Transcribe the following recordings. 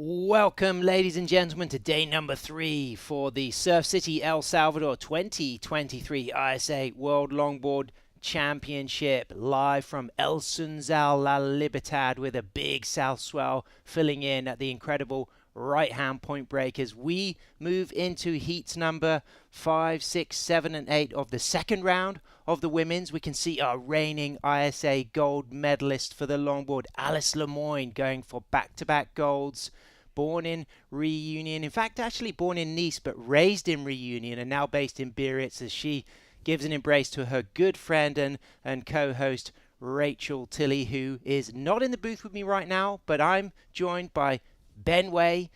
Welcome, ladies and gentlemen, to day number 3 for the Surf City El Salvador 2023 ISA World Longboard Championship, live from El Sunzal La Libertad, with a big south swell filling in at the incredible right-hand point break as we move into heats number 5, 6, 7, and 8 of the second round of the women's. We can see our reigning ISA gold medalist for the longboard, Alice Lemoyne, going for back-to-back golds. Born in Reunion, in fact actually born in Nice but raised in Reunion and now based in Biarritz, as she gives an embrace to her good friend and co-host Rachel Tilley, who is not in the booth with me right now, but I'm joined by Ben Way,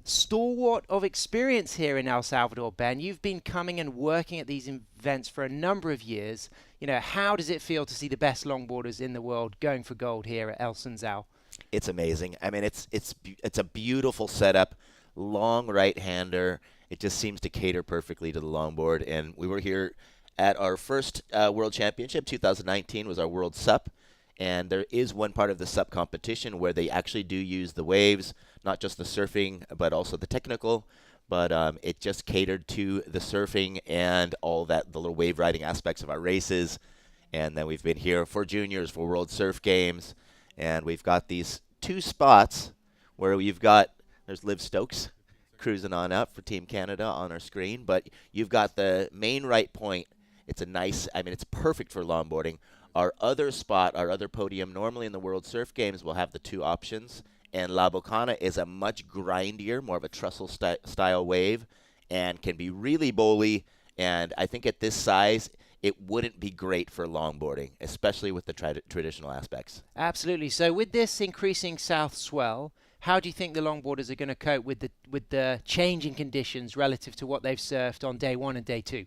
stalwart of experience here in El Salvador. Ben, you've been coming and working at these events for a number of years. You know, how does it feel to see the best longboarders in the world going for gold here at El Sunzal? It's amazing. I mean, it's a beautiful setup, long right-hander. It just seems to cater perfectly to the longboard. And we were here at our first World Championship. 2019 was our World Sup. And there is one part of the SUP competition where they actually do use the waves, not just the surfing, but also the technical. But it just catered to the surfing and all that, the little wave riding aspects of our races. And then we've been here for juniors for World Surf Games. And we've got these 2 spots where we've got, there's Liv Stokes cruising on up for Team Canada on our screen. But you've got the main right point. It's a nice, I mean, it's perfect for longboarding. Our other spot, our other podium, normally in the World Surf Games, will have the 2 options. And La Bocana is a much grindier, more of a trestle style wave, and can be really bowly. And I think at this size, it wouldn't be great for longboarding, especially with the traditional aspects. Absolutely. So with this increasing south swell, how do you think the longboarders are going to cope with the changing conditions relative to what they've surfed on day 1 and day 2?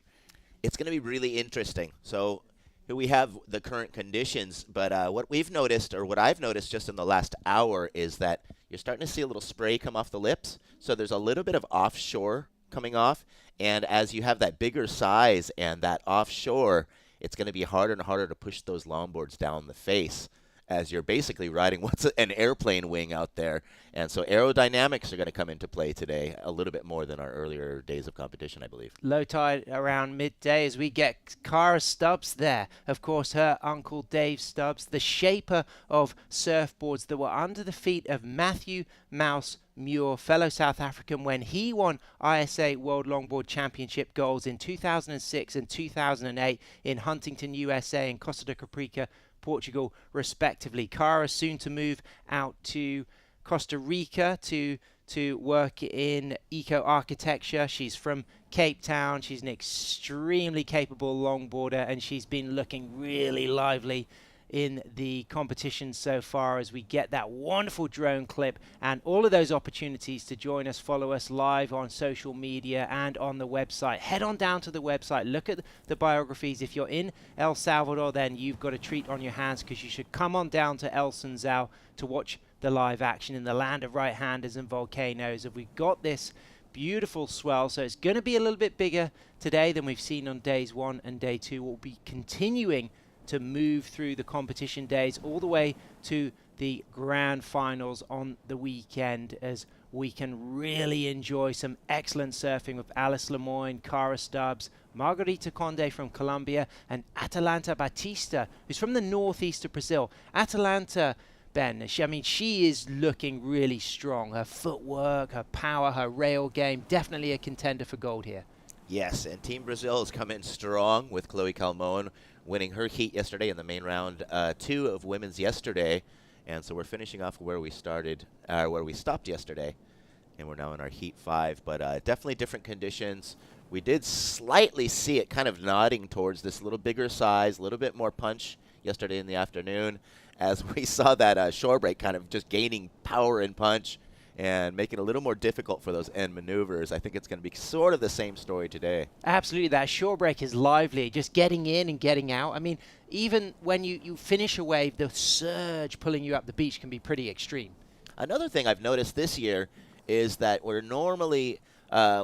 It's going to be really interesting. So here we have the current conditions, but what we've noticed, or what I've noticed just in the last hour, is that you're starting to see a little spray come off the lips. So there's a little bit of offshore coming off. And as you have that bigger size and that offshore, it's going to be harder and harder to push those longboards down the face as you're basically riding an airplane wing out there. And so aerodynamics are going to come into play today a little bit more than our earlier days of competition, I believe. Low tide around midday as we get Cara Stubbs there. Of course, her uncle Dave Stubbs, the shaper of surfboards that were under the feet of Matthew Mouse Muir, fellow South African, when he won ISA World Longboard Championship golds in 2006 and 2008 in Huntington, USA and Costa de Caprica, Portugal, respectively. Cara soon to move out to Costa Rica to work in eco-architecture. She's from Cape Town. She's an extremely capable longboarder, and she's been looking really lively in the competition so far as we get that wonderful drone clip and all of those opportunities to join us, follow us live on social media and on the website. Head on down to the website, look at the biographies. If you're in El Salvador, then you've got a treat on your hands, because you should come on down to El Sunzal to watch the live action in the land of right-handers and volcanoes. If we've got this beautiful swell, so it's going to be a little bit bigger today than we've seen on days 1 and day 2. We'll be continuing to move through the competition days all the way to the grand finals on the weekend, as we can really enjoy some excellent surfing with Alice Lemoyne, Cara Stubbs, Margarita Conde from Colombia, and Atalanta Batista, who's from the northeast of Brazil. Atalanta, Ben, she is looking really strong. Her footwork, her power, her rail game, definitely a contender for gold here. Yes, and Team Brazil has come in strong with Chloe Calmon winning her heat yesterday in the main round 2 of women's yesterday. And so we're finishing off where we stopped yesterday, and we're now in our heat 5. But definitely different conditions. We did slightly see it kind of nodding towards this little bigger size, a little bit more punch yesterday in the afternoon, as we saw that shore break kind of just gaining power and punch and making it a little more difficult for those end maneuvers. I think it's going to be sort of the same story today. Absolutely. That shore break is lively, just getting in and getting out. I mean, even when you finish a wave, the surge pulling you up the beach can be pretty extreme. Another thing I've noticed this year is that we're normally,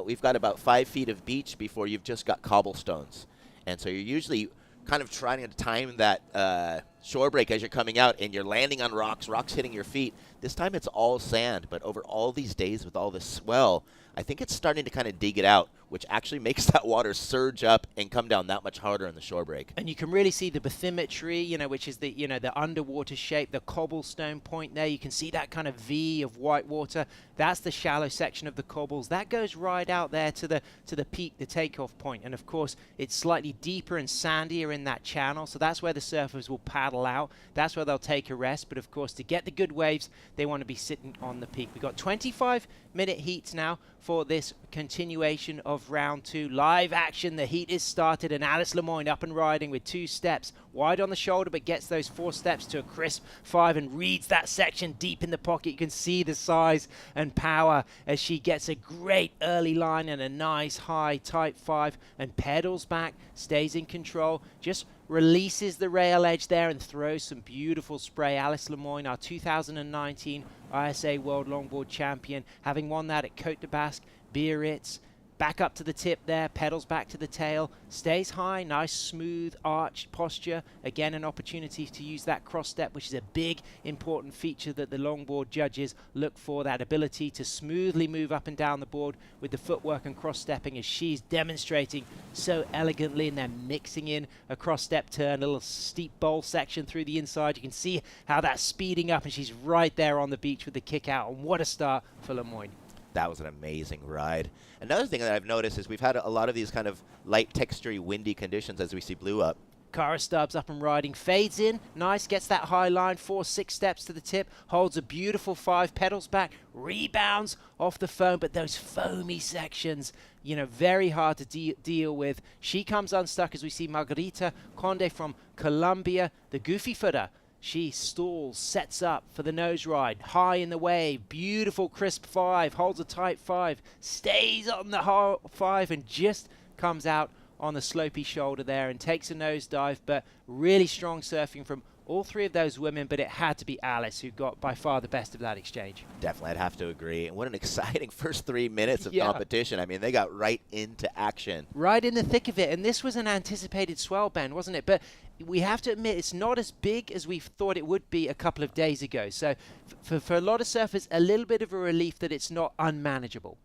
we've got about 5 feet of beach before you've just got cobblestones. And so you're usually kind of trying to time that shore break as you're coming out, and you're landing on rocks hitting your feet. This time it's all sand, but over all these days with all this swell, I think it's starting to kind of dig it out, which actually makes that water surge up and come down that much harder in the shore break. And you can really see the bathymetry, which is the, the underwater shape, the cobblestone point there. You can see that kind of V of white water. That's the shallow section of the cobbles. That goes right out there to the peak, the takeoff point. And of course, it's slightly deeper and sandier in that channel. So that's where the surfers will paddle out. That's where they'll take a rest. But of course, to get the good waves, they want to be sitting on the peak. We've got 25-minute heats now for this continuation of round 2. Live action, the heat is started, and Alice Lemoyne up and riding with 2 steps. Wide on the shoulder, but gets those 4 steps to a crisp 5 and reads that section deep in the pocket. You can see the size and power as she gets a great early line and a nice high tight 5 and pedals back, stays in control, just releases the rail edge there and throws some beautiful spray. Alice Lemoyne, our 2019 ISA World Longboard Champion, having won that at Côte de Basque, Biarritz. Back up to the tip there, pedals back to the tail, stays high, nice smooth arched posture. Again, an opportunity to use that cross step, which is a big important feature that the longboard judges look for, that ability to smoothly move up and down the board with the footwork and cross stepping, as she's demonstrating so elegantly, and then mixing in a cross step turn, a little steep bowl section through the inside. You can see how that's speeding up, and she's right there on the beach with the kick out, and what a start for Lemoyne. That was an amazing ride. Another thing that I've noticed is we've had a lot of these kind of light, textury, windy conditions as we see blue up. Cara Stubbs up and riding, fades in, nice, gets that high line, 4-6 steps to the tip, holds a beautiful 5, pedals back, rebounds off the foam, but those foamy sections, very hard to deal with. She comes unstuck as we see Margarita Conde from Colombia, the goofy footer. She stalls, sets up for the nose ride, high in the wave, beautiful crisp 5, holds a tight 5, stays on the 5 and just comes out on the slopey shoulder there and takes a nosedive, but really strong surfing from all three of those women, but it had to be Alice who got by far the best of that exchange. Definitely, I'd have to agree. And what an exciting first 3 minutes of Yeah. competition. I mean, they got right into action. Right in the thick of it, and this was an anticipated swell, Ben, wasn't it? But we have to admit, it's not as big as we thought it would be a couple of days ago. So for a lot of surfers, a little bit of a relief that it's not unmanageable.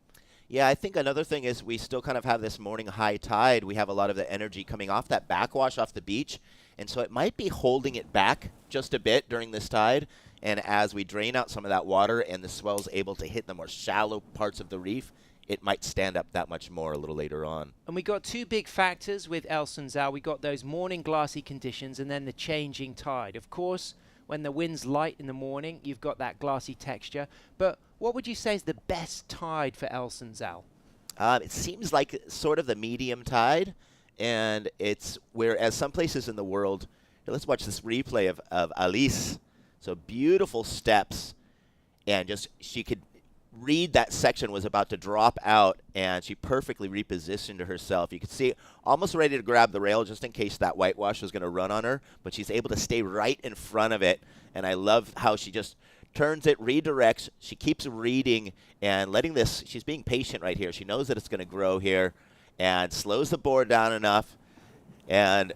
Yeah, I think another thing is we still kind of have this morning high tide. We have a lot of the energy coming off that backwash off the beach, and so it might be holding it back just a bit during this tide. And as we drain out some of that water and the swell's able to hit the more shallow parts of the reef, it might stand up that much more a little later on. And we got two big factors with El Sunzal. We got those morning glassy conditions and then the changing tide. Of course, when the wind's light in the morning, you've got that glassy texture. But what would you say is the best tide for El Sunzal? It seems like sort of the medium tide, and it's whereas some places in the world, let's watch this replay of Alice. So beautiful steps, and just she could read that section was about to drop out, and she perfectly repositioned herself. You could see almost ready to grab the rail just in case that whitewash was going to run on her, but she's able to stay right in front of it, and I love how she just turns it, redirects. She keeps reading and letting this, she's being patient right here. She knows that it's going to grow here, and slows the board down enough, and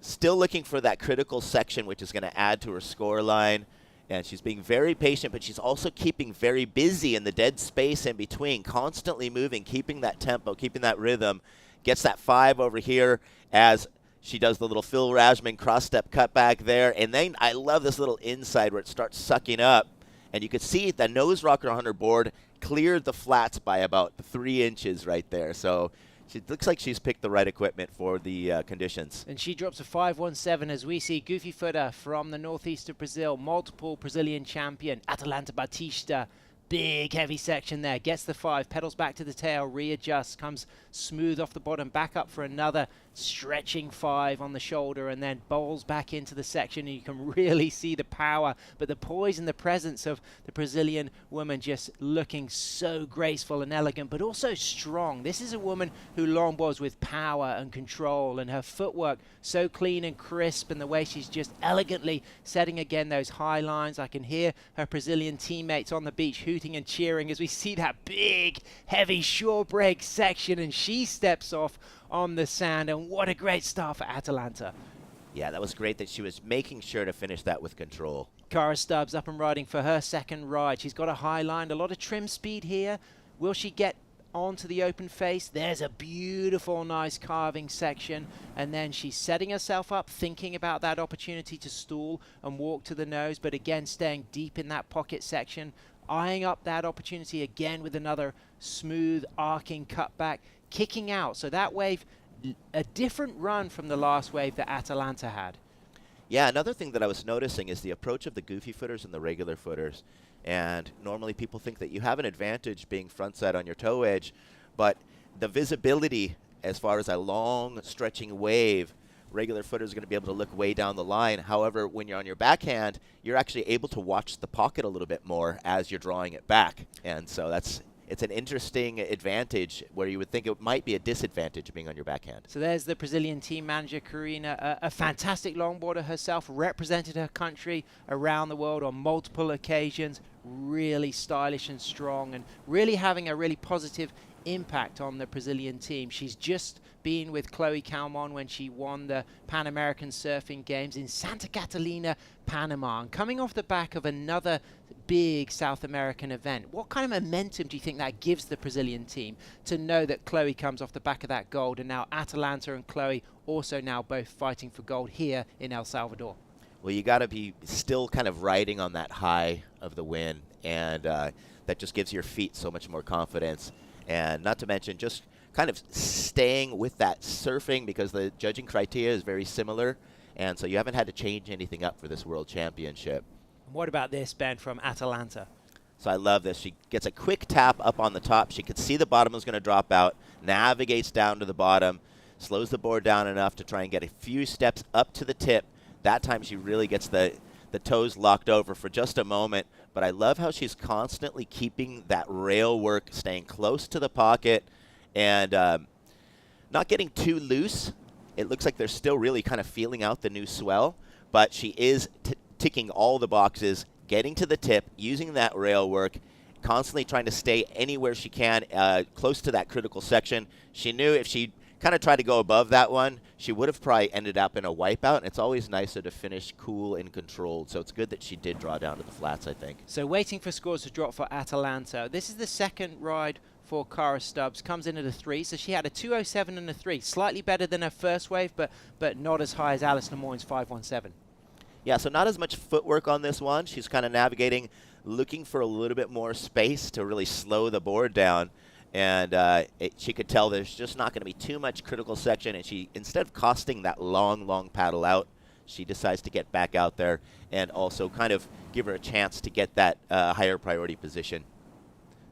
still looking for that critical section, which is going to add to her score line. And she's being very patient, but she's also keeping very busy in the dead space in between, constantly moving, keeping that tempo, keeping that rhythm. Gets that 5 over here as she does the little Phil Rajman cross-step cutback there. And then I love this little inside where it starts sucking up. And you could see the nose rocker on her board cleared the flats by about 3 inches right there. So it looks like she's picked the right equipment for the conditions. And she drops a 5.17 as we see Goofy Footer from the northeast of Brazil, multiple Brazilian champion, Atalanta Batista. Big heavy section there, gets the 5, pedals back to the tail, readjusts, comes smooth off the bottom, back up for another stretching 5 on the shoulder, and then bowls back into the section, and you can really see the power, but the poise and the presence of the Brazilian woman just looking so graceful and elegant, but also strong. This is a woman who longboards with power and control, and her footwork so clean and crisp, and the way she's just elegantly setting again those high lines. I can hear her Brazilian teammates on the beach hooting and cheering as we see that big, heavy shore break section, and she steps off on the sand, and what a great start for Atalanta. Yeah, that was great that she was making sure to finish that with control. Cara Stubbs up and riding for her second ride. She's got a high line, a lot of trim speed here. Will she get onto the open face? There's a beautiful, nice carving section, and then she's setting herself up, thinking about that opportunity to stall and walk to the nose, but again staying deep in that pocket section, eyeing up that opportunity again with another smooth arcing cutback, kicking out. So that wave, a different run from the last wave that Atalanta had. Yeah, another thing that I was noticing is the approach of the goofy footers and the regular footers. And normally people think that you have an advantage being frontside on your toe edge, but the visibility as far as a long stretching wave, regular footers are going to be able to look way down the line. However, when you're on your backhand, you're actually able to watch the pocket a little bit more as you're drawing it back. And so it's an interesting advantage where you would think it might be a disadvantage being on your backhand. So there's the Brazilian team manager, Karina, a fantastic longboarder herself, represented her country around the world on multiple occasions, really stylish and strong, and really having a really positive impact on the Brazilian team. She's just been with Chloe Calmon when she won the Pan American Surfing Games in Santa Catalina, Panama, and coming off the back of another big South American event. What kind of momentum do you think that gives the Brazilian team to know that Chloe comes off the back of that gold, and now Atalanta and Chloe also now both fighting for gold here in El Salvador? Well, you got to be still kind of riding on that high of the win, and that just gives your feet so much more confidence. And not to mention just kind of staying with that surfing, because the judging criteria is very similar, and so you haven't had to change anything up for this World Championship. What about this, Ben, from Atalanta? So I love this. She gets a quick tap up on the top. She could see the bottom was going to drop out, navigates down to the bottom, slows the board down enough to try and get a few steps up to the tip. That time she really gets the toes locked over for just a moment. But I love how she's constantly keeping that rail work, staying close to the pocket, and not getting too loose. It looks like they're still really kind of feeling out the new swell. but she is ticking all the boxes, getting to the tip, using that rail work, constantly trying to stay anywhere she can close to that critical section. She knew if she kind of tried to go above that one, she would have probably ended up in a wipeout, and it's always nicer to finish cool and controlled. So it's good that she did draw down to the flats, I think. So waiting for scores to drop for Atalanta. This is the second ride for Cara Stubbs. Comes in at a 3, so she had a 207 and a 3. Slightly better than her first wave, but not as high as Alice Lemoyne's 517. Yeah, so not as much footwork on this one. She's kind of navigating, looking for a little bit more space to really slow the board down. And she could tell there's just not going to be too much critical section. And she, instead of costing that long paddle out, she decides to get back out there and also kind of give her a chance to get that higher priority position.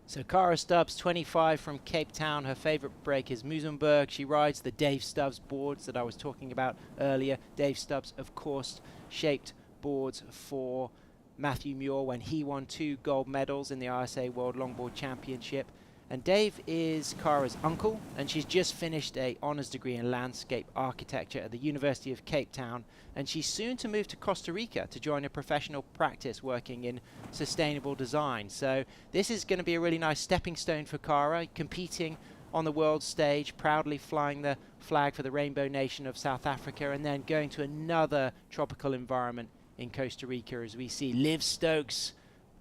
So Cara Stubbs, 25 from Cape Town. Her favorite break is Musenberg. She rides the Dave Stubbs boards that I was talking about earlier. Dave Stubbs, of course, shaped boards for Matthew Muir when he won 2 gold medals in the ISA World Longboard Championship. And Dave is Cara's uncle, and she's just finished a honours degree in landscape architecture at the University of Cape Town, and she's soon to move to Costa Rica to join a professional practice working in sustainable design. So this is going to be a really nice stepping stone for Cara, competing on the world stage, proudly flying the flag for the Rainbow Nation of South Africa, and then going to another tropical environment in Costa Rica as we see Liv Stokes,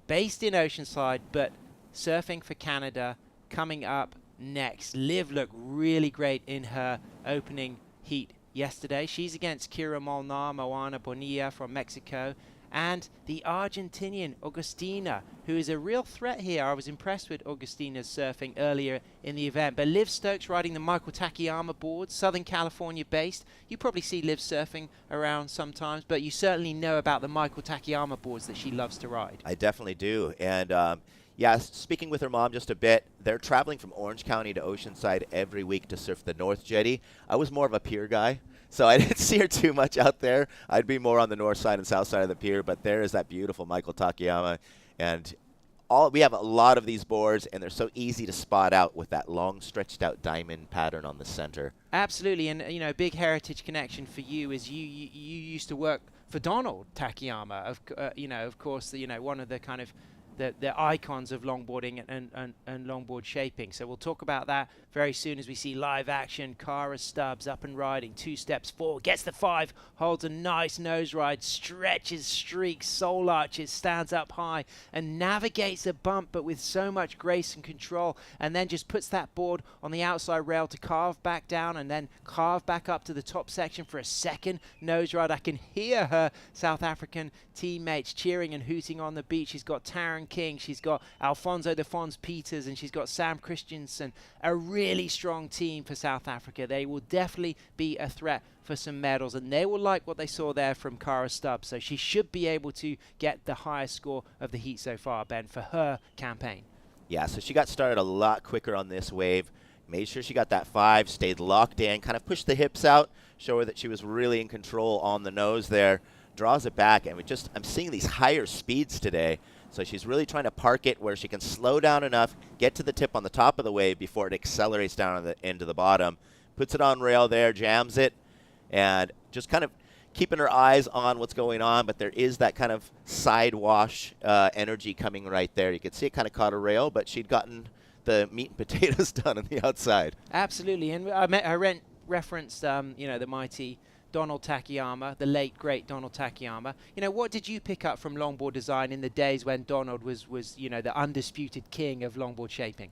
based in Oceanside, but surfing for Canada, coming up next. Liv looked really great in her opening heat yesterday. She's against Kira Molnar, Moana Bonilla from Mexico, and the Argentinian Agustina, who is a real threat here. I was impressed with Agustina's surfing earlier in the event. But Liv Stokes riding the Michael Takayama board, Southern California based. You probably see Liv surfing around sometimes, but you certainly know about the Michael Takayama boards that she loves to ride. I definitely do. And yeah, speaking with her mom just a bit, they're traveling from Orange County to Oceanside every week to surf the North Jetty. I was more of a pier guy, so I didn't see her too much out there. I'd be more on the north side and south side of the pier, but there is that beautiful Michael Takayama. And we have a lot of these boards, and they're so easy to spot out with that long stretched out diamond pattern on the center. Absolutely, and you know, big heritage connection for you is you used to work for Donald Takayama, of course, one of the kind of the icons of longboarding and longboard shaping. So we'll talk about that very soon as we see live action. Cara Stubbs up and riding, 2 steps forward, gets the 5, holds a nice nose ride, stretches, streaks, soul arches, stands up high and navigates a bump, but with so much grace and control, and then just puts that board on the outside rail to carve back down and then carve back up to the top section for a second nose ride. I can hear her South African teammates cheering and hooting on the beach. She's got Taryn King, she's got Alfonso de Fons Peters, and she's got Sam Christensen. A really strong team for South Africa. They will definitely be a threat for some medals, and they will like what they saw there from Cara Stubbs. So she should be able to get the highest score of the heat so far, Ben, for her campaign. Yeah, so she got started a lot quicker on this wave. Made sure she got that 5, stayed locked in, kind of pushed the hips out, show her that she was really in control on the nose there. Draws it back, and I'm seeing these higher speeds today. So she's really trying to park it where she can slow down enough, get to the tip on the top of the wave before it accelerates down on the end to the bottom. Puts it on rail there, jams it, and just kind of keeping her eyes on what's going on. But there is that kind of side wash energy coming right there. You could see it kind of caught a rail, but she'd gotten the meat and potatoes done on the outside. Absolutely, and I referenced the mighty Donald Takayama, the late great Donald Takayama. What did you pick up from longboard design in the days when Donald was the undisputed king of longboard shaping?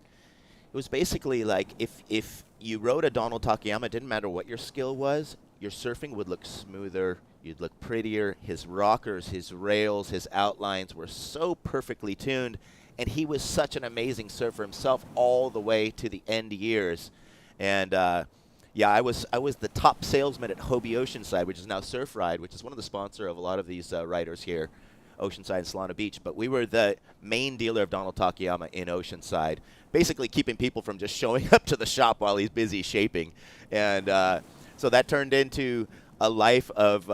It was basically like if you rode a Donald Takayama, it didn't matter what your skill was, your surfing would look smoother, you'd look prettier. His rockers, his rails, his outlines were so perfectly tuned, and he was such an amazing surfer himself all the way to the end years. And yeah, I was the top salesman at Hobie Oceanside, which is now Surf Ride, which is one of the sponsor of a lot of these riders here, Oceanside and Solana Beach. But we were the main dealer of Donald Takayama in Oceanside, basically keeping people from just showing up to the shop while he's busy shaping. And so that turned into a life of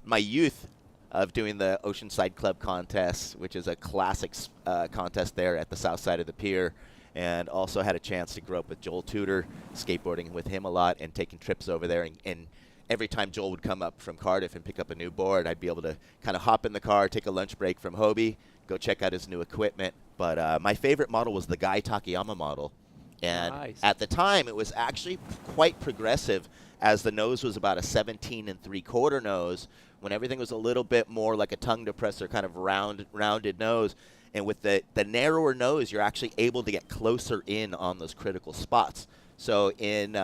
my youth of doing the Oceanside Club contest, which is a classic contest there at the south side of the pier. And also had a chance to grow up with Joel Tudor, skateboarding with him a lot and taking trips over there and every time Joel would come up from Cardiff and pick up a new board, I'd be able to kind of hop in the car, take a lunch break from Hobie, go check out his new equipment. But my favorite model was the Guy Takayama model. And Nice. at the time, it was actually quite progressive, as the nose was about a 17 3/4 nose, when everything was a little bit more like a tongue depressor, kind of rounded nose. And with the narrower nose, you're actually able to get closer in on those critical spots. So in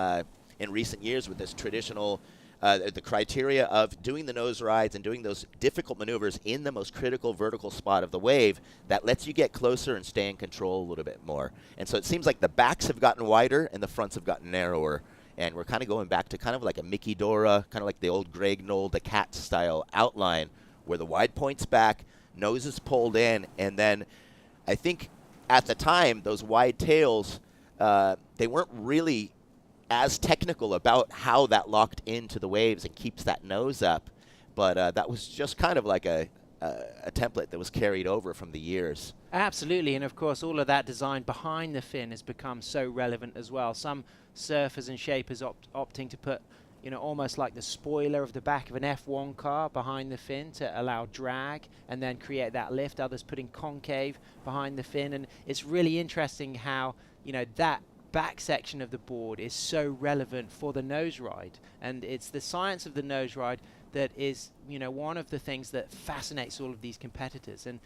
recent years, with this traditional, the criteria of doing the nose rides and doing those difficult maneuvers in the most critical vertical spot of the wave, that lets you get closer and stay in control a little bit more. And so it seems like the backs have gotten wider and the fronts have gotten narrower. And we're kind of going back to kind of like a Mickey Dora, kind of like the old Greg Knoll, the cat style outline, where the wide point's back, nose is pulled in, and then I think at the time, those wide tails, they weren't really as technical about how that locked into the waves and keeps that nose up. But that was just kind of like a template that was carried over from the years. Absolutely, and of course all of that design behind the fin has become so relevant as well. Some surfers and shapers opting to put, almost like the spoiler of the back of an F1 car behind the fin to allow drag and then create that lift. Others putting concave behind the fin, and it's really interesting how, that back section of the board is so relevant for the nose ride, and it's the science of the nose ride that is, one of the things that fascinates all of these competitors. And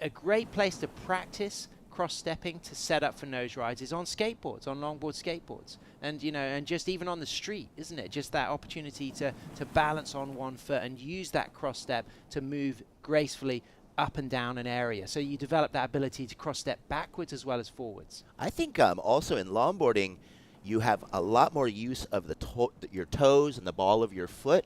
a great place to practice cross-stepping to set up for nose rides is on skateboards, on longboard skateboards, and and just even on the street, isn't it? Just that opportunity to balance on one foot and use that cross-step to move gracefully up and down an area. So you develop that ability to cross-step backwards as well as forwards. I think also in longboarding, you have a lot more use of your toes and the ball of your foot,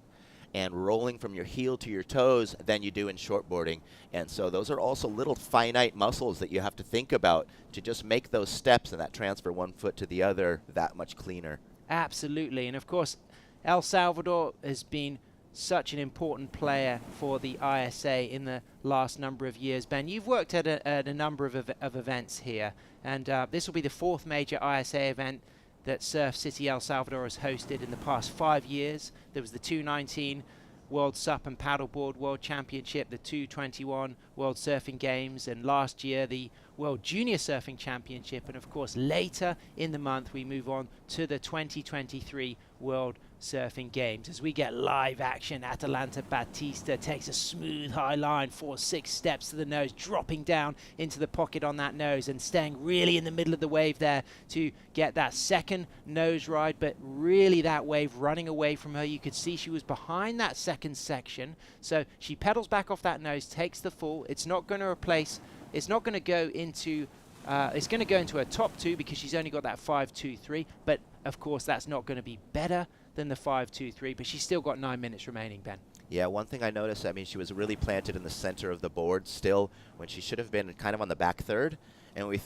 and rolling from your heel to your toes than you do in shortboarding. And so those are also little finite muscles that you have to think about to just make those steps and that transfer one foot to the other that much cleaner. Absolutely. And of course, El Salvador has been such an important player for the ISA in the last number of years. Ben, you've worked at a number of events here, and this will be the fourth major ISA event that Surf City El Salvador has hosted in the past 5 years. There was the 2019 World SUP and Paddleboard World Championship, the 2021 World Surfing Games, and last year the World Junior Surfing Championship. And of course, later in the month, we move on to the 2023 World Surfing Games as we get live action. Atalanta Batista takes a smooth high line, 4-6 steps to the nose, dropping down into the pocket on that nose and staying really in the middle of the wave there to get that second nose ride, but really that wave running away from her. You could see she was behind that second section, so she pedals back off that nose, takes the fall. It's not going to replace, it's not going to go into it's going to go into a top two because she's only got that 5.23, but of course that's not going to be better than the 5.23, but she's still got 9 minutes remaining, Ben. Yeah, one thing I noticed, she was really planted in the center of the board still when she should have been kind of on the back third. And we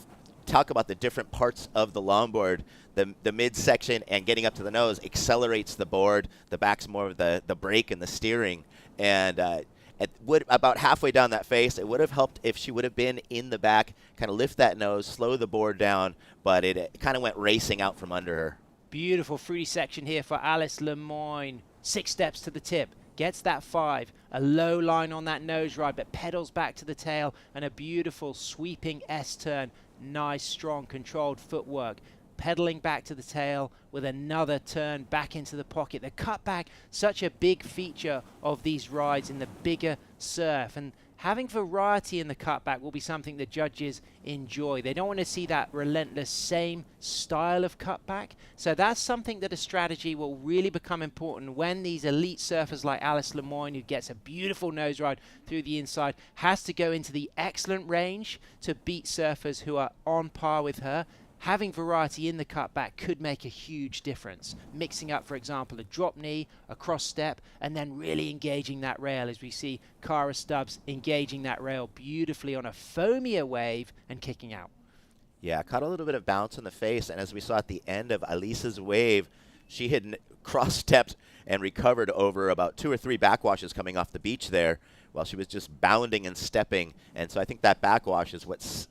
talk about the different parts of the longboard. The midsection and getting up to the nose accelerates the board. The back's more of the brake and the steering. And about halfway down that face, it would have helped if she would have been in the back, kind of lift that nose, slow the board down, but it kind of went racing out from under her. Beautiful fruity section here for Alice Lemoyne. 6 steps to the tip, gets that 5, a low line on that nose ride, but pedals back to the tail, and a beautiful sweeping S-turn. Nice, strong, controlled footwork. Pedaling back to the tail with another turn back into the pocket. The cutback, such a big feature of these rides in the bigger surf, and having variety in the cutback will be something that judges enjoy. They don't want to see that relentless same style of cutback. So that's something that a strategy will really become important when these elite surfers like Alice Lemoyne, who gets a beautiful nose ride through the inside, has to go into the excellent range to beat surfers who are on par with her. Having variety in the cutback could make a huge difference. Mixing up, for example, a drop knee, a cross step, and then really engaging that rail, as we see Cara Stubbs engaging that rail beautifully on a foamier wave and kicking out. Yeah, caught a little bit of bounce in the face, and as we saw at the end of Alisa's wave, she had cross-stepped and recovered over about 2 or 3 backwashes coming off the beach there while she was just bounding and stepping. And so I think that backwash is what's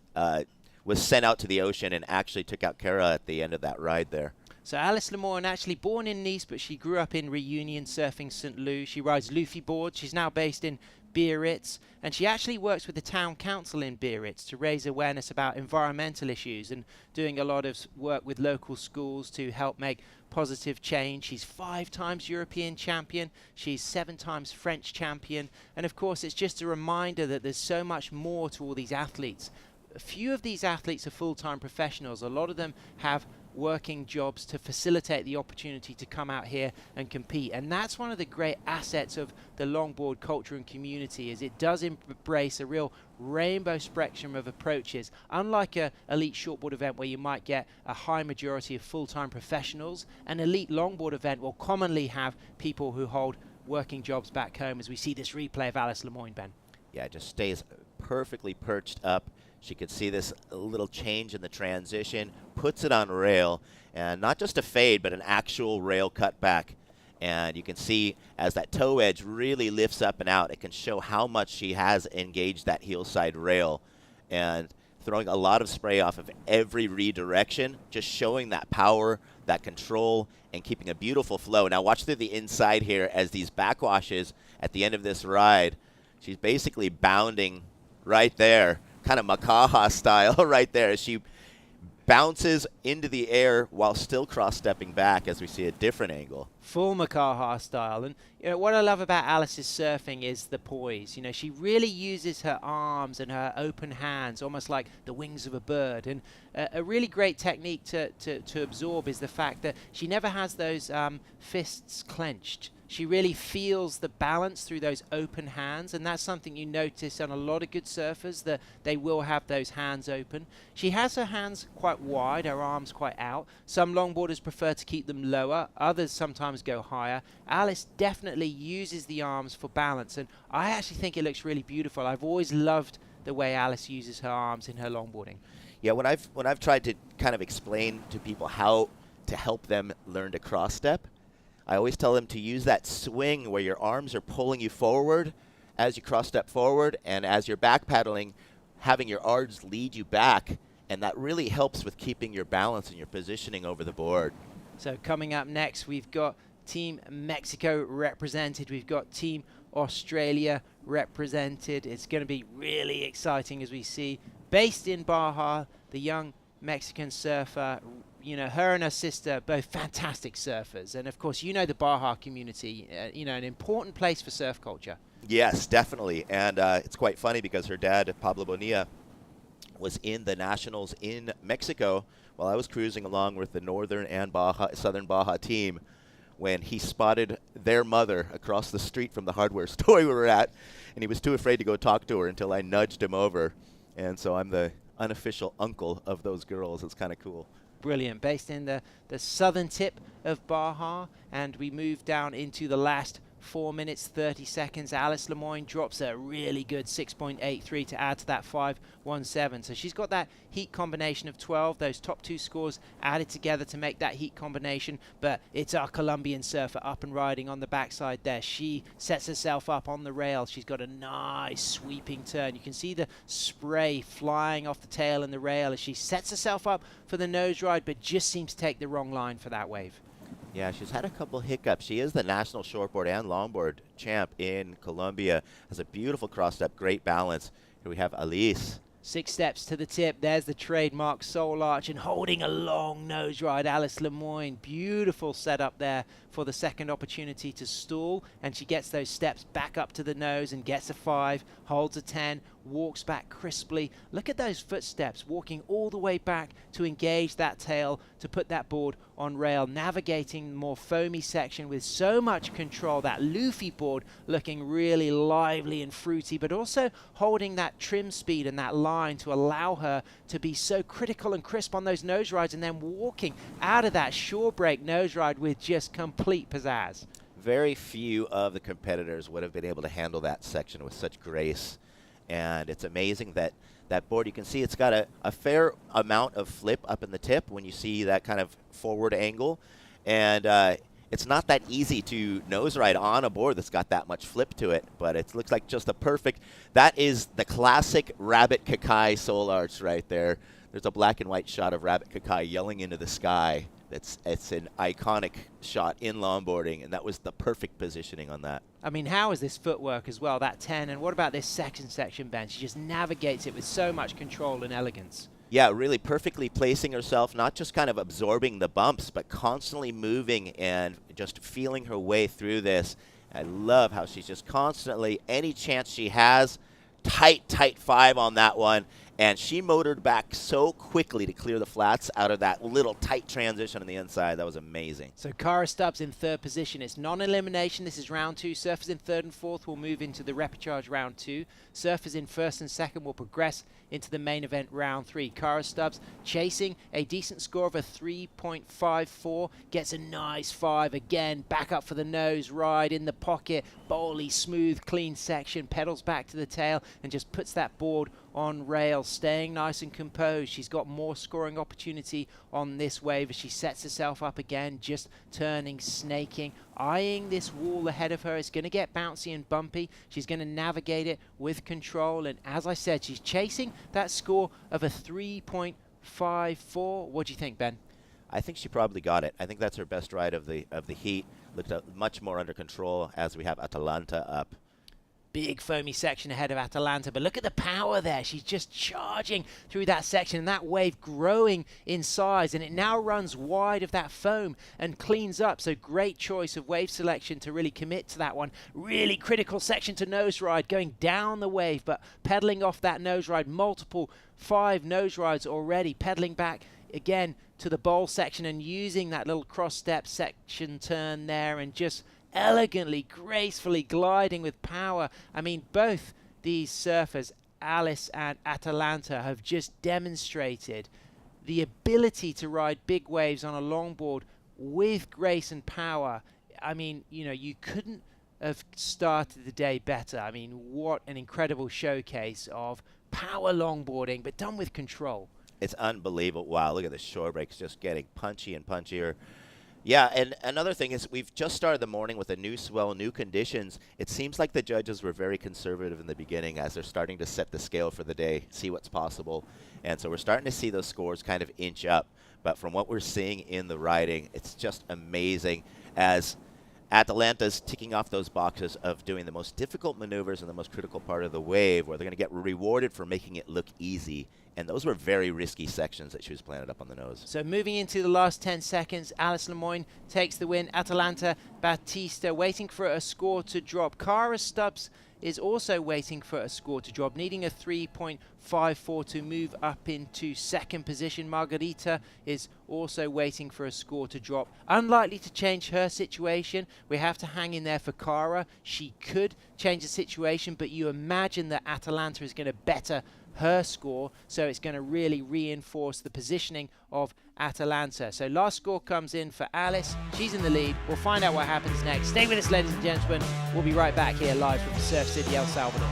was sent out to the ocean and actually took out Kara at the end of that ride there. So Alice Lemoine, actually born in Nice, but she grew up in Reunion Surfing St. Lou. She rides Luffy boards. She's now based in Biarritz, and she actually works with the town council in Biarritz to raise awareness about environmental issues and doing a lot of work with local schools to help make positive change. She's 5 times European champion. She's 7 times French champion. And of course, it's just a reminder that there's so much more to all these athletes. A few of these athletes are full-time professionals. A lot of them have working jobs to facilitate the opportunity to come out here and compete, and that's one of the great assets of the longboard culture and community, is it does embrace a real rainbow spectrum of approaches. Unlike a elite shortboard event where you might get a high majority of full-time professionals, an elite longboard event will commonly have people who hold working jobs back home, as we see this replay of Alice Lemoine, Ben. Yeah, it just stays perfectly perched up. She could see this little change in the transition, puts it on rail, and not just a fade, but an actual rail cut back. And you can see as that toe edge really lifts up and out, it can show how much she has engaged that heel side rail. And throwing a lot of spray off of every redirection, just showing that power, that control, and keeping a beautiful flow. Now watch through the inside here as these backwashes at the end of this ride. She's basically bounding right there. Kind of Makaha style right there as she bounces into the air while still cross-stepping back as we see a different angle. Full Makaha style. And what I love about Alice's surfing is the poise. She really uses her arms and her open hands almost like the wings of a bird. And a really great technique to absorb is the fact that she never has those fists clenched. She really feels the balance through those open hands, and that's something you notice on a lot of good surfers, that they will have those hands open. She has her hands quite wide, her arms quite out. Some longboarders prefer to keep them lower, others sometimes go higher. Alice definitely uses the arms for balance, and I actually think it looks really beautiful. I've always loved the way Alice uses her arms in her longboarding. Yeah, when I've tried to kind of explain to people how to help them learn to cross step, I always tell them to use that swing where your arms are pulling you forward as you cross step forward, and as you're back paddling, having your arms lead you back, and that really helps with keeping your balance and your positioning over the board. So coming up next, we've got Team Mexico represented, we've got Team Australia represented. It's going to be really exciting as we see, based in Baja, the young Mexican surfer. Her and her sister, both fantastic surfers. And of course, the Baja community, an important place for surf culture. Yes, definitely. And it's quite funny because her dad, Pablo Bonilla, was in the Nationals in Mexico while I was cruising along with the Northern and Southern Baja team when he spotted their mother across the street from the hardware store we were at. And he was too afraid to go talk to her until I nudged him over. And so I'm the unofficial uncle of those girls. It's kind of cool. Brilliant. Based in the southern tip of Baja, and we move down into the last 4 minutes 30 seconds. Alice Lemoine drops a really good 6.83 to add to that 5.17. So she's got that heat combination of 12, those top 2 scores added together to make that heat combination. But it's our Colombian surfer up and riding on the backside there. She sets herself up on the rail. She's got a nice sweeping turn. You can see the spray flying off the tail and the rail as she sets herself up for the nose ride, but just seems to take the wrong line for that wave. Yeah, she's had a couple hiccups. She is the national shortboard and longboard champ in Colombia. Has a beautiful cross step, great balance. Here we have Alice. 6 steps to the tip. There's the trademark soul arch, and holding a long nose ride, Alice Lemoine. Beautiful setup there for the second opportunity to stall, and she gets those steps back up to the nose and gets a 5, holds a 10, walks back crisply. Look at those footsteps, walking all the way back to engage that tail, to put that board on rail, navigating the more foamy section with so much control. That Luffy board looking really lively and fruity, but also holding that trim speed and that line to allow her to be so critical and crisp on those nose rides, and then walking out of that shore break nose ride with just complete pizzazz. Very few of the competitors would have been able to handle that section with such grace. And it's amazing that that board, you can see it's got a fair amount of flip up in the tip when you see that kind of forward angle. And it's not that easy to nose ride on a board that's got that much flip to it, but it looks like just a perfect, that is the classic Rabbit Kakai soul arch right there. There's a black and white shot of Rabbit Kakai yelling into the sky It's an iconic shot in longboarding, and that was the perfect positioning on that. I mean, how is this footwork as well, that 10? And what about this second section, Ben? She just navigates it with so much control and elegance. Yeah, really perfectly placing herself, not just kind of absorbing the bumps, but constantly moving and just feeling her way through this. I love how she's just constantly, any chance she has, tight 5 on that one. And she motored back so quickly to clear the flats out of that little tight transition on the inside. That was amazing. So Cara Stubbs in 3rd position. It's non-elimination. This is round 2. Surfers in 3rd and 4th will move into the repechage round 2. Surfers in 1st and 2nd will progress into the main event round 3. Cara Stubbs chasing a decent score of a 3.54. Gets a nice 5 again. Back up for the nose ride in the pocket. Bowly, smooth, clean section. Pedals back to the tail and just puts that board on rails, staying nice and composed. She's got more scoring opportunity on this wave as she sets herself up again, just turning, snaking, eyeing this wall ahead of her. It's going to get bouncy and bumpy. She's going to navigate it with control, and as I said, she's chasing that score of a 3.54. What do you think, Ben? I think she probably got it. I think that's her best ride of the heat. Looked much more under control as we have Atalanta up. Big foamy section ahead of Atalanta, but look at the power there. She's just charging through that section, and that wave growing in size, and it now runs wide of that foam and cleans up. So great choice of wave selection to really commit to that one. Really critical section to nose ride, going down the wave, but pedaling off that nose ride. Multiple 5 nose rides already, pedaling back again to the bowl section and using that little cross step section turn there, and just elegantly, gracefully gliding with power. I mean, both these surfers, Alice and Atalanta, have just demonstrated the ability to ride big waves on a longboard with grace and power. I mean, you know, you couldn't have started the day better. I mean, what an incredible showcase of power longboarding, but done with control. It's unbelievable. Wow, look at the shore breaks just getting punchy and punchier. Yeah, and another thing is we've just started the morning with a new swell, new conditions. It seems like the judges were very conservative in the beginning as they're starting to set the scale for the day, see what's possible. And so we're starting to see those scores kind of inch up. But from what we're seeing in the riding, it's just amazing as Atalanta's ticking off those boxes of doing the most difficult maneuvers in the most critical part of the wave, where they're going to get rewarded for making it look easy. And those were very risky sections that she was planted up on the nose. So moving into the last 10 seconds, Alice Lemoyne takes the win. Atalanta Batista waiting for a score to drop. Cara Stubbs is also waiting for a score to drop, needing a 3.54 to move up into 2nd position. Margarita is also waiting for a score to drop. Unlikely to change her situation. We have to hang in there for Cara. She could change the situation, but you imagine that Atalanta is going to better her score, so it's going to really reinforce the positioning of Atalanta. So last score comes in for Alice. She's in the lead. We'll find out what happens next. Stay with us, ladies and gentlemen. We'll be right back here live from Surf City, El Salvador.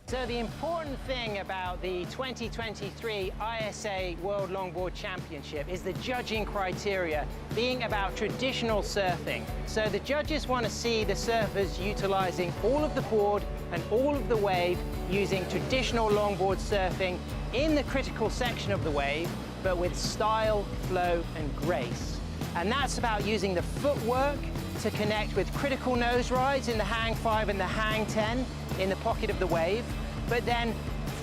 So the important thing about the 2023 ISA World Longboard Championship is the judging criteria being about traditional surfing. So the judges want to see the surfers utilizing all of the board and all of the wave using traditional longboard surfing in the critical section of the wave, but with style, flow, and grace. And that's about using the footwork to connect with critical nose rides in the hang 5 and the hang 10 in the pocket of the wave, but then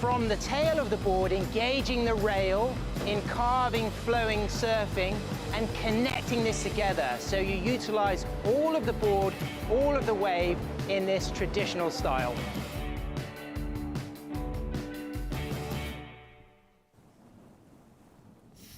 from the tail of the board engaging the rail in carving, flowing surfing and connecting this together. So you utilize all of the board, all of the wave in this traditional style.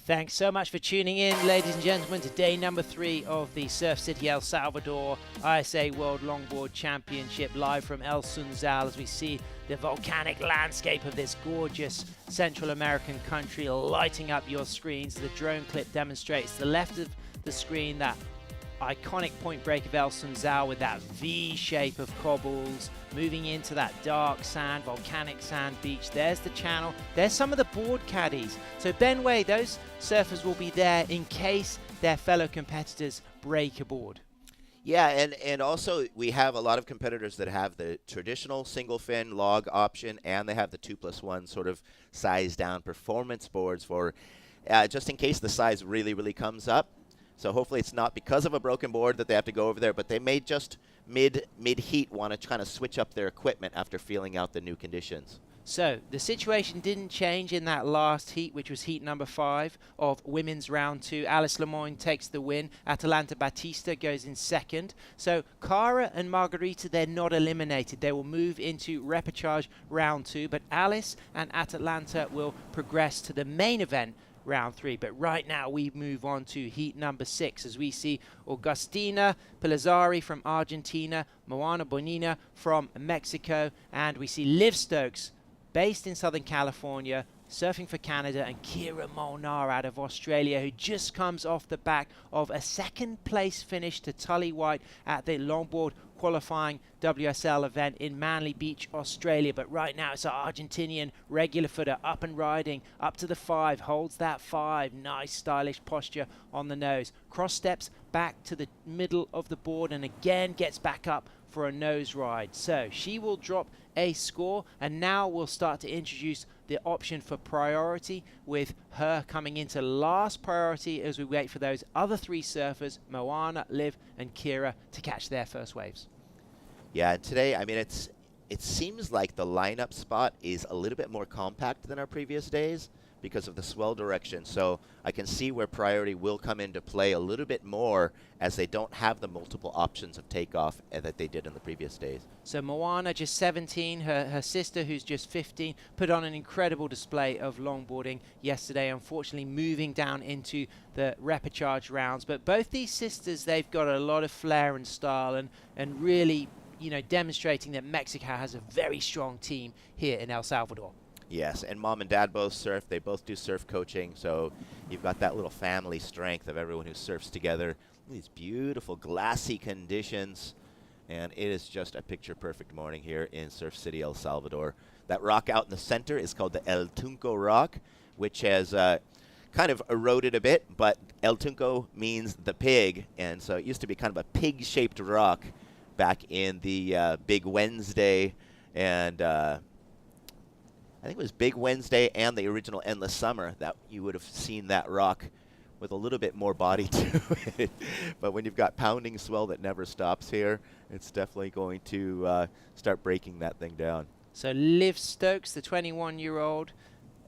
Thanks so much for tuning in, ladies and gentlemen, to day number 3 of the Surf City El Salvador ISA World Longboard Championship, live from El Sunzal, as we see the volcanic landscape of this gorgeous Central American country lighting up your screens. The drone clip demonstrates the left of the screen, that iconic point break of El Sunzal with that V shape of cobbles, moving into that dark sand, volcanic sand beach. There's the channel. There's some of the board caddies. So Ben Way, those surfers will be there in case their fellow competitors break a board. Yeah, and also we have a lot of competitors that have the traditional single fin log option, and they have the 2+1 sort of size down performance boards for just in case the size really comes up. So hopefully it's not because of a broken board that they have to go over there, but they may just mid-heat want to kind of switch up their equipment after feeling out the new conditions. So the situation didn't change in that last heat, which was heat number 5 of women's round 2. Alice Lemoyne takes the win. Atalanta Batista goes in second. So Cara and Margarita, they're not eliminated. They will move into repechage round 2, but Alice and Atalanta will progress to the main event round 3. But right now we move on to heat number 6 as we see Augustina Pellizzari from Argentina, Moana Bonina from Mexico, and we see Liv Stokes based in Southern California, surfing for Canada, and Kira Molnar out of Australia, who just comes off the back of a second place finish to Tully White at the Longboard qualifying WSL event in Manly Beach, Australia. But right now it's our Argentinian regular footer up and riding up to the 5, holds that 5, nice stylish posture on the nose, cross steps back to the middle of the board and again gets back up for a nose ride. So she will drop a score, and now we'll start to introduce the option for priority, with her coming into last priority as we wait for those other 3 surfers, Moana, Liv and Kira, to catch their first waves. Yeah, and today, I mean, it seems like the lineup spot is a little bit more compact than our previous days because of the swell direction. So I can see where priority will come into play a little bit more, as they don't have the multiple options of takeoff that they did in the previous days. So Moana, just 17, her sister, who's just 15, put on an incredible display of longboarding yesterday, unfortunately moving down into the repechage rounds. But both these sisters, they've got a lot of flair and style, and really, you know, demonstrating that Mexico has a very strong team here in El Salvador. Yes, and mom and dad both surf. They both do surf coaching, so you've got that little family strength of everyone who surfs together. These beautiful glassy conditions, and it is just a picture-perfect morning here in Surf City, El Salvador. That rock out in the center is called the El Tunco Rock, which has kind of eroded a bit, but El Tunco means the pig, and so it used to be kind of a pig-shaped rock back in the Big Wednesday, and I think it was Big Wednesday and the original Endless Summer that you would have seen that rock with a little bit more body to it. But when you've got pounding swell that never stops here, it's definitely going to start breaking that thing down. So Liv Stokes, the 21-year-old,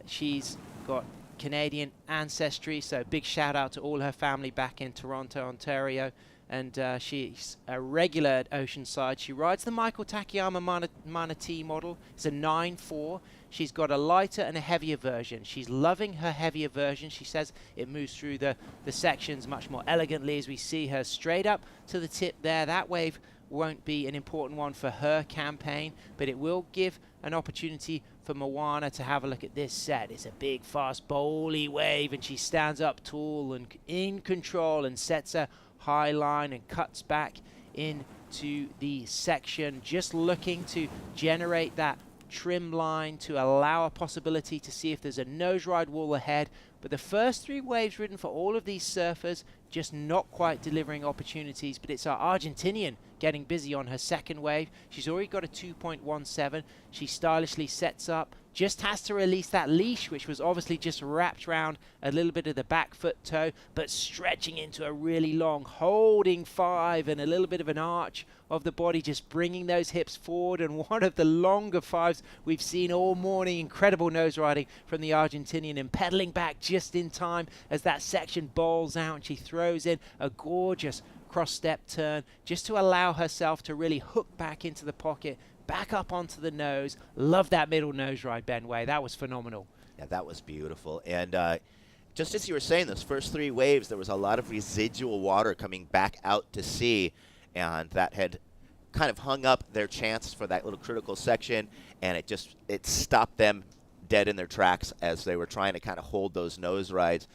she's got Canadian ancestry, so big shout out to all her family back in Toronto, Ontario. And she's a regular at Oceanside. She rides the Michael Takayama Manatee model. It's a 9.4. She's got a lighter and a heavier version. She's loving her heavier version. She says it moves through the sections much more elegantly as we see her straight up to the tip there. That wave won't be an important one for her campaign, but it will give an opportunity for Moana to have a look at this set. It's a big, fast, bowly wave, and she stands up tall and in control and sets her high line and cuts back into the section, just looking to generate that trim line to allow a possibility to see if there's a nose ride wall ahead. But the first 3 waves ridden for all of these surfers, just not quite delivering opportunities. But it's our Argentinian getting busy on her second wave. She's already got a 2.17. She stylishly sets up, just has to release that leash, which was obviously just wrapped around a little bit of the back foot toe, but stretching into a really long holding 5 and a little bit of an arch of the body, just bringing those hips forward, and one of the longer 5s we've seen all morning. Incredible nose riding from the Argentinian, and pedaling back just in time as that section bowls out, and she throws in a gorgeous cross step turn just to allow herself to really hook back into the pocket, back up onto the nose. Love that middle nose ride, Ben Way. That was phenomenal. Yeah, that was beautiful. And just as you were saying, those first 3 waves, there was a lot of residual water coming back out to sea, and that had kind of hung up their chance for that little critical section, and it stopped them dead in their tracks as they were trying to kind of hold those nose rides.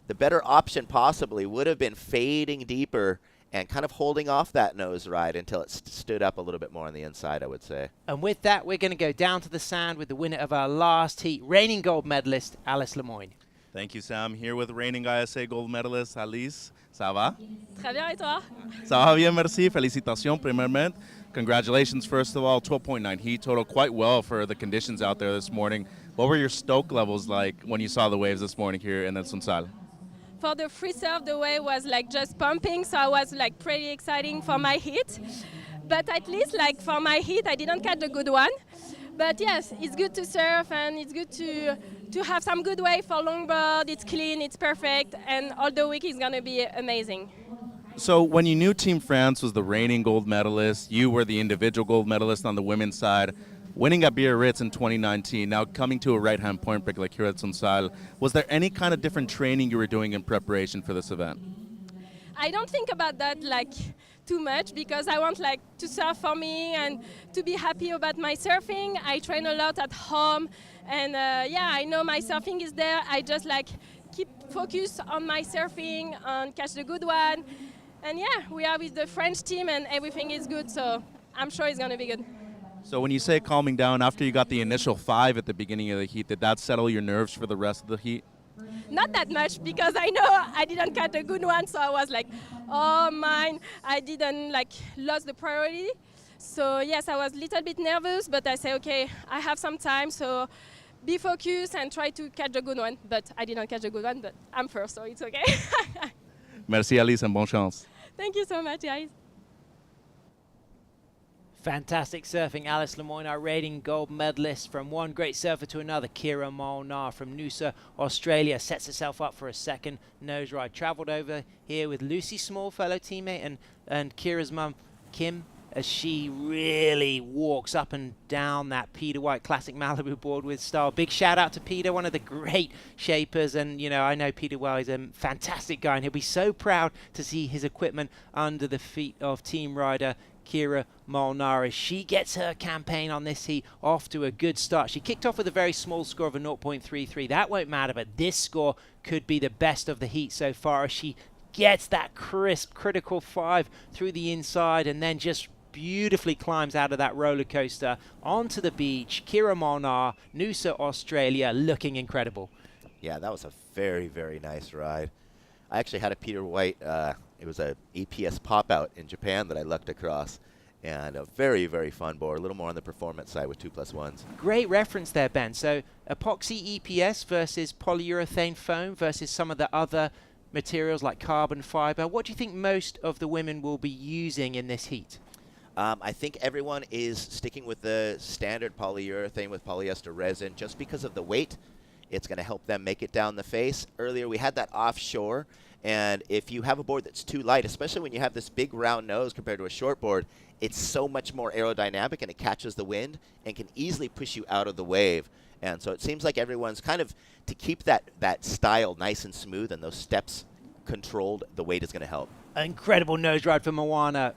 The better option possibly would have been fading deeper and kind of holding off that nose ride until it stood up a little bit more on the inside, I would say. And with that, we're going to go down to the sand with the winner of our last heat, reigning gold medalist, Alice Lemoyne. Thank you, Sam. Here with reigning ISA gold medalist, Alice. Ça va? Très bien, et toi? Ça va bien, merci. Félicitations, premièrement. Congratulations, first of all. 12.9 heat total, quite well for the conditions out there this morning. What were your stoke levels like when you saw the waves this morning here in the Sunsal? For the free surf, the wave was like just pumping, so I was like pretty exciting for my heat. But at least like for my heat, I didn't catch a good one. But yes, it's good to surf and it's good to have some good wave for longboard. It's clean, it's perfect, and all the week is gonna be amazing. So when you knew Team France was the reigning gold medalist, you were the individual gold medalist on the women's side, winning at Biarritz in 2019, now coming to a right-hand point break like here at Sunsal, was there any kind of different training you were doing in preparation for this event? I don't think about that like too much because I want like to surf for me and to be happy about my surfing. I train a lot at home, and yeah, I know my surfing is there. I just like keep focus on my surfing and catch the good one. And yeah, we are with the French team and everything is good, so I'm sure it's gonna be good. So when you say calming down, after you got the initial 5 at the beginning of the heat, did that settle your nerves for the rest of the heat? Not that much because I know I didn't catch a good one, so I was like, oh mine, I didn't like lost the priority. So yes, I was a little bit nervous, but I say, okay, I have some time, so be focused and try to catch a good one. But I didn't catch a good one, but I'm first, so it's okay. Merci Alice and bonne chance. Thank you so much, guys. Fantastic surfing, Alice Lemoyne, our reigning gold medalist. From one great surfer to another, Kira Molnar from Noosa, Australia, sets herself up for a second nose ride. Travelled over here with Lucy Small, fellow teammate, and Kira's mum, Kim, as she really walks up and down that Peter White Classic Malibu board with style. Big shout out to Peter, one of the great shapers, and you know, I know Peter well. He's a fantastic guy, and he'll be so proud to see his equipment under the feet of team rider Kira Molnar as she gets her campaign on this heat off to a good start. She kicked off with a very small score of a 0.33. That won't matter, but this score could be the best of the heat so far as she gets that crisp, critical 5 through the inside and then just beautifully climbs out of that roller coaster onto the beach. Kira Molnar, Noosa, Australia, looking incredible. Yeah, that was a very, very nice ride. I actually had a Peter White, it was a EPS pop-out in Japan that I lucked across, and a very, very fun board, a little more on the performance side with 2+1s. Great reference there, Ben. So epoxy EPS versus polyurethane foam versus some of the other materials like carbon fiber. What do you think most of the women will be using in this heat? I think everyone is sticking with the standard polyurethane with polyester resin just because of the weight. It's going to help them make it down the face. Earlier we had that offshore, and if you have a board that's too light, especially when you have this big round nose compared to a short board, it's so much more aerodynamic and it catches the wind and can easily push you out of the wave. And so it seems like everyone's kind of, to keep that style nice and smooth and those steps controlled, the weight is going to help. Incredible nose ride for Moana.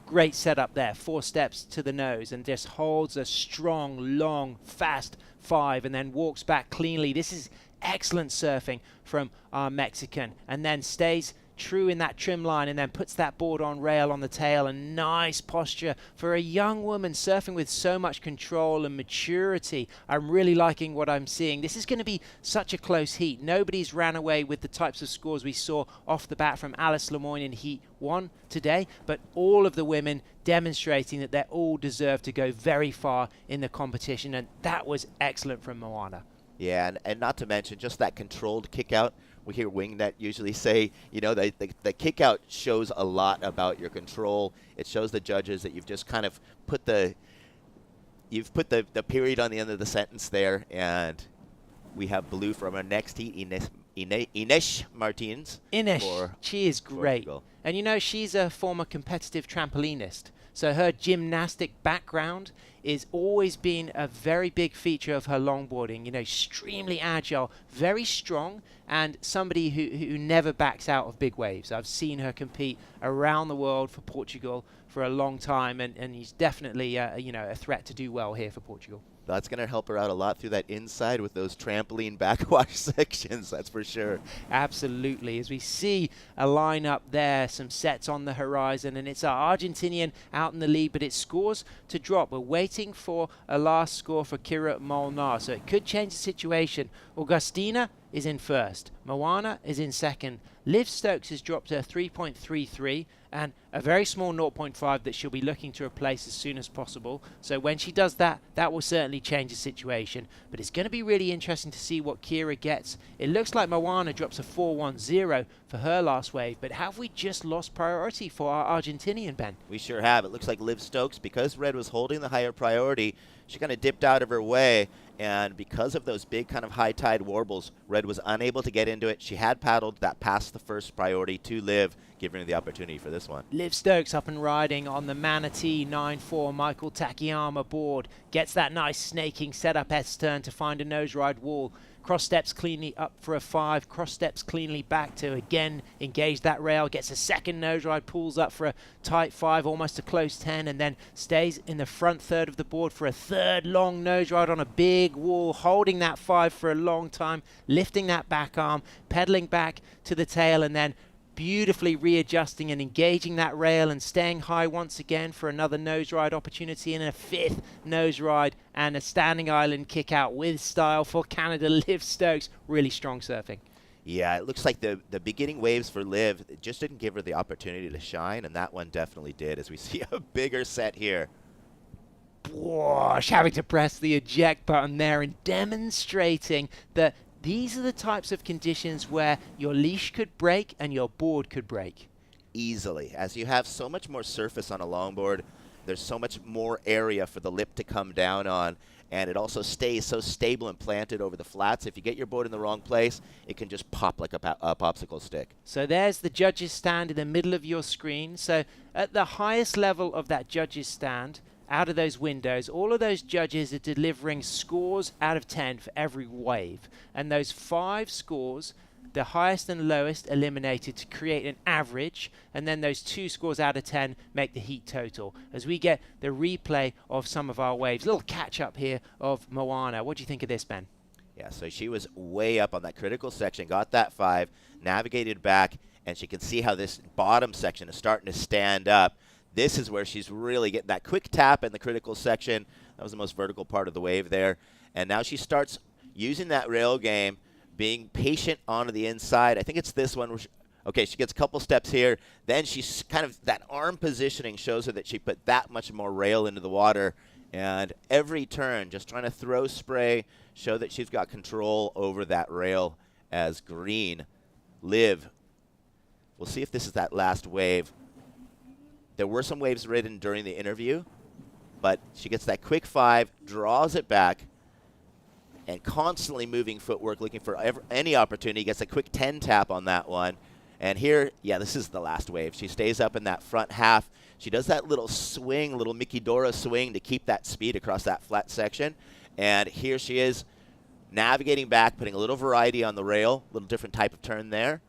Great setup there, 4 steps to the nose and just holds a strong, long, fast 5 and then walks back cleanly. This is excellent surfing from our Mexican, and then stays true in that trim line and then puts that board on rail on the tail. A nice posture for a young woman surfing with so much control and maturity. I'm really liking what I'm seeing. This is going to be such a close heat. Nobody's ran away with the types of scores we saw off the bat from Alice Lemoyne in Heat 1 today, but all of the women demonstrating that they all deserve to go very far in the competition, and that was excellent from Moana. Yeah, and not to mention just that controlled kick out. We hear Wingnet usually say, you know, the kick out shows a lot about your control. It shows the judges that you've just kind of put the period on the end of the sentence there. And we have blue from our next heat, Ines Martins. Ines, she is great. Portugal. And you know, she's a former competitive trampolinist. So her gymnastic background is always been a very big feature of her longboarding. You know, extremely agile, very strong, and somebody who never backs out of big waves. I've seen her compete around the world for Portugal for a long time, and he's definitely you know, a threat to do well here for Portugal. That's going to help her out a lot through that inside with those trampoline backwash sections, that's for sure. Absolutely. As we see a lineup there, some sets on the horizon, and it's our Argentinian out in the lead, but it scores to drop. We're waiting for a last score for Kira Molnar, so it could change the situation. Augustina is in first. Moana is in second. Liv Stokes has dropped her 3.33 and a very small 0.5 that she'll be looking to replace as soon as possible. So when she does that, that will certainly change the situation. But it's going to be really interesting to see what Kira gets. It looks like Moana drops a 4.10 for her last wave, but have we just lost priority for our Argentinian, Ben? We sure have. It looks like Liv Stokes, because Red was holding the higher priority, she kind of dipped out of her way, and because of those big kind of high tide warbles, Red was unable to get into it. She had paddled that past the first priority to Liv, giving her the opportunity for this one. Liv Stokes up and riding on the Manatee 9.4 Michael Takayama board. Gets that nice snaking setup S-turn to find a nose ride wall. Cross steps cleanly up for a 5, cross steps cleanly back to again engage that rail, gets a second nose ride, pulls up for a tight 5, almost a close 10, and then stays in the front third of the board for a third long nose ride on a big wall, holding that 5 for a long time, lifting that back arm, pedaling back to the tail, and then beautifully readjusting and engaging that rail and staying high once again for another nose ride opportunity and a 5th nose ride and a standing island kick out with style for Canada. Liv Stokes, really strong surfing. Yeah, it looks like the beginning waves for Liv just didn't give her the opportunity to shine, and that one definitely did, as we see a bigger set here. Bosh, having to press the eject button there and demonstrating that these are the types of conditions where your leash could break and your board could break. Easily. As you have so much more surface on a longboard, there's so much more area for the lip to come down on, and it also stays so stable and planted over the flats. If you get your board in the wrong place, it can just pop like a popsicle stick. So there's the judges' stand in the middle of your screen. So at the highest level of that judges' stand, out of those windows, all of those judges are delivering scores out of 10 for every wave. And those 5 scores, the highest and lowest, eliminated to create an average. And then those 2 scores out of 10 make the heat total. As we get the replay of some of our waves, a little catch up here of Moana. What do you think of this, Ben? Yeah, so she was way up on that critical section, got that 5, navigated back, and she can see how this bottom section is starting to stand up. This is where she's really getting that quick tap in the critical section. That was the most vertical part of the wave there. And now she starts using that rail game, being patient onto the inside. I think it's this one. Where she gets a couple steps here. Then she's kind of, that arm positioning shows her that she put that much more rail into the water. And every turn, just trying to throw spray, show that she's got control over that rail as green. Liv, we'll see if this is that last wave. There were some waves ridden during the interview, but she gets that quick 5, draws it back, and constantly moving footwork, looking for any opportunity, gets a quick 10 tap on that one. And here, yeah, this is the last wave. She stays up in that front half. She does that little swing, little Mickey Dora swing to keep that speed across that flat section. And here she is navigating back, putting a little variety on the rail, a little different type of turn there.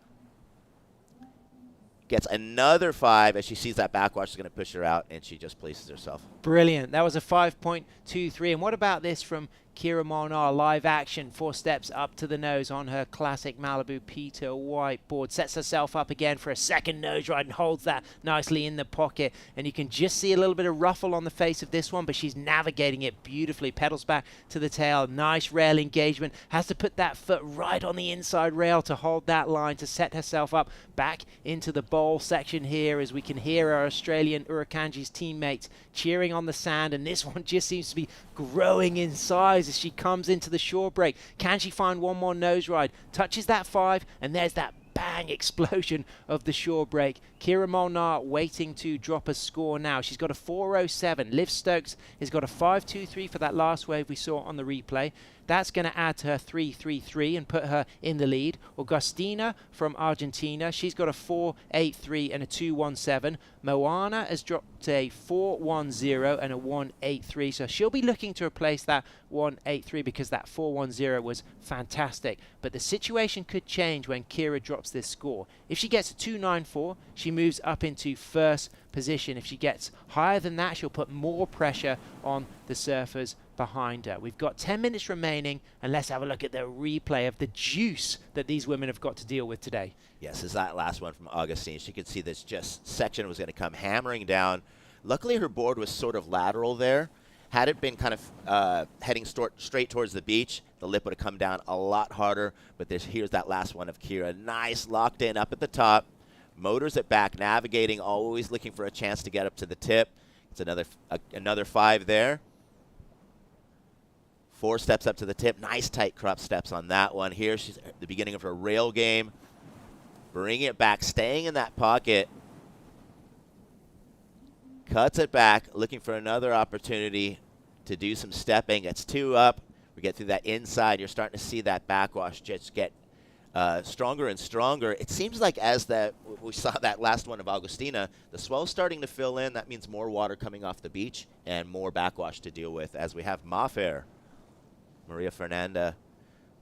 Gets another 5 as she sees that backwash is going to push her out, and she just places herself. Brilliant. That was a 5.23. And what about this from Kira Molnar? Live action, 4 steps up to the nose on her classic Malibu Peter White board. Sets herself up again for a second nose ride and holds that nicely in the pocket. And you can just see a little bit of ruffle on the face of this one, but she's navigating it beautifully. Pedals back to the tail. Nice rail engagement. Has to put that foot right on the inside rail to hold that line to set herself up back into the bowl section here, as we can hear our Australian Urakanji's teammates cheering on the sand, and this one just seems to be growing in size as she comes into the shore break. Can she find one more nose ride? Touches that 5, and there's that bang explosion of the shore break. Kira Molnar waiting to drop a score now. She's got a 4.07. Liv Stokes has got a 5.23 for that last wave we saw on the replay. That's going to add to her 3.33 and put her in the lead. Augustina from Argentina, she's got a 4.83 and a 2.17. Moana has dropped a 4.10 and a 1.83, so she'll be looking to replace that 1.83 because that 4.10 was fantastic. But the situation could change when Kira drops this score. If she gets a 2.94, she moves up into first position. If she gets higher than that, she'll put more pressure on the surfers behind her. We've got 10 minutes remaining, and let's have a look at the replay of the juice that these women have got to deal with today. Yes, is that last one from Augustine. She could see this just section was going to come hammering down. Luckily, her board was sort of lateral there. Had it been kind of heading straight towards the beach, the lip would have come down a lot harder. But here's that last one of Kira. Nice, locked in up at the top. Motors it back, navigating, always looking for a chance to get up to the tip. It's another 5 there. 4 steps up to the tip. Nice tight crop steps on that one. Here she's at the beginning of her rail game. Bringing it back, staying in that pocket. Cuts it back, looking for another opportunity to do some stepping. It's 2 up. We get through that inside. You're starting to see that backwash just get stronger and stronger. It seems like as we saw that last one of Augustina, the swell's starting to fill in. That means more water coming off the beach and more backwash to deal with as we have Mafer, Maria Fernanda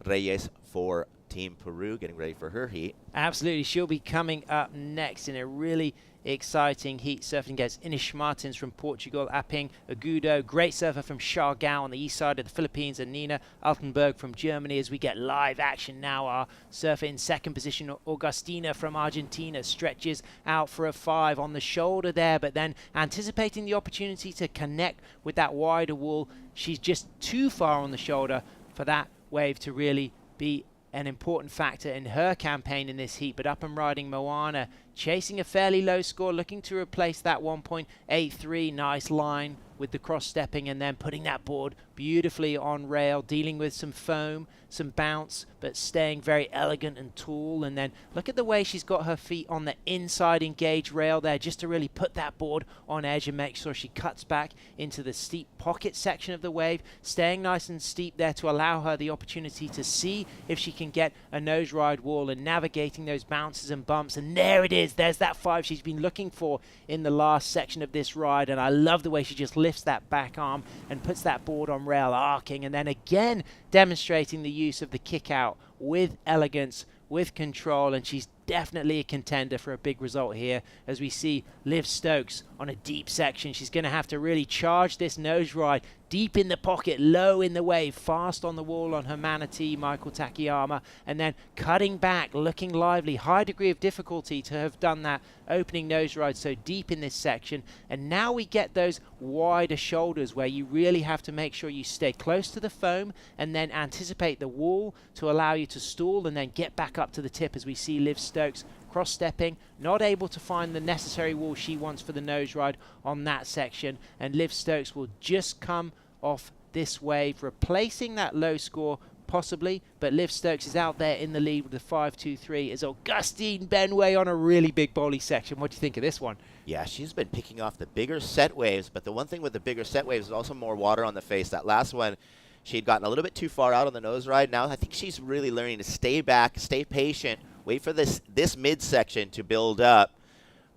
Reyes for Team Peru, getting ready for her heat. Absolutely. She'll be coming up next in a really exciting heat. Surfing against Inish Martins from Portugal, Aping Agudo, great surfer from Siargao on the east side of the Philippines, and Nina Altenberg from Germany. As we get live action now, our surfer in second position, Augustina from Argentina, stretches out for a 5 on the shoulder there, but then anticipating the opportunity to connect with that wider wall. She's just too far on the shoulder for that wave to really be an important factor in her campaign in this heat. But up and riding Moana, chasing a fairly low score, looking to replace that 1.83. Nice line with the cross stepping and then putting that board beautifully on rail, dealing with some foam, some bounce, but staying very elegant and tall. And then look at the way she's got her feet on the inside engaged rail there, just to really put that board on edge and make sure she cuts back into the steep pocket section of the wave, staying nice and steep there to allow her the opportunity to see if she can get a nose ride wall and navigating those bounces and bumps. And there it is. There's that 5 she's been looking for in the last section of this ride. And I love the way she just lifts that back arm and puts that board on rail, arcing, and then again demonstrating the use of the kick out with elegance, with control. And she's definitely a contender for a big result here, as we see Liv Stokes on a deep section. She's going to have to really charge this nose ride deep in the pocket, low in the wave, fast on the wall on her manatee, Michael Takayama, and then cutting back, looking lively. High degree of difficulty to have done that opening nose ride so deep in this section. And now we get those wider shoulders where you really have to make sure you stay close to the foam and then anticipate the wall to allow you to stall and then get back up to the tip, as we see Liv Stokes cross-stepping, not able to find the necessary wall she wants for the nose ride on that section. And Liv Stokes will just come off this wave, replacing that low score possibly, but Liv Stokes is out there in the lead with the 5.23 as Augustine Benway on a really big bowly section. What do you think of this one? Yeah, she's been picking off the bigger set waves, but the one thing with the bigger set waves is also more water on the face. That last one, she'd gotten a little bit too far out on the nose ride. Now I think she's really learning to stay back, stay patient, wait for this midsection to build up.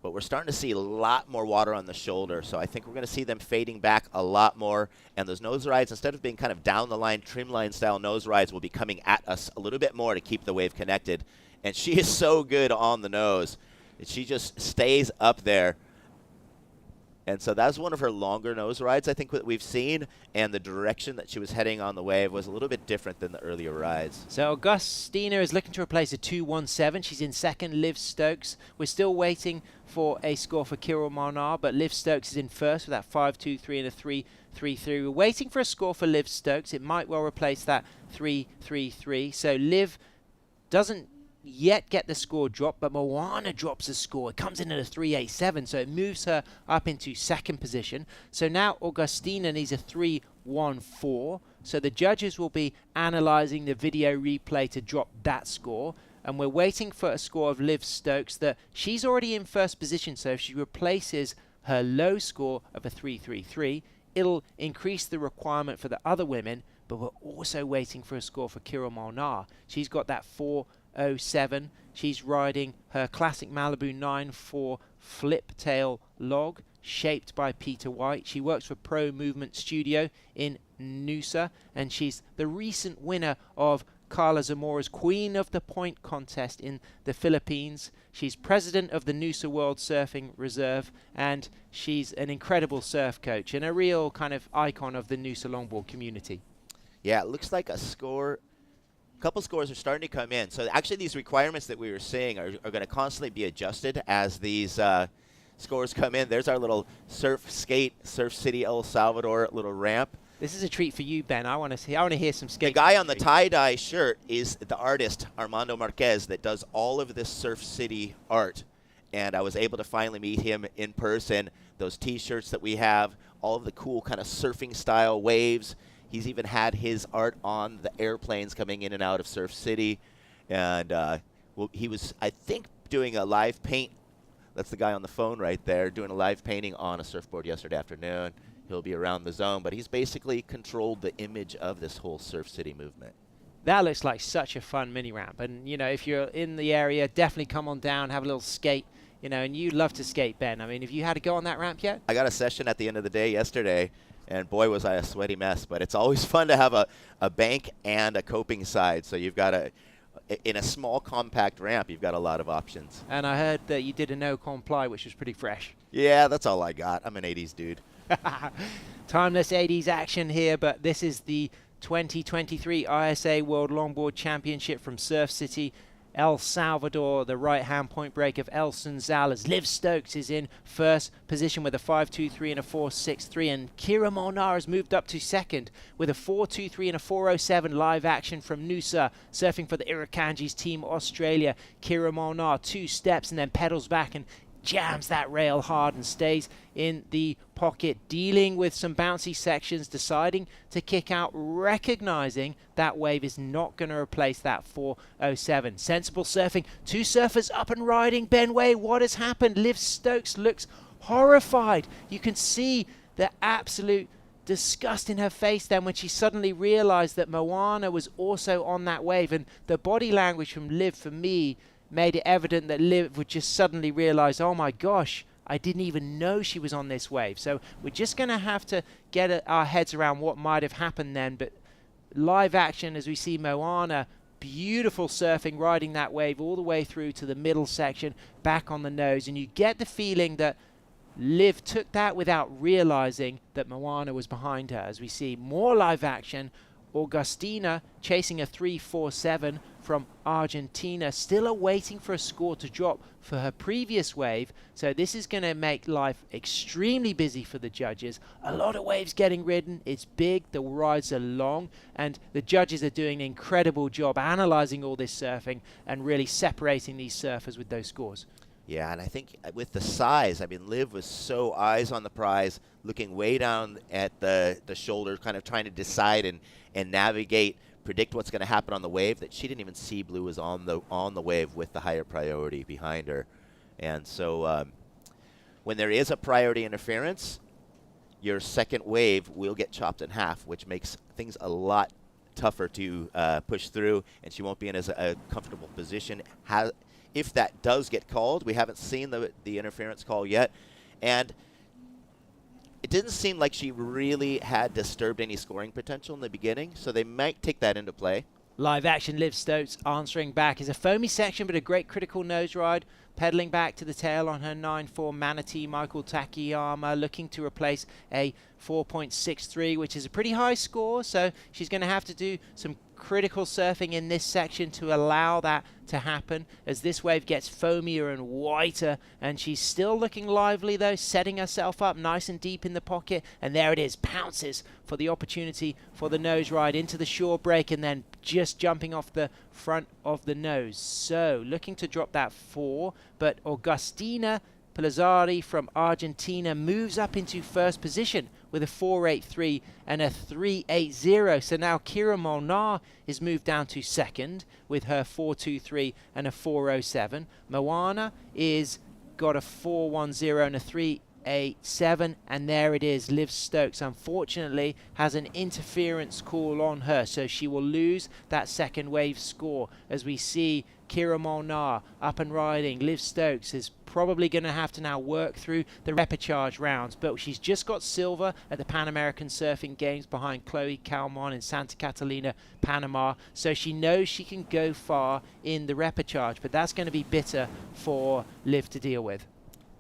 But we're starting to see a lot more water on the shoulder, so I think we're going to see them fading back a lot more. And those nose rides, instead of being kind of down the line, trim line style nose rides, will be coming at us a little bit more to keep the wave connected. And she is so good on the nose. She just stays up there. And so that's one of her longer nose rides, I think, that we've seen. And the direction that she was heading on the wave was a little bit different than the earlier rides. So Augustina is looking to replace a 2.17. She's in second, Liv Stokes. We're still waiting for a score for Kirill Marnar, but Liv Stokes is in first with that 5.23 and a 3.33. We're waiting for a score for Liv Stokes. It might well replace that 3.33. So Liv doesn't yet get the score drop, but Moana drops a score. It comes in at a 3.87, so it moves her up into second position. So now Augustina needs a 3.14. So the judges will be analysing the video replay to drop that score. And we're waiting for a score of Liv Stokes that she's already in first position. So if she replaces her low score of a 3.33, it'll increase the requirement for the other women. But we're also waiting for a score for Kirill Molnar. She's got that 4.07. She's riding her classic Malibu 9.4 flip tail log shaped by Peter White. She works for Pro Movement Studio in Noosa, and she's the recent winner of Carla Zamora's queen of the point contest in the Philippines. She's president of the Noosa World Surfing Reserve, and she's an incredible surf coach and a real kind of icon of the Noosa longboard community. Yeah, it looks like a couple scores are starting to come in. So actually these requirements that we were seeing are going to constantly be adjusted as these scores come in. There's our little Surf City El Salvador little ramp. This is a treat for you, Ben. I want to hear some skate. The guy on the tie-dye shirt is the artist Armando Marquez that does all of this Surf City art. And I was able to finally meet him in person. Those T-shirts that we have, all of the cool kind of surfing style waves. He's even had his art on the airplanes coming in and out of Surf City. And well, he was, I think, doing a live paint. That's the guy on the phone right there, doing a live painting on a surfboard yesterday afternoon. He'll be around the zone, but he's basically controlled the image of this whole Surf City movement. That looks like such a fun mini ramp. And, you know, if you're in the area, definitely come on down, have a little skate, you know, and you love to skate, Ben. I mean, have you had to go on that ramp yet? I got a session at the end of the day yesterday, and boy, was I a sweaty mess. But it's always fun to have a bank and a coping side. So you've got in a small compact ramp, you've got a lot of options. And I heard that you did a no-comply, which was pretty fresh. Yeah, that's all I got. I'm an 80s dude. Timeless 80s action here, but this is the 2023 ISA World Longboard Championship from Surf City, El Salvador. The right-hand point break of El Sunzal. Liv Stokes is in first position with a 5.23 and a 4.63, and Kira Molnar has moved up to second with a 4.23 and a 4.07. Live action from Noosa, surfing for the Irukandji's Team Australia. Kira Molnar 2 steps and then pedals back and jams that rail hard and stays in the pocket, dealing with some bouncy sections, deciding to kick out, recognizing that wave is not going to replace that 4.07. Sensible surfing, 2 surfers up and riding. Ben Way, what has happened? Liv Stokes looks horrified. You can see the absolute disgust in her face then when she suddenly realized that Moana was also on that wave, and the body language from Liv, for me, made it evident that Liv would just suddenly realize, oh my gosh, I didn't even know she was on this wave. So we're just going to have to get our heads around what might have happened then. But live action as we see Moana, beautiful surfing, riding that wave all the way through to the middle section, back on the nose. And you get the feeling that Liv took that without realizing that Moana was behind her. As we see more live action, Augustina chasing a 3.47 from Argentina, still awaiting for a score to drop for her previous wave. So this is going to make life extremely busy for the judges. A lot of waves getting ridden. It's big, the rides are long, and the judges are doing an incredible job analyzing all this surfing and really separating these surfers with those scores. Yeah, and I think with the size, I mean, Liv was so eyes on the prize, looking way down at the shoulder, kind of trying to decide and navigate, predict what's going to happen on the wave, that she didn't even see Blue was on the wave with the higher priority behind her. And so when there is a priority interference, your second wave will get chopped in half, which makes things a lot tougher to push through, and she won't be in as a comfortable position. If that does get called, we haven't seen the interference call yet, and it didn't seem like she really had disturbed any scoring potential in the beginning, so they might take that into play. Live action, Liv Stokes answering back is a foamy section, but a great critical nose ride. Pedaling back to the tail on her 9.4 Manatee, Michael Takayama looking to replace a 4.63, which is a pretty high score, so she's going to have to do some critical surfing in this section to allow that to happen as this wave gets foamier and whiter, and she's still looking lively though, setting herself up nice and deep in the pocket, and there it is, pounces for the opportunity for the nose ride into the shore break and then just jumping off the front of the nose. So looking to drop that 4, but Augustina Pelazari from Argentina moves up into first position with a 4.83 and a 3.80. So now Kira Molnar is moved down to second with her 4.23 and a 4.07. Moana is got a 4.10 and a 3.87, and there it is. Liv Stokes unfortunately has an interference call on her, so she will lose that second wave score as we see Kira Molnar up and riding. Liv Stokes is probably going to have to now work through the repechage rounds, but she's just got silver at the Pan American Surfing Games behind Chloe Calmon in Santa Catalina, Panama, so she knows she can go far in the repechage, but that's going to be bitter for Liv to deal with.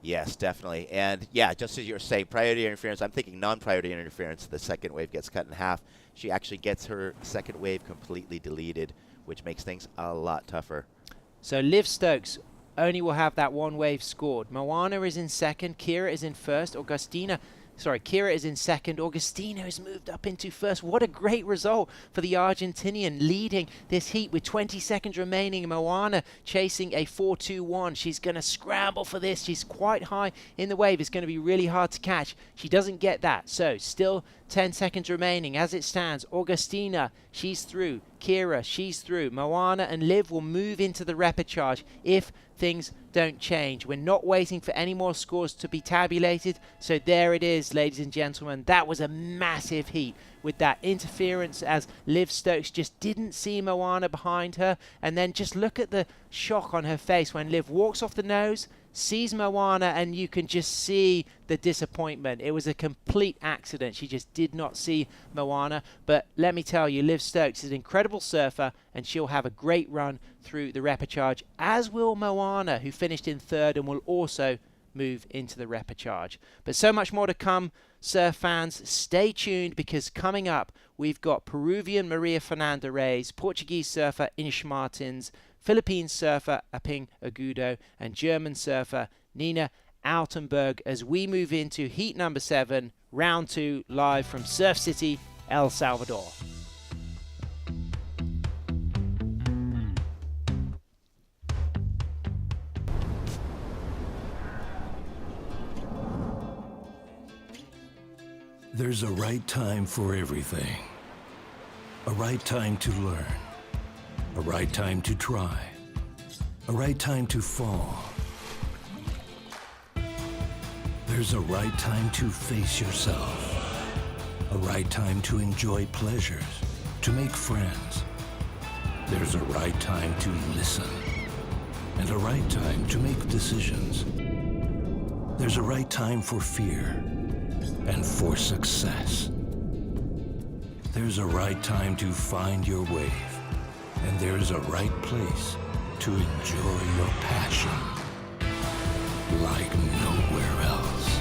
Yes, definitely. And yeah, just as you were saying, priority interference, I'm thinking non-priority interference, the second wave gets cut in half. She actually gets her second wave completely deleted, which makes things a lot tougher. So Liv Stokes only will have that one wave scored. Moana is in second, Kira is in first, Kira is in second. Augustina has moved up into first. What a great result for the Argentinian, leading this heat with 20 seconds remaining. Moana chasing a 4.21. She's going to scramble for this. She's quite high in the wave. It's going to be really hard to catch. She doesn't get that. So still 10 seconds remaining as it stands. Augustina, she's through. Kira, she's through. Moana and Liv will move into the repechage if things don't change. We're not waiting for any more scores to be tabulated. So there it is, ladies and gentlemen. That was a massive heat with that interference as Liv Stokes just didn't see Moana behind her. And then just look at the shock on her face when Liv walks off the nose, sees Moana, and you can just see the disappointment. It was a complete accident. She just did not see Moana. But let me tell you, Liv Stokes is an incredible surfer, and she'll have a great run through the repechage, as will Moana, who finished in third and will also move into the repechage. But so much more to come, surf fans. Stay tuned, because coming up, we've got Peruvian Maria Fernanda Reis, Portuguese surfer Ines Martins, Philippine surfer Aping Agudo, and German surfer Nina Altenberg as we move into heat number 7, round 2, live from Surf City, El Salvador. There's a right time for everything. A right time to learn. A right time to try. A right time to fall. There's a right time to face yourself. A right time to enjoy pleasures, to make friends. There's a right time to listen. And a right time to make decisions. There's a right time for fear and for success. There's a right time to find your wave. And there's a right place to enjoy your passion like nowhere else.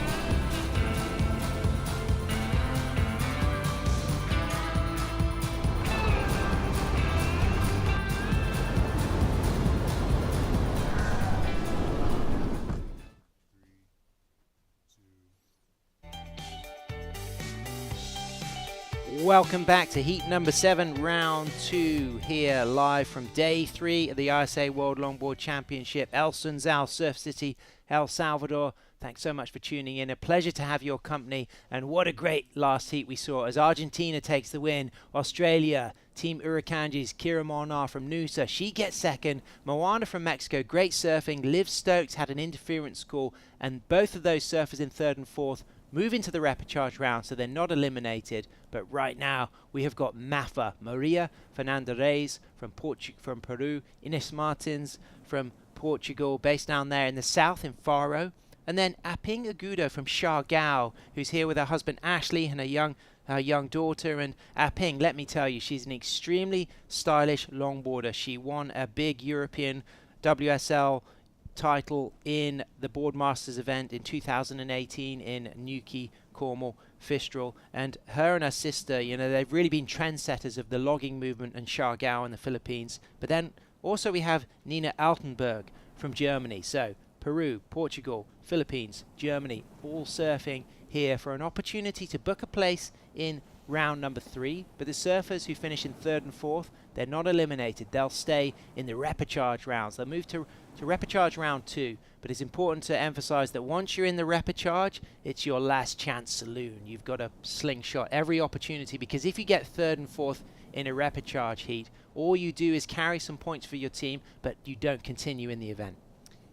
Welcome back to heat number 7, round 2, here live from day 3 of the ISA World Longboard Championship, El Sunzal, Surf City, El Salvador. Thanks so much for tuning in. A pleasure to have your company. And what a great last heat we saw as Argentina takes the win. Australia, Team Huracanji's Kira Molnar from Noosa, she gets second. Moana from Mexico, great surfing. Liv Stokes had an interference call, and both of those surfers in third and fourth move into the repechage round, so they're not eliminated. But right now, we have got MAFA, Maria Fernanda Reis from Peru, Ines Martins from Portugal, based down there in the south in Faro, and then Aping Agudo from Siargao, who's here with her husband Ashley and her young daughter. And Aping, let me tell you, she's an extremely stylish longboarder. She won a big European WSL title in the Boardmasters event in 2018 in Newquay, Cornwall, Fistral, and her and her sister, you know, they've really been trendsetters of the logging movement in Siargao in the Philippines. But then also we have Nina Altenberg from Germany. So Peru, Portugal, Philippines, Germany, all surfing here for an opportunity to book a place in round number 3. But the surfers who finish in third and fourth, they're not eliminated. They'll stay in the repechage rounds. They'll move to repechage round 2. But it's important to emphasize that once you're in the repechage, it's your last chance saloon. You've got to slingshot every opportunity, because if you get third and fourth in a repechage heat, all you do is carry some points for your team, but you don't continue in the event.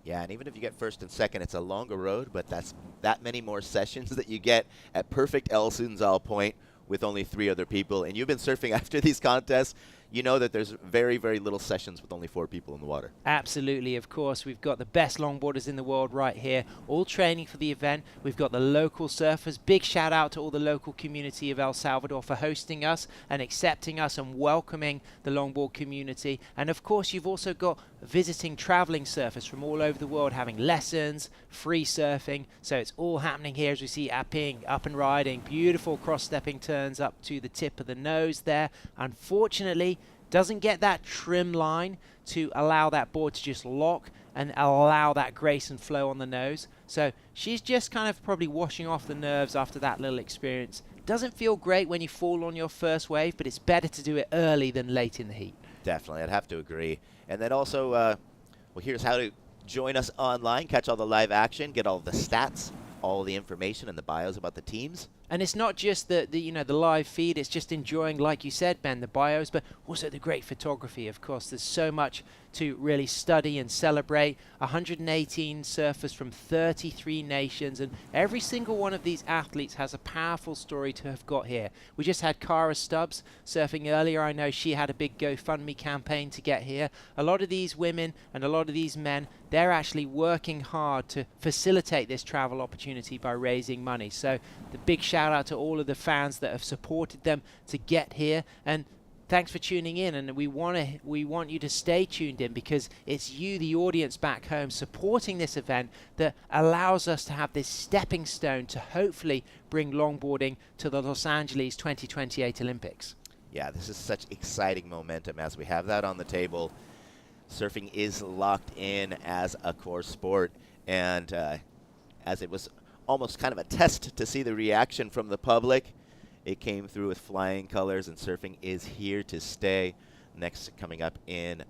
Yeah, and even if you get first and second, it's a longer road, but that's that many more sessions that you get at perfect El Sunzal Point with only 3 other people. And you've been surfing after these contests. you know that there's very, very little sessions with only 4 people in the water. Absolutely, of course. We've got the best longboarders in the world right here, all training for the event. We've got the local surfers. Big shout out to all the local community of El Salvador for hosting us and accepting us and welcoming the longboard community. And of course, you've also got visiting traveling surfers from all over the world having lessons, free surfing. So it's all happening here as we see Aping up and riding. Beautiful cross-stepping turns up to the tip of the nose there. Unfortunately, doesn't get that trim line to allow that board to just lock and allow that grace and flow on the nose. So she's just kind of probably washing off the nerves after that little experience. Doesn't feel great when you fall on your first wave, but it's better to do it early than late in the heat. Definitely, I'd have to agree. And then also, well, here's how to join us online, catch all the live action, get all the stats, all the information and the bios about the teams. And it's not just the live feed, it's just enjoying, like you said, Ben, the bios, but also the great photography, of course. There's so much to really study and celebrate. 118 surfers from 33 nations, and every single one of these athletes has a powerful story to have got here. We just had Cara Stubbs surfing earlier. I know she had a big GoFundMe campaign to get here. A lot of these women and a lot of these men, they're actually working hard to facilitate this travel opportunity by raising money. So the big shout out to all of the fans that have supported them to get here, and thanks for tuning in. And we want you to stay tuned in, because it's you, the audience back home, supporting this event that allows us to have this stepping stone to hopefully bring longboarding to the Los Angeles 2028 Olympics. Yeah, this is such exciting momentum as we have that on the table. Surfing is locked in as a core sport, and as it was almost kind of a test to see the reaction from the public, it came through with flying colors, and surfing is here to stay. Next, coming up in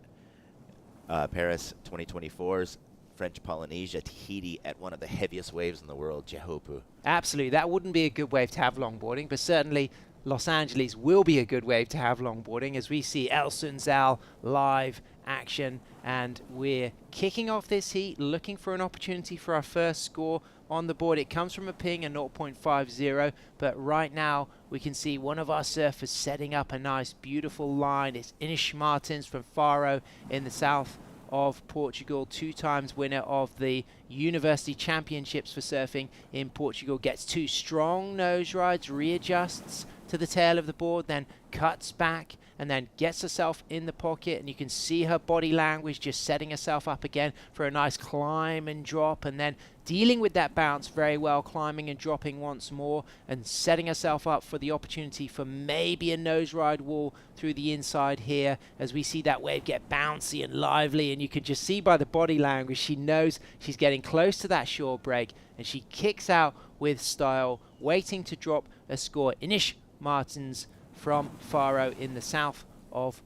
Paris 2024's French Polynesia, Tahiti, at one of the heaviest waves in the world, Jehopu. Absolutely, that wouldn't be a good wave to have longboarding, but certainly Los Angeles will be a good wave to have longboarding, as we see El Sunzal live action, and we're kicking off this heat, looking for an opportunity for our first score on the board. It comes from a ping, a 0.50, but right now we can see one of our surfers setting up a nice, beautiful line. It's Inish Martins from Faro in the south of Portugal, 2 times winner of the University Championships for surfing in Portugal. Gets 2 strong nose rides, readjusts to the tail of the board, then cuts back and then gets herself in the pocket, and you can see her body language just setting herself up again for a nice climb and drop, and then dealing with that bounce very well, climbing and dropping once more and setting herself up for the opportunity for maybe a nose ride wall through the inside here, as we see that wave get bouncy and lively, and you can just see by the body language she knows she's getting close to that shore break, and she kicks out with style, waiting to drop a score. Inish Martins from Faro in the south of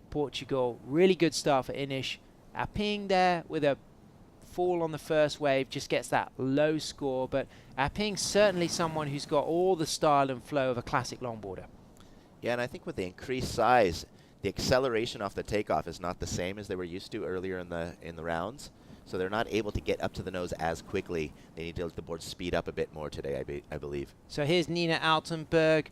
Portugal. Really good start for Inish. Aping there with a fall on the first wave, just gets that low score, but Aping certainly someone who's got all the style and flow of a classic longboarder. Yeah, and I think with the increased size, the acceleration off the takeoff is not the same as they were used to earlier in the rounds. So they're not able to get up to the nose as quickly. They need to let the board speed up a bit more today, I believe. So here's Nina Altenberg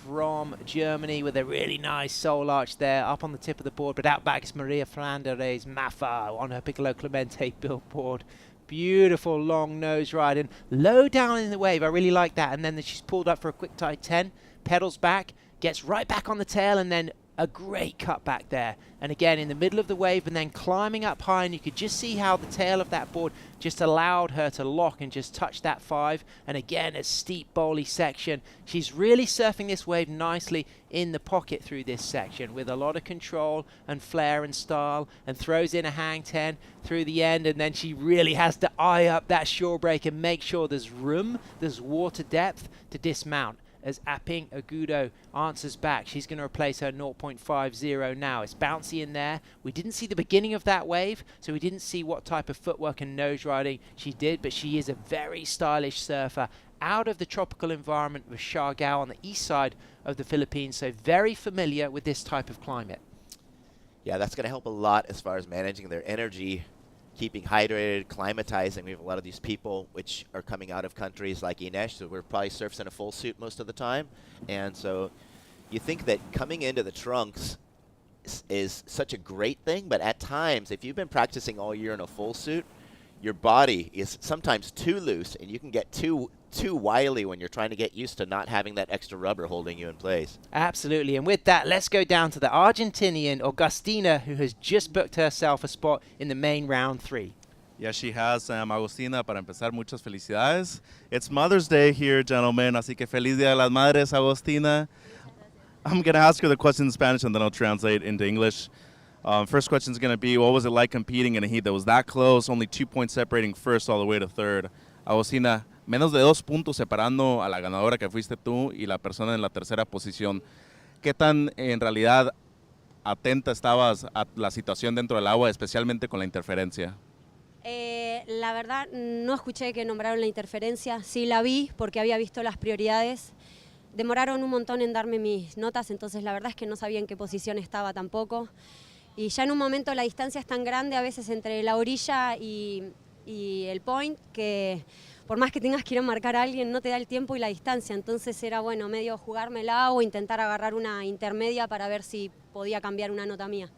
from Germany with a really nice soul arch there, up on the tip of the board, but out back is Maria Flanderes Maffa on her Piccolo Clemente billboard. Beautiful long nose ride and low down in the wave. I really like that. And then she's pulled up for a quick tide 10, pedals back, gets right back on the tail, and then a great cut back there. And again, in the middle of the wave and then climbing up high, and you could just see how the tail of that board just allowed her to lock and just touch that 5. And again, a steep bowly section. She's really surfing this wave nicely in the pocket through this section with a lot of control and flair and style, and throws in a hang 10 through the end, and then she really has to eye up that shore break and make sure there's room, there's water depth to dismount. As Aping Agudo answers back, she's going to replace her 0.50 now. It's bouncy in there. We didn't see the beginning of that wave, so we didn't see what type of footwork and nose riding she did, but she is a very stylish surfer out of the tropical environment of Siargao on the east side of the Philippines, so very familiar with this type of climate. Yeah, that's going to help a lot as far as managing their energy, keeping hydrated, climatizing. We have a lot of these people which are coming out of countries like Ines, so we're probably surfing in a full suit most of the time. And so you think that coming into the trunks is such a great thing, but at times, if you've been practicing all year in a full suit, your body is sometimes too loose, and you can get too wily when you're trying to get used to not having that extra rubber holding you in place. Absolutely. And with that, let's go down to the Argentinian Augustina, who has just booked herself a spot in the main round 3. Yeah, she has, Agustina. Para empezar, muchas felicidades. It's Mother's Day here, gentlemen, así que feliz Día de las Madres, Agustina. I'm going to ask her the question in Spanish, and then I'll translate into English. First question is going to be, what was it like competing in a heat that was that close, only 2 points separating first all the way to third? Agustina, menos de 2 puntos separando a la ganadora que fuiste tú y la persona en la tercera posición. ¿Qué tan en realidad atenta estabas a la situación dentro del agua, especialmente con la interferencia? La verdad, no escuché que nombraron la interferencia. Sí la vi porque había visto las prioridades. Demoraron un montón en darme mis notas, entonces la verdad es que no sabía en qué posición estaba tampoco. Y ya en un momento la distancia es tan grande a veces entre la orilla y el point que por más que tengas que ir a marcar a alguien no te da el tiempo y la distancia. Entonces era bueno medio jugármela o intentar agarrar una intermedia para ver si podía cambiar una nota mía.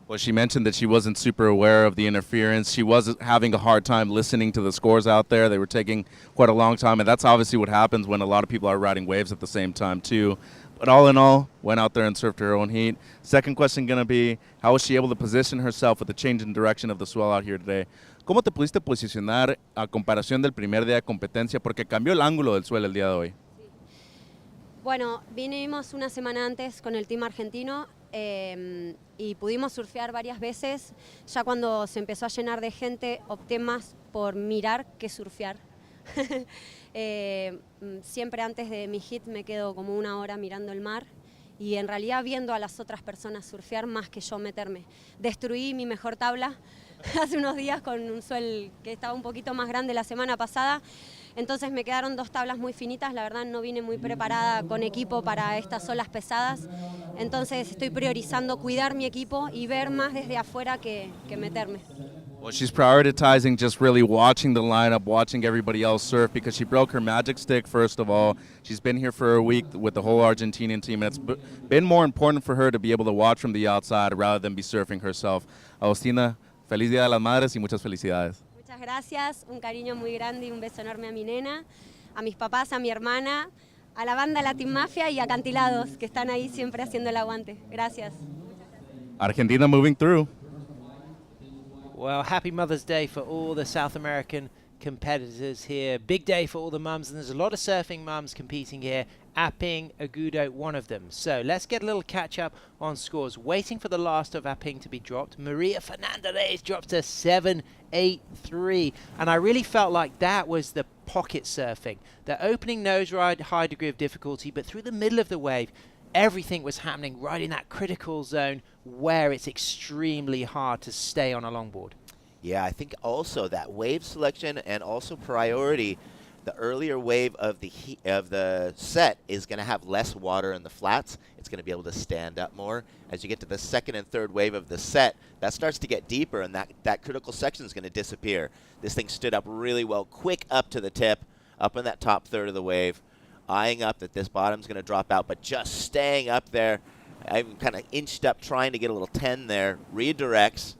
Well, she mentioned that she wasn't super aware of the interference. She was having a hard time listening to the scores out there. They were taking quite a long time, and that's obviously what happens when a lot of people are riding waves at the same time, too. But all in all, went out there and surfed her own heat. Second question going to be, how was she able to position herself with the change in direction of the swell out here today? ¿Cómo te pudiste posicionar a comparación del primer día de competencia? Porque cambió el ángulo del suelo el día de hoy. Bueno, vinimos una semana antes con el team argentino y pudimos surfear varias veces. Ya cuando se empezó a llenar de gente, opté más por mirar que surfear. Siempre antes de mi hit me quedo como 1 hora mirando el mar y en realidad viendo a las otras personas surfear más que yo meterme. Destruí mi mejor tabla hace unos días con un suel que estaba un poquito más grande la semana pasada. Entonces me quedaron 2 tablas muy finitas, la verdad no vine muy preparada con equipo para estas olas pesadas, entonces estoy priorizando cuidar mi equipo y ver más desde afuera que meterme. Well, she's prioritizing just really watching the lineup, watching everybody else surf because she broke her magic stick, first of all. She's been here for a week with the whole Argentinian team, and it's been more important for her to be able to watch from the outside rather than be surfing herself. Agustina, feliz Día de las Madres y muchas felicidades. Muchas gracias, un cariño muy grande y un beso enorme a mi nena, a mis papás, a mi hermana, a la banda Latin Mafia y a Acantilados, que están ahí siempre haciendo el aguante. Gracias. Argentina moving through. Well, happy Mother's Day for all the South American competitors here. Big day for all the mums, and there's a lot of surfing mums competing here. Aping, Agudo, one of them. So let's get a little catch up on scores. Waiting for the last of Aping to be dropped. Maria Fernandez dropped to 7.83, and I really felt like that was the pocket surfing. The opening nose ride, high degree of difficulty, but through the middle of the wave, everything was happening right in that critical zone where it's extremely hard to stay on a longboard. Yeah, I think also that wave selection and also priority, the earlier wave of the set is going to have less water in the flats. It's going to be able to stand up more. As you get to the second and third wave of the set, that starts to get deeper, and that critical section is going to disappear. This thing stood up really well, quick up to the tip, up in that top third of the wave, eyeing up that this bottom's going to drop out, but just staying up there. I kind of inched up trying to get a little 10 there, redirects,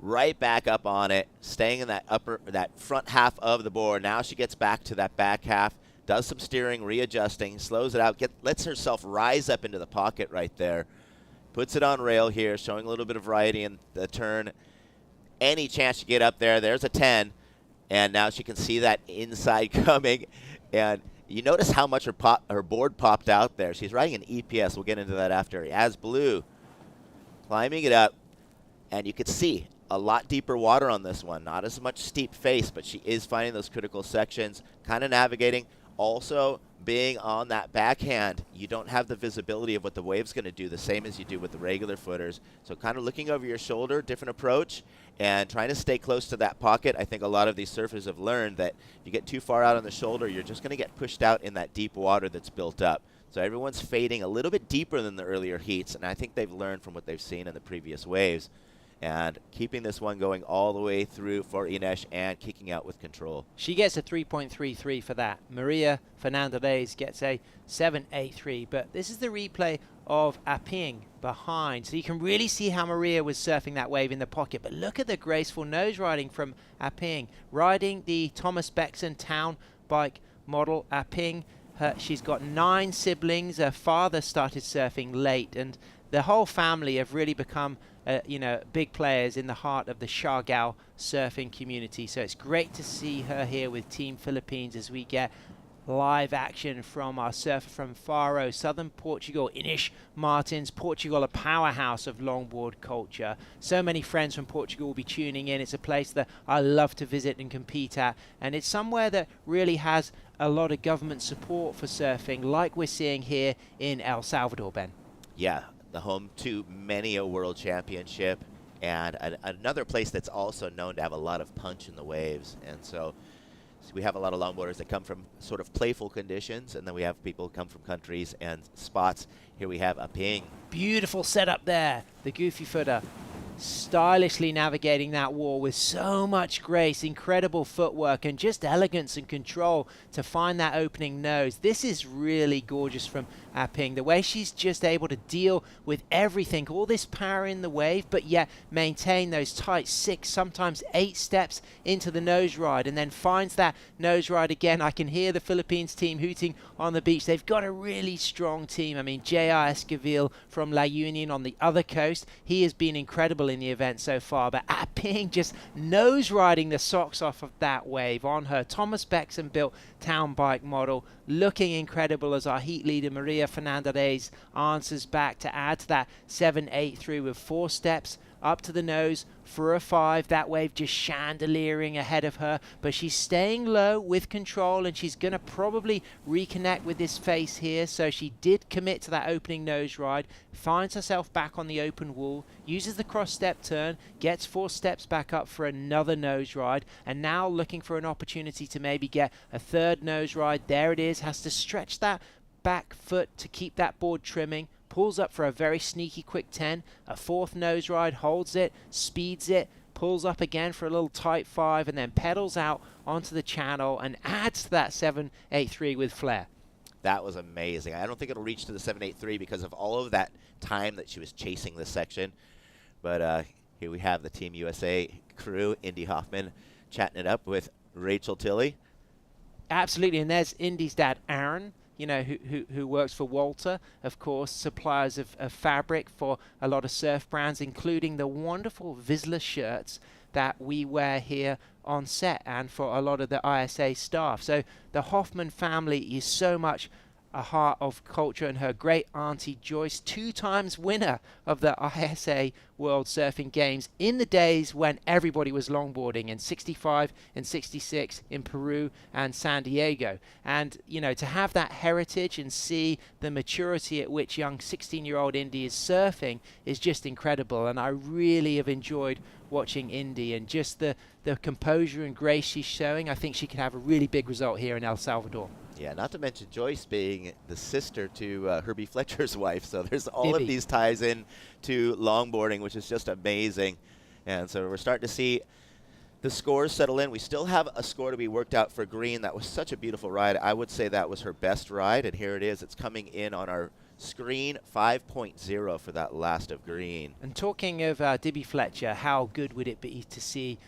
right back up on it, staying in that front half of the board. Now she gets back to that back half, does some steering, readjusting, slows it out, lets herself rise up into the pocket right there, puts it on rail here, showing a little bit of variety in the turn. Any chance to get up there, there's a 10, and now she can see that inside coming, and you notice how much her board popped out there. She's riding an EPS. We'll get into that after. As blue, climbing it up, and you could see a lot deeper water on this one. Not as much steep face, but she is finding those critical sections, kind of navigating. Also, being on that backhand, you don't have the visibility of what the wave's going to do, the same as you do with the regular footers. So kind of looking over your shoulder, different approach, and trying to stay close to that pocket. I think a lot of these surfers have learned that if you get too far out on the shoulder, you're just going to get pushed out in that deep water that's built up. So everyone's fading a little bit deeper than the earlier heats, and I think they've learned from what they've seen in the previous waves. and keeping this one going all the way through for Ines and kicking out with control. She gets a 3.33 for that. Maria Fernandez gets a 7.83, but this is the replay of Aping behind. So you can really see how Maria was surfing that wave in the pocket, but look at the graceful nose riding from Aping. Riding the Thomas Bexon town bike model, Aping. She's got 9 siblings. Her father started surfing late, and the whole family have really become big players in the heart of the Siargao surfing community. So it's great to see her here with Team Philippines as we get live action from our surfer from Faro, southern Portugal, Ines Martins. Portugal, a powerhouse of longboard culture. So many friends from Portugal will be tuning in. It's a place that I love to visit and compete at, and it's somewhere that really has a lot of government support for surfing, like we're seeing here in El Salvador, Ben. Yeah, the home to many a world championship, and another place that's also known to have a lot of punch in the waves. And so we have a lot of longboarders that come from sort of playful conditions, and then we have people who come from countries and spots. Here we have Aping. Beautiful setup there, the goofy footer. Stylishly navigating that wall with so much grace, incredible footwork, and just elegance and control to find that opening nose. This is really gorgeous from Aping. The way she's just able to deal with everything, all this power in the wave, but yet maintain those tight 6, sometimes 8 steps into the nose ride, and then finds that nose ride again. I can hear the Philippines team hooting on the beach. They've got a really strong team. I mean, J.R. Esquivel from La Union on the other coast, he has been incredible in the event so far, but Aping just nose riding the socks off of that wave on her Thomas Bexon built town bike model, looking incredible as our heat leader Maria Fernandez answers back to add to that 7.83 with 4 steps up to the nose for a 5. That wave just chandeliering ahead of her, but she's staying low with control, and she's going to probably reconnect with this face here. So she did commit to that opening nose ride, finds herself back on the open wall, uses the cross step turn, gets 4 steps back up for another nose ride, and now looking for an opportunity to maybe get a 3rd nose ride. There it is, has to stretch that back foot to keep that board trimming. Pulls up for a very sneaky quick 10, a 4th nose ride, holds it, speeds it, pulls up again for a little tight 5, and then pedals out onto the channel and adds to that 7.83 with flair. That was amazing. I don't think it'll reach to the 7.83 because of all of that time that she was chasing this section. But here we have the Team USA crew, Indy Hoffman, chatting it up with Rachel Tilley. Absolutely, and there's Indy's dad, Aaron, who works for Walter, of course, suppliers of fabric for a lot of surf brands, including the wonderful Vizsla shirts that we wear here on set and for a lot of the ISA staff. So the Hoffman family is so much a heart of culture, and her great auntie Joyce, 2 times winner of the ISA World Surfing Games in the days when everybody was longboarding in 65 and 66 in Peru and San Diego. And, to have that heritage and see the maturity at which young 16-year-old Indy is surfing is just incredible. And I really have enjoyed watching Indy and just the composure and grace she's showing. I think she could have a really big result here in El Salvador. Yeah, not to mention Joyce being the sister to Herbie Fletcher's wife. So there's all Maybe. of these ties in to longboarding, which is just amazing. And so we're starting to see the scores settle in. We still have a score to be worked out for Green. That was such a beautiful ride. I would say that was her best ride. And here it is. It's coming in on our screen, 5.0 for that last of Green. And talking of Dibby Fletcher, how good would it be to see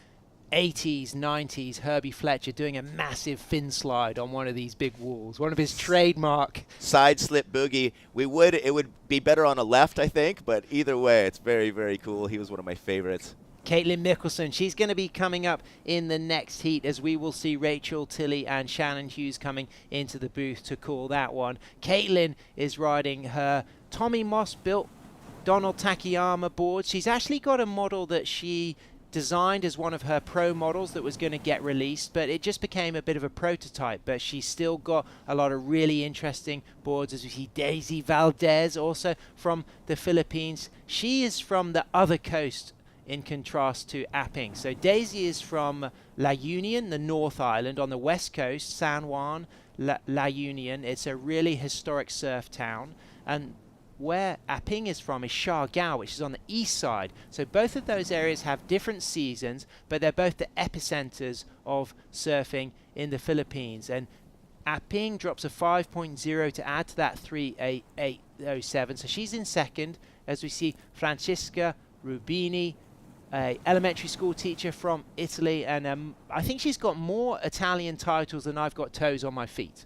80s, 90s Herbie Fletcher doing a massive fin slide on one of these big walls, one of his trademark Side slip boogie. It would be better on a left, I think, but either way, it's very, very cool. He was one of my favorites. Caitlin Mickelson, she's going to be coming up in the next heat, as we will see Rachel Tilley and Shannon Hughes coming into the booth to call that one. Caitlin is riding her Tommy Moss built Donald Takayama board. She's actually got a model that she designed as one of her pro models that was going to get released, but it just became a bit of a prototype. But she's still got a lot of really interesting boards, as we see Daisy Valdez also from the Philippines. She is from the other coast in contrast to Aping. So Daisy is from La Union, the North Island on the west coast, San Juan, La Union. It's a really historic surf town, and where Aping is from is Siargao, which is on the east side. So both of those areas have different seasons, but they're both the epicenters of surfing in the Philippines. And Aping drops a 5.0 to add to that 3.8807. So she's in second, as we see Francisca Rubini, a elementary school teacher from Italy, and I think she's got more Italian titles than I've got toes on my feet.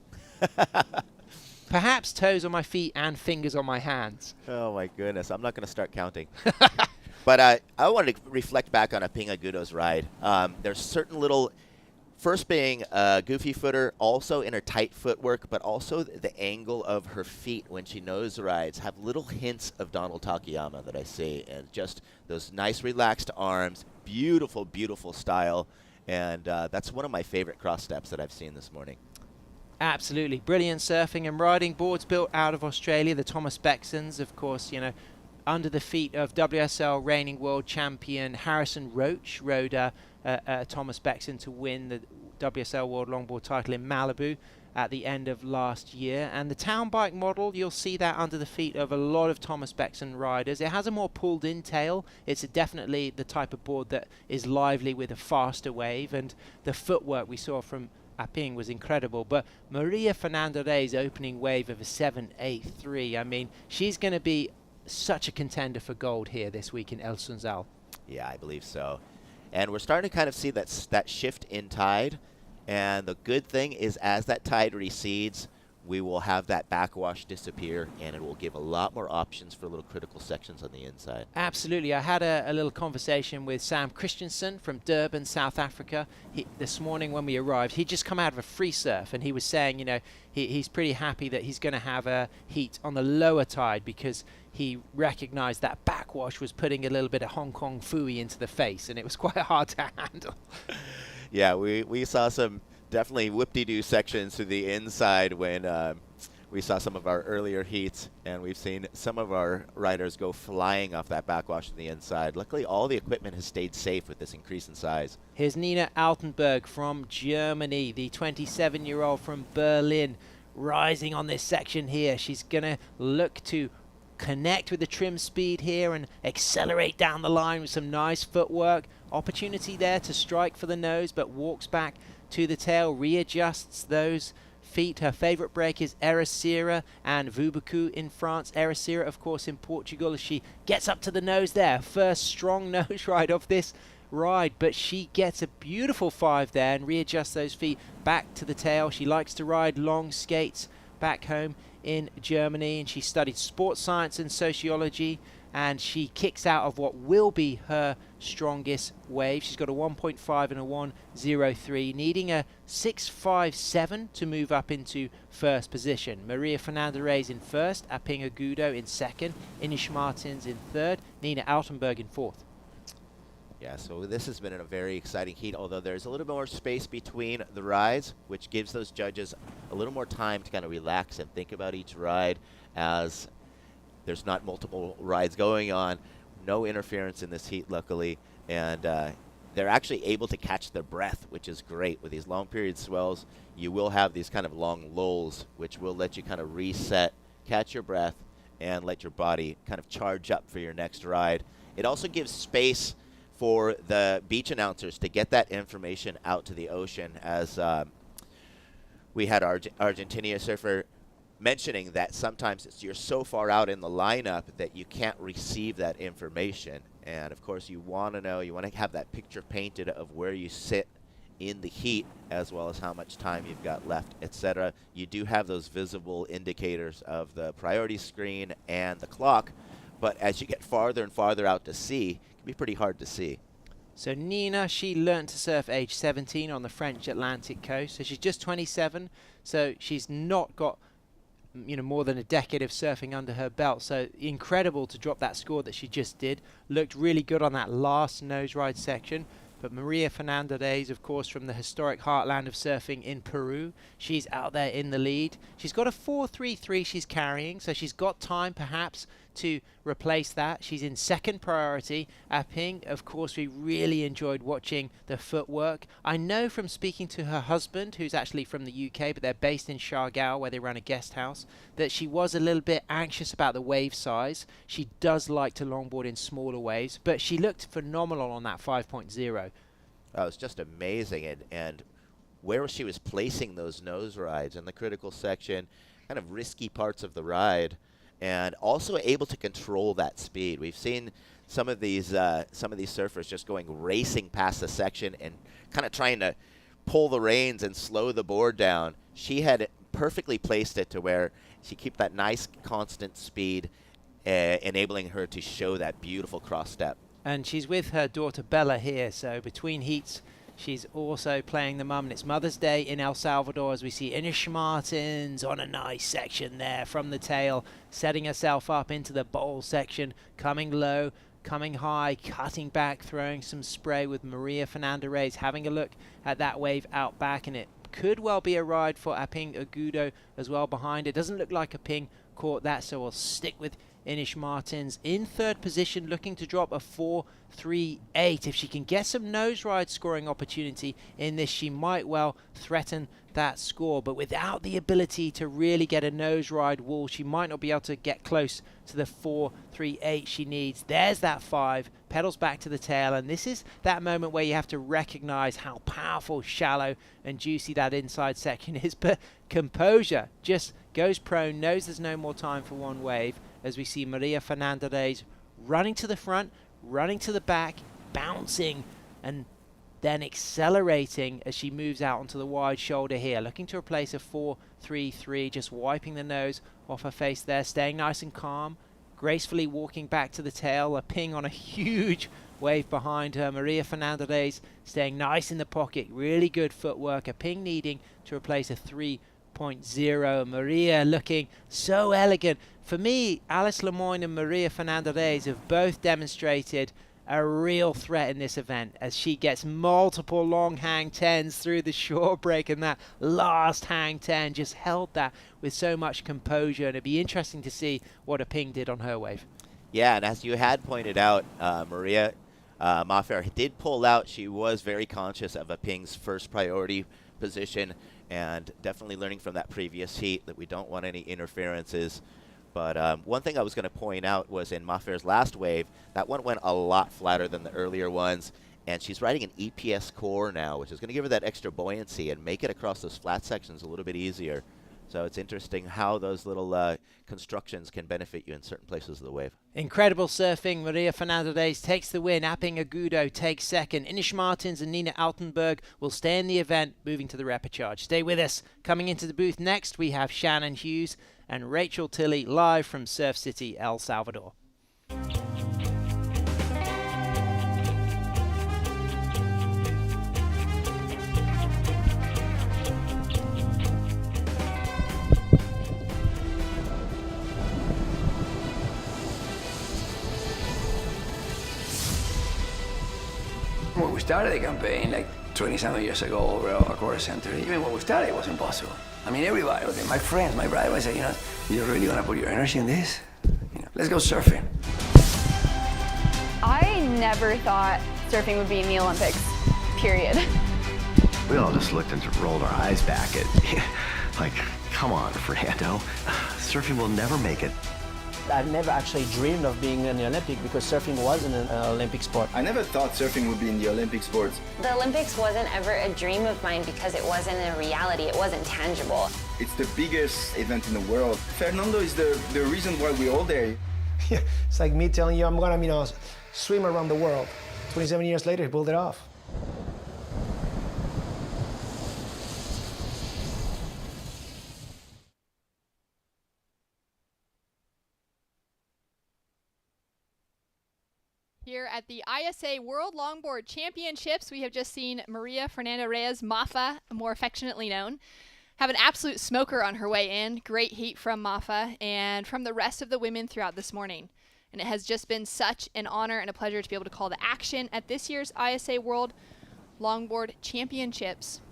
Perhaps toes on my feet and fingers on my hands. Oh my goodness, I'm not going to start counting. But I wanted to reflect back on Aping Agudo's ride. There's certain little, first being a goofy footer, also in her tight footwork, but also the angle of her feet when she nose rides have little hints of Donald Takayama that I see, and just those nice relaxed arms, beautiful, beautiful style, and that's one of my favorite cross steps that I've seen this morning. Absolutely. Brilliant surfing and riding. Boards built out of Australia. The Thomas Becksons, of course, you know, under the feet of WSL reigning world champion Harrison Roach, rode Thomas Beckson to win the WSL World Longboard title in Malibu at the end of last year. And the town bike model, you'll see that under the feet of a lot of Thomas Beckson riders. It has a more pulled in tail. It's definitely the type of board that is lively with a faster wave, and the footwork we saw from Aping was incredible. But Maria Fernanda Rey's opening wave of a 7.83, I mean, she's going to be such a contender for gold here this week in El Sunzal. Yeah, I believe so. And we're starting to kind of see that shift in tide. And the good thing is, as that tide recedes, we will have that backwash disappear, and it will give a lot more options for little critical sections on the inside. Absolutely. I had a little conversation with Sam Christensen from Durban, South Africa. This morning when we arrived, he'd just come out of a free surf, and he was saying, you know, he's pretty happy that he's going to have a heat on the lower tide because he recognized that backwash was putting a little bit of Hong Kong Fooey into the face, and it was quite hard to handle. Yeah, we saw some definitely whoop-de-doo sections to the inside when we saw some of our earlier heats, and we've seen some of our riders go flying off that backwash to the inside. Luckily, all the equipment has stayed safe with this increase in size. Here's Nina Altenberg from Germany, the 27-year-old from Berlin, rising on this section here. She's going to look to connect with the trim speed here and accelerate down the line with some nice footwork. Opportunity there to strike for the nose, but walks back to the tail, readjusts those feet. Her favorite break is Ericeira and Vubuku in France. Ericeira, of course, in Portugal, as she gets up to the nose there. First strong nose ride of this ride, but she gets a beautiful 5 there and readjusts those feet back to the tail. She likes to ride long skates back home in Germany, and she studied sports science and sociology, and she kicks out of what will be her strongest wave. She's got a 1.5 and a 1.03, needing a 6.57 to move up into first position. Maria Fernanda Reyes in first, Aping Agudo in second, Inish Martins in third, Nina Altenberg in fourth. Yeah, so this has been a very exciting heat, although there's a little bit more space between the rides, which gives those judges a little more time to kind of relax and think about each ride, as there's not multiple rides going on. No interference in this heat, luckily, and they're actually able to catch their breath, which is great. With these long period swells, you will have these kind of long lulls, which will let you kind of reset, catch your breath, and let your body kind of charge up for your next ride. It also gives space for the beach announcers to get that information out to the ocean, as we had our Argentina surfer mentioning that sometimes you're so far out in the lineup that you can't receive that information. And of course, you want to know, you want to have that picture painted of where you sit in the heat, as well as how much time you've got left, etc. You do have those visible indicators of the priority screen and the clock, but as you get farther and farther out to sea, it can be pretty hard to see. So Nina, she learned to surf age 17 on the French Atlantic coast. So she's just 27, so she's not got, you know, more than a decade of surfing under her belt. So incredible to drop that score that she just did. Looked really good on that last nose ride section. But Maria Fernanda Reyes, of course, from the historic heartland of surfing in Peru, she's out there in the lead. She's got a 4.33 she's carrying, so she's got time perhaps to replace that. She's in second priority. Ping, of course, we really enjoyed watching the footwork. I know from speaking to her husband, who's actually from the UK, but they're based in Siargao, where they run a guest house, that she was a little bit anxious about the wave size. She does like to longboard in smaller waves, but she looked phenomenal on that 5.0. Oh, it's just amazing. And where she was placing those nose rides in the critical section, kind of risky parts of the ride, and also able to control that speed. We've seen some of these surfers just going racing past the section and kind of trying to pull the reins and slow the board down. She had perfectly placed it to where she kept that nice constant speed, enabling her to show that beautiful cross step. And she's with her daughter Bella here, so between heats she's also playing the mum, and it's Mother's Day in El Salvador as we see Inish Martins on a nice section there from the tail, setting herself up into the bowl section, coming low, coming high, cutting back, throwing some spray with Maria Fernanda Reyes, having a look at that wave out back, and it could well be a ride for Aping Agudo as well behind. It doesn't look like Aping caught that, so we'll stick with Inish Martins in third position, looking to drop a 4.38. If she can get some nose ride scoring opportunity in this, she might well threaten that score, but without the ability to really get a nose ride wall, she might not be able to get close to the 4.38 she needs. There's that 5, pedals back to the tail, and this is that moment where you have to recognize how powerful, shallow and juicy that inside section is, but composure, just goes prone, knows there's no more time for one wave, as we see Maria Fernanda Reyes running to the front, running to the back, bouncing, and then accelerating as she moves out onto the wide shoulder here, looking to replace a 4.33, just wiping the nose off her face there, staying nice and calm, gracefully walking back to the tail, a ping on a huge wave behind her. Maria Fernanda Reyes staying nice in the pocket, really good footwork, a ping needing to replace a 3.0. Maria looking so elegant. For me, Alice Lemoyne and Maria Fernanda Reyes have both demonstrated a real threat in this event as she gets multiple long hang 10s through the short break, and that last hang 10 just held that with so much composure, and it'd be interesting to see what a ping did on her wave. Yeah, and as you had pointed out, Maria Mafer did pull out. She was very conscious of a ping's first priority position, and definitely learning from that previous heat that we don't want any interferences. But one thing I was going to point out was in Mafer's last wave, that one went a lot flatter than the earlier ones, and she's riding an EPS core now, which is going to give her that extra buoyancy and make it across those flat sections a little bit easier. So it's interesting how those little constructions can benefit you in certain places of the wave. Incredible surfing. Maria Fernanda Reyes takes the win. Aping Agudo takes second. Inish Martins and Nina Altenberg will stay in the event, moving to the repechage. Stay with us. Coming into the booth next, we have Shannon Hughes and Rachel Tilley live from Surf City, El Salvador. When we started the campaign, like 20-something years ago over our course center, even when we started, it was impossible. I mean, everybody, okay, my friends, my brother would say, you're really gonna put your energy in this? Let's go surfing. I never thought surfing would be in the Olympics, period. We all just looked and rolled our eyes back at, like, come on, Fernando. Surfing will never make it. I've never actually dreamed of being in the Olympics because surfing wasn't an Olympic sport. I never thought surfing would be in the Olympic sports. The Olympics wasn't ever a dream of mine because it wasn't a reality, it wasn't tangible. It's the biggest event in the world. Fernando is the reason why we're all there. Yeah, it's like me telling you I'm gonna, swim around the world. 27 years later, he pulled it off. Here at the ISA World Longboard Championships, we have just seen Maria Fernanda Reyes, Mafa, more affectionately known, have an absolute smoker on her way in. Great heat from Mafa and from the rest of the women throughout this morning. And it has just been such an honor and a pleasure to be able to call the action at this year's ISA World Longboard Championships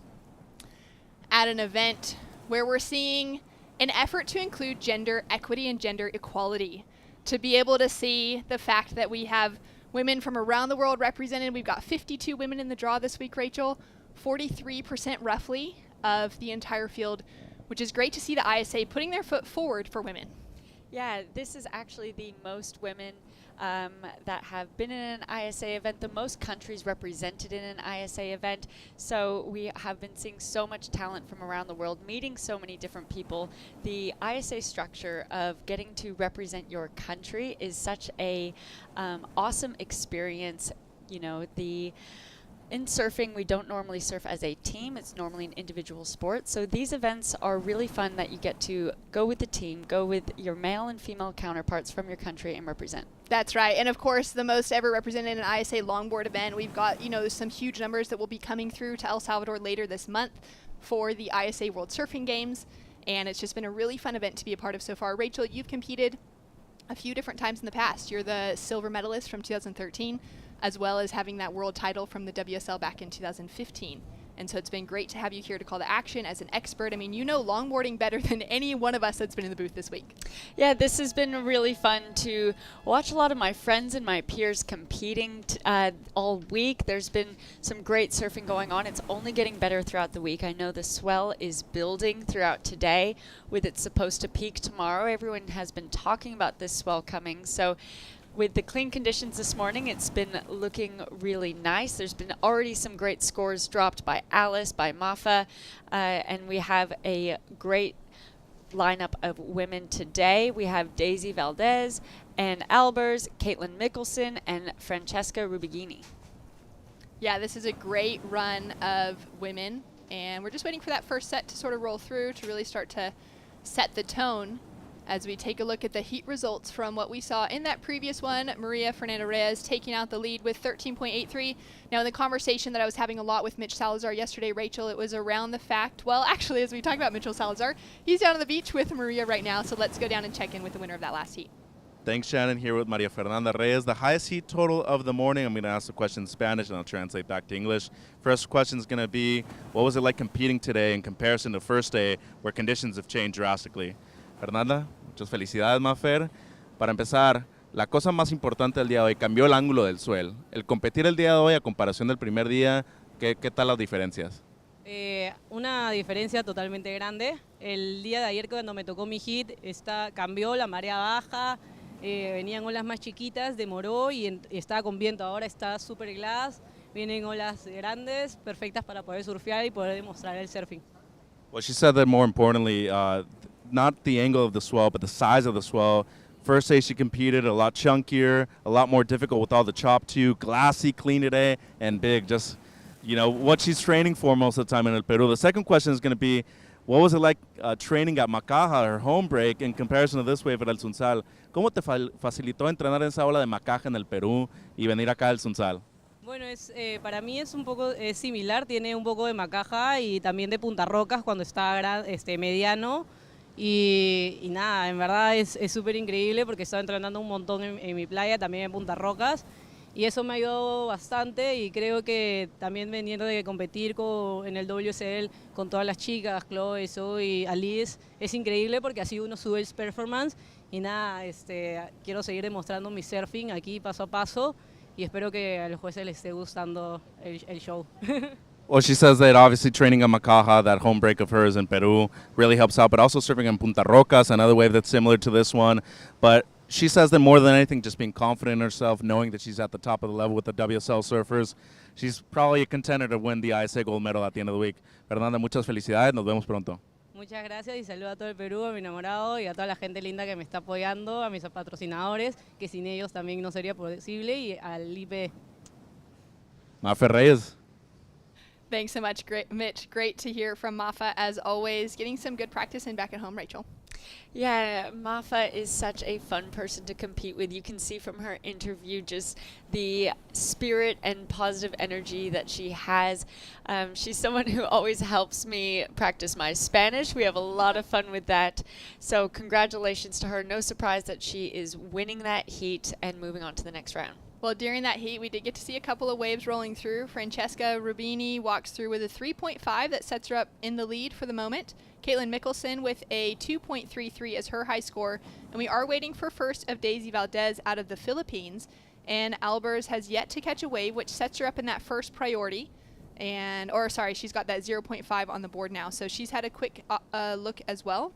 at an event where we're seeing an effort to include gender equity and gender equality. to be able to see the fact that we have women from around the world represented. We've got 52 women in the draw this week, Rachel, 43% roughly of the entire field, which is great to see the ISA putting their foot forward for women. Yeah, this is actually the most women that have been in an ISA event, the most countries represented in an ISA event. So we have been seeing so much talent from around the world, meeting so many different people. The ISA structure of getting to represent your country is such a awesome experience. You know, in surfing, we don't normally surf as a team. It's normally an individual sport. So these events are really fun that you get to go with the team, go with your male and female counterparts from your country and represent. That's right. And of course, the most ever represented in an ISA longboard event. We've got, some huge numbers that will be coming through to El Salvador later this month for the ISA World Surfing Games. And it's just been a really fun event to be a part of so far. Rachel, you've competed a few different times in the past. You're the silver medalist from 2013. As well as having that world title from the WSL back in 2015. And so it's been great to have you here to call to action as an expert. I mean, you know longboarding better than any one of us that's been in the booth this week. Yeah, this has been really fun to watch a lot of my friends and my peers competing all week. There's been some great surfing going on. It's only getting better throughout the week. I know the swell is building throughout today, with it supposed to peak tomorrow. Everyone has been talking about this swell coming. So with the clean conditions this morning, it's been looking really nice. There's been already some great scores dropped by Alice, by Mafa, and we have a great lineup of women today. We have Daisy Valdez, Ann Albers, Caitlin Mickelson, and Francesca Rubigini. Yeah, this is a great run of women, and we're just waiting for that first set to sort of roll through to really start to set the tone as we take a look at the heat results from what we saw in that previous one. Maria Fernanda Reyes taking out the lead with 13.83. Now, in the conversation that I was having a lot with Mitch Salazar yesterday, Rachel, it was around the fact, well, actually, as we talk about Mitchell Salazar, he's down on the beach with Maria right now, so let's go down and check in with the winner of that last heat. Thanks, Shannon. Here with Maria Fernanda Reyes, the highest heat total of the morning. I'm going to ask the question in Spanish, and I'll translate back to English. First question is going to be, what was it like competing today in comparison to the first day where conditions have changed drastically? Fernanda, muchas felicidades, Mafer. Para empezar, la cosa más importante del día de hoy, cambió el ángulo del suelo. El competir el día de hoy a comparación del primer día, ¿qué tal las diferencias? Una diferencia totalmente grande. El día de ayer cuando me tocó mi hit, cambió la marea baja, venían olas más chiquitas, demoró y estaba con viento. Ahora está super glass, vienen olas grandes, perfectas para poder surfear y poder demostrar el surfing. Well, she said that more importantly, not the angle of the swell, but the size of the swell. First day she competed a lot chunkier, a lot more difficult with all the chop too, glassy, clean today, and big. Just, what she's training for most of the time in El Peru. The second question is going to be, what was it like training at Macaja, her home break, in comparison to this wave at El Sunsal? ¿Cómo te facilitó entrenar en esa ola de Macaja en el Perú y venir acá al Sunsal? Bueno, para mí es un poco similar, tiene un poco de Macaja y también de Punta Rocas cuando está mediano. Y nada, en verdad es súper increíble porque estaba entrenando un montón en mi playa, también en Punta Rocas, y eso me ayudó bastante y creo que también veniendo de competir en el WSL con todas las chicas, Chloe, Zoe, Alice, es increíble porque así uno sube el performance y nada, quiero seguir demostrando mi surfing aquí paso a paso y espero que a los jueces les esté gustando el show. Well, she says that obviously training on Macaja, that home break of hers in Peru, really helps out, but also surfing in Punta Rocas, another wave that's similar to this one. But she says that more than anything, just being confident in herself, knowing that she's at the top of the level with the WSL surfers, she's probably a contender to win the ISA gold medal at the end of the week. Fernanda, muchas felicidades. Nos vemos pronto. Muchas gracias y saludo a todo el Perú, a mi enamorado y a toda la gente linda que me está apoyando, a mis patrocinadores, que sin ellos también no sería posible, y al IP. Mafer Reyes. Thanks so much, Mitch. Great to hear from Mafa, as always. Getting some good practice in back at home, Rachel. Yeah, Mafa is such a fun person to compete with. You can see from her interview just the spirit and positive energy that she has. She's someone who always helps me practice my Spanish. We have a lot of fun with that. So congratulations to her. No surprise that she is winning that heat and moving on to the next round. Well, during that heat, we did get to see a couple of waves rolling through. Francesca Rubini walks through with a 3.5 that sets her up in the lead for the moment. Caitlin Mickelson with a 2.33 as her high score. And we are waiting for first of Daisy Valdez out of the Philippines. And Albers has yet to catch a wave, which sets her up in that first priority. She's got that 0.5 on the board now. So she's had a quick look as well.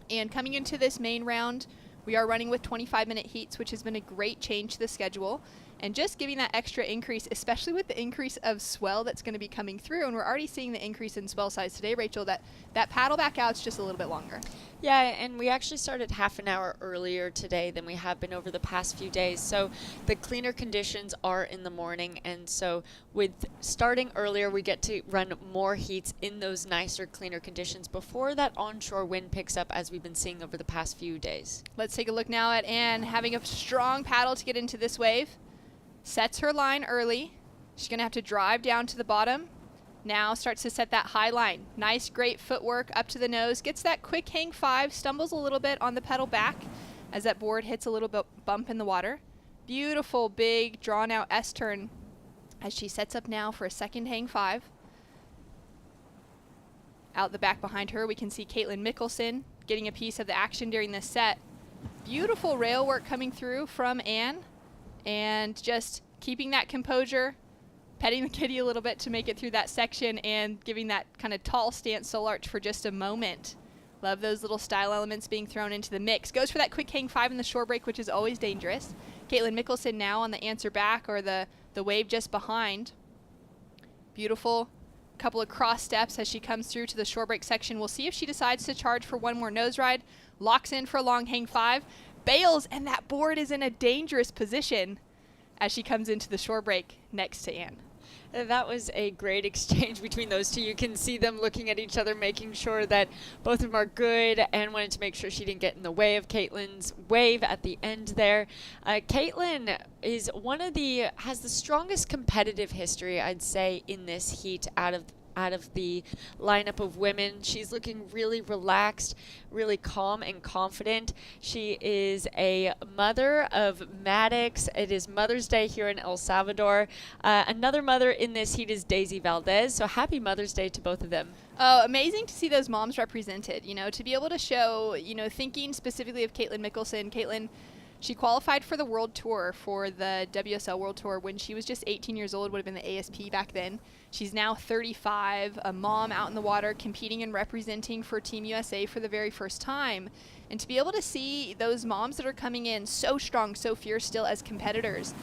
And coming into this main round, we are running with 25-minute heats, which has been a great change to the schedule. And just giving that extra increase, especially with the increase of swell that's going to be coming through. And we're already seeing the increase in swell size today, Rachel, that paddle back out's just a little bit longer. Yeah, and we actually started half an hour earlier today than we have been over the past few days. So the cleaner conditions are in the morning. And so with starting earlier, we get to run more heats in those nicer, cleaner conditions before that onshore wind picks up, as we've been seeing over the past few days. Let's take a look now at Anne having a strong paddle to get into this wave. Sets her line early. She's going to have to drive down to the bottom. Now starts to set that high line. Nice, great footwork up to the nose. Gets that quick hang 5. Stumbles a little bit on the pedal back as that board hits a little bit bump in the water. Beautiful, big, drawn out S-turn as she sets up now for a second hang 5. Out the back behind her, we can see Caitlin Mickelson getting a piece of the action during this set. Beautiful rail work coming through from Anne. And just keeping that composure, petting the kitty a little bit to make it through that section and giving that kind of tall stance sole arch for just a moment. Love those little style elements being thrown into the mix. Goes for that quick hang 5 in the shore break, which is always dangerous. Caitlin Mickelson now on the answer back, or the wave just behind. Beautiful couple of cross steps as she comes through to the shore break section. We'll see if she decides to charge for one more nose ride. Locks in for a long hang 5. Bails, and that board is in a dangerous position as she comes into the shore break next to Anne. That was a great exchange between those two. You can see them looking at each other, making sure that both of them are good, and wanted to make sure she didn't get in the way of Caitlin's wave at the end there. Caitlin is has the strongest competitive history, I'd say, in this heat out of the lineup of women. She's looking really relaxed, really calm and confident. She is a mother of Maddox. It is Mother's Day here in El Salvador. Another mother in this heat is Daisy Valdez. So happy Mother's Day to both of them. Oh, amazing to see those moms represented, to be able to show, thinking specifically of Caitlin Mickelson. Caitlin, she qualified for the World Tour, for the WSL World Tour, when she was just 18 years old, would have been the ASP back then. She's now 35, a mom out in the water, competing and representing for Team USA for the very first time. And to be able to see those moms that are coming in so strong, so fierce still as competitors,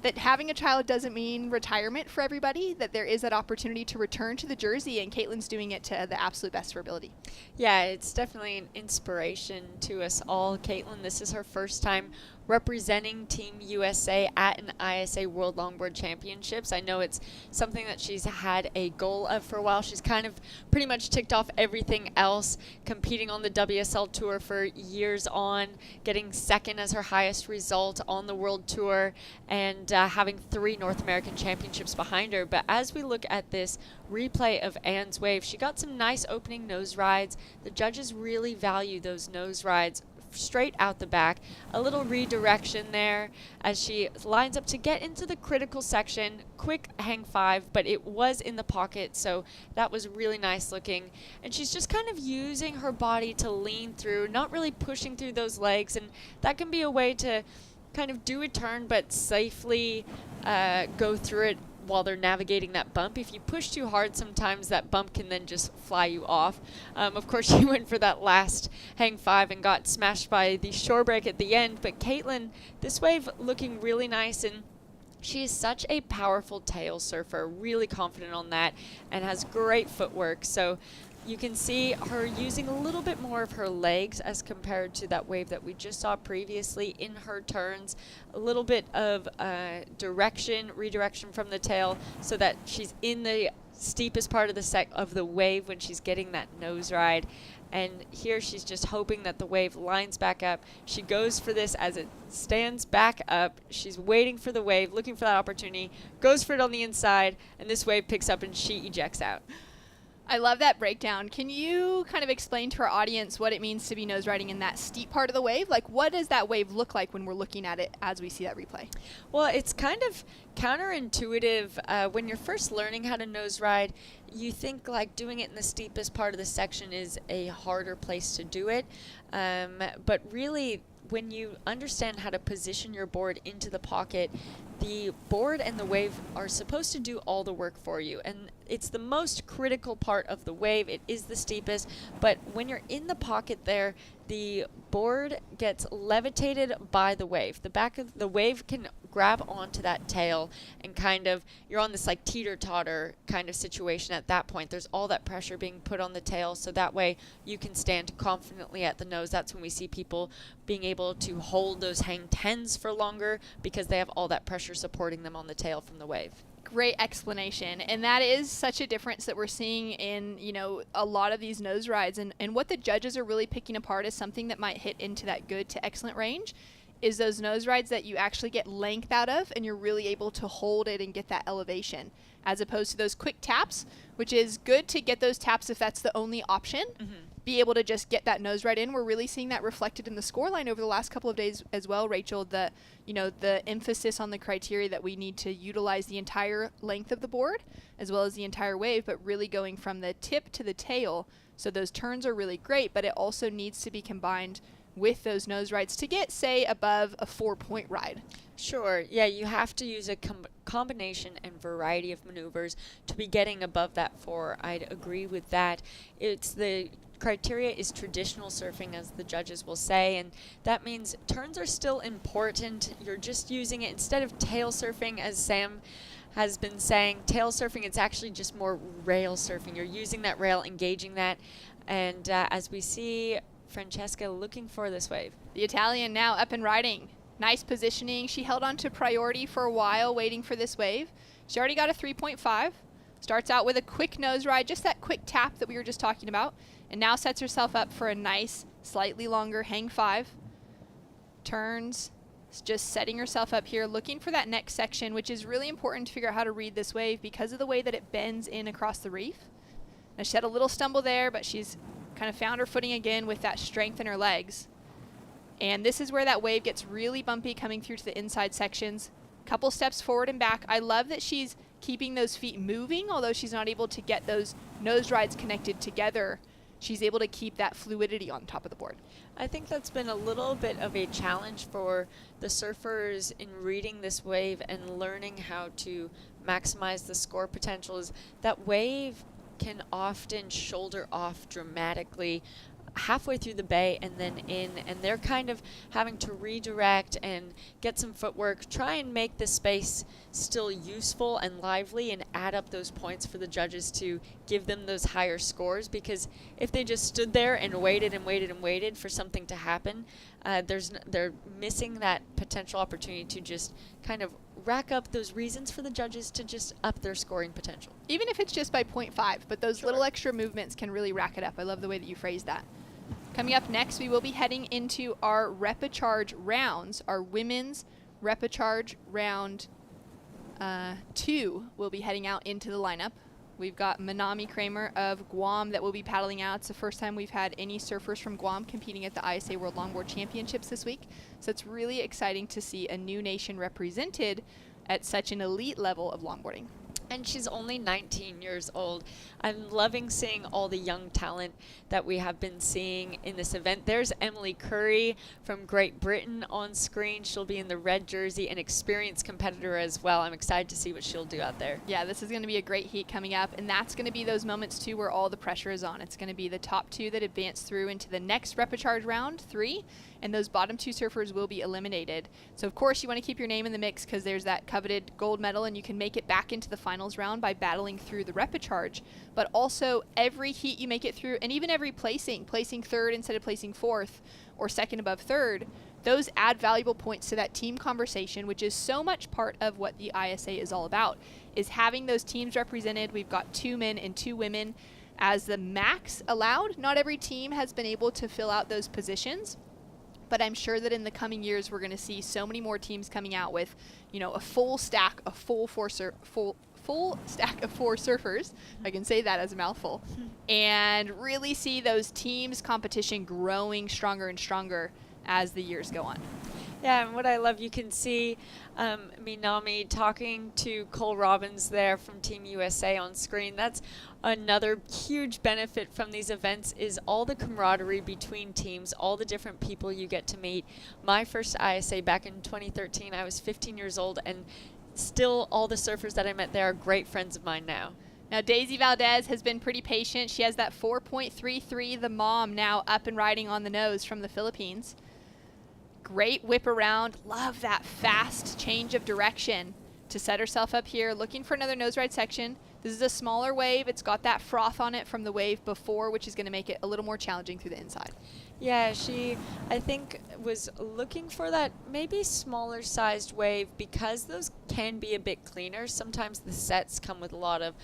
that having a child doesn't mean retirement for everybody, that there is that opportunity to return to the jersey, and Caitlin's doing it to the absolute best of her ability. Yeah, it's definitely an inspiration to us all. Caitlin, this is her first time representing Team USA at an ISA World Longboard Championships. I know it's something that she's had a goal of for a while. She's kind of pretty much ticked off everything else, competing on the WSL Tour for years on, getting second as her highest result on the World Tour, and having 3 North American Championships behind her. But as we look at this replay of Anne's wave, she got some nice opening nose rides. The judges really value those nose rides straight out the back. A little redirection there as she lines up to get into the critical section. Quick hang 5, but it was in the pocket, so that was really nice looking. And she's just kind of using her body to lean through, not really pushing through those legs, and that can be a way to kind of do a turn but safely go through it while they're navigating that bump. If you push too hard, sometimes that bump can then just fly you off. Of course, she went for that last hang 5 and got smashed by the shore break at the end. But Caitlin, this wave looking really nice, and she is such a powerful tail surfer, really confident on that, and has great footwork. So you can see her using a little bit more of her legs as compared to that wave that we just saw previously in her turns. A little bit of redirection from the tail so that she's in the steepest part of the wave when she's getting that nose ride. And here she's just hoping that the wave lines back up. She goes for this as it stands back up. She's waiting for the wave, looking for that opportunity, goes for it on the inside, and this wave picks up and she ejects out. I love that breakdown. Can you kind of explain to our audience what it means to be nose riding in that steep part of the wave? Like, what does that wave look like when we're looking at it as we see that replay? Well, it's kind of counterintuitive. When you're first learning how to nose ride, you think like doing it in the steepest part of the section is a harder place to do it. But really, when you understand how to position your board into the pocket, the board and the wave are supposed to do all the work for you. And it's the most critical part of the wave. It is the steepest. But when you're in the pocket there, the board gets levitated by the wave. The back of the wave can grab onto that tail and kind of, you're on this like teeter-totter kind of situation at that point. There's all that pressure being put on the tail, so that way you can stand confidently at the nose. That's when we see people being able to hold those hang tens for longer because they have all that pressure supporting them on the tail from the wave. Great explanation. And that is such a difference that we're seeing in, you know, a lot of these nose rides. And what the judges are really picking apart is something that might hit into that good to excellent range is those nose rides that you actually get length out of and you're really able to hold it and get that elevation, as opposed to those quick taps, which is good to get those taps if that's the only option. Be able to just get that nose ride in. We're really seeing that reflected in the scoreline over the last couple of days as well, Rachel, the emphasis on the criteria that we need to utilize the entire length of the board as well as the entire wave, but really going from the tip to the tail. So those turns are really great, but it also needs to be combined with those nose rides to get, say, above a 4-point ride. Sure. Yeah, you have to use a combination and variety of maneuvers to be getting above that 4. I'd agree with that. It's the criteria is traditional surfing, as the judges will say, and that means turns are still important. You're just using it instead of tail surfing, as Sam has been saying. Tail surfing, it's actually just more rail surfing. You're using that rail, engaging that, and as we see Francesca looking for this wave. The Italian now up and riding. Nice positioning. She held on to priority for a while waiting for this wave. She already got a 3.5. Starts out with a quick nose ride, just that quick tap that we were just talking about, and now sets herself up for a nice, slightly longer hang 5. Turns, just setting herself up here, looking for that next section, which is really important to figure out how to read this wave because of the way that it bends in across the reef. Now she had a little stumble there, but she's kind of found her footing again with that strength in her legs. And this is where that wave gets really bumpy coming through to the inside sections. Couple steps forward and back. I love that she's keeping those feet moving, although she's not able to get those nose rides connected together. She's able to keep that fluidity on top of the board. I think that's been a little bit of a challenge for the surfers in reading this wave and learning how to maximize the score potential. Is that wave can often shoulder off dramatically halfway through the bay and then in, and they're kind of having to redirect and get some footwork, try and make the space still useful and lively and add up those points for the judges to give them those higher scores, because if they just stood there and waited and waited and waited for something to happen, they're missing that potential opportunity to just kind of rack up those reasons for the judges to just up their scoring potential. Even if it's just by 0.5, but those little extra movements can really rack it up. I love the way that you phrased that. Coming up next, we will be heading into our repecharge rounds. Our women's repecharge round 2 will be heading out into the lineup. We've got Manami Kramer of Guam that will be paddling out. It's the first time we've had any surfers from Guam competing at the ISA World Longboard Championships this week. So it's really exciting to see a new nation represented at such an elite level of longboarding. And she's only 19 years old. I'm loving seeing all the young talent that we have been seeing in this event. There's Emily Curry from Great Britain on screen. She'll be in the red jersey, an experienced competitor as well. I'm excited to see what she'll do out there. Yeah, this is going to be a great heat coming up, and that's going to be those moments too where all the pressure is on. It's going to be the top 2 that advance through into the next repecharge round 3, and those bottom 2 surfers will be eliminated. So of course you want to keep your name in the mix because there's that coveted gold medal, and you can make it back into the finals round by battling through the repecharge. But also every heat you make it through, and even every placing 3rd instead of placing 4th or 2nd above 3rd, those add valuable points to that team conversation, which is so much part of what the ISA is all about, is having those teams represented. We've got 2 men and 2 women as the max allowed. Not every team has been able to fill out those positions, but I'm sure that in the coming years we're going to see so many more teams coming out with, you know, a full stack, a full full stack of 4 surfers. I can say that as a mouthful. And really see those teams competition growing stronger and stronger as the years go on. Yeah, and what I love, you can see Minami talking to Cole Robbins there from Team USA on screen. That's another huge benefit from these events, is all the camaraderie between teams, all the different people you get to meet. My first ISA back in 2013, I was 15 years old, and still all the surfers that I met there are great friends of mine now. Now, Daisy Valdez has been pretty patient. She has that 4.33, the mom, now up and riding on the nose from the Philippines. Great whip around. Love that fast change of direction to set herself up here, looking for another nose ride section. This is a smaller wave. It's got that froth on it from the wave before, which is going to make it a little more challenging through the inside. Yeah, she, I think, was looking for that maybe smaller sized wave because those can be a bit cleaner. Sometimes the sets come with a lot of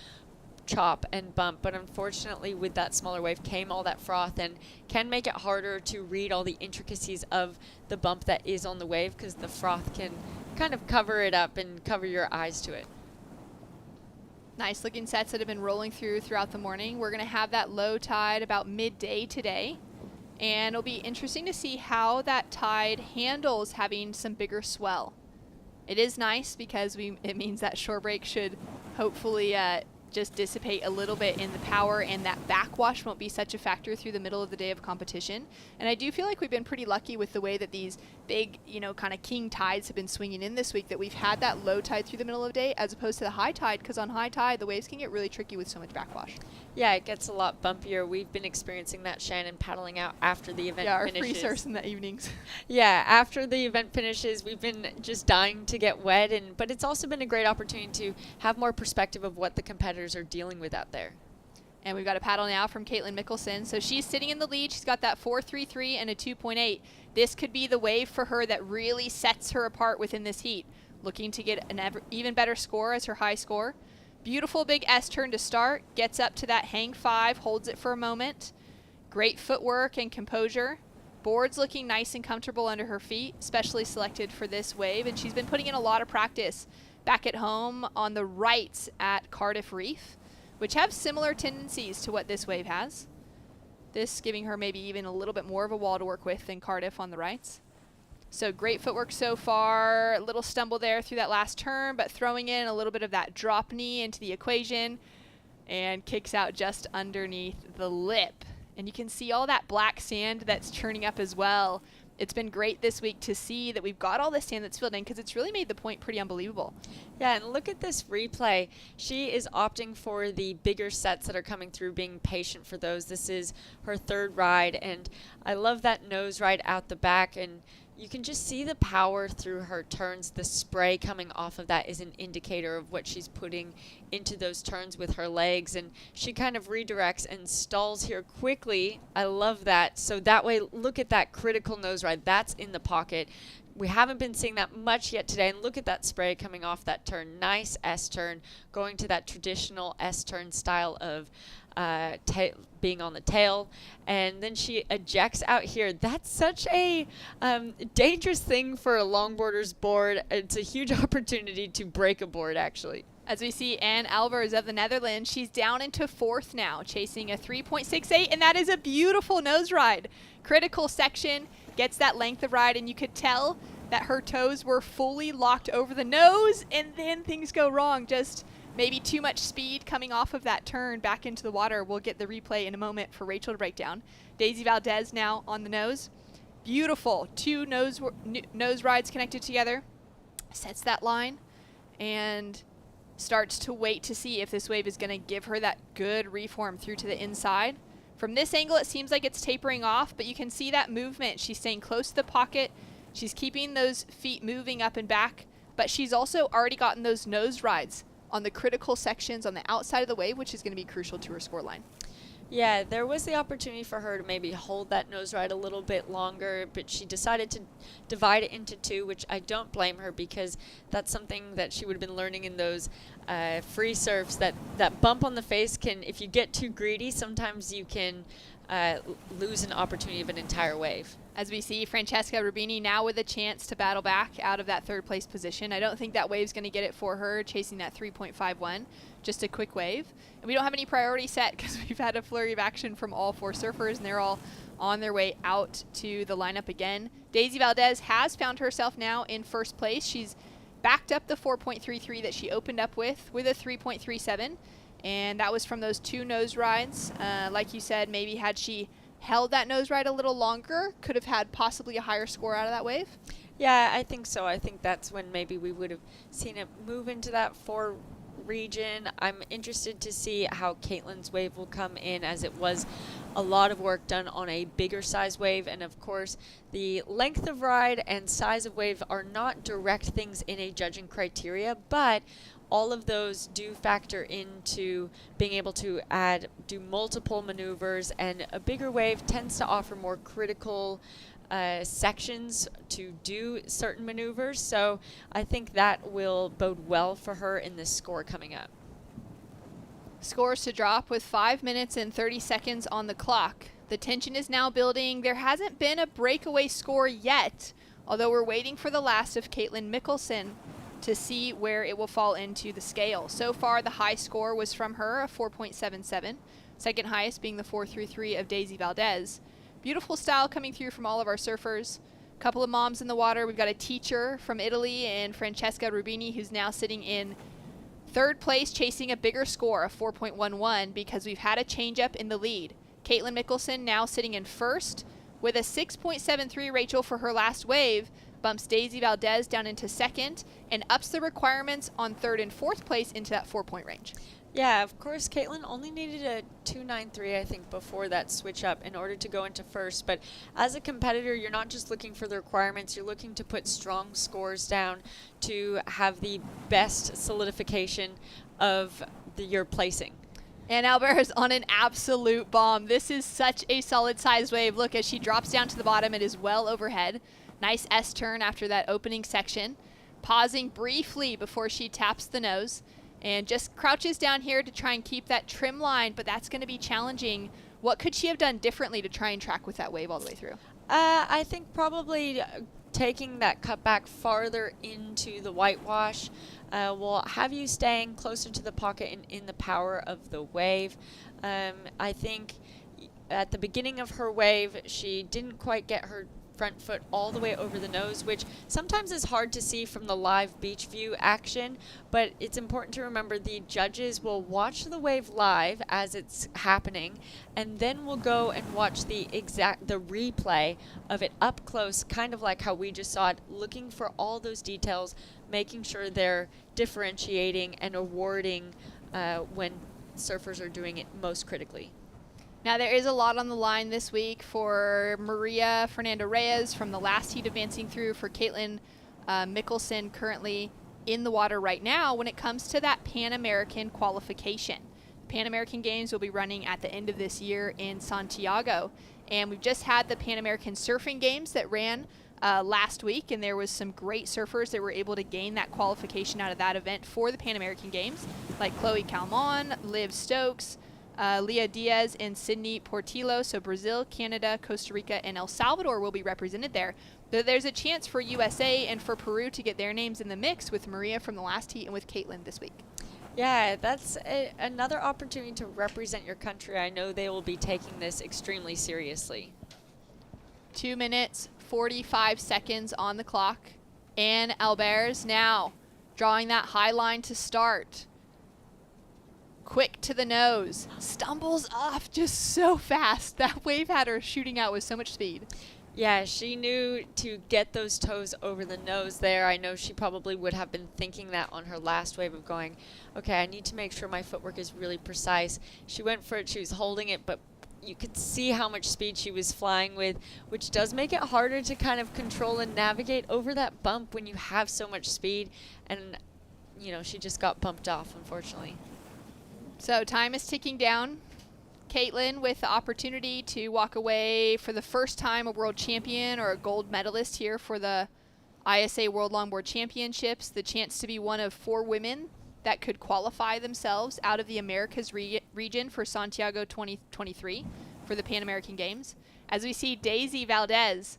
chop and bump, but unfortunately with that smaller wave came all that froth and can make it harder to read all the intricacies of the bump that is on the wave because the froth can kind of cover it up and cover your eyes to it. Nice looking sets that have been rolling throughout the morning. We're going to have that low tide about midday today, and it'll be interesting to see how that tide handles having some bigger swell. It is nice because it means that shore break should hopefully just dissipate a little bit in the power, and that backwash won't be such a factor through the middle of the day of competition. And I do feel like we've been pretty lucky with the way that these big, kind of king tides have been swinging in this week, that we've had that low tide through the middle of the day as opposed to the high tide, because on high tide the waves can get really tricky with so much backwash. Yeah, it gets a lot bumpier. We've been experiencing that, Shannon, paddling out after the event finishes. finishes. Yeah, our free surfs in the evenings. Yeah, after the event finishes, we've been just dying to get wet, but it's also been a great opportunity to have more perspective of what the competitors are dealing with out there. And we've got a paddle now from Caitlin Mickelson. So she's sitting in the lead. She's got that 4.33 and a 2.8. This could be the wave for her that really sets her apart within this heat. Looking to get an even better score as her high score. Beautiful big S turn to start. Gets up to that hang 5, holds it for a moment. Great footwork and composure. Board's looking nice and comfortable under her feet, especially selected for this wave. And she's been putting in a lot of practice back at home on the rights at Cardiff Reef, which have similar tendencies to what this wave has. This giving her maybe even a little bit more of a wall to work with than Cardiff on the rights. So great footwork so far. A little stumble there through that last turn, but throwing in a little bit of that drop knee into the equation and kicks out just underneath the lip. And you can see all that black sand that's churning up as well. It's been great this week to see that we've got all this sand that's filled in, because it's really made the point pretty unbelievable. Yeah, and look at this replay. She is opting for the bigger sets that are coming through, being patient for those. This is her 3rd ride, and I love that nose ride out the back, and you can just see the power through her turns. The spray coming off of that is an indicator of what she's putting into those turns with her legs, and she kind of redirects and stalls here quickly. I love that. So that way, look at that critical nose ride. That's in the pocket. We haven't been seeing that much yet today, and look at that spray coming off that turn. Nice S-turn, going to that traditional S-turn style of being on the tail, and then she ejects out here. That's such a dangerous thing for a longboarder's board. It's a huge opportunity to break a board, actually. As we see Anne Albers of the Netherlands, she's down into 4th now, chasing a 3.68, and that is a beautiful nose ride. Critical section, gets that length of ride, and you could tell that her toes were fully locked over the nose, and then things go wrong. Just maybe too much speed coming off of that turn back into the water. We'll get the replay in a moment for Rachel to break down. Daisy Valdez now on the nose. Beautiful. 2 nose rides connected together. Sets that line and starts to wait to see if this wave is going to give her that good reform through to the inside. From this angle, it seems like it's tapering off, but you can see that movement. She's staying close to the pocket. She's keeping those feet moving up and back, but she's also already gotten those nose rides on the critical sections on the outside of the wave, which is going to be crucial to her score line. Yeah, there was the opportunity for her to maybe hold that nose ride a little bit longer, but she decided to divide it into 2, which I don't blame her, because that's something that she would have been learning in those free surfs. That bump on the face can, if you get too greedy, sometimes you can lose an opportunity of an entire wave. As we see Francesca Rubini now with a chance to battle back out of that third place position. I don't think that wave's going to get it for her, chasing that 3.51. Just a quick wave. And we don't have any priority set because we've had a flurry of action from all 4 surfers, and they're all on their way out to the lineup again. Daisy Valdez has found herself now in first place. She's backed up the 4.33 that she opened up with a 3.37. And that was from those 2 nose rides. Like you said, maybe had she held that nose ride a little longer, could have had possibly a higher score out of that wave? Yeah, I think so. I think that's when maybe we would have seen it move into that 4 region. I'm interested to see how Caitlin's wave will come in, as it was a lot of work done on a bigger size wave. And of course, the length of ride and size of wave are not direct things in a judging criteria, but all of those do factor into being able to do multiple maneuvers, and a bigger wave tends to offer more critical sections to do certain maneuvers. So I think that will bode well for her in this score coming up. Scores to drop with 5 minutes and 30 seconds on the clock. The tension is now building. There hasn't been a breakaway score yet, although we're waiting for the last of Caitlin Mickelson to see where it will fall into the scale. So far, the high score was from her, a 4.77. Second highest being the 4.33 of Daisy Valdez. Beautiful style coming through from all of our surfers. A couple of moms in the water. We've got a teacher from Italy and Francesca Rubini, who's now sitting in third place, chasing a bigger score, a 4.11, because we've had a change up in the lead. Caitlin Mickelson now sitting in first with a 6.73, Rachel, for her last wave. Bumps Daisy Valdez down into second and ups the requirements on third and fourth place into that 4-point range. Yeah, of course, Caitlin only needed a 2.93, I think, before that switch up in order to go into first. But as a competitor, you're not just looking for the requirements, you're looking to put strong scores down to have the best solidification of your placing. And Albert is on an absolute bomb. This is such a solid size wave. Look, as she drops down to the bottom, it is well overhead. Nice S-turn after that opening section. Pausing briefly before she taps the nose. And just crouches down here to try and keep that trim line, but that's going to be challenging. What could she have done differently to try and track with that wave all the way through? I think probably taking that cut back farther into the whitewash will have you staying closer to the pocket and in the power of the wave. I think at the beginning of her wave, she didn't quite get her front foot all the way over the nose, which sometimes is hard to see from the live beach view action, but it's important to remember the judges will watch the wave live as it's happening, and then we'll go and watch the replay of it up close, kind of like how we just saw it, looking for all those details, making sure they're differentiating and awarding when surfers are doing it most critically. Now, there is a lot on the line this week for Maria Fernanda Reyes from the last heat advancing through, for Caitlin Mickelson currently in the water right now when it comes to that Pan American qualification. The Pan American Games will be running at the end of this year in Santiago. And we've just had the Pan American Surfing Games that ran last week, and there was some great surfers that were able to gain that qualification out of that event for the Pan American Games, like Chloe Calmon, Liv Stokes, Leah Diaz, and Sydney Portillo. So Brazil, Canada, Costa Rica, and El Salvador will be represented there. There's a chance for USA and for Peru to get their names in the mix with Maria from the last heat and with Caitlin this week. Yeah, that's another opportunity to represent your country. I know they will be taking this extremely seriously. 2 minutes, 45 seconds on the clock. And Albert's now drawing that high line to start. Quick to the nose, stumbles off just so fast. That wave had her shooting out with so much speed. Yeah, she knew to get those toes over the nose there. I know she probably would have been thinking that on her last wave of going, okay, I need to make sure my footwork is really precise. She went for it, she was holding it, but you could see how much speed she was flying with, which does make it harder to kind of control and navigate over that bump when you have so much speed. And, you know, she just got bumped off, unfortunately. So time is ticking down. Caitlin with the opportunity to walk away for the first time a world champion or a gold medalist here for the ISA World Longboard Championships. The chance to be one of 4 women that could qualify themselves out of the Americas region for Santiago 2023 for the Pan American Games. As we see Daisy Valdez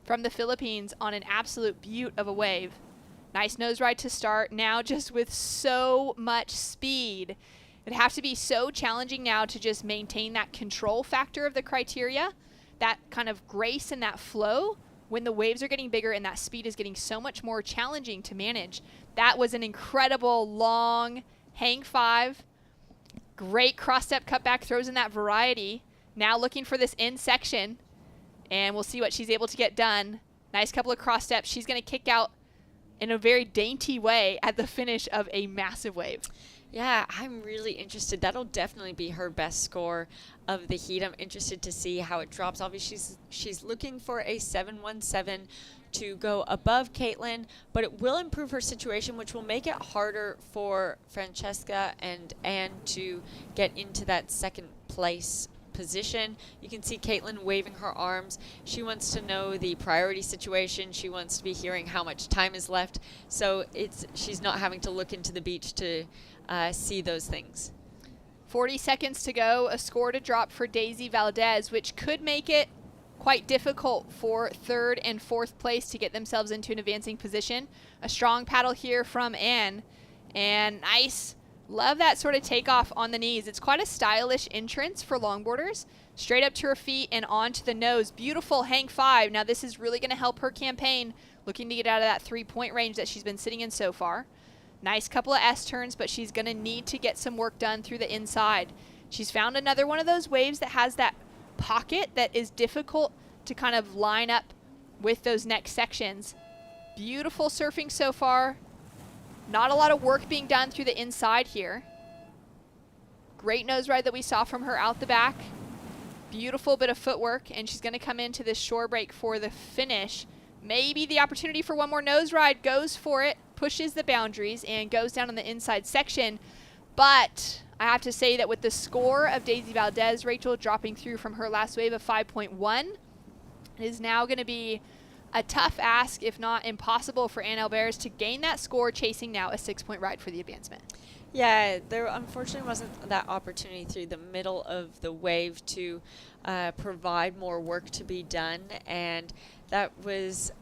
from the Philippines on an absolute beaut of a wave. Nice nose ride to start, now just with so much speed. It'd have to be so challenging now to just maintain that control factor of the criteria, that kind of grace and that flow when the waves are getting bigger and that speed is getting so much more challenging to manage. That was an incredible long hang 5. Great cross-step cutback, throws in that variety. Now looking for this end section, and we'll see what she's able to get done. Nice couple of cross steps. She's going to kick out in a very dainty way at the finish of a massive wave. Yeah, I'm really interested. That'll definitely be her best score of the heat. I'm interested to see how it drops. Obviously, she's looking for a 7.17 to go above Caitlin, but it will improve her situation, which will make it harder for Francesca and Anne to get into that second place position. You can see Caitlin waving her arms. She wants to know the priority situation. She wants to be hearing how much time is left. So she's not having to look into the beach to see those things. 40 seconds to go, a score to drop for Daisy Valdez, which could make it quite difficult for 3rd and 4th place to get themselves into an advancing position. A strong paddle here from Anne, and nice. Love that sort of takeoff on the knees. It's quite a stylish entrance for longboarders. Straight up to her feet and onto the nose. Beautiful hang 5. Now this is really going to help her campaign, looking to get out of that 3-point range that she's been sitting in so far. Nice couple of S-turns, but she's going to need to get some work done through the inside. She's found another one of those waves that has that pocket that is difficult to kind of line up with those next sections. Beautiful surfing so far. Not a lot of work being done through the inside here. Great nose ride that we saw from her out the back. Beautiful bit of footwork, and she's going to come into this shore break for the finish. Maybe the opportunity for one more nose ride, goes for it, pushes the boundaries, and goes down on the inside section. But I have to say that with the score of Daisy Valdez, Rachel, dropping through from her last wave of 5.1, it is now going to be a tough ask, if not impossible, for Anne Alvarez to gain that score, chasing now a 6-point ride for the advancement. Yeah, there unfortunately wasn't that opportunity through the middle of the wave to provide more work to be done, and that was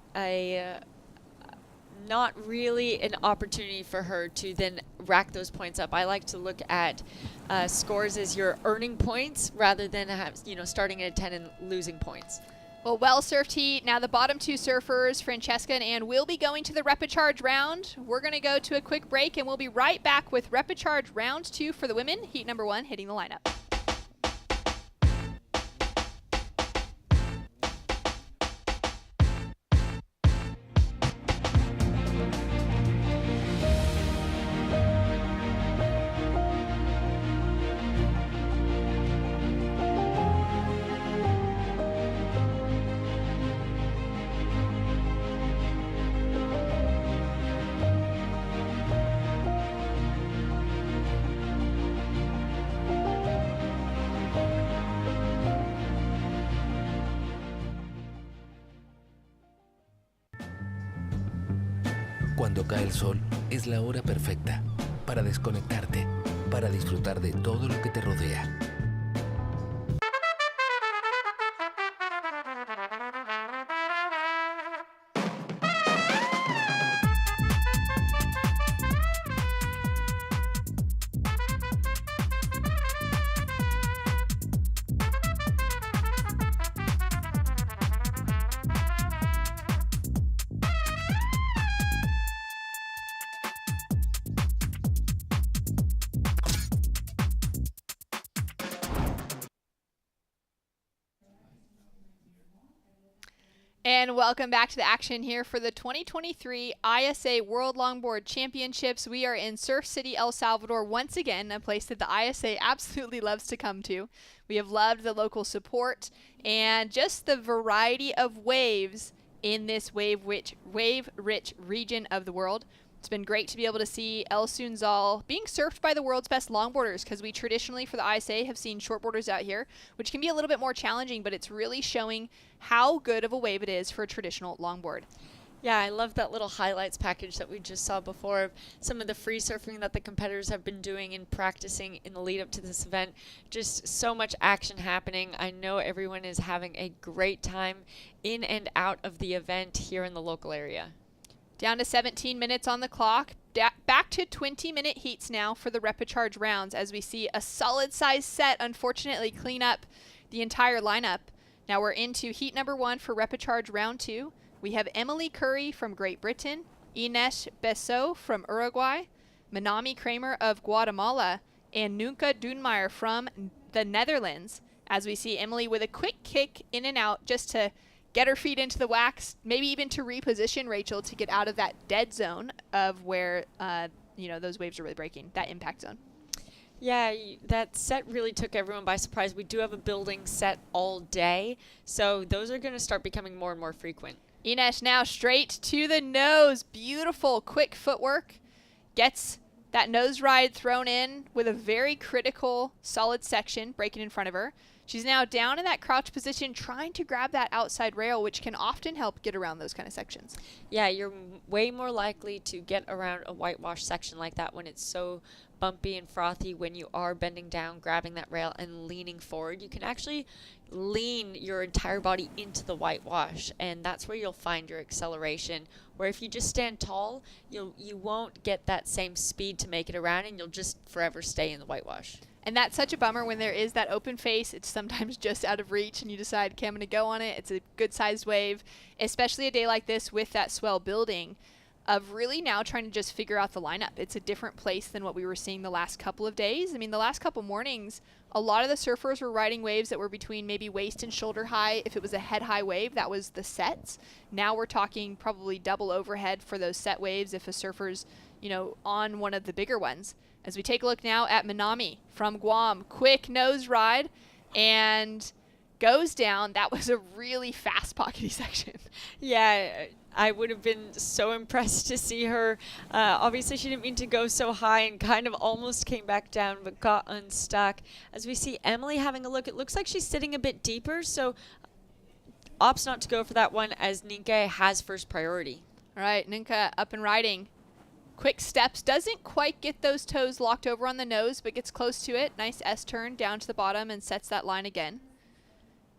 not really an opportunity for her to then rack those points up. I like to look at scores as you're earning points rather than starting at a 10 and losing points. Well surfed heat. Now the bottom 2 surfers, Francesca and Anne, will be going to the rapid charge round. We're going to go to a quick break, and we'll be right back with rapid charge round 2 for the women. Heat number 1 hitting the lineup. Cuando cae el sol, es la hora perfecta para desconectarte, para disfrutar de todo lo que te rodea. And welcome back to the action here for the 2023 ISA World Longboard Championships. We are in Surf City, El Salvador, once again, a place that the ISA absolutely loves to come to. We have loved the local support and just the variety of waves in this wave-rich region of the world. It's been great to be able to see El Sunzal being surfed by the world's best longboarders, because we traditionally for the ISA have seen shortboarders out here, which can be a little bit more challenging, but it's really showing how good of a wave it is for a traditional longboard. Yeah, I love that little highlights package that we just saw before of some of the free surfing that the competitors have been doing and practicing in the lead up to this event. Just so much action happening. I know everyone is having a great time in and out of the event here in the local area. Down to 17 minutes on the clock. Back to 20-minute heats now for the repecharge rounds as we see a solid size set unfortunately clean up the entire lineup. Now we're into heat number 1 for repecharge round 2. We have Emily Curry from Great Britain, Ines Besso from Uruguay, Manami Kramer of Guatemala, and Nunca Dunmeyer from the Netherlands. As we see Emily with a quick kick in and out just to get her feet into the wax, maybe even to reposition Rachel to get out of that dead zone of where those waves are really breaking, that impact zone. Yeah, that set really took everyone by surprise. We do have a building set all day, so those are going to start becoming more and more frequent. Ines now straight to the nose. Beautiful, quick footwork. Gets that nose ride thrown in with a very critical, solid section breaking in front of her. She's now down in that crouch position trying to grab that outside rail, which can often help get around those kind of sections. Yeah, you're way more likely to get around a whitewash section like that when it's so bumpy and frothy. When you are bending down, grabbing that rail and leaning forward, you can actually lean your entire body into the whitewash, and that's where you'll find your acceleration. Where if you just stand tall, you won't get that same speed to make it around, and you'll just forever stay in the whitewash. And that's such a bummer when there is that open face. It's sometimes just out of reach and you decide, okay, I'm going to go on it. It's a good sized wave, especially a day like this with that swell building, of really now trying to just figure out the lineup. It's a different place than what we were seeing the last couple of days. I mean, the last couple mornings, a lot of the surfers were riding waves that were between maybe waist and shoulder high. If it was a head high wave, that was the sets. Now we're talking probably double overhead for those set waves if a surfer's, on one of the bigger ones. As we take a look now at Manami from Guam, quick nose ride and goes down. That was a really fast pockety section. Yeah, I would have been so impressed to see her. Obviously, she didn't mean to go so high and kind of almost came back down but got unstuck. As we see Emily having a look, it looks like she's sitting a bit deeper, so opts not to go for that one as Ninka has first priority. All right, Ninka up and riding. Quick steps, doesn't quite get those toes locked over on the nose, but gets close to it. Nice S-turn down to the bottom and sets that line again.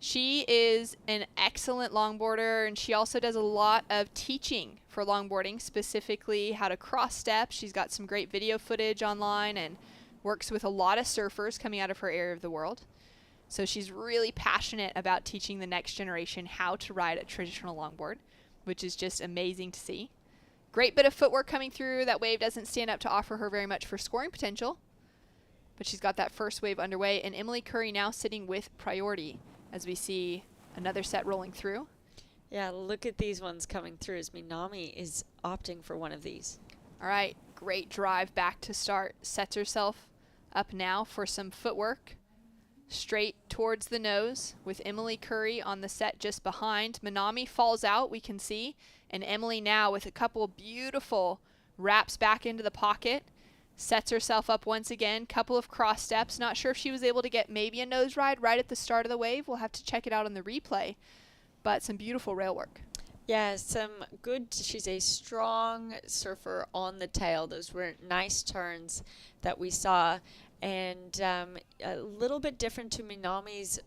She is an excellent longboarder, and she also does a lot of teaching for longboarding, specifically how to cross step. She's got some great video footage online and works with a lot of surfers coming out of her area of the world. So she's really passionate about teaching the next generation how to ride a traditional longboard, which is just amazing to see. Great bit of footwork coming through. That wave doesn't stand up to offer her very much for scoring potential, but she's got that first wave underway, and Emily Curry now sitting with priority as we see another set rolling through. Yeah, look at these ones coming through as Minami is opting for one of these. All right, great drive back to start. Sets herself up now for some footwork. Straight towards the nose with Emily Curry on the set just behind. Manami falls out, we can see. And Emily now with a couple beautiful wraps back into the pocket. Sets herself up once again. Couple of cross steps. Not sure if she was able to get maybe a nose ride right at the start of the wave. We'll have to check it out on the replay. But some beautiful rail work. Yeah, some good. She's a strong surfer on the tail. Those were nice turns that we saw. And a little bit different to Minami's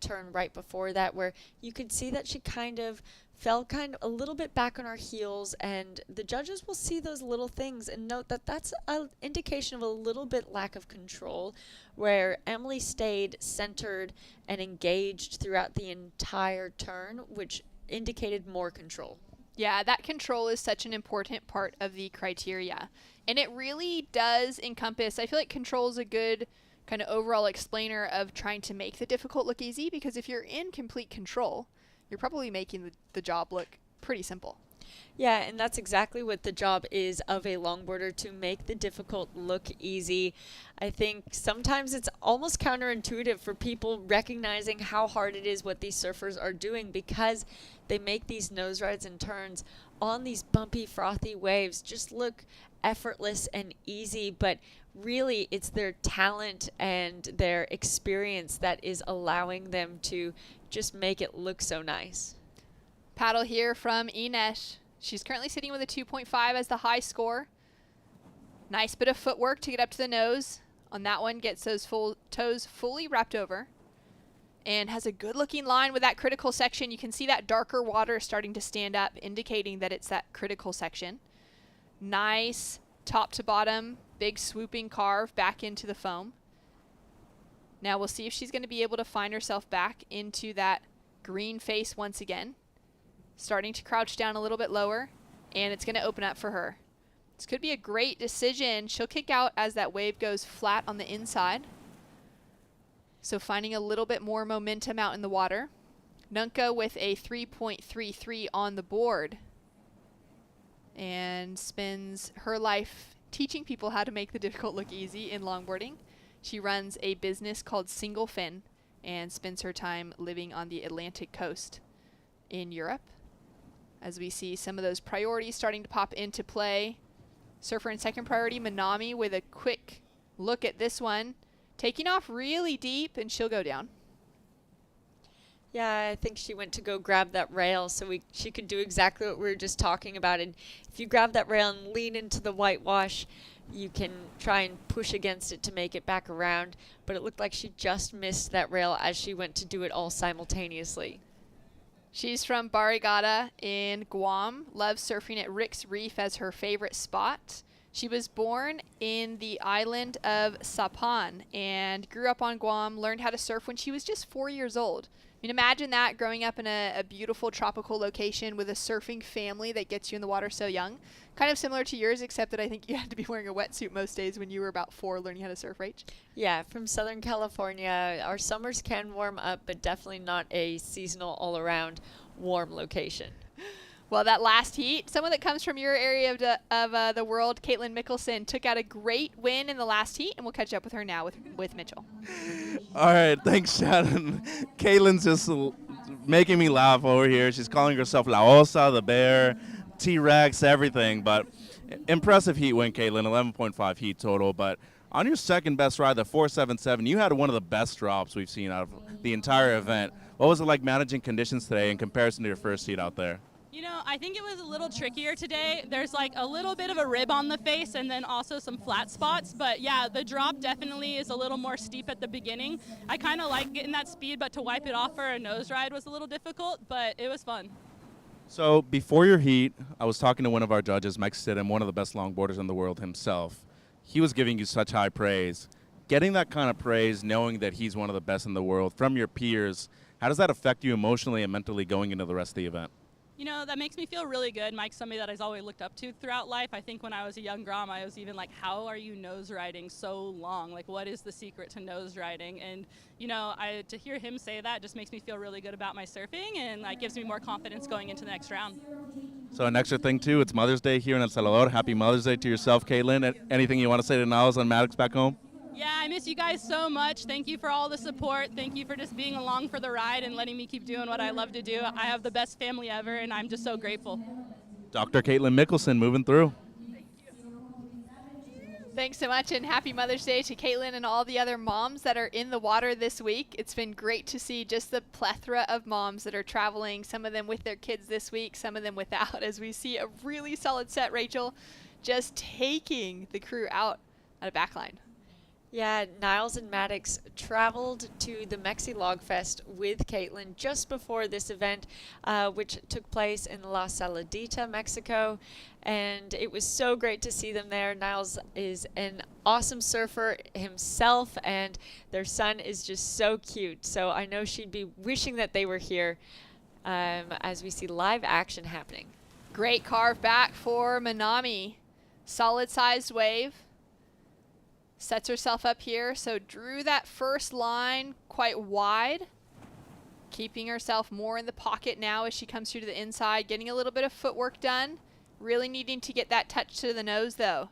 turn right before that, where you could see that she kind of fell a little bit back on her heels, and the judges will see those little things and note that that's an indication of a little bit lack of control, where Emily stayed centered and engaged throughout the entire turn, which indicated more control. Yeah, that control is such an important part of the criteria. And it really does encompass, I feel like control is a good kind of overall explainer of trying to make the difficult look easy, because if you're in complete control, you're probably making the job look pretty simple. Yeah, and that's exactly what the job is of a longboarder, to make the difficult look easy. I think sometimes it's almost counterintuitive for people recognizing how hard it is what these surfers are doing, because they make these nose rides and turns on these bumpy, frothy waves just look effortless and easy, but really it's their talent and their experience that is allowing them to just make it look so nice. Paddle here from Ines. She's currently sitting with a 2.5 as the high score. Nice bit of footwork to get up to the nose. On that one, gets those toes fully wrapped over. And has a good looking line with that critical section. You can see that darker water starting to stand up, indicating that it's that critical section. Nice top to bottom, big swooping carve back into the foam. Now we'll see if she's going to be able to find herself back into that green face once again. Starting to crouch down a little bit lower, and it's going to open up for her. This could be a great decision. She'll kick out as that wave goes flat on the inside. So finding a little bit more momentum out in the water. Nunca with a 3.33 on the board. And spends her life teaching people how to make the difficult look easy in longboarding. She runs a business called Single Fin and spends her time living on the Atlantic coast in Europe. As we see some of those priorities starting to pop into play. Surfer in second priority, Manami, with a quick look at this one. Taking off really deep, and she'll go down. Yeah, I think she went to go grab that rail so she could do exactly what we were just talking about. And if you grab that rail and lean into the whitewash, you can try and push against it to make it back around. But it looked like she just missed that rail as she went to do it all simultaneously. She's from Barigata in Guam, loves surfing at Rick's Reef as her favorite spot. She was born in the island of Sapan and grew up on Guam, learned how to surf when she was just 4 years old. I mean, imagine that, growing up in a beautiful tropical location with a surfing family that gets you in the water so young. Kind of similar to yours, except that I think you had to be wearing a wetsuit most days when you were about 4 learning how to surf, Rach. Yeah, from Southern California. Our summers can warm up, but definitely not a seasonal all-around warm location. Well, that last heat, someone that comes from your area of the world, Caitlin Mickelson, took out a great win in the last heat, and we'll catch up with her now with Mitchell. All right, thanks, Shannon. Caitlin's just making me laugh over here. She's calling herself La Osa, the bear, T-Rex, everything. But impressive heat win, Caitlin, 11.5 heat total. But on your second best ride, the 477, you had one of the best drops we've seen out of the entire event. What was it like managing conditions today in comparison to your first heat out there? You know, I think it was a little trickier today. There's like a little bit of a rib on the face and then also some flat spots. But yeah, the drop definitely is a little more steep at the beginning. I kind of like getting that speed, but to wipe it off for a nose ride was a little difficult, but it was fun. So before your heat, I was talking to one of our judges, Mike Stidham, one of the best longboarders in the world himself. He was giving you such high praise. Getting that kind of praise, knowing that he's one of the best in the world from your peers, how does that affect you emotionally and mentally going into the rest of the event? You know, that makes me feel really good. Mike's somebody that I've always looked up to throughout life. I think when I was a young grom, I was even like, how are you nose riding so long? Like, what is the secret to nose riding? And, you know, to hear him say that just makes me feel really good about my surfing and like gives me more confidence going into the next round. So an extra thing, too, it's Mother's Day here in El Salvador. Happy Mother's Day to yourself, Caitlin. Anything you want to say to Niles and Maddox back home? Yeah, I miss you guys so much. Thank you for all the support. Thank you for just being along for the ride and letting me keep doing what I love to do. I have the best family ever, and I'm just so grateful. Dr. Caitlin Mickelson moving through. Thanks so much, and happy Mother's Day to Caitlin and all the other moms that are in the water this week. It's been great to see just the plethora of moms that are traveling, some of them with their kids this week, some of them without, as we see a really solid set, Rachel, just taking the crew out at a backline. Yeah, Niles and Maddox traveled to the Mexi Log Fest with Caitlin just before this event, which took place in La Saladita, Mexico. And it was so great to see them there. Niles is an awesome surfer himself, and their son is just so cute. So I know she'd be wishing that they were here as we see live action happening. Great carve back for Manami. Solid-sized wave. Sets herself up here, so drew that first line quite wide, keeping herself more in the pocket now as she comes through to the inside, getting a little bit of footwork done, really needing to get that touch to the nose though.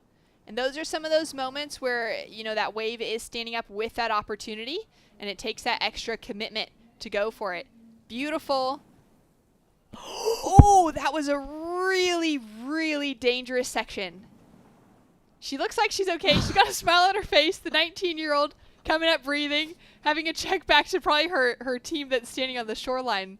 And those are some of those moments where, you know, that wave is standing up with that opportunity, and it takes that extra commitment to go for it. Beautiful. Oh, that was a really, really dangerous section. She looks like she's okay. She's got a smile on her face. The 19-year-old coming up breathing, having a check back to probably her team that's standing on the shoreline.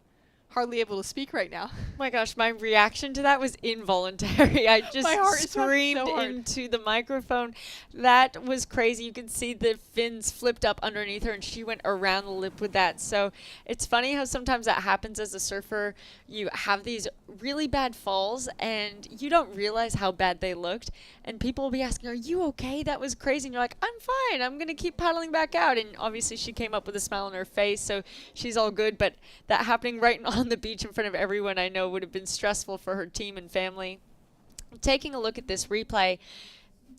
hardly able to speak right now. Oh my gosh, my reaction to that was involuntary. I just My heart is screamed so hard. into the microphone. That was crazy. You could see the fins flipped up underneath her, and she went around the lip with that. So it's funny how sometimes that happens as a surfer. You have these really bad falls, and you don't realize how bad they looked. And people will be asking, are you okay? That was crazy. And you're like, I'm fine. I'm going to keep paddling back out. And obviously she came up with a smile on her face, so she's all good. But that happening right on the beach in front of everyone I know would have been stressful for her team and family. Taking a look at this replay,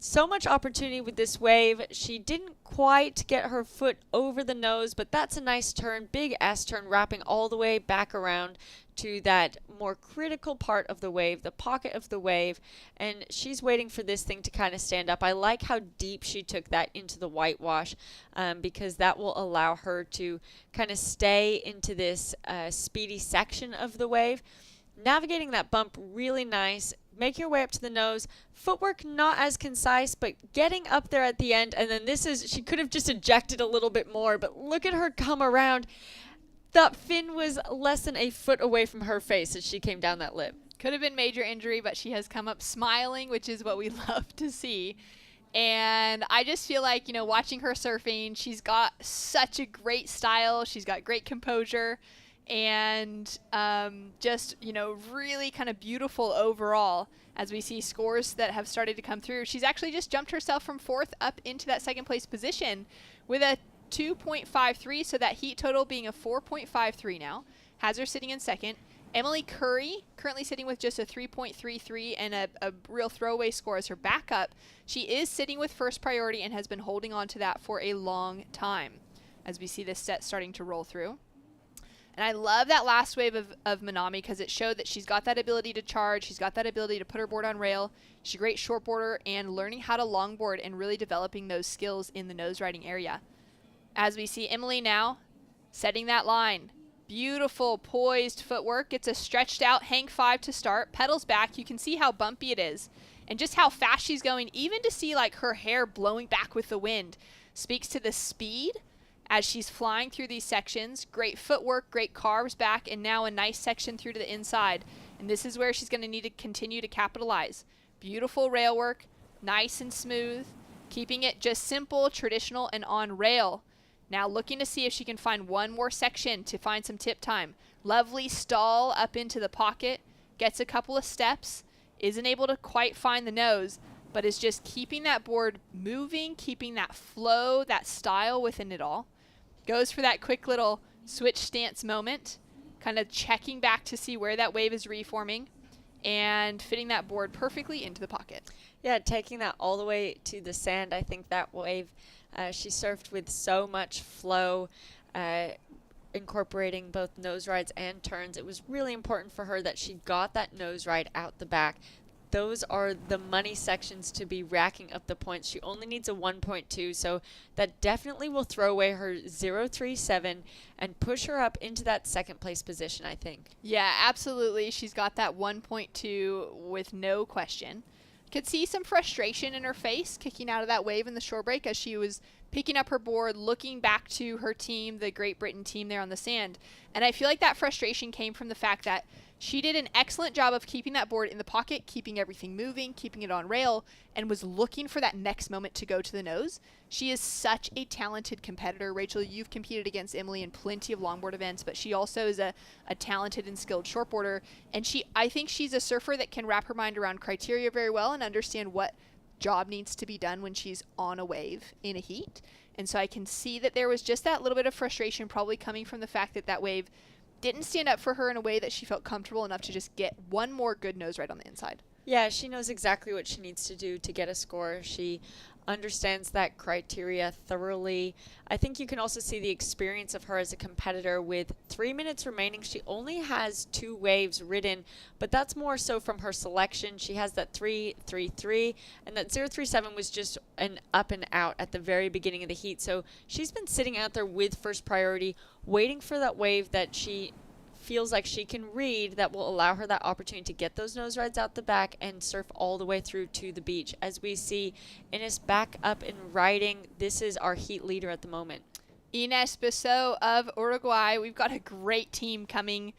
so much opportunity with this wave. She didn't quite get her foot over the nose, but that's a nice turn, big S turn, wrapping all the way back around to that more critical part of the wave, the pocket of the wave, and she's waiting for this thing to kind of stand up. I like how deep she took that into the whitewash, because that will allow her to kind of stay into this speedy section of the wave. Navigating that bump really nice, make your way up to the nose, footwork not as concise, but getting up there at the end. And then this is, she could have just ejected a little bit more, but look at her come around. That fin was less than a foot away from her face as she came down that lip. Could have been major injury, but she has come up smiling, which is what we love to see. And I just feel like, you know, watching her surfing, she's got such a great style. She's got great composure. And just, you know, really kind of beautiful overall as we see scores that have started to come through. She's actually just jumped herself from 4th up into that 2nd place position with a 2.53, so that heat total being a 4.53 now. Has her sitting in 2nd. Emily Curry currently sitting with just a 3.33 and a real throwaway score as her backup. She is sitting with first priority and has been holding on to that for a long time as we see this set starting to roll through. And I love that last wave of Manami because it showed that she's got that ability to charge. She's got that ability to put her board on rail. She's a great shortboarder and learning how to longboard and really developing those skills in the nose riding area. As we see Emily now setting that line. Beautiful poised footwork. Gets a stretched out hang 5 to start. Pedals back. You can see how bumpy it is and just how fast she's going. Even to see like her hair blowing back with the wind speaks to the speed as she's flying through these sections. Great footwork, great carves back, and now a nice section through to the inside. And this is where she's going to need to continue to capitalize. Beautiful rail work, nice and smooth, keeping it just simple, traditional, and on rail. Now looking to see if she can find one more section to find some tip time. Lovely stall up into the pocket, gets a couple of steps, isn't able to quite find the nose, but is just keeping that board moving, keeping that flow, that style within it all. Goes for that quick little switch stance moment, kind of checking back to see where that wave is reforming and fitting that board perfectly into the pocket. Yeah, taking that all the way to the sand. I think that wave, she surfed with so much flow, incorporating both nose rides and turns. It was really important for her that she got that nose ride out the back. Those are the money sections to be racking up the points. She only needs a 1.2, so that definitely will throw away her 0.37 and push her up into that 2nd place position, I think. Yeah, absolutely. She's got that 1.2 with no question. Could see some frustration in her face kicking out of that wave in the shore break as she was picking up her board, looking back to her team, the Great Britain team there on the sand. And I feel like that frustration came from the fact that she did an excellent job of keeping that board in the pocket, keeping everything moving, keeping it on rail, and was looking for that next moment to go to the nose. She is such a talented competitor. Rachel, you've competed against Emily in plenty of longboard events, but she also is a talented and skilled shortboarder. And I think she's a surfer that can wrap her mind around criteria very well and understand what job needs to be done when she's on a wave in a heat. And so I can see that there was just that little bit of frustration probably coming from the fact that that wave didn't stand up for her in a way that she felt comfortable enough to just get one more good nose ride on the inside. Yeah, she knows exactly what she needs to do to get a score. She understands that criteria thoroughly. I think you can also see the experience of her as a competitor. With 3 minutes remaining, she only has 2 waves ridden, but that's more so from her selection. She has that 3.33, and that 0.37 was just an up and out at the very beginning of the heat. So she's been sitting out there with first priority, waiting for that wave that she feels like she can read that will allow her that opportunity to get those nose rides out the back and surf all the way through to the beach. As we see Ines back up and riding, this is our heat leader at the moment. Ines Bissot of Uruguay. We've got a great team coming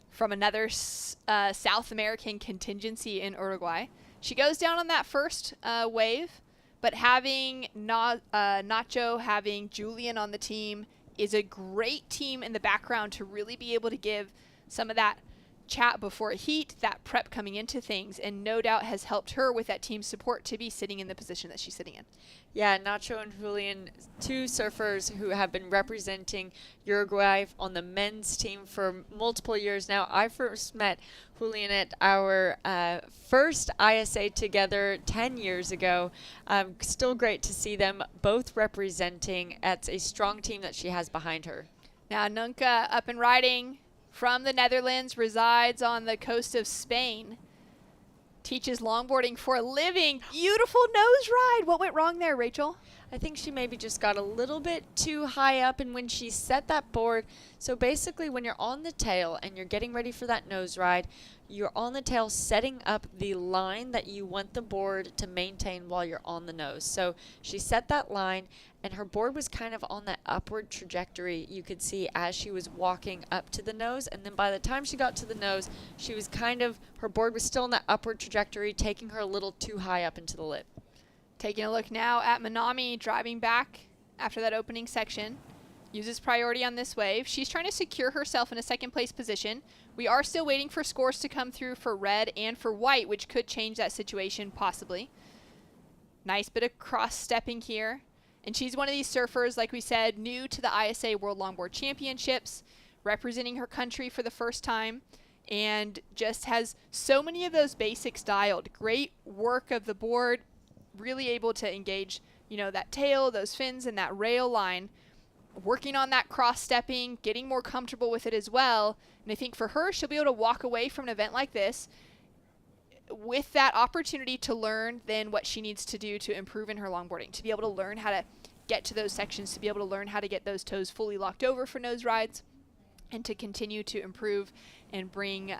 from another South American contingency in Uruguay. She goes down on that first wave, but having Nacho, having Julian on the team is a great team in the background to really be able to give some of that chat before a heat, that prep coming into things, and no doubt has helped her with that team support to be sitting in the position that she's sitting in. Yeah, Nacho and Julian, two surfers who have been representing Uruguay on the men's team for multiple years now. I first met Julian at our first ISA together 10 years ago. Still great to see them both representing at a strong team that she has behind her. Now Nunca up and riding from the Netherlands, resides on the coast of Spain, teaches longboarding for a living. Beautiful nose ride. What went wrong there, Rachel? I think she maybe just got a little bit too high up, and when she set that board, so basically when you're on the tail and you're getting ready for that nose ride, you're on the tail setting up the line that you want the board to maintain while you're on the nose. So she set that line, and her board was kind of on that upward trajectory you could see as she was walking up to the nose, and then by the time she got to the nose, she was her board was still on that upward trajectory, taking her a little too high up into the lip. Taking a look now at Manami driving back after that opening section. Uses priority on this wave. She's trying to secure herself in a second place position. We are still waiting for scores to come through for red and for white, which could change that situation possibly. Nice bit of cross-stepping here. And she's one of these surfers, like we said, new to the ISA World Longboard Championships, representing her country for the first time, and just has so many of those basics dialed. Great work of the board, really able to engage, that tail, those fins, and that rail line, working on that cross-stepping, getting more comfortable with it as well. And I think for her, she'll be able to walk away from an event like this with that opportunity to learn then what she needs to do to improve in her longboarding, to be able to learn how to get to those sections, to be able to learn how to get those toes fully locked over for nose rides, and to continue to improve and bring,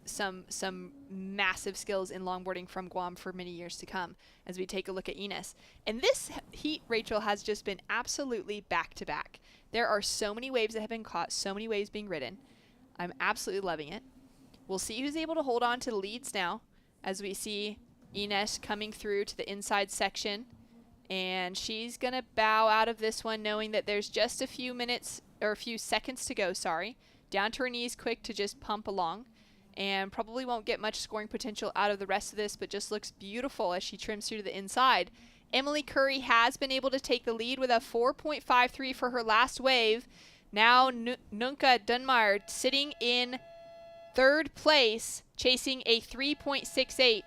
some massive skills in longboarding from Guam for many years to come as we take a look at Ines. And this heat, Rachel, has just been absolutely back-to-back. There are so many waves that have been caught, so many waves being ridden. I'm absolutely loving it. We'll see who's able to hold on to the leads now as we see Ines coming through to the inside section. And she's going to bow out of this one knowing that there's just a few seconds to go, down to her knees quick to just pump along, and probably won't get much scoring potential out of the rest of this, but just looks beautiful as she trims through to the inside. Emily Curry has been able to take the lead with a 4.53 for her last wave. Now Nunca Dunmar sitting in third place, chasing a 3.68.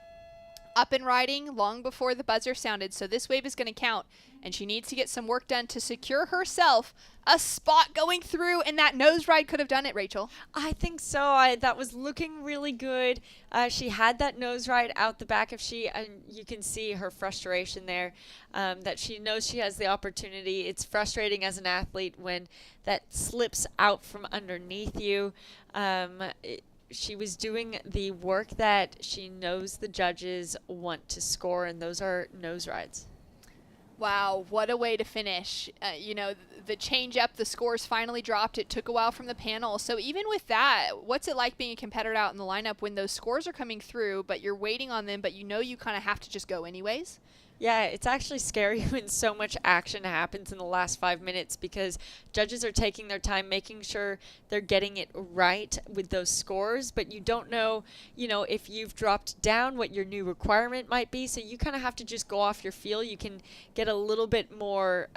Up and riding long before the buzzer sounded, so this wave is going to count, and she needs to get some work done to secure herself a spot going through, and that nose ride could have done it, Rachel. I think so. That was looking really good. She had that nose ride out the back of and you can see her frustration there, that she knows she has the opportunity. It's frustrating as an athlete when that slips out from underneath you. She was doing the work that she knows the judges want to score, and those are nose rides. Wow, what a way to finish. The change up, the scores finally dropped. It took a while from the panel. So even with that, what's it like being a competitor out in the lineup when those scores are coming through, but you're waiting on them, but you kind of have to just go anyways? Yeah, it's actually scary when so much action happens in the last 5 minutes because judges are taking their time making sure they're getting it right with those scores, but you don't know, if you've dropped down what your new requirement might be, so you kind of have to just go off your feel. You can get a little bit more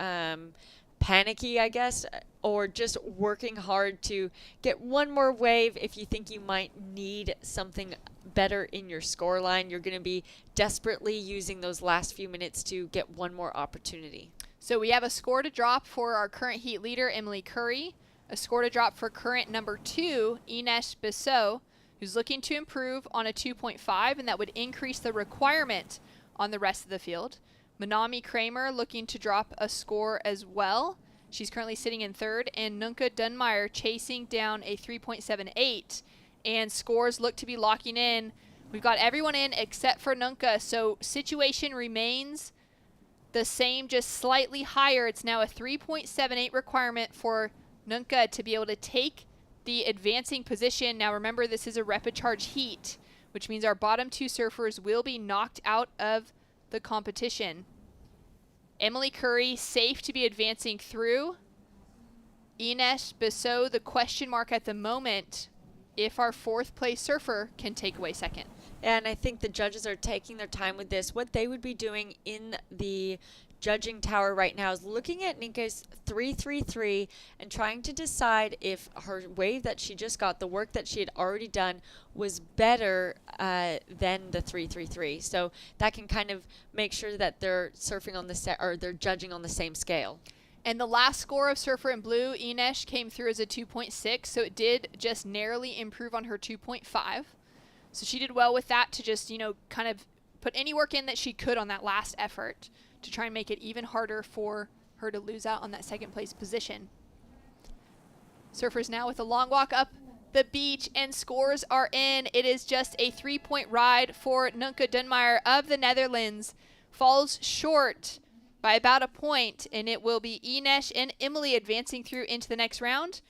panicky, I guess, or just working hard to get one more wave if you think you might need something better in your score line. You're going to be desperately using those last few minutes to get one more opportunity. So we have a score to drop for our current heat leader, Emily Curry, a score to drop for current number 2, Ines Bissot, who's looking to improve on a 2.5, and that would increase the requirement on the rest of the field. Manami Kramer looking to drop a score as well. She's currently sitting in third, and Nunca Dunmire chasing down a 3.78, and scores look to be locking in. We've got everyone in except for Nunca, so situation remains the same, just slightly higher. It's now a 3.78 requirement for Nunca to be able to take the advancing position. Now remember, this is a repechage heat, which means our bottom 2 surfers will be knocked out of the competition. Emily Curry, safe to be advancing through. Ines Bissot, the question mark at the moment, if our 4th place surfer can take away 2nd. And I think the judges are taking their time with this. What they would be doing in the judging tower right now is looking at Ninka's 333 and trying to decide if her wave that she just got, the work that she had already done, was better than the 333. So that can kind of make sure that they're surfing on the or they're judging on the same scale. And the last score of surfer in blue, Ines, came through as a 2.6, so it did just narrowly improve on her 2.5. So she did well with that to just, kind of put any work in that she could on that last effort to try and make it even harder for her to lose out on that 2nd place position. Surfers now with a long walk up the beach, and scores are in. It is just a 3-point ride for Nunca Dunmeyer of the Netherlands. Falls short by about a point, and it will be Ines and Emily advancing through into the next round.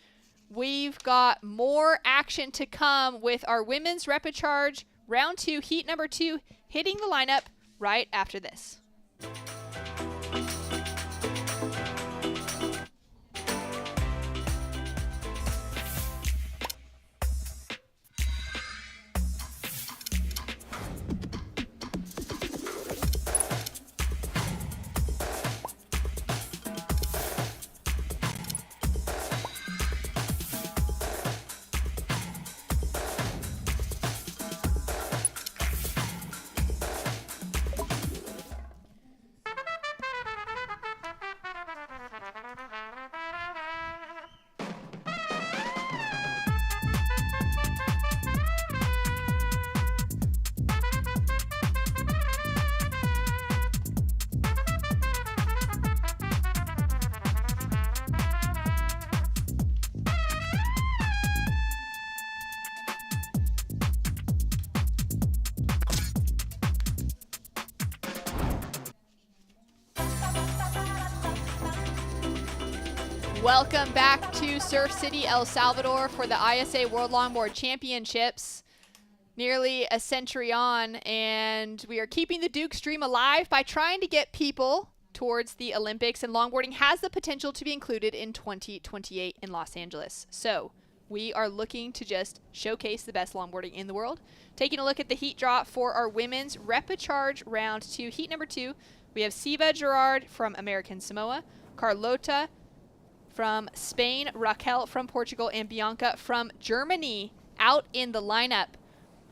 We've got more action to come with our women's repechage round 2, heat number 2, hitting the lineup right after this. Welcome back to Surf City, El Salvador for the ISA World Longboard Championships. Nearly a century on, and we are keeping the Duke's dream alive by trying to get people towards the Olympics, and longboarding has the potential to be included in 2028 in Los Angeles. So we are looking to just showcase the best longboarding in the world. Taking a look at the heat draw for our women's repechage round 2, heat number 2, we have Siva Gerard from American Samoa, Carlota from Spain, Raquel from Portugal, and Bianca from Germany out in the lineup.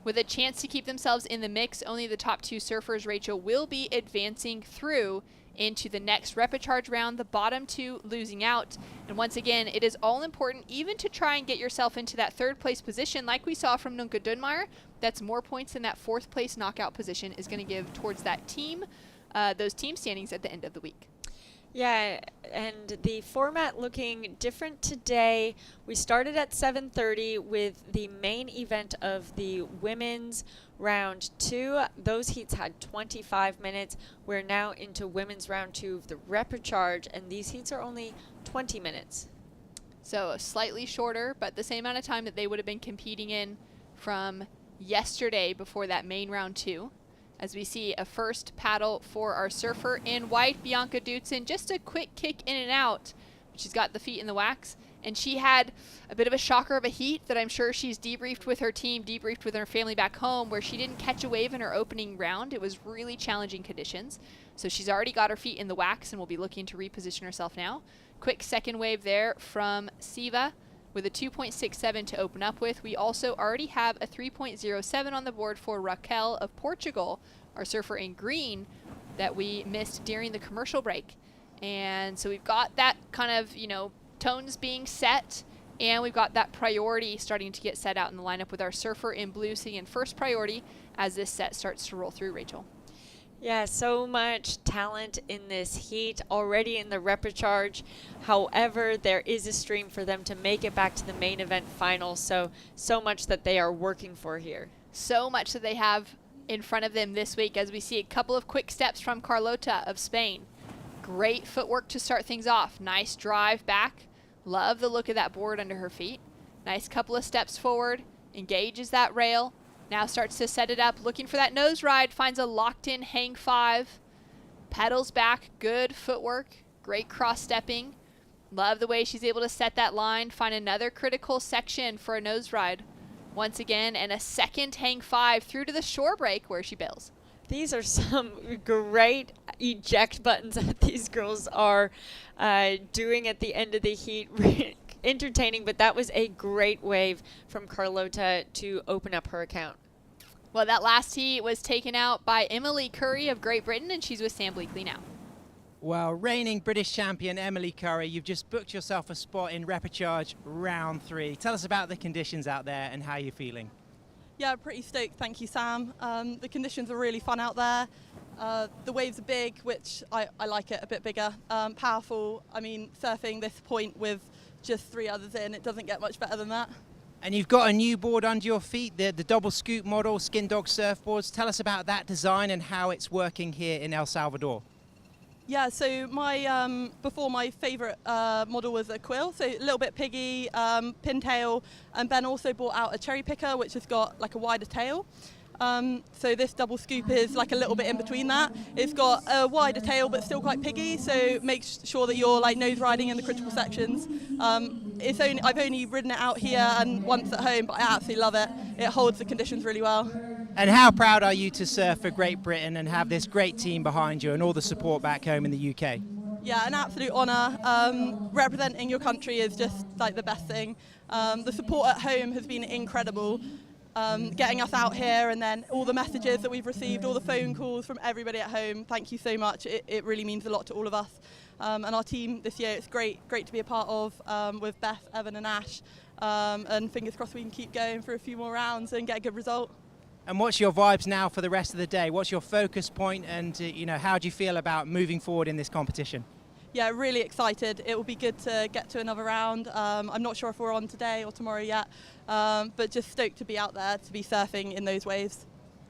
With a chance to keep themselves in the mix, only the top 2 surfers, Rachel, will be advancing through into the next repechage round, the bottom 2 losing out. And once again, it is all important even to try and get yourself into that 3rd place position like we saw from Nunca Dunmeyer. That's more points than that 4th place knockout position is going to give towards that team, those team standings at the end of the week. Yeah, and the format looking different today. We started at 7:30 with the main event of the women's round 2. Those heats had 25 minutes. We're now into women's round 2 of the repechage, and these heats are only 20 minutes. So slightly shorter, but the same amount of time that they would have been competing in from yesterday before that main round 2. As we see a first paddle for our surfer in white, Bianca Dutzen. Just a quick kick in and out. She's got the feet in the wax. And she had a bit of a shocker of a heat that I'm sure she's debriefed with her team, debriefed with her family back home, where she didn't catch a wave in her opening round. It was really challenging conditions. So she's already got her feet in the wax and will be looking to reposition herself now. Quick second wave there from Siva with a 2.67 to open up with. We also already have a 3.07 on the board for Raquel of Portugal, our surfer in green that we missed during the commercial break. And so we've got that kind of, tones being set, and we've got that priority starting to get set out in the lineup with our surfer in blue sitting in first priority as this set starts to roll through, Rachel. Yeah, so much talent in this heat already in the repechage. However, there is a stream for them to make it back to the main event final. So much that they are working for here. So much that they have in front of them this week as we see a couple of quick steps from Carlota of Spain. Great footwork to start things off. Nice drive back. Love the look of that board under her feet. Nice couple of steps forward, engages that rail, now starts to set it up, looking for that nose ride, finds a locked-in hang 5, pedals back, good footwork, great cross-stepping. Love the way she's able to set that line, find another critical section for a nose ride. Once again, and a second hang 5 through to the shore break where she bails. These are some great eject buttons that these girls are doing at the end of the heat. Entertaining, but that was a great wave from Carlota to open up her account. Well, that last heat was taken out by Emily Curry of Great Britain, and she's with Sam Bleakley now. Well, reigning British champion Emily Curry, you've just booked yourself a spot in Repechage round 3. Tell us about the conditions out there and how you're feeling. Yeah, pretty stoked, thank you, Sam. The conditions are really fun out there. The waves are big, which I like it, a bit bigger. Powerful. I mean, surfing this point with just 3 others in, it doesn't get much better than that. And you've got a new board under your feet, the double scoop model Skin Dog surfboards. Tell us about that design and how it's working here in El Salvador. Yeah, so my before my favourite model was a quill, so a little bit piggy, pintail, and Ben also brought out a cherry picker, which has got like a wider tail. So this double scoop is like a little bit in between that. It's got a wider tail but still quite piggy, so make sure that you're like nose riding in the critical sections. I've only ridden it out here and once at home, but I absolutely love it. It holds the conditions really well. And how proud are you to surf for Great Britain and have this great team behind you and all the support back home in the UK? Yeah, an absolute honour. Representing your country is just like the best thing. The support at home has been incredible. Getting us out here and then all the messages that we've received, all the phone calls from everybody at home. Thank you so much. It really means a lot to all of us. And our team this year, it's great to be a part of with Beth, Evan and Ash. And fingers crossed we can keep going for a few more rounds and get a good result. And what's your vibes now for the rest of the day? What's your focus point and how do you feel about moving forward in this competition? Yeah, really excited. It will be good to get to another round. I'm not sure if we're on today or tomorrow yet, but just stoked to be out there, to be surfing in those waves.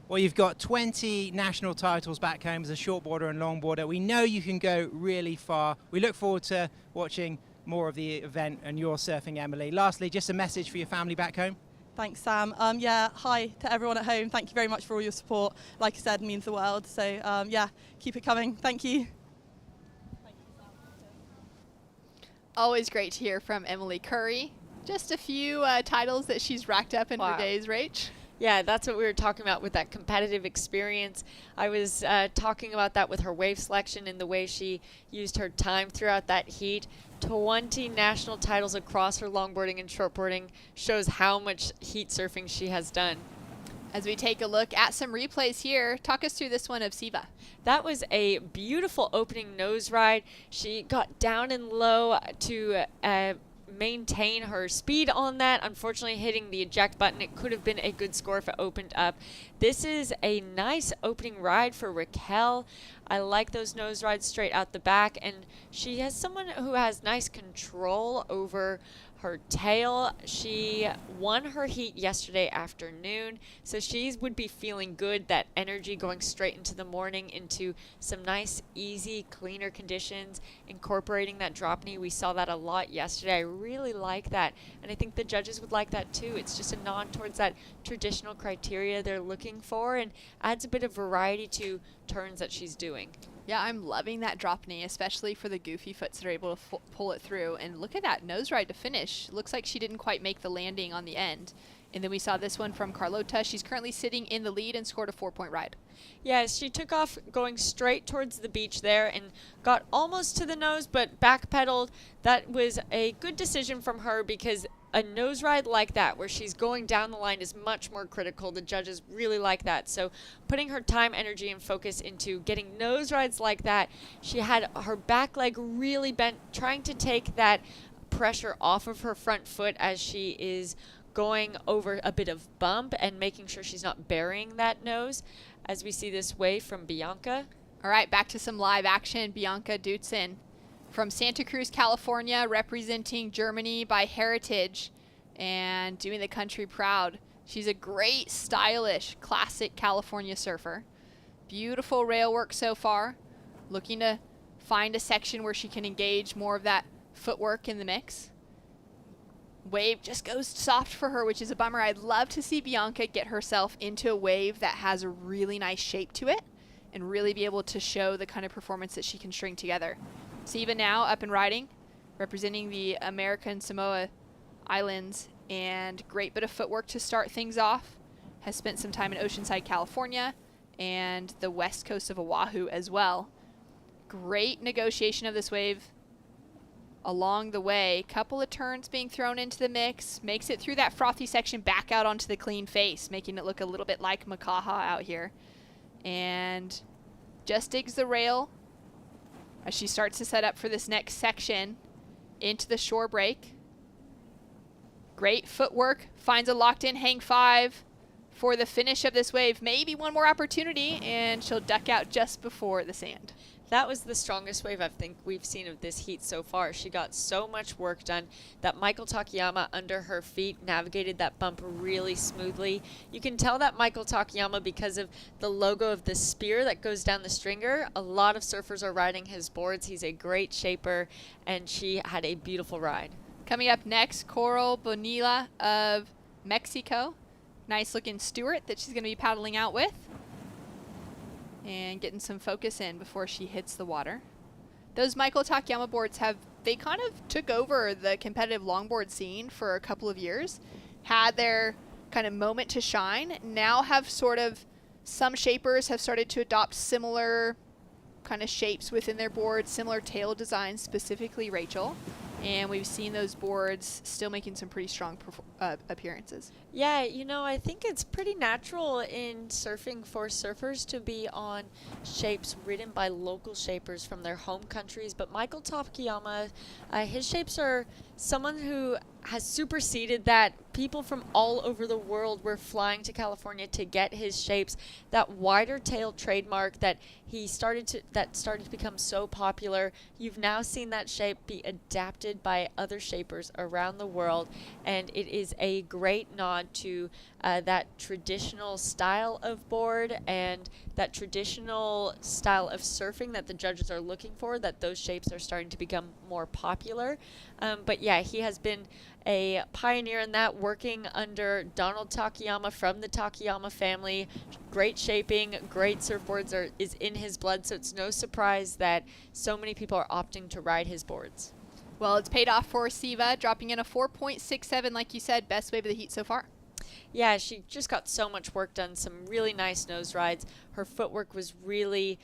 Well, you've got 20 national titles back home as a shortboarder and longboarder. We know you can go really far. We look forward to watching more of the event and your surfing, Emily. Lastly, just a message for your family back home. Thanks, Sam. Yeah, hi to everyone at home. Thank you very much for all your support. Like I said, it means the world. So yeah, keep it coming. Thank you. Always great to hear from Emily Curry. Just a few titles that she's racked up in her days, Rach. Yeah, that's what we were talking about with that competitive experience. I was talking about that with her wave selection and the way she used her time throughout that heat. 20 national titles across her longboarding and shortboarding shows how much heat surfing she has done. As we take a look at some replays here, talk us through this one of Siva. That was a beautiful opening nose ride. She got down and low to maintain her speed on that. Unfortunately, hitting the eject button, it could have been a good score if it opened up. This is a nice opening ride for Raquel. I like those nose rides straight out the back, and she has someone who has nice control over her tail. She won her heat yesterday afternoon, so she would be feeling good, that energy going straight into the morning, into some nice, easy, cleaner conditions, incorporating that drop knee. We saw that a lot yesterday. I really like that, and I think the judges would like that too. It's just a nod towards that traditional criteria they're looking for and adds a bit of variety to turns that she's doing. Yeah, I'm loving that drop knee, especially for the goofy foots that are able to pull it through. And look at that nose ride to finish. Looks like she didn't quite make the landing on the end. And then we saw this one from Carlota. She's currently sitting in the lead and scored a 4-point ride. Yes, she took off going straight towards the beach there and got almost to the nose, but backpedaled. That was a good decision from her because a nose ride like that, where she's going down the line, is much more critical. The judges really like that. So putting her time, energy, and focus into getting nose rides like that, she had her back leg really bent, trying to take that pressure off of her front foot as she is going over a bit of bump and making sure she's not burying that nose, as we see this wave from Bianca. All right, back to some live action. Bianca Dutzen from Santa Cruz, California, representing Germany by heritage and doing the country proud. She's a great, stylish, classic California surfer. Beautiful rail work so far. Looking to find a section where she can engage more of that footwork in the mix. Wave just goes soft for her, which is a bummer. I'd love to see Bianca get herself into a wave that has a really nice shape to it and really be able to show the kind of performance that she can string together. Siva now up and riding, representing the American Samoa Islands, and great bit of footwork to start things off. Has spent some time in Oceanside, California, and the west coast of Oahu as well. Great negotiation of this wave along the way. Couple of turns being thrown into the mix, makes it through that frothy section back out onto the clean face, making it look a little bit like Makaha out here. And just digs the rail as she starts to set up for this next section into the shore break. Great footwork, finds a locked in hang 5 for the finish of this wave. Maybe one more opportunity and she'll duck out just before the sand. That was the strongest wave I think we've seen of this heat so far. She got so much work done. That Michael Takayama under her feet navigated that bump really smoothly. You can tell that Michael Takayama because of the logo of the spear that goes down the stringer. A lot of surfers are riding his boards. He's a great shaper, and she had a beautiful ride. Coming up next, Coral Bonilla of Mexico. Nice looking Stewart that she's going to be paddling out with. And getting some focus in before she hits the water. Those Michael Takayama boards they kind of took over the competitive longboard scene for a couple of years. Had their kind of moment to shine. Now have sort of, some shapers have started to adopt similar kind of shapes within their boards, similar tail designs, specifically Rachel. And we've seen those boards still making some pretty strong appearances. Yeah, you know, I think it's pretty natural in surfing for surfers to be on shapes ridden by local shapers from their home countries. But Michael Takayama, his shapes are someone who has superseded that. People from all over the world were flying to California to get his shapes. That wider tail trademark that started to become so popular. You've now seen that shape be adapted by other shapers around the world, and it is a great nod to that traditional style of board and that traditional style of surfing that the judges are looking for, that those shapes are starting to become more popular. But yeah, he has been a pioneer in that, working under Donald Takayama from the Takayama family. Great shaping, great surfboards is in his blood, so it's no surprise that so many people are opting to ride his boards. Well, it's paid off for Siva, dropping in a 4.67, like you said, best wave of the heat so far. Yeah, she just got so much work done, some really nice nose rides. Her footwork was really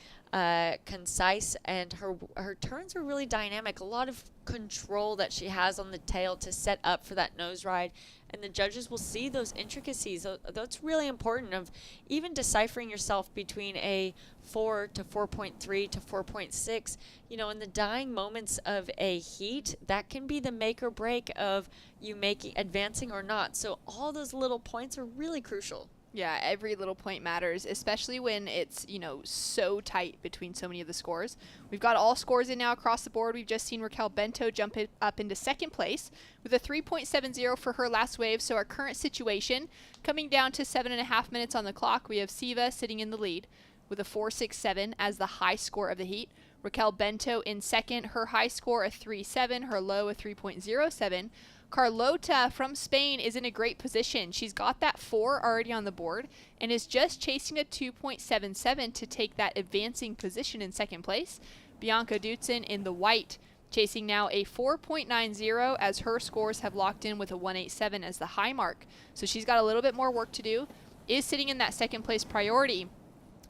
concise, and her turns were really dynamic. A lot of control that she has on the tail to set up for that nose ride, and the judges will see those intricacies. That's really important, of even deciphering yourself between a 4 to 4.3 to 4.6. You know, in the dying moments of a heat, that can be the make or break of you advancing or not. So all those little points are really crucial. Yeah, every little point matters, especially when it's, you know, so tight between so many of the scores. We've got all scores in now across the board. We've just seen Raquel Bento jump up into second place with a 3.70 for her last wave. So our current situation, coming down to 7.5 minutes on the clock, we have Siva sitting in the lead with a 4.67 as the high score of the heat. Raquel Bento in second, her high score a 3.7, her low a 3.07. Carlota from Spain is in a great position. She's got that 4 already on the board and is just chasing a 2.77 to take that advancing position in second place. Bianca Dutzen in the white, chasing now a 4.90 as her scores have locked in with a 1.87 as the high mark. So she's got a little bit more work to do, is sitting in that second place priority,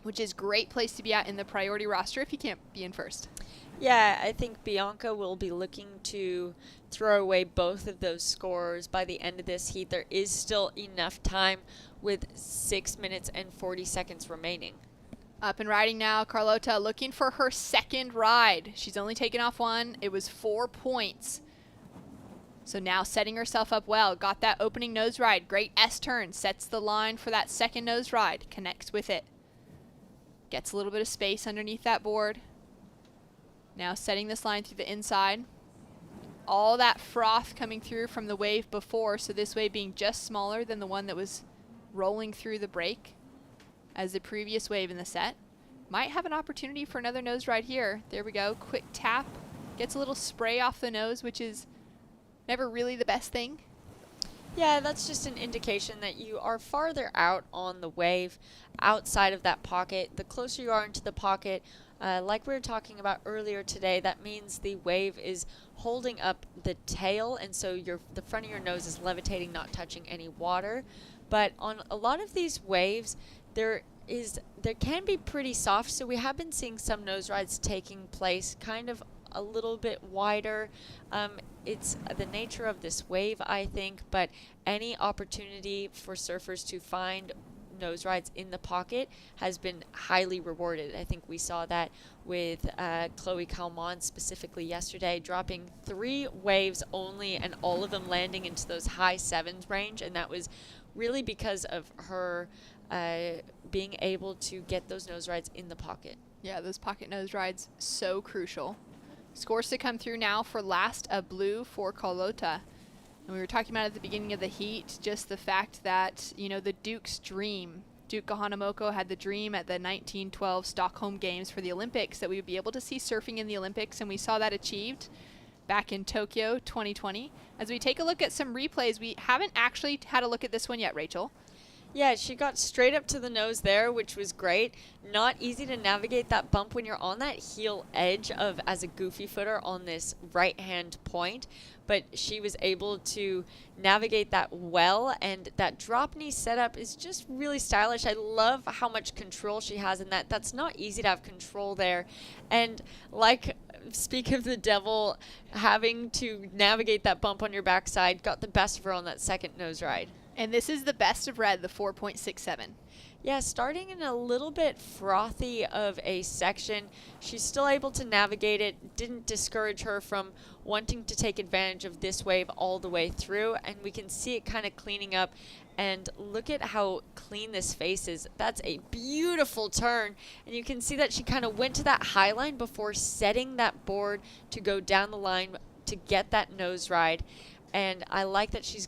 which is a great place to be at in the priority roster if you can't be in first. Yeah, I think Bianca will be looking to throw away both of those scores by the end of this heat. There is still enough time with 6 minutes and 40 seconds remaining. Up and riding now, Carlota looking for her second ride. She's only taken off one. It was 4 points. So now setting herself up well. Got that opening nose ride. Great S-turn. Sets the line for that second nose ride. Connects with it. Gets a little bit of space underneath that board. Now setting this line through the inside. All that froth coming through from the wave before, so this wave being just smaller than the one that was rolling through the break as the previous wave in the set. Might have an opportunity for another nose ride here. There we go. Quick tap. Gets a little spray off the nose, which is never really the best thing. Yeah, that's just an indication that you are farther out on the wave, outside of that pocket. The closer you are into the pocket, like we were talking about earlier today, that means the wave is holding up the tail, and so the front of your nose is levitating, not touching any water. But on a lot of these waves, there can be pretty soft, so we have been seeing some nose rides taking place kind of a little bit wider. It's the nature of this wave, I think, but any opportunity for surfers to find nose rides in the pocket has been highly rewarded. I think we saw that with Chloe Calmon specifically yesterday, dropping 3 waves only and all of them landing into those high 7s range, and that was really because of her being able to get those nose rides in the pocket. Yeah, those pocket nose rides, so crucial. Scores to come through now for last, a blue for Carlota. And we were talking about at the beginning of the heat, just the fact that, the Duke's dream. Duke Kahanamoko had the dream at the 1912 Stockholm Games for the Olympics that we would be able to see surfing in the Olympics, and we saw that achieved back in Tokyo 2020. As we take a look at some replays, we haven't actually had a look at this one yet, Rachel. Yeah, she got straight up to the nose there, which was great. Not easy to navigate that bump when you're on that heel edge as a goofy footer on this right-hand point. But she was able to navigate that well, and that drop knee setup is just really stylish. I love how much control she has in that. That's not easy to have control there. And speak of the devil, having to navigate that bump on your backside, got the best of her on that second nose ride. And this is the best of red, the 4.67. Yeah, starting in a little bit frothy of a section, she's still able to navigate it. Didn't discourage her from wanting to take advantage of this wave all the way through, and we can see it kind of cleaning up. And look at how clean this face is. That's a beautiful turn, and you can see that she kind of went to that high line before setting that board to go down the line to get that nose ride. And I like that she's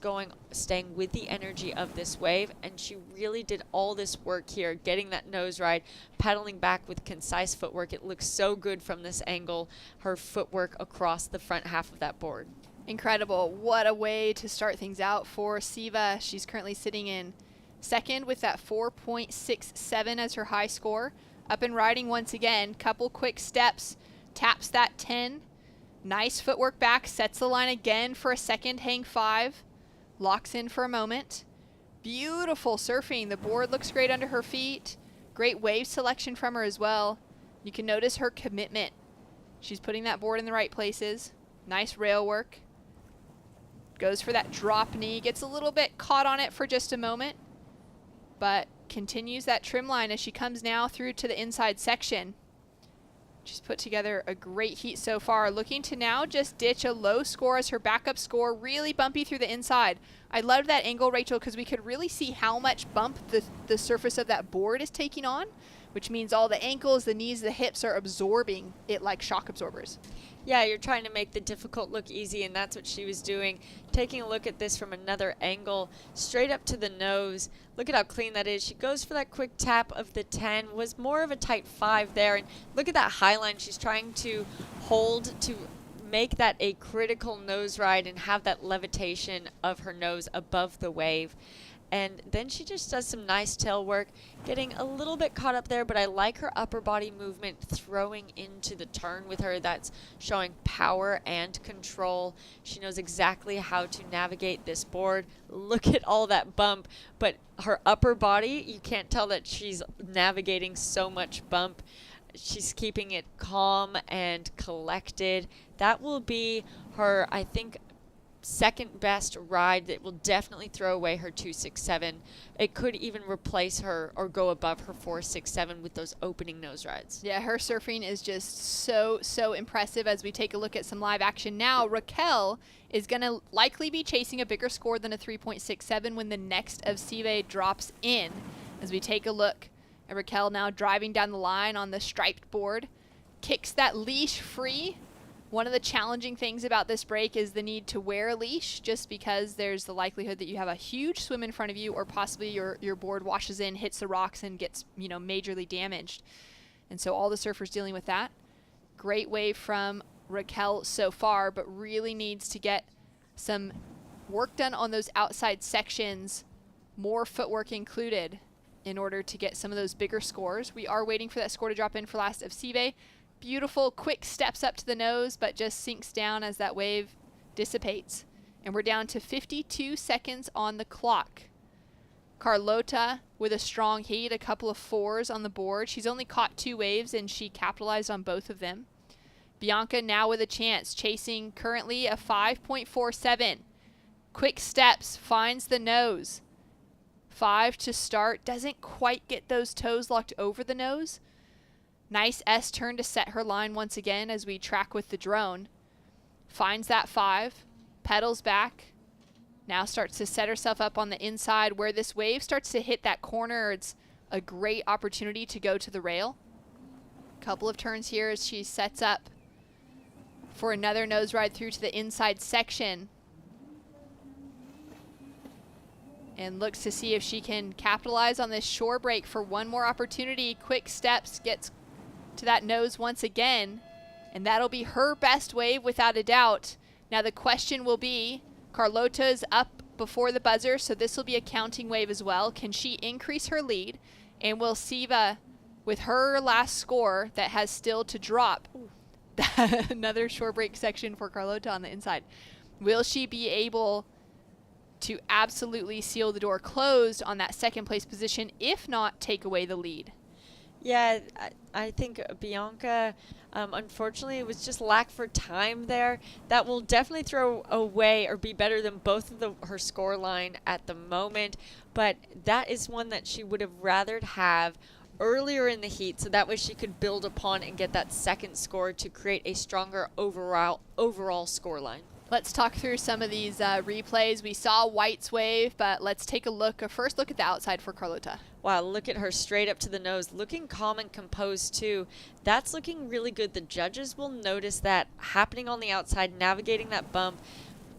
staying with the energy of this wave, and she really did all this work here, getting that nose ride, pedaling back with concise footwork. It looks so good from this angle, her footwork across the front half of that board. Incredible. What a way to start things out for Siva. She's currently sitting in second with that 4.67 as her high score. Up and riding once again, couple quick steps, taps that 10. Nice footwork back, sets the line again for a second hang 5, locks in for a moment. Beautiful surfing. The board looks great under her feet. Great wave selection from her as well. You can notice her commitment. She's putting that board in the right places. Nice rail work. Goes for that drop knee, gets a little bit caught on it for just a moment, but continues that trim line as she comes now through to the inside section. She's put together a great heat so far, looking to now just ditch a low score as her backup score, really bumpy through the inside. I loved that angle, Rachel, because we could really see how much bump the surface of that board is taking on, which means all the ankles, the knees, the hips are absorbing it like shock absorbers. Yeah, you're trying to make the difficult look easy, and that's what she was doing. Taking a look at this from another angle, straight up to the nose. Look at how clean that is. She goes for that quick tap of the 10, was more of a tight 5 there. And look at that high line. She's trying to hold to make that a critical nose ride and have that levitation of her nose above the wave. And then she just does some nice tail work, getting a little bit caught up there, but I like her upper body movement throwing into the turn with her. That's showing power and control. She knows exactly how to navigate this board. Look at all that bump, but her upper body, you can't tell that she's navigating so much bump. She's keeping it calm and collected. That will be her, I think, second best ride that will definitely throw away her 2.67. It could even replace her or go above her 4.67 with those opening nose rides. Yeah, her surfing is just so impressive. As we take a look at some live action now, Raquel is going to likely be chasing a bigger score than a 3.67 when the next of Sive drops in. As we take a look at Raquel now driving down the line on the striped board, kicks that leash free. One of the challenging things about this break is the need to wear a leash, just because there's the likelihood that you have a huge swim in front of you, or possibly your board washes in, hits the rocks, and gets majorly damaged. And so all the surfers dealing with that. Great wave from Raquel so far, but really needs to get some work done on those outside sections, more footwork included in order to get some of those bigger scores. We are waiting for that score to drop in for last of Sive. Beautiful, quick steps up to the nose, but just sinks down as that wave dissipates. And we're down to 52 seconds on the clock. Carlota with a strong heat, a couple of 4s on the board. She's only caught 2 waves, and she capitalized on both of them. Bianca now with a chance, chasing currently a 5.47. Quick steps, finds the nose. 5 to start, doesn't quite get those toes locked over the nose. Nice S turn to set her line once again as we track with the drone. Finds that 5, pedals back. Now starts to set herself up on the inside where this wave starts to hit that corner. It's a great opportunity to go to the rail. Couple of turns here as she sets up for another nose ride through to the inside section. And looks to see if she can capitalize on this shore break for one more opportunity. Quick steps, gets to that nose once again. And that'll be her best wave without a doubt. Now the question will be, Carlota's up before the buzzer, so this will be a counting wave as well. Can she increase her lead? And will Siva, with her last score that has still to drop, another shore break section for Carlota on the inside, will she be able to absolutely seal the door closed on that second place position, if not take away the lead? Yeah, I think Bianca, unfortunately, it was just lack for time there. That will definitely throw away or be better than both of her score line at the moment. But that is one that she would have rathered have earlier in the heat, so that way she could build upon and get that second score to create a stronger overall score line. Let's talk through some of these replays. We saw White's wave, but let's take a first look at the outside for Carlota. Wow, look at her straight up to the nose, looking calm and composed too. That's looking really good. The judges will notice that happening on the outside, navigating that bump,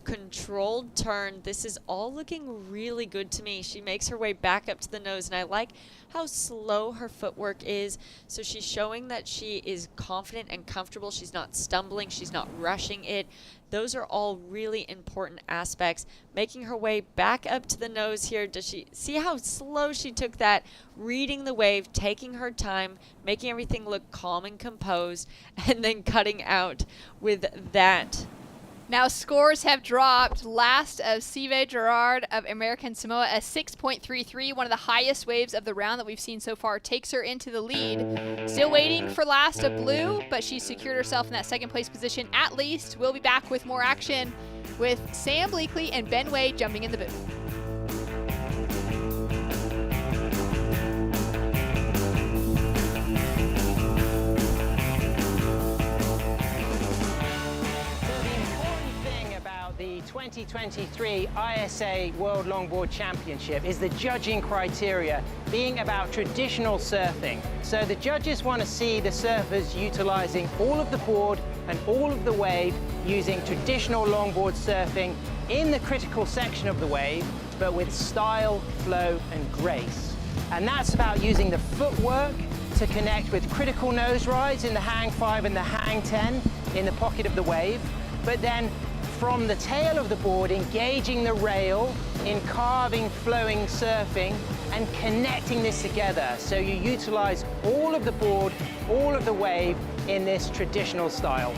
controlled turn. This is all looking really good to me. She makes her way back up to the nose, and I like how slow her footwork is. So she's showing that she is confident and comfortable. She's not stumbling. She's not rushing it. Those are all really important aspects. Making her way back up to the nose here. Does she see how slow she took that? Reading the wave, taking her time, making everything look calm and composed, and then cutting out with that. Now scores have dropped. Last of Sive Gerard of American Samoa, a 6.33, one of the highest waves of the round that we've seen so far, takes her into the lead. Still waiting for last of Blue, but she's secured herself in that second place position at least. We'll be back with more action with Sam Bleakley and Ben Wade jumping in the booth. The 2023 ISA World Longboard Championship is the judging criteria being about traditional surfing. So the judges want to see the surfers utilizing all of the board and all of the wave using traditional longboard surfing in the critical section of the wave, but with style, flow, and grace. And that's about using the footwork to connect with critical nose rides in the hang 5 and the hang 10 in the pocket of the wave, but then from the tail of the board, engaging the rail in carving, flowing surfing, and connecting this together. So you utilize all of the board, all of the wave in this traditional style.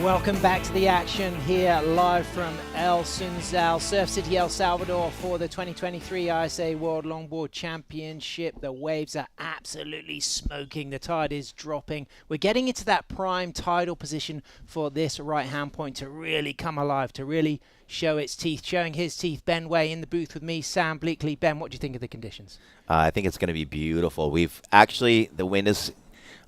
Welcome back to the action here live from El Sunzal, Surf City, El Salvador for the 2023 ISA World Longboard Championship. The waves are absolutely smoking. The tide is dropping. We're getting into that prime tidal position for this right-hand point to really come alive, to really show its teeth. Showing his teeth, Ben Way in the booth with me, Sam Bleakley. Ben, what do you think of the conditions? I think it's going to be beautiful. We've actually, the wind is,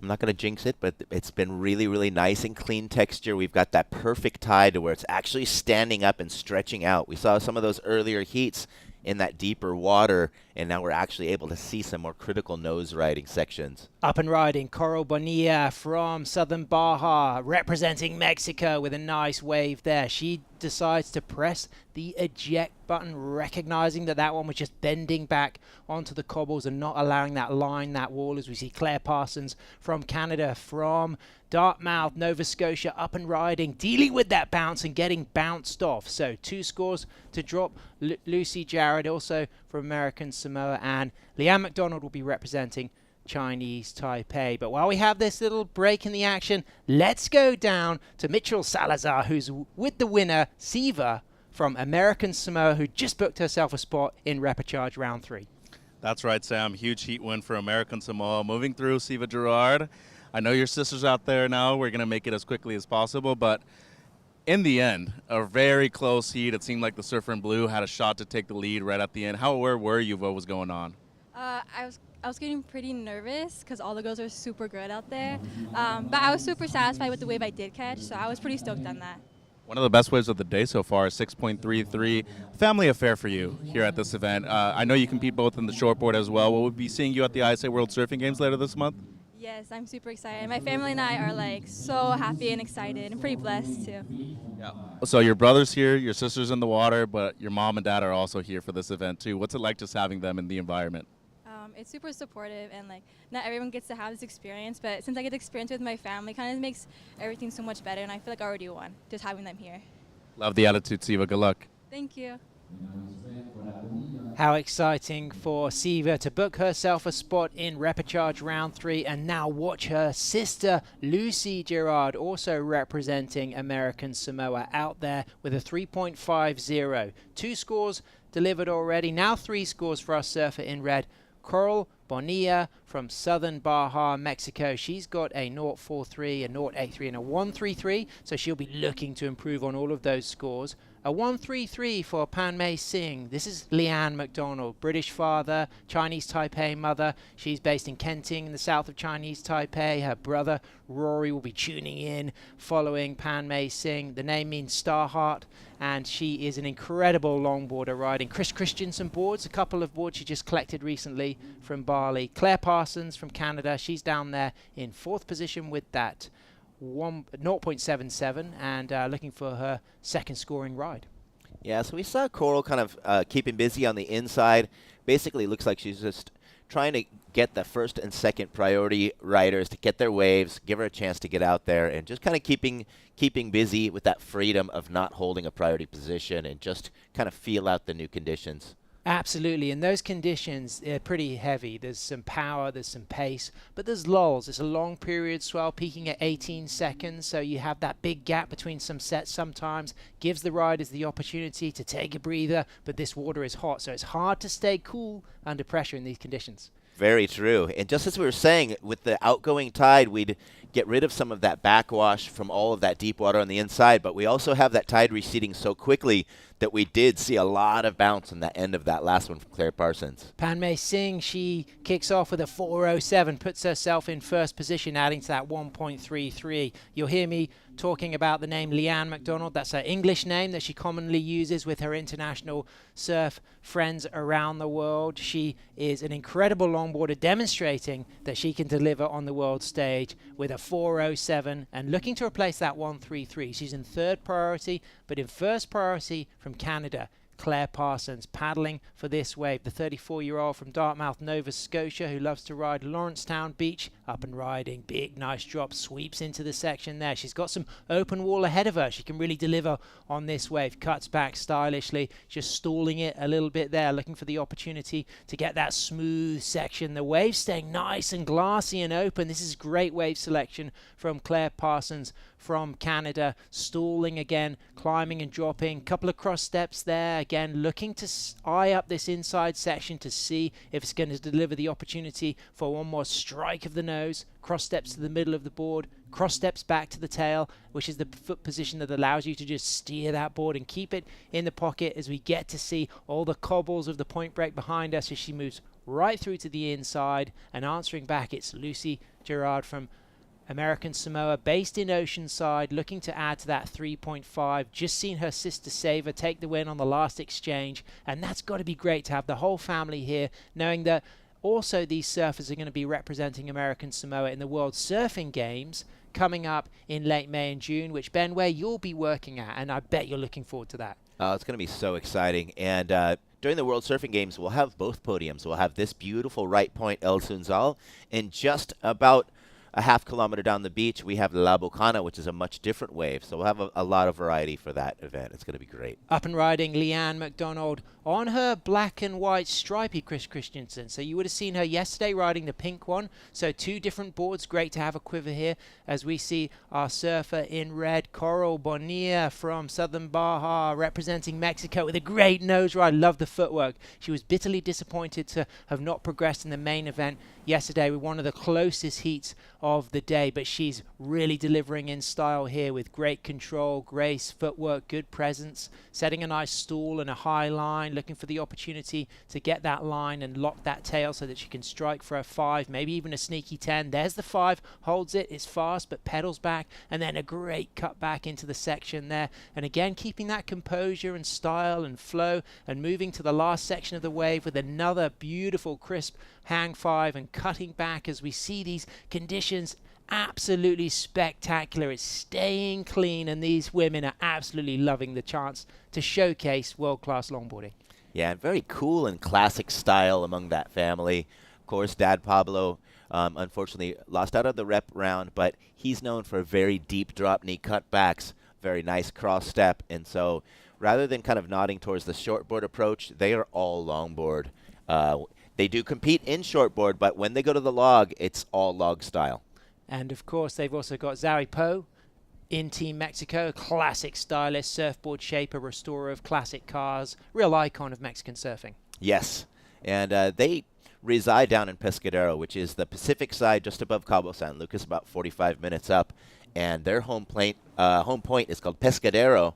I'm not going to jinx it, but it's been really, really nice and clean texture. We've got that perfect tide to where it's actually standing up and stretching out. We saw some of those earlier heats in that deeper water, and now we're actually able to see some more critical nose riding sections. Up and riding, Coral Bonilla from Southern Baja, representing Mexico with a nice wave there. She decides to press the eject button, recognizing that that one was just bending back onto the cobbles and not allowing that line, that wall, as we see Claire Parsons from Canada, from Dartmouth, Nova Scotia, up and riding, dealing with that bounce and getting bounced off. So 2 scores to drop. Lucy Jarrett, also from American Samoa, and Leanne McDonald will be representing Chinese Taipei. But while we have this little break in the action, let's go down to Mitchell Salazar, who's with the winner, Siva, from American Samoa, who just booked herself a spot in repechage round 3. That's right, Sam. Huge heat win for American Samoa. Moving through, Siva Gerard. I know your sister's out there now. We're going to make it as quickly as possible, but in the end, a very close heat. It seemed like the surfer in blue had a shot to take the lead right at the end. How aware were you of what was going on? I was getting pretty nervous because all the girls are super good out there, but I was super satisfied with the wave I did catch, so I was pretty stoked on that. One of the best waves of the day so far is 6.33. Family affair for you here at this event. I know you compete both in the shortboard as well. Will we be seeing you at the ISA World Surfing Games later this month? Yes, I'm super excited. My family and I are like so happy and excited and pretty blessed too. Yeah. So your brother's here, your sister's in the water, but your mom and dad are also here for this event too. What's it like just having them in the environment? It's super supportive, and like not everyone gets to have this experience, but since I get to experience with my family, kind of makes everything so much better, and I feel like I already won just having them here. Love the attitude, Siva. Good luck. Thank you. How exciting for Siva to book herself a spot in repechage round 3, and now watch her sister Lucy Gerard, also representing American Samoa, out there with a 3.50. 2 scores delivered already, now 3 scores for our surfer in red. Coral Bonilla from Southern Baja, Mexico. She's got a 0.43, a 0.83, and a 1.33, so she'll be looking to improve on all of those scores. A 1.33 for Panmei Singh. This is Leanne McDonald, British father, Chinese Taipei mother. She's based in Kenting in the south of Chinese Taipei. Her brother Rory will be tuning in following Panmei Singh. The name means star heart, and she is an incredible longboarder, riding Chris Christensen boards, a couple of boards she just collected recently from Bali. Claire Parsons from Canada, she's down there in 4th position with that 0.77 and looking for her second scoring ride. Yeah, so we saw Coral kind of keeping busy on the inside. Basically, looks like she's just trying to get the first and second priority riders to get their waves, give her a chance to get out there, and just kind of keeping busy with that freedom of not holding a priority position and just kind of feel out the new conditions. Absolutely, and those conditions, they're pretty heavy. There's some power, there's some pace, but there's lulls. It's a long period swell peaking at 18 seconds, so you have that big gap between some sets sometimes. Gives the riders the opportunity to take a breather, but this water is hot, so it's hard to stay cool under pressure in these conditions. Very true. And just as we were saying, with the outgoing tide, we'd get rid of some of that backwash from all of that deep water on the inside, but we also have that tide receding so quickly that we did see a lot of bounce on the end of that last one from Claire Parsons. Panmei Singh, she kicks off with a 4.07, puts herself in first position, adding to that 1.33. You'll hear me talking about the name Leanne McDonald. That's her English name that she commonly uses with her international surf friends around the world. She is an incredible longboarder, demonstrating that she can deliver on the world stage with a 4.07 and looking to replace that 1.33. She's in 3rd priority, but in 1st priority from Canada, Claire Parsons paddling for this wave. The 34-year-old from Dartmouth, Nova Scotia, who loves to ride Lawrencetown Beach, up and riding. Big, nice drop, sweeps into the section there. She's got some open wall ahead of her. She can really deliver on this wave. Cuts back stylishly, just stalling it a little bit there, looking for the opportunity to get that smooth section. The wave staying nice and glassy and open. This is great wave selection from Claire Parsons from Canada. Stalling again, climbing and dropping. Couple of cross steps there. Again, looking to eye up this inside section to see if it's going to deliver the opportunity for one more strike of the nose. Cross steps to the middle of the board. Cross steps back to the tail, which is the foot position that allows you to just steer that board and keep it in the pocket as we get to see all the cobbles of the point break behind us as she moves right through to the inside. And answering back, it's Lucy Gerard from American Samoa, based in Oceanside, looking to add to that 3.5. Just seen her sister Saver take the win on the last exchange, and that's got to be great to have the whole family here, knowing that also these surfers are going to be representing American Samoa in the World Surfing Games coming up in late May and June, which, Ben, where you'll be working at, and I bet you're looking forward to that. It's going to be so exciting. And during the World Surfing Games, we'll have both podiums. We'll have this beautiful right point, El Sunzal, and just about a half kilometer down the beach, we have La Bocana, which is a much different wave. So we'll have a lot of variety for that event. It's going to be great. Up and riding Leanne McDonald on her black and white stripy Chris Christensen. So you would have seen her yesterday riding the pink one. So two different boards. Great to have a quiver here as we see our surfer in red, Coral Bonilla from Southern Baja, representing Mexico with a great nose ride. Love the footwork. She was bitterly disappointed to have not progressed in the main event yesterday with one of the closest heats of the day, but she's really delivering in style here with great control, grace, footwork, good presence, setting a nice stall and a high line, looking for the opportunity to get that line and lock that tail so that she can strike for a 5, maybe even a sneaky 10. There's the 5, holds it, it's fast but pedals back, and then a great cut back into the section there, and again keeping that composure and style and flow and moving to the last section of the wave with another beautiful crisp hang 5 and cutting back as we see these conditions absolutely spectacular. It's staying clean, and these women are absolutely loving the chance to showcase world-class longboarding. Yeah, and very cool and classic style among that family. Of course, Dad Pablo unfortunately lost out of the rep round, but he's known for very deep drop knee cutbacks, very nice cross step, and so rather than kind of nodding towards the shortboard approach, they are all longboard. They do compete in shortboard, but when they go to the log, it's all log style. And of course, they've also got Zoe Poe in Team Mexico, classic stylist, surfboard shaper, restorer of classic cars, real icon of Mexican surfing. Yes, and they reside down in Pescadero, which is the Pacific side just above Cabo San Lucas, about 45 minutes up. And their home point is called Pescadero,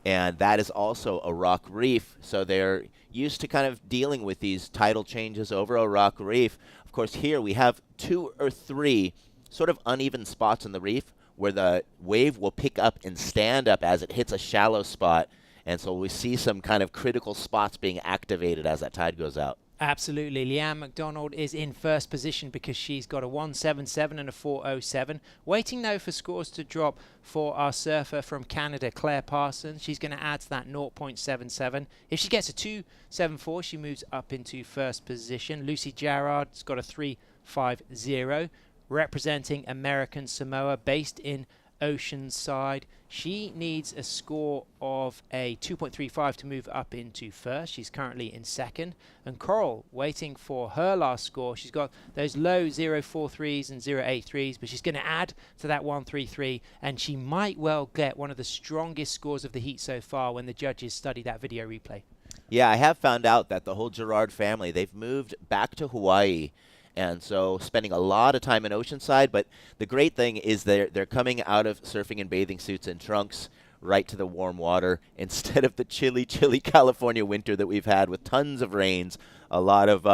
and that is also a rock reef. So they're used to kind of dealing with these tidal changes over a rock reef. Of course, here we have 2 or 3 sort of uneven spots in the reef where the wave will pick up and stand up as it hits a shallow spot. And so we see some kind of critical spots being activated as that tide goes out. Absolutely. Leanne McDonald is in first position because she's got a 177 and a 407. Waiting now for scores to drop for our surfer from Canada, Claire Parsons. She's going to add to that 0.77. If she gets a 274, she moves up into first position. Lucy Gerard's got a 350, representing American Samoa, based in Oceanside. She needs a score of a 2.35 to move up into first. She's currently in second. And Coral waiting for her last score. She's got those low 0.43s and 0.83s, but she's going to add to that 1.33, and she might well get one of the strongest scores of the heat so far when the judges study that video replay. Yeah, I have found out that the whole Gerard family, they've moved back to Hawaii, and so spending a lot of time in Oceanside. But the great thing is they're coming out of surfing in bathing suits and trunks right to the warm water instead of the chilly California winter that we've had with tons of rains, a lot of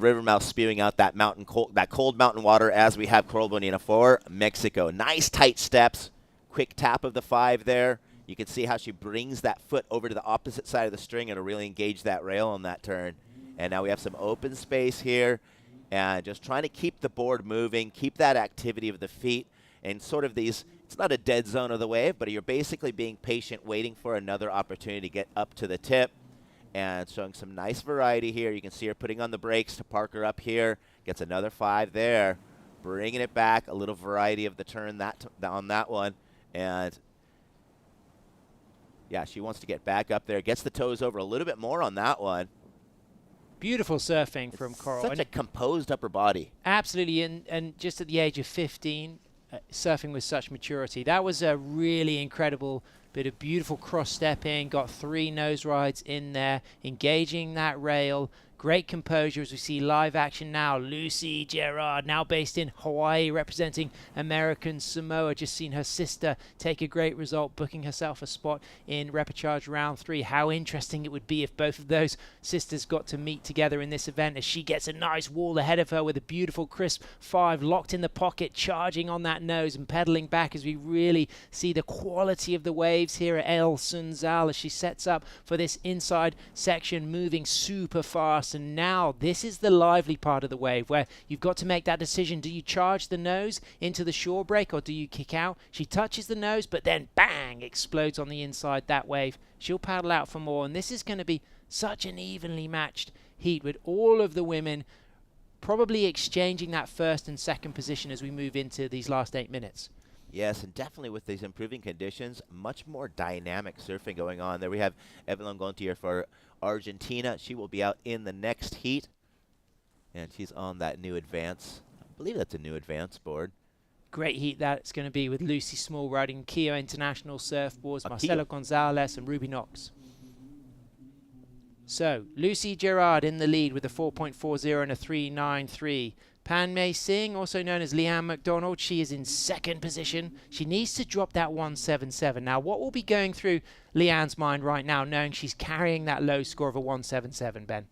river mouths spewing out that cold mountain water as we have Coral Bonilla for Mexico. Nice tight steps, quick tap of the 5 there. You can see how she brings that foot over to the opposite side of the string and to really engage that rail on that turn. And now we have some open space here, and just trying to keep the board moving, keep that activity of the feet, and sort of these it's not a dead zone of the wave, but you're basically being patient, waiting for another opportunity to get up to the tip, and showing some nice variety here. You can see her putting on the brakes to park her up here, gets another 5 there, bringing it back, a little variety of the turn on that one, and yeah, she wants to get back up there, gets the toes over a little bit more on that one. Beautiful surfing from Coral. Such a composed upper body. Absolutely, and just at the age of 15, surfing with such maturity. That was a really incredible bit of beautiful cross-stepping, got 3 nose rides in there, engaging that rail. Great composure as we see live action now. Lucy Gerard, now based in Hawaii, representing American Samoa. Just seen her sister take a great result, booking herself a spot in repechage round 3. How interesting it would be if both of those sisters got to meet together in this event, as she gets a nice wall ahead of her with a beautiful crisp 5 locked in the pocket, charging on that nose and pedaling back as we really see the quality of the waves here at El Sunzal as she sets up for this inside section, moving super fast. And now this is the lively part of the wave where you've got to make that decision. Do you charge the nose into the shore break or do you kick out? She touches the nose, but then bang, explodes on the inside that wave. She'll paddle out for more, and this is going to be such an evenly matched heat with all of the women probably exchanging that first and second position as we move into these last 8 minutes. Yes, and definitely with these improving conditions, much more dynamic surfing going on. There we have Evelyn Gontier for Argentina. She will be out in the next heat, and she's on that new advance. I believe that's a new advance board. Great heat that's going to be with Lucy Small riding Kia International surfboards, Marcelo Gonzalez and Ruby Knox. So, Lucy Gerard in the lead with a 4.40 and a 3.93. Pan Mei Singh, also known as Leanne McDonald, she is in second position. She needs to drop that 177. Now, what will be going through Leanne's mind right now, knowing she's carrying that low score of a 177, Ben?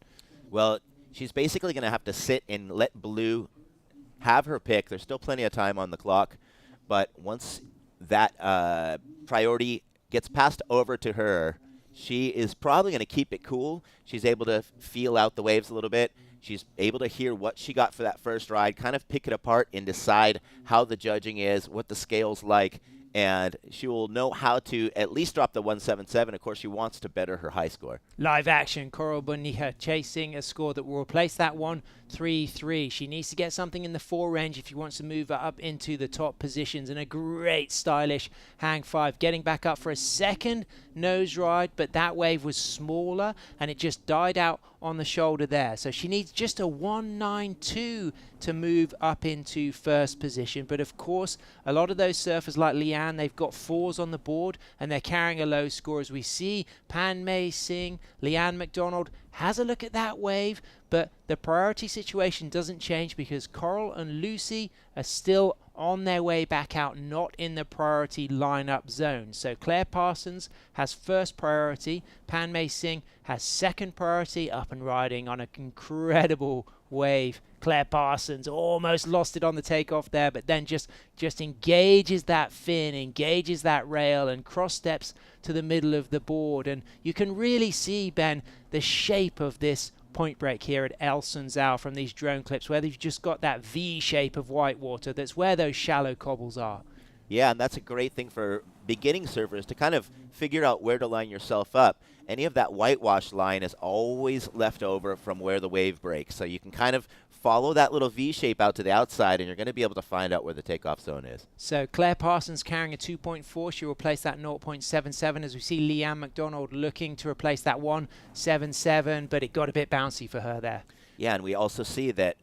Well, she's basically going to have to sit and let Blue have her pick. There's still plenty of time on the clock, but once that priority gets passed over to her, she is probably going to keep it cool. She's able to feel out the waves a little bit. She's able to hear what she got for that first ride, kind of pick it apart and decide how the judging is, what the scale's like, and she will know how to at least drop the 177. Of course, she wants to better her high score. Live action, Coral Bonilla chasing a score that will replace that 133. She needs to get something in the 4 range if she wants to move up into the top positions. And a great stylish hang 5, getting back up for a second nose ride, but that wave was smaller and it just died out on the shoulder there. So she needs just a 192 to move up into first position. But of course, a lot of those surfers like Leanne, they've got 4s on the board and they're carrying a low score. As we see Pan Mei Singh, Leanne McDonald has a look at that wave, but the priority situation doesn't change because Coral and Lucy are still on their way back out, not in the priority lineup zone. So Claire Parsons has first priority, Pan Mei Singh has second priority, up and riding on an incredible wave. Claire Parsons almost lost it on the takeoff there, but then just engages that fin, engages that rail, and cross steps to the middle of the board. And you can really see, Ben, the shape of this point break here at El Sunzal from these drone clips, where they've just got that V shape of whitewater. That's where those shallow cobbles are. Yeah, and that's a great thing for beginning surfers to kind of figure out where to line yourself up. Any of that whitewash line is always left over from where the wave breaks. So you can kind of follow that little V shape out to the outside, and you're going to be able to find out where the takeoff zone is. So Claire Parsons carrying a 2.4. She'll replace that 0.77 as we see Leanne McDonald looking to replace that 1.77, but it got a bit bouncy for her there. Yeah, and we also see that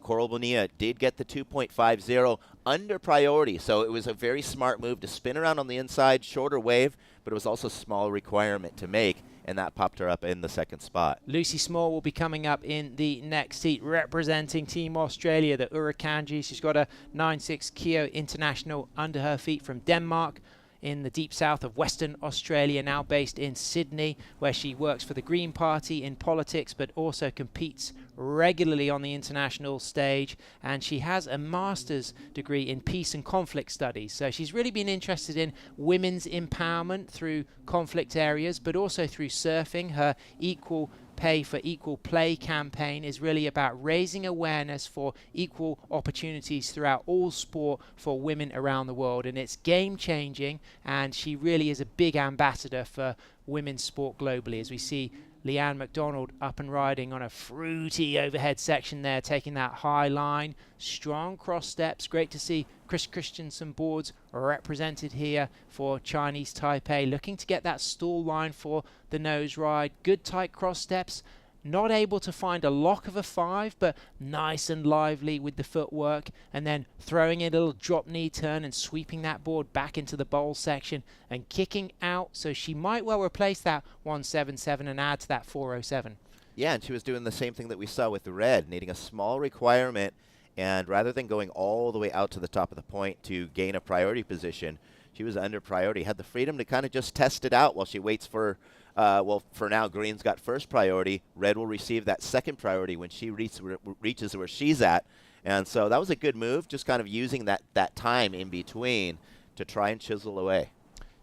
Coral Bonilla did get the 2.50 under priority, so it was a very smart move to spin around on the inside, shorter wave, but it was also a small requirement to make, and that popped her up in the second spot. Lucy Small will be coming up in the next heat, representing Team Australia, the Urakanji. She's got a 9.6 Kyo International under her feet from Denmark, in the deep south of Western Australia, now based in Sydney, where she works for the Green Party in politics, but also competes regularly on the international stage. And she has a master's degree in peace and conflict studies. So she's really been interested in women's empowerment through conflict areas, but also through surfing. Her equal Pay for Equal Play campaign is really about raising awareness for equal opportunities throughout all sport for women around the world, and it's game changing, and she really is a big ambassador for women's sport globally, as we see Leanne McDonald up and riding on a fruity overhead section there, taking that high line, strong cross steps. Great to see Chris Christensen boards represented here for Chinese Taipei, looking to get that stall line for the nose ride. Good tight cross steps. Not able to find a lock of a 5, but nice and lively with the footwork, and then throwing in a little drop knee turn and sweeping that board back into the bowl section and kicking out. So she might well replace that 177 and add to that 407. Yeah, and she was doing the same thing that we saw with Red, needing a small requirement, and rather than going all the way out to the top of the point to gain a priority position, she was under priority, had the freedom to kind of just test it out while she waits for well, for now, green's got first priority. Red will receive that second priority when she reaches where she's at. And so that was a good move, just kind of using that time in between to try and chisel away.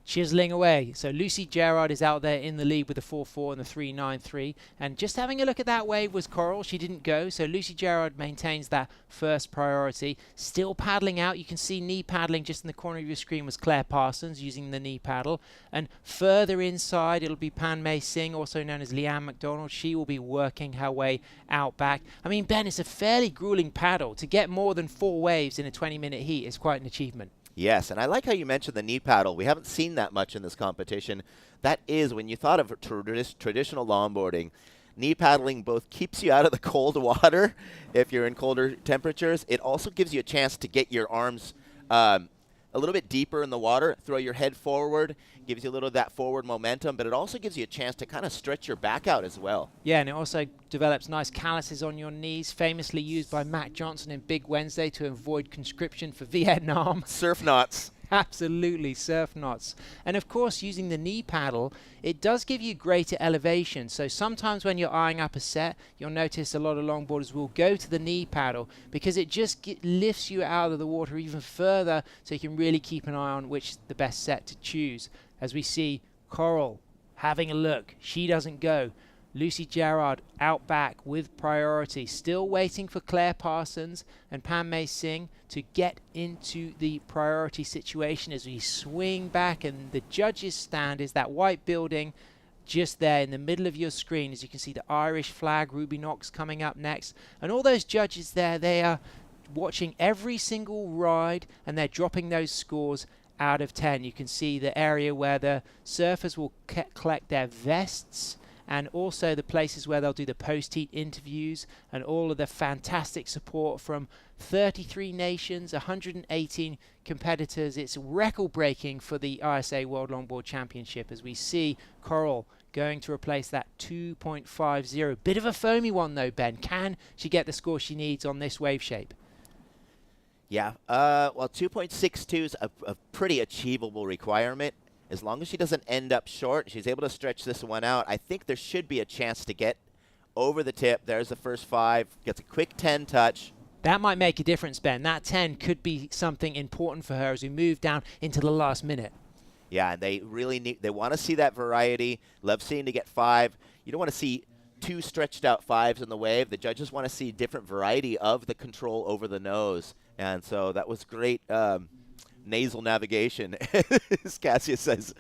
Chiseling away. So Lucy Gerard is out there in the lead with the 4-4 and the 3-9-3. And just having a look at that wave was Coral. She didn't go. So Lucy Gerard maintains that first priority. Still paddling out. You can see knee paddling just in the corner of your screen was Claire Parsons using the knee paddle. And further inside, it'll be Pan Mei Singh, also known as Leanne McDonald. She will be working her way out back. I mean, Ben, it's a fairly grueling paddle. To get more than 4 waves in a 20-minute heat is quite an achievement. Yes, and I like how you mentioned the knee paddle. We haven't seen that much in this competition. That is, when you thought of traditional longboarding, knee paddling both keeps you out of the cold water if you're in colder temperatures. It also gives you a chance to get your arms a little bit deeper in the water, throw your head forward, gives you a little of that forward momentum, but it also gives you a chance to kind of stretch your back out as well. Yeah, and it also develops nice calluses on your knees, famously used by Matt Johnson in Big Wednesday to avoid conscription for Vietnam. Surf knots. Absolutely, surf knots. And of course, using the knee paddle, it does give you greater elevation. So sometimes when you're eyeing up a set, you'll notice a lot of longboarders will go to the knee paddle because it just lifts you out of the water even further, so you can really keep an eye on which is the best set to choose. As we see Coral having a look, she doesn't go. Lucy Gerard out back with priority, still waiting for Claire Parsons and Pan Mei Singh to get into the priority situation as we swing back, and the judges' stand is that white building just there in the middle of your screen. As you can see, the Irish flag, Ruby Knox coming up next, and all those judges there, they are watching every single ride and they're dropping those scores out of 10. You can see the area where the surfers will collect their vests, and also the places where they'll do the post-heat interviews, and all of the fantastic support from 33 nations, 118 competitors. It's record-breaking for the ISA World Longboard Championship as we see Coral going to replace that 2.50. Bit of a foamy one though, Ben. Can she get the score she needs on this wave shape? Yeah, well, 2.62 is a pretty achievable requirement. As long as she doesn't end up short, she's able to stretch this one out. I think there should be a chance to get over the tip. There's the first 5, gets a quick 10 touch. That might make a difference, Ben. That 10 could be something important for her as we move down into the last minute. Yeah, and they really they want to see that variety. Love seeing to get 5. You don't want to see 2 stretched out 5s in the wave. The judges want to see different variety of the control over the nose. And so that was great nasal navigation, as Cassia says.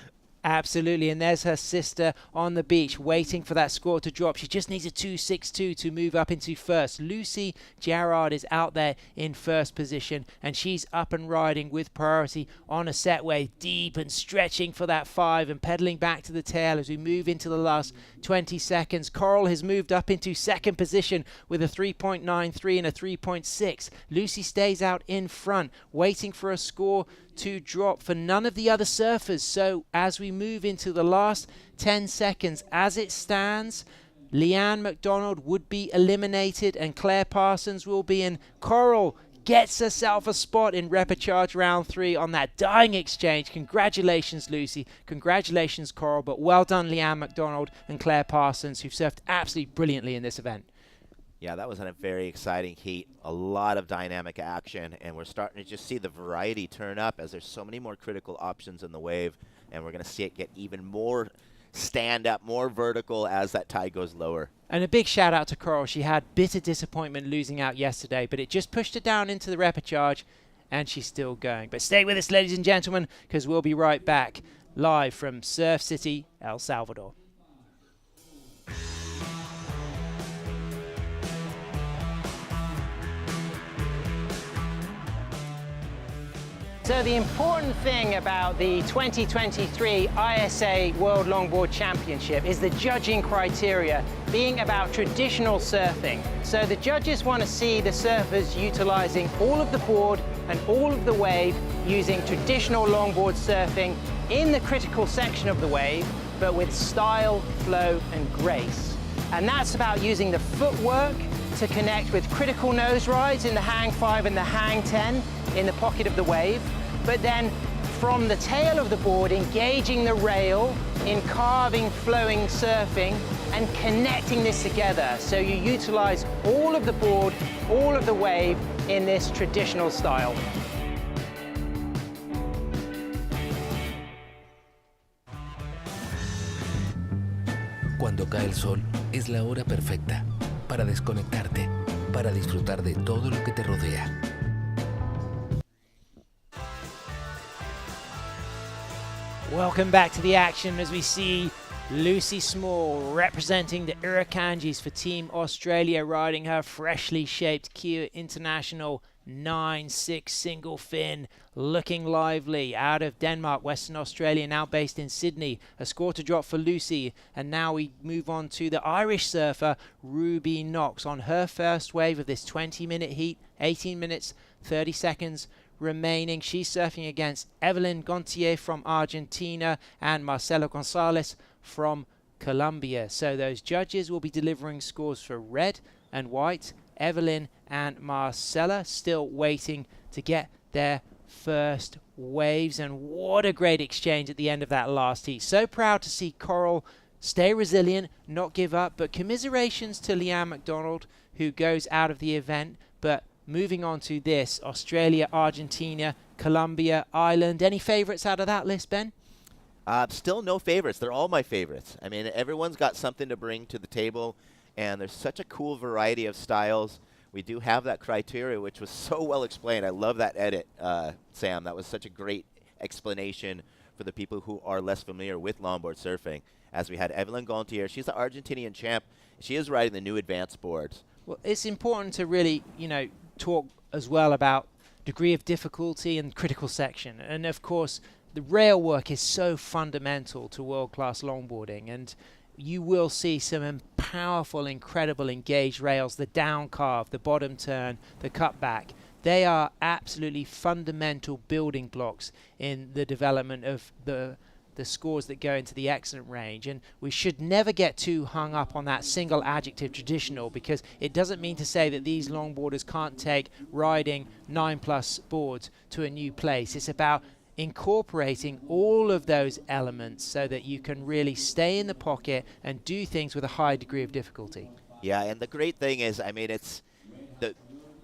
Absolutely, and there's her sister on the beach waiting for that score to drop. She just needs a 2.62 to move up into first. Lucy Gerard is out there in first position, and she's up and riding with priority on a set wave, deep and stretching for that 5 and pedaling back to the tail as we move into the last 20 seconds. Coral has moved up into second position with a 3.93 and a 3.6. Lucy stays out in front, waiting for a score to drop for none of the other surfers. So as we move into the last 10 seconds, as it stands, Leanne McDonald would be eliminated and Claire Parsons will be in. Coral gets herself a spot in repechage round 3 on that dying exchange. Congratulations, Lucy. Congratulations, Coral. But well done, Leanne McDonald and Claire Parsons, who've surfed absolutely brilliantly in this event. Yeah, that was a very exciting heat. A lot of dynamic action, and we're starting to just see the variety turn up as there's so many more critical options in the wave, and we're going to see it get even more stand up more vertical as that tide goes lower. And a big shout out to Coral. She had bitter disappointment losing out yesterday, but it just pushed her down into the repechage, and she's still going. But stay with us, ladies and gentlemen, because we'll be right back live from Surf City, El Salvador. So the important thing about the 2023 ISA World Longboard Championship is the judging criteria being about traditional surfing. So the judges want to see the surfers utilizing all of the board and all of the wave using traditional longboard surfing in the critical section of the wave, but with style, flow, and grace. And that's about using the footwork to connect with critical nose rides in the hang 5 and the hang 10 in the pocket of the wave, but then from the tail of the board engaging the rail in carving, flowing surfing and connecting this together. So you utilize all of the board, all of the wave in this traditional style. Cuando cae el sol, es la hora perfecta para desconectarte, para disfrutar de todo lo que te rodea. Welcome back to the action as we see Lucy Small representing the Irukandjis for Team Australia, riding her freshly shaped Kia International 9.6 single fin, looking lively out of Denmark, Western Australia, now based in Sydney. A score to drop for Lucy, and now we move on to the Irish surfer Ruby Knox on her first wave of this 20-minute heat, 18 minutes 30 seconds remaining. She's surfing against Evelyn Gontier from Argentina and Marcelo Gonzalez from Colombia. So those judges will be delivering scores for red and white. Evelyn and Marcella still waiting to get their first waves, and what a great exchange at the end of that last heat. So proud to see Coral stay resilient, not give up, but commiserations to Leanne McDonald, who goes out of the event. But moving on to this, Australia, Argentina, Colombia, Ireland. Any favourites out of that list, Ben? Still no favorites. They're all my favorites. I mean, everyone's got something to bring to the table, and there's such a cool variety of styles. We do have that criteria, which was so well explained. I love that edit, Sam. That was such a great explanation for the people who are less familiar with longboard surfing. As we had Evelyn Gontier, she's the Argentinian champ. She is riding the new advanced boards. Well, it's important to really, talk as well about degree of difficulty and critical section. And of course, the rail work is so fundamental to world-class longboarding, and you will see some powerful, incredible engaged rails, the down carve, the bottom turn, the cutback. They are absolutely fundamental building blocks in the development of the scores that go into the excellent range. And we should never get too hung up on that single adjective traditional, because it doesn't mean to say that these longboarders can't take riding 9+ boards to a new place. It's about incorporating all of those elements so that you can really stay in the pocket and do things with a high degree of difficulty. Yeah, and the great thing is, I mean, it's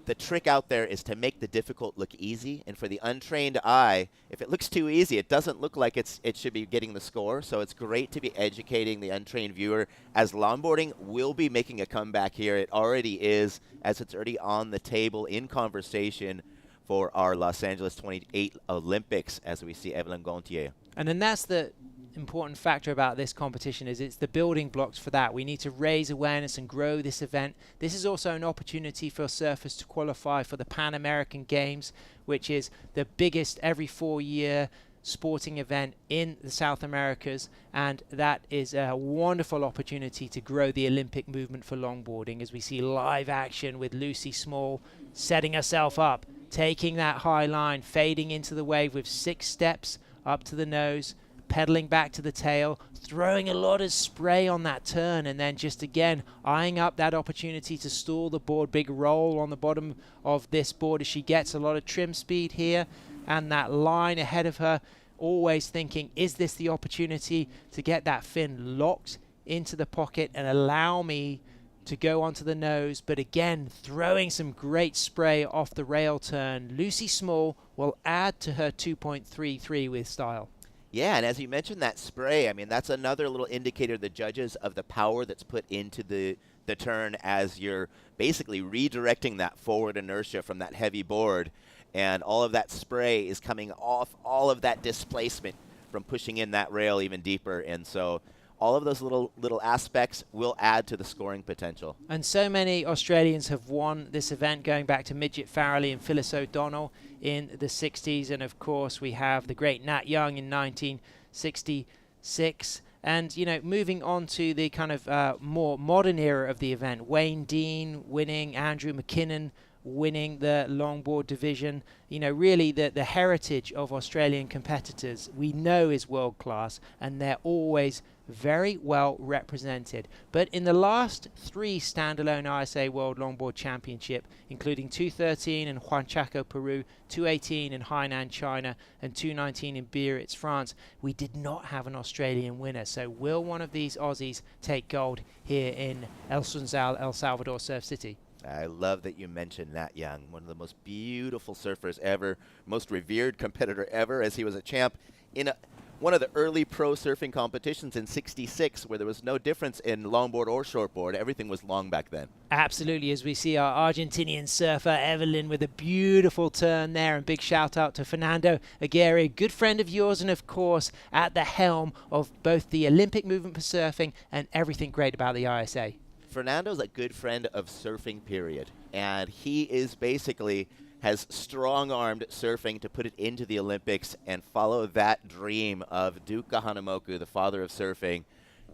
the trick out there is to make the difficult look easy, and for the untrained eye, if it looks too easy, it doesn't look like it should be getting the score. So it's great to be educating the untrained viewer, as longboarding will be making a comeback here. It already is, as it's already on the table in conversation for our Los Angeles 28 Olympics, as we see Evelyn Gontier. And then that's the important factor about this competition, is it's the building blocks for that. We need to raise awareness and grow this event. This is also an opportunity for surfers to qualify for the Pan American Games, which is the biggest every 4-year sporting event in the South Americas, and that is a wonderful opportunity to grow the Olympic movement for longboarding, as we see live action with Lucy Small setting herself up, taking that high line, fading into the wave with 6 steps up to the nose, pedaling back to the tail, throwing a lot of spray on that turn, and then just again eyeing up that opportunity to stall the board. Big roll on the bottom of this board as she gets a lot of trim speed here, and that line ahead of her, always thinking, is this the opportunity to get that fin locked into the pocket and allow me to go onto the nose? But again, throwing some great spray off the rail turn. Lucy Small will add to her 2.33 with style. Yeah, and as you mentioned that spray, I mean, that's another little indicator to the judges of the power that's put into the turn as you're basically redirecting that forward inertia from that heavy board. And all of that spray is coming off all of that displacement from pushing in that rail even deeper. And so all of those little aspects will add to the scoring potential. And so many Australians have won this event, going back to Midget Farrelly and Phyllis O'Donnell in the 60s. And, of course, we have the great Nat Young in 1966. And, you know, moving on to the kind of more modern era of the event, Wayne Dean winning, Andrew McKinnon winning the longboard division. You know, really the heritage of Australian competitors we know is world class, and they're always very well represented. But in the last 3 standalone ISA World Longboard Championship, including 213 in Huanchaco, Peru, 218 in Hainan, China, and 219 in Biarritz, France, we did not have an Australian winner. So will one of these Aussies take gold here in El Sunsal, El Salvador Surf City? I love that you mentioned Nat Young, one of the most beautiful surfers ever, most revered competitor ever, as he was a champ in one of the early pro surfing competitions in '66, where there was no difference in longboard or shortboard. Everything was long back then. Absolutely, as we see our Argentinian surfer Evelyn with a beautiful turn there, and big shout out to Fernando Aguirre, good friend of yours, and of course at the helm of both the Olympic movement for surfing and everything great about the ISA. Fernando's a good friend of surfing, period. And he is basically has strong-armed surfing to put it into the Olympics and follow that dream of Duke Kahanamoku, the father of surfing,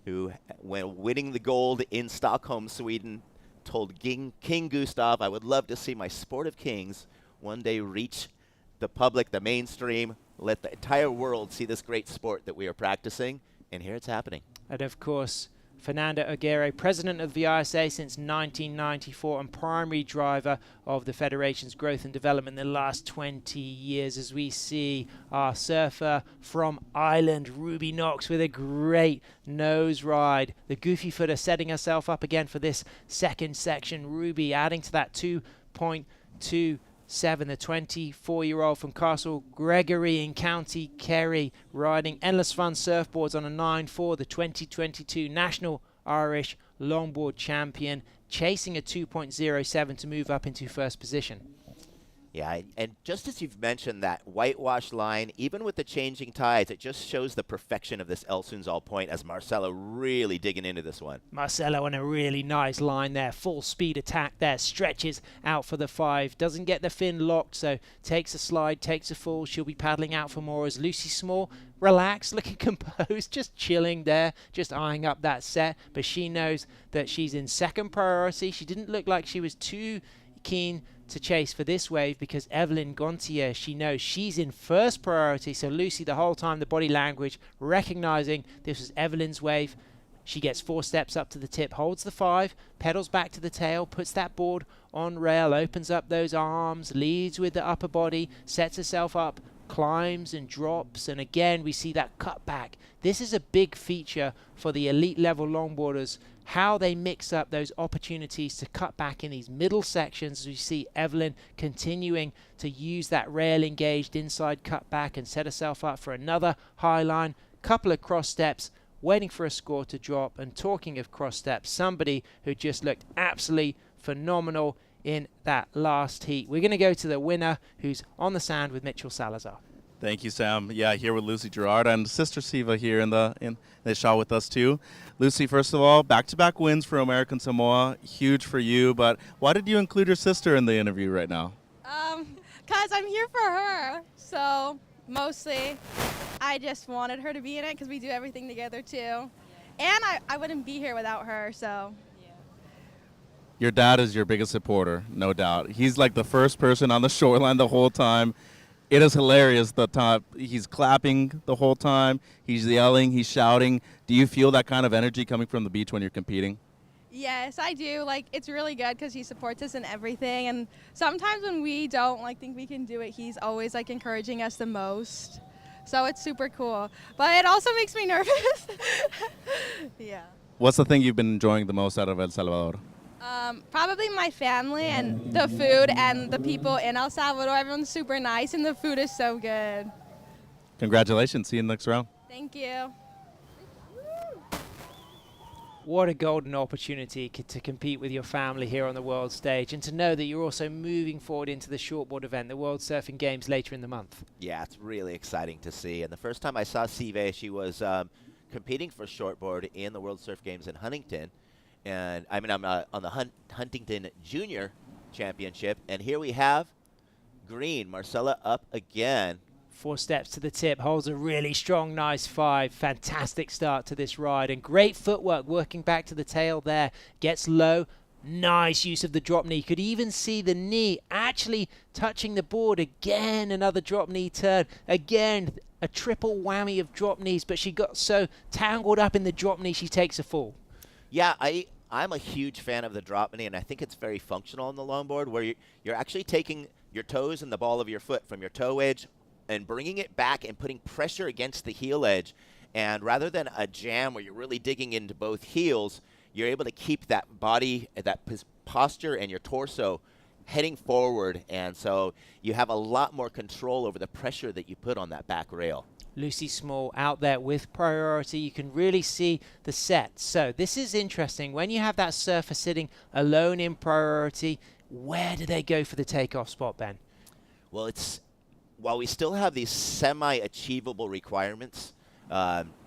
who, when winning the gold in Stockholm, Sweden, told King Gustav, I would love to see my sport of kings one day reach the public, the mainstream, let the entire world see this great sport that we are practicing. And here it's happening. And of course, Fernando Aguirre, president of the ISA since 1994 and primary driver of the Federation's growth and development in the last 20 years, as we see our surfer from Ireland, Ruby Knox, with a great nose ride. The goofy footer setting herself up again for this second section. Ruby adding to that 2.27, the 24-year-old from Castle Gregory in County Kerry, riding Endless Fun surfboards on a 9.4, the 2022 National Irish Longboard Champion, chasing a 2.07 to move up into first position. Yeah, and just as you've mentioned that whitewash line, even with the changing tides, it just shows the perfection of this El Sunsal point as Marcelo really digging into this one. Marcelo on a really nice line there, full speed attack there, stretches out for the 5, doesn't get the fin locked, so takes a slide, takes a fall. She'll be paddling out for more as Lucy Small, relaxed, looking composed, just chilling there, just eyeing up that set, but she knows that she's in second priority. She didn't look like she was too keen to chase for this wave because Evelyn Gontier, she knows she's in first priority. So Lucy, the whole time, the body language, recognizing this was Evelyn's wave. She gets 4 steps up to the tip, holds the 5, pedals back to the tail, puts that board on rail, opens up those arms, leads with the upper body, sets herself up, climbs and drops, and again we see that cut back. This is a big feature for the elite level longboarders, how they mix up those opportunities to cut back in these middle sections. As we see Evelyn continuing to use that rail engaged inside cut back and set herself up for another high line, couple of cross steps, waiting for a score to drop. And talking of cross steps, somebody who just looked absolutely phenomenal in that last heat. We're going to go to the winner, who's on the sand with Mitchell Salazar. Thank you, Sam. Yeah, here with Lucy Gerard and Sister Siva here in the shot with us too. Lucy, first of all, back-to-back wins for American Samoa, huge for you. But why did you include your sister in the interview right now? Because I'm here for her. So mostly, I just wanted her to be in it because we do everything together too. And I wouldn't be here without her. So. Your dad is your biggest supporter, no doubt. He's like the first person on the shoreline the whole time. It is hilarious. He's clapping the whole time. He's yelling. He's shouting. Do you feel that kind of energy coming from the beach when you're competing? Yes, I do. Like, it's really good because he supports us in everything. And sometimes when we don't think we can do it, he's always encouraging us the most. So it's super cool. But it also makes me nervous. Yeah. What's the thing you've been enjoying the most out of El Salvador? Probably my family and the food and the people in El Salvador. Everyone's super nice and the food is so good. Congratulations. See you in the next round. Thank you. What a golden opportunity to compete with your family here on the world stage, and to know that you're also moving forward into the shortboard event, the World Surfing Games, later in the month. Yeah, it's really exciting to see. And the first time I saw Sive, she was competing for shortboard in the World Surf Games in Huntington. And I mean, I'm on the Huntington Junior Championship. And here we have green, Marcella up again. 4 steps to the tip, holds a really strong, nice 5. Fantastic start to this ride, and great footwork working back to the tail there. Gets low, nice use of the drop knee. You could even see the knee actually touching the board. Again, another drop knee turn. Again, a triple whammy of drop knees, but she got so tangled up in the drop knee, she takes a fall. Yeah, I'm a huge fan of the drop knee, and I think it's very functional on the longboard, where you're actually taking your toes and the ball of your foot from your toe edge and bringing it back and putting pressure against the heel edge. And rather than a jam where you're really digging into both heels, you're able to keep that body, that posture and your torso heading forward. And so you have a lot more control over the pressure that you put on that back rail. Lucy Small out there with priority. You can really see the set. So this is interesting. When you have that surfer sitting alone in priority, where do they go for the takeoff spot, Ben? Well, while we still have these semi-achievable requirements,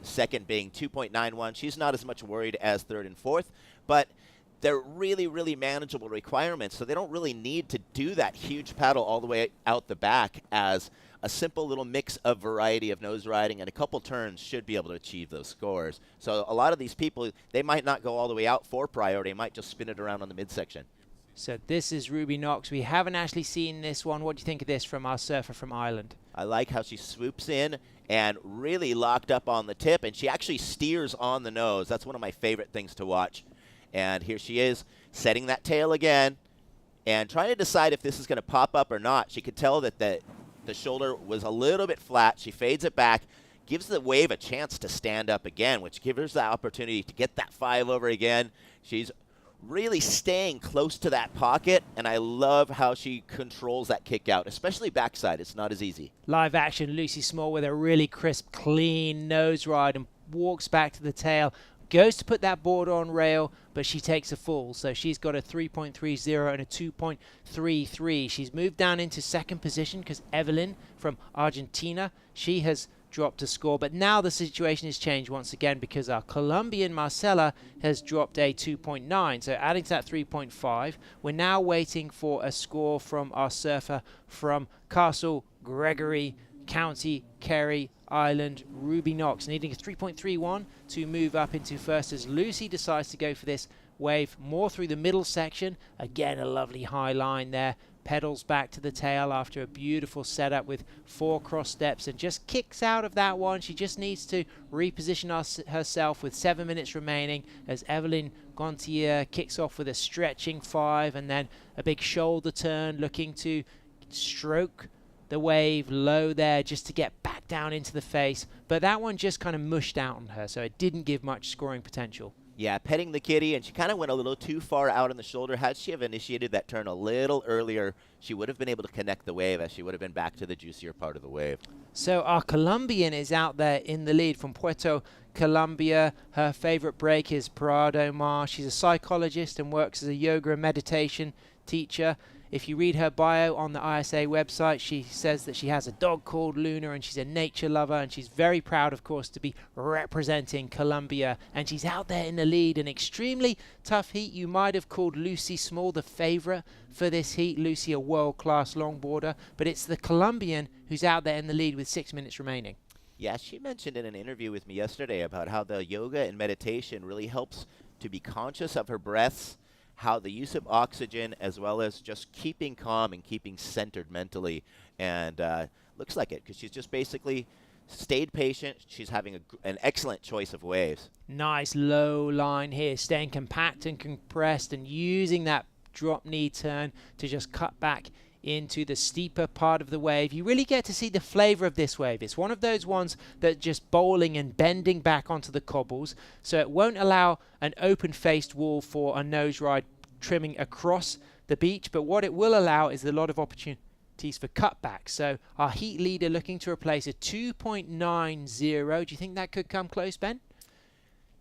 second being 2.91, she's not as much worried as third and fourth, but they're really, really manageable requirements, so they don't really need to do that huge paddle all the way out the back, as a simple little mix of variety of nose riding and a couple turns should be able to achieve those scores. So a lot of these people, they might not go all the way out for priority, they might just spin it around on the midsection. So this is Ruby Knox. We haven't actually seen this one. What do you think of this from our surfer from Ireland? I like how she swoops in and really locked up on the tip, and she actually steers on the nose. That's one of my favorite things to watch. And here she is, setting that tail again and trying to decide if this is going to pop up or not. She could tell that the shoulder was a little bit flat. She fades it back, gives the wave a chance to stand up again, which gives her the opportunity to get that 5 over again. She's really staying close to that pocket, and I love how she controls that kick out, especially backside. It's not as easy. Live action, Lucy Small with a really crisp, clean nose ride and walks back to the tail, goes to put that board on rail, but she takes a fall. So she's got a 3.30 and a 2.33. She's moved down into second position because Evelyn from Argentina, she has dropped a score, but now the situation has changed once again because our Colombian Marcela has dropped a 2.9, so adding to that 3.5, we're now waiting for a score from our surfer from Castle Gregory, County Kerry, Ireland, Ruby Knox, needing a 3.31 to move up into first as Lucy decides to go for this wave more through the middle section. Again, a lovely high line there. Pedals back to the tail after a beautiful setup with 4 cross steps and just kicks out of that one. She just needs to reposition herself with 7 minutes remaining as Evelyn Gontier kicks off with a stretching 5 and then a big shoulder turn, looking to stroke the wave low there just to get back down into the face. But that one just kind of mushed out on her, so it didn't give much scoring potential. Yeah, petting the kitty, and she kind of went a little too far out on the shoulder. Had she have initiated that turn a little earlier, she would have been able to connect the wave, as she would have been back to the juicier part of the wave. So our Colombian is out there in the lead from Puerto Colombia. Her favorite break is Prado Mar. She's a psychologist and works as a yoga and meditation teacher. If you read her bio on the ISA website, she says that she has a dog called Luna and she's a nature lover, and she's very proud, of course, to be representing Colombia. And she's out there in the lead. An extremely tough heat. You might have called Lucy Small the favorite for this heat. Lucy, a world-class longboarder, but it's the Colombian who's out there in the lead with 6 minutes remaining. Yeah, she mentioned in an interview with me yesterday about how the yoga and meditation really helps to be conscious of her breaths, how the use of oxygen, as well as just keeping calm and keeping centered mentally. And looks like it, because she's just basically stayed patient. She's having an excellent choice of waves. Nice low line here, staying compact and compressed and using that drop knee turn to just cut back into the steeper part of the wave. You really get to see the flavor of this wave. It's one of those ones that just bowling and bending back onto the cobbles, so it won't allow an open-faced wall for a nose ride trimming across the beach, but what it will allow is a lot of opportunity. for cutback. So our heat leader looking to replace a 2.90. Do you think that could come close, Ben?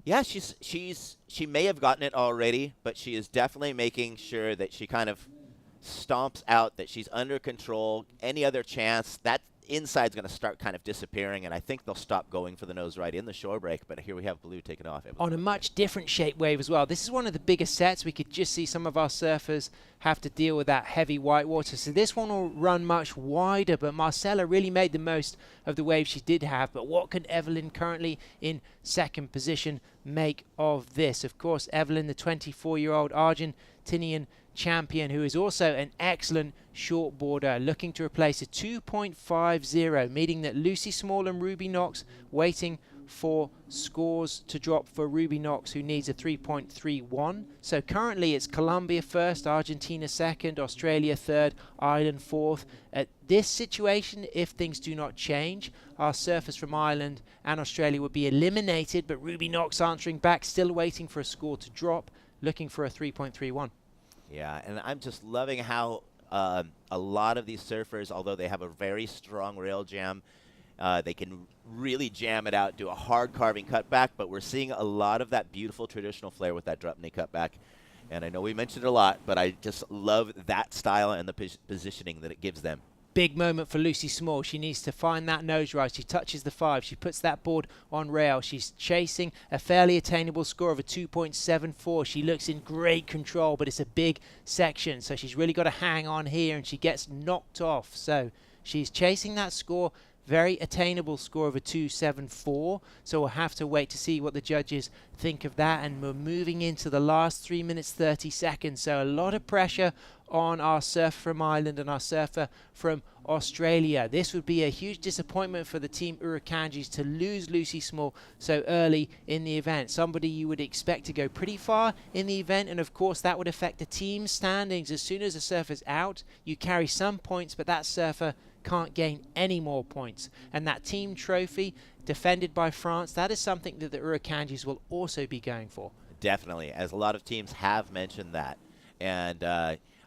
Yeah, she may have gotten it already, but she is definitely making sure that she kind of stomps out, that she's under control. Any other chance, that inside's going to start kind of disappearing, and I think they'll stop going for the nose right in the shore break. But here we have blue taking off. On a much different shape wave as well. This is one of the biggest sets. We could just see some of our surfers have to deal with that heavy white water. So this one will run much wider, but Marcela really made the most of the wave she did have. But what can Evelyn, currently in second position, make of this? Of course, Evelyn, the 24-year-old Argentinian champion, who is also an excellent shortboarder, looking to replace a 2.50, meaning that Lucy Small and Ruby Knox waiting for scores to drop for Ruby Knox, who needs a 3.31. So currently it's Colombia first, Argentina second, Australia third, Ireland fourth. At this situation, if things do not change, our surfers from Ireland and Australia would be eliminated, but Ruby Knox answering back, still waiting for a score to drop, looking for a 3.31. Yeah, and I'm just loving how a lot of these surfers, although they have a very strong rail jam, they can really jam it out, do a hard carving cutback, but we're seeing a lot of that beautiful traditional flair with that drop knee cutback. And I know we mentioned it a lot, but I just love that style and the positioning that it gives them. Big moment for Lucy Small. She needs to find that nose rise. She touches the 5. She puts that board on rail. She's chasing a fairly attainable score of a 2.74. She looks in great control, but it's a big section, so she's really got to hang on here, and she gets knocked off. So she's chasing that score, very attainable score of a 2.74. So we'll have to wait to see what the judges think of that. And we're moving into the last 3 minutes 30 seconds. So a lot of pressure on our surfer from Ireland and our surfer from Australia. This would be a huge disappointment for the team Urukanjis to lose Lucy Small so early in the event. Somebody you would expect to go pretty far in the event, and of course that would affect the team standings. As soon as a surfer's out, you carry some points, but that surfer can't gain any more points. And that team trophy defended by France, that is something that the Urukanjis will also be going for. Definitely, as a lot of teams have mentioned that. And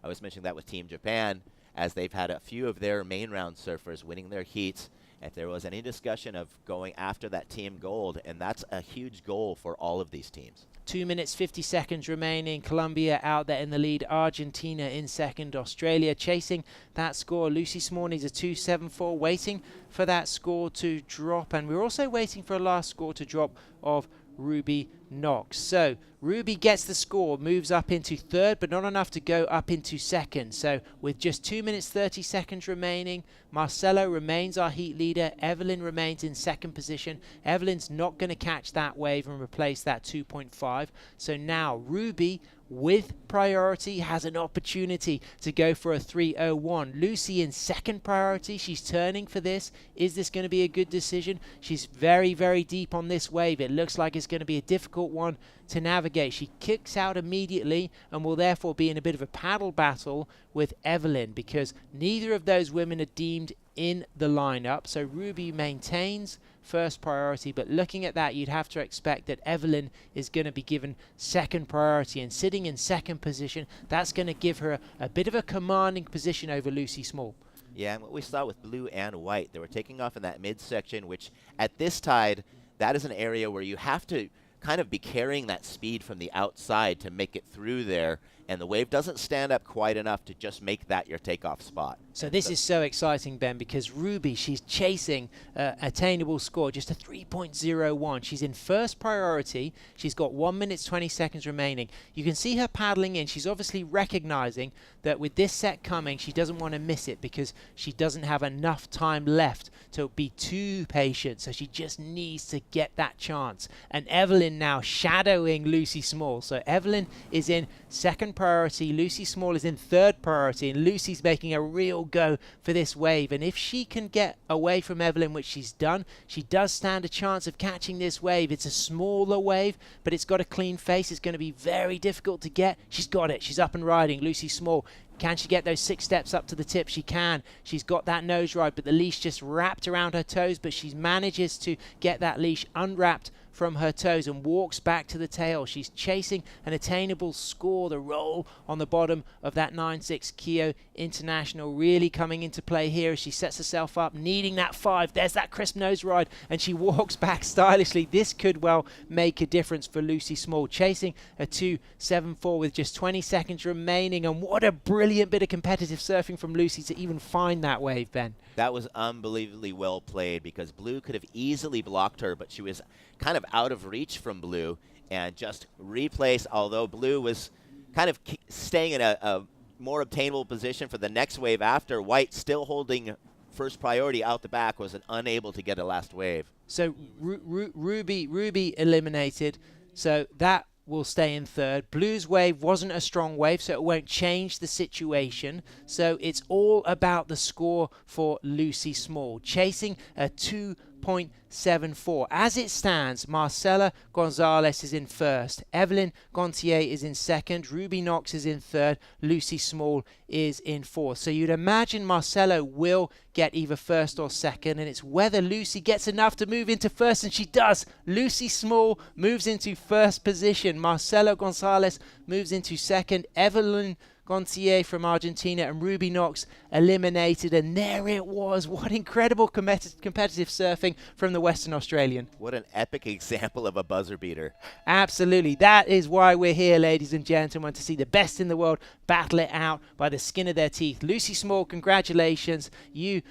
I was mentioning that with Team Japan, as they've had a few of their main round surfers winning their heats. If there was any discussion of going after that team gold, and that's a huge goal for all of these teams. 2 minutes 50 seconds remaining. Colombia out there in the lead. Argentina in second. Australia chasing that score. Lucy Small needs a 2.74, waiting for that score to drop. And we're also waiting for a last score to drop of Ruby Knox. So Ruby gets the score, moves up into third, but not enough to go up into second. So with just 2 minutes 30 seconds remaining, Marcelo remains our heat leader. Evelyn remains in second position. Evelyn's not going to catch that wave and replace that 2.5. So now Ruby, with priority, has an opportunity to go for a 3.01. Lucy in second priority. She's turning for this. Is this going to be a good decision? She's very, very deep on this wave. It looks like it's going to be a difficult one to navigate. She kicks out immediately and will therefore be in a bit of a paddle battle with Evelyn, because neither of those women are deemed in the lineup. So Ruby maintains first priority, but looking at that, you'd have to expect that Evelyn is going to be given second priority, and sitting in second position, that's going to give her a bit of a commanding position over Lucy Small. Yeah, and what we saw with blue and white, they were taking off in that midsection, which at this tide, that is an area where you have to kind of be carrying that speed from the outside to make it through there, and the wave doesn't stand up quite enough to just make that your takeoff spot. So this is so exciting, Ben, because Ruby, she's chasing attainable score, just a 3.01. She's in first priority. She's got 1 minute 20 seconds remaining. You can see her paddling in. She's obviously recognizing that with this set coming, she doesn't want to miss it because she doesn't have enough time left to be too patient. So she just needs to get that chance. And Evelyn now shadowing Lucy Small. So Evelyn is in second priority. Lucy Small is in third priority, and Lucy's making a real go for this wave. And if she can get away from Evelyn, which she's done, she does stand a chance of catching this wave. It's a smaller wave, but it's got a clean face. It's going to be very difficult to get. She's got it. She's up and riding. Lucy Small Can she get those 6 steps up to the tip? She can. She's got that nose ride, but the leash just wrapped around her toes, but she manages to get that leash unwrapped from her toes and walks back to the tail. She's chasing an attainable score. The roll on the bottom of that 9.6 Kyo International really coming into play here as she sets herself up, needing that 5. There's that crisp nose ride, and she walks back stylishly. This could well make a difference for Lucy Small, chasing a 2.74 with just 20 seconds remaining. And what a brilliant bit of competitive surfing from Lucy to even find that wave, Ben. That was unbelievably well played, because Blue could have easily blocked her, but she was kind of out of reach from Blue and just replaced, although Blue was kind of staying in a more obtainable position for the next wave after. White, still holding first priority out the back, was unable to get a last wave. So Ruby eliminated, so that will stay in third. Blue's wave wasn't a strong wave, so it won't change the situation. So it's all about the score for Lucy Small, chasing a 2.74. As it stands, Marcela Gonzalez is in first, Evelyn Gontier is in second, Ruby Knox is in third, Lucy Small is in fourth. So you'd imagine Marcelo will get either first or second, and it's whether Lucy gets enough to move into first, and she does. Lucy Small moves into first position, Marcelo Gonzalez moves into second, Evelyn Gontier from Argentina and Ruby Knox eliminated, and there it was. What incredible competitive surfing from the Western Australian. What an epic example of a buzzer beater. Absolutely. That is why we're here, ladies and gentlemen, to see the best in the world battle it out by the skin of their teeth. Lucy Small, congratulations. You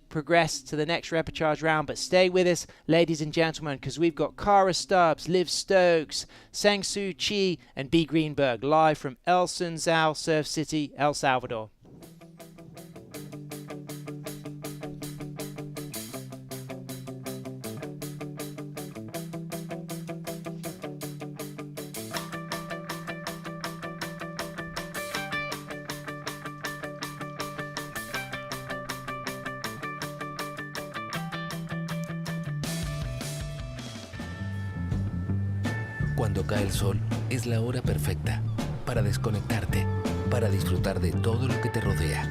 progress to the next repechage round, but stay with us, ladies and gentlemen, because we've got Cara Stubbs, Liv Stokes, Sang-Soo Chi and B. Greenberg live from El Sunzal Surf City, El Salvador. Cuando cae el sol, es la hora perfecta para desconectarte, para disfrutar de todo lo que te rodea.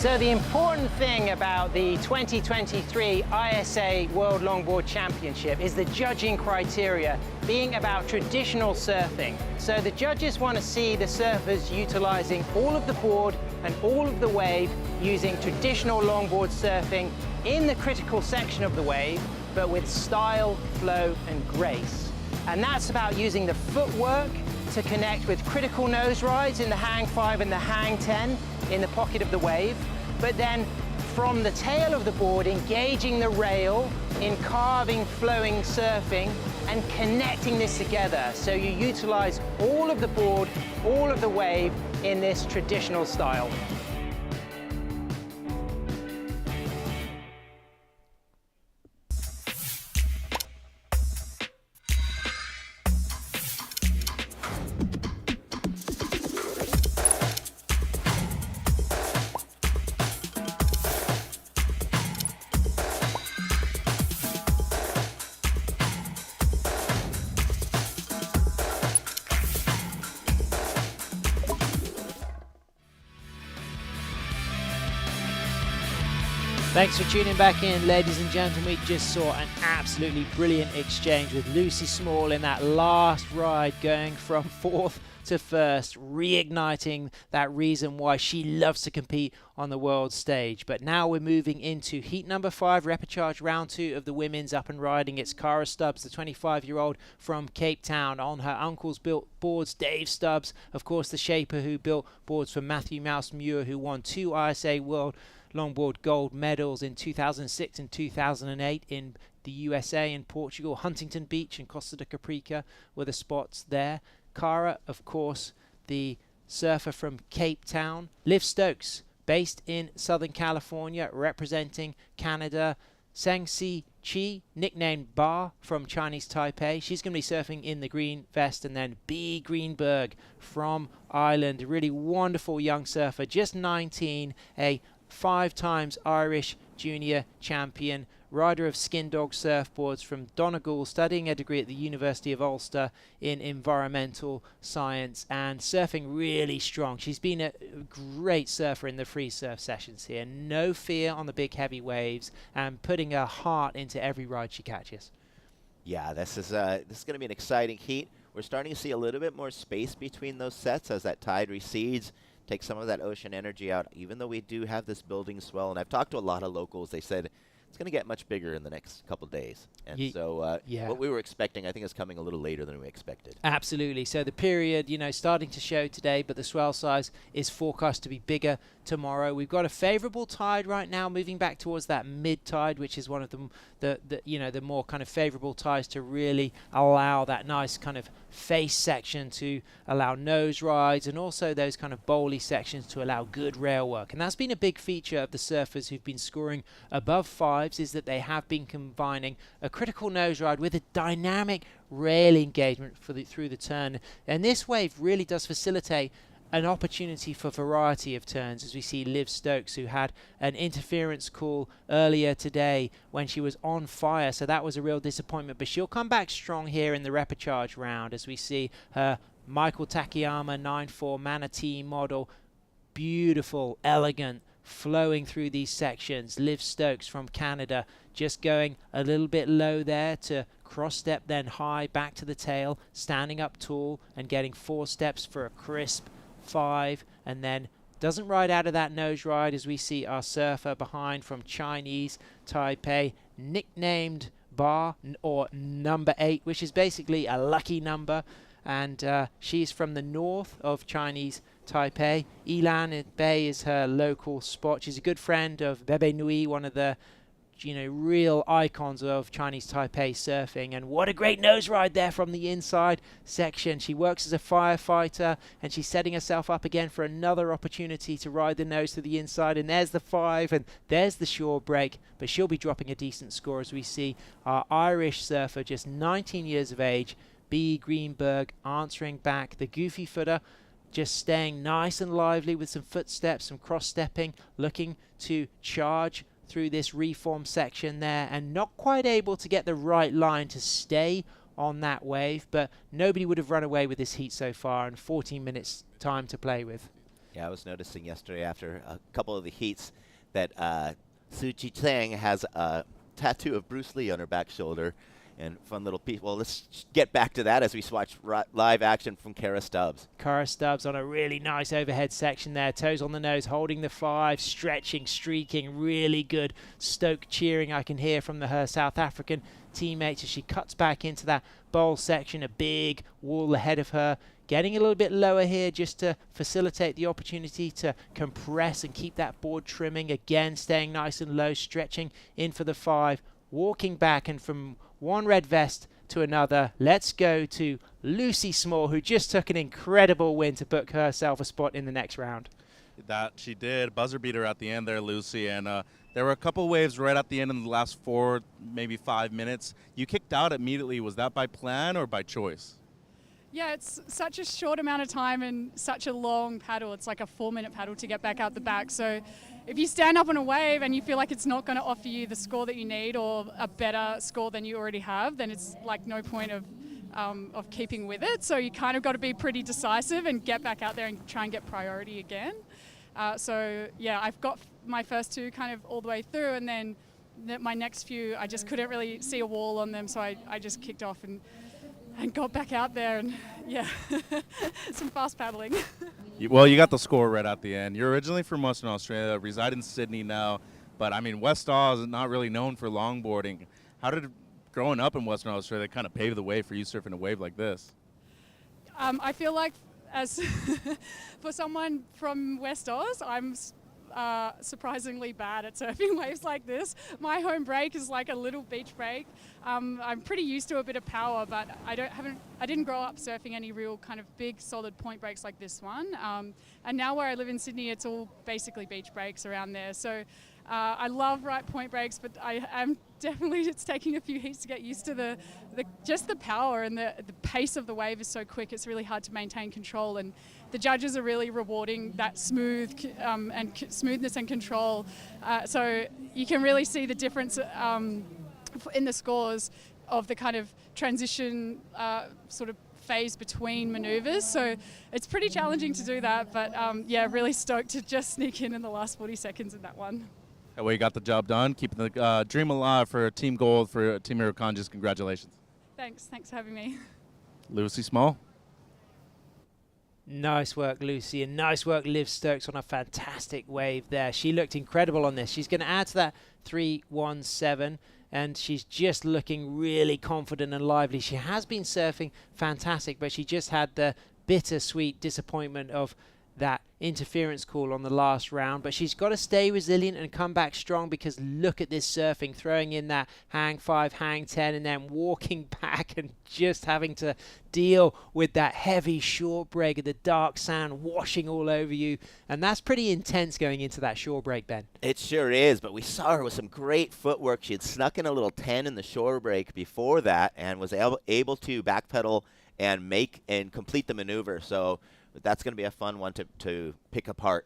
So the important thing about the 2023 ISA World Longboard Championship is the judging criteria being about traditional surfing. So the judges want to see the surfers utilizing all of the board and all of the wave using traditional longboard surfing in the critical section of the wave, but with style, flow, and grace. And that's about using the footwork to connect with critical nose rides in the hang 5 and the hang 10 in the pocket of the wave, but then from the tail of the board engaging the rail in carving, flowing surfing and connecting this together. So you utilize all of the board, all of the wave in this traditional style. Thanks for tuning back in, ladies and gentlemen. We just saw an absolutely brilliant exchange with Lucy Small in that last ride, going from fourth to first, reigniting that reason why she loves to compete on the world stage. But now we're moving into heat number 5, repechage round 2 of the women's up and riding. It's Cara Stubbs, the 25-year-old from Cape Town, on her uncle's built boards. Dave Stubbs, of course, the shaper who built boards for Matthew Mouse Muir, who won 2 ISA World Longboard gold medals in 2006 and 2008 in the USA and Portugal. Huntington Beach and Costa de Caprica were the spots there. Cara, of course, the surfer from Cape Town. Liv Stokes, based in Southern California, representing Canada. Sang-Soo Chi, nicknamed Bar, from Chinese Taipei. She's going to be surfing in the green vest. And then B. Greenberg from Ireland, a really wonderful young surfer, just 19, a 5 times Irish junior champion, rider of Skin Dog surfboards from Donegal, studying a degree at the University of Ulster in environmental science, and surfing really strong. She's been a great surfer in the free surf sessions here. No fear on the big heavy waves and putting her heart into every ride she catches. Yeah, this is going to be an exciting heat. We're starting to see a little bit more space between those sets as that tide recedes, take some of that ocean energy out, even though we do have this building swell. And I've talked to a lot of locals. They said it's going to get much bigger in the next couple days. And what we were expecting, I think, is coming a little later than we expected. Absolutely. So the period, starting to show today, but the swell size is forecast to be bigger tomorrow. We've got a favorable tide right now, moving back towards that mid tide, which is one of the more kind of favorable tides to really allow that nice kind of face section to allow nose rides, and also those kind of bowly sections to allow good rail work. And that's been a big feature of the surfers who've been scoring above fives, is that they have been combining a critical nose ride with a dynamic rail engagement through the turn. And this wave really does facilitate an opportunity for variety of turns, as we see Liv Stokes, who had an interference call earlier today when she was on fire, so that was a real disappointment, but she'll come back strong here in the repechage round, as we see her Michael Takayama 9.4 Manatee model, beautiful, elegant, flowing through these sections. Liv Stokes from Canada just going a little bit low there to cross step, then high back to the tail, standing up tall and getting 4 steps for a crisp 5, and then doesn't ride out of that nose ride, as we see our surfer behind from Chinese Taipei, nicknamed Bar, or number 8, which is basically a lucky number, and she's from the north of Chinese Taipei. Ilan Bay is her local spot. She's a good friend of Bebe Nui, one of the real icons of Chinese Taipei surfing. And what a great nose ride there from the inside section. She works as a firefighter, and she's setting herself up again for another opportunity to ride the nose to the inside. And there's the 5, and there's the shore break, but she'll be dropping a decent score, as we see our Irish surfer, just 19 years of age, B. Greenberg, answering back. The goofy footer just staying nice and lively with some footsteps, some cross-stepping, looking to charge through this reform section there, and not quite able to get the right line to stay on that wave, but nobody would have run away with this heat so far, and 14 minutes time to play with. Yeah, I was noticing yesterday after a couple of the heats that Su Chi Tsang has a tattoo of Bruce Lee on her back shoulder, and fun little piece. Well, let's get back to that as we watch live action from Kara Stubbs. Kara Stubbs on a really nice overhead section there. Toes on the nose, holding the 5, stretching, streaking, really good. Stoke cheering I can hear from her South African teammates as she cuts back into that bowl section. A big wall ahead of her. Getting a little bit lower here just to facilitate the opportunity to compress and keep that board trimming. Again, staying nice and low, stretching in for the 5. Walking back, and from one red vest to another, let's go to Lucy Small, who just took an incredible win to book herself a spot in the next round. That she did. Buzzer beater at the end there, Lucy. And there were a couple waves right at the end in the last 4, maybe 5 minutes. You kicked out immediately. Was that by plan or by choice? Yeah, it's such a short amount of time and such a long paddle. It's like a 4-minute paddle to get back out the back. So if you stand up on a wave and you feel like it's not going to offer you the score that you need or a better score than you already have, then it's like no point of keeping with it. So you kind of got to be pretty decisive and get back out there and try and get priority again. So yeah, I've got my first 2 kind of all the way through, and then my next few, I just couldn't really see a wall on them, so I just kicked off and got back out there, and yeah, some fast paddling. Well, you got the score right at the end. You're originally from Western Australia, reside in Sydney now, but I mean, West Aus is not really known for longboarding. How did growing up in Western Australia kind of pave the way for you surfing a wave like this? I feel like as for someone from West Aus, I'm surprisingly bad at surfing waves like this. My home break is like a little beach break. I'm pretty used to a bit of power, but I didn't grow up surfing any real kind of big solid point breaks like this one. And now where I live in Sydney, it's all basically beach breaks around there. So I love right point breaks, but I am definitely it's taking a few heats to get used to just the power, and the pace of the wave is so quick. It's really hard to maintain control, and the judges are really rewarding that smoothness and control. So you can really see the difference in the scores of the kind of transition sort of phase between maneuvers. So it's pretty challenging to do that, but yeah, really stoked to just sneak in the last 40 seconds in that one. Well, you got the job done, keeping the dream alive for Team Gold, for Team Hirokon. Just congratulations. Thanks for having me. Lucy Small. Nice work, Lucy, and nice work, Liv Stokes, on a fantastic wave there. She looked incredible on this. She's going to add to that 3.17, and she's just looking really confident and lively. She has been surfing fantastic, but she just had the bittersweet disappointment of that interference call on the last round. But she's got to stay resilient and come back strong, because look at this surfing, throwing in that hang 5, hang 10, and then walking back and just having to deal with that heavy short break and the dark sand washing all over you. And that's pretty intense going into that shore break, Ben. It sure is, but we saw her with some great footwork. She had snuck in a little 10 in the shore break before that and was able to backpedal and complete the maneuver. So that's going to be a fun one to pick apart.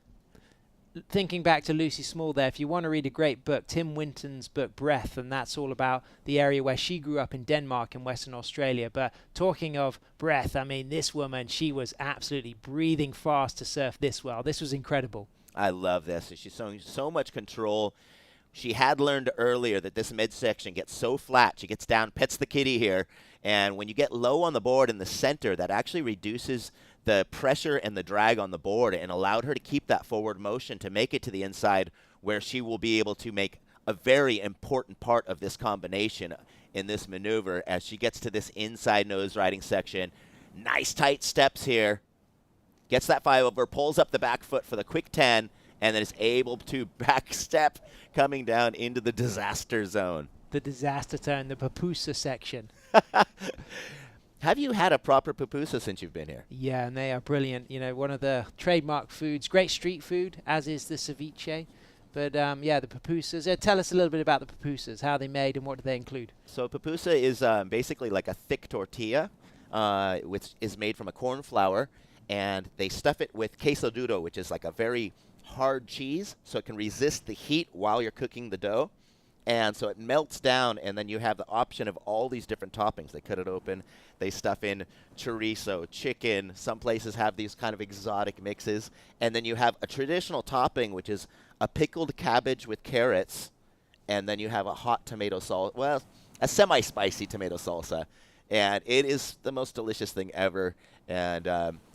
Thinking back to Lucy Small there, if you want to read a great book, Tim Winton's book Breath, and that's all about the area where she grew up in Denmark and Western Australia. But talking of breath, I mean, this woman, she was absolutely breathing fast to surf this well. This was incredible. I love this. She's showing so much control. She had learned earlier that this midsection gets so flat. She gets down, pets the kitty here, and when you get low on the board in the center, that actually reduces the pressure and the drag on the board, and allowed her to keep that forward motion to make it to the inside, where she will be able to make a very important part of this combination in this maneuver as she gets to this inside nose riding section. Nice tight steps here. Gets that 5 over, pulls up the back foot for the quick 10, and then is able to back step coming down into the disaster zone. The disaster turn, the pupusa section. Have you had a proper pupusa since you've been here? Yeah, and they are brilliant. You know, one of the trademark foods, great street food, as is the ceviche. But yeah, the pupusas. Tell us a little bit about the pupusas, how they made and what do they include? So pupusa is basically like a thick tortilla, which is made from a corn flour, and they stuff it with queso duro, which is like a very hard cheese, so it can resist the heat while you're cooking the dough. And so it melts down, and then you have the option of all these different toppings. They cut it open. They stuff in chorizo, chicken. Some places have these kind of exotic mixes. And then you have a traditional topping, which is a pickled cabbage with carrots. And then you have a hot tomato salsa. Well, a semi-spicy tomato salsa. And it is the most delicious thing ever. And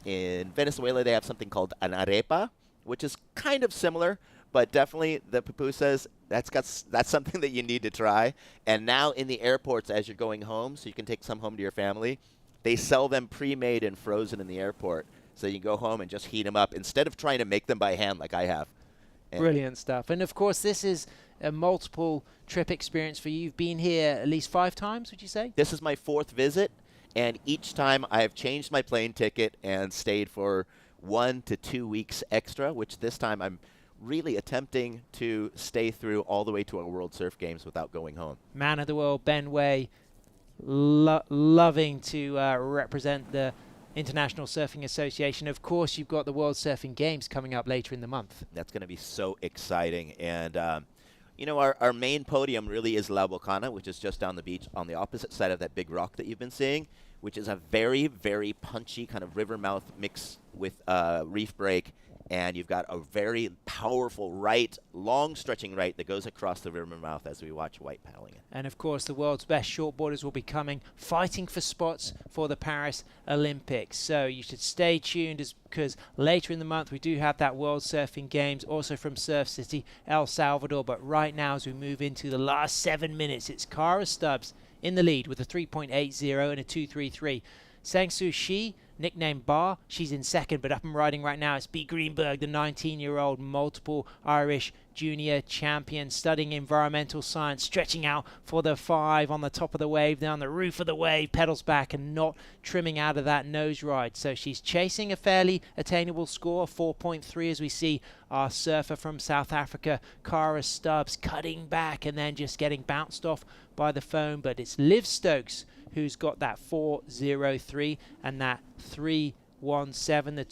in Venezuela, they have something called an arepa, which is kind of similar. But definitely the pupusas, that's something that you need to try. And now in the airports as you're going home, so you can take some home to your family, they sell them pre-made and frozen in the airport. So you go home and just heat them up instead of trying to make them by hand like I have. And brilliant stuff. And of course, this is a multiple trip experience for you. You've been here at least 5 times, would you say? This is my 4th visit, and each time I have changed my plane ticket and stayed for 1 to 2 weeks extra, which this time I'm really attempting to stay through all the way to our World Surf Games without going home. Man of the world, Ben Way, loving to represent the International Surfing Association. Of course, you've got the World Surfing Games coming up later in the month. That's going to be so exciting. And, you know, our main podium really is La Bocana, which is just down the beach on the opposite side of that big rock that you've been seeing, which is a very, very punchy kind of river mouth mix with reef break. And you've got a very powerful right, long stretching right that goes across the river mouth as we watch White paddling it. And of course, the world's best shortboarders will be coming, fighting for spots for the Paris Olympics. So you should stay tuned, because later in the month we do have that World Surfing Games, also from Surf City, El Salvador. But right now, as we move into the last 7 minutes, it's Cara Stubbs in the lead with a 3.80 and a 2.33. Sang Soo Shi nicknamed Bar. She's in second, but up and riding right now it's B. Greenberg, the 19-year-old multiple Irish junior champion, studying environmental science, stretching out for the 5 on the top of the wave, down the roof of the wave, pedals back and not trimming out of that nose ride. So she's chasing a fairly attainable score, 4.3, as we see our surfer from South Africa, Cara Stubbs, cutting back and then just getting bounced off by the foam. But it's Liv Stokes who's got that 4.03 and that 3.17, the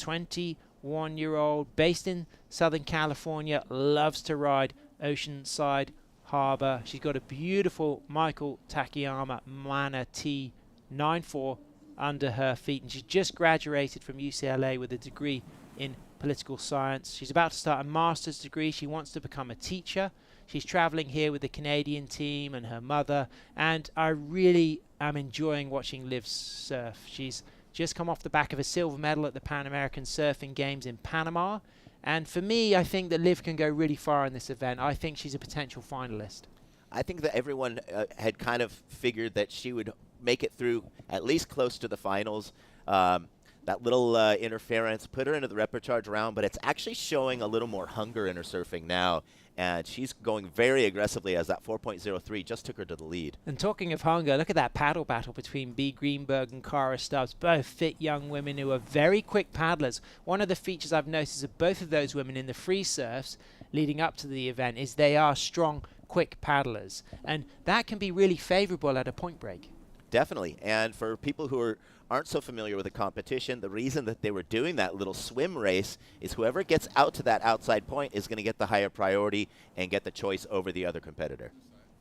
21-year-old based in Southern California, loves to ride Oceanside Harbor. She's got a beautiful Michael Takayama Mana T94 under her feet, and she's just graduated from UCLA with a degree in political science. She's about to start a master's degree. She wants to become a teacher. She's traveling here with the Canadian team and her mother, and I really am enjoying watching Liv surf. She's just come off the back of a silver medal at the Pan American Surfing Games in Panama. And for me, I think that Liv can go really far in this event. I think she's a potential finalist. I think that everyone had kind of figured that she would make it through at least close to the finals. That little interference put her into the repechage round, but it's actually showing a little more hunger in her surfing now. And she's going very aggressively as that 4.03 just took her to the lead. And talking of hunger, look at that paddle battle between B. Greenberg and Cara Stubbs, both fit young women who are very quick paddlers. One of the features I've noticed of both of those women in the free surfs leading up to the event is they are strong, quick paddlers. And that can be really favorable at a point break. Definitely. And for people who aren't so familiar with the competition, the reason that they were doing that little swim race is whoever gets out to that outside point is going to get the higher priority and get the choice over the other competitor.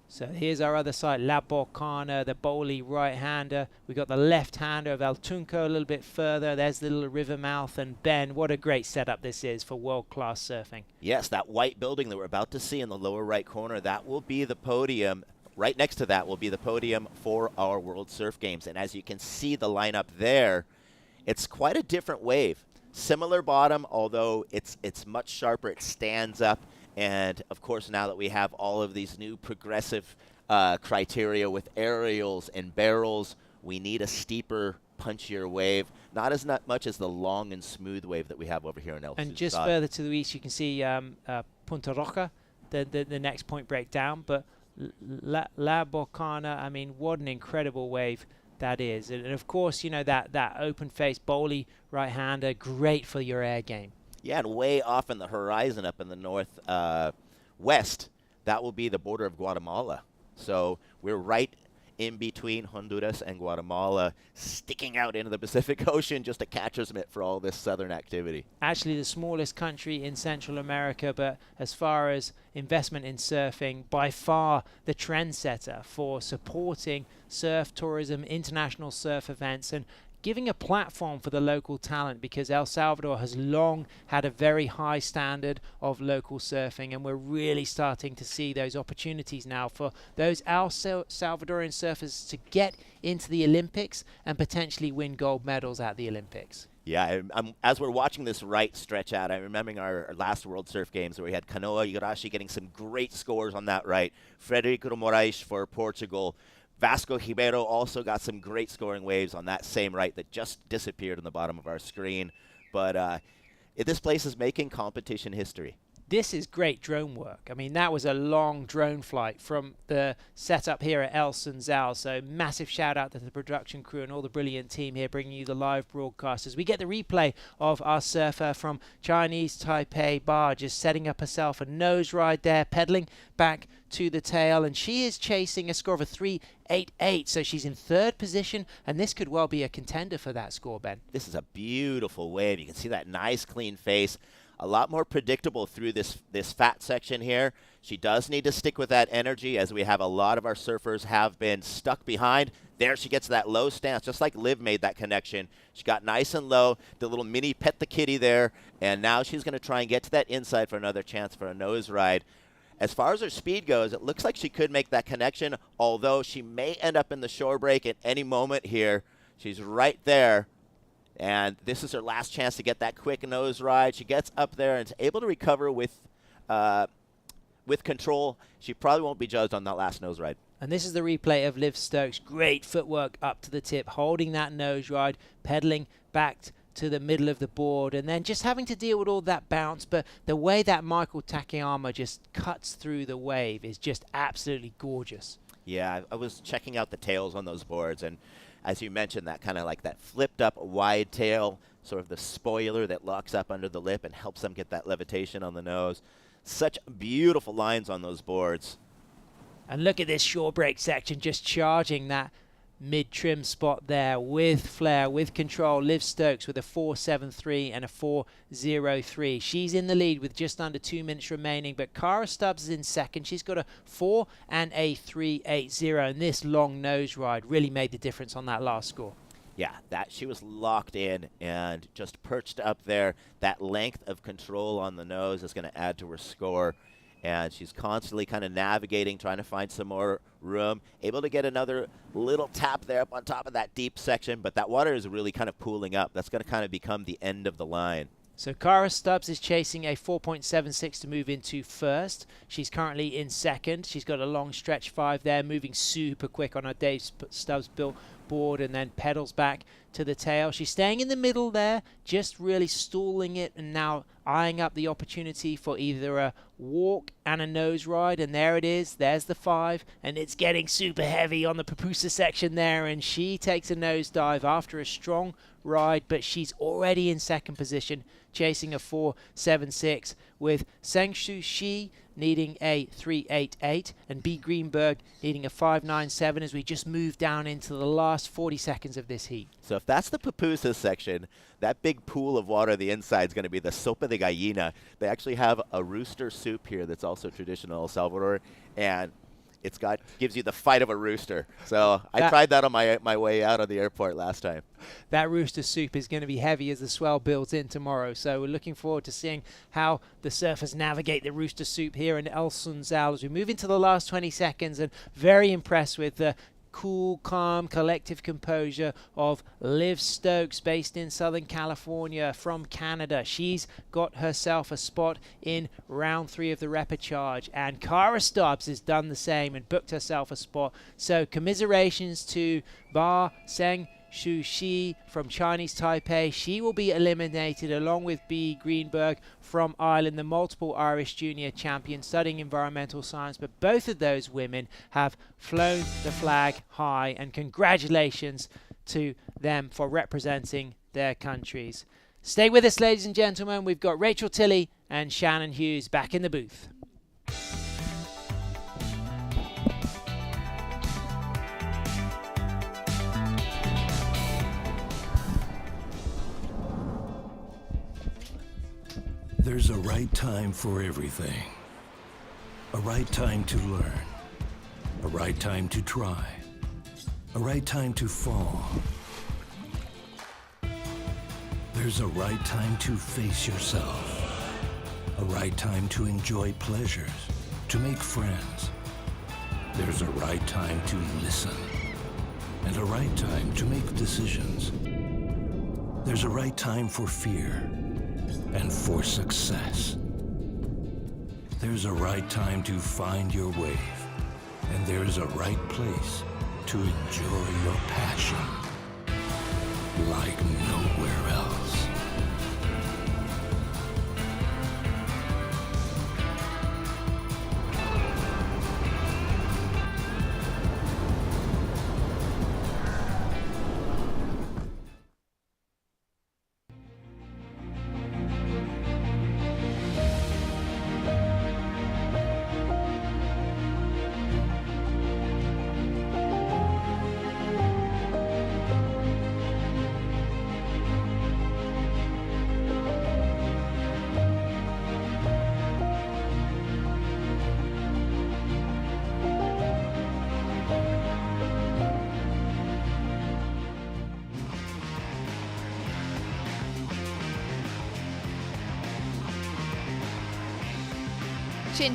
So here's our other side, La Bocana, the bowly right-hander. We got the left-hander of El Tunco a little bit further. There's the little river mouth. And Ben, what a great setup this is for world-class surfing. Yes, that white building that we're about to see in the lower right corner, that will be the podium. Right next to that will be the podium for our World Surf Games. And as you can see the lineup there, it's quite a different wave. Similar bottom, although it's much sharper. It stands up. And, of course, now that we have all of these new progressive criteria with aerials and barrels, we need a steeper, punchier wave. Not as much as the long and smooth wave that we have over here in El And Susad. just further to the east, you can see Punta Roca, the next point break down. But La Bocana, I mean, what an incredible wave that is. And of course, you know, that open face bowly right-hander, great for your air game. Yeah, and way off in the horizon up in the north west, that will be the border of Guatemala. So we're right in between Honduras and Guatemala, sticking out into the Pacific Ocean, just a catcher's mitt for all this southern activity. Actually the smallest country in Central America, but as far as investment in surfing, by far the trendsetter for supporting surf tourism, international surf events, and giving a platform for the local talent, because El Salvador has long had a very high standard of local surfing, and we're really starting to see those opportunities now for those El Salvadorian surfers to get into the Olympics and potentially win gold medals at the Olympics. Yeah, as we're watching this right stretch out, I'm remembering our last World Surf Games where we had Canoa Igarashi getting some great scores on that right, Frederico Moraes for Portugal, Vasco Ribeiro also got some great scoring waves on that same right that just disappeared on the bottom of our screen. But this place is making competition history. This is great drone work. I mean, that was a long drone flight from the setup here at El Sunzal. So massive shout out to the production crew and all the brilliant team here bringing you the live broadcast as we get the replay of our surfer from Chinese Taipei Bar just setting up herself a nose ride there, pedaling back to the tail, and she is chasing a score of a 3.88, so she's in third position, and this could well be a contender for that score, Ben. This is a beautiful wave. You can see that nice clean face. A lot more predictable through this fat section here. She does need to stick with that energy, as we have a lot of our surfers have been stuck behind. There she gets that low stance, just like Liv made that connection. She got nice and low, the little mini pet the kitty there, and now she's going to try and get to that inside for another chance for a nose ride. As far as her speed goes, it looks like she could make that connection, although she may end up in the shore break at any moment here. She's right there. And this is her last chance to get that quick nose ride. She gets up there and is able to recover with control. She probably won't be judged on that last nose ride. And this is the replay of Liv Stokes. Great footwork up to the tip, holding that nose ride, pedaling back to the middle of the board, and then just having to deal with all that bounce. But the way that Michael Takayama just cuts through the wave is just absolutely gorgeous. Yeah, I was checking out the tails on those boards, and as you mentioned, that kind of like that flipped up wide tail, sort of the spoiler that locks up under the lip and helps them get that levitation on the nose. Such beautiful lines on those boards. And look at this shore break section, just charging that mid-trim spot there with flair, with control. Liv Stokes with a 4.73 and a 4.03. She's in the lead with just under 2 minutes remaining, but Cara Stubbs is in second. She's got a 4 and a 3.80, and this long nose ride really made the difference on that last score. Yeah, that she was locked in and just perched up there. That length of control on the nose is going to add to her score. And she's constantly kind of navigating, trying to find some more room, able to get another little tap there up on top of that deep section, but that water is really kind of pooling up. That's going to kind of become the end of the line. So Cara Stubbs is chasing a 4.76 to move into first. She's currently in second. She's got a long stretch 5 there, moving super quick on her Dave Stubbs built board, and then pedals back to the tail. She's staying in the middle there, just really stalling it, and now eyeing up the opportunity for either a walk and a nose ride. And there it is. There's the 5, and it's getting super heavy on the pupusa section there, and she takes a nose dive after a strong ride, but she's already in second position, chasing a 4.76, with Sengshu Shi needing a 3.88 and B. Greenberg needing a 5.97 as we just move down into the last 40 seconds of this heat. So if that's the pupusa section, that big pool of water on the inside is going to be the sopa de gallina. They actually have a rooster soup here that's also traditional El Salvador, and it's gives you the fight of a rooster. So I tried that on my way out of the airport last time. That rooster soup is going to be heavy as the swell builds in tomorrow. So we're looking forward to seeing how the surfers navigate the rooster soup here in El Sunsal as we move into the last 20 seconds. And very impressed with the cool, calm, collective composure of Liv Stokes, based in Southern California from Canada. She's got herself a spot in round 3 of the repechage, and Cara Stubbs has done the same and booked herself a spot. So commiserations to Ba Seng Shu Shi from Chinese Taipei. She will be eliminated along with B. Greenberg from Ireland, the multiple Irish junior champion studying environmental science. But both of those women have flown the flag high, and congratulations to them for representing their countries. Stay with us, ladies and gentlemen. We've got Rachel Tilley and Shannon Hughes back in the booth. There's a right time for everything. A right time to learn. A right time to try. A right time to fall. There's a right time to face yourself. A right time to enjoy pleasures, to make friends. There's a right time to listen. And a right time to make decisions. There's a right time for fear and for success. There's a right time to find your wave, and there's a right place to enjoy your passion like nowhere else.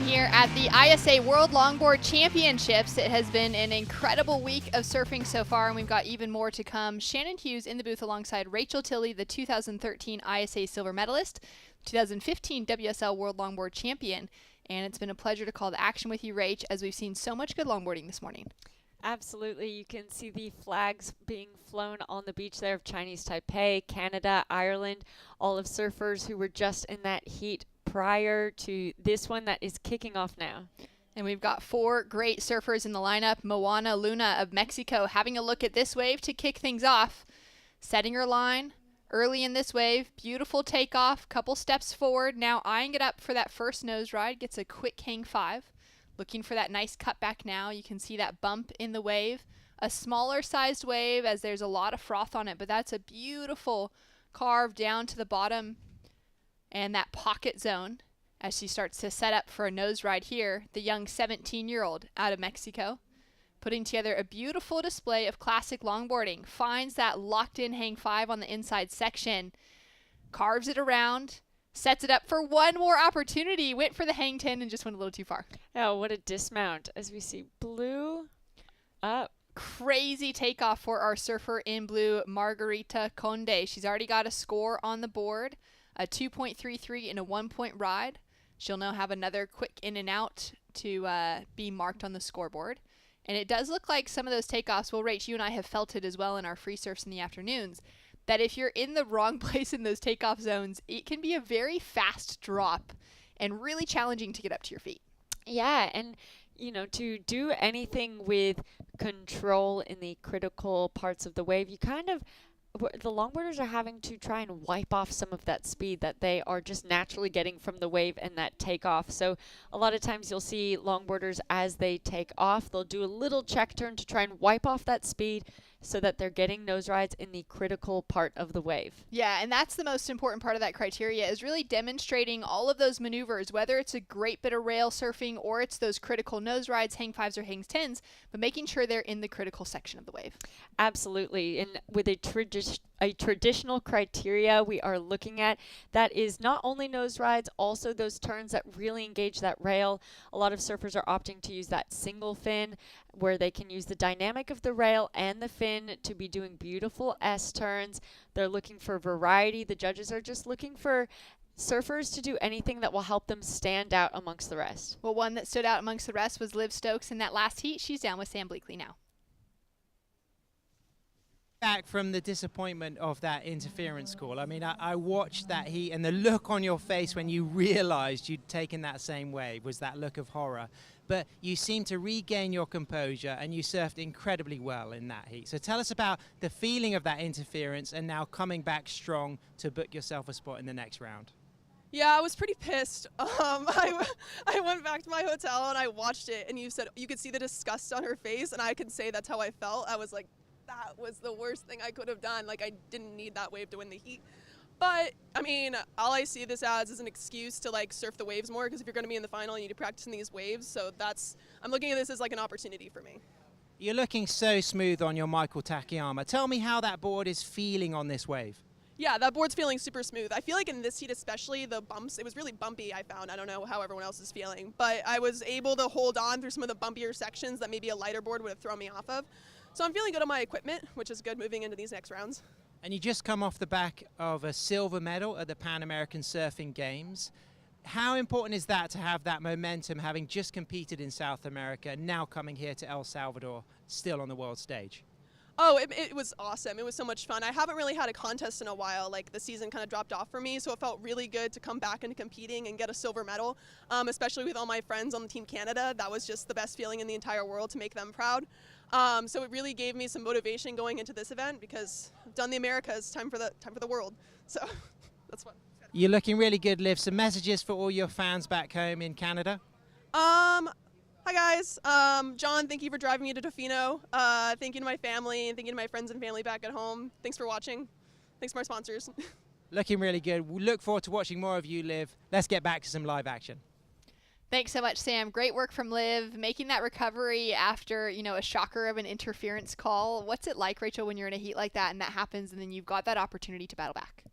Here at the ISA World Longboard Championships. It has been an incredible week of surfing so far, and we've got even more to come. Shannon Hughes in the booth alongside Rachel Tilley, the 2013 ISA silver medalist, 2015 WSL World Longboard Champion, and it's been a pleasure to call the action with you, Rach, as we've seen so much good longboarding this morning. Absolutely. You can see the flags being flown on the beach there of Chinese Taipei, Canada, Ireland, all of surfers who were just in that heat prior to this one that is kicking off now. And we've got 4 great surfers in the lineup. Moana Luna of Mexico having a look at this wave to kick things off. Setting her line early in this wave. Beautiful takeoff. Couple steps forward. Now eyeing it up for that first nose ride. Gets a quick hang 5. Looking for that nice cutback now. You can see that bump in the wave. A smaller sized wave as there's a lot of froth on it. But that's a beautiful carve down to the bottom. And that pocket zone. As she starts to set up for a nose ride here, the young 17-year-old out of Mexico, putting together a beautiful display of classic longboarding, finds that locked-in hang 5 on the inside section, carves it around, sets it up for one more opportunity, went for the hang 10 and just went a little too far. Oh, what a dismount as we see blue up. Crazy takeoff for our surfer in blue, Margarita Conde. She's already got a score on the board, a 2.33 and a 1-point ride. She'll now have another quick in and out to be marked on the scoreboard. And it does look like some of those takeoffs, well, Rach, you and I have felt it as well in our free surfs in the afternoons, that if you're in the wrong place in those takeoff zones, it can be a very fast drop and really challenging to get up to your feet. Yeah, and to do anything with control in the critical parts of the wave, you kind of the longboarders are having to try and wipe off some of that speed that they are just naturally getting from the wave and that takeoff. So a lot of times you'll see longboarders as they take off, they'll do a little check turn to try and wipe off that speed so that they're getting nose rides in the critical part of the wave. Yeah, and that's the most important part of that criteria is really demonstrating all of those maneuvers, whether it's a great bit of rail surfing or it's those critical nose rides, hang 5s or hang 10s, but making sure they're in the critical section of the wave. Absolutely. And with a traditional criteria we are looking at, that is not only nose rides, also those turns that really engage that rail. A lot of surfers are opting to use that single fin where they can use the dynamic of the rail and the fin to be doing beautiful S turns. They're looking for variety. The judges are just looking for surfers to do anything that will help them stand out amongst the rest. Well, one that stood out amongst the rest was Liv Stokes in that last heat. She's down with Sam Bleakley now. Back from the disappointment of that interference call. I mean, I watched that heat, and the look on your face when you realized you'd taken that same wave was that look of horror. But you seemed to regain your composure, and you surfed incredibly well in that heat. So tell us about the feeling of that interference and now coming back strong to book yourself a spot in the next round. Yeah, I was pretty pissed. I went back to my hotel and I watched it, and you could see the disgust on her face, and I could say that's how I felt. I was like, that was the worst thing I could have done. Like, I didn't need that wave to win the heat. But, I mean, all I see this as is an excuse to, like, surf the waves more, because if you're going to be in the final, you need to practice in these waves. So I'm looking at this as, like, an opportunity for me. You're looking so smooth on your Michael Takayama. Tell me how that board is feeling on this wave. Yeah, that board's feeling super smooth. I feel like in this heat especially, the bumps, it was really bumpy, I found. I don't know how everyone else is feeling. But I was able to hold on through some of the bumpier sections that maybe a lighter board would have thrown me off of. So I'm feeling good on my equipment, which is good moving into these next rounds. And you just come off the back of a silver medal at the Pan American Surfing Games. How important is that to have that momentum, having just competed in South America, now coming here to El Salvador, still on the world stage? Oh, it was awesome. It was so much fun. I haven't really had a contest in a while. Like, the season kind of dropped off for me, so it felt really good to come back into competing and get a silver medal, especially with all my friends on the Team Canada. That was just the best feeling in the entire world to make them proud. So it really gave me some motivation going into this event, because I've done the Americas, time for the world. So that's fun. You're looking really good, Liv. Some messages for all your fans back home in Canada? Hi guys, John, thank you for driving me to Tofino. Thank you to my family, and thank you to my friends and family back at home. Thanks for watching. Thanks to my sponsors. Looking really good. We look forward to watching more of you, Liv. Let's get back to some live action. Thanks so much, Sam. Great work from Liv, making that recovery after, a shocker of an interference call. What's it like, Rachel, when you're in a heat like that and that happens and then you've got that opportunity to battle back?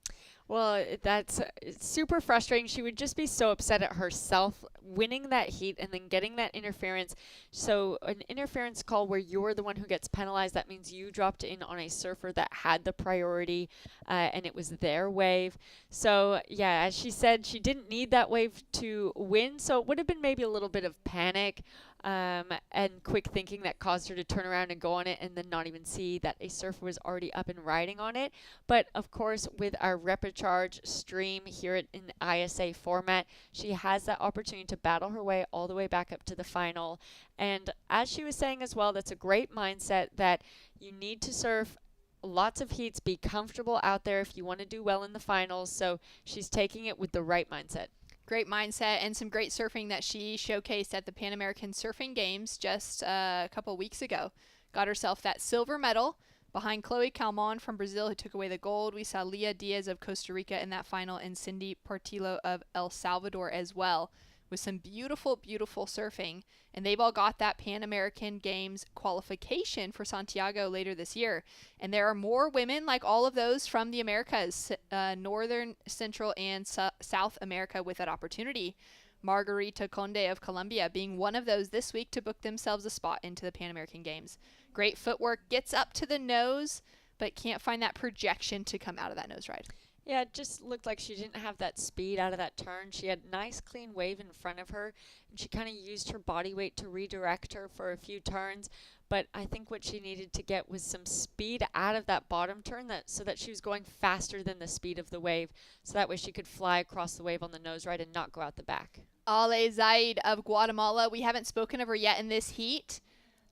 Well, that's super frustrating. She would just be so upset at herself winning that heat and then getting that interference. So an interference call where you're the one who gets penalized, that means you dropped in on a surfer that had the priority and it was their wave. So, yeah, as she said, she didn't need that wave to win. So it would have been maybe a little bit of panic and quick thinking that caused her to turn around and go on it and then not even see that a surfer was already up and riding on it. But of course, with our Reprecharge stream here in the ISA format, she has that opportunity to battle her way all the way back up to the final. And as she was saying as well, that's a great mindset that you need to surf lots of heats, be comfortable out there if you want to do well in the finals. So she's taking it with the right mindset. Great mindset and some great surfing that she showcased at the Pan American Surfing Games just a couple weeks ago. Got herself that silver medal behind Chloe Calmon from Brazil, who took away the gold. We saw Leah Diaz of Costa Rica in that final and Cindy Portillo of El Salvador as well, with some beautiful, beautiful surfing. And they've all got that Pan American Games qualification for Santiago later this year. And there are more women like all of those from the Americas, Northern, Central, and South America with that opportunity. Margarita Conde of Colombia being one of those this week to book themselves a spot into the Pan American Games. Great footwork, gets up to the nose, but can't find that projection to come out of that nose ride. Yeah, it just looked like she didn't have that speed out of that turn. She had nice clean wave in front of her, and she kind of used her body weight to redirect her for a few turns. But I think what she needed to get was some speed out of that bottom turn so that she was going faster than the speed of the wave. So that way she could fly across the wave on the nose ride and not go out the back. Ale Zaid of Guatemala. We haven't spoken of her yet in this heat.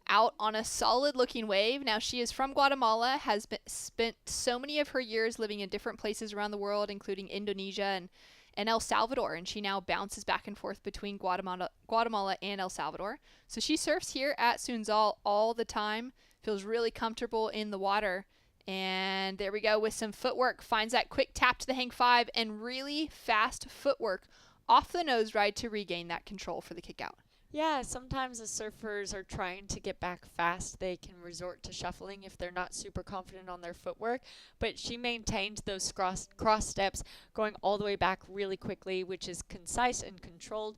Out on a solid looking wave. Now she is from Guatemala, has spent so many of her years living in different places around the world, including Indonesia and El Salvador, and she now bounces back and forth between Guatemala and El Salvador. So she surfs here at Sunzal all the time, feels really comfortable in the water. And there we go with some footwork, finds that quick tap to the hang five and really fast footwork off the nose ride to regain that control for the kick out. Yeah, sometimes the surfers are trying to get back fast. They can resort to shuffling if they're not super confident on their footwork. But she maintained those cross steps, going all the way back really quickly, which is concise and controlled.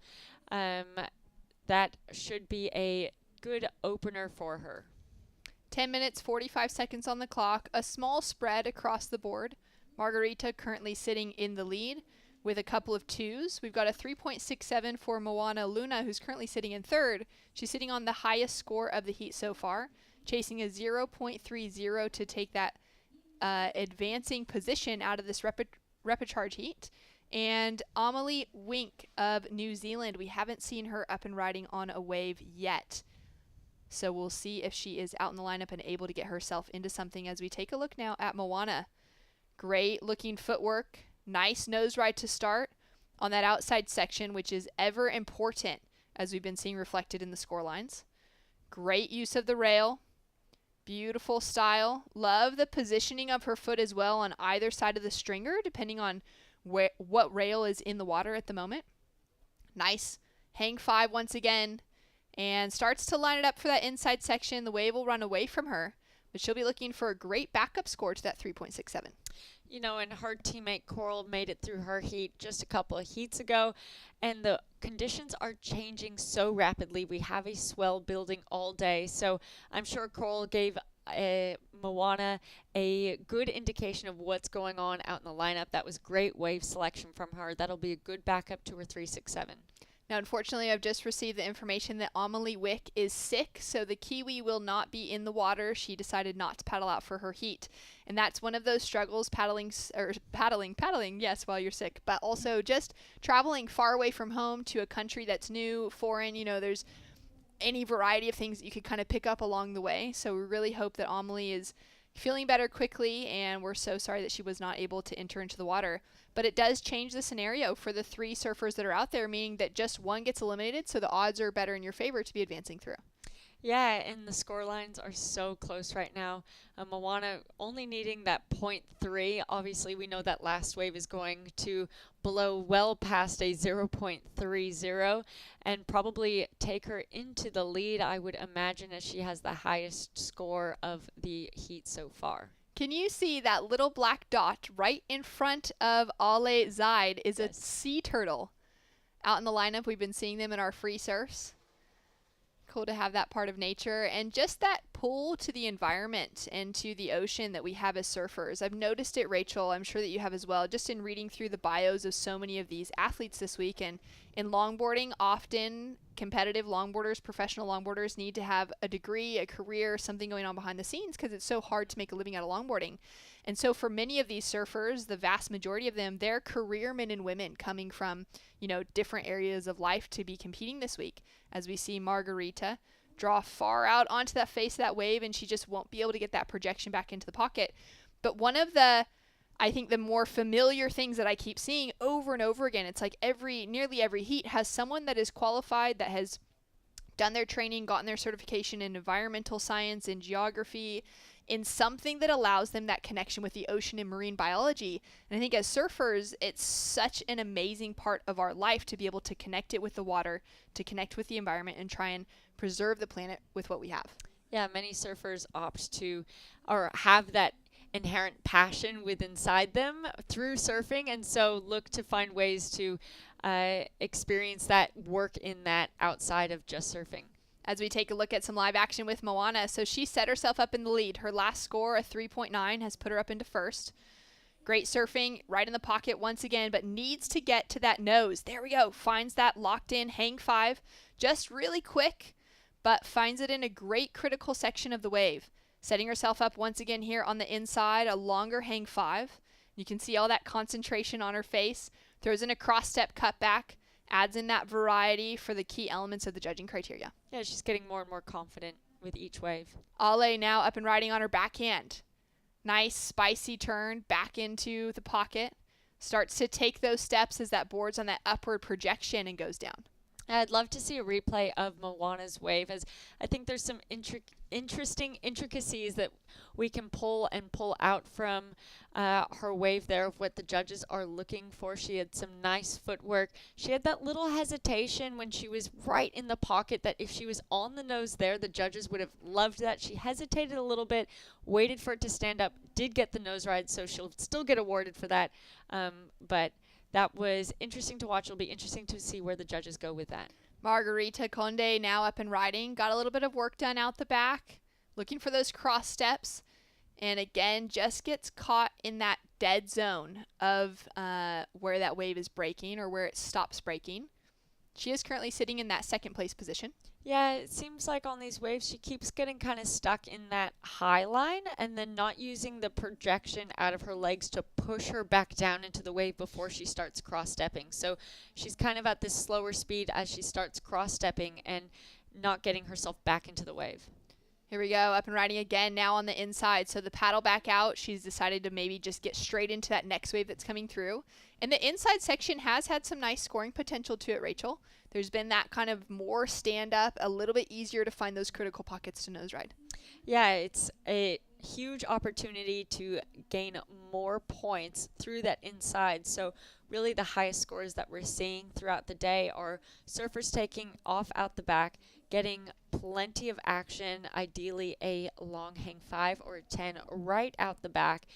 That should be a good opener for her. 10 minutes, 45 seconds on the clock. A small spread across the board. Margarita currently sitting in the lead with a couple of twos. We've got a 3.67 for Moana Luna, who's currently sitting in third. She's sitting on the highest score of the heat so far, chasing a 0.30 to take that advancing position out of this Reprecharge heat. And Amelie Wink of New Zealand, we haven't seen her up and riding on a wave yet. So we'll see if she is out in the lineup and able to get herself into something as we take a look now at Moana. Great looking footwork. Nice nose ride to start on that outside section, which is ever important as we've been seeing reflected in the score lines. Great use of the rail. Beautiful style. Love the positioning of her foot as well on either side of the stringer, depending on what rail is in the water at the moment. Nice hang five once again, and starts to line it up for that inside section. The wave will run away from her, but she'll be looking for a great backup score to that 3.67. You know, and her teammate Coral made it through her heat just a couple of heats ago, and the conditions are changing so rapidly. We have a swell building all day, so I'm sure Coral gave Moana a good indication of what's going on out in the lineup. That was great wave selection from her. That'll be a good backup to her 367. Now, unfortunately, I've just received the information that Amelie Wick is sick, so the Kiwi will not be in the water. She decided not to paddle out for her heat. And that's one of those struggles, paddling, yes, while you're sick, but also just traveling far away from home to a country that's new, foreign. You know, there's any variety of things that you could kind of pick up along the way. So we really hope that Amelie is feeling better quickly, and we're so sorry that she was not able to enter into the water. But it does change the scenario for the three surfers that are out there, meaning that just one gets eliminated, so the odds are better in your favor to be advancing through. Yeah, and the score lines are so close right now. Moana only needing that 0.3. Obviously, we know that last wave is going to blow well past a 0.30 and probably take her into the lead, I would imagine, as she has the highest score of the heat so far. Can you see that little black dot right in front of Ale Zaid is a sea turtle out in the lineup? We've been seeing them in our free surfs. Cool to have that part of nature. And just that pull to the environment and to the ocean that we have as surfers. I've noticed it, Rachel. I'm sure that you have as well, just in reading through the bios of so many of these athletes this week. And in longboarding, often competitive longboarders, professional longboarders need to have a degree, a career, something going on behind the scenes because it's so hard to make a living out of longboarding. And so for many of these surfers, the vast majority of them, they're career men and women coming from, different areas of life to be competing this week. As we see Margarita draw far out onto that face of that wave, and she just won't be able to get that projection back into the pocket. But one of the, I think, the more familiar things that I keep seeing over and over again, it's like nearly every heat has someone that is qualified, that has done their training, gotten their certification in environmental science, in geography, in something that allows them that connection with the ocean and marine biology. And I think as surfers, it's such an amazing part of our life to be able to connect it with the water, to connect with the environment, and try and preserve the planet with what we have. Yeah, many surfers opt to or have that inherent passion within inside them through surfing, and so look to find ways to experience that work in that outside of just surfing. As we take a look at some live action with Moana, so she set herself up in the lead. Her last score, a 3.9, has put her up into first. Great surfing, right in the pocket once again, but needs to get to that nose. There we go. Finds that locked in hang 5, just really quick, but finds it in a great critical section of the wave. Setting herself up once again here on the inside, a longer hang 5. You can see all that concentration on her face. Throws in a cross step cutback, adds in that variety for the key elements of the judging criteria. Yeah, she's getting more and more confident with each wave. Ale now up and riding on her backhand. Nice spicy turn back into the pocket. Starts to take those steps as that board's on that upward projection and goes down. I'd love to see a replay of Moana's wave, as I think there's some interesting intricacies that we can pull out from her wave there of what the judges are looking for. She had some nice footwork. She had that little hesitation when she was right in the pocket that if she was on the nose there, the judges would have loved that. She hesitated a little bit, waited for it to stand up, did get the nose ride, so she'll still get awarded for that. But that was interesting to watch. It'll be interesting to see where the judges go with that. Margarita Conde now up and riding. Got a little bit of work done out the back. Looking for those cross steps. And again, just gets caught in that dead zone of where that wave is breaking or where it stops breaking. She is currently sitting in that second place position. Yeah, it seems like on these waves she keeps getting kind of stuck in that high line and then not using the projection out of her legs to push her back down into the wave before she starts cross-stepping. So she's kind of at this slower speed as she starts cross-stepping and not getting herself back into the wave. Here we go, up and riding again now on the inside. So the paddle back out, she's decided to maybe just get straight into that next wave that's coming through. And the inside section has had some nice scoring potential to it, Rachel. There's been that kind of more stand-up, a little bit easier to find those critical pockets to nose ride. Yeah, it's a huge opportunity to gain more points through that inside. So really the highest scores that we're seeing throughout the day are surfers taking off out the back, getting plenty of action, ideally a long hang 5 or a 10 right out the back,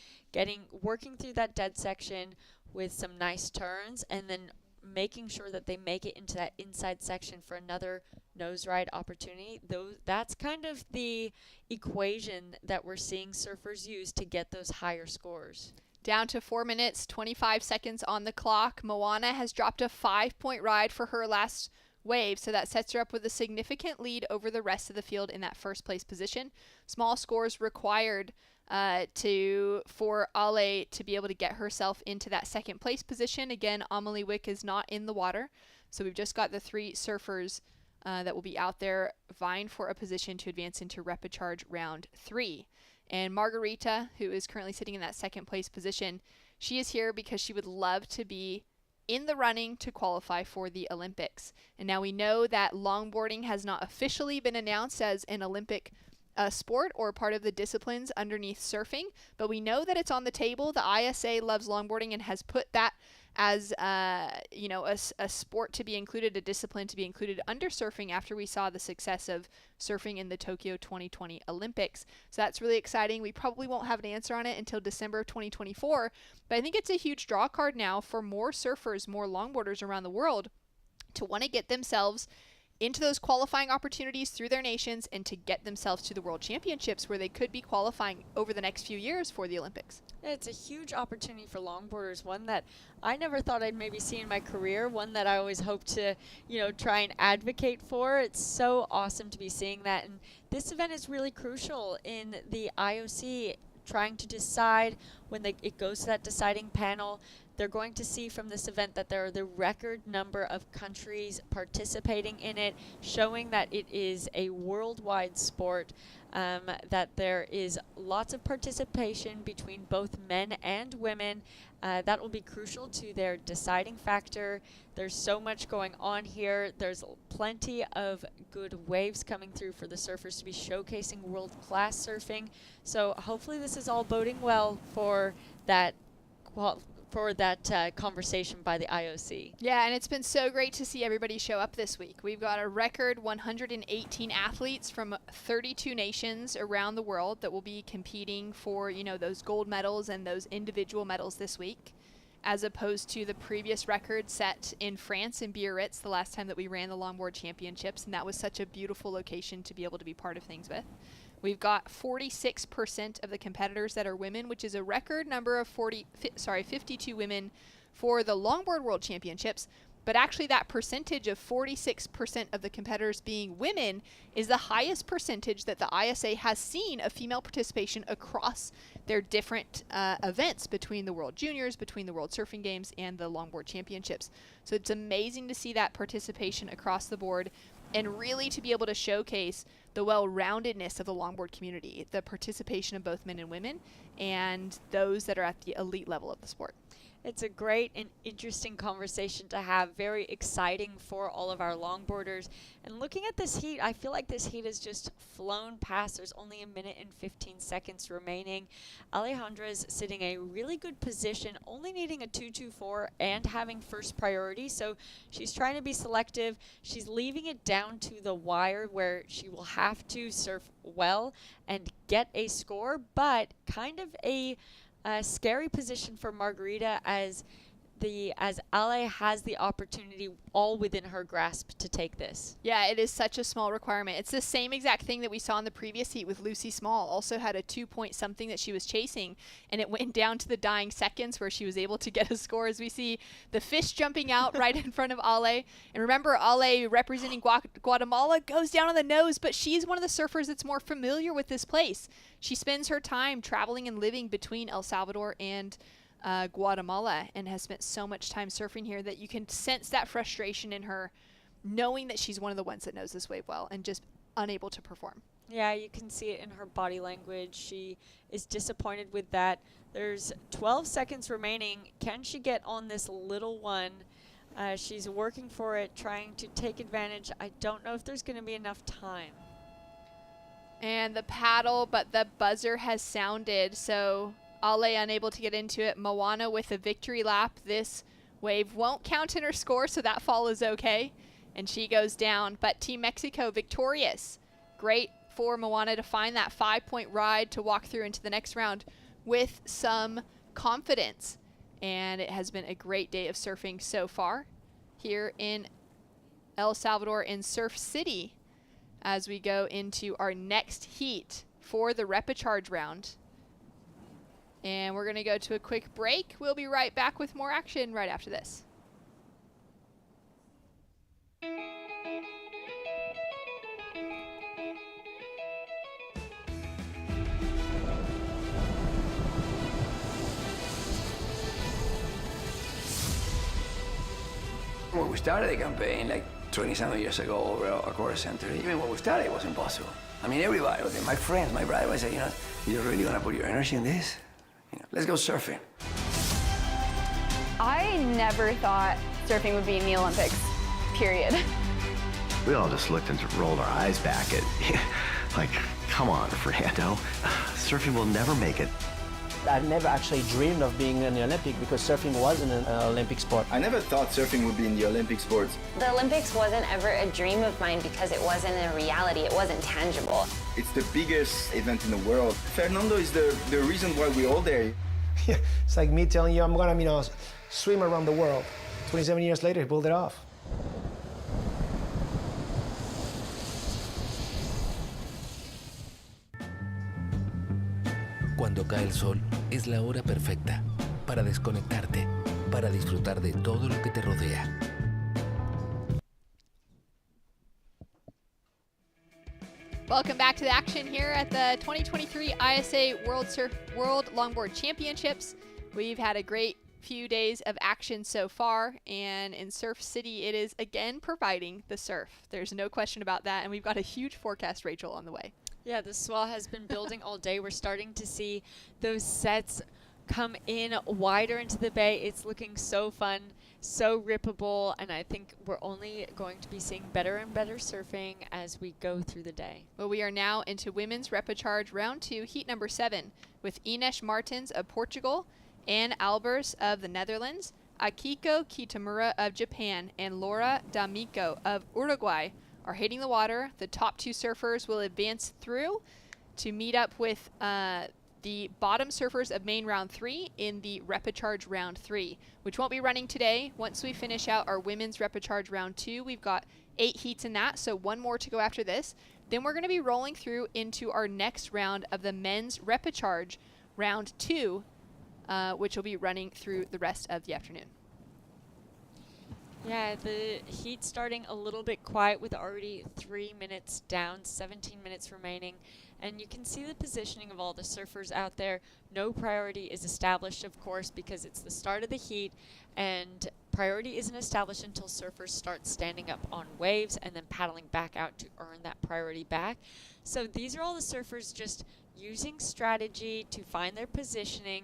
working through that dead section with some nice turns, and then making sure that they make it into that inside section for another nose ride opportunity. That's kind of the equation that we're seeing surfers use to get those higher scores. Down to 4 minutes, 25 seconds on the clock. Moana has dropped a 5-point ride for her last wave, so that sets her up with a significant lead over the rest of the field in that first place position. Small scores required for Ale to be able to get herself into that second place position. Again, Amelie Wick is not in the water, so we've just got the 3 surfers that will be out there vying for a position to advance into repechage round 3. And Margarita, who is currently sitting in that second place position, she is here because she would love to be in the running to qualify for the Olympics. And now we know that longboarding has not officially been announced as an Olympic sport or part of the disciplines underneath surfing, but we know that it's on the table. The ISA loves longboarding and has put that as a sport to be included, a discipline to be included under surfing after we saw the success of surfing in the Tokyo 2020 Olympics. So that's really exciting. We probably won't have an answer on it until December of 2024, but I think it's a huge draw card now for more surfers, more longboarders around the world to want to get themselves into those qualifying opportunities through their nations and to get themselves to the World Championships, where they could be qualifying over the next few years for the Olympics. It's a huge opportunity for longboarders, one that I never thought I'd maybe see in my career, one that I always hope to, try and advocate for. It's so awesome to be seeing that. And this event is really crucial in the IOC trying to decide when it goes to that deciding panel. They're going to see from this event that there are the record number of countries participating in it, showing that it is a worldwide sport, that there is lots of participation between both men and women. That will be crucial to their deciding factor. There's so much going on here. There's plenty of good waves coming through for the surfers to be showcasing world-class surfing. So hopefully this is all boding well for that conversation by the IOC. Yeah, and it's been so great to see everybody show up this week. We've got a record 118 athletes from 32 nations around the world that will be competing for, those gold medals and those individual medals this week, as opposed to the previous record set in France in Biarritz the last time that we ran the Longboard Championships, and that was such a beautiful location to be able to be part of things with. We've got 46% of the competitors that are women, which is a record number of 52 women for the Longboard World Championships. But actually that percentage of 46% of the competitors being women is the highest percentage that the ISA has seen of female participation across their different events between the World Juniors, between the World Surfing Games, and the Longboard Championships. So it's amazing to see that participation across the board, and really to be able to showcase the well-roundedness of the longboard community, the participation of both men and women, and those that are at the elite level of the sport. It's a great and interesting conversation to have, very exciting for all of our longboarders. And looking at this heat, I feel like this heat has just flown past. There's only 1 minute and 15 seconds remaining. Alejandra's sitting a really good position, only needing a 2.24 and having first priority. So she's trying to be selective. She's leaving it down to the wire where she will have to surf well and get a score, but kind of a scary position for Margarita as Ale has the opportunity all within her grasp to take this. Yeah, it is such a small requirement. It's the same exact thing that we saw in the previous heat with Lucy Small. Also had a 2-point something that she was chasing, and it went down to the dying seconds where she was able to get a score, as we see the fish jumping out right in front of Ale. And remember, Ale representing Guatemala goes down on the nose, but she's one of the surfers that's more familiar with this place. She spends her time traveling and living between El Salvador and Guatemala, and has spent so much time surfing here that you can sense that frustration in her, knowing that she's one of the ones that knows this wave well and just unable to perform. Yeah, you can see it in her body language. She is disappointed with that. There's 12 seconds remaining. Can she get on this little one? She's working for it, trying to take advantage. I don't know if there's going to be enough time. And the paddle, but the buzzer has sounded, so Ale unable to get into it. Moana with a victory lap. This wave won't count in her score, so that fall is okay. And she goes down. But Team Mexico victorious. Great for Moana to find that 5-point ride to walk through into the next round with some confidence. And it has been a great day of surfing so far here in El Salvador in Surf City as we go into our next heat for the repecharge round. And we're going to go to a quick break. We'll be right back with more action right after this. When we started the campaign, like 20-some years ago over a course center, even when we started, it was impossible. I mean, everybody, my friends, my brother, I said, you're really going to put your energy in this? Let's go surfing. I never thought surfing would be in the Olympics, period. We all just looked and rolled our eyes back at, like, come on, Fernando. Surfing will never make it. I've never actually dreamed of being in the Olympic because surfing wasn't an Olympic sport. I never thought surfing would be in the Olympic sports. The Olympics wasn't ever a dream of mine because it wasn't a reality, it wasn't tangible. It's the biggest event in the world. Fernando is the reason why we're all there. Yeah, it's like me telling you I'm gonna, swim around the world. 27 years later, he pulled it off. Cuando cae el sol es la hora perfecta para desconectarte, para disfrutar de todo lo que te rodea. Welcome back to the action here at the 2023 ISA World Longboard Championships. We've had a great few days of action so far, and in Surf City it is again providing the surf. There's no question about that, and we've got a huge forecast, Rachel, on the way. Yeah, the swell has been building all day. We're starting to see those sets come in wider into the bay. It's looking so fun, so rippable, and I think we're only going to be seeing better and better surfing as we go through the day. Well, we are now into women's repecharge round 2, heat number 7, with Ines Martins of Portugal, Anne Albers of the Netherlands, Akiko Kitamura of Japan, and Laura D'Amico of Uruguay are hitting the water. The top 2 surfers will advance through to meet up with the bottom surfers of main round 3 in the repecharge round 3, which won't be running today. Once we finish out our women's repecharge round 2, we've got 8 heats in that, so 1 more to go after this. Then we're going to be rolling through into our next round of the men's repecharge round 2, which will be running through the rest of the afternoon. Yeah, the heat starting a little bit quiet with already 3 minutes down, 17 minutes remaining. And you can see the positioning of all the surfers out there. No priority is established, of course, because it's the start of the heat, and priority isn't established until surfers start standing up on waves and then paddling back out to earn that priority back. So these are all the surfers just using strategy to find their positioning.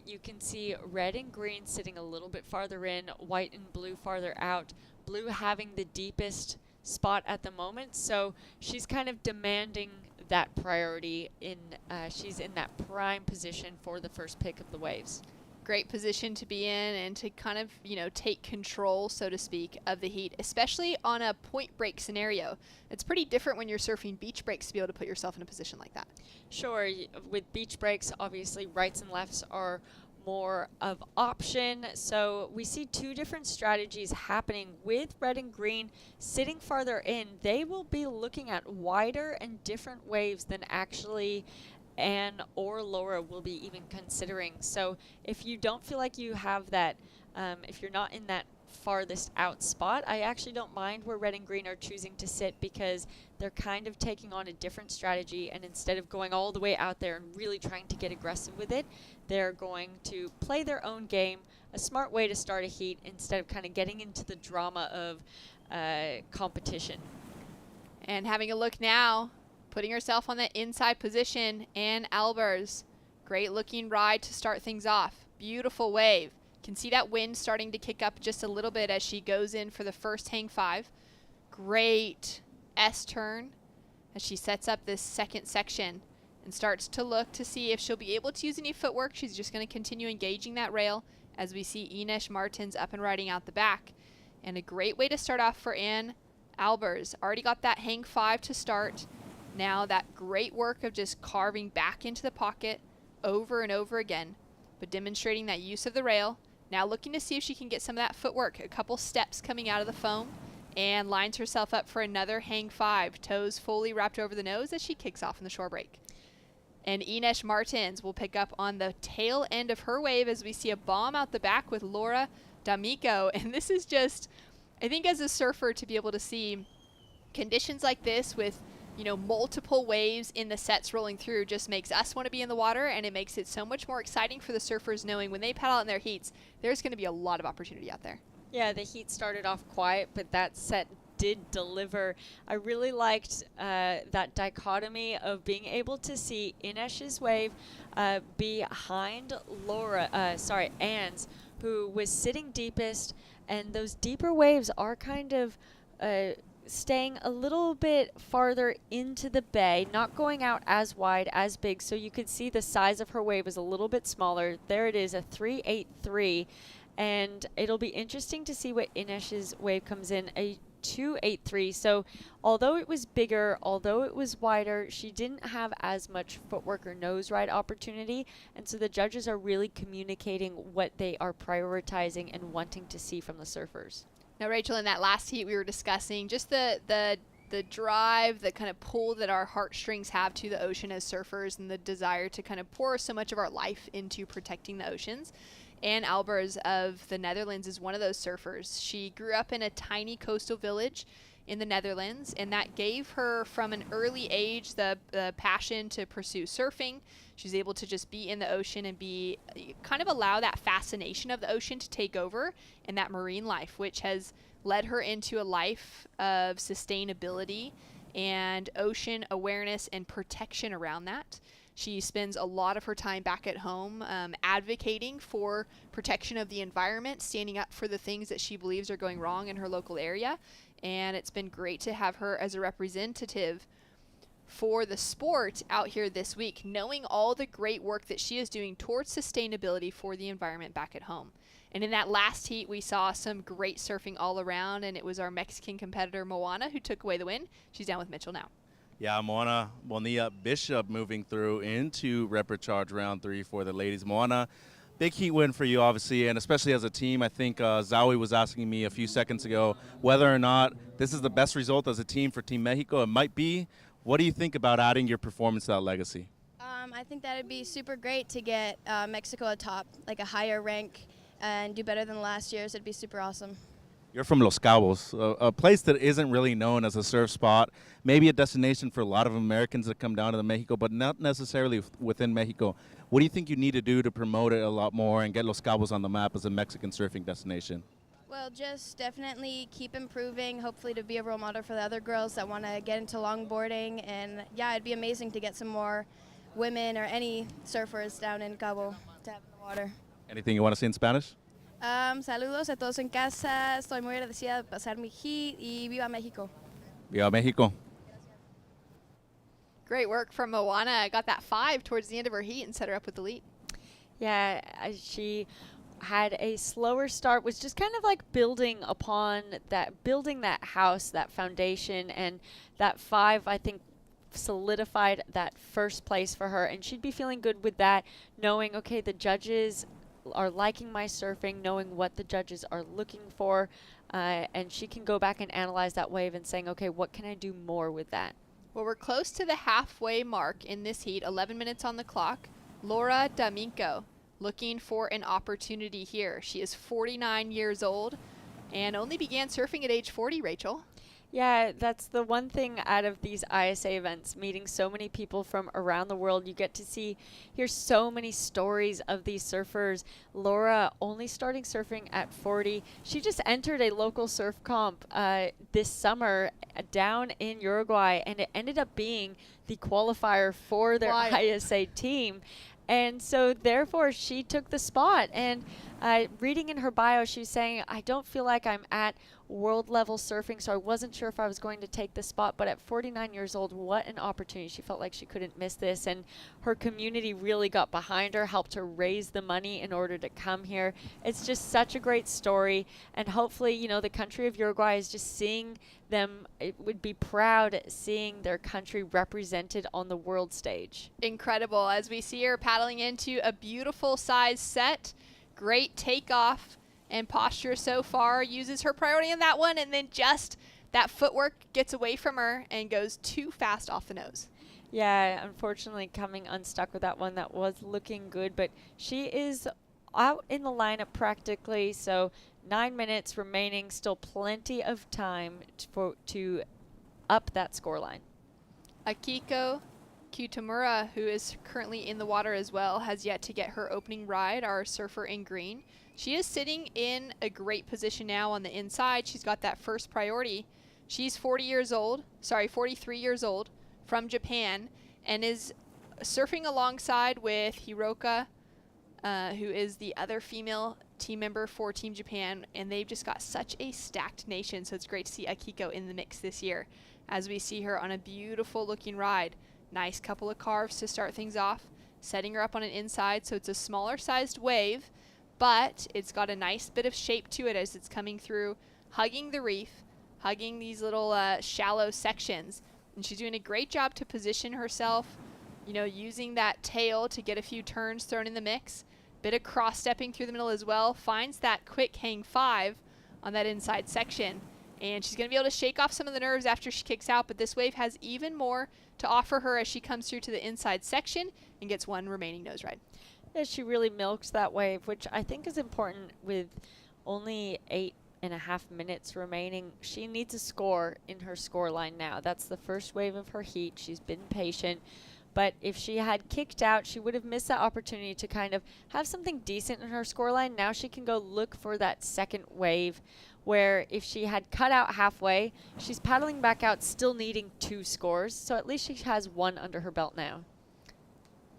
You can see red and green sitting a little bit farther in, white and blue farther out, blue having the deepest spot at the moment. So she's kind of demanding that priority. She's in that prime position for the first pick of the waves. Great position to be in and to kind of, take control, so to speak, of the heat, especially on a point break scenario. It's pretty different when you're surfing beach breaks to be able to put yourself in a position like that. Sure, with beach breaks, obviously rights and lefts are more of option. So we see 2 different strategies happening with red and green sitting farther in. They will be looking at wider and different waves than actually Anne or Laura will be even considering. So if you don't feel like you have that, if you're not in that farthest out spot, I actually don't mind where red and green are choosing to sit, because they're kind of taking on a different strategy, and instead of going all the way out there and really trying to get aggressive with it, they're going to play their own game, a smart way to start a heat instead of kind of getting into the drama of competition. And having a look now, putting herself on that inside position, Anne Albers. Great looking ride to start things off. Beautiful wave. Can see that wind starting to kick up just a little bit as she goes in for the first hang 5. Great S-turn as she sets up this second section and starts to look to see if she'll be able to use any footwork. She's just going to continue engaging that rail as we see Ines Martins up and riding out the back. And a great way to start off for Anne Albers. Already got that hang 5 to start. Now that great work of just carving back into the pocket over and over again, but demonstrating that use of the rail. Now looking to see if she can get some of that footwork. A couple steps coming out of the foam, and lines herself up for another hang 5. Toes fully wrapped over the nose as she kicks off in the shore break. And Ines Martins will pick up on the tail end of her wave as we see a bomb out the back with Laura D'Amico. And this is just, I think as a surfer, to be able to see conditions like this with multiple waves in the sets rolling through just makes us want to be in the water, and it makes it so much more exciting for the surfers knowing when they paddle out in their heats, there's going to be a lot of opportunity out there. Yeah, the heat started off quiet, but that set did deliver. I really liked that dichotomy of being able to see Inesh's wave behind Anne's, who was sitting deepest, and those deeper waves are kind of staying a little bit farther into the bay, not going out as wide, as big, so you could see the size of her wave is a little bit smaller. There it is, a 383, and it'll be interesting to see what Inesh's wave comes in, a 283. So although it was bigger, although it was wider, she didn't have as much footwork or nose ride opportunity, and so the judges are really communicating what they are prioritizing and wanting to see from the surfers. Now, Rachel, in that last heat we were discussing just the the drive, the kind of pull that our heartstrings have to the ocean as surfers, and the desire to kind of pour so much of our life into protecting the oceans. Anne Albers of the Netherlands is one of those surfers. She grew up in a tiny coastal village in the Netherlands, and that gave her from an early age the passion to pursue surfing. She's able to just be in the ocean and be kind of allow that fascination of the ocean to take over, and that marine life, which has led her into a life of sustainability and ocean awareness and protection around that. She spends a lot of her time back at home advocating for protection of the environment, standing up for the things that she believes are going wrong in her local area. And it's been great to have her as a representative for the sport out here this week, knowing all the great work that she is doing towards sustainability for the environment back at home. And in that last heat, we saw some great surfing all around, and it was our Mexican competitor, Moana, who took away the win. She's down with Mitchell now. Yeah, Moana Bonilla Bishop moving through into repechage round 3 for the ladies. Moana, big heat win for you, obviously, and especially as a team. I think Zowie was asking me a few seconds ago whether or not this is the best result as a team for Team Mexico. It might be. What do you think about adding your performance to that legacy? I think that would be super great to get Mexico atop, like a higher rank, and do better than last year's. It'd be super awesome. You're from Los Cabos, a place that isn't really known as a surf spot, maybe a destination for a lot of Americans that come down to Mexico, but not necessarily within Mexico. What do you think you need to do to promote it a lot more and get Los Cabos on the map as a Mexican surfing destination? Well, just definitely keep improving, hopefully to be a role model for the other girls that want to get into longboarding. And yeah, it'd be amazing to get some more women or any surfers down in Cabo to have in the water. Anything you want to say in Spanish? Saludos a todos en casa. Estoy muy agradecida de pasar mi heat y viva México. Viva Mexico. Great work from Moana. Got that 5 towards the end of her heat and set her up with the lead. Yeah, she had a slower start, was just kind of like building that house, that foundation, and that 5, I think, solidified that first place for her, and she'd be feeling good with that, knowing, okay, the judges are liking my surfing, knowing what the judges are looking for, and she can go back and analyze that wave and saying, okay, what can I do more with that? Well, we're close to the halfway mark in this heat, 11 minutes on the clock. Laura D'Amico looking for an opportunity here. She is 49 years old and only began surfing at age 40, Rachel. Yeah, that's the one thing out of these ISA events, meeting so many people from around the world. You get to hear so many stories of these surfers. Laura only starting surfing at 40. She just entered a local surf comp this summer down in Uruguay, and it ended up being the qualifier for their ISA team. And so therefore she took the spot, and reading in her bio, she was saying, I don't feel like I'm at world level surfing, so I wasn't sure if I was going to take the spot, but at 49 years old, what an opportunity. She felt like she couldn't miss this, and her community really got behind her, helped her raise the money in order to come here. It's just such a great story, and hopefully, you know, the country of Uruguay is just seeing them, it would be proud seeing their country represented on the world stage. Incredible, as we see her paddling into a beautiful size set. Great takeoff and posture so far. Uses her priority in that one, and then just that footwork gets away from her and goes too fast off the nose. Yeah, unfortunately coming unstuck with that one. That was looking good, but she is out in the lineup practically, so 9 minutes remaining, still plenty of time to up that scoreline. Akiko Kitamura, who is currently in the water as well, has yet to get her opening ride, our surfer in green. She is sitting in a great position now on the inside. She's got that first priority. She's 43 years old from Japan, and is surfing alongside with Hiroka, who is the other female team member for Team Japan, and they've just got such a stacked nation, so it's great to see Akiko in the mix this year as we see her on a beautiful looking ride. Nice couple of carves to start things off, setting her up on an inside, so it's a smaller sized wave, but it's got a nice bit of shape to it as it's coming through, hugging the reef, hugging these little shallow sections, and she's doing a great job to position herself, you know, using that tail to get a few turns thrown in the mix. Bit of cross stepping through the middle as well, finds that quick hang 5 on that inside section, And she's going to be able to shake off some of the nerves after she kicks out, but this wave has even more to offer her as she comes through to the inside section and gets one remaining nose ride. Yeah, she really milks that wave, which I think is important with only 8.5 minutes remaining. She needs a score in her score line now. That's the first wave of her heat. She's been patient. But if she had kicked out, she would have missed that opportunity to kind of have something decent in her scoreline. Now she can go look for that second wave, where if she had cut out halfway, she's paddling back out still needing 2 scores. So at least she has 1 under her belt now.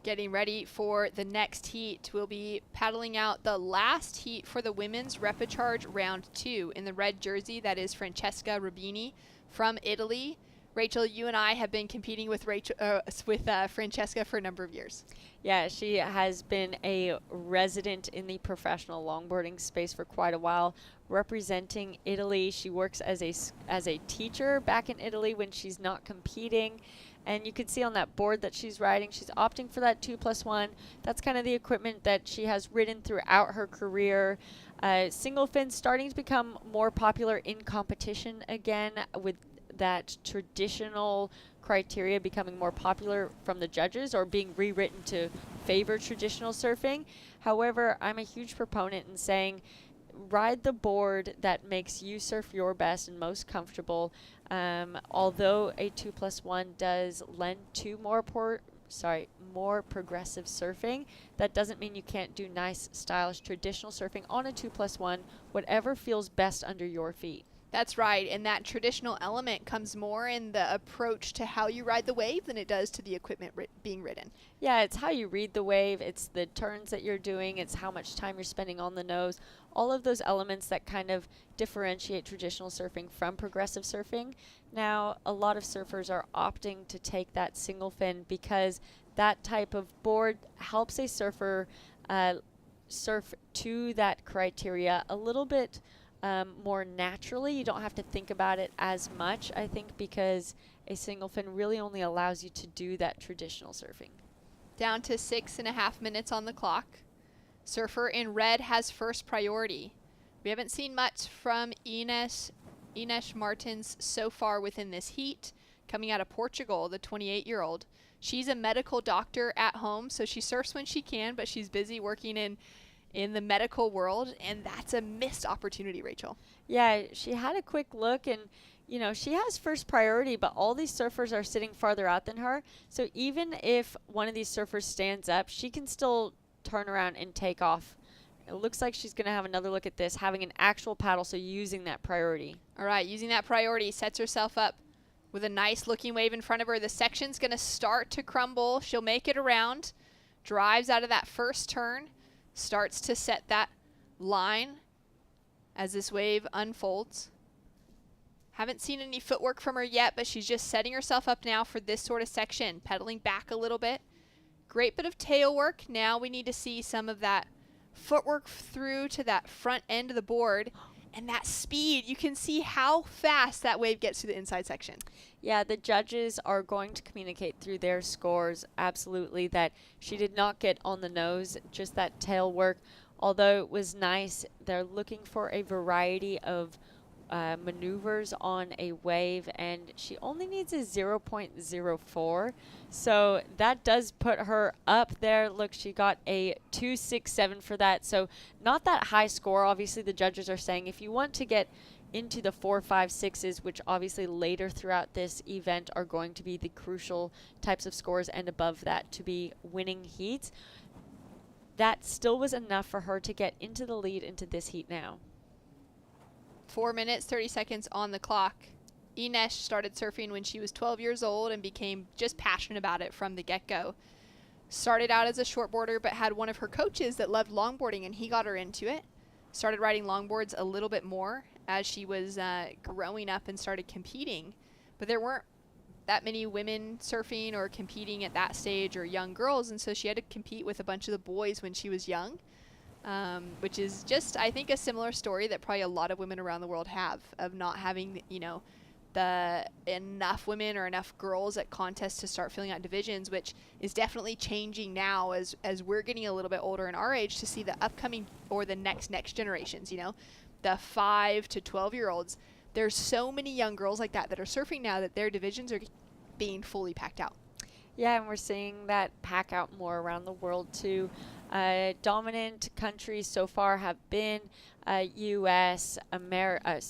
Getting ready for the next heat, we'll be paddling out the last heat for the women's Repecharge round 2 in the red jersey. That is Francesca Rubini from Italy. Rachel, you and I have been competing with Francesca for a number of years. Yeah, she has been a resident in the professional longboarding space for quite a while, representing Italy. She works as a teacher back in Italy when she's not competing. And you can see on that board that she's riding, she's opting for that 2+1. That's kind of the equipment that she has ridden throughout her career. Single fin starting to become more popular in competition again, with that traditional criteria becoming more popular from the judges or being rewritten to favor traditional surfing. However, I'm a huge proponent in saying ride the board that makes you surf your best and most comfortable. Although a 2+1 does lend to more progressive surfing, that doesn't mean you can't do nice, stylish, traditional surfing on a 2+1, whatever feels best under your feet. That's right, and that traditional element comes more in the approach to how you ride the wave than it does to the equipment being ridden. Yeah, it's how you read the wave, it's the turns that you're doing, it's how much time you're spending on the nose, all of those elements that kind of differentiate traditional surfing from progressive surfing. Now, a lot of surfers are opting to take that single fin because that type of board helps a surfer surf to that criteria a little bit more naturally. You don't have to think about it as much, I think, because a single fin really only allows you to do that traditional surfing. Down to 6.5 minutes on the clock. Surfer in red has first priority. We haven't seen much from Ines Martins so far within this heat. Coming out of Portugal, the 28-year-old. She's a medical doctor at home, so she surfs when she can, but she's busy working in the medical world, and that's a missed opportunity, Rachel. Yeah, she had a quick look, and you know, she has first priority, but all these surfers are sitting farther out than her. So even if one of these surfers stands up, she can still turn around and take off. It looks like she's going to have another look at this, having an actual paddle, so using that priority. All right, using that priority, sets herself up with a nice looking wave in front of her. The section's going to start to crumble. She'll make it around, drives out of that first turn, starts to set that line as this wave unfolds. Haven't seen any footwork from her yet, but she's just setting herself up now for this sort of section, pedaling back a little bit. Great bit of tail work. Now we need to see some of that footwork through to that front end of the board, and that speed. You can see how fast that wave gets to the inside section. Yeah, the judges are going to communicate through their scores, absolutely, that she did not get on the nose, just that tail work. Although it was nice, they're looking for a variety of maneuvers on a wave, and she only needs a 0.04, so that does put her up there. Look, she got a 2.67 for that, so not that high score. Obviously the judges are saying if you want to get into the 4, 5, 6s, which obviously later throughout this event are going to be the crucial types of scores, and above that to be winning heats, that still was enough for her to get into the lead into this heat now. 4 minutes, 30 seconds on the clock. Ines started surfing when she was 12 years old and became just passionate about it from the get-go. Started out as a shortboarder, but had one of her coaches that loved longboarding, and he got her into it. Started riding longboards a little bit more as she was growing up and started competing. But there weren't that many women surfing or competing at that stage, or young girls, and so she had to compete with a bunch of the boys when she was young. Which is just, I think, a similar story that probably a lot of women around the world have, of not having, you know, the enough women or enough girls at contests to start filling out divisions, which is definitely changing now as we're getting a little bit older in our age, to see the upcoming or the next generations, you know, the 5 to 12-year-olds. there's so many young girls like that are surfing now that their divisions are being fully packed out. Yeah, and we're seeing that pack out more around the world too. Dominant countries so far have been U.S., America,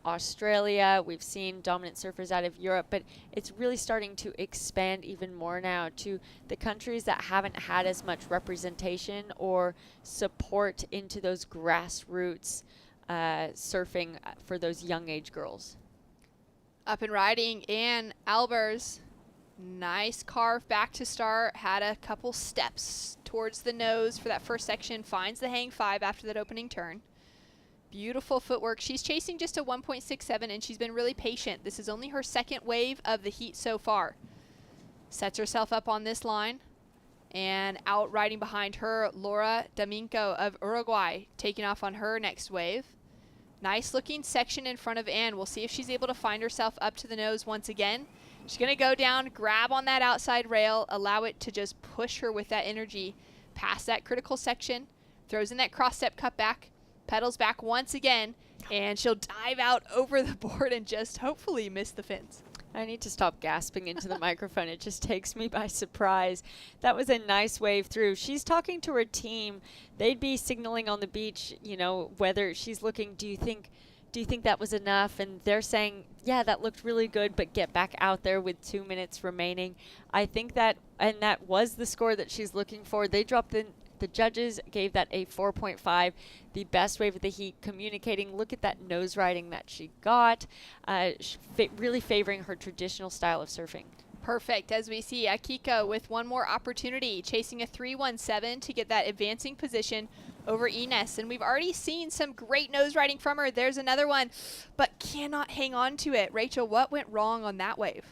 Australia. We've seen dominant surfers out of Europe, but it's really starting to expand even more now to the countries that haven't had as much representation or support into those grassroots surfing for those young age girls. Up and riding, and Albers. Nice carve back to start. Had a couple steps towards the nose for that first section. Finds the hang 5 after that opening turn. Beautiful footwork. She's chasing just a 1.67, and she's been really patient. This is only her second wave of the heat so far. Sets herself up on this line. And out riding behind her, Laura Domingo of Uruguay, taking off on her next wave. Nice looking section in front of Ann. We'll see if she's able to find herself up to the nose once again. She's going to go down, grab on that outside rail, allow it to just push her with that energy past that critical section, throws in that cross step cut back, pedals back once again, and she'll dive out over the board and just hopefully miss the fins. I need to stop gasping into the microphone. It just takes me by surprise. That was a nice wave through. She's talking to her team. They'd be signaling on the beach, you know, whether she's looking, do you think that was enough? And they're saying, yeah, that looked really good, but get back out there with 2 minutes remaining. I think that, and that was the score that she's looking for. They dropped in. The judges gave that a 4.5, the best wave of the heat, communicating. Look at that nose riding that she got, really favoring her traditional style of surfing. Perfect. As we see Akiko with one more opportunity, chasing a 3.17 to get that advancing position over Ines. And we've already seen some great nose riding from her. There's another one, but cannot hang on to it. Rachel, what went wrong on that wave?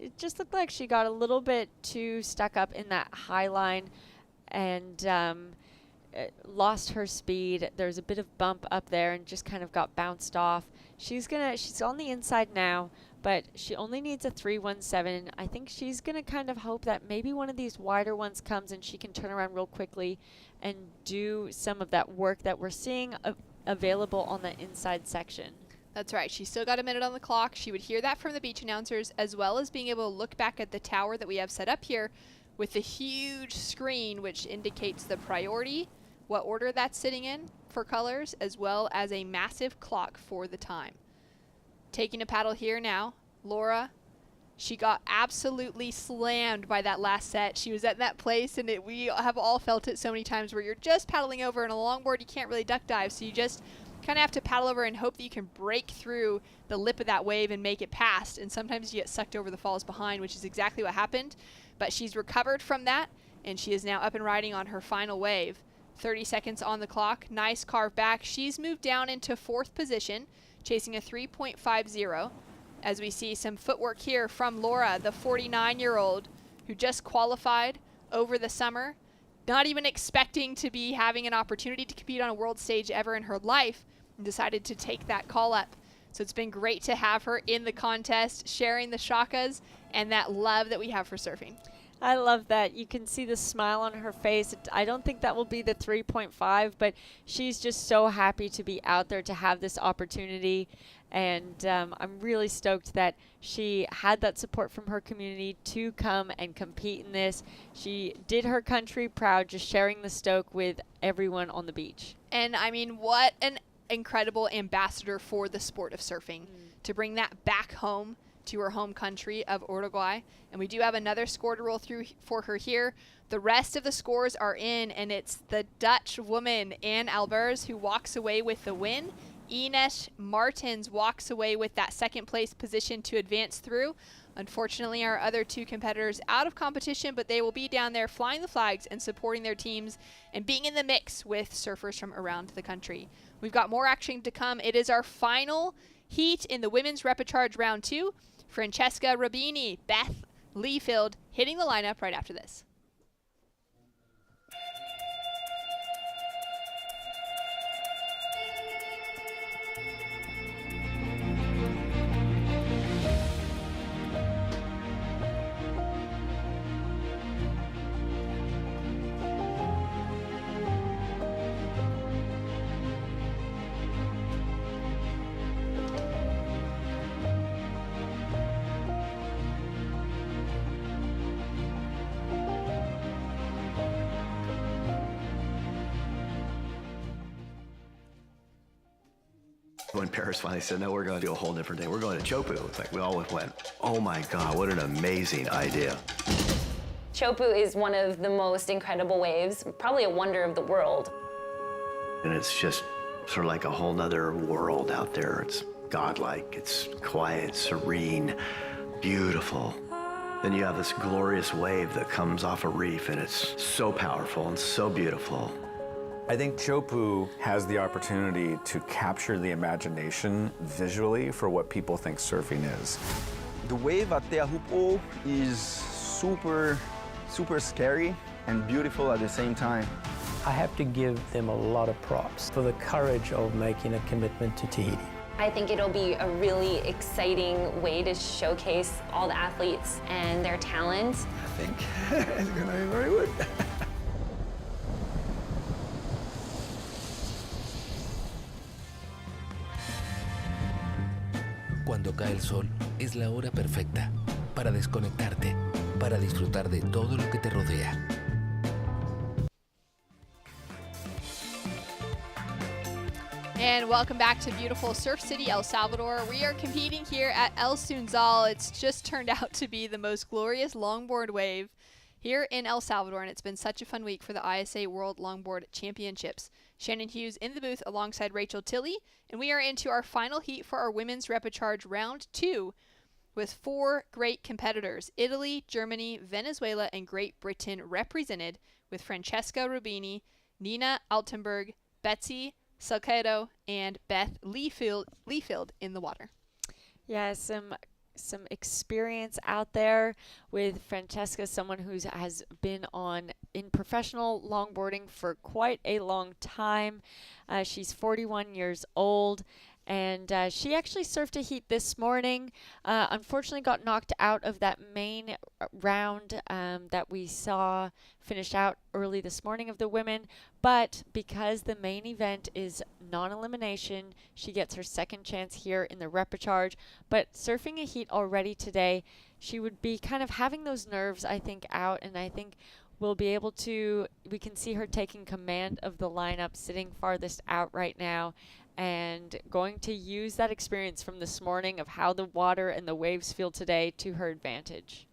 It just looked like she got a little bit too stuck up in that high line and lost her speed. There's a bit of bump up there and just kind of got bounced off. She's on the inside now, but she only needs a 3.17. I think she's gonna kind of hope that maybe one of these wider ones comes and she can turn around real quickly and do some of that work that we're seeing available on the inside section. That's right. She's still got a minute on the clock. She would hear that from the beach announcers, as well as being able to look back at the tower that we have set up here with the huge screen, which indicates the priority, what order that's sitting in for colors, as well as a massive clock for the time. Taking a paddle here now, Laura. She got absolutely slammed by that last set. She was at that place, and we have all felt it so many times where you're just paddling over, and a longboard you can't really duck dive, so you just kind of have to paddle over and hope that you can break through the lip of that wave and make it past, and sometimes you get sucked over the falls behind, which is exactly what happened. But she's recovered from that, and she is now up and riding on her final wave. 30 seconds on the clock. Nice carve back. She's moved down into 4th position, chasing a 3.50. As we see some footwork here from Laura, the 49-year-old who just qualified over the summer, not even expecting to be having an opportunity to compete on a world stage ever in her life, and decided to take that call up. So it's been great to have her in the contest, sharing the shakas and that love that we have for surfing. I love that. You can see the smile on her face. I don't think that will be the 3.5, but she's just so happy to be out there to have this opportunity. And I'm really stoked that she had that support from her community to come and compete in this. She did her country proud, just sharing the stoke with everyone on the beach. And I mean, what an incredible ambassador for the sport of surfing to bring that back home to her home country of Uruguay. And we do have another score to roll through for her here. The rest of the scores are in, and it's the Dutch woman, Ann Albers, who walks away with the win. Ines Martins walks away with that 2nd place position to advance through. Unfortunately, our other 2 competitors out of competition, but they will be down there flying the flags and supporting their teams and being in the mix with surfers from around the country. We've got more action to come. It is our final heat in the women's repecharge round 2. Francesca Rabini, Beth Leafield hitting the lineup right after this. When Paris finally said, no, we're going to do a whole different thing. We're going to Chopu. It's like we all went, oh my God, what an amazing idea. Chopu is one of the most incredible waves, probably a wonder of the world. And it's just sort of like a whole nother world out there. It's godlike, it's quiet, serene, beautiful. Then you have this glorious wave that comes off a reef, and it's so powerful and so beautiful. I think Chopu has the opportunity to capture the imagination visually for what people think surfing is. The wave at Teahupo is super scary and beautiful at the same time. I have to give them a lot of props for the courage of making a commitment to Tahiti. I think it'll be a really exciting way to showcase all the athletes and their talent. I think it's gonna be very good. Cuando cae el sol, es la hora perfecta para desconectarte, para disfrutar de todo lo que te rodea. And welcome back to beautiful Surf City, El Salvador. We are competing here at El Sunzal. It's just turned out to be the most glorious longboard wave here in El Salvador, and it's been such a fun week for the ISA World Longboard Championships. Shannon Hughes in the booth alongside Rachel Tilley, and we are into our final heat for our women's repechage round 2 with 4 great competitors. Italy, Germany, Venezuela, and Great Britain represented with Francesca Rubini, Nina Altenberg, Betsy Salcedo, and Beth Leafield in the water. Yeah, some experience out there with Francesca, someone who has been in professional longboarding for quite a long time. She's 41 years old, and she actually surfed a heat this morning. Unfortunately got knocked out of that main round that we saw finished out early this morning of the women, but because the main event is non-elimination, she gets her second chance here in the repechage. But surfing a heat already today, she would be kind of having those nerves, I think, out, and I think we can see her taking command of the lineup, sitting farthest out right now, and going to use that experience from this morning of how the water and the waves feel today to her advantage.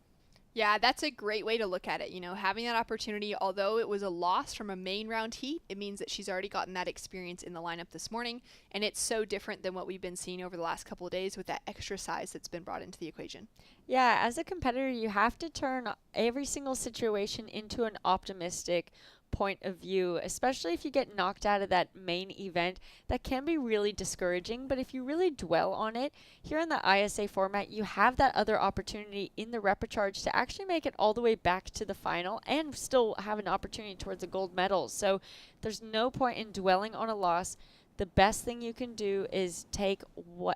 Yeah, that's a great way to look at it. You know, having that opportunity, although it was a loss from a main round heat, it means that she's already gotten that experience in the lineup this morning, and it's so different than what we've been seeing over the last couple of days with that extra size that's been brought into the equation. Yeah, as a competitor, you have to turn every single situation into an optimistic point of view, especially if you get knocked out of that main event. That can be really discouraging, but if you really dwell on it, here in the ISA format, you have that other opportunity in the repechage to actually make it all the way back to the final and still have an opportunity towards a gold medal. So there's no point in dwelling on a loss. The best thing you can do is take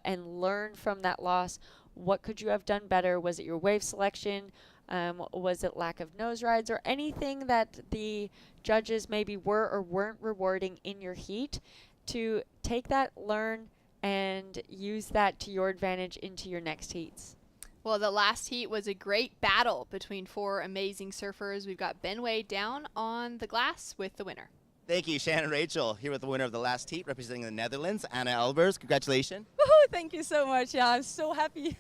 and learn from that loss. What could you have done better? Was it your wave selection? Was it lack of nose rides or anything that the judges maybe were or weren't rewarding in your heat? To take that, learn, and use that to your advantage into your next heats. Well, the last heat was a great battle between 4 amazing surfers. We've got Ben Wade down on the glass with the winner. Thank you, Shannon Rachel, here with the winner of the last heat, representing the Netherlands, Anna Elbers. Congratulations. Woohoo, thank you so much. Yeah, I'm so happy.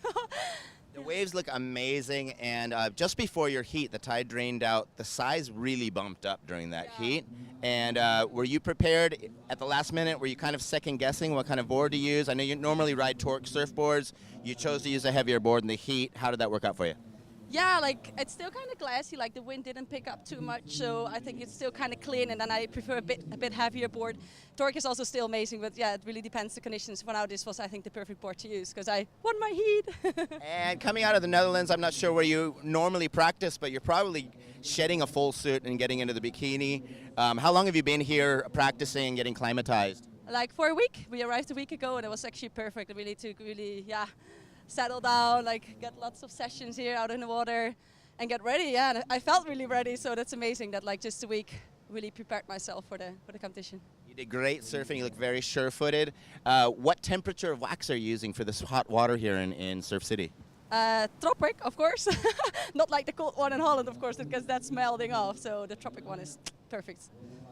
The waves look amazing, and just before your heat, the tide drained out. The size really bumped up during that heat. And were you prepared at the last minute? Were you kind of second-guessing what kind of board to use? I know you normally ride torque surfboards. You chose to use a heavier board in the heat. How did that work out for you? Yeah, like it's still kind of glassy, like the wind didn't pick up too much, so I think it's still kind of clean, and then I prefer a bit heavier board. Torque is also still amazing, but yeah, it really depends the conditions. For now, this was, I think, the perfect board to use because I won my heat. And coming out of the Netherlands, I'm not sure where you normally practice, but you're probably shedding a full suit and getting into the bikini. How long have you been here practicing, getting climatized? Like for a week. We arrived a week ago, and it was actually perfect. We need to settle down, like get lots of sessions here out in the water and get ready. Yeah, and I felt really ready, so that's amazing that like just a week really prepared myself for the competition. You did great surfing. You look very sure-footed. What temperature of wax are you using for this hot water here in Surf City? Tropic, of course. Not like the cold one in Holland, of course, because that's melting off. So the tropic one is perfect.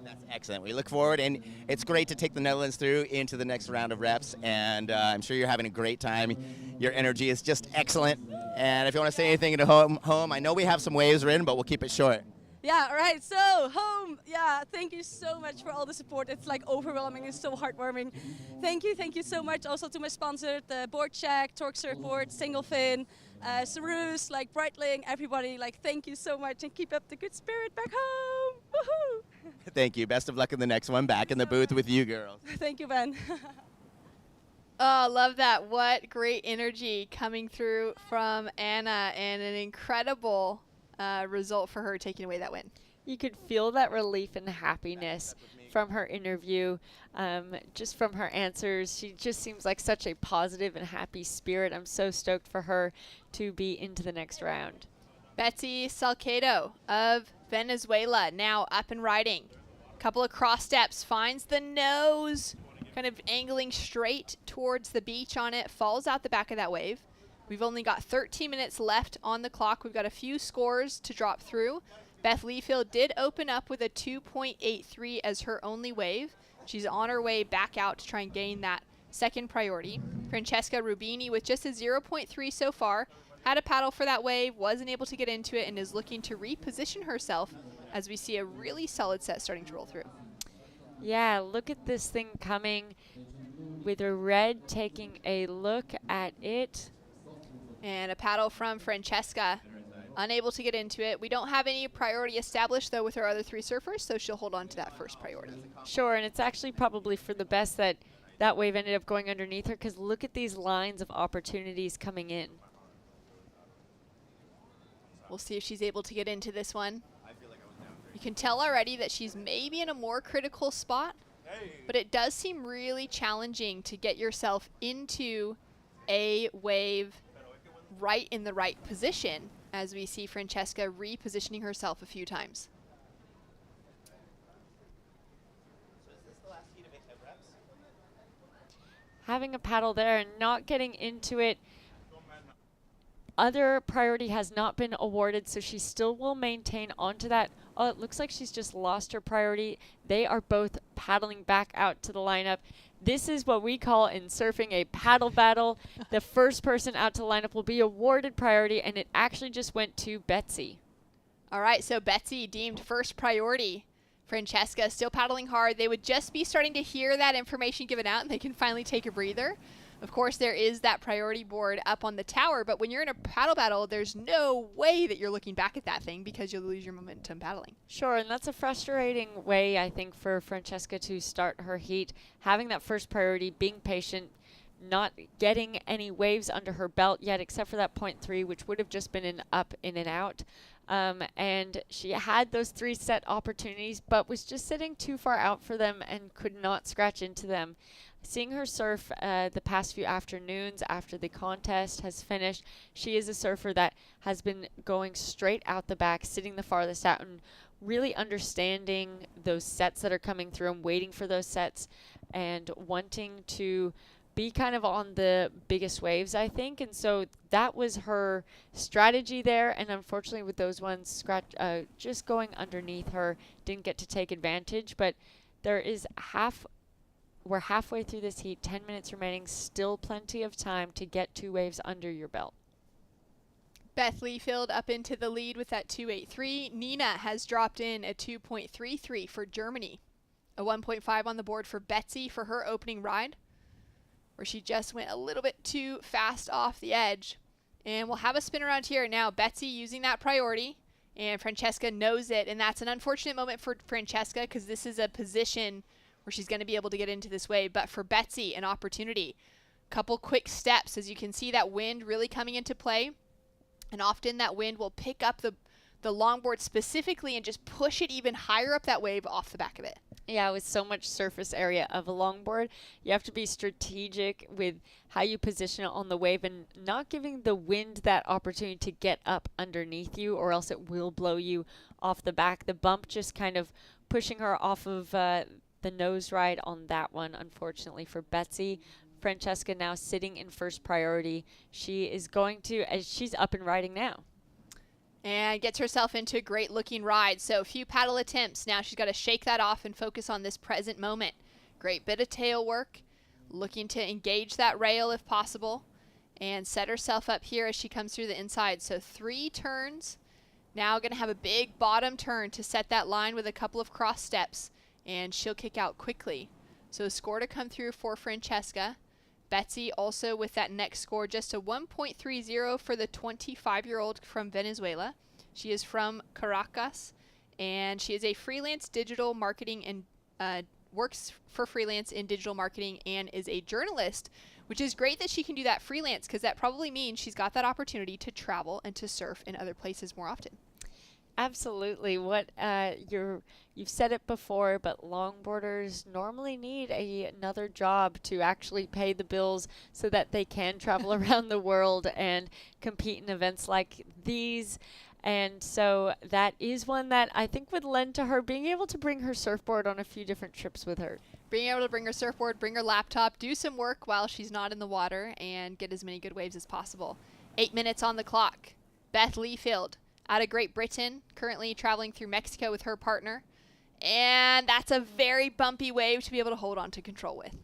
That's excellent. We look forward, and it's great to take the Netherlands through into the next round of reps, and I'm sure you're having a great time. Your energy is just excellent, and if you want to say anything to home, I know we have some waves written, but we'll keep it short. Yeah, right. So, home, yeah, thank you so much for all the support. It's like overwhelming. It's so heartwarming. Thank you so much also to my sponsor, the Board Check, Torque Surfboard, Single Fin, Saroos, like Breitling, everybody. Like, thank you so much, and keep up the good spirit back home. Woohoo! Thank you. Best of luck in the next one. Back in the booth with you, girls. Thank you, Ben. Oh, love that. What great energy coming through from Anna, and an incredible result for her taking away that win. You could feel that relief and happiness from her interview, just from her answers. She just seems like such a positive and happy spirit. I'm so stoked for her to be into the next round. Betsy Salcedo of Venezuela now up and riding. Couple of cross steps, finds the nose, kind of angling straight towards the beach on it, falls out the back of that wave. We've only got 13 minutes left on the clock. We've got a few scores to drop through. Beth Leafield did open up with a 2.83 as her only wave. She's on her way back out to try and gain that second priority. Francesca Rubini with just a 0.3 so far. Had a paddle for that wave, wasn't able to get into it, and is looking to reposition herself as we see a really solid set starting to roll through. Yeah, look at this thing coming with a red taking a look at it. And a paddle from Francesca, unable to get into it. We don't have any priority established, though, with our other three surfers, so she'll hold on to that first priority. Sure, and it's actually probably for the best that that wave ended up going underneath her, because look at these lines of opportunities coming in. We'll see if she's able to get into this one. You can tell already that she's maybe in a more critical spot, but it does seem really challenging to get yourself into a wave right in the right position, as we see Francesca repositioning herself a few times. Having a paddle there and not getting into it. Other priority has not been awarded, so she still will maintain onto that. Oh, it looks like she's just lost her priority. They are both paddling back out to the lineup. This is what we call in surfing a paddle battle. The first person out to the lineup will be awarded priority, and it actually just went to Betsy. All right, so Betsy deemed first priority. Francesca still paddling hard. They would just be starting to hear that information given out, and they can finally take a breather. Of course, there is that priority board up on the tower, but when you're in a paddle battle, there's no way that you're looking back at that thing because you'll lose your momentum paddling. Sure, and that's a frustrating way, I think, for Francesca to start her heat. Having that first priority, being patient, not getting any waves under her belt yet, except for that 0.3, which would have just been an up, in and out. And she had those 3 set opportunities, but was just sitting too far out for them and could not scratch into them. Seeing her surf the past few afternoons after the contest has finished, she is a surfer that has been going straight out the back, sitting the farthest out, and really understanding those sets that are coming through and waiting for those sets and wanting to be kind of on the biggest waves, I think. And so that was her strategy there. And unfortunately with those ones just going underneath her, didn't get to take advantage. But there is we're halfway through this heat, 10 minutes remaining, still plenty of time to get 2 waves under your belt. Beth Leafield up into the lead with that 2.83. Nina has dropped in a 2.33 for Germany. A 1.5 on the board for Betsy for her opening ride, where she just went a little bit too fast off the edge. And we'll have a spin around here. Now Betsy using that priority, and Francesca knows it, and that's an unfortunate moment for Francesca because this is a position where she's going to be able to get into this wave. But for Betsy, an opportunity. Couple quick steps, as you can see that wind really coming into play. And often that wind will pick up the longboard specifically and just push it even higher up that wave off the back of it. Yeah, with so much surface area of a longboard, you have to be strategic with how you position it on the wave and not giving the wind that opportunity to get up underneath you, or else it will blow you off the back. The bump just kind of pushing her off of the nose ride on that one, unfortunately for Betsy. Francesca now sitting in first priority. She is going to, as she's up and riding now. And gets herself into a great looking ride. So a few paddle attempts. Now she's got to shake that off and focus on this present moment. Great bit of tail work. Looking to engage that rail if possible. And set herself up here as she comes through the inside. So 3 turns. Now going to have a big bottom turn to set that line with a couple of cross steps. And she'll kick out quickly. So a score to come through for Francesca. Betsy also with that next score, just a 1.30 for the 25-year-old from Venezuela. She is from Caracas, and she is a freelance digital marketing and works for freelance in digital marketing and is a journalist, which is great that she can do that freelance because that probably means she's got that opportunity to travel and to surf in other places more often. Absolutely. You've said it before, but longboarders normally need another job to actually pay the bills so that they can travel around the world and compete in events like these. And so that is one that I think would lend to her being able to bring her surfboard on a few different trips with her. Being able to bring her surfboard, bring her laptop, do some work while she's not in the water, and get as many good waves as possible. 8 minutes on the clock. Beth Leafield out of Great Britain, currently traveling through Mexico with her partner. And that's a very bumpy wave to be able to hold on to control with.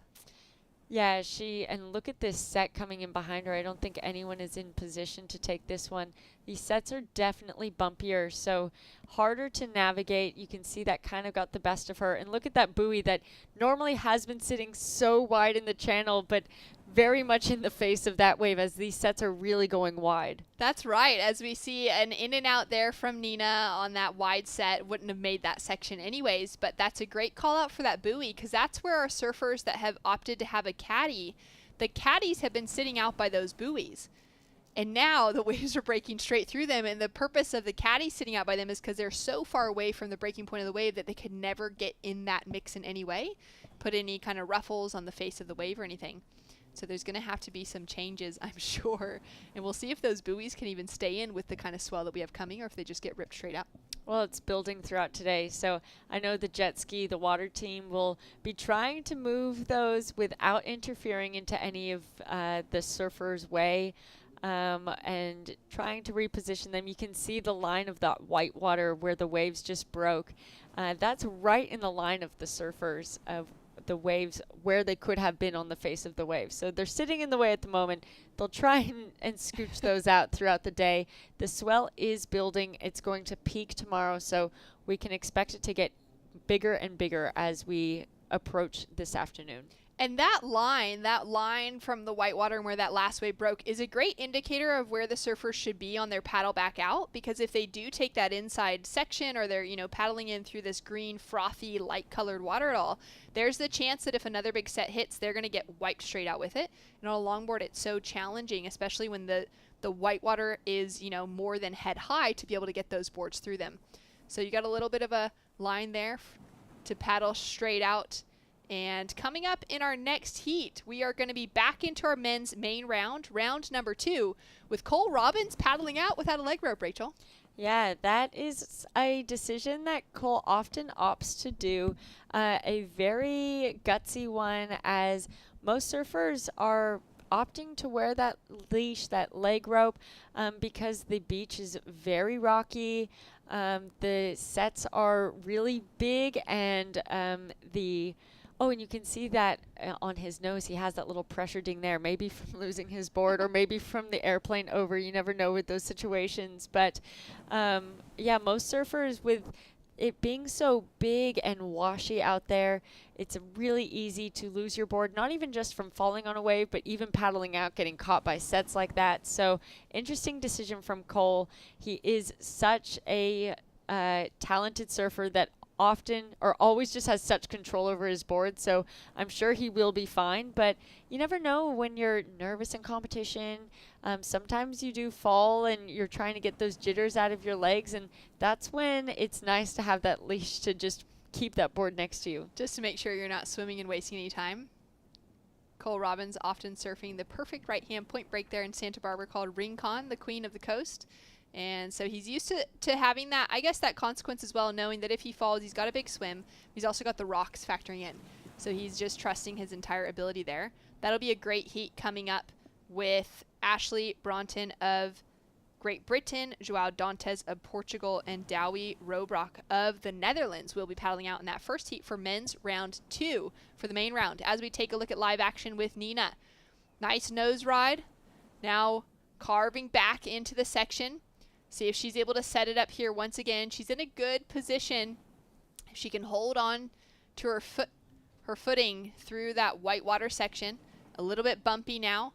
Yeah, and look at this set coming in behind her. I don't think anyone is in position to take this one. These sets are definitely bumpier, so harder to navigate. You can see that kind of got the best of her. And look at that buoy that normally has been sitting so wide in the channel, but very much in the face of that wave as these sets are really going wide. That's right. As we see an in and out there from Nina on that wide set, wouldn't have made that section anyways, but that's a great call out for that buoy because that's where our surfers that have opted to have a caddy, the caddies have been sitting out by those buoys. And now the waves are breaking straight through them, and the purpose of the caddy sitting out by them is because they're so far away from the breaking point of the wave that they could never get in that mix in any way, put any kind of ruffles on the face of the wave or anything. So there's going to have to be some changes, I'm sure. And we'll see if those buoys can even stay in with the kind of swell that we have coming or if they just get ripped straight out. Well, it's building throughout today. So I know the jet ski, the water team will be trying to move those without interfering into any of the surfers' way and trying to reposition them. You can see the line of that white water where the waves just broke. That's right in the line of the surfers of the waves where they could have been on the face of the wave. So they're sitting in the way at the moment. They'll try and scooch those out throughout the day. The swell is building. It's going to peak tomorrow, so we can expect it to get bigger and bigger as we approach this afternoon. And that line from the whitewater and where that last wave broke is a great indicator of where the surfers should be on their paddle back out, because if they do take that inside section or they're, paddling in through this green, frothy, light-colored water at all, there's the chance that if another big set hits, they're going to get wiped straight out with it. And on a longboard, it's so challenging, especially when the whitewater is, more than head high to be able to get those boards through them. So you got a little bit of a line there to paddle straight out. And coming up in our next heat, we are going to be back into our men's main round number 2, with Cole Robbins paddling out without a leg rope, Rachel. Yeah, that is a decision that Cole often opts to do, a very gutsy one, as most surfers are opting to wear that leash, that leg rope, because the beach is very rocky. The sets are really big, and and you can see that on his nose. He has that little pressure ding there, maybe from losing his board or maybe from the airplane over. You never know with those situations. But, most surfers, with it being so big and washy out there, it's really easy to lose your board, not even just from falling on a wave, but even paddling out, getting caught by sets like that. So interesting decision from Cole. He is such a talented surfer that often or always just has such control over his board, so I'm sure he will be fine. But you never know when you're nervous in competition. Sometimes you do fall and you're trying to get those jitters out of your legs, and that's when it's nice to have that leash to just keep that board next to you. Just to make sure you're not swimming and wasting any time. Cole Robbins often surfing the perfect right-hand point break there in Santa Barbara called Rincon, the queen of the coast. And so he's used to having that, I guess, that consequence as well, knowing that if he falls, he's got a big swim. He's also got the rocks factoring in. So he's just trusting his entire ability there. That'll be a great heat coming up with Ashley Bronton of Great Britain, João Dantes of Portugal, and Douwe Robrock of the Netherlands will be paddling out in that first heat for men's round 2 for the main round. As we take a look at live action with Nina. Nice nose ride. Now carving back into the section. See if she's able to set it up here once again. She's in a good position. If she can hold on to her footing through that whitewater section. A little bit bumpy now.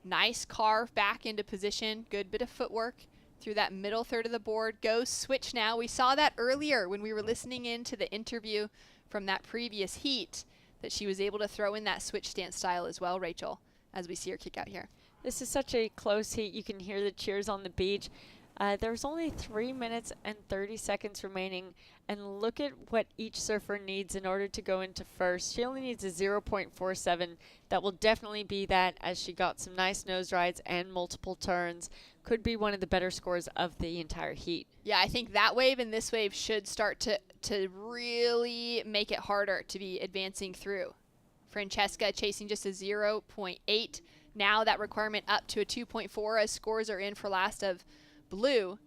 Nice carve back into position. Good bit of footwork through that middle third of the board. Go switch now. We saw that earlier when we were listening in to the interview from that previous heat, that she was able to throw in that switch stance style as well, Rachel, as we see her kick out here. This is such a close heat. You can hear the cheers on the beach. There's only 3 minutes and 30 seconds remaining, and look at what each surfer needs in order to go into first. She only needs a 0.47. That will definitely be that, as she got some nice nose rides and multiple turns. Could be one of the better scores of the entire heat. Yeah, I think that wave and this wave should start to really make it harder to be advancing through. Francesca chasing just a 0.8. Now that requirement up to a 2.4 as scores are in for last of blue,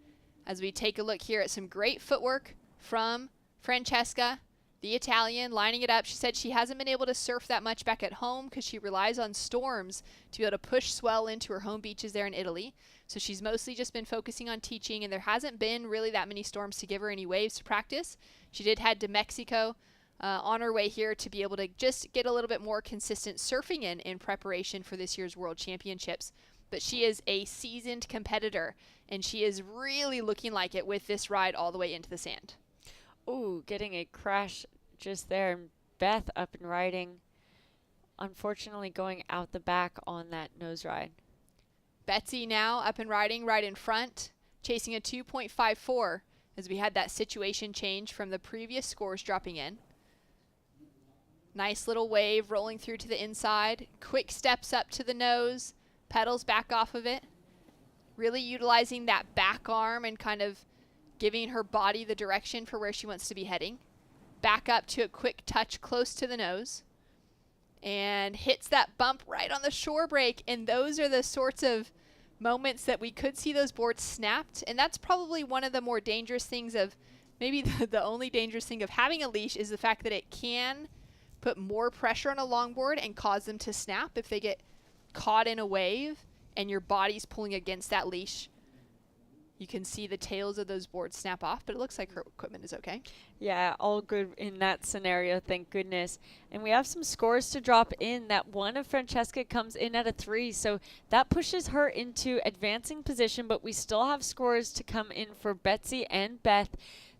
as we take a look here at some great footwork from Francesca, the Italian, lining it up. She said she hasn't been able to surf that much back at home because she relies on storms to be able to push swell into her home beaches there in Italy. So she's mostly just been focusing on teaching, and there hasn't been really that many storms to give her any waves to practice. She did head to Mexico on her way here to be able to just get a little bit more consistent surfing in preparation for this year's World Championships. But she is a seasoned competitor, and she is really looking like it with this ride all the way into the sand. Ooh, getting a crash just there. And Beth up and riding, unfortunately going out the back on that nose ride. Betsy now up and riding right in front, chasing a 2.54 as we had that situation change from the previous scores dropping in. Nice little wave rolling through to the inside. Quick steps up to the nose. Pedals back off of it, really utilizing that back arm and kind of giving her body the direction for where she wants to be heading. Back up to a quick touch close to the nose and hits that bump right on the shore break. And those are the sorts of moments that we could see those boards snapped. And that's probably one of the more dangerous things of, maybe the only dangerous thing of having a leash is the fact that it can put more pressure on a longboard and cause them to snap if they get caught in a wave and your body's pulling against that leash. You can see the tails of those boards snap off, but it looks like her equipment is okay. Yeah, all good in that scenario, thank goodness. And we have some scores to drop in. That one of Francesca comes in at a 3, so that pushes her into advancing position, but we still have scores to come in for Betsy and Beth.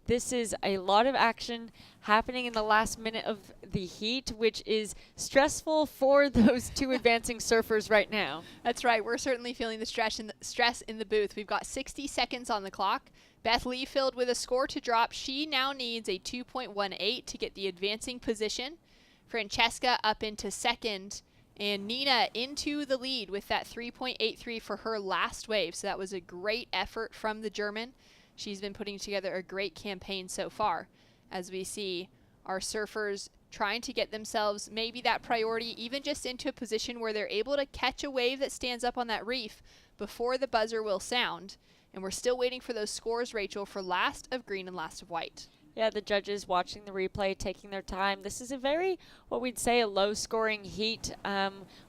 This is a lot of action happening in the last minute of the heat, which is stressful for those two advancing surfers right now. That's right. We're certainly feeling the stress in the booth. We've got 60 seconds on the clock. Beth Leafield with a score to drop. She now needs a 2.18 to get the advancing position. Francesca up into second, and Nina into the lead with that 3.83 for her last wave. So that was a great effort from the German. She's been putting together a great campaign so far, as we see our surfers trying to get themselves maybe that priority, even just into a position where they're able to catch a wave that stands up on that reef before the buzzer will sound. And we're still waiting for those scores, Rachel, for last of green and last of white. Yeah, the judges watching the replay, taking their time. This is a very, what we'd say, a low-scoring heat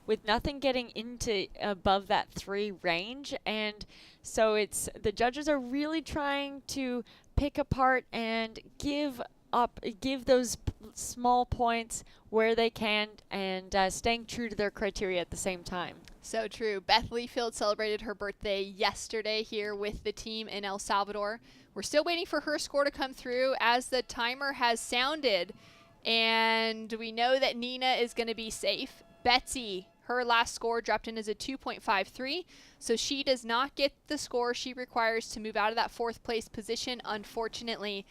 with nothing getting into above that 3 range. And so it's the judges are really trying to pick apart and give those small points where they can, and staying true to their criteria at the same time. So true. Beth Leafield celebrated her birthday yesterday here with the team in El Salvador. We're still waiting for her score to come through as the timer has sounded, and we know that Nina is going to be safe. Betsy, her last score dropped in as a 2.53, so she does not get the score she requires to move out of that 4th place position, unfortunately,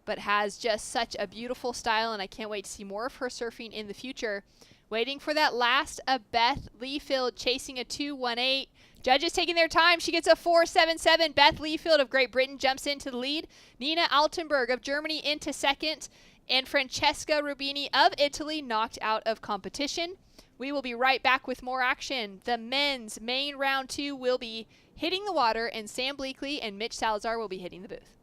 but has just such a beautiful style, and I can't wait to see more of her surfing in the future. Waiting for that last of Beth Leafield, chasing a 2.18. Judges taking their time. She gets a 4.77. Beth Leafield of Great Britain jumps into the lead. Nina Altenberg of Germany into second. And Francesca Rubini of Italy knocked out of competition. We will be right back with more action. The men's main round 2 will be hitting the water, and Sam Bleakley and Mitch Salazar will be hitting the booth.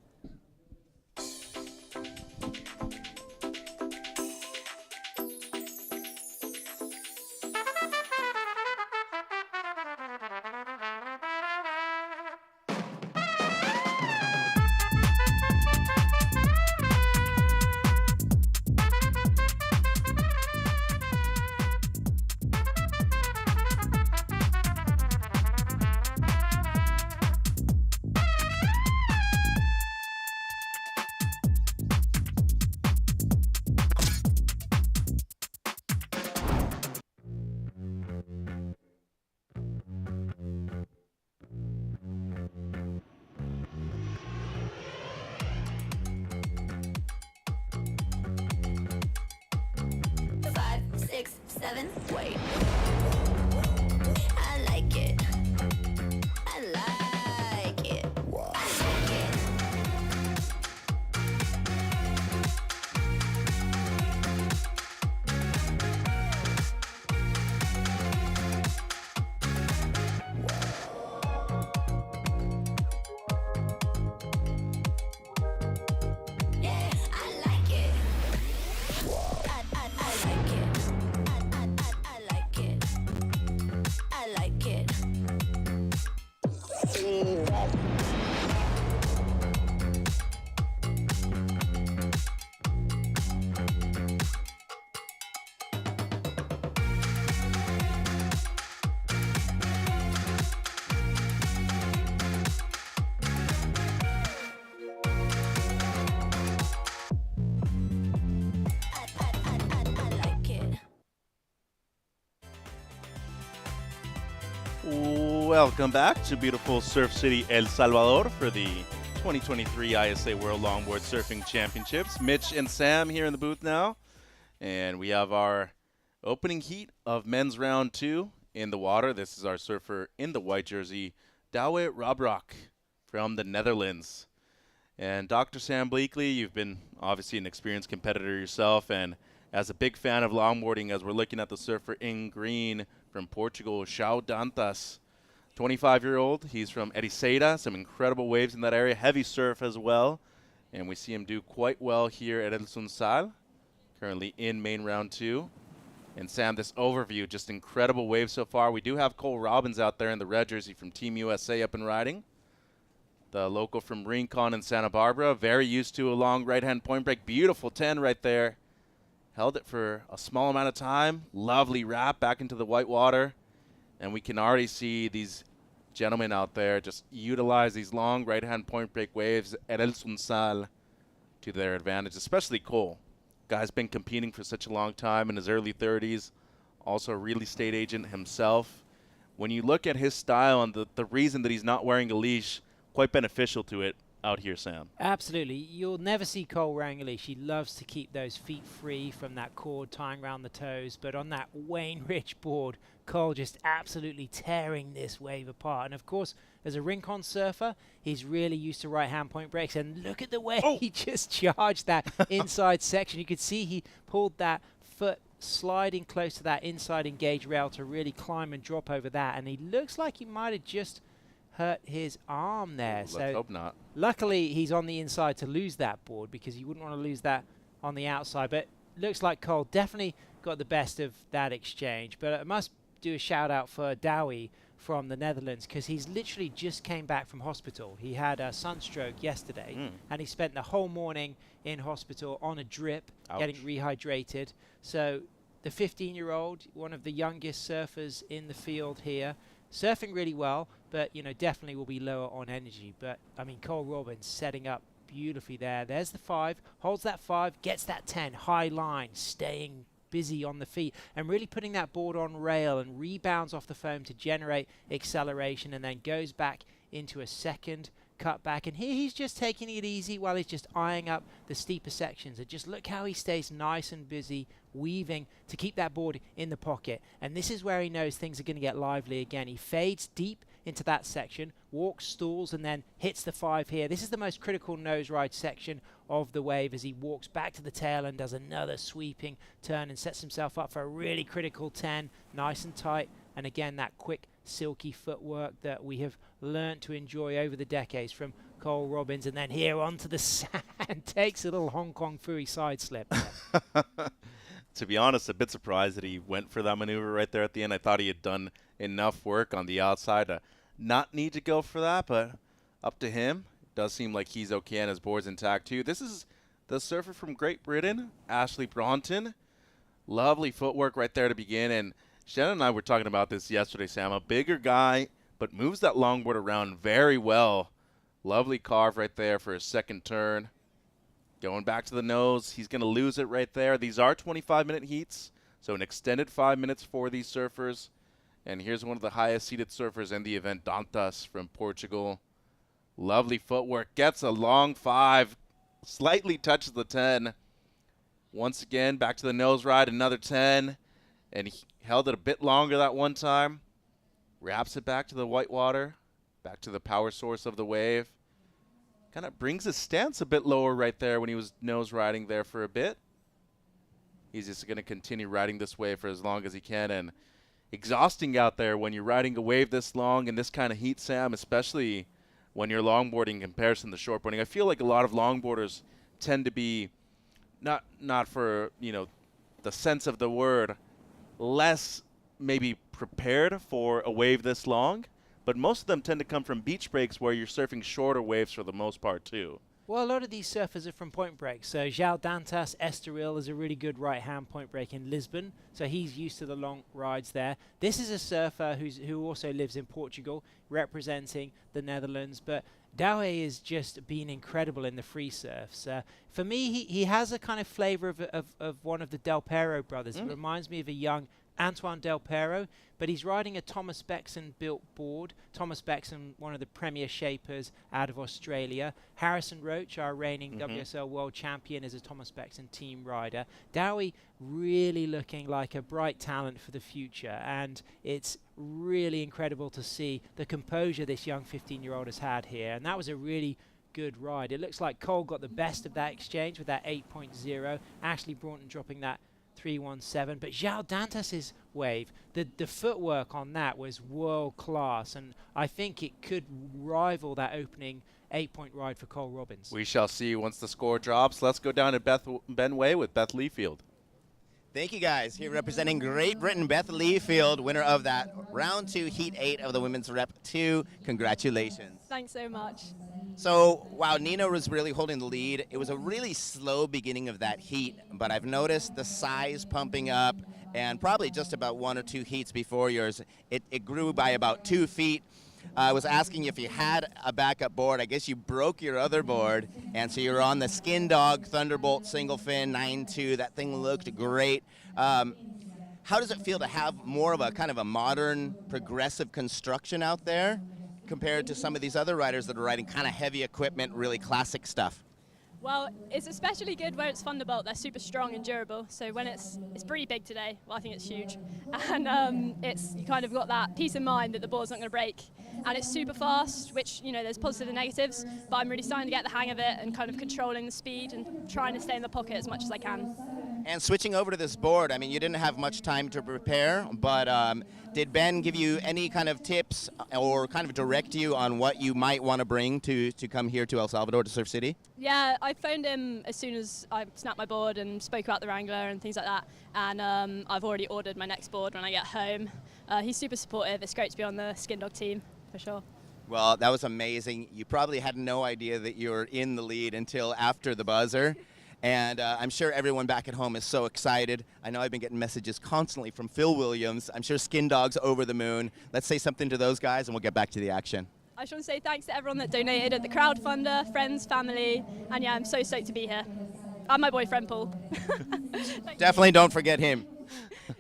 Wait. I like it. I like it. I like it. Yeah, I like it. I like it. I like it. I like it. Welcome back to beautiful Surf City, El Salvador for the 2023 ISA World Longboard Surfing Championships. Mitch and Sam here in the booth now. And we have our opening heat of men's round 2 in the water. This is our surfer in the white jersey, Douwe Robrok from the Netherlands. And Dr. Sam Bleakley, you've been obviously an experienced competitor yourself, and as a big fan of longboarding, as we're looking at the surfer in green from Portugal, João Dantas, 25-year-old. He's from Ericeira, some incredible waves in that area, heavy surf as well, and we see him do quite well here at El Sunsal, currently in main round 2. And Sam, this overview, just incredible waves so far. We do have Cole Robbins out there in the red jersey from Team USA up and riding. The local from Rincon in Santa Barbara, very used to a long right-hand point break. Beautiful 10 right there. Held it for a small amount of time. Lovely wrap back into the white water. And we can already see these gentlemen out there just utilize these long right-hand point break waves at El Sunsal to their advantage, especially Cole. Guy's been competing for such a long time in his early 30s. Also a real estate agent himself. When you look at his style and the reason that he's not wearing a leash, quite beneficial to it out here, Sam. Absolutely. You'll never see Cole wearing a leash. He loves to keep those feet free from that cord tying around the toes. But on that Wayne Rich board, Cole just absolutely tearing this wave apart. And of course, as a Rincon surfer, he's really used to right-hand point breaks. And look at the way he just charged that inside section. You could see he pulled that foot sliding close to that inside engage rail to really climb and drop over that. And he looks like he might have just hurt his arm there. Let's hope not. Luckily, he's on the inside to lose that board, because you wouldn't want to lose that on the outside. But looks like Cole definitely got the best of that exchange. But I must do a shout out for Douwe from the Netherlands, because he's literally just came back from hospital. He had a sunstroke yesterday, and he spent the whole morning in hospital on a drip, getting rehydrated. So the 15-year-old, one of the youngest surfers in the field here, surfing really well, but, you know, definitely will be lower on energy. But, I mean, Cole Robbins setting up beautifully there. There's the 5, holds that 5, gets that 10, high line, staying busy on the feet, and really putting that board on rail and rebounds off the foam to generate acceleration, and then goes back into a second cut back. And here he's just taking it easy while he's just eyeing up the steeper sections. And just look how he stays nice and busy, weaving to keep that board in the pocket. And this is where he knows things are going to get lively again. He fades deep into that section, walks, stalls, and then hits the 5 here. This is the most critical nose ride section of the wave as he walks back to the tail and does another sweeping turn and sets himself up for a really critical 10, nice and tight. And again, that quick, silky footwork that we have learned to enjoy over the decades from Cole Robbins. And then here onto the sand, takes a little Hong Kong Fooey side slip. To be honest, a bit surprised that he went for that maneuver right there at the end. I thought he had done enough work on the outside to not need to go for that, but up to him. It does seem like he's okay and his board's intact too. This is the surfer from Great Britain, Ashley Bronton. Lovely footwork right there to begin, and Shannon and I were talking about this yesterday, Sam. A bigger guy, but moves that longboard around very well. Lovely carve right there for his second turn. Going back to the nose, he's going to lose it right there. These are 25-minute heats, so an extended 5 minutes for these surfers. And here's one of the highest-seeded surfers in the event, Dantas from Portugal. Lovely footwork, gets a long 5, slightly touches the 10. Once again, back to the nose ride, another 10. And he held it a bit longer that one time. Wraps it back to the white water, back to the power source of the wave. Kind of brings his stance a bit lower right there when he was nose riding there for a bit. He's just going to continue riding this wave for as long as he can. And exhausting out there when you're riding a wave this long in this kind of heat, Sam, especially when you're longboarding in comparison to shortboarding. I feel like a lot of longboarders tend to be, not for, the sense of the word, less maybe prepared for a wave this long. But most of them tend to come from beach breaks where you're surfing shorter waves for the most part too. Well, a lot of these surfers are from point breaks. So João Dantas, Estoril is a really good right-hand point break in Lisbon. So he's used to the long rides there. This is a surfer who also lives in Portugal, representing the Netherlands. But Douwe has just been incredible in the free surfs. For me, he has a kind of flavor of one of the Del Pero brothers. It reminds me of a young Antoine Del Pero, but he's riding a Thomas Beckson built board. Thomas Beckson, one of the premier shapers out of Australia. Harrison Roach, our reigning WSL world champion, is a Thomas Beckson team rider. Douwe really looking like a bright talent for the future, and it's really incredible to see the composure this young 15-year-old has had here, and that was a really good ride. It looks like Cole got the best of that exchange with that 8.0. Ashley Bronton dropping that 317, but João Dantas' wave, the footwork on that was world class, and I think it could rival that opening 8-point ride for Cole Robbins. We shall see once the score drops. Let's go down to Ben Way with Beth Leafield. Thank you, guys. Here representing Great Britain, Beth Leafield, winner of that round 2, heat 8 of the women's Rep 2. Congratulations. Thanks so much. So, wow, Nina was really holding the lead. It was a really slow beginning of that heat, but I've noticed the size pumping up, and probably just about 1 or 2 heats before yours, it grew by about 2 feet. I was asking you if you had a backup board. I guess you broke your other board, and so you're on the Skin Dog Thunderbolt single fin 9.2. That thing looked great. How does it feel to have more of a kind of a modern, progressive construction out there compared to some of these other riders that are riding kind of heavy equipment, really classic stuff? Well, it's especially good where it's Thunderbolt. They're super strong and durable. So when it's pretty big today. Well, I think it's huge, and you kind of got that peace of mind that the board's not going to break. And it's super fast, which there's positives and negatives. But I'm really starting to get the hang of it and kind of controlling the speed and trying to stay in the pocket as much as I can. And switching over to this board, I mean, you didn't have much time to prepare, but did Ben give you any kind of tips or kind of direct you on what you might want to bring to come here to El Salvador, to Surf City? Yeah, I phoned him as soon as I snapped my board and spoke about the Wrangler and things like that. And I've already ordered my next board when I get home. He's super supportive. It's great to be on the Skin Dog team, for sure. Well, that was amazing. You probably had no idea that you were in the lead until after the buzzer. And I'm sure everyone back at home is so excited. I know I've been getting messages constantly from Phil Williams. I'm sure Skin Dog's over the moon. Let's say something to those guys, and we'll get back to the action. I just want to say thanks to everyone that donated at the crowdfunder, friends, family, and yeah, I'm so stoked to be here. And my boyfriend, Paul. Definitely don't forget him.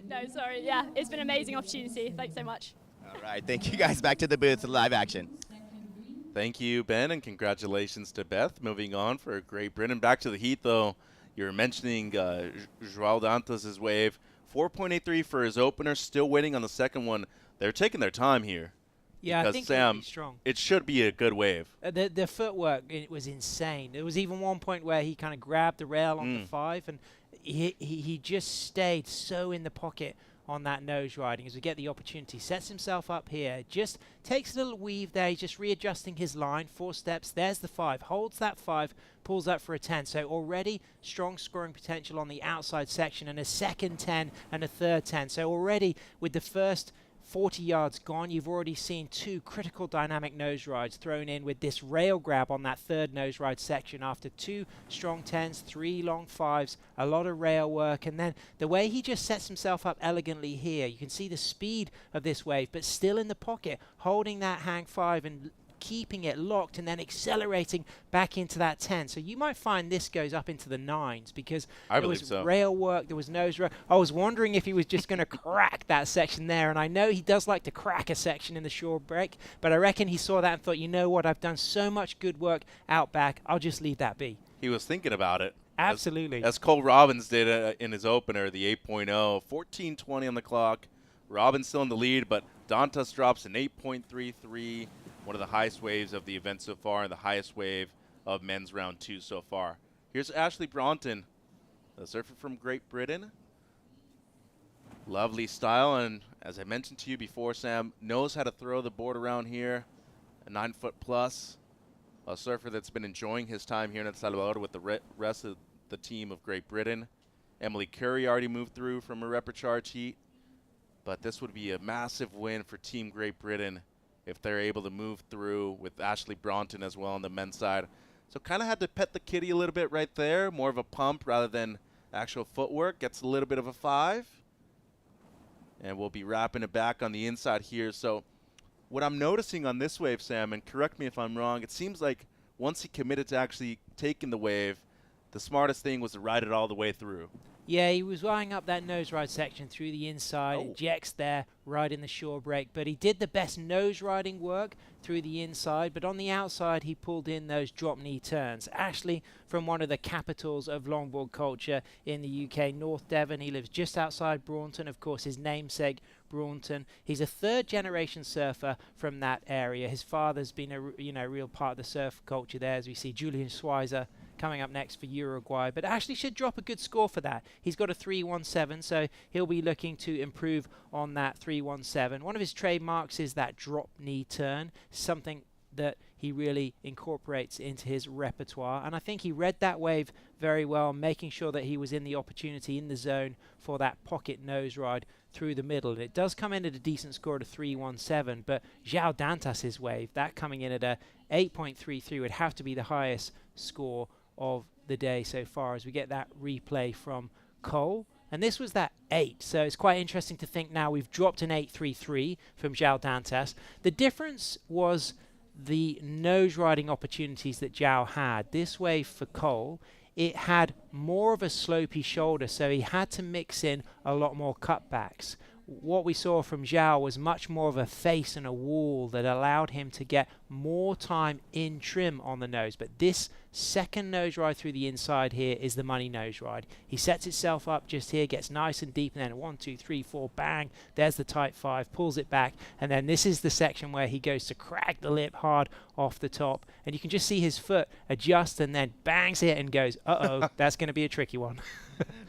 No, sorry. Yeah, it's been an amazing opportunity. Thanks so much. All right, thank you guys. Back to the booth, live action. Thank you, Ben, and congratulations to Beth. Moving on for Great Britain. Back to the heat, though. You're mentioning João Dantas' wave. 4.83 for his opener, still waiting on the second one. They're taking their time here. Yeah, I because think Sam, he'll be strong. it should be a good wave. The footwork, it was insane. There was even one point where he kind of grabbed the rail on the 5, and he just stayed so in the pocket on that nose riding as we get the opportunity. Sets himself up here, just takes a little weave there. He's just readjusting his line, 4 steps. There's the 5, holds that 5, pulls up for a 10. So already strong scoring potential on the outside section, and a second 10 and a third 10. So already with the first 40 yards gone, you've already seen 2 critical dynamic nose rides thrown in with this rail grab on that third nose ride section after 2 strong 10s, 3 long 5s, a lot of rail work, and then the way he just sets himself up elegantly here. You can see the speed of this wave, but still in the pocket, holding that hang 5 and keeping it locked and then accelerating back into that 10. So you might find this goes up into the 9s because there was rail work, there was nose rail. I was wondering if he was just going to crack that section there, and I know he does like to crack a section in the shore break, but I reckon he saw that and thought, you know what, I've done so much good work out back, I'll just leave that be. He was thinking about it. Absolutely. As Cole Robbins did in his opener, the 8.0, 14:20 on the clock. Robbins still in the lead, but Dantas drops an 8.33, one of the highest waves of the event so far, and the highest wave of men's round 2 so far. Here's Ashley Bronton, a surfer from Great Britain. Lovely style, and as I mentioned to you before, Sam knows how to throw the board around here, a 9-foot plus, a surfer that's been enjoying his time here in El Salvador with the rest of the team of Great Britain. Emily Curry already moved through from a repechage heat, but this would be a massive win for Team Great Britain if they're able to move through with Ashley Bronton as well on the men's side. So kind of had to pet the kitty a little bit right there, more of a pump rather than actual footwork. Gets a little bit of a 5. And we'll be wrapping it back on the inside here. So what I'm noticing on this wave, Sam, and correct me if I'm wrong, it seems like once he committed to actually taking the wave, the smartest thing was to ride it all the way through. Yeah, he was wiring up that nose ride section through the inside, ejects there, riding the shore break. But he did the best nose riding work through the inside, but on the outside he pulled in those drop knee turns. Ashley, from one of the capitals of longboard culture in the UK, North Devon. He lives just outside Braunton, of course, his namesake, Braunton. He's a 3rd generation surfer from that area. His father's been a real part of the surf culture there, as we see Julian Schweizer coming up next for Uruguay. But Ashley should drop a good score for that. He's got a 3.17, so he'll be looking to improve on that 3.17. One of his trademarks is that drop knee turn, something that he really incorporates into his repertoire. And I think he read that wave very well, making sure that he was in the opportunity, in the zone for that pocket nose ride through the middle. And it does come in at a decent score at a 3.17, but João Dantas' wave, that coming in at a 8.33 would have to be the highest score of the day so far as we get that replay from Cole. And this was that 8, so it's quite interesting to think now we've dropped an 8.33 from João Dantas. The difference was the nose riding opportunities that João had. This wave for Cole, it had more of a slopey shoulder, so he had to mix in a lot more cutbacks. What we saw from João was much more of a face and a wall that allowed him to get more time in trim on the nose. But this second nose ride through the inside here is the money nose ride. He sets itself up just here, gets nice and deep, and then 1, 2, 3, 4, bang, there's the tight 5, pulls it back, and then this is the section where he goes to crack the lip hard off the top, and you can just see his foot adjust and then bangs it and goes, uh-oh, that's going to be a tricky one.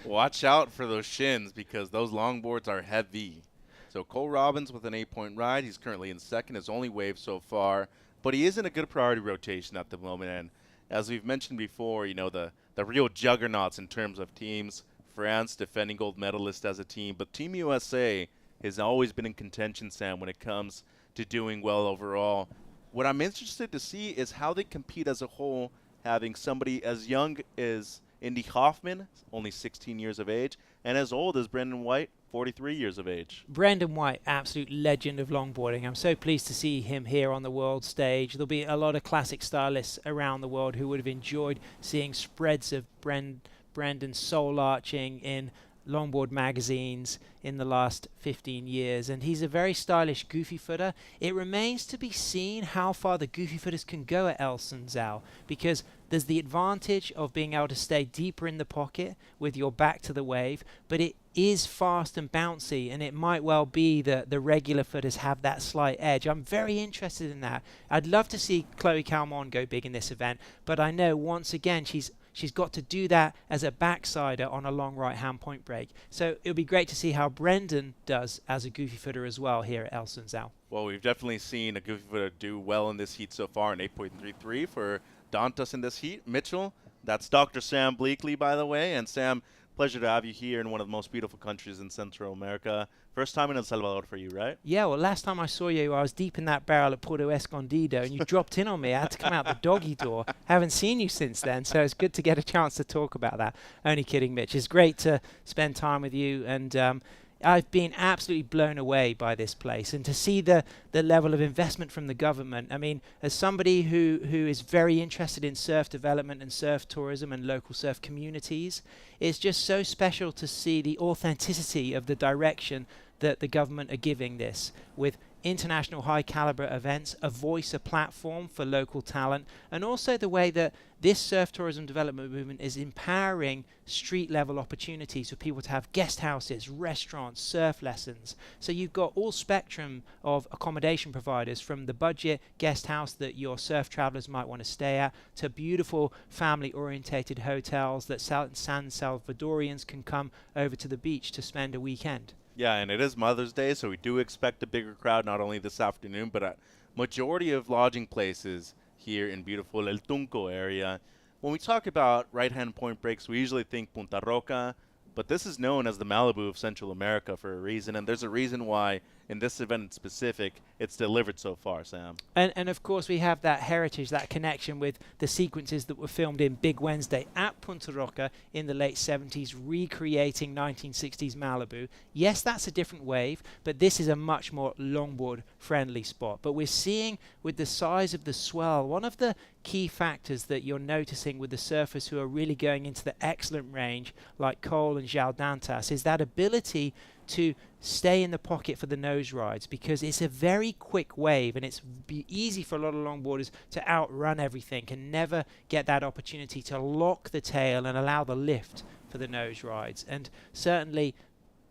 Watch out for those shins because those longboards are heavy. So Cole Robbins with an 8-point ride. He's currently in 2nd, his only wave so far, but he is in a good priority rotation at the moment. And as we've mentioned before, you know, the real juggernauts in terms of teams, France defending gold medalist as a team, but Team USA has always been in contention, Sam, when it comes to doing well overall. What I'm interested to see is how they compete as a whole, having somebody as young as Indy Hoffman, only 16 years of age, and as old as Brendan White, 43 years of age. Brendan White, absolute legend of longboarding. I'm so pleased to see him here on the world stage. There'll be a lot of classic stylists around the world who would have enjoyed seeing spreads of Brendan soul arching in longboard magazines in the last 15 years, and he's a very stylish goofy footer. It remains to be seen how far the goofy footers can go at El Sunzal, because there's the advantage of being able to stay deeper in the pocket with your back to the wave, but it is fast and bouncy, and it might well be that the regular footers have that slight edge. I'm very interested in that. I'd love to see Chloe Calmon go big in this event, but I know once again she's got to do that as a backsider on a long right-hand point break. So it'll be great to see how Brendan does as a goofy footer as well here at El Sunzal. Well, we've definitely seen a goofy footer do well in this heat so far, an 8.33 for Dantas in this heat. Mitchell, that's Dr. Sam Bleakley, by the way. And Sam, pleasure to have you here in one of the most beautiful countries in Central America. First time in El Salvador for you, right? Yeah, well, last time I saw you, I was deep in that barrel at Puerto Escondido, and you dropped in on me. I had to come out the doggy door. Haven't seen you since then, so it's good to get a chance to talk about that. Only kidding, Mitch. It's great to spend time with you, and I've been absolutely blown away by this place, and to see the level of investment from the government. I mean, as somebody who is very interested in surf development and surf tourism and local surf communities, it's just so special to see the authenticity of the direction that the government are giving this, with international high caliber events, a voice, a platform for local talent, and also the way that this surf tourism development movement is empowering street level opportunities for people to have guest houses, restaurants, surf lessons. So you've got all spectrum of accommodation providers, from the budget guest house that your surf travelers might want to stay at, to beautiful family orientated hotels that San Salvadorians can come over to the beach to spend a weekend. Yeah, and it is Mother's Day, so we do expect a bigger crowd, not only this afternoon, but a majority of lodging places here in beautiful El Tunco area. When we talk about right-hand point breaks, we usually think Punta Roca, but this is known as the Malibu of Central America for a reason, and there's a reason why in this event in specific it's delivered so far, Sam. And of course we have that heritage, that connection with the sequences that were filmed in Big Wednesday at Punta Roca in the late 70s, recreating 1960s Malibu. Yes, that's a different wave, but this is a much more longboard friendly spot. But we're seeing with the size of the swell, one of the key factors that you're noticing with the surfers who are really going into the excellent range like Cole and João Dantas is that ability to stay in the pocket for the nose rides, because it's a very quick wave and it's easy for a lot of longboarders to outrun everything and never get that opportunity to lock the tail and allow the lift for the nose rides. And certainly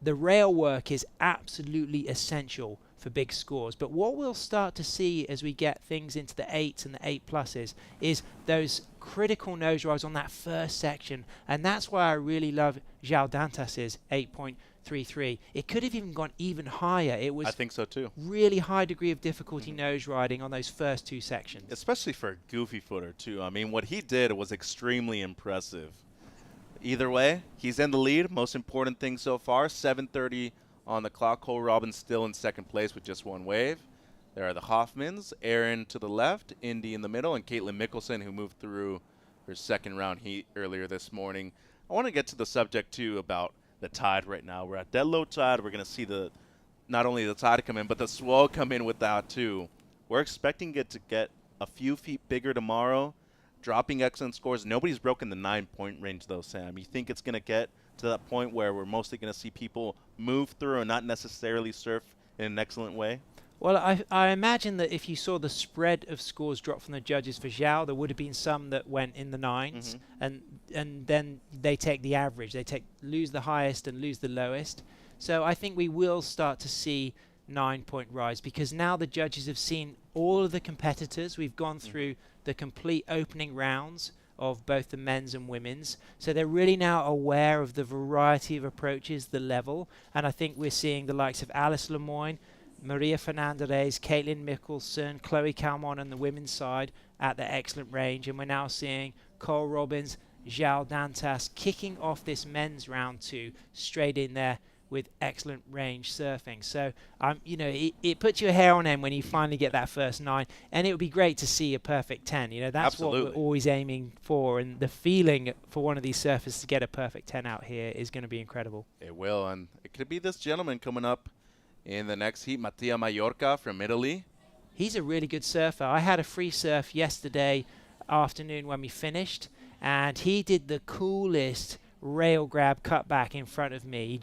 the rail work is absolutely essential for big scores. But what we'll start to see as we get things into the 8s and the 8+ is those critical nose rides on that first section. And that's why I really love João Dantas's 8.33. It could have even gone even higher. It was, I think so too, really high degree of difficulty nose riding on those first two sections. Especially for a goofy footer too. I mean, what he did was extremely impressive. Either way, he's in the lead. Most important thing so far, 7:30 on the clock. Cole Robbins still in second place with just one wave. There are the Hoffmans, Aaron to the left, Indy in the middle, and Caitlin Mickelson, who moved through her second round heat earlier this morning. I want to get to the subject too about the tide right now. We're at dead low tide. We're going to see not only the tide come in, but the swell come in with that too. We're expecting it to get a few feet bigger tomorrow, dropping excellent scores. Nobody's broken the 9-point range though, Sam. You think it's going to get to that point where we're mostly going to see people move through and not necessarily surf in an excellent way? Well, I imagine that if you saw the spread of scores drop from the judges for João, there would have been some that went in the 9s, and then they take the average. They lose the highest and lose the lowest. So I think we will start to see 9-point rise, because now the judges have seen all of the competitors. We've gone through the complete opening rounds of both the men's and women's, so they're really now aware of the variety of approaches, the level, and I think we're seeing the likes of Alice Lemoyne, Maria Fernanda Reyes, Caitlin Mickelson, Chloe Calmon on the women's side at the excellent range, and we're now seeing Cole Robbins, João Dantas kicking off this men's round 2 straight in there with excellent range surfing. So you know, it puts your hair on end when you finally get that first 9, and it would be great to see a perfect 10. You know, that's Absolutely. what we're always aiming for, and the feeling for one of these surfers to get a perfect 10 out here is going to be incredible. It will, and it could be this gentleman coming up in the next heat, Mattia Mallorca from Italy. He's a really good surfer. I had a free surf yesterday afternoon when we finished, and he did the coolest rail grab cutback in front of me.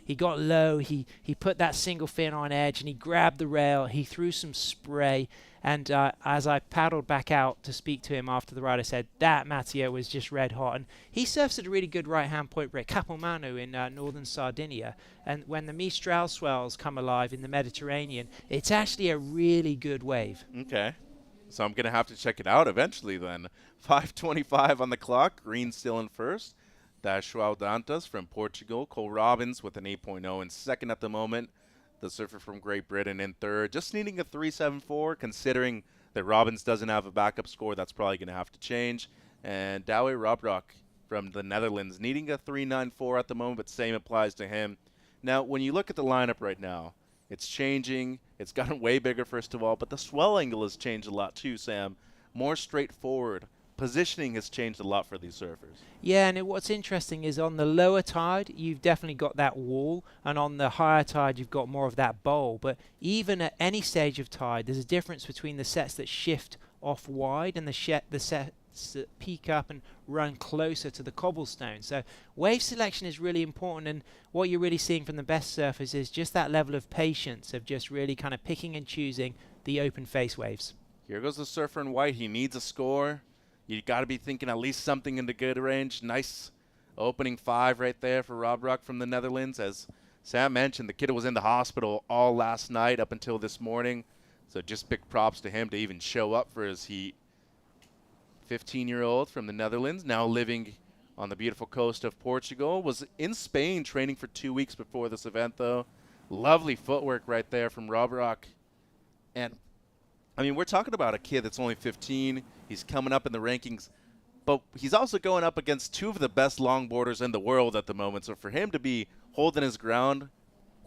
He got low, he put that single fin on edge, and he grabbed the rail, he threw some spray, and as I paddled back out to speak to him after the ride, I said, that Matteo was just red hot. And he surfs at a really good right-hand point break, Capomano in northern Sardinia. And when the Mistral swells come alive in the Mediterranean, it's actually a really good wave. Okay. So I'm going to have to check it out eventually then. 5:25 on the clock. Green still in first. That's João Dantas from Portugal. Cole Robbins with an 8.0 in second at the moment. The surfer from Great Britain in third. Just needing a 3.74, considering that Robbins doesn't have a backup score. That's probably going to have to change. And Douwe Robrok from the Netherlands needing a 3.94 at the moment, but same applies to him. Now, when you look at the lineup right now, it's changing. It's gotten way bigger, first of all, but the swell angle has changed a lot too, Sam. More straightforward. Positioning has changed a lot for these surfers. Yeah, and what's interesting is on the lower tide, you've definitely got that wall, and on the higher tide, you've got more of that bowl. But even at any stage of tide, there's a difference between the sets that shift off wide and the sets that peak up and run closer to the cobblestone. So wave selection is really important, and what you're really seeing from the best surfers is just that level of patience of just really kind of picking and choosing the open face waves. Here goes the surfer in white. He needs a score. You got to be thinking at least something in the good range. Nice opening 5 right there for Robrok from the Netherlands. As Sam mentioned, the kid was in the hospital all last night up until this morning. So just big props to him to even show up for his heat. 15-year-old from the Netherlands, now living on the beautiful coast of Portugal. Was in Spain training for 2 weeks before this event, though. Lovely footwork right there from Robrok. And I mean, we're talking about a kid that's only 15. He's coming up in the rankings, but he's also going up against 2 of the best longboarders in the world at the moment. So for him to be holding his ground,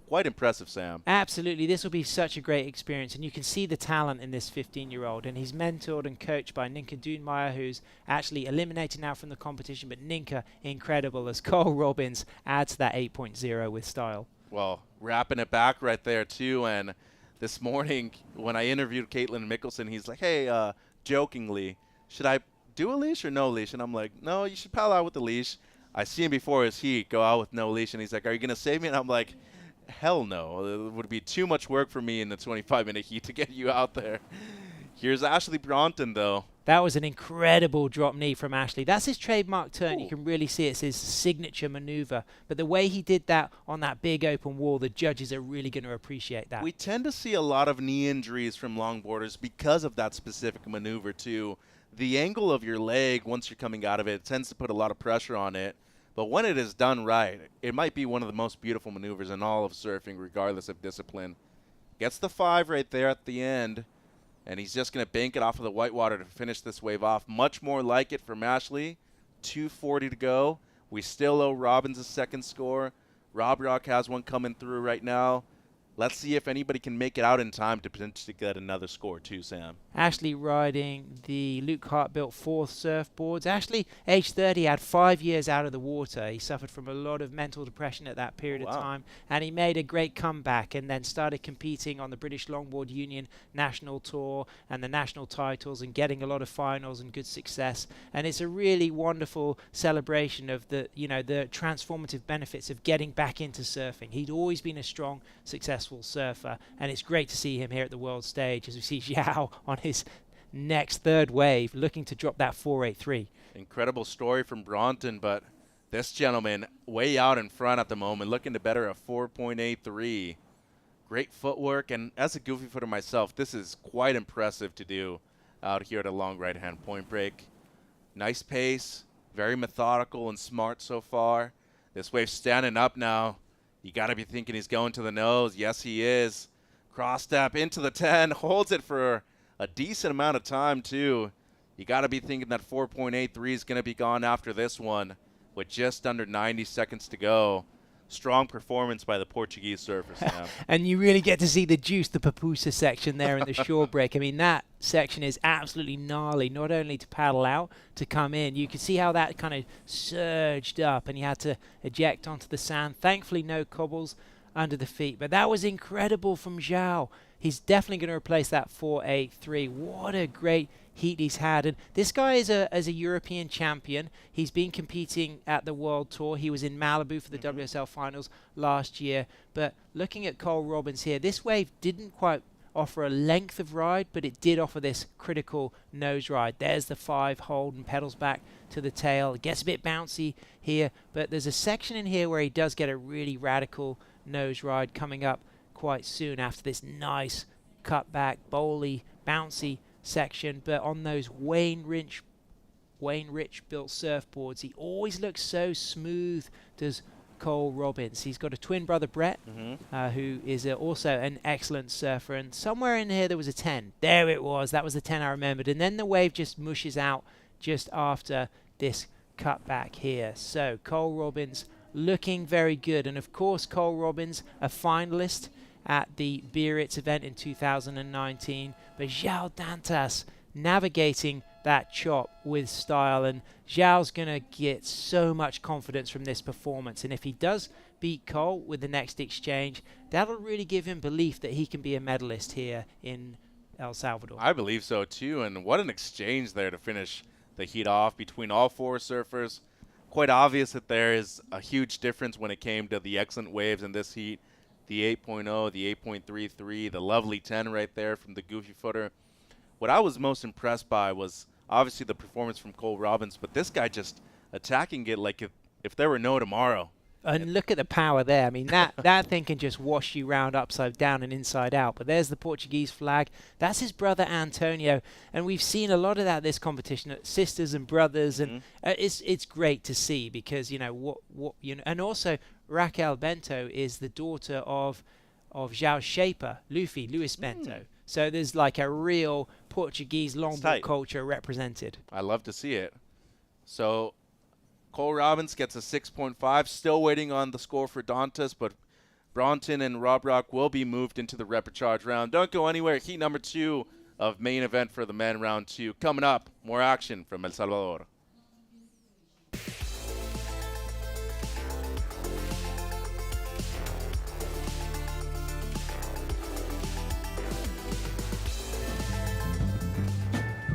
quite impressive, Sam. Absolutely. This will be such a great experience, and you can see the talent in this 15-year-old, and he's mentored and coached by Ninka Doonmeyer, who's actually eliminated now from the competition, but Ninka, incredible, as Cole Robbins adds that 8.0 with style. Well, wrapping it back right there, too, and this morning, when I interviewed Caitlin Mickelson, he's like, hey, jokingly, should I do a leash or no leash? And I'm like, no, you should paddle out with the leash. I see him before his heat go out with no leash, and he's like, are you going to save me? And I'm like, hell no. It would be too much work for me in the 25-minute heat to get you out there. Here's Ashley Bronton, though. That was an incredible drop knee from Ashley. That's his trademark turn. Ooh. You can really see it's his signature maneuver. But the way he did that on that big open wall, the judges are really going to appreciate that. We tend to see a lot of knee injuries from longboarders because of that specific maneuver, too. The angle of your leg, once you're coming out of it, tends to put a lot of pressure on it. But when it is done right, it might be one of the most beautiful maneuvers in all of surfing, regardless of discipline. Gets the 5 right there at the end. And he's just going to bank it off of the whitewater to finish this wave off. Much more like it from Ashley. 2:40 to go. We still owe Robbins a second score. Robrok has one coming through right now. Let's see if anybody can make it out in time to potentially get another score too, Sam. Ashley riding the Luke Hart-built 4th surfboards. Ashley, age 30, had 5 years out of the water. He suffered from a lot of mental depression at that period of time, and he made a great comeback and then started competing on the British Longboard Union National Tour and the national titles and getting a lot of finals and good success. And it's a really wonderful celebration of the, the transformative benefits of getting back into surfing. He'd always been a strong, successful surfer, and it's great to see him here at the world stage as we see Xiao on his next 3rd wave looking to drop that 4.83. Incredible story from Bronton, but this gentleman way out in front at the moment, looking to better a 4.83. Great footwork, and as a goofy footer myself, this is quite impressive to do out here at a long right-hand point break. Nice pace, very methodical and smart so far. This wave's standing up now. You got to be thinking he's going to the nose. Yes, he is. Cross step into the 10. Holds it for a decent amount of time, too. You got to be thinking that 4.83 is going to be gone after this one with just under 90 seconds to go. Strong performance by the Portuguese surfer, Sam. And you really get to see the juice, the papusa section there in the shore break. I mean, that section is absolutely gnarly, not only to paddle out, to come in. You can see how that kind of surged up and you had to eject onto the sand. Thankfully, no cobbles. under the feet. But that was incredible from Zhao. He's definitely going to replace that 4.83. What a great heat he's had. And this guy is a European champion. He's been competing at the World Tour. He was in Malibu for the WSL Finals last year. But looking at Cole Robbins here, this wave didn't quite offer a length of ride, but it did offer this critical nose ride. There's the 5 hold and pedals back to the tail. It gets a bit bouncy here, but there's a section in here where he does get a really radical nose ride coming up quite soon after this nice cut back, bowly, bouncy section. But on those Wayne Rich built surfboards, he always looks so smooth, does Cole Robbins. He's got a twin brother, Brett, who is also an excellent surfer. And somewhere in here there was a 10. There it was. That was the 10 I remembered. And then the wave just mushes out just after this cut back here. So Cole Robbins looking very good. And of course, Cole Robbins, a finalist at the Biarritz event in 2019. But Zhao Dantas navigating that chop with style, and Zhao's going to get so much confidence from this performance. And if he does beat Cole with the next exchange, that'll really give him belief that he can be a medalist here in El Salvador. I believe so too, and what an exchange there to finish the heat off between all 4 surfers. Quite obvious that there is a huge difference when it came to the excellent waves in this heat. The 8.0, the 8.33, the lovely 10 right there from the Goofy Footer. What I was most impressed by was obviously the performance from Cole Robbins, but this guy just attacking it like if there were no tomorrow. And look at the power there. I mean, that thing can just wash you round upside down and inside out. But there's the Portuguese flag. That's his brother Antonio. And we've seen a lot of that this competition, sisters and brothers. And it's great to see because, you know, and also Raquel Bento is the daughter of Zhao's shaper, Luis Bento. So there's like a real Portuguese longboard culture represented. I love to see it. So Cole Robbins gets a 6.5. Still waiting on the score for Dantas, but Bronton and Rob Rock will be moved into the repechage round. Don't go anywhere. Heat number 2 of main event for the men, round 2. Coming up, more action from El Salvador.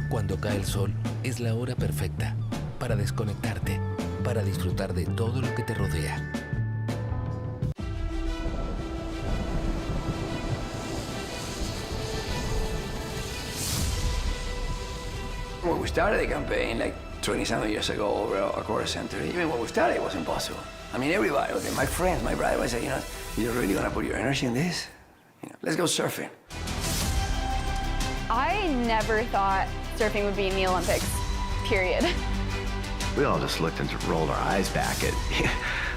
Cuando cae el sol, es la hora perfecta para desconectarte, para disfrutar de todo lo que te rodea. When we started the campaign, like 20-something years ago over a course center, even when we started, it was impossible. I mean, everybody, my friends, my brother, I said, you know, you're really gonna put your energy in this? You know, let's go surfing. I never thought surfing would be in the Olympics, period. We all just looked and rolled our eyes back at,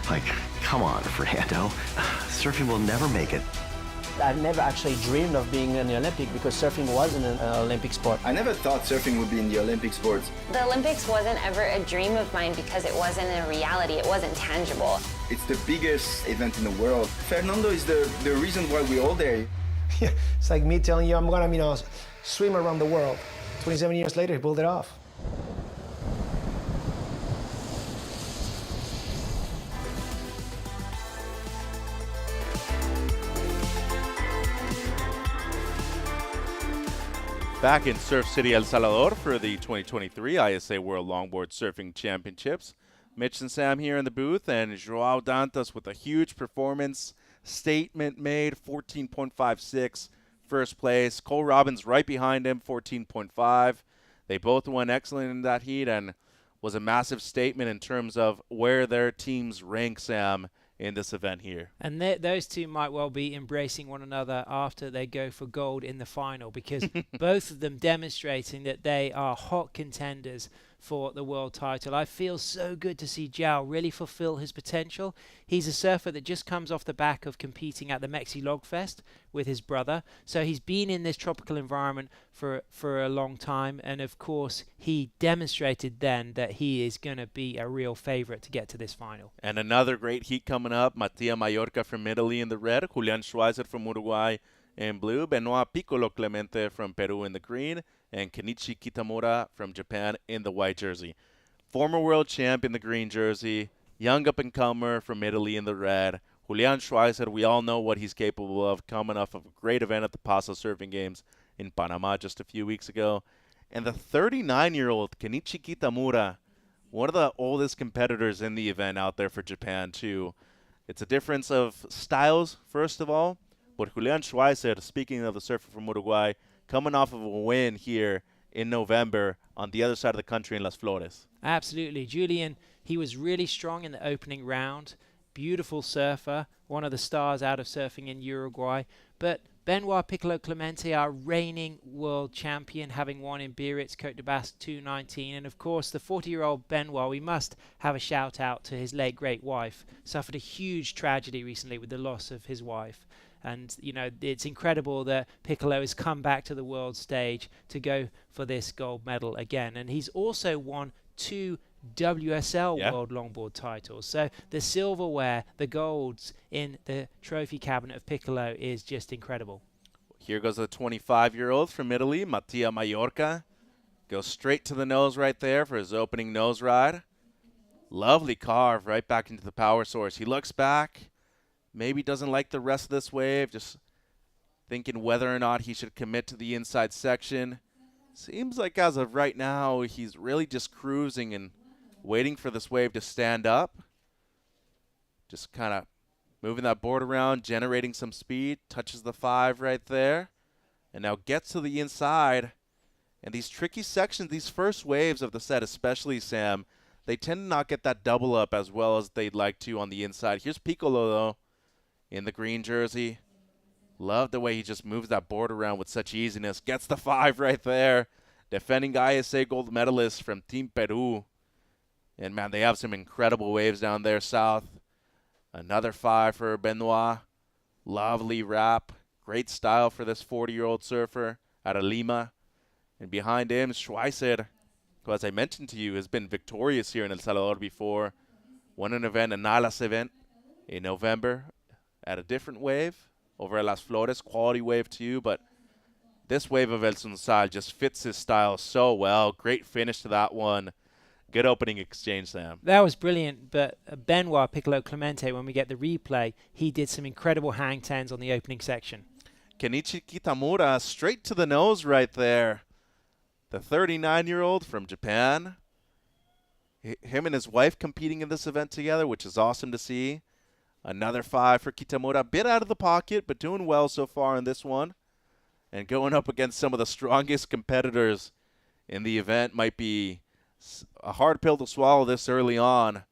like, come on, Fernando. Surfing will never make it. I've never actually dreamed of being in the Olympic because surfing wasn't an Olympic sport. I never thought surfing would be in the Olympic sports. The Olympics wasn't ever a dream of mine because it wasn't a reality, it wasn't tangible. It's the biggest event in the world. Fernando is the reason why we're all there. Yeah, it's like me telling you I'm gonna, swim around the world. 27 years later, he pulled it off. Back in Surf City, El Salvador for the 2023 ISA World Longboard Surfing Championships. Mitch and Sam here in the booth, and Joao Dantas with a huge performance. Statement made, 14.56, first place. Cole Robbins right behind him, 14.5. They both went excellent in that heat and was a massive statement in terms of where their teams rank, Sam, in this event here. And those two might well be embracing one another after they go for gold in the final because both of them demonstrating that they are hot contenders for the world title. I feel so good to see Zhao really fulfill his potential. He's a surfer that just comes off the back of competing at the Mexi Log Fest with his brother. So he's been in this tropical environment for a long time. And of course, he demonstrated then that he is going to be a real favorite to get to this final. And another great heat coming up. Mattia Mallorca from Italy in the red. Julian Schweizer from Uruguay in blue. Benoit Piccolo Clemente from Peru in the green. And Kenichi Kitamura from Japan in the white jersey. Former world champ in the green jersey. Young up-and-comer from Italy in the red. Julian Schweizer, we all know what he's capable of, coming off of a great event at the Paso Surfing Games in Panama just a few weeks ago. And the 39-year-old Kenichi Kitamura, one of the oldest competitors in the event out there for Japan, too. It's a difference of styles, first of all. But Julian Schweizer, speaking of the surfer from Uruguay, coming off of a win here in November on the other side of the country in Las Flores. Absolutely. Julian, he was really strong in the opening round. Beautiful surfer, one of the stars out of surfing in Uruguay. But Benoit Piccolo Clemente, our reigning world champion, having won in Biarritz, Côte de Basque 219. And of course, the 40-year-old Benoit, we must have a shout out to his late great wife. Suffered a huge tragedy recently with the loss of his wife. And, you know, it's incredible that Piccolo has come back to the world stage to go for this gold medal again. And he's also won 2 WSL World Longboard titles. So the silverware, the golds in the trophy cabinet of Piccolo is just incredible. Here goes the 25-year-old from Italy, Mattia Mallorca. Goes straight to the nose right there for his opening nose ride. Lovely carve right back into the power source. He looks back. Maybe doesn't like the rest of this wave, just thinking whether or not he should commit to the inside section. Seems like as of right now, he's really just cruising and waiting for this wave to stand up. Just kind of moving that board around, generating some speed, touches the 5 right there, and now gets to the inside. And these tricky sections, these first waves of the set especially, Sam, they tend to not get that double up as well as they'd like to on the inside. Here's Piccolo, though, in the green jersey. Love the way he just moves that board around with such easiness. Gets the 5 right there. Defending ISA gold medalist from Team Peru. And, man, they have some incredible waves down there south. Another 5 for Benoit. Lovely wrap. Great style for this 40-year-old surfer out of Lima. And behind him, Schweizer, who, as I mentioned to you, has been victorious here in El Salvador before. Won an event, a Nalas event, in November at a different wave over at Las Flores. Quality wave too, but this wave of El Sunsal just fits his style so well. Great finish to that one. Good opening exchange, Sam. That was brilliant, but Benoit Piccolo Clemente, when we get the replay, he did some incredible hang tens on the opening section. Kenichi Kitamura straight to the nose right there. The 39-year-old from Japan. Him and his wife competing in this event together, which is awesome to see. Another 5 for Kitamura. A bit out of the pocket, but doing well so far in this one. And going up against some of the strongest competitors in the event might be a hard pill to swallow this early on.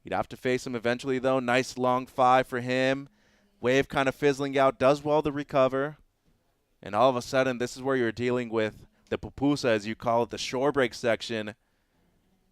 You'd have to face him eventually, though. Nice long 5 for him. Wave kind of fizzling out. Does well to recover. And all of a sudden, this is where you're dealing with the pupusa, as you call it, the shore break section.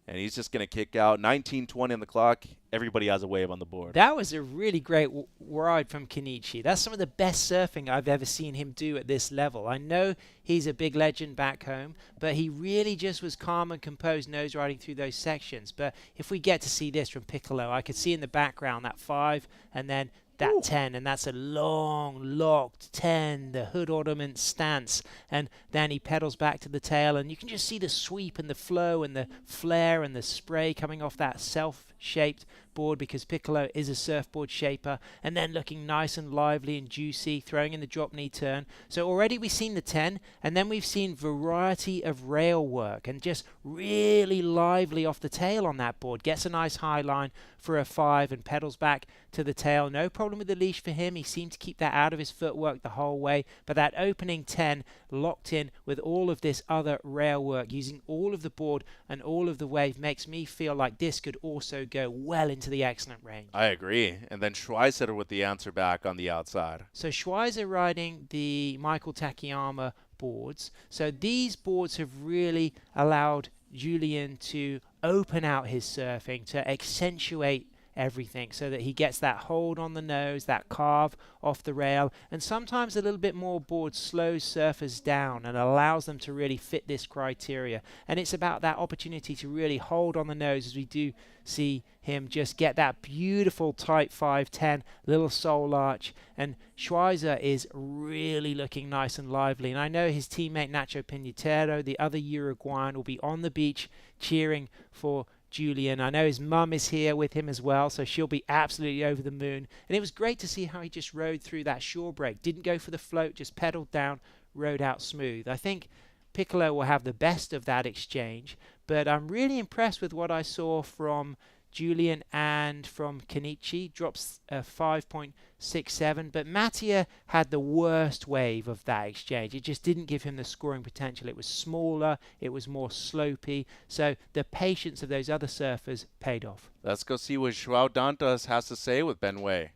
And he's just going to kick out. 19:20 on the clock. Everybody has a wave on the board. That was a really great ride from Kenichi. That's some of the best surfing I've ever seen him do at this level. I know he's a big legend back home, but he really just was calm and composed nose riding through those sections. But if we get to see this from Piccolo, I could see in the background that 5 and then that 10, and that's a long, locked 10, the hood ornament stance, and then he pedals back to the tail, and you can just see the sweep and the flow and the flare and the spray coming off that self-shaped board, because Piccolo is a surfboard shaper, and then looking nice and lively and juicy, throwing in the drop knee turn. So already we've seen the 10, and then we've seen variety of rail work, and just really lively off the tail on that board. Gets a nice high line for a 5 and pedals back to the tail. No problem with the leash for him. He seemed to keep that out of his footwork the whole way, but that opening 10 locked in with all of this other rail work, using all of the board and all of the wave, makes me feel like this could also go well into the excellent range. I agree. And then Schweizer with the answer back on the outside. So Schweizer riding the Michael Takayama boards. So these boards have really allowed Julian to open out his surfing, to accentuate everything, so that he gets that hold on the nose, that carve off the rail, and sometimes a little bit more board slows surfers down and allows them to really fit this criteria. And it's about that opportunity to really hold on the nose, as we do see him just get that beautiful tight 5-10 little soul arch. And Schweizer is really looking nice and lively, and I know his teammate Nacho Pinatero, the other Uruguayan, will be on the beach cheering for Julian. I know his mum is here with him as well, so she'll be absolutely over the moon. And it was great to see how he just rode through that shore break. Didn't go for the float, just pedaled down, rode out smooth. I think Piccolo will have the best of that exchange, but I'm really impressed with what I saw from Julian and from Kenichi. Drops 5.67, but Mattia had the worst wave of that exchange. It just didn't give him the scoring potential. It was smaller, it was more slopey, so the patience of those other surfers paid off. Let's go see what João Dantas has to say with Ben Way.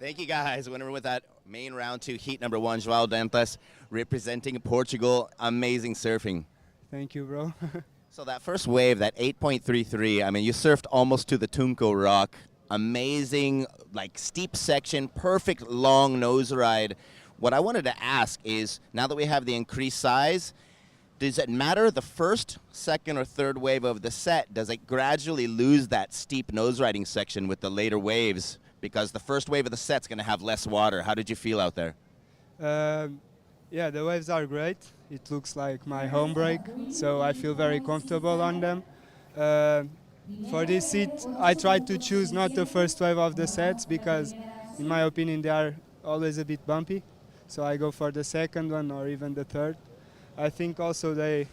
Thank you, guys. Winner with that main round 2, heat number 1, João Dantas, representing Portugal. Amazing surfing. Thank you, bro. So that first wave, that 8.33, I mean, you surfed almost to the Tunco Rock. Amazing, like, steep section, perfect long nose ride. What I wanted to ask is, now that we have the increased size, does it matter the first, second, or third wave of the set? Does it gradually lose that steep nose riding section with the later waves? Because the first wave of the set's going to have less water. How did you feel out there? Yeah, the waves are great. It looks like my home break, so I feel very comfortable on them. For this seat, I tried to choose not the first wave of the sets because, in my opinion, they are always a bit bumpy. So I go for the second one or even the third. I think also they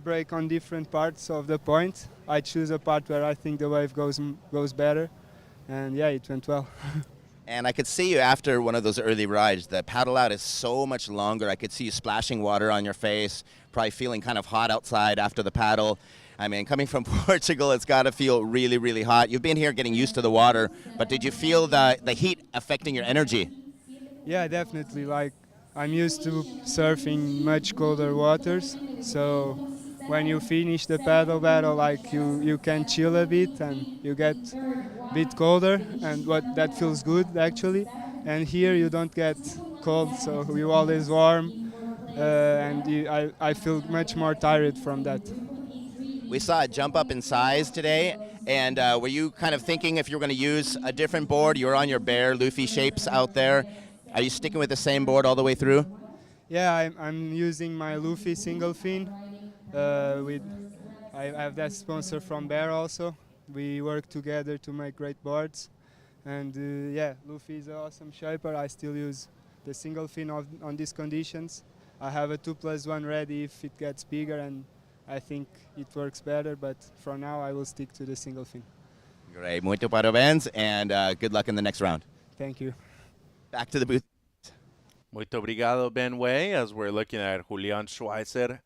break on different parts of the point. I choose a part where I think the wave goes better, and yeah, it went well. And I could see you after one of those early rides. The paddle out is so much longer. I could see you splashing water on your face, probably feeling kind of hot outside after the paddle. I mean, coming from Portugal, it's got to feel really, really hot. You've been here getting used to the water, but did you feel the heat affecting your energy? Yeah, definitely. Like, I'm used to surfing much colder waters, so when you finish the paddle battle, like you can chill a bit and you get a bit colder, and that feels good actually. And here you don't get cold, so you always warm, and I feel much more tired from that. We saw a jump up in size today, and were you kind of thinking if you were going to use a different board? You're on your bare Luffy shapes out there. Are you sticking with the same board all the way through? Yeah, I'm using my Luffy single fin. I have that sponsor from Bear also. We work together to make great boards, and yeah, Luffy is an awesome shaper. I still use the single fin on these conditions. I have a 2+1 ready if it gets bigger, and I think it works better, but for now I will stick to the single fin. Great, muito parabéns, and good luck in the next round. Thank you. Back to the booth. Muito obrigado, Ben Way, as we're looking at Julian Schweitzer.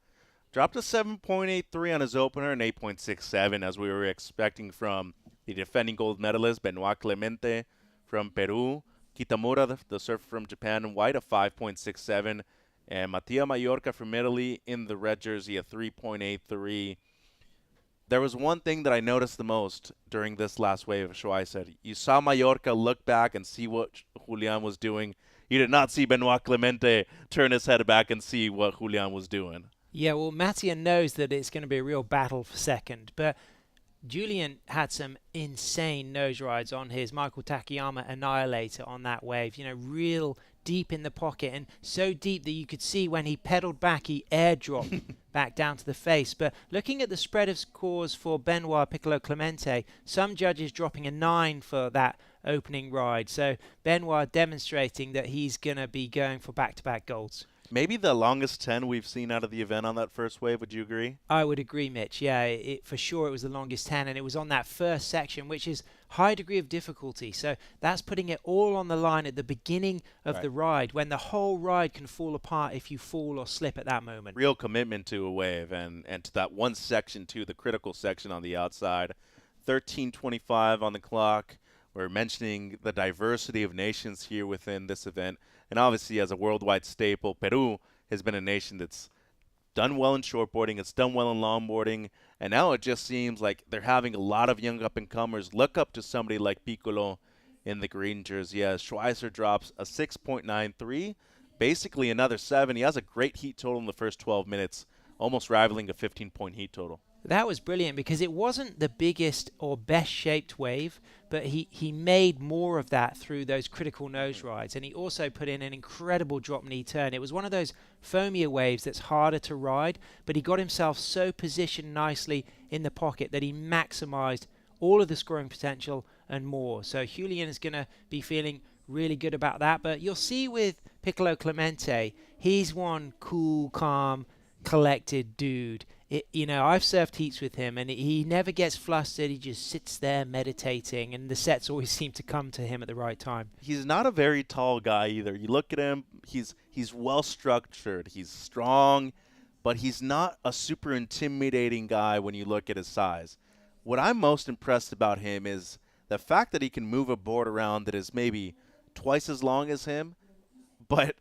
Dropped a 7.83 on his opener and 8.67 as we were expecting from the defending gold medalist Benoit Clemente from Peru, Kitamura, the surfer from Japan, and White, a 5.67, and Mattia Mallorca from Italy in the red jersey, a 3.83. There was one thing that I noticed the most during this last wave of Schweitzer. You saw Mallorca look back and see what Julian was doing. You did not see Benoit Clemente turn his head back and see what Julian was doing. Yeah, well, Mattia knows that it's going to be a real battle for second, but Julian had some insane nose rides on his Michael Takayama Annihilator on that wave. You know, real deep in the pocket, and so deep that you could see when he pedaled back, he airdropped back down to the face. But looking at the spread of scores for Benoit Piccolo Clemente, some judges dropping a 9 for that opening ride. So Benoit demonstrating that he's going to be going for back-to-back golds. Maybe the longest 10 we've seen out of the event on that first wave. Would you agree? I would agree, Mitch. Yeah, for sure it was the longest 10, and it was on that first section, which is high degree of difficulty. So that's putting it all on the line at the beginning of the ride, when the whole ride can fall apart if you fall or slip at that moment. Real commitment to a wave and to that one section, too, the critical section on the outside. 13:25 on the clock. We're mentioning the diversity of nations here within this event. And obviously, as a worldwide staple, Peru has been a nation that's done well in shortboarding, it's done well in longboarding, and now it just seems like they're having a lot of young up-and-comers look up to somebody like Piccolo in the green jersey. As Schweitzer drops a 6.93, basically another 7. He has a great heat total in the first 12 minutes, almost rivaling a 15-point heat total. That was brilliant because it wasn't the biggest or best shaped wave, but he made more of that through those critical nose rides, and he also put in an incredible drop knee turn. It was one of those foamier waves that's harder to ride, but he got himself so positioned nicely in the pocket that he maximized all of the scoring potential and more. So Julian is going to be feeling really good about that, but you'll see with Piccolo Clemente, he's one cool, calm, collected dude. I've surfed heats with him, and he never gets flustered. He just sits there meditating, and the sets always seem to come to him at the right time. He's not a very tall guy either. You look at him, he's well structured. He's strong, but he's not a super intimidating guy when you look at his size. What I'm most impressed about him is the fact that he can move a board around that is maybe twice as long as him, but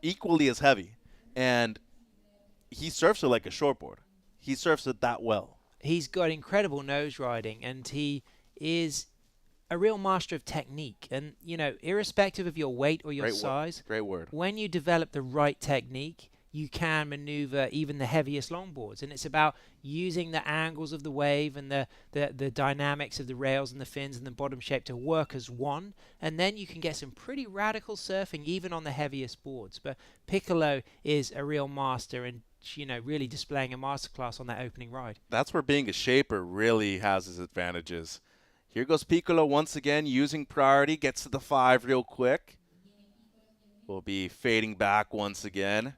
equally as heavy. And he surfs it like a shortboard. He surfs it that well. He's got incredible nose riding, and he is a real master of technique. And, irrespective of your weight or your size, great word. When you develop the right technique, you can maneuver even the heaviest longboards. And it's about using the angles of the wave and the dynamics of the rails and the fins and the bottom shape to work as one. And then you can get some pretty radical surfing even on the heaviest boards. But Piccolo is a real master, and really displaying a masterclass on that opening ride. That's where being a shaper really has its advantages. Here goes Piccolo once again using priority, gets to the 5 real quick. Will be fading back once again.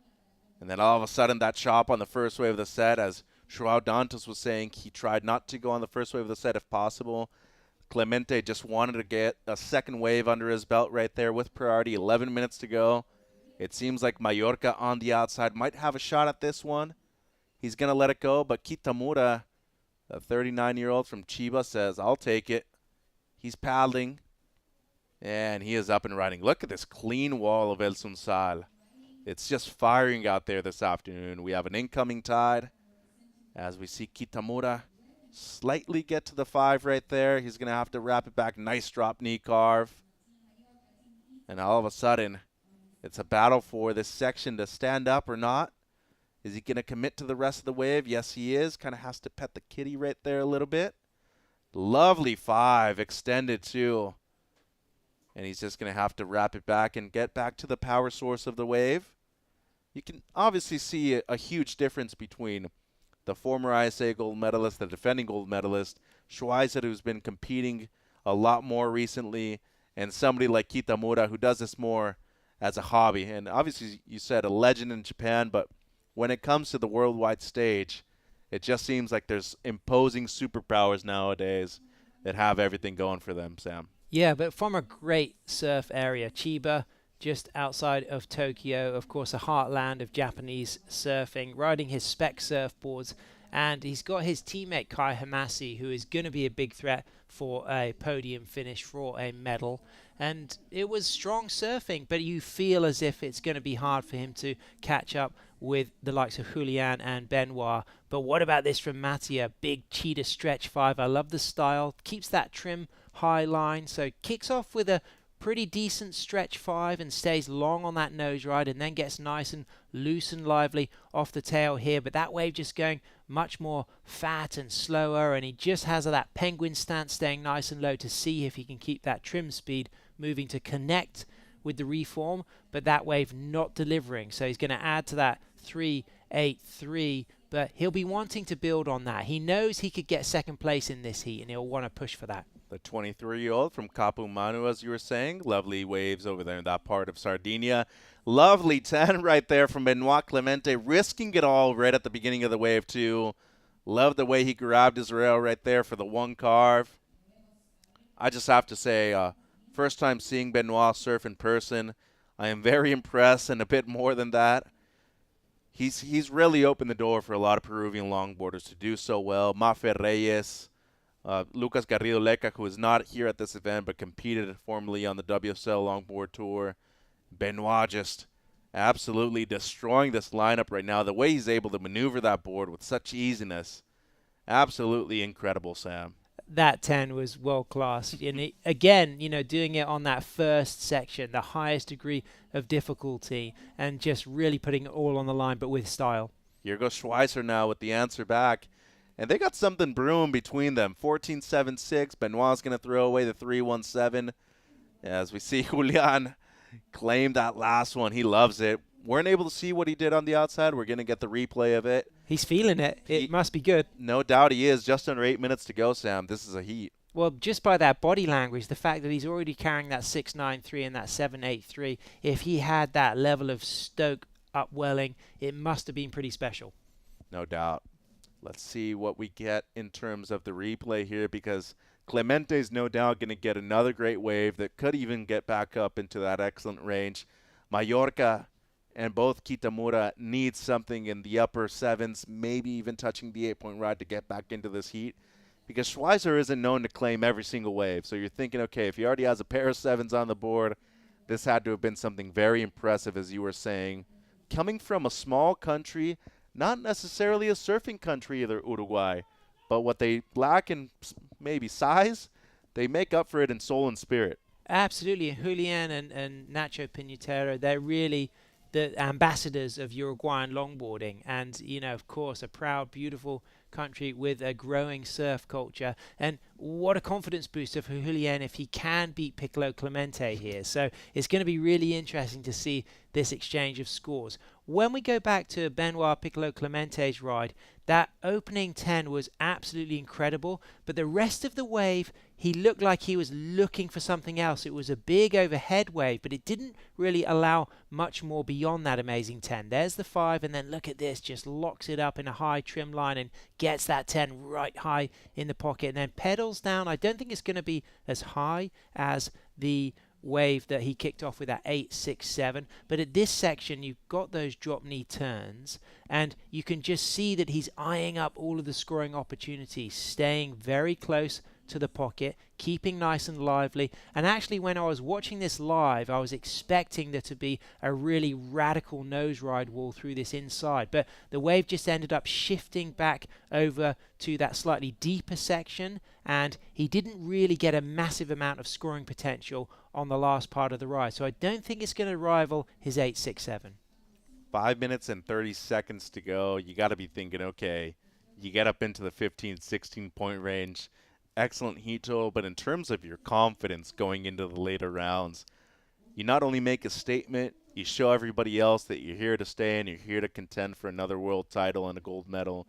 And then all of a sudden that chop on the first wave of the set, as Joao Dantas was saying, he tried not to go on the first wave of the set if possible. Clemente just wanted to get a second wave under his belt right there with priority, 11 minutes to go. It seems like Mallorca on the outside might have a shot at this one. He's going to let it go, but Kitamura, a 39-year-old from Chiba, says, I'll take it. He's paddling, and he is up and running. Look at this clean wall of El Sunsal. It's just firing out there this afternoon. We have an incoming tide as we see Kitamura slightly get to the 5 right there. He's going to have to wrap it back. Nice drop knee carve. And all of a sudden, it's a battle for this section to stand up or not. Is he going to commit to the rest of the wave? Yes, he is. Kind of has to pet the kitty right there a little bit. Lovely 5, extended too. And he's just going to have to wrap it back and get back to the power source of the wave. You can obviously see a huge difference between the former ISA gold medalist, the defending gold medalist, Schweizer, who's been competing a lot more recently, and somebody like Kitamura, who does this more as a hobby. And obviously, you said a legend in Japan, but when it comes to the worldwide stage, it just seems like there's imposing superpowers nowadays that have everything going for them, Sam. Yeah, but from a great surf area, Chiba, just outside of Tokyo, of course, a heartland of Japanese surfing, riding his spec surfboards. And he's got his teammate Kai Hamasi, who is going to be a big threat for a podium finish, for a medal. And it was strong surfing, but you feel as if it's going to be hard for him to catch up with the likes of Julian and Benoit. But what about this from Mattia? Big cheetah stretch 5. I love the style. Keeps that trim high line. So kicks off with a pretty decent stretch 5 and stays long on that nose ride, and then gets nice and loose and lively off the tail here. But that wave just going much more fat and slower, and he just has that penguin stance, staying nice and low to see if he can keep that trim speed moving to connect with the reform, but that wave not delivering. So he's going to add to that 3.83, but he'll be wanting to build on that. He knows he could get second place in this heat, and he'll want to push for that. The 23-year-old from Kapu Manu, as you were saying. Lovely waves over there in that part of Sardinia. Lovely 10 right there from Benoit Clemente, risking it all right at the beginning of the wave, too. Love the way he grabbed his rail right there for the 1 carve. I just have to say, first time seeing Benoit surf in person, I am very impressed, and a bit more than that. He's really opened the door for a lot of Peruvian longboarders to do so well. Mafe Reyes, Lucas Garrido Leca, who is not here at this event but competed formerly on the WSL Longboard Tour. Benoit just absolutely destroying this lineup right now. The way he's able to maneuver that board with such easiness, absolutely incredible, Sam. That 10 was world class. And again, doing it on that first section, the highest degree of difficulty, and just really putting it all on the line, but with style. Here goes Schweizer now with the answer back. And they got something brewing between them. 14-7-6. Benoit's going to throw away the 3-1-7. As we see Julian claim that last one. He loves it. Weren't able to see what he did on the outside. We're going to get the replay of it. He's feeling it. It must be good. No doubt he is. Just under 8 minutes to go, Sam. This is a heat. Well, just by that body language, the fact that he's already carrying that 6.93 and that 7.83, if he had that level of stoke upwelling, it must have been pretty special. No doubt. Let's see what we get in terms of the replay here, because Clemente's no doubt going to get another great wave that could even get back up into that excellent range. Mallorca and both Kitamura need something in the upper sevens, maybe even touching the 8-point rod to get back into this heat, because Schweizer isn't known to claim every single wave. So you're thinking, okay, if he already has a pair of sevens on the board, this had to have been something very impressive, as you were saying. Coming from a small country, not necessarily a surfing country either, Uruguay, but what they lack in maybe size, they make up for it in soul and spirit. Absolutely. Julian and Nacho Pinatero, they're really the ambassadors of Uruguayan longboarding. And, you know, of course, a proud, beautiful country with a growing surf culture. And what a confidence booster for Julian if he can beat Piccolo Clemente here. So it's going to be really interesting to see this exchange of scores. When we go back to Benoit Piccolo Clemente's ride, that opening 10 was absolutely incredible, but the rest of the wave, he looked like he was looking for something else. It was a big overhead wave, but it didn't really allow much more beyond that amazing 10. There's the 5, and then look at this, just locks it up in a high trim line and gets that 10 right high in the pocket, and then pedals down. I don't think it's going to be as high as the wave that he kicked off with at 8.67, but at this section you've got those drop knee turns, and you can just see that he's eyeing up all of the scoring opportunities, staying very close to the pocket, keeping nice and lively. And actually, when I was watching this live, I was expecting there to be a really radical nose ride wall through this inside, but the wave just ended up shifting back over to that slightly deeper section, and he didn't really get a massive amount of scoring potential on the last part of the ride. So I don't think it's going to rival his 8.67. 5 minutes and 30 seconds to go. You got to be thinking, okay, you get up into the 15, 16 point range. Excellent heat total, but in terms of your confidence going into the later rounds, you not only make a statement, you show everybody else that you're here to stay and you're here to contend for another world title and a gold medal.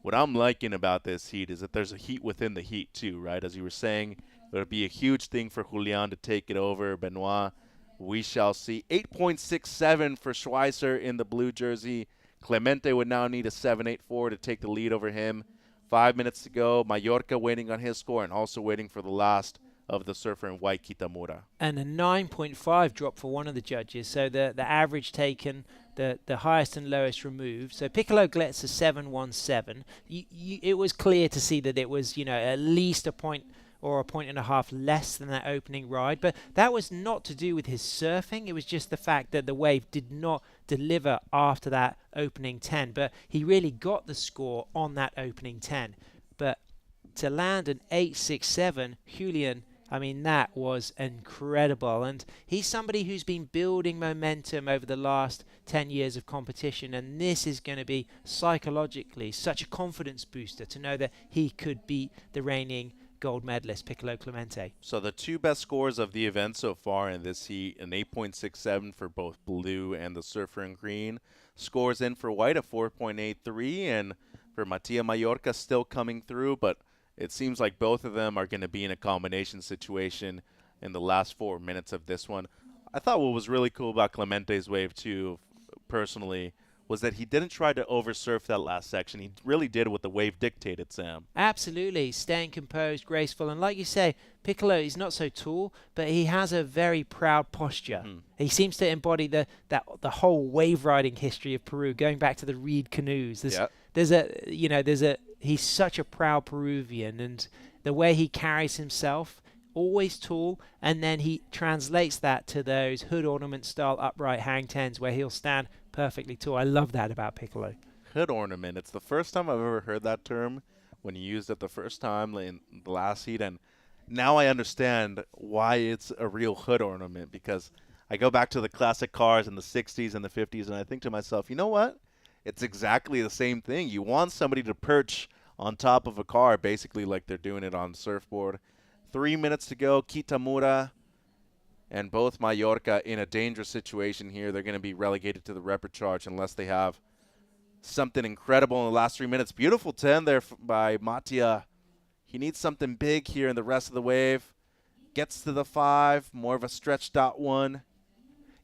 What I'm liking about this heat is that there's a heat within the heat too, right? As you were saying, it would be a huge thing for Julian to take it over Benoit. We shall see. 8.67 for Schweizer in the blue jersey. Clemente would now need a 7.84 to take the lead over him. 5 minutes to go. Mallorca waiting on his score and also waiting for the last of the surfer in white, Kitamura. And a 9.5 drop for one of the judges. So the average taken, the highest and lowest removed. So Piccolo gets a 7.17. It was clear to see that it was, you know, at least a point or a point and a half less than that opening ride. But that was not to do with his surfing. It was just the fact that the wave did not deliver after that opening 10. But he really got the score on that opening 10. But to land an 8.67, Julian, I mean, that was incredible. And he's somebody who's been building momentum over the last 10 years of competition. And this is going to be psychologically such a confidence booster to know that he could beat the reigning gold medalist Piccolo Clemente. So the two best scores of the event so far in this heat, an 8.67 for both blue and the surfer in green. Scores in for white, a 4.83, and for Matia Mallorca still coming through, but it seems like both of them are going to be in a combination situation in the last 4 minutes of this one. I thought what was really cool about Clemente's wave too, personally, was that he didn't try to oversurf that last section. He really did what the wave dictated, Sam. Absolutely. Staying composed, graceful. And like you say, Piccolo is not so tall, but he has a very proud posture. He seems to embody the whole wave riding history of Peru, going back to the reed canoes. He's such a proud Peruvian, and the way he carries himself, always tall, and then he translates that to those hood ornament style upright hang tens where he'll stand perfectly tall. I love that about Piccolo. Hood ornament. It's the first time I've ever heard that term when you used it the first time in the last heat, and now I understand why it's a real hood ornament, because I go back to the classic cars in the 60s and the 50s, and I think to myself, you know what? It's exactly the same thing. You want somebody to perch on top of a car, basically like they're doing it on surfboard. 3 minutes to go. Kitamura and both Mallorca in a dangerous situation here. They're going to be relegated to the repechage unless they have something incredible in the last 3 minutes. Beautiful 10 there by Mattia. He needs something big here in the rest of the wave. Gets to the 5, more of a stretched out one.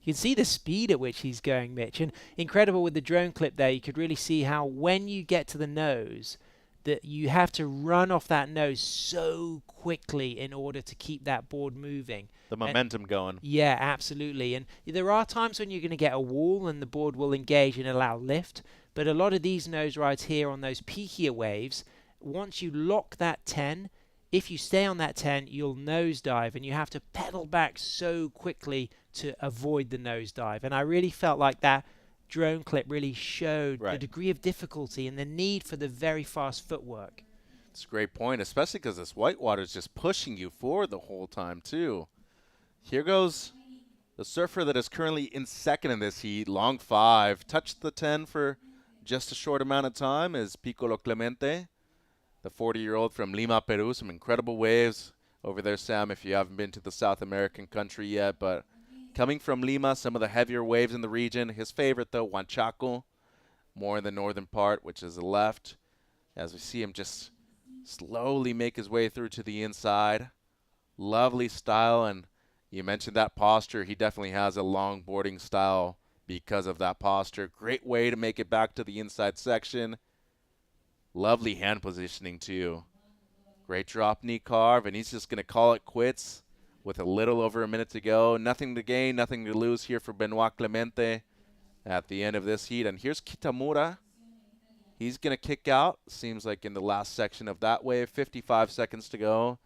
You can see the speed at which he's going, Mitch. And incredible with the drone clip there, you could really see how when you get to the nose, that you have to run off that nose so quickly in order to keep that board moving. The momentum going. Yeah, absolutely. And there are times when you're going to get a wall and the board will engage and allow lift. But a lot of these nose rides here on those peakier waves, once you lock that 10, if you stay on that 10, you'll nosedive, and you have to pedal back so quickly to avoid the nosedive. And I really felt like that drone clip really showed the degree of difficulty and the need for the very fast footwork. It's a great point, especially because this whitewater is just pushing you forward the whole time, too. Here goes the surfer that is currently in second in this heat, long 5. Touched the 10 for just a short amount of time is Piccolo Clemente, the 40-year-old from Lima, Peru. Some incredible waves over there, Sam, if you haven't been to the South American country yet. But coming from Lima, some of the heavier waves in the region. His favorite, though, Huanchaco, more in the northern part, which is the left. As we see him just slowly make his way through to the inside. Lovely style, and you mentioned that posture. He definitely has a longboarding style because of that posture. Great way to make it back to the inside section. Lovely hand positioning, too. Great drop knee carve, and he's just going to call it quits with a little over a minute to go. Nothing to gain, nothing to lose here for Benoit Clemente at the end of this heat. And here's Kitamura. He's going to kick out. Seems like in the last section of that wave. 55 seconds to go.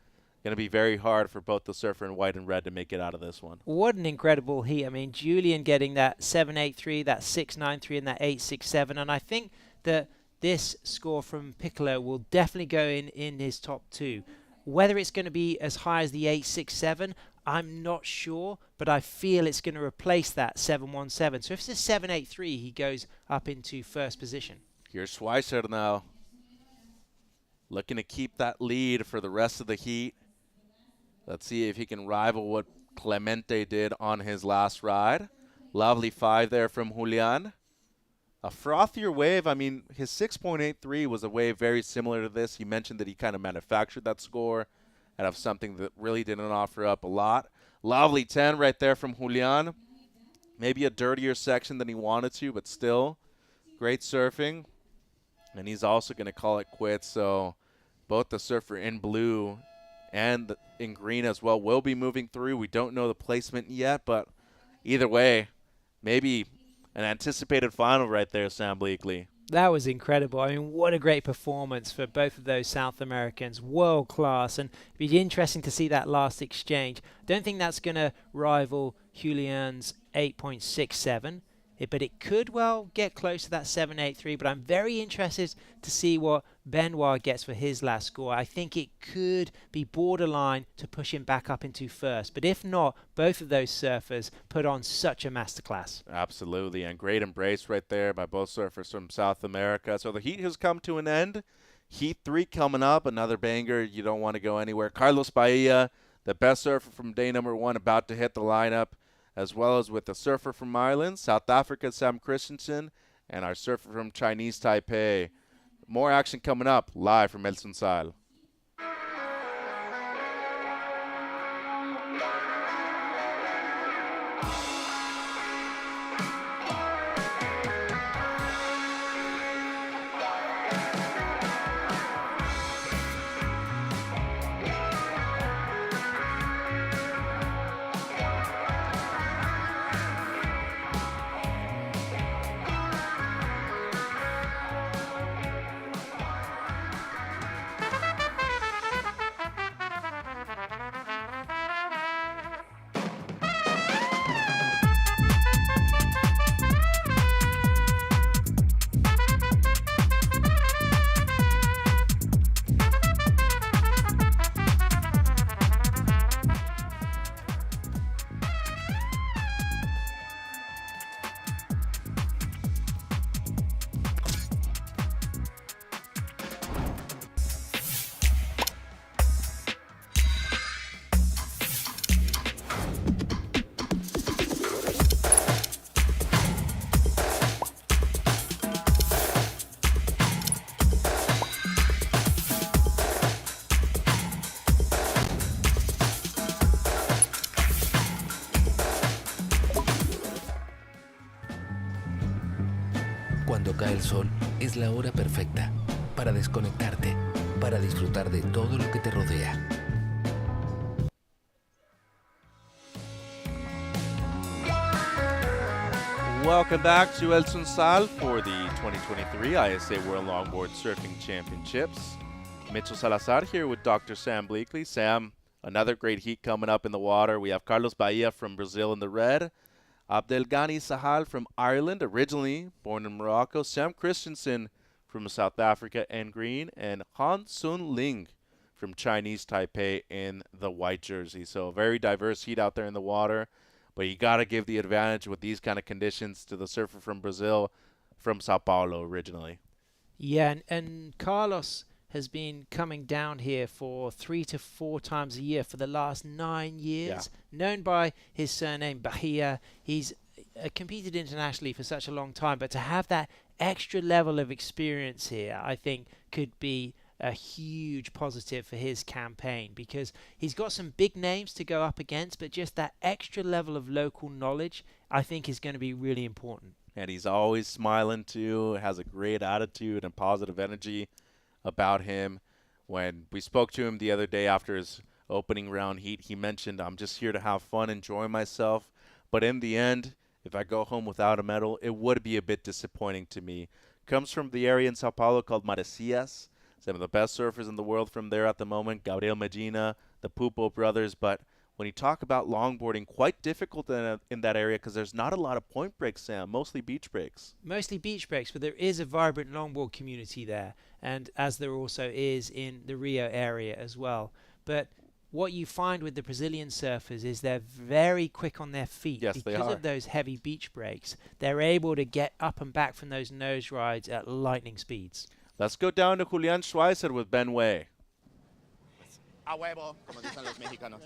Going to be very hard for both the surfer in white and red to make it out of this one. What an incredible heat. I mean, Julian getting that 7.83, that 6.93, and that 8.67. And I think that this score from Piccolo will definitely go in his top 2. Whether it's going to be as high as the 8.67, I'm not sure, but I feel it's going to replace that 7.17. So if it's a 7.83, he goes up into first position. Here's Schweitzer now, looking to keep that lead for the rest of the heat. Let's see if he can rival what Clemente did on his last ride. Lovely 5 there from Julian. A frothier wave. I mean, his 6.83 was a wave very similar to this. He mentioned that he kind of manufactured that score out of something that really didn't offer up a lot. Lovely 10 right there from Julian. Maybe a dirtier section than he wanted to, but still great surfing. And he's also going to call it quits. So both the surfer in blue and in green as well will be moving through. We don't know the placement yet, but either way, maybe an anticipated final right there, Sam Bleakley. That was incredible. I mean, what a great performance for both of those South Americans. World class. And it'd be interesting to see that last exchange. Don't think that's going to rival Julian's 8.67. But it could well get close to that 7.83. But I'm very interested to see what Benoit gets for his last score. I think it could be borderline to push him back up into first. But if not, both of those surfers put on such a masterclass. Absolutely, and great embrace right there by both surfers from South America. So the heat has come to an end. Heat 3 coming up, another banger. You don't want to go anywhere. Carlos Bahia, the best surfer from day number 1, about to hit the lineup, as well as with the surfer from Ireland, South Africa, Sam Christensen, and our surfer from Chinese Taipei. More action coming up, live from El Sunsal. Cuando cae el sol es la hora perfecta para desconectarte, para disfrutar de todo lo que te rodea. Welcome back to El Sunsal for the 2023 ISA World Longboard Surfing Championships. Mitchell Salazar here with Dr. Sam Bleakley. Sam, another great heat coming up in the water. We have Carlos Bahia from Brazil in the red, Abdelghani Sahal from Ireland, originally born in Morocco, Sam Christensen from South Africa in green, and Han Sun Ling from Chinese Taipei in the white jersey. So a very diverse heat out there in the water. But you got to give the advantage with these kind of conditions to the surfer from Brazil, from Sao Paulo originally. Yeah, and Carlos has been coming down here for 3 to 4 times a year for the last 9 years. Yeah. Known by his surname Bahia. He's competed internationally for such a long time, but to have that extra level of experience here, I think could be a huge positive for his campaign, because he's got some big names to go up against, but just that extra level of local knowledge I think is going to be really important. And he's always smiling too, has a great attitude and positive energy about him. When we spoke to him the other day after his opening round heat, he mentioned, I'm just here to have fun, enjoy myself, but in the end, if I go home without a medal, it would be a bit disappointing to me. Comes from the area in Sao Paulo called Maresias. Some of the best surfers in the world from there at the moment, Gabriel Medina, the Pupo brothers. But when you talk about longboarding, quite difficult in that area because there's not a lot of point breaks, Sam, mostly beach breaks. Mostly beach breaks, but there is a vibrant longboard community there, and as there also is in the Rio area as well. But what you find with the Brazilian surfers is they're very quick on their feet. Yes, they are. Because of those heavy beach breaks, they're able to get up and back from those nose rides at lightning speeds. Let's go down to Julian Schweitzer with Ben Way. A huevo, como dicen los mexicanos.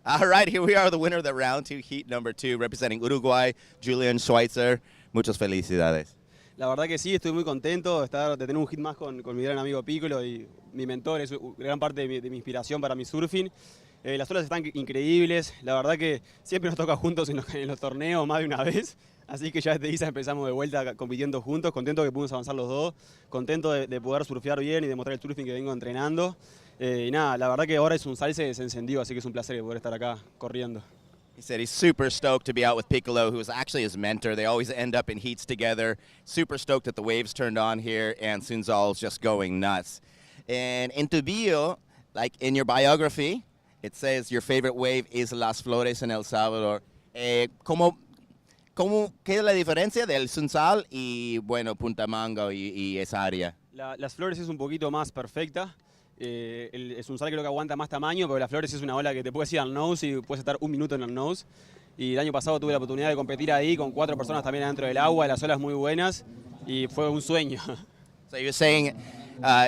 All right, here we are, the winner of the round 2, heat number 2, representing Uruguay, Julian Schweitzer. Muchas felicidades. La verdad que sí, estoy muy contento de tener un hit más con mi gran amigo Piccolo y mi mentor, es gran parte de mi inspiración para mi surfing. Las olas están increíbles, la verdad que siempre nos toca juntos en los torneos más de una vez. Así que ya desde ISA empezamos de vuelta compitiendo juntos, contento que pudimos avanzar los dos, contento de poder surfear bien y demostrar el surfing que vengo entrenando. Y nada, la verdad que ahora es un salse se encendió, así que es un placer poder estar acá corriendo. He said he's super stoked to be out with Piccolo, who was actually his mentor. They always end up in heats together. Super stoked that the waves turned on here, and Sunzal's just going nuts. And in tu bio, like in your biography, it says your favorite wave is Las Flores en El Salvador. ¿Qué es la diferencia del Sunsal y, bueno, Punta Mango y esa área? Las Flores es un poquito más perfecta. El Sunsal creo que aguanta más tamaño, pero las Flores es una ola que te puedes ir al nose y puedes estar un minuto en el nose. Y el año pasado tuve la oportunidad de competir ahí con 4 personas también adentro del agua, las olas muy buenas y fue un sueño. So you're saying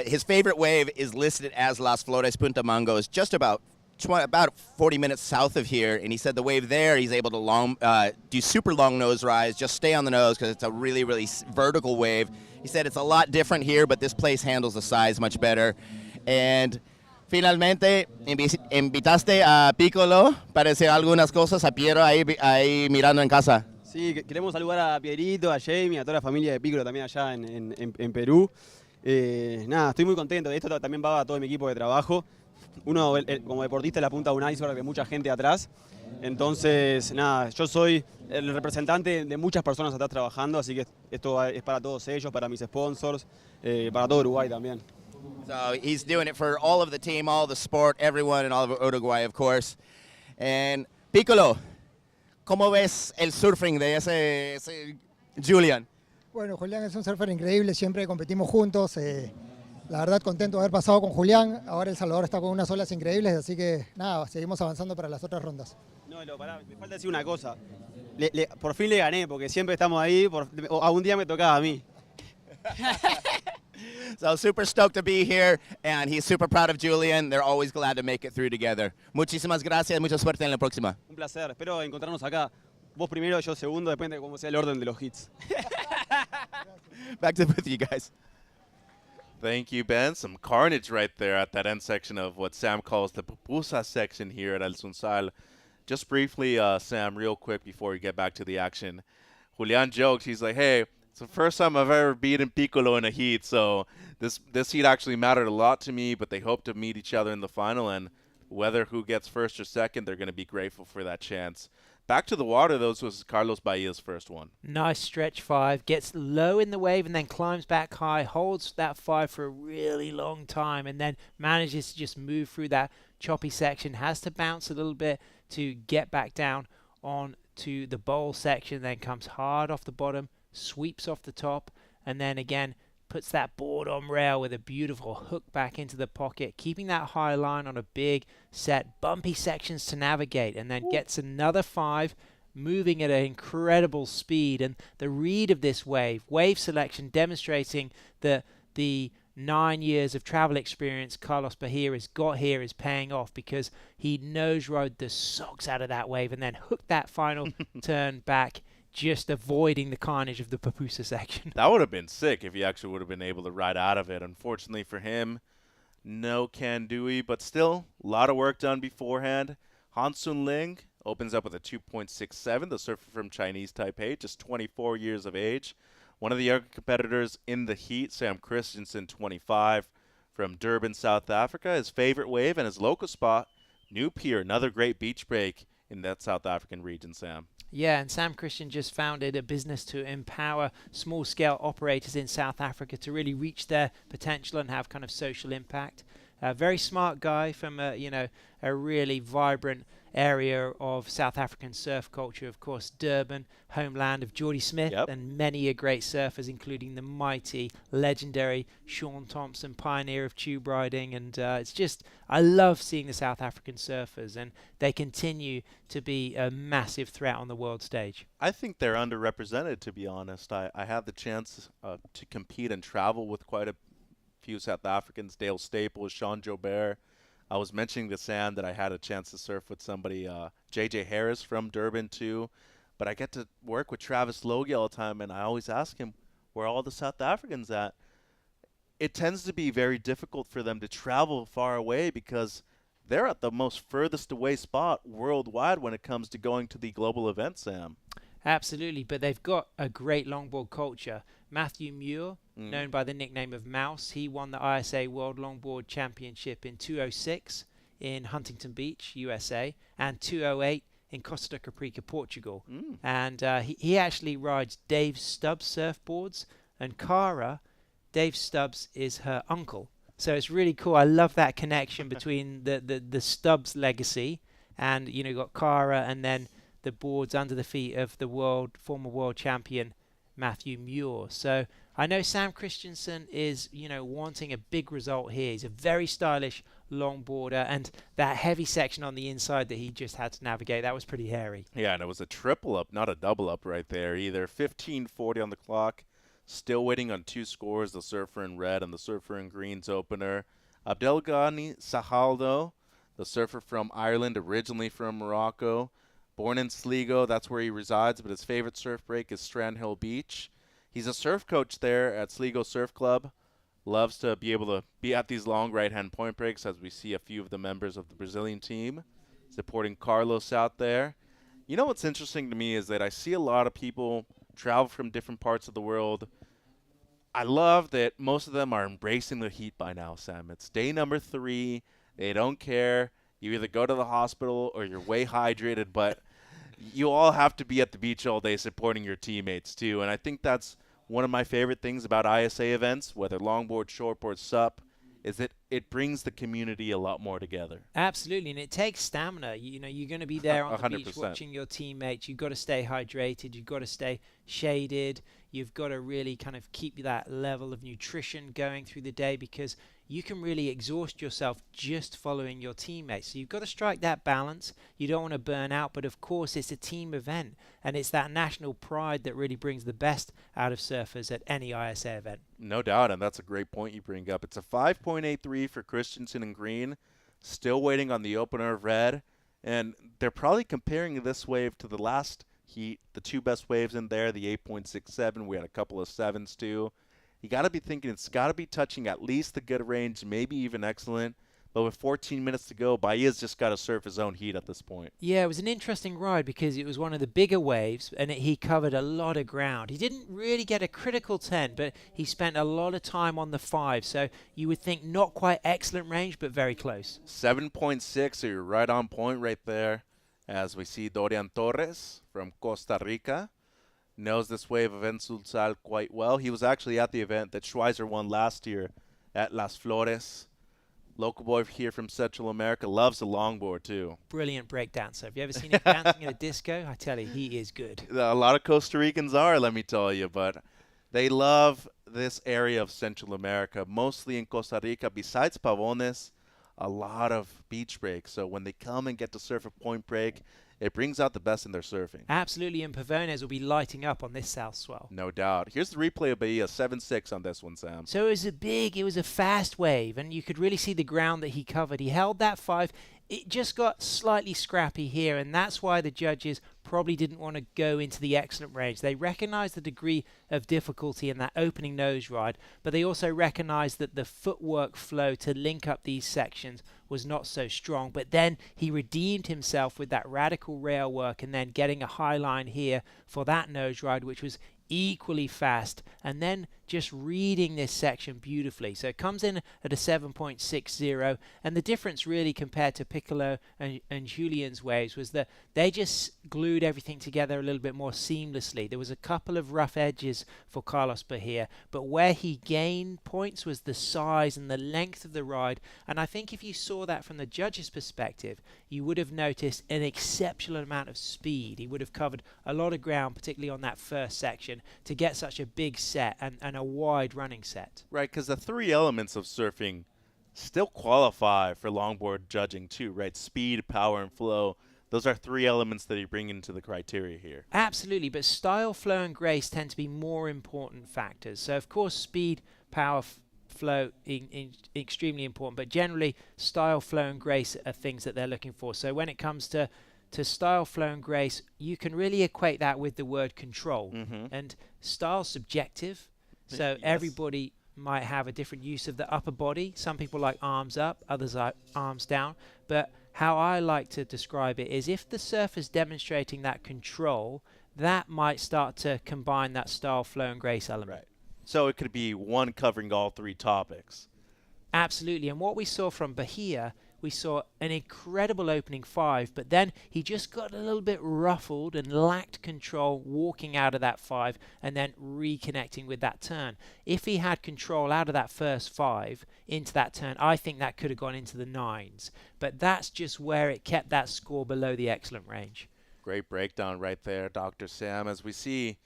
his favorite wave is listed as Las Flores Punta Mango, is just about 40 minutes south of here, and he said the wave there, he's able to do super long nose rise, just stay on the nose because it's a really, really vertical wave. He said it's a lot different here, but this place handles the size much better. And finalmente, invitaste a Piccolo para decir algunas cosas a Piero ahí mirando en casa. Sí, queremos saludar a Pierito, a Jamie, a toda la familia de Piccolo también allá en Perú. Nada, estoy muy contento. De esto también va a todo mi equipo de trabajo. Uno como deportista es la punta de un iceberg de mucha gente atrás. Entonces, nada, yo soy el representante de muchas personas atrás trabajando, así que esto es para todos ellos, para mis sponsors, para todo Uruguay también. So he's doing it for all of the team, all of the sport, everyone, and all of Uruguay, of course. And Piccolo, ¿cómo ves el surfing de ese Julian? Bueno, Julián es un surfer increíble, siempre competimos juntos. La verdad, contento de haber pasado con Julián. Ahora El Salvador está con unas olas increíbles, así que nada, seguimos avanzando para las otras rondas. No, pará, me falta decir una cosa. Por fin le gané, porque siempre estamos ahí, a un día me tocaba a mí. So super stoked to be here, and he's super proud of Julian. They're always glad to make it through together. Muchísimas gracias, mucha suerte en la próxima. Un placer, espero encontrarnos acá. Vos primero, yo segundo, depende de cómo sea el orden de los hits. Back to with you guys. Thank you, Ben. Some carnage right there at that end section of what Sam calls the pupusa section here at El Sunsal. Just briefly, Sam, real quick before we get back to the action. Julian jokes, he's like, hey, It's the first time I've ever beaten Piccolo in a heat, so this heat actually mattered a lot to me, but they hope to meet each other in the final, and whether who gets first or second, they're going to be grateful for that chance. Back to the water, though, this was Carlos Bahia's first one. Nice stretch 5, gets low in the wave and then climbs back high, holds that 5 for a really long time, and then manages to just move through that choppy section, has to bounce a little bit to get back down on to the bowl section, then comes hard off the bottom, sweeps off the top, and then again puts that board on rail with a beautiful hook back into the pocket, keeping that high line on a big set, bumpy sections to navigate, and then gets another 5, moving at an incredible speed. And the read of this wave selection demonstrating that the 9 years of travel experience Carlos Bahia has got here is paying off, because he nose rode the socks out of that wave and then hooked that final turn back, just avoiding the carnage of the Papusa section. That would have been sick if he actually would have been able to ride out of it. Unfortunately for him, no can-do-y, but still, a lot of work done beforehand. Han Sun Ling opens up with a 2.67, the surfer from Chinese Taipei, just 24 years of age. One of the younger competitors in the heat, Sam Christensen, 25, from Durban, South Africa. His favorite wave and his local spot, New Pier, another great beach break in that South African region, Sam. Yeah, and Sam Christian just founded a business to empower small-scale operators in South Africa to really reach their potential and have kind of social impact. A very smart guy from a really vibrant area of South African surf culture. Of course, Durban, homeland of Geordie Smith, and many a great surfers, including the mighty, legendary Sean Thompson, pioneer of tube riding. And it's just, I love seeing the South African surfers, and they continue to be a massive threat on the world stage. I think they're underrepresented, to be honest. I had the chance to compete and travel with quite a few South Africans, Dale Staples, Sean Jobert. I was mentioning to Sam that I had a chance to surf with somebody, JJ Harris from Durban too, but I get to work with Travis Logie all the time, and I always ask him, where are all the South Africans at? It tends to be very difficult for them to travel far away because they're at the most furthest away spot worldwide when it comes to going to the global event, Sam. Absolutely, but they've got a great longboard culture. Matthew Muir, known by the nickname of Mouse, he won the ISA World Longboard Championship in 2006 in Huntington Beach, USA, and 2008 in Costa da Caparica, Portugal. And he actually rides Dave Stubbs surfboards, and Cara, Dave Stubbs is her uncle. So it's really cool. I love that connection between the Stubbs legacy and, you got Cara and then the boards under the feet of the former world champion Matthew Muir. So I know Sam Christensen is, wanting a big result here. He's a very stylish longboarder, and that heavy section on the inside that he just had to navigate, that was pretty hairy. Yeah, and it was a triple up, not a double up right there either. 15:40 on the clock. Still waiting on 2 scores, the surfer in red and the surfer in green's opener. Abdelghani Sahaldo, the surfer from Ireland, originally from Morocco. Born in Sligo, that's where he resides, but his favorite surf break is Strand Hill Beach. He's a surf coach there at Sligo Surf Club. Loves to be able to be at these long right-hand point breaks, as we see a few of the members of the Brazilian team supporting Carlos out there. You know what's interesting to me is that I see a lot of people travel from different parts of the world. I love that most of them are embracing the heat by now, Sam. It's day number 3. They don't care. You either go to the hospital or you're way hydrated, but you all have to be at the beach all day supporting your teammates too. And I think that's one of my favorite things about ISA events, whether longboard, shortboard, sup, is that it brings the community a lot more together. Absolutely, and it takes stamina. You're going to be there on the 100%. beach watching your teammates. You've got to stay hydrated. You've got to stay shaded. You've got to really kind of keep that level of nutrition going through the day, because you can really exhaust yourself just following your teammates. So you've got to strike that balance. You don't want to burn out, but of course it's a team event, and it's that national pride that really brings the best out of surfers at any ISA event. No doubt, and that's a great point you bring up. It's a 5.83 for Christensen and Green, still waiting on the opener of red, and they're probably comparing this wave to the last heat, the 2 best waves in there, the 8.67. We had a couple of 7s too. You got to be thinking it's got to be touching at least the good range, maybe even excellent. But with 14 minutes to go, Bahia's just got to surf his own heat at this point. Yeah, it was an interesting ride because it was one of the bigger waves and he covered a lot of ground. He didn't really get a critical 10, but he spent a lot of time on the 5. So you would think not quite excellent range, but very close. 7.6, so you're right on point right there. As we see Dorian Torres from Costa Rica. Knows this wave of El Sunsal quite well. He was actually at the event that Schweizer won last year at Las Flores. Local boy here from Central America, loves the longboard too. Brilliant break dancer. Have you ever seen him dancing in a disco? I tell you, he is good. A lot of Costa Ricans are, let me tell you, but they love this area of Central America, mostly in Costa Rica. Besides Pavones, a lot of beach breaks. So when they come and get to surf a point break, it brings out the best in their surfing. Absolutely, and Pavones will be lighting up on this south swell. No doubt. Here's the replay of Bahia, 7-6 on this one, Sam. So it was a fast wave, and you could really see the ground that he covered. He held that 5. It just got slightly scrappy here, and that's why the judges probably didn't want to go into the excellent range. They recognized the degree of difficulty in that opening nose ride, but they also recognized that the footwork flow to link up these sections was not so strong. But then he redeemed himself with that radical rail work and then getting a high line here for that nose ride, which was equally fast, and then just reading this section beautifully. So it comes in at a 7.60, and the difference really compared to Piccolo and Julian's waves was that they just glued everything together a little bit more seamlessly. There was a couple of rough edges for Carlos Bahia, but where he gained points was the size and the length of the ride, and I think if you saw that from the judge's perspective, you would have noticed an exceptional amount of speed. He would have covered a lot of ground, particularly on that first section, to get such a big set and a wide running set. Right, because the 3 elements of surfing still qualify for longboard judging too, right? Speed, power, and flow. Those are 3 elements that you bring into the criteria here. Absolutely, but style, flow, and grace tend to be more important factors. So, of course, speed, power, flow, extremely important, but generally, style, flow, and grace are things that they're looking for. So when it comes to style, flow, and grace, you can really equate that with the word control. And style's subjective, so everybody might have a different use of the upper body. Some people like arms up, others like arms down. But how I like to describe it is if the surfer's demonstrating that control, that might start to combine that style, flow, and grace element. Right. So it could be one covering all 3 topics. Absolutely. And what we saw from Bahia, we saw an incredible opening 5, but then he just got a little bit ruffled and lacked control walking out of that 5 and then reconnecting with that turn. If he had control out of that first 5 into that turn, I think that could have gone into the 9s. But that's just where it kept that score below the excellent range. Great breakdown right there, Dr. Sam. As we see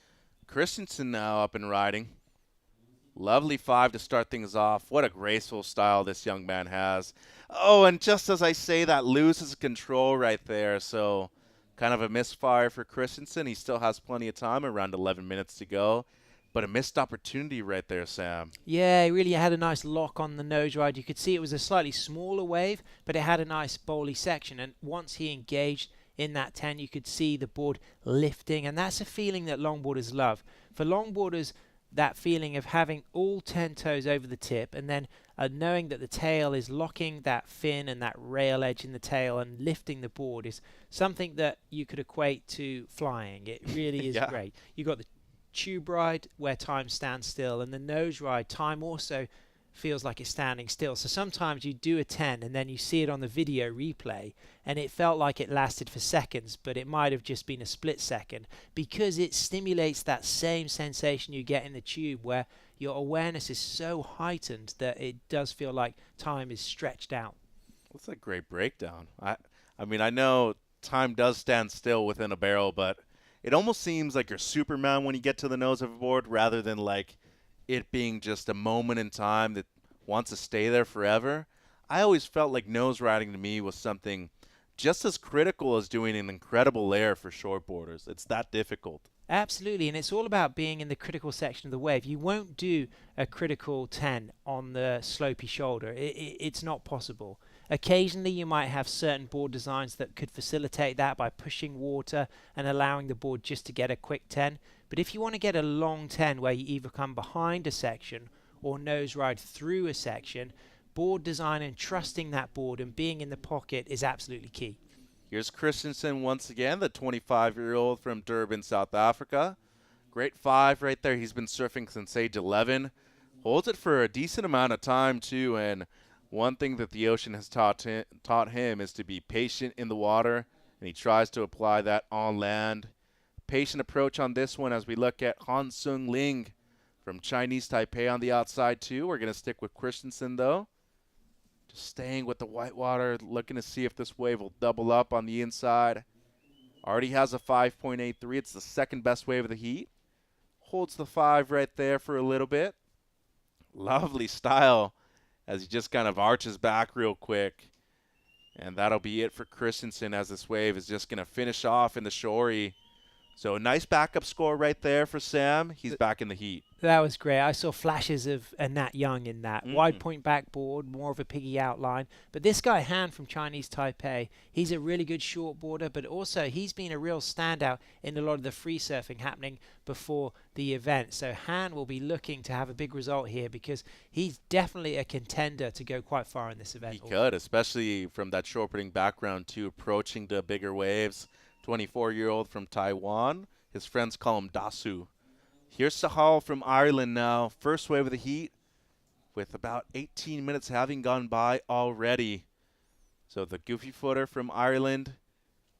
Christensen now up and riding. Lovely 5 to start things off. What a graceful style this young man has. Oh, and just as I say that, loses control right there. So kind of a misfire for Christensen. He still has plenty of time, around 11 minutes to go. But a missed opportunity right there, Sam. Yeah, he really had a nice lock on the nose ride. You could see it was a slightly smaller bowly but it had a nice bowly section. And once he engaged in that 10, you could see the board lifting. And that's a feeling that longboarders love. For longboarders, that feeling of having all 10 toes over the tip and then knowing that the tail is locking that fin and that rail edge in the tail and lifting the board is something that you could equate to flying. It really is great. You got the tube ride where time stands still, and the nose ride, time also feels like it's standing still. So sometimes you do a 10 and then you see it on the video replay and it felt like it lasted for seconds, but it might have just been a split second because it stimulates that same sensation you get in the tube where your awareness is so heightened that it does feel like time is stretched out. That's a great breakdown. I mean, I know time does stand still within a barrel, but it almost seems like you're Superman when you get to the nose of a board rather than like it being just a moment in time that wants to stay there forever. I always felt like nose riding to me was something just as critical as doing an incredible layer for shortboarders. It's that difficult. Absolutely, and it's all about being in the critical section of the wave. You won't do a critical 10 on the slopey shoulder. It's not possible. Occasionally you might have certain board designs that could facilitate that by pushing water and allowing the board just to get a quick 10. But if you want to get a long 10 where you either come behind a section or nose ride through a section, board design and trusting that board and being in the pocket is absolutely key. Here's Christensen once again, the 25-year-old from Durban, South Africa. Great 5 right there. He's been surfing since age 11. Holds it for a decent amount of time, too. And one thing that the ocean has taught him is to be patient in the water, and he tries to apply that on land. Patient approach on this one as we look at Han Sung Ling from Chinese Taipei on the outside, too. We're going to stick with Christensen, though. Just staying with the whitewater, looking to see if this wave will double up on the inside. Already has a 5.83. It's the second best wave of the heat. Holds the 5 right there for a little bit. Lovely style as he just kind of arches back real quick. And that'll be it for Christensen as this wave is just going to finish off in the shorey. So a nice backup score right there for Sam. He's back in the heat. That was great. I saw flashes of a Nat Young in that. Wide point backboard, more of a piggy outline. But this guy, Han from Chinese Taipei, he's a really good shortboarder, but also he's been a real standout in a lot of the free surfing happening before the event. So Han will be looking to have a big result here because he's definitely a contender to go quite far in this event. He could, especially from that shortboarding background too, approaching the bigger waves. 24-year-old from Taiwan. His friends call him Dasu. Here's Sahal from Ireland now. First wave of the heat with about 18 minutes having gone by already. So the goofy footer from Ireland,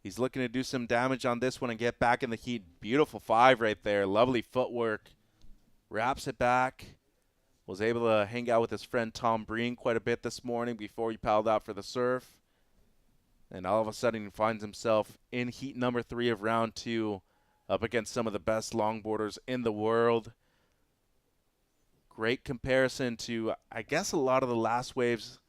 he's looking to do some damage on this one and get back in the heat. Beautiful 5 right there. Lovely footwork. Wraps it back. Was able to hang out with his friend Tom Breen quite a bit this morning before he paddled out for the surf. And all of a sudden he finds himself in heat number 3 of round 2 up against some of the best longboarders in the world. Great comparison to, I guess, a lot of the last waves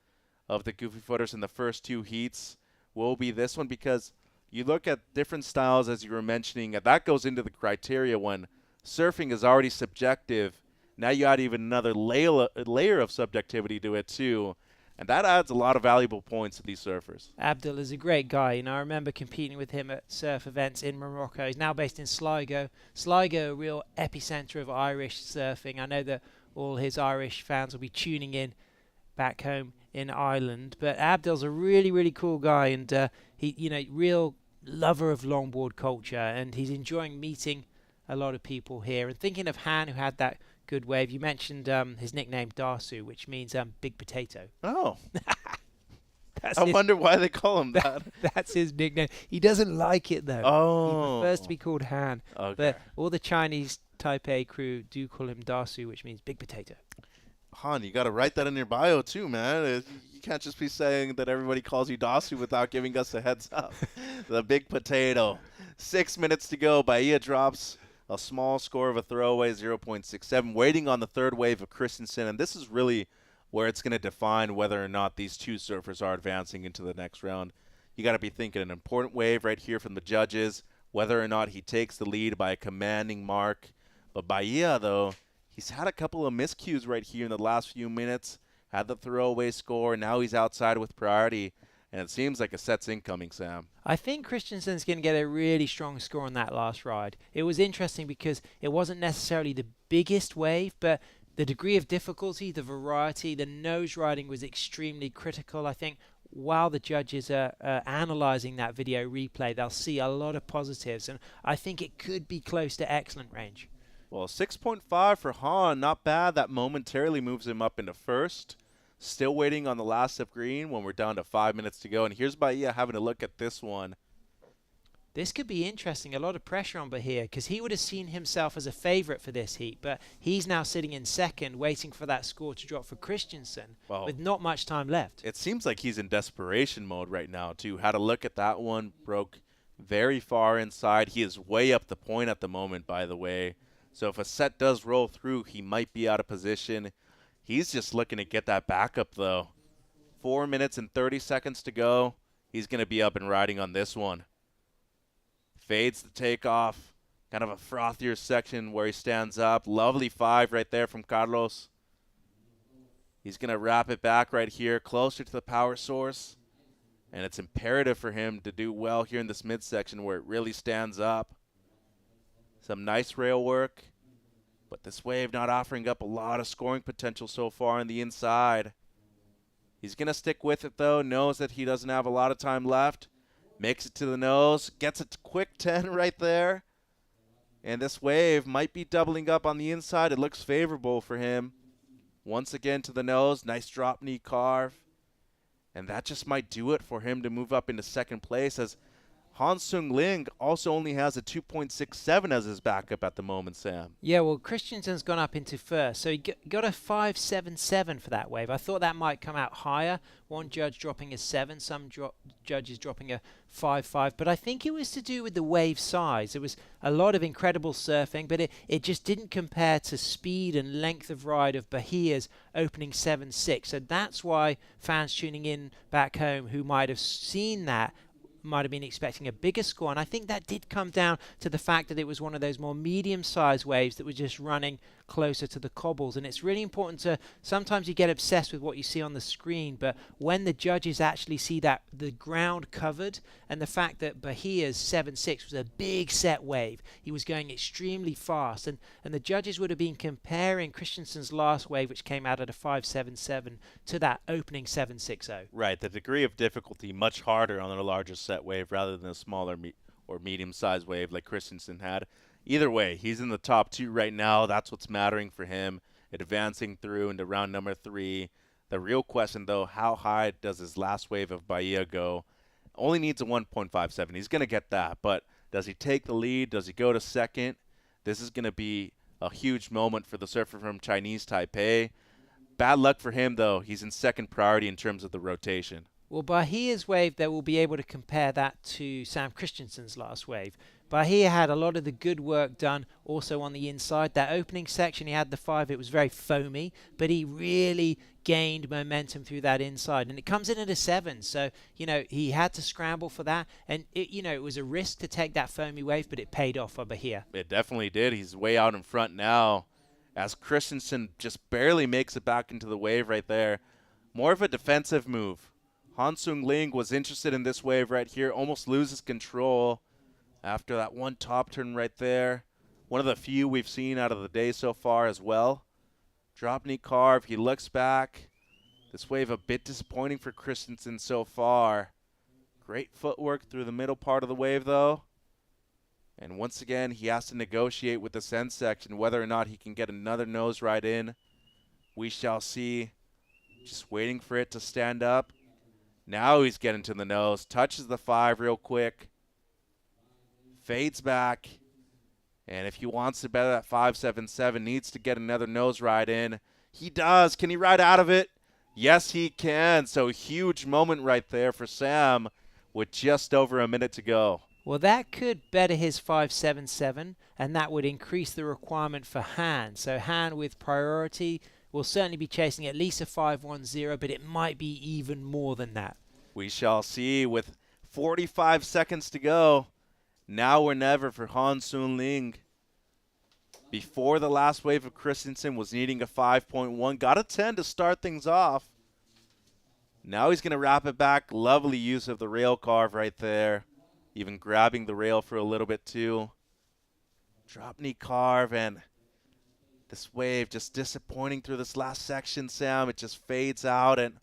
of the goofy footers in the first 2 heats will be this one, because you look at different styles, as you were mentioning, and that goes into the criteria when surfing is already subjective. Now you add even another layer of subjectivity to it too. And that adds a lot of valuable points to these surfers. Abdul is a great guy. You know, I remember competing with him at surf events in Morocco. He's now based in Sligo. Sligo, a real epicenter of Irish surfing. I know that all his Irish fans will be tuning in back home in Ireland. But Abdul's a really, really cool guy, and he, you know, real lover of longboard culture, and he's enjoying meeting a lot of people here. And thinking of Han, who had that good wave. You mentioned his nickname Darsu, which means big potato. Oh. I wonder why they call him that. That's his nickname. He doesn't like it, though. Oh. He prefers to be called Han. Okay. But all the Chinese Taipei crew do call him Darsu, which means big potato. Han, you got to write that in your bio too, man. You can't just be saying that everybody calls you Dasu without giving us a heads up. The big potato. 6 minutes to go. Bahia drops a small score of a throwaway, 0.67, waiting on the third wave of Christensen. And this is really where it's going to define whether or not these two surfers are advancing into the next round. You got to be thinking an important wave right here from the judges, whether or not he takes the lead by a commanding mark. But Bahia, though, he's had a couple of miscues right here in the last few minutes, had the throwaway score, now he's outside with priority. And it seems like a set's incoming, Sam. I think Christensen's going to get a really strong score on that last ride. It was interesting because it wasn't necessarily the biggest wave, but the degree of difficulty, the variety, the nose riding was extremely critical. I think while the judges are analysing that video replay, they'll see a lot of positives, and I think it could be close to excellent range. Well, 6.5 for Han, not bad. That momentarily moves him up into first. Still waiting on the last of green when we're down to 5 minutes to go. And here's Bahia having a look at this one. This could be interesting. A lot of pressure on Bahia because he would have seen himself as a favourite for this heat. But he's now sitting in second, waiting for that score to drop for Christensen with not much time left. It seems like he's in desperation mode right now, too. Had a look at that one. Broke very far inside. He is way up the point at the moment, by the way. So if a set does roll through, he might be out of position. He's just looking to get that backup, though. 4 minutes and 30 seconds to go. He's going to be up and riding on this one. Fades the takeoff. Kind of a frothier section where he stands up. Lovely 5 right there from Carlos. He's going to wrap it back right here, closer to the power source. And it's imperative for him to do well here in this midsection where it really stands up. Some nice rail work. But this wave not offering up a lot of scoring potential so far on the inside. He's going to stick with it, though, knows that he doesn't have a lot of time left. Makes it to the nose, gets a quick 10 right there. And this wave might be doubling up on the inside. It looks favorable for him. Once again to the nose, nice drop knee carve. And that just might do it for him to move up into second place, as Han Sung-ling also only has a 2.67 as his backup at the moment, Sam. Yeah, well, Christensen's gone up into first, so he got a 5.77 for that wave. I thought that might come out higher. One judge dropping a 7, some judges dropping a 5.5, but I think it was to do with the wave size. It was a lot of incredible surfing, but it just didn't compare to speed and length of ride of Bahia's opening 7.6. So that's why fans tuning in back home who might have seen that might have been expecting a bigger score, and I think that did come down to the fact that it was one of those more medium-sized waves that were just running closer to the cobbles. And it's really important to, sometimes you get obsessed with what you see on the screen, but when the judges actually see that the ground covered, and the fact that Bahia's 7.6 was a big set wave, he was going extremely fast, and the judges would have been comparing Christensen's last wave, which came out at a 5.77, to that opening 7.60. Right, the degree of difficulty much harder on a larger set wave rather than a smaller or medium-sized wave like Christensen had. Either way, he's in the top 2 right now. That's what's mattering for him, advancing through into round number 3. The real question, though, how high does his last wave of Bahia go? Only needs a 1.57. He's going to get that, but does he take the lead? Does he go to second? This is going to be a huge moment for the surfer from Chinese Taipei. Bad luck for him, though. He's in second priority in terms of the rotation. Well, Bahia's wave, they will be able to compare that to Sam Christensen's last wave. Bahia had a lot of the good work done also on the inside. That opening section, he had the 5, it was very foamy, but he really gained momentum through that inside. And it comes in at a 7, so, he had to scramble for that. And, it was a risk to take that foamy wave, but it paid off for Bahia. It definitely did. He's way out in front now, as Christensen just barely makes it back into the wave right there. More of a defensive move. Han Sung-ling was interested in this wave right here, almost loses control after that one top turn right there. One of the few we've seen out of the day so far as well. Drop knee carve, he looks back. This wave a bit disappointing for Christensen so far. Great footwork through the middle part of the wave though. And once again, he has to negotiate with this end section whether or not he can get another nose ride in. We shall see. Just waiting for it to stand up. Now he's getting to the nose, touches the 5 real quick, fades back, and if he wants to better that 5.77, needs to get another nose ride in. He does. Can he ride out of it? Yes, he can. So huge moment right there for Sam with just over a minute to go. Well, that could better his 5.77, and that would increase the requirement for Han. So Han with priority will certainly be chasing at least a 5.10, but it might be even more than that. We shall see with 45 seconds to go. Now or never for Han Sung-ling. Before the last wave of Christensen was needing a 5.1. Got a 10 to start things off. Now he's going to wrap it back. Lovely use of the rail carve right there. Even grabbing the rail for a little bit too. Drop knee carve, and this wave just disappointing through this last section, Sam. It just fades out and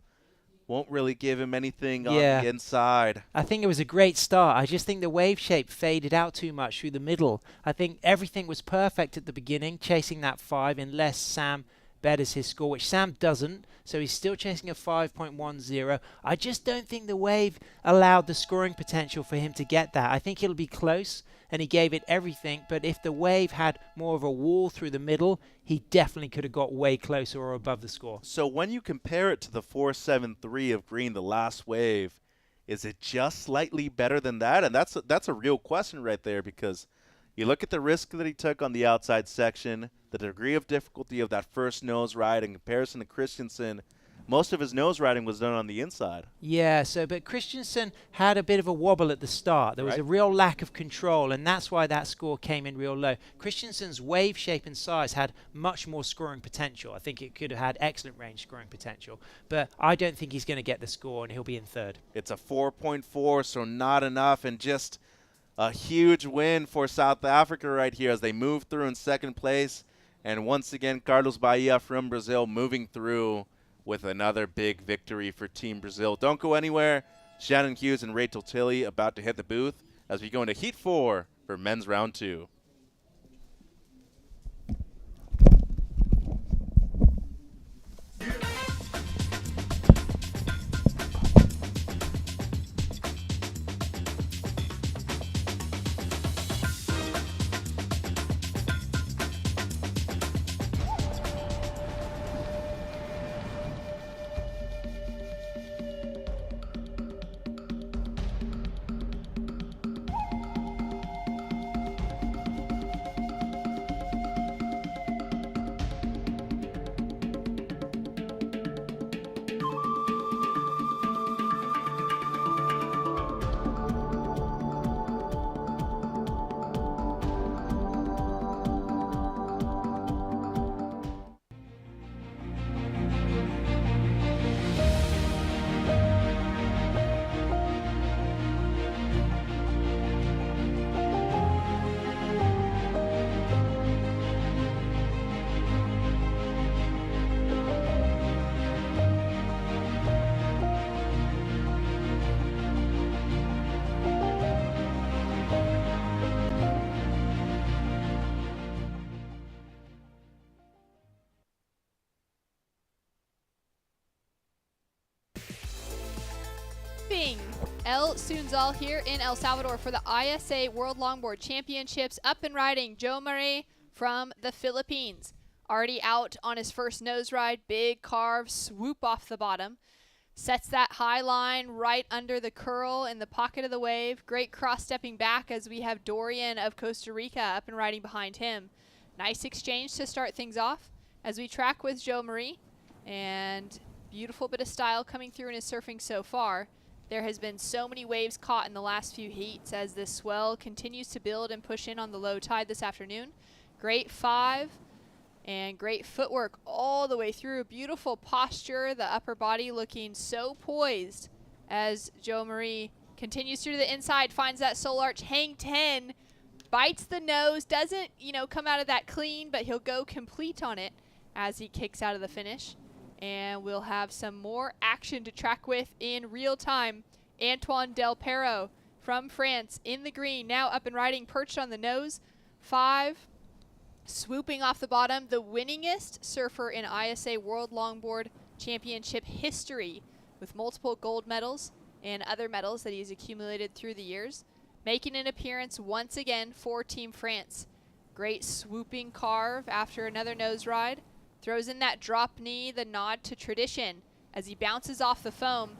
won't really give him anything on the inside. I think it was a great start. I just think the wave shape faded out too much through the middle. I think everything was perfect at the beginning, chasing that 5, unless Sam betters his score, which Sam doesn't, so he's still chasing a 5.10. I just don't think the wave allowed the scoring potential for him to get that. I think it'll be close, and he gave it everything, but if the wave had more of a wall through the middle, he definitely could have got way closer or above the score. So when you compare it to the 4.73 of Green, the last wave, is it just slightly better than that? And that's a real question right there, because you look at the risk that he took on the outside section, the degree of difficulty of that first nose ride in comparison to Christensen. Most of his nose riding was done on the inside. Yeah, but Christensen had a bit of a wobble at the start. There was a real lack of control, and that's why that score came in real low. Christensen's wave shape and size had much more scoring potential. I think it could have had excellent range scoring potential, but I don't think he's going to get the score, and he'll be in third. It's a 4.4, so not enough, and just a huge win for South Africa right here as they move through in second place. And once again, Carlos Bahia from Brazil moving through with another big victory for Team Brazil. Don't go anywhere. Shannon Hughes and Rachel Tilley about to hit the booth as we go into Heat 4 for men's round 2. El Sunzal here in El Salvador for the ISA World Longboard Championships. Up and riding Joe Murray from the Philippines. Already out on his first nose ride. Big carve, swoop off the bottom. Sets that high line right under the curl in the pocket of the wave. Great cross-stepping back as we have Dorian of Costa Rica up and riding behind him. Nice exchange to start things off as we track with Joe Marie. And beautiful bit of style coming through in his surfing so far. There has been so many waves caught in the last few heats as this swell continues to build and push in on the low tide this afternoon. Great 5 and great footwork all the way through. Beautiful posture, the upper body looking so poised as Joe Marie continues through the inside, finds that soul arch, hang 10, bites the nose, doesn't, come out of that clean, but he'll go complete on it as he kicks out of the finish. And we'll have some more action to track with in real time. Antoine Del Perro from France in the green, now up and riding, perched on the nose. 5, swooping off the bottom, the winningest surfer in ISA World Longboard Championship history, with multiple gold medals and other medals that he's accumulated through the years. Making an appearance once again for Team France. Great swooping carve after another nose ride. Throws in that drop knee, the nod to tradition as he bounces off the foam,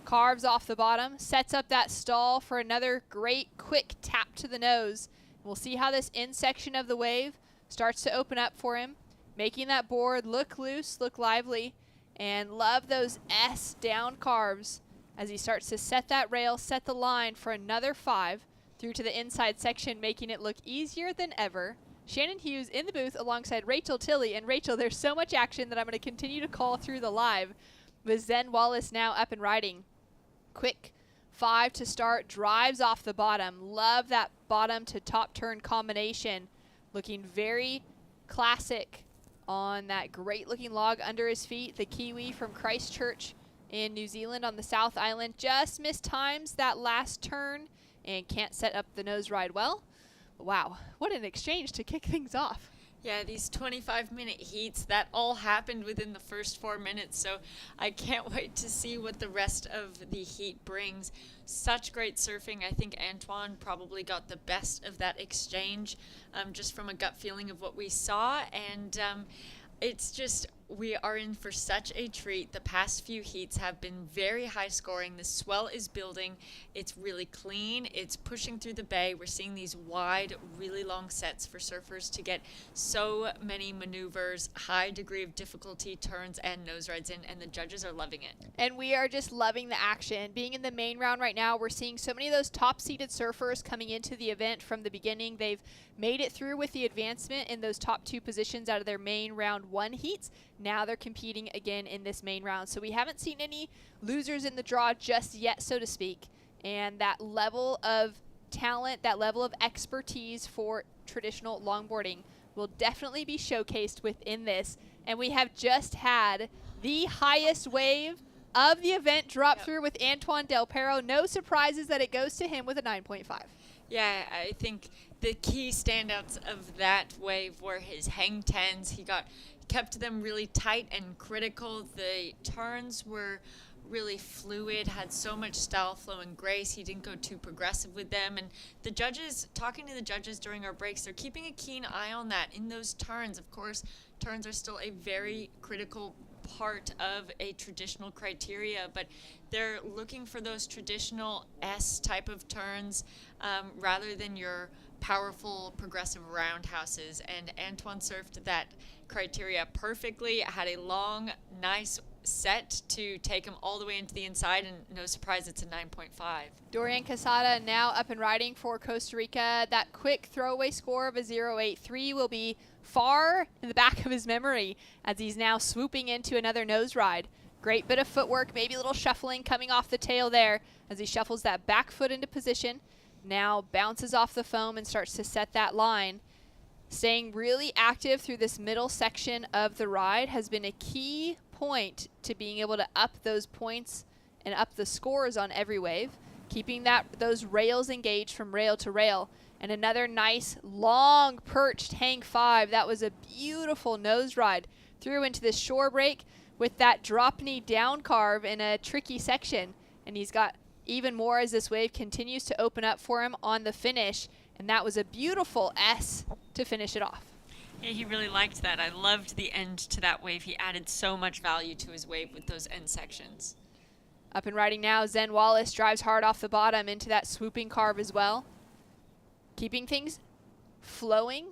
carves off the bottom, sets up that stall for another great quick tap to the nose. We'll see how this in section of the wave starts to open up for him, making that board look loose, look lively, and love those S down carves as he starts to set that rail, set the line for another 5 through to the inside section, making it look easier than ever. Shannon Hughes in the booth alongside Rachel Tilley. And Rachel, there's so much action that I'm going to continue to call through the live with Zen Wallace now up and riding. Quick 5 to start, drives off the bottom. Love that bottom to top turn combination. Looking very classic on that great looking log under his feet. The Kiwi from Christchurch in New Zealand on the South Island just mistimes that last turn and can't set up the nose ride well. Wow, what an exchange to kick things off. Yeah, these 25-minute heats, that all happened within the first 4 minutes, so I can't wait to see what the rest of the heat brings. Such great surfing. I think Antoine probably got the best of that exchange, just from a gut feeling of what we saw, and it's just, we are in for such a treat. The past few heats have been very high scoring. The swell is building. It's really clean. It's pushing through the bay. We're seeing these wide, really long sets for surfers to get so many maneuvers, high degree of difficulty, turns, and nose rides in, and the judges are loving it. And we are just loving the action. Being in the main round right now, we're seeing so many of those top-seeded surfers coming into the event from the beginning. They've made it through with the advancement in those top 2 positions out of their main round 1 heats. Now they're competing again in this main round. So we haven't seen any losers in the draw just yet, so to speak. And that level of talent, that level of expertise for traditional longboarding will definitely be showcased within this. And we have just had the highest wave of the event drop through with Antoine Del Perro. No surprises that it goes to him with a 9.5. Yeah, I think the key standouts of that wave were his hang tens. He kept them really tight and critical. The turns were really fluid, had so much style, flow, and grace. He didn't go too progressive with them. And the judges, talking to the judges during our breaks, they're keeping a keen eye on that in those turns. Of course, turns are still a very critical part of a traditional criteria, but they're looking for those traditional S type of turns rather than your powerful progressive roundhouses. And Antoine surfed that criteria perfectly, had a long, nice set to take him all the way into the inside, and no surprise, it's a 9.5. Dorian Casada now up and riding for Costa Rica. That quick throwaway score of a 0.83 will be far in the back of his memory as he's now swooping into another nose ride. Great bit of footwork, maybe a little shuffling coming off the tail there as he shuffles that back foot into position. Now bounces off the foam and starts to set that line. Staying really active through this middle section of the ride has been a key point to being able to up those points and up the scores on every wave, keeping those rails engaged from rail to rail. And another nice long perched hang 5. That was a beautiful nose ride through into this shore break with that drop knee down carve in a tricky section. And he's got even more as this wave continues to open up for him on the finish. And that was a beautiful S to finish it off. Yeah, he really liked that. I loved the end to that wave. He added so much value to his wave with those end sections. Up and riding now, Zen Wallace drives hard off the bottom into that swooping carve as well. Keeping things flowing,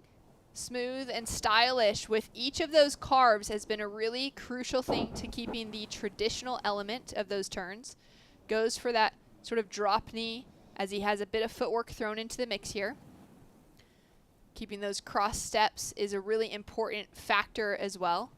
smooth, and stylish with each of those carves has been a really crucial thing to keeping the traditional element of those turns. Goes for that sort of drop knee as he has a bit of footwork thrown into the mix here. Keeping those cross steps is a really important factor as well.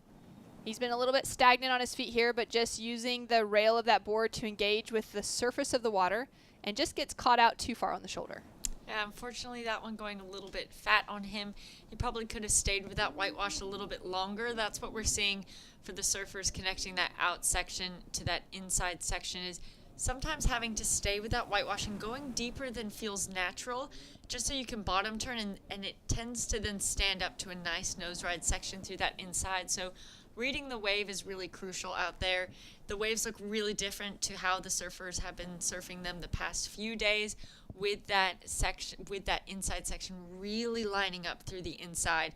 He's been a little bit stagnant on his feet here, but just using the rail of that board to engage with the surface of the water and just gets caught out too far on the shoulder. Yeah, unfortunately that one going a little bit fat on him. He probably could have stayed with that whitewash a little bit longer. That's what we're seeing for the surfers connecting that out section to that inside section, is sometimes having to stay with that whitewash and going deeper than feels natural just so you can bottom turn, and it tends to then stand up to a nice nose ride section through that inside. So reading the wave is really crucial out there. The waves look really different to how the surfers have been surfing them the past few days, with that section, with that inside section really lining up through the inside.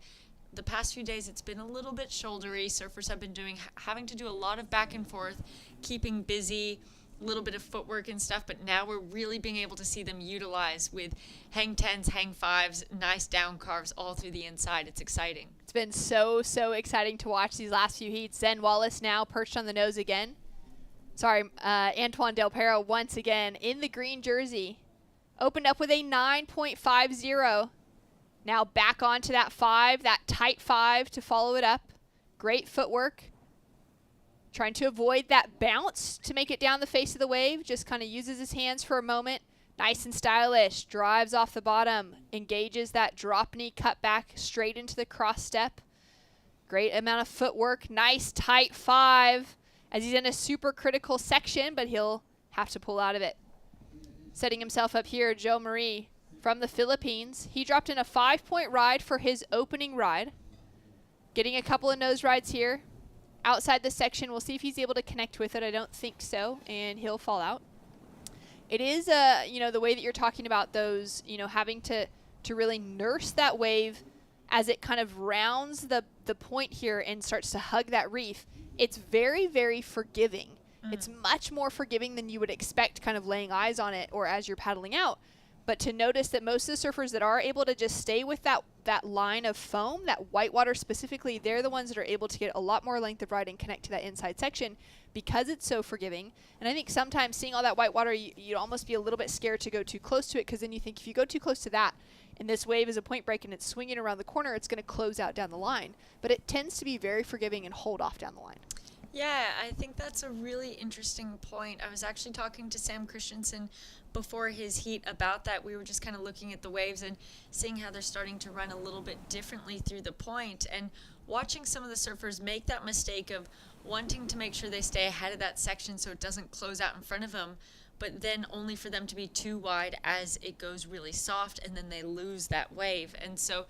The past few days it's been a little bit shouldery. Surfers have been having to do a lot of back and forth, keeping busy, a little bit of footwork and stuff, but now we're really being able to see them utilize with hang 10s, hang 5s, nice down carves all through the inside. It's exciting. It's been so exciting to watch these last few heats. Zen Wallace now perched on the nose again. Antoine Del Perro once again in the green jersey. Opened up with a 9.50. Now back onto that 5, that tight 5 to follow it up. Great footwork. Trying to avoid that bounce to make it down the face of the wave. Just kind of uses his hands for a moment. Nice and stylish. Drives off the bottom. Engages that drop knee cut back straight into the cross step. Great amount of footwork. Nice tight 5 as he's in a super critical section, but he'll have to pull out of it. Setting himself up here, Joe Marie from the Philippines. He dropped in a 5-point ride for his opening ride. Getting a couple of nose rides here. Outside the section, we'll see if he's able to connect with it. I don't think so, and he'll fall out. It is, the way that you're talking about those, having to really nurse that wave as it kind of rounds the point here and starts to hug that reef. It's very, very forgiving. It's much more forgiving than you would expect kind of laying eyes on it or as you're paddling out. But to notice that most of the surfers that are able to just stay with that line of foam, that whitewater specifically, they're the ones that are able to get a lot more length of ride and connect to that inside section because it's so forgiving. And I think sometimes seeing all that whitewater, you'd almost be a little bit scared to go too close to it, because then you think if you go too close to that and this wave is a point break and it's swinging around the corner, it's going to close out down the line. But it tends to be very forgiving and hold off down the line. Yeah, I think that's a really interesting point. I was actually talking to Sam Christensen before his heat about that. We were just kind of looking at the waves and seeing how they're starting to run a little bit differently through the point, and watching some of the surfers make that mistake of wanting to make sure they stay ahead of that section so it doesn't close out in front of them, but then only for them to be too wide as it goes really soft, and then they lose that wave. And so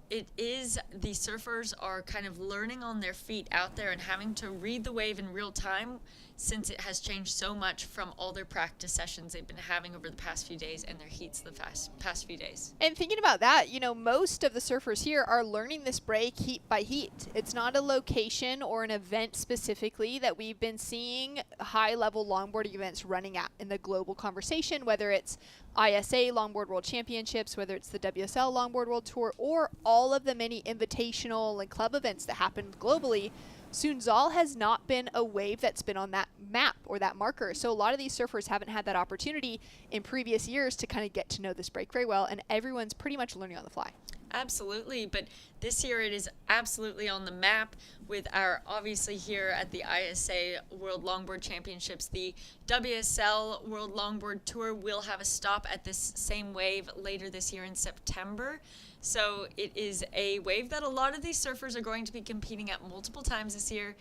it is, the surfers are kind of learning on their feet out there and having to read the wave in real time, since it has changed so much from all their practice sessions they've been having over the past few days and their heats the past few days. And thinking about that, you know, most of the surfers here are learning this break heat by heat. It's not a location or an event specifically that we've been seeing high-level longboarding events running at in the global conversation, whether it's ISA Longboard World Championships, whether it's the WSL Longboard World Tour, or all of the many invitational and club events that happen globally. Sunzal has not been a wave that's been on that map or that marker. So a lot of these surfers haven't had that opportunity in previous years to kind of get to know this break very well, and everyone's pretty much learning on the fly. Absolutely, but this year it is absolutely on the map with our, obviously here at the ISA World Longboard Championships, the WSL World Longboard Tour will have a stop at this same wave later this year in September. So it is a wave that a lot of these surfers are going to be competing at multiple times this year,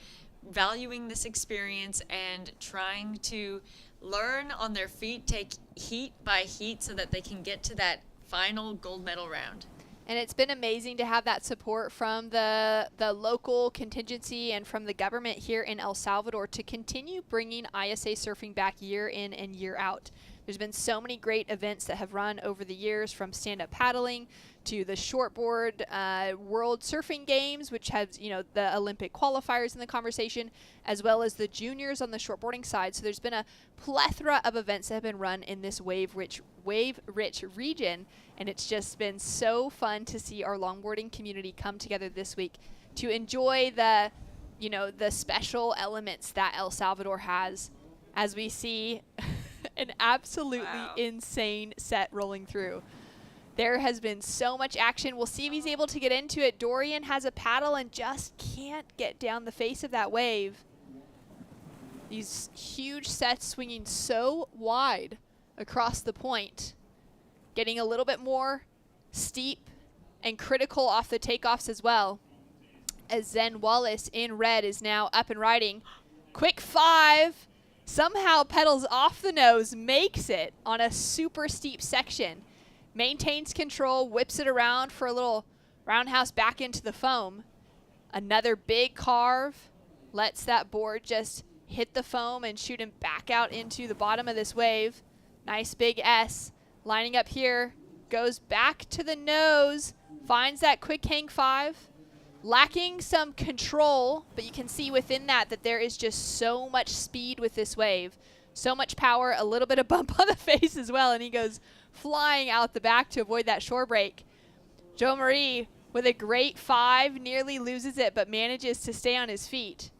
valuing this experience and trying to learn on their feet, take heat by heat so that they can get to that final gold medal round. And it's been amazing to have that support from the local contingency and from the government here in El Salvador to continue bringing ISA surfing back year in and year out. There's been so many great events that have run over the years, from stand-up paddling to the shortboard World Surfing Games, which has, you know, the Olympic qualifiers in the conversation, as well as the juniors on the shortboarding side. So there's been a plethora of events that have been run in this wave-rich region, and it's just been so fun to see our longboarding community come together this week to enjoy the, you know, the special elements that El Salvador has, as we see an absolutely insane set rolling through. There has been so much action. We'll see if he's able to get into it. Dorian has a paddle and just can't get down the face of that wave. These huge sets swinging so wide across the point, getting a little bit more steep and critical off the takeoffs as well, as Zen Wallace in red is now up and riding. Quick five, somehow pedals off the nose, makes it on a super steep section, maintains control, whips it around for a little roundhouse back into the foam. Another big carve, lets that board just hit the foam and shoot him back out into the bottom of this wave. Nice big S, lining up here, goes back to the nose, finds that quick hang five, lacking some control, but you can see within that there is just so much speed with this wave, so much power, a little bit of bump on the face as well, and he goes flying out the back to avoid that shore break. Joe Marie with a great five, nearly loses it, but manages to stay on his feet.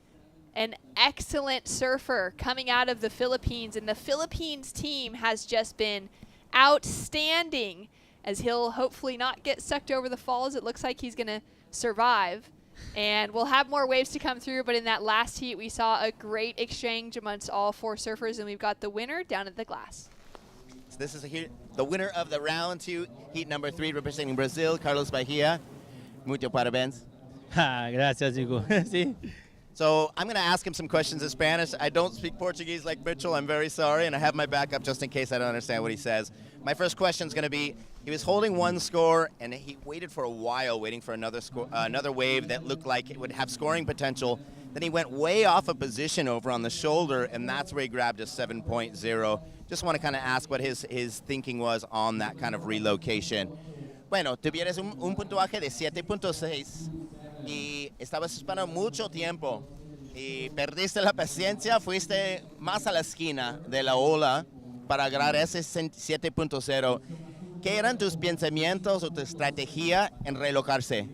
An excellent surfer coming out of the Philippines, and the Philippines team has just been outstanding, as he'll hopefully not get sucked over the falls. It looks like he's going to survive, and we'll have more waves to come through, but in that last heat we saw a great exchange amongst all four surfers, and we've got the winner down at the glass. So this is the winner of the round two, heat number 3, representing Brazil, Carlos Bahia. Mucho parabéns. Gracias, Hugo. Sí. So I'm going to ask him some questions in Spanish. I don't speak Portuguese like Mitchell. I'm very sorry, and I have my backup just in case I don't understand what he says. My first question is going to be, he was holding one score, and he waited for a while, waiting for another wave that looked like it would have scoring potential. Then he went way off a position over on the shoulder, and that's where he grabbed a 7.0. Just want to kind of ask what his thinking was on that kind of relocation. Bueno, tuvieras un puntuaje de 7.6 y estabas esperando mucho tiempo y perdiste la paciencia, fuiste más a la esquina de la ola para agarrar ese 7.0. ¿Qué eran tus pensamientos o tu estrategia en relocarse?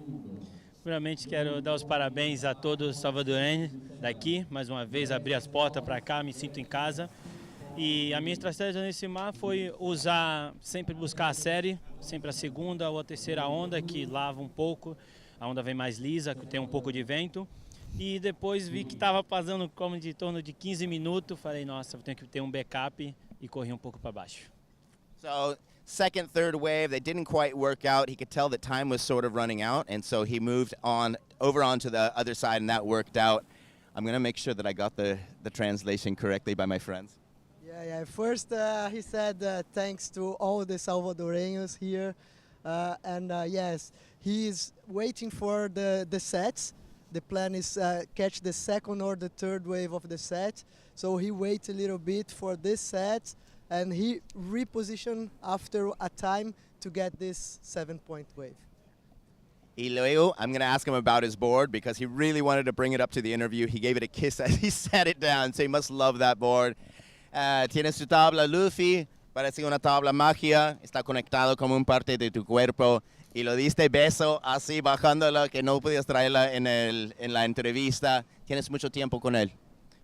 Primeiramente quero dar os parabéns a todos os salvadorenhos daqui, mais uma vez abrir as portas para cá, me sinto em casa. E a minha estratégia nesse mar foi sempre buscar a série, sempre a segunda ou a terceira onda, que lava um pouco, a onda vem mais lisa, tem um pouco de vento. E depois vi que estava passando como de torno de 15 minutos, falei, nossa, eu tenho que ter um backup e corri um pouco para baixo. So second, third wave, they didn't quite work out. He could tell that time was sort of running out, and so he moved on over onto the other side, and that worked out. I'm going to make sure that I got the translation correctly by my friends. Yeah. First, he said thanks to all the Salvadoreños here. Yes, he is waiting for the sets. The plan is catch the second or the third wave of the set. So he waits a little bit for this set, and he repositioned after a time to get this 7-point wave. Y luego, I'm going to ask him about his board because he really wanted to bring it up to the interview. He gave it a kiss as he sat it down, so he must love that board. Tiene su tabla Luffy, parece una tabla magia, está conectado como un parte de tu cuerpo. Y lo diste beso así bajándola que no podías traerla en la entrevista. ¿Tienes mucho tiempo con él?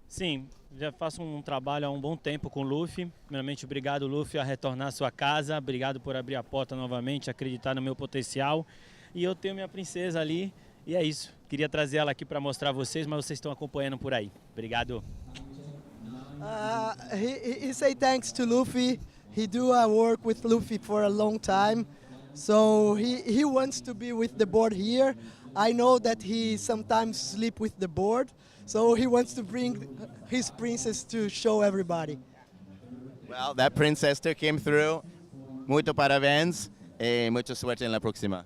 Sim, já faço trabalho há bom tempo com o Luffy. Primeiramente, obrigado, Luffy, a retornar à sua casa. Obrigado por abrir a porta novamente, acreditar no meu potencial. E eu tenho minha princesa ali, e é isso. Queria trazer ela aqui para mostrar a vocês, mas vocês estão acompanhando por aí. Obrigado. He say thanks to Luffy. He do work with Luffy for a long time, so he wants to be with the board here. I know that he sometimes sleep with the board, so he wants to bring his princess to show everybody. Well, that princess took him through. Muito parabéns e muita suerte en la próxima.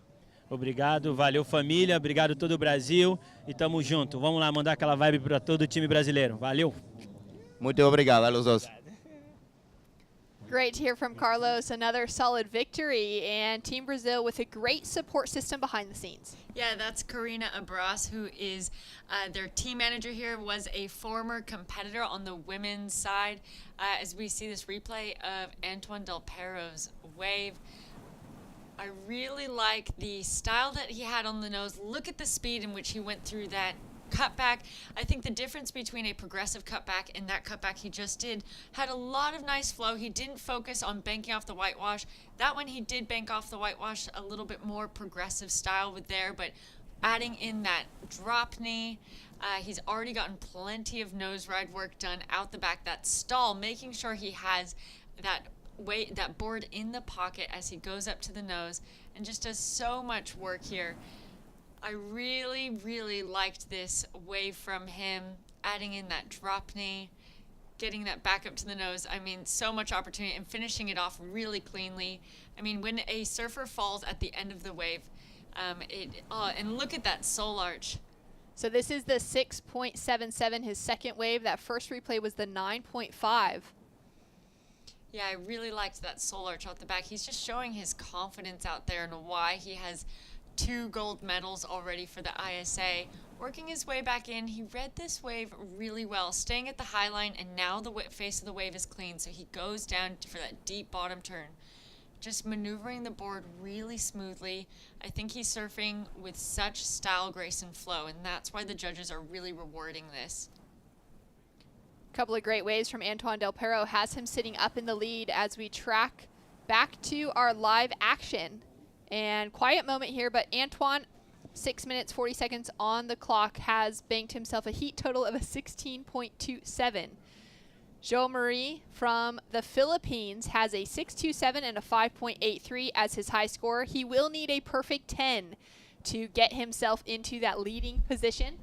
Obrigado, valeu família, obrigado todo o Brasil e tamo junto. Vamos lá mandar aquela vibe para todo o time brasileiro. Valeu. Muito obrigado a los dos. Great to hear from Carlos. Another solid victory, and Team Brazil with a great support system behind the scenes. Yeah, that's Karina Abras, who is their team manager here, was a former competitor on the women's side. As we see this replay of Antoine Del Perro's wave, I really like the style that he had on the nose. Look at the speed in which he went through that cutback. I think the difference between a progressive cutback and that cutback he just did had a lot of nice flow. He didn't focus on banking off the whitewash. That one he did bank off the whitewash, a little bit more progressive style with there, but adding in that drop knee. He's already gotten plenty of nose ride work done out the back. That stall, making sure he has that board in the pocket as he goes up to the nose, and just does so much work here. I really, really liked this wave from him, adding in that drop knee, getting that back up to the nose. I mean, so much opportunity, and finishing it off really cleanly. I mean, when a surfer falls at the end of the wave, and look at that soul arch. So this is the 6.77, his second wave. That first replay was the 9.5. Yeah, I really liked that soul arch out the back. He's just showing his confidence out there and why he has 2 gold medals already for the ISA. Working his way back in, he read this wave really well, staying at the high line, and now the face of the wave is clean, so he goes down for that deep bottom turn. Just maneuvering the board really smoothly. I think he's surfing with such style, grace, and flow, and that's why the judges are really rewarding this. Couple of great waves from Antoine Del Perro has him sitting up in the lead as we track back to our live action. And quiet moment here, but Antoine, 6 minutes, 40 seconds on the clock, has banked himself a heat total of a 16.27. Joe Marie from the Philippines has a 6.27 and a 5.83 as his high score. He will need a perfect 10 to get himself into that leading position.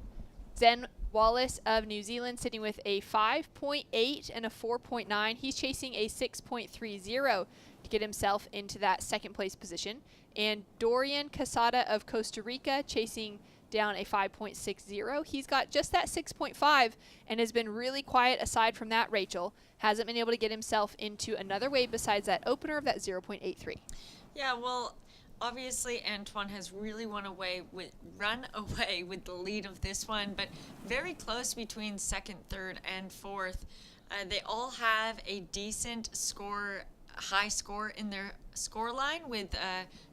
Zen Wallace of New Zealand sitting with a 5.8 and a 4.9. He's chasing a 6.30 to get himself into that second place position. And Dorian Casada of Costa Rica chasing down a 5.60. He's got just that 6.5 and has been really quiet aside from that, Rachel. Hasn't been able to get himself into another wave besides that opener of that 0.83. Yeah, well, obviously Antoine has really run away with the lead of this one, but very close between second, third, and fourth. They all have a decent score, high score in their score line, with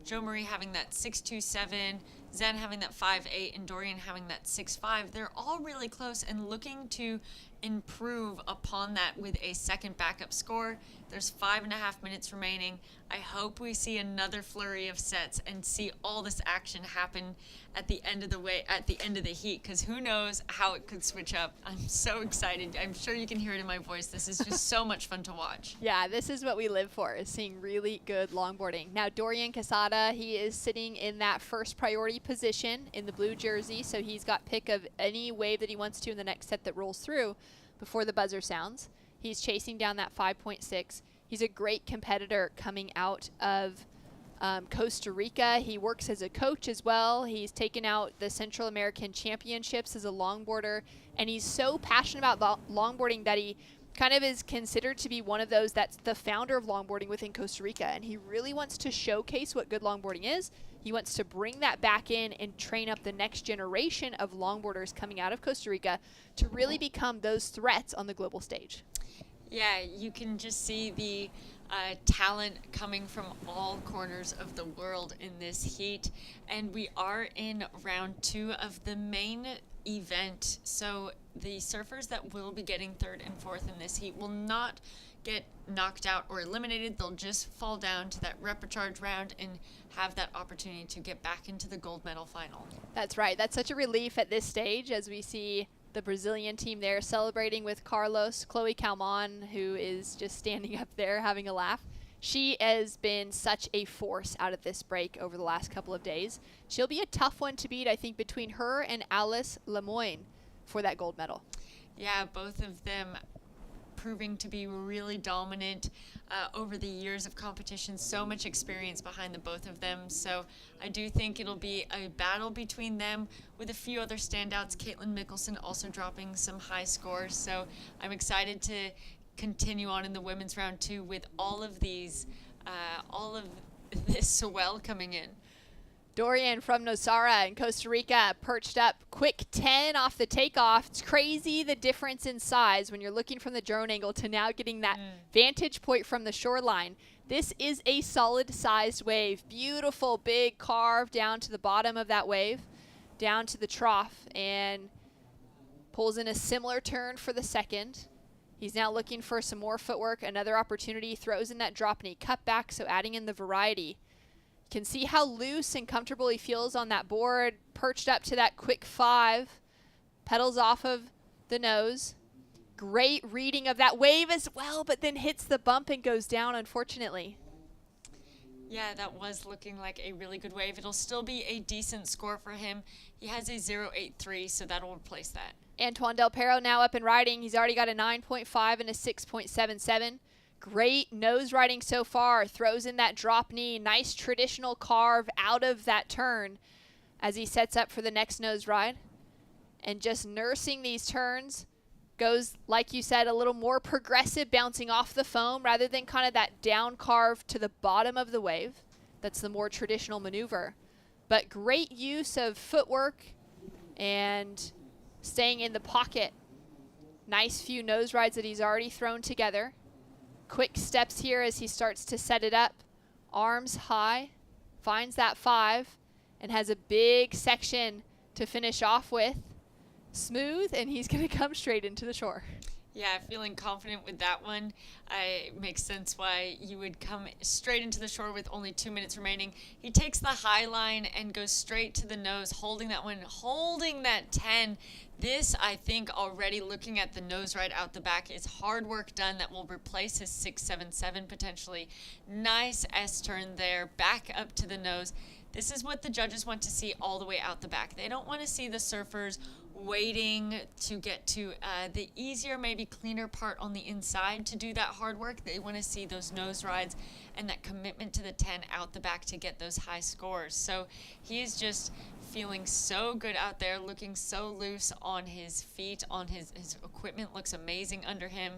Joe Marie having that 6.27, Zen having that 5.8, and Dorian having that 6.5. They're all really close and looking to improve upon that with a second backup score. There's 5.5 minutes remaining. I hope we see another flurry of sets and see all this action happen at the end of the heat, because who knows how it could switch up. I'm so excited. I'm sure you can hear it in my voice. This is just so much fun to watch. Yeah, this is what we live for, is seeing really good longboarding. Now, Dorian Casada, he is sitting in that first priority position in the blue jersey, so he's got pick of any wave that he wants to in the next set that rolls through before the buzzer sounds. He's chasing down that 5.6. He's a great competitor coming out of Costa Rica. He works as a coach as well. He's taken out the Central American Championships as a longboarder, and he's so passionate about longboarding that he kind of is considered to be one of those that's the founder of longboarding within Costa Rica, and he really wants to showcase what good longboarding is. He wants to bring that back in and train up the next generation of longboarders coming out of Costa Rica to really become those threats on the global stage. Yeah, you can just see the talent coming from all corners of the world in this heat. And we are in round 2 of the main event. So the surfers that will be getting 3rd and 4th in this heat will not get knocked out or eliminated. They'll just fall down to that repecharge round and have that opportunity to get back into the gold medal final. That's right. That's such a relief at this stage as we see the Brazilian team there celebrating with Carlos. Chloe Calmon, who is just standing up there having a laugh. She has been such a force out of this break over the last couple of days. She'll be a tough one to beat, I think, between her and Alice Lemoyne for that gold medal. Yeah, both of them proving to be really dominant over the years of competition. So much experience behind the both of them. So I do think it'll be a battle between them with a few other standouts. Caitlin Mickelson also dropping some high scores. So I'm excited to continue on in the women's round 2 with all of these, all of this swell coming in. Dorian from Nosara in Costa Rica perched up quick 10 off the takeoff. It's crazy the difference in size when you're looking from the drone angle to now getting that vantage point from the shoreline. This is a solid sized wave. Beautiful big carve down to the bottom of that wave, down to the trough, and pulls in a similar turn for the second. He's now looking for some more footwork, another opportunity, throws in that drop knee cut back, so adding in the variety. Can see how loose and comfortable he feels on that board, perched up to that quick 5, pedals off of the nose. Great reading of that wave as well, but then hits the bump and goes down, unfortunately. Yeah, that was looking like a really good wave. It'll still be a decent score for him. He has a 0.83, so that'll replace that. Antoine Del Perro now up and riding. He's already got a 9.5 and a 6.77. Great nose riding so far. Throws in that drop knee. Nice traditional carve out of that turn as he sets up for the next nose ride. And just nursing these turns. Goes, like you said, a little more progressive, bouncing off the foam rather than kind of that down carve to the bottom of the wave. That's the more traditional maneuver. But great use of footwork and staying in the pocket. Nice few nose rides that he's already thrown together. Quick steps here as he starts to set it up. Arms high, finds that 5, and has a big section to finish off with. Smooth, and he's going to come straight into the shore. Yeah, feeling confident with that one. It makes sense why you would come straight into the shore with only 2 minutes remaining. He takes the high line and goes straight to the nose, holding that one, holding that 10. This, I think, already looking at the nose ride out the back, is hard work done that will replace his 6.77 potentially. Nice S-turn there, back up to the nose. This is what the judges want to see all the way out the back. They don't want to see the surfers waiting to get to the easier, maybe cleaner part on the inside to do that hard work. They want to see those nose rides and that commitment to the 10 out the back to get those high scores. So he is just feeling so good out there, looking so loose on his feet, on his equipment looks amazing under him.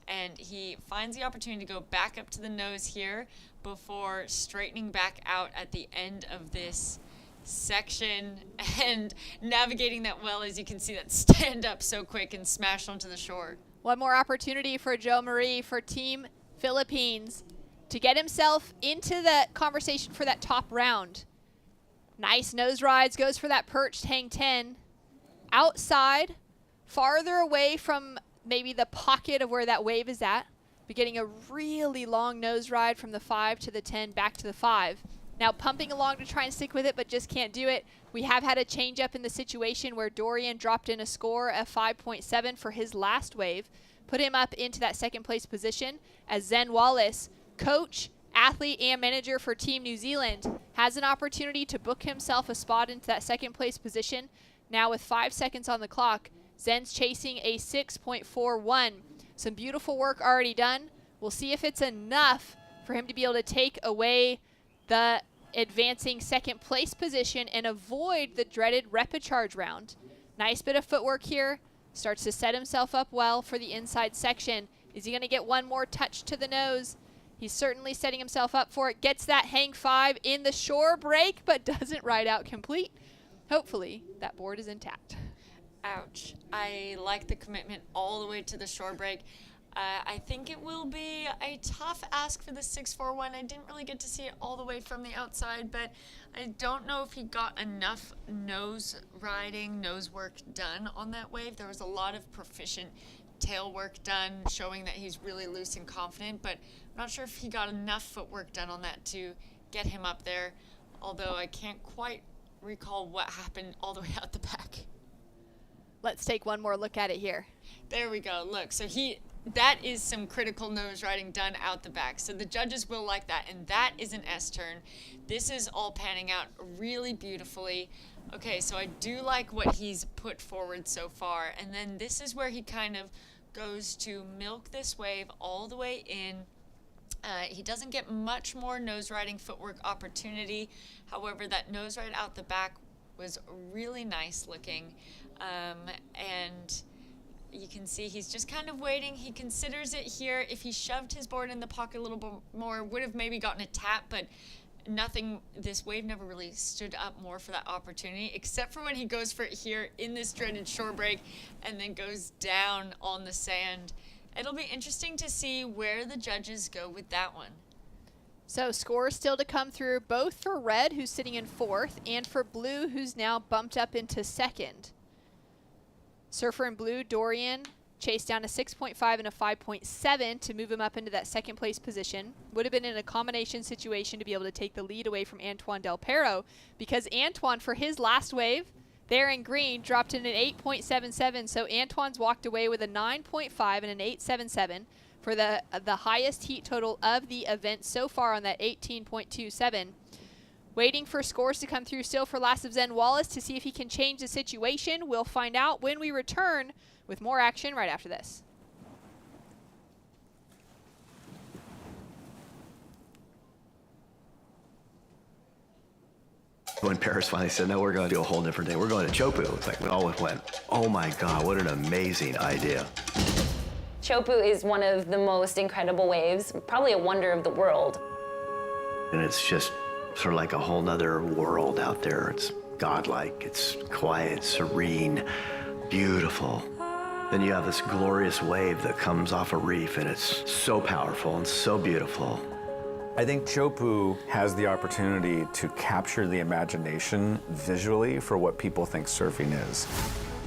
And he finds the opportunity to go back up to the nose here before straightening back out at the end of this section and navigating that well. As you can see, that stand up so quick and smash onto the shore. One more opportunity for Joe Marie for Team Philippines to get himself into the conversation for that top round. Nice nose rides, goes for that perched hang 10. Outside, farther away from maybe the pocket of where that wave is at, but getting a really long nose ride from the 5 to the 10 back to the 5. Now pumping along to try and stick with it, but just can't do it. We have had a change up in the situation where Dorian dropped in a score of 5.7 for his last wave, put him up into that second place position as Zen Wallace, coach, athlete, and manager for Team New Zealand, has an opportunity to book himself a spot into that second place position. Now with 5 seconds on the clock, Zen's chasing a 6.41. Some beautiful work already done. We'll see if it's enough for him to be able to take away the advancing second place position and avoid the dreaded repecharge round. Nice bit of footwork here. Starts to set himself up well for the inside section. Is he going to get one more touch to the nose? He's certainly setting himself up for it. Gets that hang 5 in the shore break, but doesn't ride out complete. Hopefully that board is intact. Ouch. I like the commitment all the way to the shore break. I think it will be a tough ask for the 641. I didn't really get to see it all the way from the outside, but I don't know if he got enough nose work done on that wave. There was a lot of proficient tail work done, showing that he's really loose and confident, but I'm not sure if he got enough footwork done on that to get him up there, although I can't quite recall what happened all the way out the back. Let's take one more look at it here. There we go. Look, so that is some critical nose riding done out the back. So the judges will like that, and that is an S turn. This is all panning out really beautifully. Okay, so I do like what he's put forward so far, and then this is where he kind of goes to milk this wave all the way in. He doesn't get much more nose riding footwork opportunity. However, that nose ride out the back was really nice looking. And you can see he's just kind of waiting. He considers it here. If he shoved his board in the pocket a little bit more, would have maybe gotten a tap, but nothing, this wave never really stood up more for that opportunity, except for when he goes for it here in this dreaded shore break and then goes down on the sand. It'll be interesting to see where the judges go with that one. So scores still to come through, both for red, who's sitting in 4th, and for blue, who's now bumped up into 2nd. Surfer in blue, Dorian, chased down a 6.5 and a 5.7 to move him up into that second place position. Would have been in a combination situation to be able to take the lead away from Antoine Del Perro, because Antoine, for his last wave, there in green, dropped in an 8.77. So Antoine's walked away with a 9.5 and an 8.77 for the highest heat total of the event so far on that 18.27. Waiting for scores to come through still for last of Zen Wallace to see if he can change the situation. We'll find out when we return with more action right after this. When Paris finally said, no, we're going to do a whole different day. We're going to Chopu. It's like we all went, oh my God, what an amazing idea. Chopu is one of the most incredible waves, probably a wonder of the world. And it's just sort of like a whole nother world out there. It's godlike, it's quiet, serene, beautiful. Then you have this glorious wave that comes off a reef, and it's so powerful and so beautiful. I think Chopu has the opportunity to capture the imagination visually for what people think surfing is.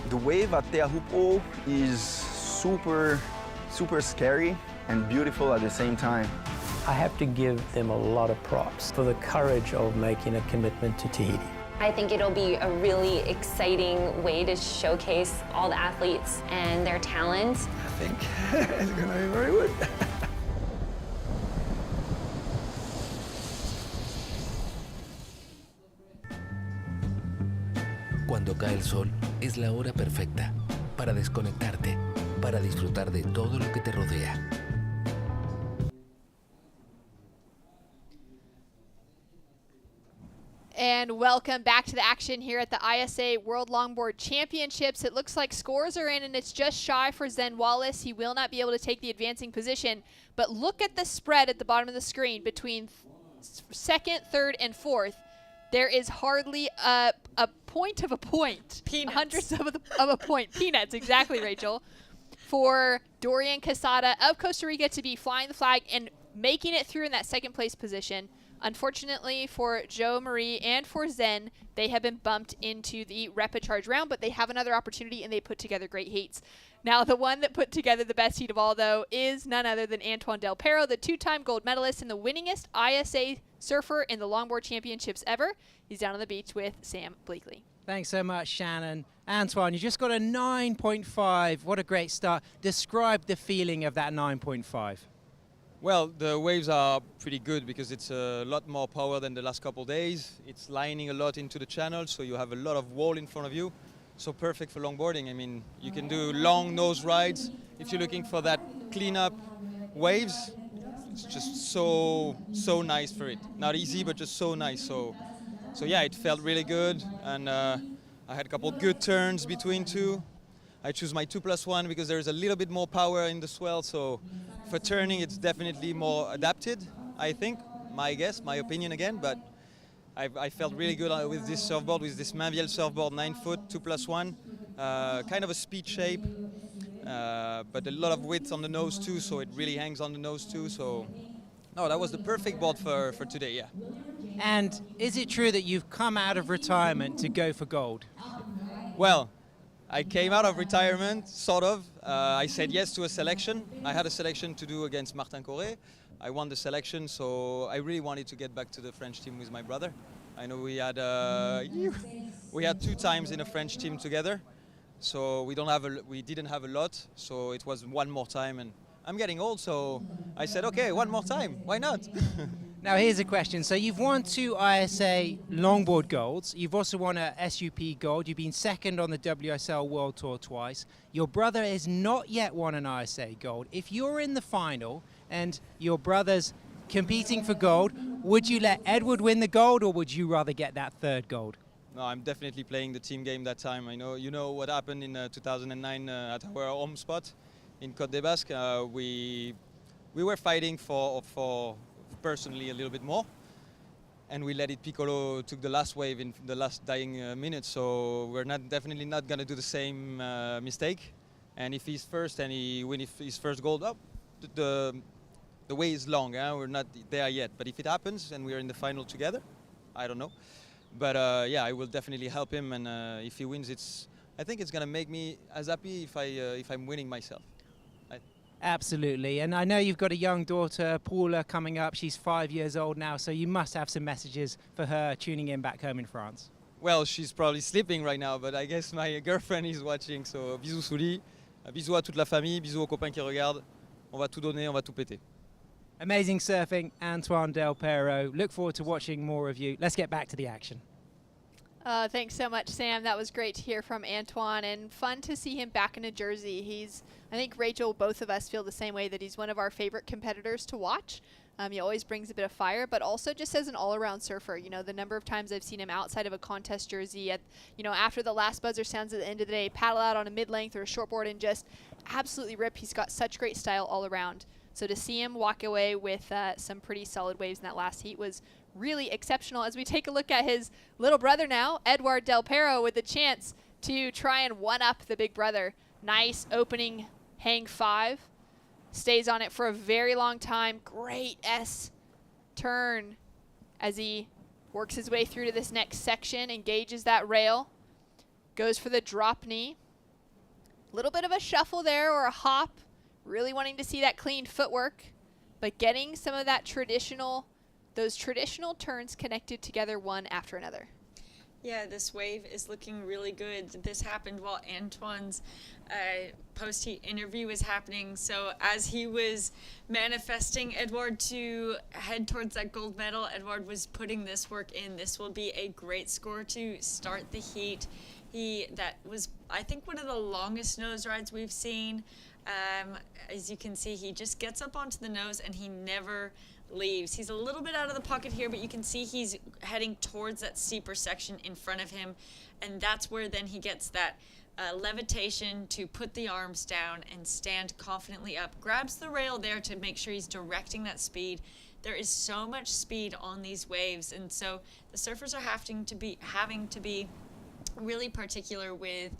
The wave at Teahupo is super scary and beautiful at the same time. I have to give them a lot of props for the courage of making a commitment to Tahiti. I think it'll be a really exciting way to showcase all the athletes and their talent. I think it's gonna be very good. Cuando cae el sol, es la hora perfecta para desconectarte, para disfrutar de todo lo que te rodea. And welcome back to the action here at the ISA World Longboard Championships. It looks like scores are in, and it's just shy for Zen Wallace. He will not be able to take the advancing position. But look at the spread at the bottom of the screen between 2nd, 3rd, and 4th. There is hardly a point of a point. Peanuts. Hundredths of a point. Peanuts, exactly, Rachel. For Dorian Casada of Costa Rica to be flying the flag and making it through in that second place position. Unfortunately for Joe Marie and for Zen, they have been bumped into the repechage round, but they have another opportunity and they put together great heats. Now, the one that put together the best heat of all, though, is none other than Antoine Del Perro, the two-time gold medalist and the winningest ISA surfer in the Longboard Championships ever. He's down on the beach with Sam Bleakley. Thanks so much, Shannon. Antoine, you just got a 9.5. What a great start. Describe the feeling of that 9.5. Well, the waves are pretty good because it's a lot more power than the last couple of days. It's lining a lot into the channel, so you have a lot of wall in front of you. So perfect for longboarding. I mean, you can do long nose rides. If you're looking for that cleanup waves, it's just so nice for it. Not easy, but just so nice. So yeah, it felt really good. And I had a couple good turns between two. I choose my 2+1 because there's a little bit more power in the swell. So for turning, it's definitely more adapted, I think. My guess, my opinion again, but I felt really good with this surfboard, with this Mainviel surfboard, 9 foot, 2+1, kind of a speed shape, but a lot of width on the nose too, so it really hangs on the nose too. So, no, that was the perfect board for today, yeah. And is it true that you've come out of retirement to go for gold? Well, I came out of retirement, sort of. I said yes to a selection. I had a selection to do against Martin Corré. I won the selection, so I really wanted to get back to the French team with my brother. I know we had 2 times in a French team together, so we didn't have a lot. So it was one more time, and I'm getting old, so I said, okay, one more time. Why not? Now here's a question. So you've won 2 ISA longboard golds. You've also won a SUP gold. You've been second on the WSL World Tour twice. Your brother has not yet won an ISA gold. If you're in the final and your brother's competing for gold, would you let Edward win the gold, or would you rather get that 3rd gold? No, I'm definitely playing the team game that time. I know, you know what happened in 2009 at our home spot in Côte des Basques. We were fighting for personally a little bit more, and we let it. Piccolo took the last wave in the last dying minutes, so we're definitely not going to do the same mistake. And if he's first and he wins his first gold up, the way is long. We're not there yet, but if it happens and we're in the final together, I don't know. But yeah, I will definitely help him, and if he wins, I think it's going to make me as happy if I'm winning myself. Absolutely. And I know you've got a young daughter, Paula, coming up. She's 5 years old now, so you must have some messages for her tuning in back home in France. Well, she's probably sleeping right now, but I guess my girlfriend is watching, so bisous Souli, bisous à toute la famille, bisous aux copains qui regardent. On va tout donner, on va tout péter. Amazing surfing, Antoine Del Perro. Look forward to watching more of you. Let's get back to the action. Thanks so much, Sam. That was great to hear from Antoine, and fun to see him back in a jersey. I think Rachel, both of us feel the same way, that he's one of our favorite competitors to watch. He always brings a bit of fire, but also just as an all-around surfer. You know, the number of times I've seen him outside of a contest jersey, after the last buzzer sounds at the end of the day, paddle out on a mid-length or a shortboard and just absolutely rip. He's got such great style all around. So to see him walk away with some pretty solid waves in that last heat was really exceptional. As we take a look at his little brother now, Edward Del Perro, with the chance to try and one-up the big brother. Nice opening hang 5. Stays on it for a very long time. Great S turn as he works his way through to this next section, engages that rail, goes for the drop knee. Little bit of a shuffle there, or a hop. Really wanting to see that clean footwork, but getting some of that those traditional turns connected together one after another. Yeah, this wave is looking really good. This happened while Antoine's post-heat interview was happening. So as he was manifesting Edward to head towards that gold medal, Edward was putting this work in. This will be a great score to start the heat. That was, I think, one of the longest nose rides we've seen. As you can see, he just gets up onto the nose and he never leaves. He's a little bit out of the pocket here, but you can see he's heading towards that steeper section in front of him, and that's where then he gets that levitation to put the arms down and stand confidently up. Grabs the rail there to make sure he's directing that speed. There is so much speed on these waves, and so the surfers are having to be really particular with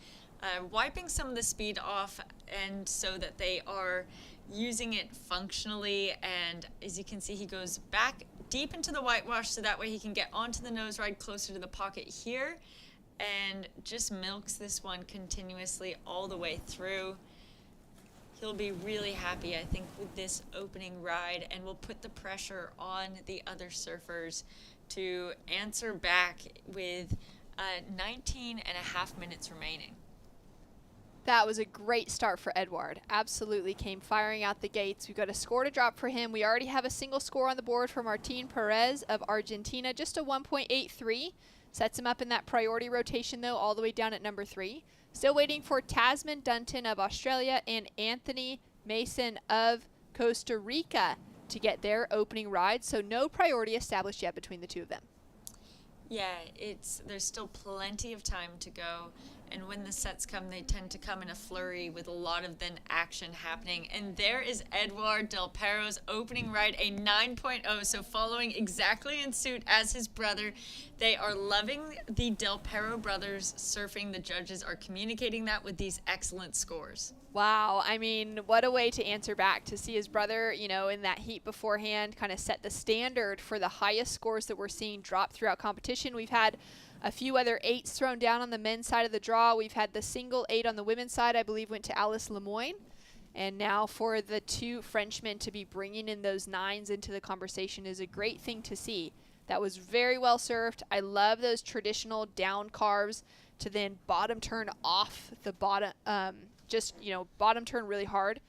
wiping some of the speed off, and so that they are using it functionally. And as you can see, he goes back deep into the whitewash so that way he can get onto the nose ride closer to the pocket here, and just milks this one continuously all the way through. He'll be really happy, I think, with this opening ride, and will put the pressure on the other surfers to answer back with 19 and a half minutes remaining. That was a great start for Edouard. Absolutely came firing out the gates. We've got a score to drop for him. We already have a single score on the board for Martín Pérez of Argentina, just a 1.83. Sets him up in that priority rotation, though, all the way down at number 3. Still waiting for Tasman Dunton of Australia and Anthony Mason of Costa Rica to get their opening ride. So no priority established yet between the two of them. Yeah, there's still plenty of time to go, and when the sets come, they tend to come in a flurry with a lot of then action happening. And there is Edouard Del Perro's opening ride, a 9.0, so following exactly in suit as his brother. They are loving the Del Perro brothers surfing. The judges are communicating that with these excellent scores. Wow, I mean, what a way to answer back, to see his brother, you know, in that heat beforehand kind of set the standard for the highest scores that we're seeing drop throughout competition. We've had a few other 8s thrown down on the men's side of the draw. We've had the single 8 on the women's side, I believe, went to Alice Lemoyne. And now for the 2 Frenchmen to be bringing in those 9s into the conversation is a great thing to see. That was very well surfed. I love those traditional down carves to then bottom turn off the bottom, just, you know, bottom turn really hard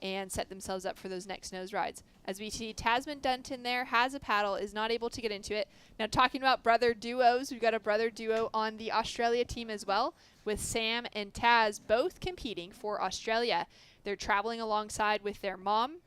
and set themselves up for those next nose rides. As we see, Tasman Dunton there has a paddle, is not able to get into it. Now, talking about brother duos, we've got a brother duo on the Australia team as well, with Sam and Taz both competing for Australia. They're traveling alongside with their mom,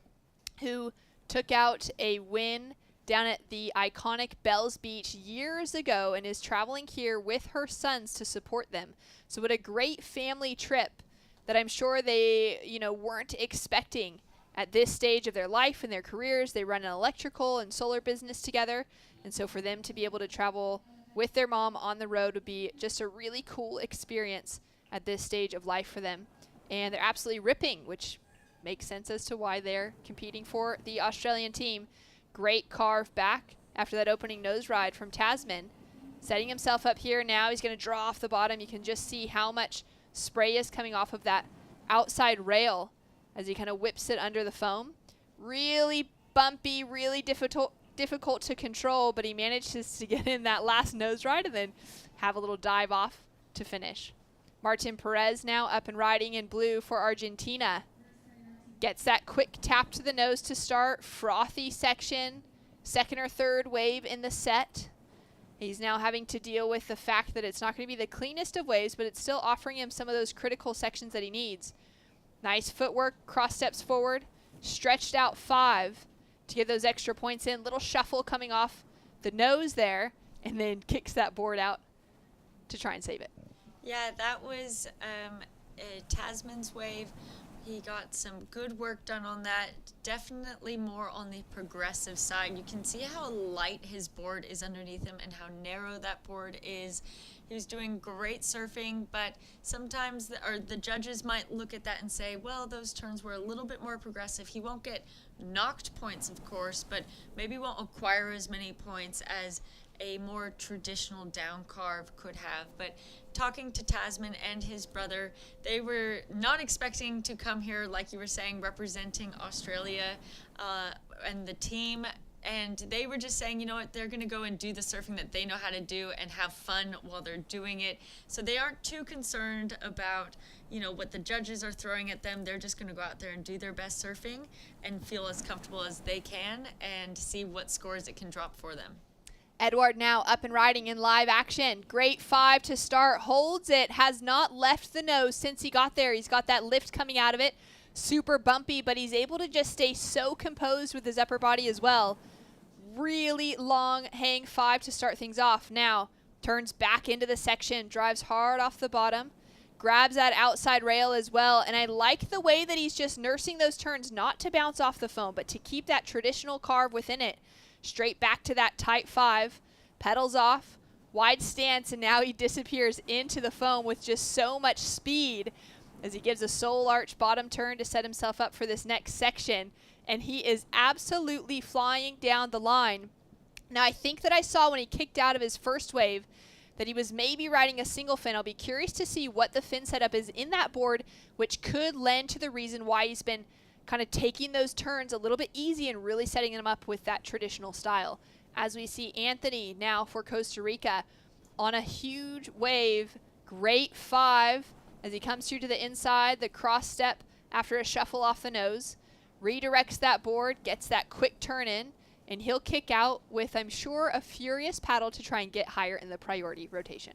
who took out a win down at the iconic Bells Beach years ago and is traveling here with her sons to support them. So what a great family trip that I'm sure they, you know, weren't expecting at this stage of their life and their careers. They run an electrical and solar business together, and so for them to be able to travel with their mom on the road would be just a really cool experience at this stage of life for them. And they're absolutely ripping, which makes sense as to why they're competing for the Australian team. Great carve back after that opening nose ride from Tasman. Setting himself up here now. He's going to draw off the bottom. You can just see how much spray is coming off of that outside rail as he kind of whips it under the foam. Really bumpy, really difficult to control, but he manages to get in that last nose ride and then have a little dive off to finish. Martín Pérez now up and riding in blue for Argentina. Gets that quick tap to the nose to start. Frothy section, second or third wave in the set. He's now having to deal with the fact that it's not going to be the cleanest of waves, but it's still offering him some of those critical sections that he needs. Nice footwork, cross steps forward, stretched out 5 to get those extra points in. Little shuffle coming off the nose there, and then kicks that board out to try and save it. Yeah, that was Tasman's wave. He got some good work done on that. Definitely more on the progressive side. You can see how light his board is underneath him and how narrow that board is. He was doing great surfing, but sometimes the judges might look at that and say, well, those turns were a little bit more progressive. He won't get knocked points, of course, but maybe won't acquire as many points as a more traditional down carve could have. But talking to Tasman and his brother, they were not expecting to come here, like you were saying, representing Australia and the team. And they were just saying, you know what, they're going to go and do the surfing that they know how to do and have fun while they're doing it. So they aren't too concerned about, you know, what the judges are throwing at them. They're just going to go out there and do their best surfing and feel as comfortable as they can and see what scores it can drop for them. Edouard now up and riding in live action. Great 5 to start. Holds it. Has not left the nose since he got there. He's got that lift coming out of it. Super bumpy, but he's able to just stay so composed with his upper body as well. Really long hang 5 to start things off. Now turns back into the section. Drives hard off the bottom. Grabs that outside rail as well. And I like the way that he's just nursing those turns, not to bounce off the foam, but to keep that traditional carve within it. Straight back to that tight 5, pedals off, wide stance, and now he disappears into the foam with just so much speed as he gives a soul arch bottom turn to set himself up for this next section. And he is absolutely flying down the line. Now, I think that I saw when he kicked out of his first wave that he was maybe riding a single fin. I'll be curious to see what the fin setup is in that board, which could lend to the reason why he's been kind of taking those turns a little bit easy and really setting them up with that traditional style. As we see Anthony now for Costa Rica on a huge wave, great 5 as he comes through to the inside, the cross step after a shuffle off the nose, redirects that board, gets that quick turn in, and he'll kick out with, I'm sure, a furious paddle to try and get higher in the priority rotation.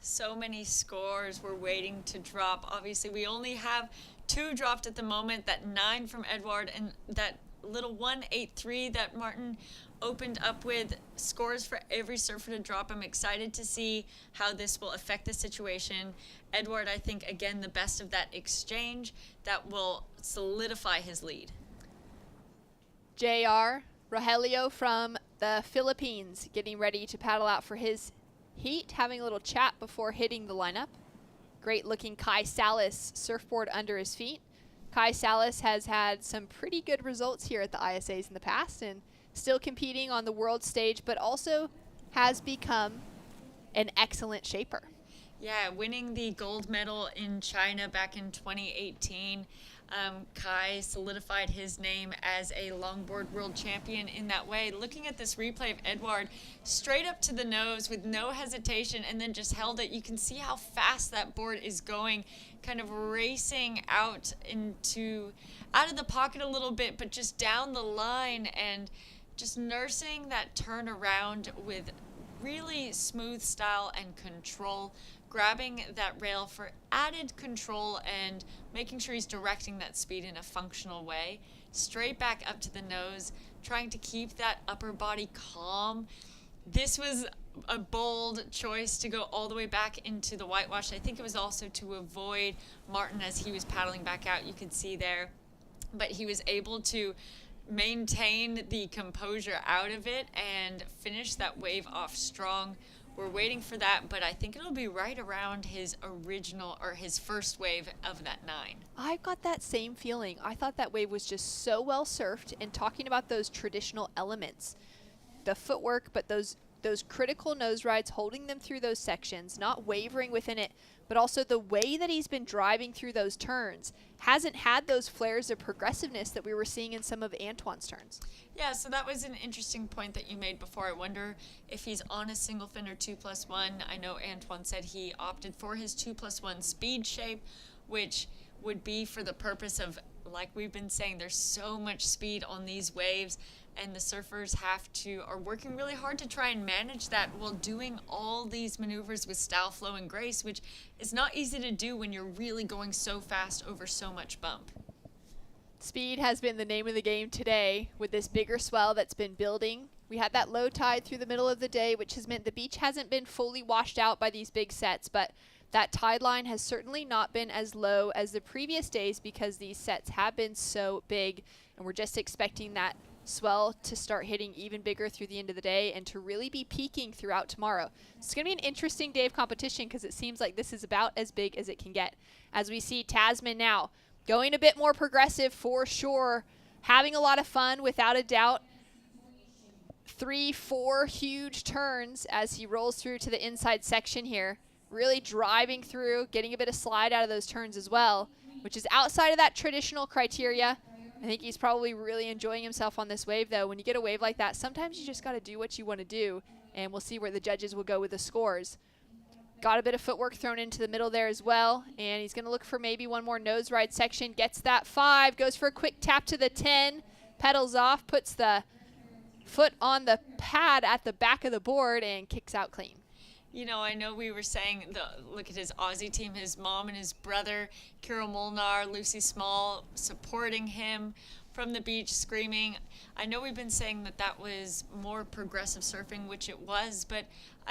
So many scores we're waiting to drop. Obviously, we only have 2 dropped at the moment, that 9 from Edouard and that little 183 that Martin opened up with. Scores for every surfer to drop. I'm excited to see how this will affect the situation. Edouard, I think, again, the best of that exchange that will solidify his lead. JR Rogelio from the Philippines getting ready to paddle out for his heat, having a little chat before hitting the lineup. Great looking Kai Salas surfboard under his feet. Kai Salas has had some pretty good results here at the ISAs in the past and still competing on the world stage, but also has become an excellent shaper. Yeah, winning the gold medal in China back in 2018. Kai solidified his name as a longboard world champion in that way. Looking at this replay of Edouard, straight up to the nose with no hesitation and then just held it. You can see how fast that board is going, kind of racing out of the pocket a little bit, but just down the line and just nursing that turnaround with really smooth style and control, grabbing that rail for added control and making sure he's directing that speed in a functional way. Straight back up to the nose, trying to keep that upper body calm. This was a bold choice to go all the way back into the whitewash. I think it was also to avoid Martin as he was paddling back out, you could see there. But he was able to maintain the composure out of it and finish that wave off strong. We're waiting for that, but I think it'll be right around his original or his first wave of that 9. I've got that same feeling. I thought that wave was just so well surfed, and talking about those traditional elements, the footwork, but those critical nose rides, holding them through those sections, not wavering within it, but also the way that he's been driving through those turns hasn't had those flares of progressiveness that we were seeing in some of Antoine's turns. Yeah, so that was an interesting point that you made before. I wonder if he's on a single fin or 2+1. I know Antoine said he opted for his 2+1 speed shape, which would be for the purpose of, like we've been saying, there's so much speed on these waves, and the surfers are working really hard to try and manage that while doing all these maneuvers with style, flow, and grace, which is not easy to do when you're really going so fast over so much bump. Speed has been the name of the game today with this bigger swell that's been building. We had that low tide through the middle of the day, which has meant the beach hasn't been fully washed out by these big sets, but that tide line has certainly not been as low as the previous days because these sets have been so big, and we're just expecting that swell to start hitting even bigger through the end of the day and to really be peaking throughout tomorrow. It's going to be an interesting day of competition because it seems like this is about as big as it can get. As we see Tasman now going a bit more progressive for sure, having a lot of fun without a doubt. 3-4 huge turns as he rolls through to the inside section here, really driving through, getting a bit of slide out of those turns as well, which is outside of that traditional criteria. I think he's probably really enjoying himself on this wave, though. When you get a wave like that, sometimes you just got to do what you want to do, and we'll see where the judges will go with the scores. Got a bit of footwork thrown into the middle there as well, and he's going to look for maybe one more nose ride section. Gets that 5, goes for a quick tap to the 10, pedals off, puts the foot on the pad at the back of the board, and kicks out clean. You know, I know we were saying, look at his Aussie team, his mom and his brother, Kirill Molnar, Lucy Small, supporting him from the beach, screaming. I know we've been saying that was more progressive surfing, which it was, but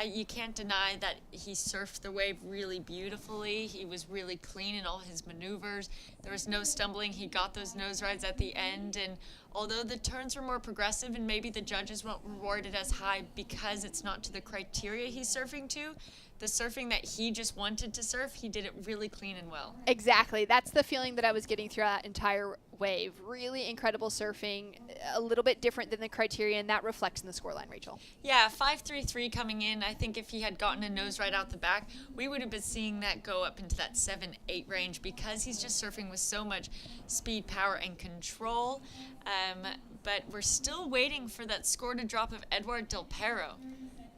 you can't deny that he surfed the wave really beautifully. He was really clean in all his maneuvers. There was no stumbling. He got those nose rides at the end, and although the turns were more progressive and maybe the judges won't reward it as high because it's not to the criteria he's surfing to, the surfing that he just wanted to surf, he did it really clean and well. Exactly. That's the feeling that I was getting throughout that entire wave. Really incredible surfing, a little bit different than the criterion. That reflects in the scoreline, Rachel. Yeah, 5.33 coming in. I think if he had gotten a nose right out the back, we would have been seeing that go up into that 7-8 range because he's just surfing with so much speed, power, and control. But we're still waiting for that score to drop of Edward Del Perro.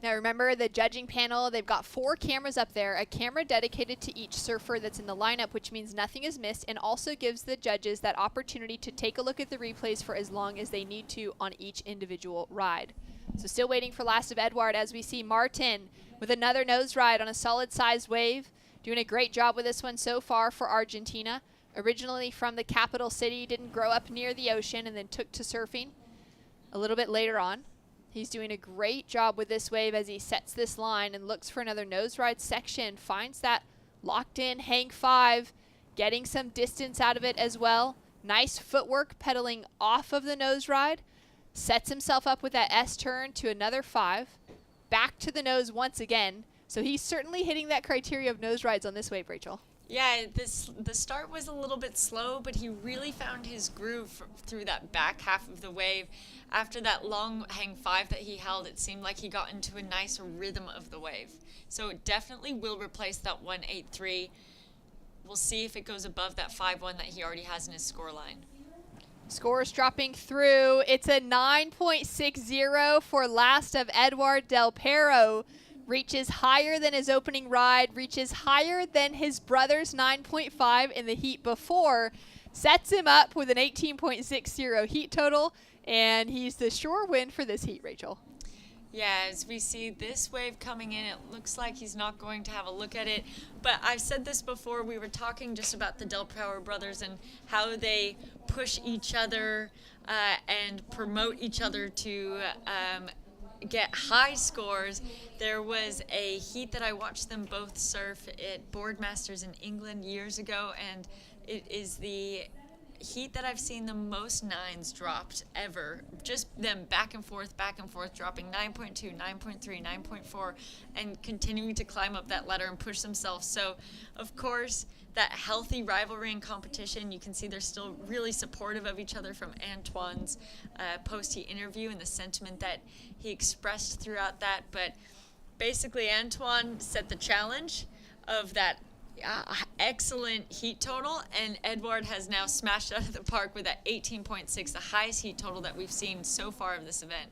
Now remember, the judging panel, they've got 4 cameras up there, a camera dedicated to each surfer that's in the lineup, which means nothing is missed, and also gives the judges that opportunity to take a look at the replays for as long as they need to on each individual ride. So still waiting for last of Edward as we see Martin with another nose ride on a solid sized wave. Doing a great job with this one so far for Argentina. Originally from the capital city, didn't grow up near the ocean, and then took to surfing a little bit later on. He's doing a great job with this wave as he sets this line and looks for another nose ride section. Finds that locked in hang 5, getting some distance out of it as well. Nice footwork pedaling off of the nose ride. Sets himself up with that S turn to another 5. Back to the nose once again. So he's certainly hitting that criteria of nose rides on this wave, Rachel. Yeah, the start was a little bit slow, but he really found his groove through that back half of the wave. After that long hang 5 that he held, it seemed like he got into a nice rhythm of the wave. So it definitely will replace that 1.83. We'll see if it goes above that 5.1 that he already has in his scoreline. Scores dropping through. It's a 9.60 for last of Edward Del Perro. Reaches higher than his opening ride, reaches higher than his brother's 9.5 in the heat before, sets him up with an 18.60 heat total, and he's the sure win for this heat, Rachel. Yeah, as we see this wave coming in, it looks like he's not going to have a look at it. But I've said this before, we were talking just about the Del Perro brothers and how they push each other and promote each other to get high scores. There was a heat that I watched them both surf at Boardmasters in England years ago, and it is the heat that I've seen the most 9s dropped ever. Just them back and forth, dropping 9.2, 9.3, 9.4, and continuing to climb up that ladder and push themselves. So, of course, that healthy rivalry and competition, you can see they're still really supportive of each other from Antoine's post-heat interview and the sentiment that he expressed throughout that. But basically, Antoine set the challenge of that excellent heat total, and Edward has now smashed out of the park with that 18.6, the highest heat total that we've seen so far of this event.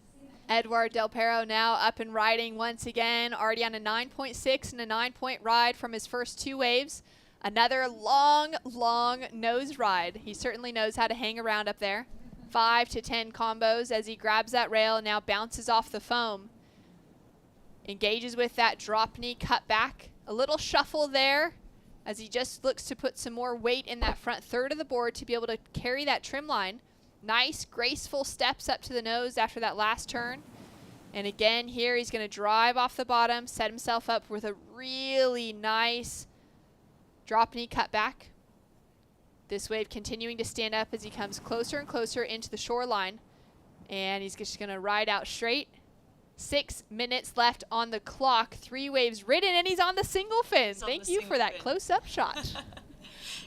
Edward Del Perro now up and riding once again, already on a 9.6 and a 9-point ride from his first 2 waves. Another long, long nose ride. He certainly knows how to hang around up there. 5 to 10 combos as he grabs that rail and now bounces off the foam. Engages with that drop knee cut back. A little shuffle there as he just looks to put some more weight in that front third of the board to be able to carry that trim line. Nice, graceful steps up to the nose after that last turn. And again here he's going to drive off the bottom, set himself up with a really nice drop knee cut back. This wave continuing to stand up as he comes closer and closer into the shoreline. And he's just going to ride out straight. 6 minutes left on the clock. 3 waves ridden, and he's on the single fin. Thank you for that close-up shot.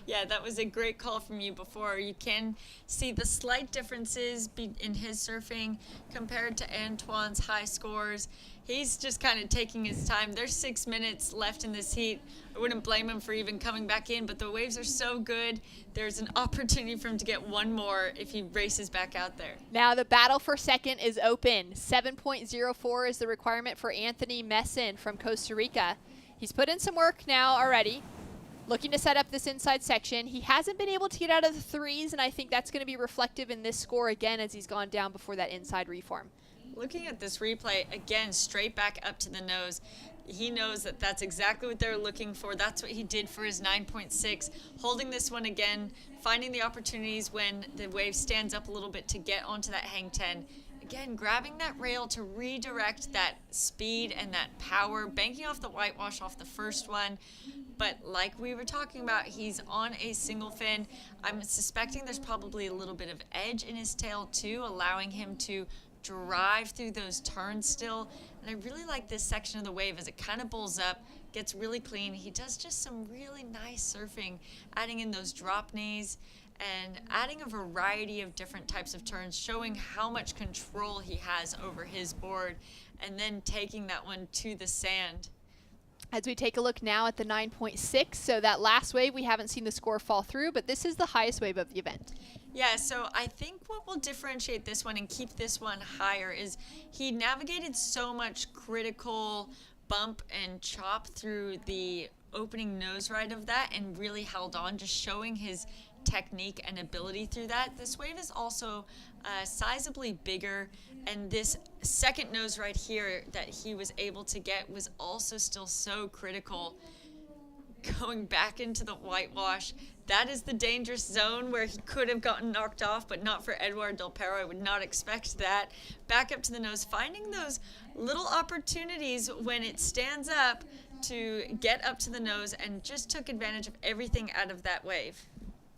Yeah, that was a great call from you before. You can see the slight differences in his surfing compared to Antoine's high scores. He's just kind of taking his time. There's 6 minutes left in this heat. I wouldn't blame him for even coming back in, but the waves are so good. There's an opportunity for him to get one more if he races back out there. Now the battle for second is open. 7.04 is the requirement for Anthony Messin from Costa Rica. He's put in some work now already, looking to set up this inside section. He hasn't been able to get out of the 3s, and I think that's going to be reflective in this score again as he's gone down before that inside reform. Looking at this replay, again, straight back up to the nose. He knows that that's exactly what they're looking for. That's what he did for his 9.6. Holding this one again, finding the opportunities when the wave stands up a little bit to get onto that hang 10. Again, grabbing that rail to redirect that speed and that power, banking off the whitewash off the first one. But like we were talking about, he's on a single fin. I'm suspecting there's probably a little bit of edge in his tail too, allowing him to drive through those turns still. And I really like this section of the wave as it kind of bowls up, gets really clean. He does just some really nice surfing, adding in those drop knees and adding a variety of different types of turns, showing how much control he has over his board, and then taking that one to the sand. As we take a look now at the 9.6, so that last wave, we haven't seen the score fall through, but this is the highest wave of the event. Yeah, so I think what will differentiate this one and keep this one higher is he navigated so much critical bump and chop through the opening nose ride of that and really held on, just showing his technique and ability through that. This wave is also sizably bigger, and this second nose ride here that he was able to get was also still so critical. Going back into the whitewash, that is the dangerous zone where he could have gotten knocked off, but not for Eduard Del Perro. I would not expect that. Back up to the nose, finding those little opportunities when it stands up to get up to the nose, and just took advantage of everything out of that wave.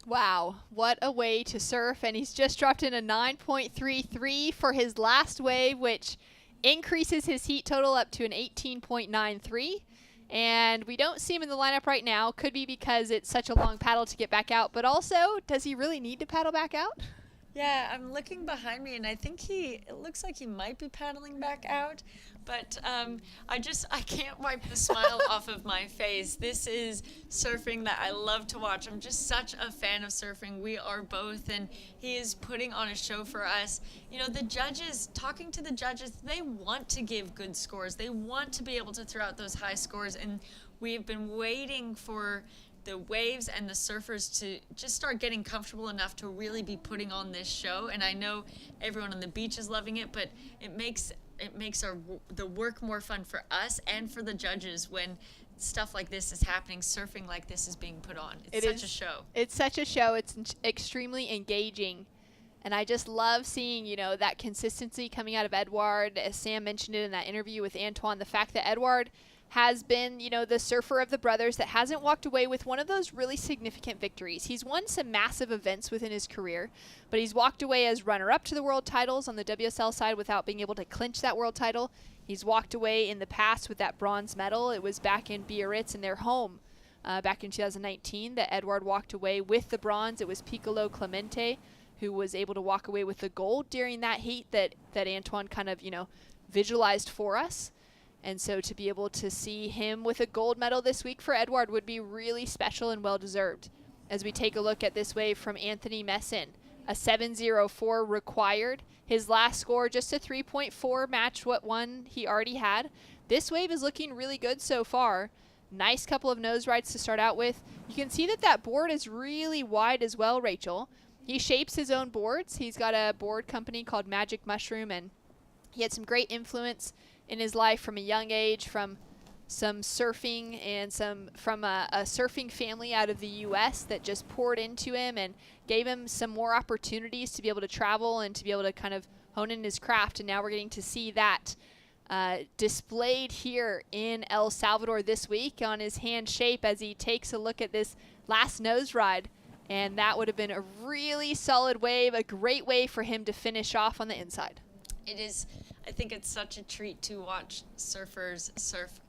Wow, what a way to surf, and he's just dropped in a 9.33 for his last wave, which increases his heat total up to an 18.93. And we don't see him in the lineup right now. Could be because it's such a long paddle to get back out, but also, does he really need to paddle back out? Yeah, I'm looking behind me, and I think it looks like he might be paddling back out, but I can't wipe the smile off of my face. This is surfing that I love to watch. I'm just such a fan of surfing. We are both, and he is putting on a show for us. You know, the judges, talking to the judges, they want to give good scores. They want to be able to throw out those high scores, and we've been waiting for the waves and the surfers to just start getting comfortable enough to really be putting on this show. And I know everyone on the beach is loving it, but it makes the work more fun for us and for the judges when stuff like this is happening, surfing like this is being put on. It's such a show. It's such a show. It's extremely engaging. And I just love seeing, you know, that consistency coming out of Eduard. As Sam mentioned it in that interview with Antoine, the fact that Eduard has been, you know, the surfer of the brothers that hasn't walked away with one of those really significant victories. He's won some massive events within his career, but he's walked away as runner-up to the world titles on the WSL side without being able to clinch that world title. He's walked away in the past with that bronze medal. It was back in Biarritz in their home back in 2019 that Eduard walked away with the bronze. It was Piccolo Clemente who was able to walk away with the gold during that heat that Antoine kind of, you know, visualized for us. And so to be able to see him with a gold medal this week for Eduard would be really special and well-deserved. As we take a look at this wave from Anthony Messin, a 7.04 required. His last score just a 3.4 matched what one he already had. This wave is looking really good so far. Nice couple of nose rides to start out with. You can see that that board is really wide as well, Rachel. He shapes his own boards. He's got a board company called Magic Mushroom, and he had some great influence in his life from a young age, from some surfing and from a surfing family out of the U.S. that just poured into him and gave him some more opportunities to be able to travel and to be able to kind of hone in his craft. And now we're getting to see that displayed here in El Salvador this week on his hand shape as he takes a look at this last nose ride. And that would have been a really solid wave, a great way for him to finish off on the inside. It is. I think it's such a treat to watch surfers surf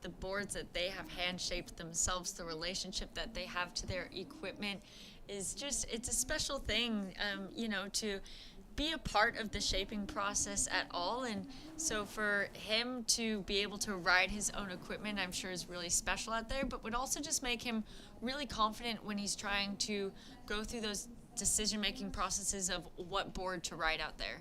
the boards that they have hand-shaped themselves. The relationship that they have to their equipment is just, it's a special thing, you know, to be a part of the shaping process at all. And so for him to be able to ride his own equipment, I'm sure is really special out there, but would also just make him really confident when he's trying to go through those decision-making processes of what board to ride out there.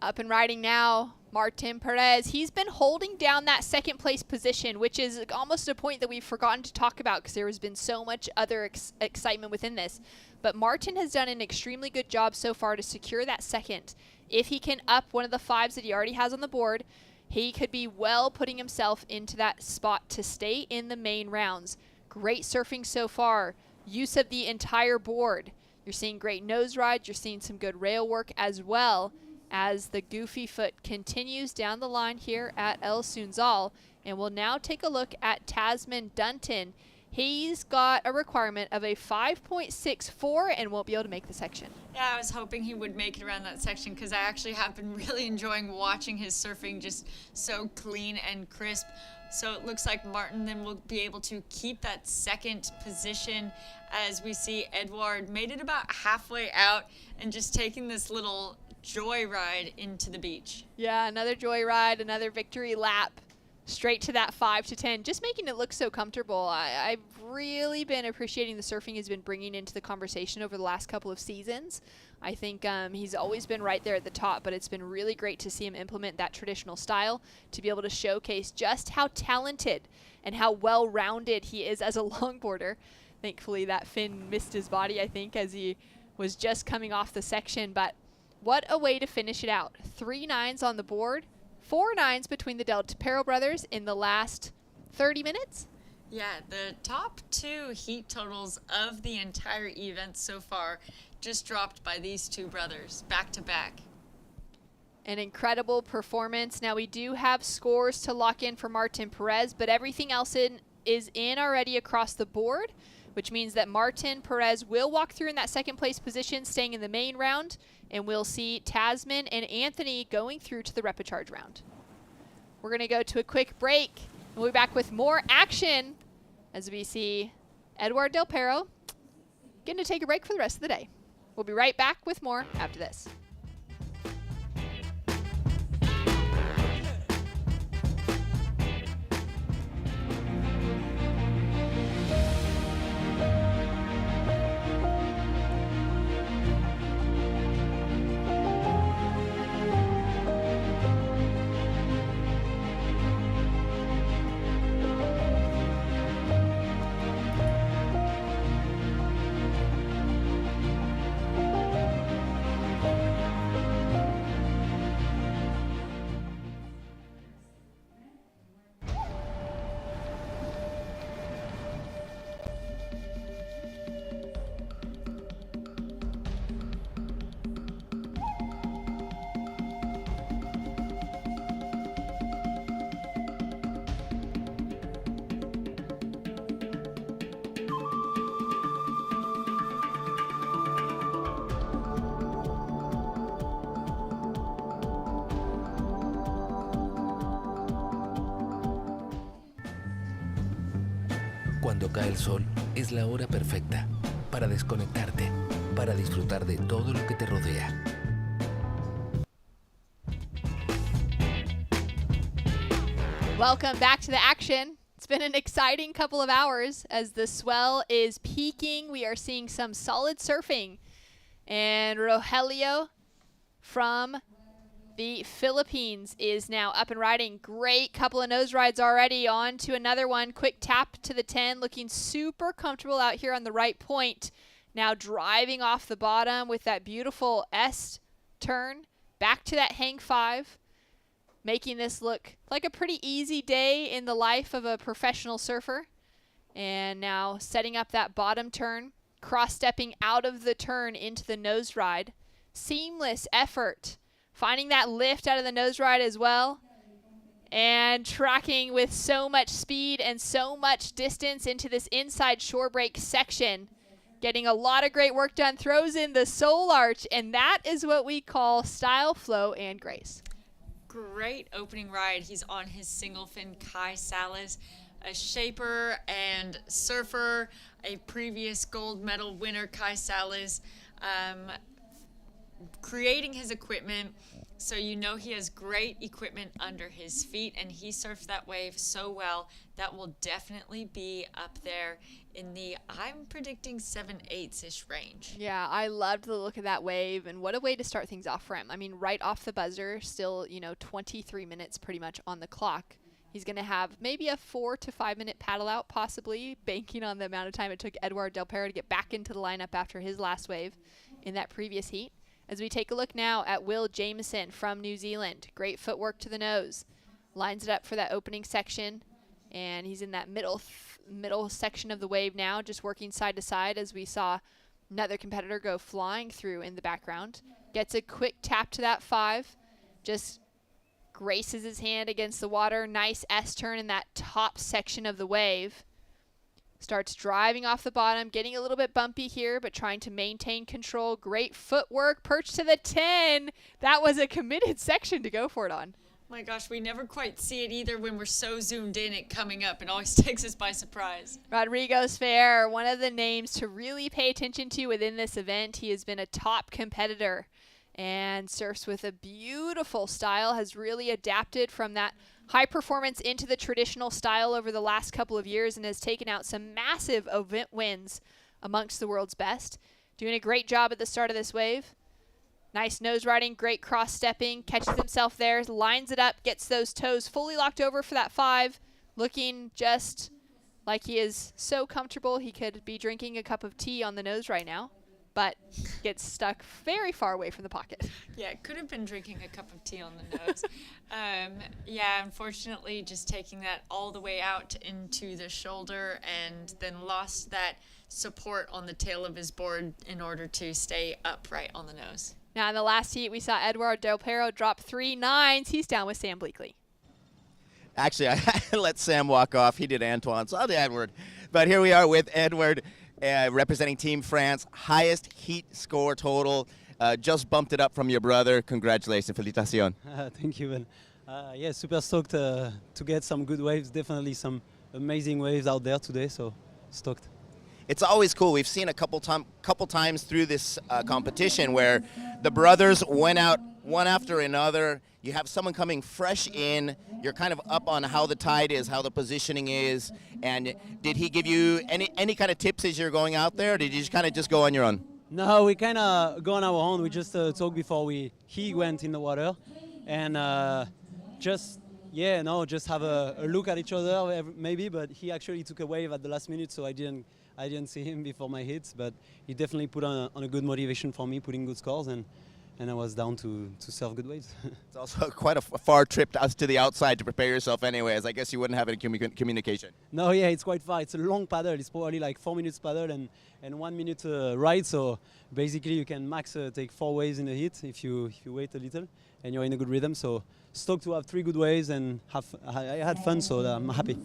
Up and riding now, Martin Perez. He's been holding down that second place position, which is almost a point that we've forgotten to talk about because there has been so much other excitement within this. But Martin has done an extremely good job so far to secure that second. If he can up one of the fives that he already has on the board, he could be well putting himself into that spot to stay in the main rounds. Great surfing so far. Use of the entire board. You're seeing great nose rides. You're seeing some good rail work as well, as the goofy foot continues down the line here at El Sunzal. And we'll now take a look at Tasman Dunton. He's got a requirement of a 5.64 and won't be able to make the section. Yeah, I was hoping he would make it around that section because I actually have been really enjoying watching his surfing, just so clean and crisp. So it looks like Martin then will be able to keep that second position as we see Edouard made it about halfway out and just taking this little joyride into the beach. Yeah, another joyride, another victory lap, straight to that 5 to 10, just making it look so comfortable. I've really been appreciating the surfing he's been bringing into the conversation over the last couple of seasons. I think he's always been right there at the top, but it's been really great to see him implement that traditional style to be able to showcase just how talented and how well-rounded he is as a longboarder. Thankfully, that fin missed his body, I think, as he was just coming off the section, but what a way to finish it out. 3 9s on the board, 4 9s between the Del Tepero brothers in the last 30 minutes. Yeah, the top 2 heat totals of the entire event so far just dropped by these 2 brothers, back to back. An incredible performance. Now we do have scores to lock in for Martin Perez, but everything else is in already across the board, which means that Martin Perez will walk through in that second place position, staying in the main round, and we'll see Tasman and Anthony going through to the repecharge round. We're going to go to a quick break, and we'll be back with more action as we see Edouard Del Pero getting to take a break for the rest of the day. We'll be right back with more after this. Cuando cae el sol, es la hora perfecta para desconectarte, para disfrutar de todo lo que te rodea. Welcome back to the action. It's been an exciting couple of hours as the swell is peaking. We are seeing some solid surfing. And Rogelio from the Philippines is now up and riding. Great couple of nose rides already. On to another one. Quick tap to the 10. Looking super comfortable out here on the right point. Now driving off the bottom with that beautiful S turn. Back to that hang 5. Making this look like a pretty easy day in the life of a professional surfer. And now setting up that bottom turn. Cross-stepping out of the turn into the nose ride. Seamless effort. Finding that lift out of the nose ride as well. And tracking with so much speed and so much distance into this inside shore break section. Getting a lot of great work done. Throws in the soul arch. And that is what we call style, flow, and grace. Great opening ride. He's on his single fin Kai Salas, a shaper and surfer, a previous gold medal winner Kai Salas. Creating his equipment, so you know he has great equipment under his feet, and he surfed that wave so well that will definitely be up there in the, I'm predicting 7/8-ish range. Yeah, I loved the look of that wave, and what a way to start things off for him. I mean, right off the buzzer, still, 23 minutes pretty much on the clock. He's going to have maybe a 4 to 5 minute paddle out, possibly, banking on the amount of time it took Edouard Del Pero to get back into the lineup after his last wave in that previous heat. As we take a look now at Will Jameson from New Zealand. Great footwork to the nose. Lines it up for that opening section. And he's in that middle section of the wave now, just working side to side as we saw another competitor go flying through in the background. Gets a quick tap to that 5. Just graces his hand against the water. Nice S-turn in that top section of the wave. Starts driving off the bottom, getting a little bit bumpy here, but trying to maintain control. Great footwork, perch to the 10. That was a committed section to go for it on. My gosh, we never quite see it either when we're so zoomed in it coming up. It always takes us by surprise. Rodrigo's Fair, one of the names to really pay attention to within this event. He has been a top competitor and surfs with a beautiful style, has really adapted from that high performance into the traditional style over the last couple of years and has taken out some massive event wins amongst the world's best. Doing a great job at the start of this wave. Nice nose riding, great cross stepping, catches himself there, lines it up, gets those toes fully locked over for that 5, looking just like he is so comfortable he could be drinking a cup of tea on the nose right now, but gets stuck very far away from the pocket. Yeah, could have been drinking a cup of tea on the nose. Yeah, unfortunately, just taking that all the way out into the shoulder and then lost that support on the tail of his board in order to stay upright on the nose. Now in the last heat, we saw Eduard Del Perro drop 3 9s. He's down with Sam Bleakley. Actually, I let Sam walk off. He did Antoine, so I'll do Edward. But here we are with Edward, representing Team France. Highest heat score total. Just bumped it up from your brother. Congratulations. Félicitations. Thank you, Ben. Yeah, super stoked to get some good waves. Definitely some amazing waves out there today, so stoked. It's always cool. We've seen a couple times through this competition where the brothers went out one after another. You have someone coming fresh in. You're kind of up on how the tide is, how the positioning is. And did he give you any kind of tips as you're going out there, or did you just kind of just go on your own? No, we kind of go on our own. We just talked before he went in the water, and just have a look at each other maybe. But he actually took a wave at the last minute, so I didn't see him before my hits. But he definitely put on a good motivation for me, putting good scores, and I was down to surf good waves. It's also quite a far trip to the outside to prepare yourself anyways. I guess you wouldn't have any communication. No, yeah, it's quite far. It's a long paddle. It's probably like 4 minutes paddle and 1 minute ride. So basically you can max take 4 waves in the heat if you wait a little and you're in a good rhythm. So stoked to have 3 good waves and I had fun, so I'm happy.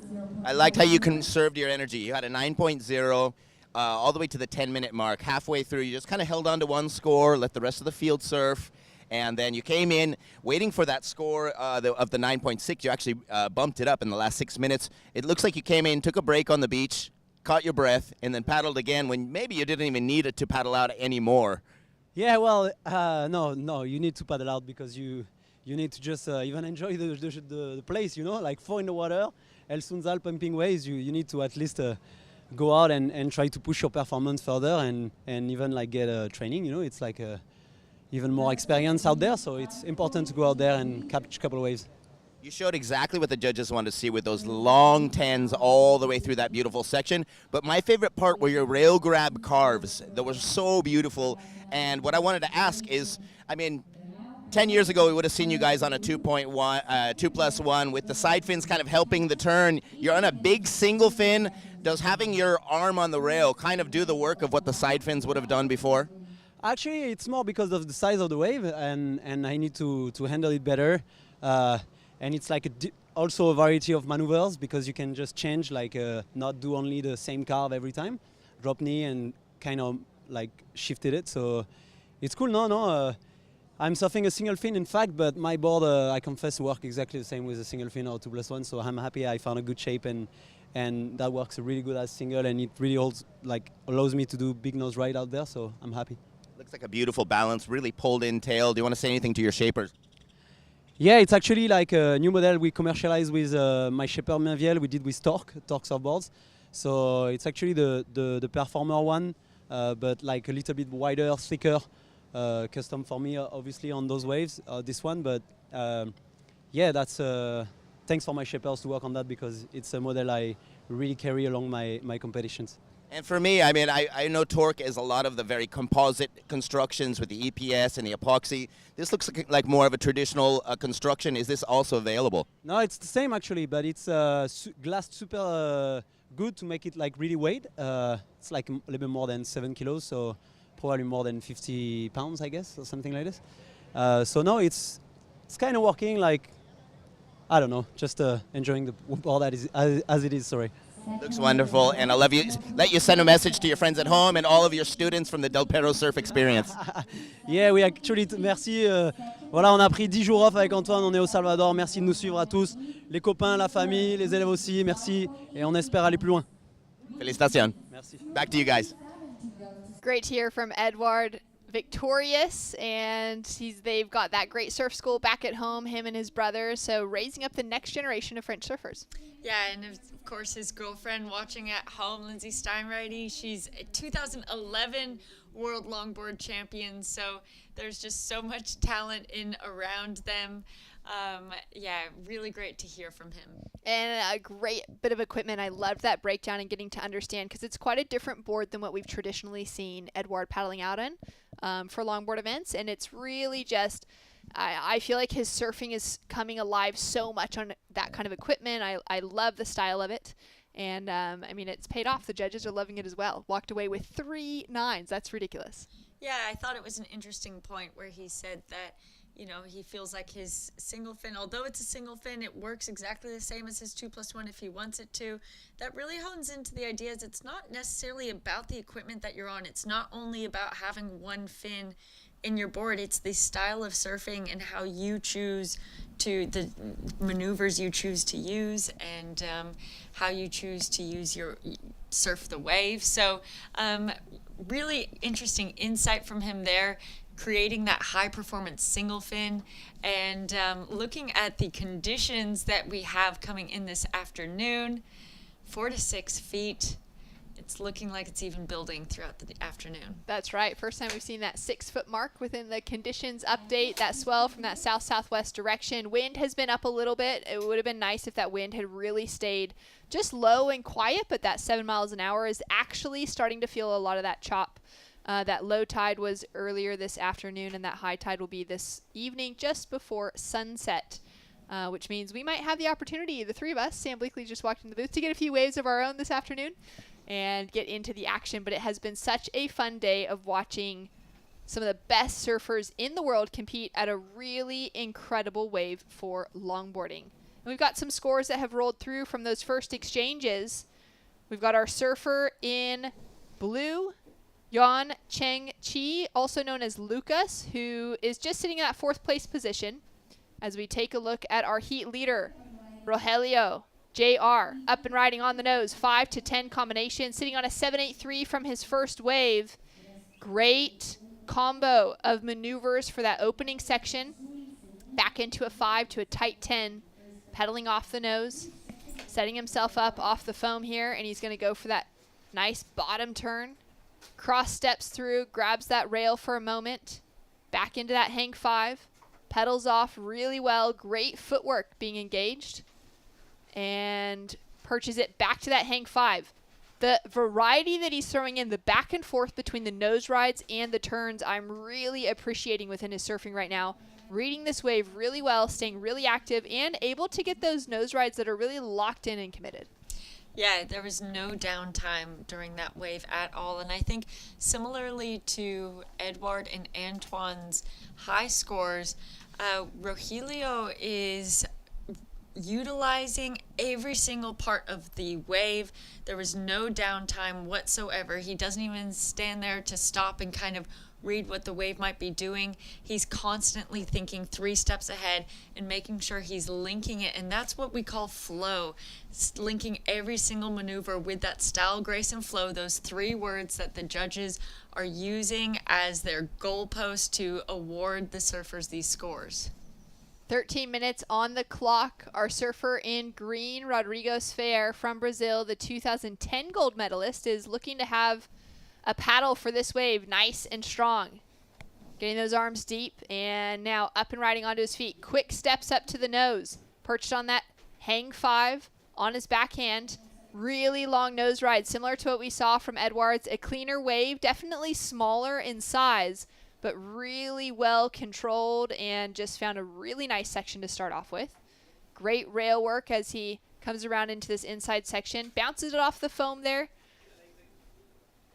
I liked how you conserved your energy. You had a 9.0. All the way to the 10-minute mark. Halfway through, you just kind of held on to one score, let the rest of the field surf, and then you came in waiting for that score of the 9.6. You actually bumped it up in the last 6 minutes. It looks like you came in, took a break on the beach, caught your breath, and then paddled again when maybe you didn't even need it to paddle out anymore. Yeah, well, no, you need to paddle out because you need to just even enjoy the place, like 4 in the water, El Sunzal pumping waves, you need to at least go out and try to push your performance further and even like get training. It's like even more experience out there, so it's important to go out there and catch a couple of waves. You showed exactly what the judges wanted to see with those long 10s all the way through that beautiful section. But my favorite part were your rail grab carves that were so beautiful. And what I wanted to ask is, 10 years ago, we would have seen you guys on a 2+1 with the side fins kind of helping the turn. You're on a big single fin. Does having your arm on the rail kind of do the work of what the side fins would have done before? Actually, it's more because of the size of the wave, and I need to handle it better. And it's like also a variety of maneuvers because you can just change, not do only the same carve every time. Drop knee and kind of like shifted it. So it's cool. No. I'm surfing a single fin, in fact, but my board, I confess, work exactly the same with a single fin or 2+1. So I'm happy I found a good shape, and that works really good as single, and it really allows me to do big nose ride out there. So I'm happy. Looks like a beautiful balance, really pulled in tail. Do you want to say anything to your shapers? Yeah, it's actually like a new model we commercialized with my shaper Mainviel. We did with Torque surfboards. So it's actually the Performer one, but like a little bit wider, thicker. Custom for me, obviously, on those waves, this one. But yeah, that's thanks for my shapers to work on that because it's a model I really carry along my competitions. And for me, I know Torque is a lot of the very composite constructions with the EPS and the epoxy. This looks like more of a traditional construction. Is this also available? No, it's the same actually, but it's glassed super good to make it like really weight. It's like a little bit more than 7 kilos, so probably more than 50 pounds, I guess, or something like this. So no, it's kind of working like, I don't know, just enjoying the board as it is, sorry. Looks wonderful, and I'll let you send a message to your friends at home and all of your students from the Del Perro Surf Experience. Yeah, we actually, merci. Voilà, on a pris 10 jours off avec Antoine, on est au Salvador. Merci de nous suivre à tous, les copains, la famille, les élèves aussi. Merci, et on espère aller plus loin. Felicitación. Merci. Back to you guys. Great to hear from Edouard, victorious, and they've got that great surf school back at home, him and his brother, so raising up the next generation of French surfers. Yeah, and of course his girlfriend watching at home, Lindsay Steinreity, she's a 2011 World Longboard champion, so there's just so much talent in around them. Yeah, really great to hear from him. And a great bit of equipment. I loved that breakdown and getting to understand, because it's quite a different board than what we've traditionally seen Edouard paddling out in for longboard events. And it's really just, I feel like his surfing is coming alive so much on that kind of equipment. I love the style of it. And, I mean, it's paid off. The judges are loving it as well. Walked away with 3 9s. That's ridiculous. Yeah, I thought it was an interesting point where he said that, you know, he feels like his single fin, although it's a single fin, it works exactly the same as his 2+1 if he wants it to. That really hones into the ideas. It's not necessarily about the equipment that you're on. It's not only about having one fin in your board. It's the style of surfing and how you choose to, the maneuvers you choose to use, and how you choose to use surf the wave. So really interesting insight from him there, creating that high performance single fin, and looking at the conditions that we have coming in this afternoon. 4 to 6 feet. It's looking like it's even building throughout the afternoon. That's right. First time we've seen that 6-foot mark within the conditions update. That swell from that south-southwest direction. Wind has been up a little bit. It would have been nice if that wind had really stayed just low and quiet, but that 7 miles an hour is actually starting to feel a lot of that chop. That low tide was earlier this afternoon, and that high tide will be this evening just before sunset, which means we might have the opportunity, the 3 of us, Sam Bleakley just walked in the booth, to get a few waves of our own this afternoon and get into the action. But it has been such a fun day of watching some of the best surfers in the world compete at a really incredible wave for longboarding. And we've got some scores that have rolled through from those first exchanges. We've got our surfer in blue, Yuan Cheng Chi, also known as Lucas, who is just sitting in that 4th place position. As we take a look at our heat leader, Rogelio JR, up and riding on the nose, 5 to 10 combination, sitting on a 783 from his first wave. Great combo of maneuvers for that opening section. Back into a 5 to a tight 10, pedaling off the nose, setting himself up off the foam here, and he's going to go for that nice bottom turn. Cross steps through, grabs that rail for a moment, back into that hang 5, pedals off really well, great footwork being engaged, and perches it back to that hang 5. The variety that he's throwing in, the back and forth between the nose rides and the turns, I'm really appreciating within his surfing right now. Reading this wave really well, staying really active, and able to get those nose rides that are really locked in and committed. Yeah, there was no downtime during that wave at all. And I think similarly to Edouard and Antoine's high scores, Rogelio is utilizing every single part of the wave. There was no downtime whatsoever. He doesn't even stand there to stop and kind of read what the wave might be doing. He's constantly thinking 3 steps ahead and making sure he's linking it, and that's what we call flow. Linking every single maneuver with that style, grace, and flow, those 3 words that the judges are using as their goalpost to award the surfers these scores. 13 minutes on the clock. Our surfer in green, Rodrigo Sfer from Brazil, the 2010 gold medalist, is looking to have a paddle for this wave nice and strong. Getting those arms deep, and now up and riding onto his feet. Quick steps up to the nose. Perched on that hang 5 on his backhand. Really long nose ride, similar to what we saw from Edouard's. A cleaner wave, definitely smaller in size, but really well controlled, and just found a really nice section to start off with. Great rail work as he comes around into this inside section. Bounces it off the foam there,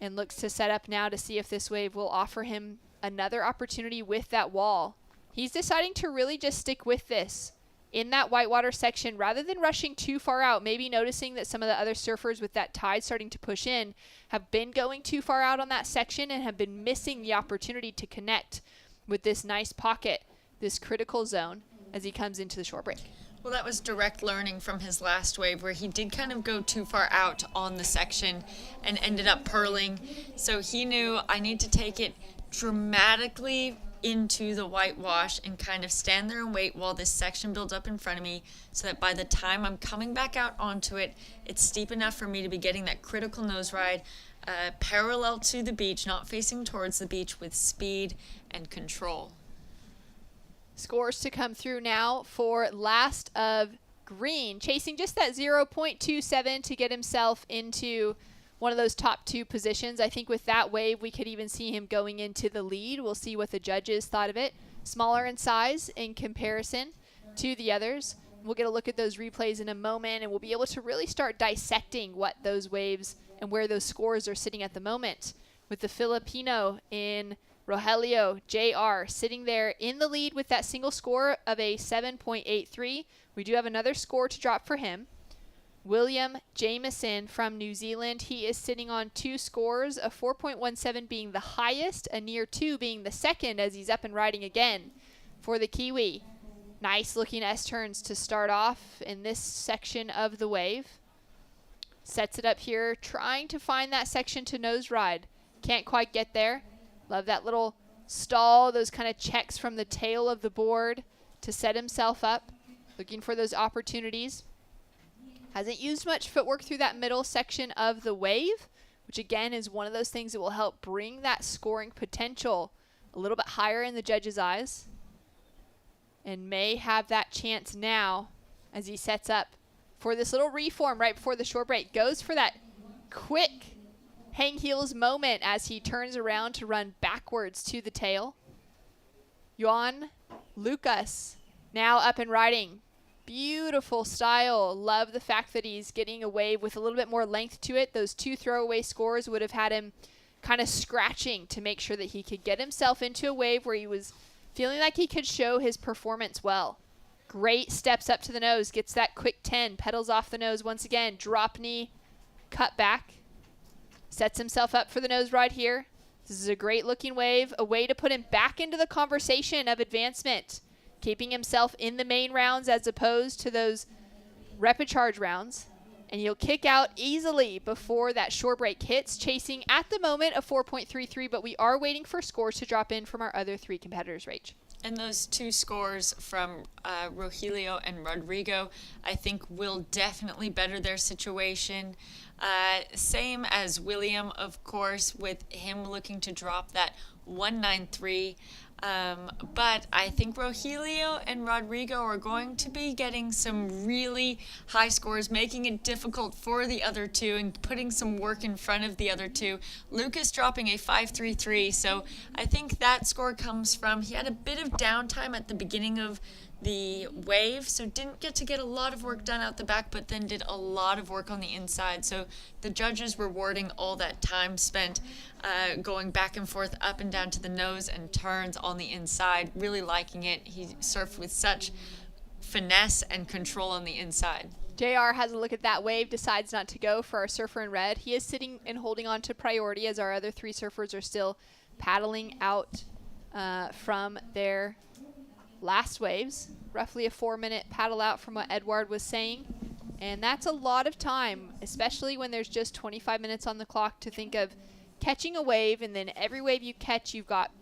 and looks to set up now to see if this wave will offer him another opportunity with that wall. He's deciding to really just stick with this. in that whitewater section, rather than rushing too far out, maybe noticing that some of the other surfers with that tide starting to push in have been going too far out on that section and have been missing the opportunity to connect with this nice pocket, this critical zone, as he comes into the shore break. Well, that was direct learning from his last wave where he did kind of go too far out on the section and ended up purling. So he knew, I need to take it dramatically into the whitewash and kind of stand there and wait while this section builds up in front of me, so that by the time I'm coming back out onto it, it's steep enough for me to be getting that critical nose ride parallel to the beach, not facing towards the beach, with speed and control. Scores to come through now for last of Green, chasing just that 0.27 to get himself into one of those top 2 positions. I think with that wave, we could even see him going into the lead. We'll see what the judges thought of it. Smaller in size in comparison to the others. We'll get a look at those replays in a moment, and we'll be able to really start dissecting what those waves and where those scores are sitting at the moment. With the Filipino in Rogelio JR sitting there in the lead with that single score of a 7.83. We do have another score to drop for him. William Jameson from New Zealand, he is sitting on 2 scores, a 4.17 being the highest, a near 2 being the second, as he's up and riding again for the Kiwi. Nice looking S-turns to start off in this section of the wave. Sets it up here, trying to find that section to nose ride. Can't quite get there. Love that little stall, those kind of checks from the tail of the board to set himself up. Looking for those opportunities. Hasn't used much footwork through that middle section of the wave, which again is one of those things that will help bring that scoring potential a little bit higher in the judges' eyes. And may have that chance now as he sets up for this little reform right before the shore break. Goes for that quick hang heels moment as he turns around to run backwards to the tail. Juan Lucas now up and riding. Beautiful style. Love the fact that he's getting a wave with a little bit more length to it. Those 2 throwaway scores would have had him kind of scratching to make sure that he could get himself into a wave where he was feeling like he could show his performance well. Great steps up to the nose. Gets that quick 10. Pedals off the nose once again. Drop knee. Cut back. Sets himself up for the nose ride here. This is a great looking wave, a way to put him back into the conversation of advancement, keeping himself in the main rounds as opposed to those rapid charge rounds. And he'll kick out easily before that shore break hits, chasing at the moment a 4.33, but we are waiting for scores to drop in from our other 3 competitors, Rach. And those 2 scores from Rogelio and Rodrigo, I think will definitely better their situation. Same as William, of course, with him looking to drop that 193. But I think Rogelio and Rodrigo are going to be getting some really high scores, making it difficult for the other 2 and putting some work in front of the other 2. Lucas dropping a 5.33, so I think that score comes from he had a bit of downtime at the beginning of the wave, so didn't get a lot of work done out the back, but then did a lot of work on the inside. So the judges rewarding all that time spent going back and forth, up and down to the nose and turns on the inside, really liking it. He surfed with such finesse and control on the inside. JR has a look at that wave, decides not to go for our surfer in red. He is sitting and holding on to priority as our other 3 surfers are still paddling out from their last waves. Roughly a 4-minute paddle out from what Edward was saying. And that's a lot of time, especially when there's just 25 minutes on the clock to think of catching a wave, and then every wave you catch, you've got,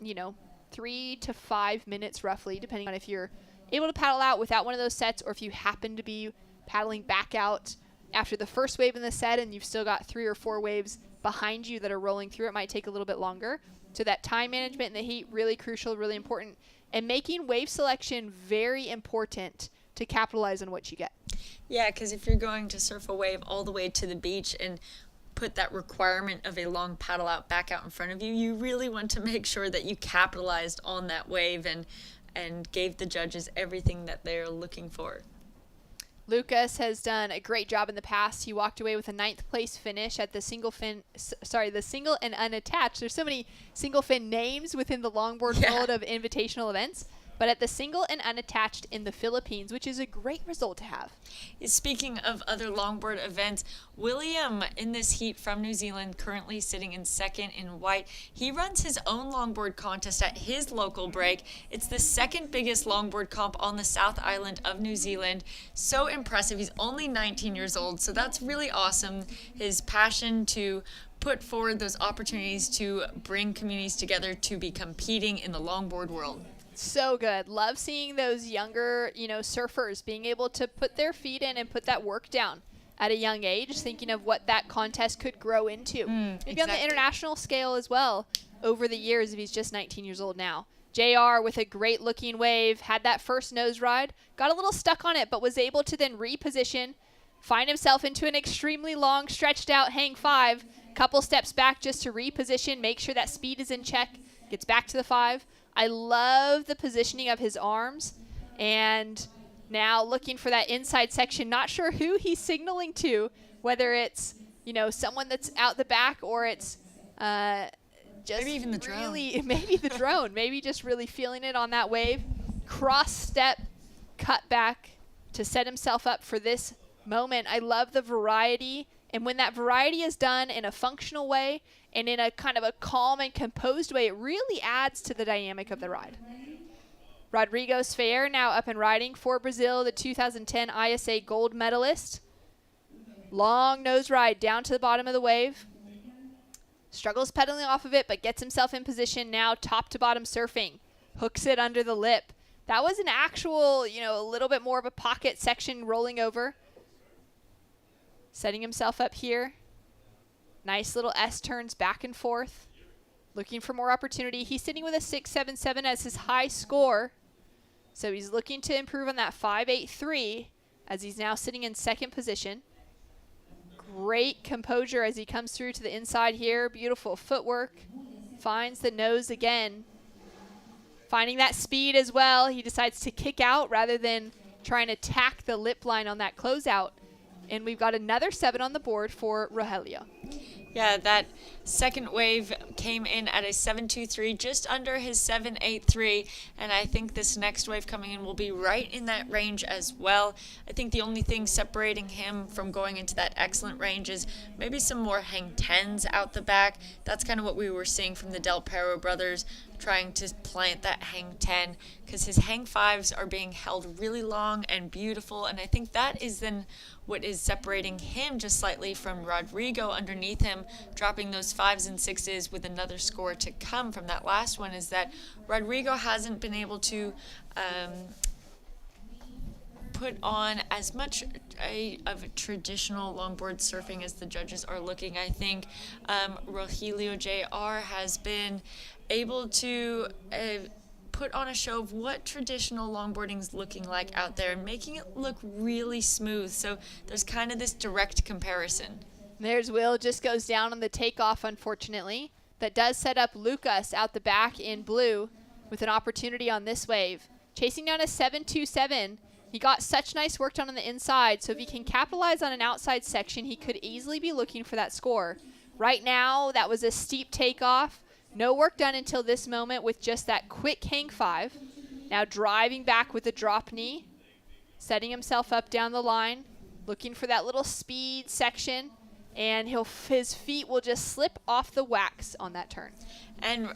3 to 5 minutes roughly, depending on if you're able to paddle out without one of those sets, or if you happen to be paddling back out after the first wave in the set and you've still got 3 or 4 waves behind you that are rolling through. It might take a little bit longer. So that time management in the heat, really crucial, really important. And making wave selection very important to capitalize on what you get. Yeah, because if you're going to surf a wave all the way to the beach and put that requirement of a long paddle out back out in front of you, you really want to make sure that you capitalized on that wave and gave the judges everything that they're looking for. Lucas has done a great job in the past. He walked away with a 9th place finish at the single and unattached. There's so many single fin names within the longboard world of invitational events. but at the single and unattached in the Philippines, which is a great result to have. Speaking of other longboard events, William in this heat from New Zealand, currently sitting in second in white. He runs his own longboard contest at his local break. It's the second biggest longboard comp on the South Island of New Zealand. So impressive. He's only 19 years old, so that's really awesome. His passion to put forward those opportunities to bring communities together to be competing in the longboard world. So good. Love seeing those younger, surfers being able to put their feet in and put that work down at a young age, thinking of what that contest could grow into. Maybe on the international scale as well over the years if he's just 19 years old now. JR with a great looking wave, had that first nose ride, got a little stuck on it, but was able to then reposition, find himself into an extremely long stretched out hang 5, couple steps back just to reposition, make sure that speed is in check, gets back to the 5. I love the positioning of his arms, and now looking for that inside section. Not sure who he's signaling to, whether it's someone that's out the back or it's just maybe even the drone. Maybe the drone. Maybe just really feeling it on that wave. Cross step, cut back to set himself up for this moment. I love the variety, and when that variety is done in a functional way and in a kind of a calm and composed way, it really adds to the dynamic of the ride. Rodrigo Sfeir now up and riding for Brazil, the 2010 ISA gold medalist. Long nose ride down to the bottom of the wave. Struggles pedaling off of it, but gets himself in position now, top to bottom surfing. Hooks it under the lip. That was an actual, a little bit more of a pocket section rolling over. Setting himself up here. Nice little S-turns back and forth. Looking for more opportunity. He's sitting with a 6.77 as his high score. So he's looking to improve on that 5.83 as he's now sitting in second position. Great composure as he comes through to the inside here. Beautiful footwork. Finds the nose again. Finding that speed as well. He decides to kick out rather than trying to tack the lip line on that closeout. And we've got another 7 on the board for Rogelio. Yeah, that second wave came in at a 7.23, just under his 7.83, and I think this next wave coming in will be right in that range as well. I think the only thing separating him from going into that excellent range is maybe some more hang 10s out the back. That's kind of what we were seeing from the Del Perro brothers, trying to plant that hang 10, because his hang 5s are being held really long and beautiful, and I think that is then what is separating him just slightly from Rodrigo underneath him, dropping those 5s and 6s with another score to come from that last one, is that Rodrigo hasn't been able to put on as much of a traditional longboard surfing as the judges are looking. I think Rogelio JR has been able to put on a show of what traditional longboarding is looking like out there and making it look really smooth. So there's kind of this direct comparison. There's Will, just goes down on the takeoff, unfortunately. That does set up Lucas out the back in blue with an opportunity on this wave. Chasing down a 7.27. He got such nice work done on the inside, so if he can capitalize on an outside section, he could easily be looking for that score. Right now, that was a steep takeoff. No work done until this moment with just that quick hang 5. Now driving back with a drop knee, setting himself up down the line, looking for that little speed section, and his feet will just slip off the wax on that turn. And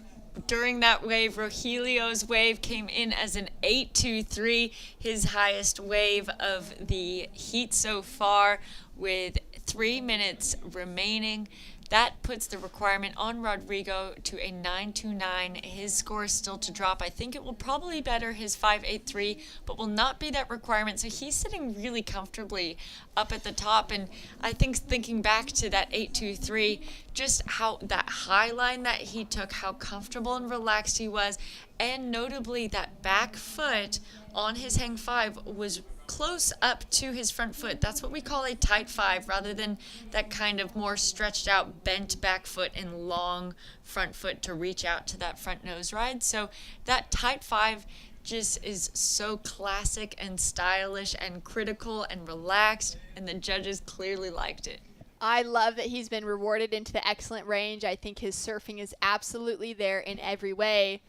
during that wave, Rogelio's wave came in as an 8.23, his highest wave of the heat so far, with 3 minutes remaining. That puts the requirement on Rodrigo to a 9.29. His score is still to drop. I think it will probably better his 5.83, but will not be that requirement. So he's sitting really comfortably up at the top. And I think thinking back to that 8.23, just how that high line that he took, how comfortable and relaxed he was, and notably that back foot on his hang 5 was close up to his front foot. That's what we call a tight 5, rather than that kind of more stretched out bent back foot and long front foot to reach out to that front nose ride. So that tight 5 just is so classic and stylish and critical and relaxed, and the judges clearly liked it. I love that he's been rewarded into the excellent range. I think his surfing is absolutely there in every way.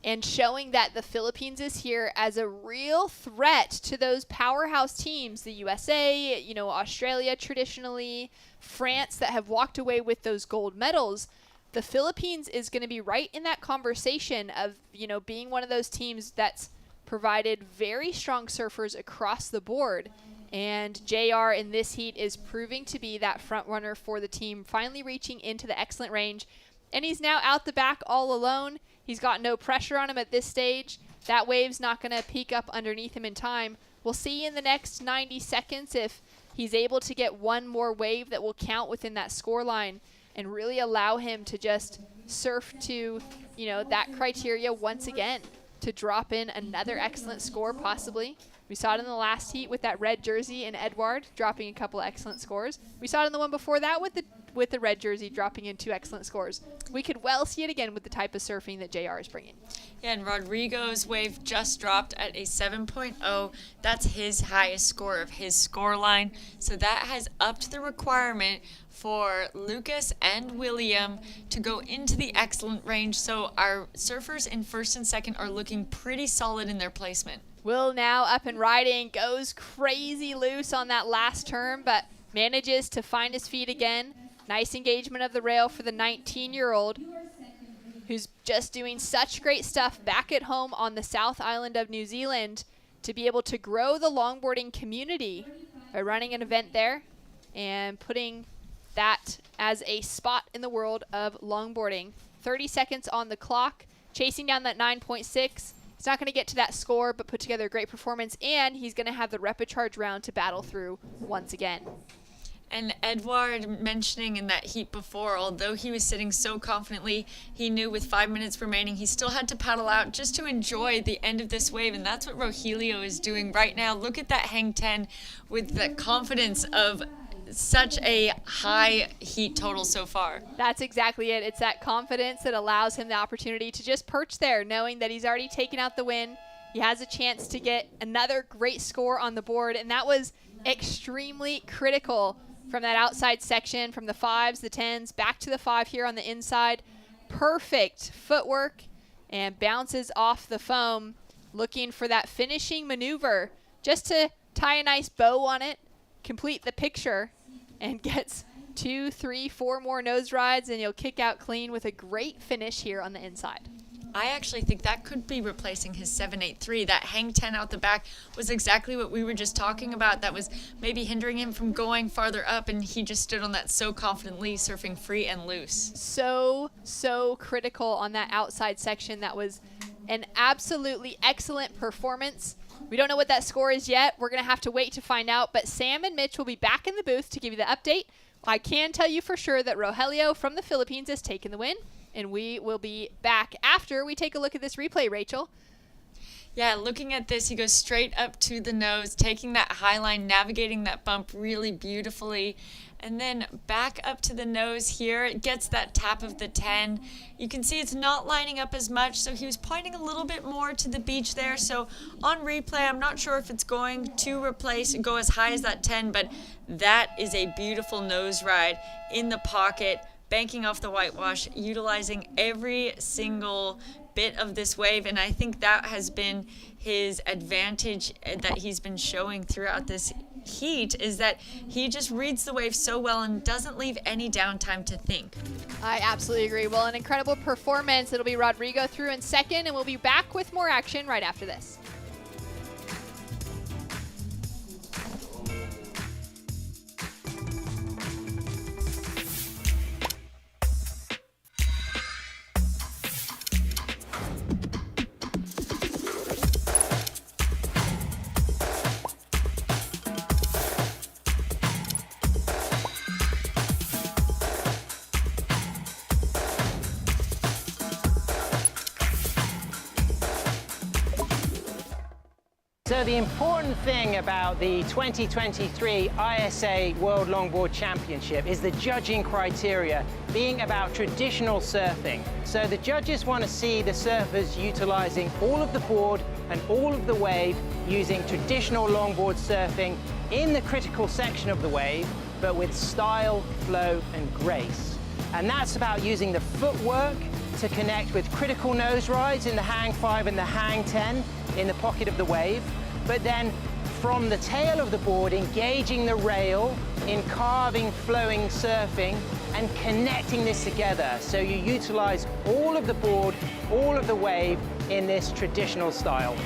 and showing that the Philippines is here as a real threat to those powerhouse teams, the USA, you know, Australia traditionally, France, that have walked away with those gold medals. The Philippines is going to be right in that conversation of, you know, being one of those teams that's provided very strong surfers across the board. And JR in this heat is proving to be that front runner for the team, finally reaching into the excellent range. And he's now out the back all alone. He's got no pressure on him at this stage. That wave's not going to peek up underneath him in time. We'll see in the next 90 seconds if he's able to get one more wave that will count within that score line and really allow him to just surf to, you know, that criteria once again to drop in another excellent score possibly. We saw it in the last heat with that red jersey and Edward dropping a couple of excellent scores. We saw it in the one before that with the red jersey dropping in 2 excellent scores. We could well see it again with the type of surfing that JR is bringing. Yeah, and Rodrigo's wave just dropped at a 7.0. That's his highest score of his score line. So that has upped the requirement for Lucas and William to go into the excellent range. So our surfers in first and second are looking pretty solid in their placement. Will now up and riding, goes crazy loose on that last turn, but manages to find his feet again. Nice engagement of the rail for the 19-year-old who's just doing such great stuff back at home on the South Island of New Zealand to be able to grow the longboarding community by running an event there and putting that as a spot in the world of longboarding. 30 seconds on the clock, chasing down that 9.6. He's not going to get to that score, but put together a great performance, and he's going to have the repecharge round to battle through once again. And Edward mentioning in that heat before, although he was sitting so confidently, he knew with 5 minutes remaining, he still had to paddle out just to enjoy the end of this wave. And that's what Rogelio is doing right now. Look at that hang 10 with the confidence of such a high heat total so far. That's exactly it. It's that confidence that allows him the opportunity to just perch there, knowing that he's already taken out the win. He has a chance to get another great score on the board, and that was extremely critical from that outside section, from the 5s, the 10s, back to the 5 here on the inside. Perfect footwork and bounces off the foam, looking for that finishing maneuver just to tie a nice bow on it, complete the picture, and gets 2, 3, 4 more nose rides, and you'll kick out clean with a great finish here on the inside. I actually think that could be replacing his 7.83. That hang 10 out the back was exactly what we were just talking about. That was maybe hindering him from going farther up, and he just stood on that so confidently, surfing free and loose. So critical on that outside section. That was an absolutely excellent performance. We don't know what that score is yet. We're going to have to wait to find out, but Sam and Mitch will be back in the booth to give you the update. I can tell you for sure that Rogelio from the Philippines has taken the win, and we will be back after we take a look at this replay, Rachel. Yeah, looking at this, he goes straight up to the nose, taking that high line, navigating that bump really beautifully, and then back up to the nose here. It gets that tap of the 10. You can see it's not lining up as much, so he was pointing a little bit more to the beach there. So on replay, I'm not sure if it's going to replace and go as high as that 10, but that is a beautiful nose ride in the pocket, banking off the whitewash, utilizing every single bit of this wave, and I think that has been his advantage that he's been showing throughout this heat, is that he just reads the wave so well and doesn't leave any downtime to think. I absolutely agree. Well, an incredible performance. It'll be Rodrigo through in second, and we'll be back with more action right after this. So the important thing about the 2023 ISA World Longboard Championship is the judging criteria being about traditional surfing. So the judges want to see the surfers utilizing all of the board and all of the wave using traditional longboard surfing in the critical section of the wave, but with style, flow, and grace. And that's about using the footwork to connect with critical nose rides in the hang 5 and the hang 10 in the pocket of the wave, but then from the tail of the board, engaging the rail in carving, flowing surfing, and connecting this together. So you utilize all of the board, all of the wave in this traditional style.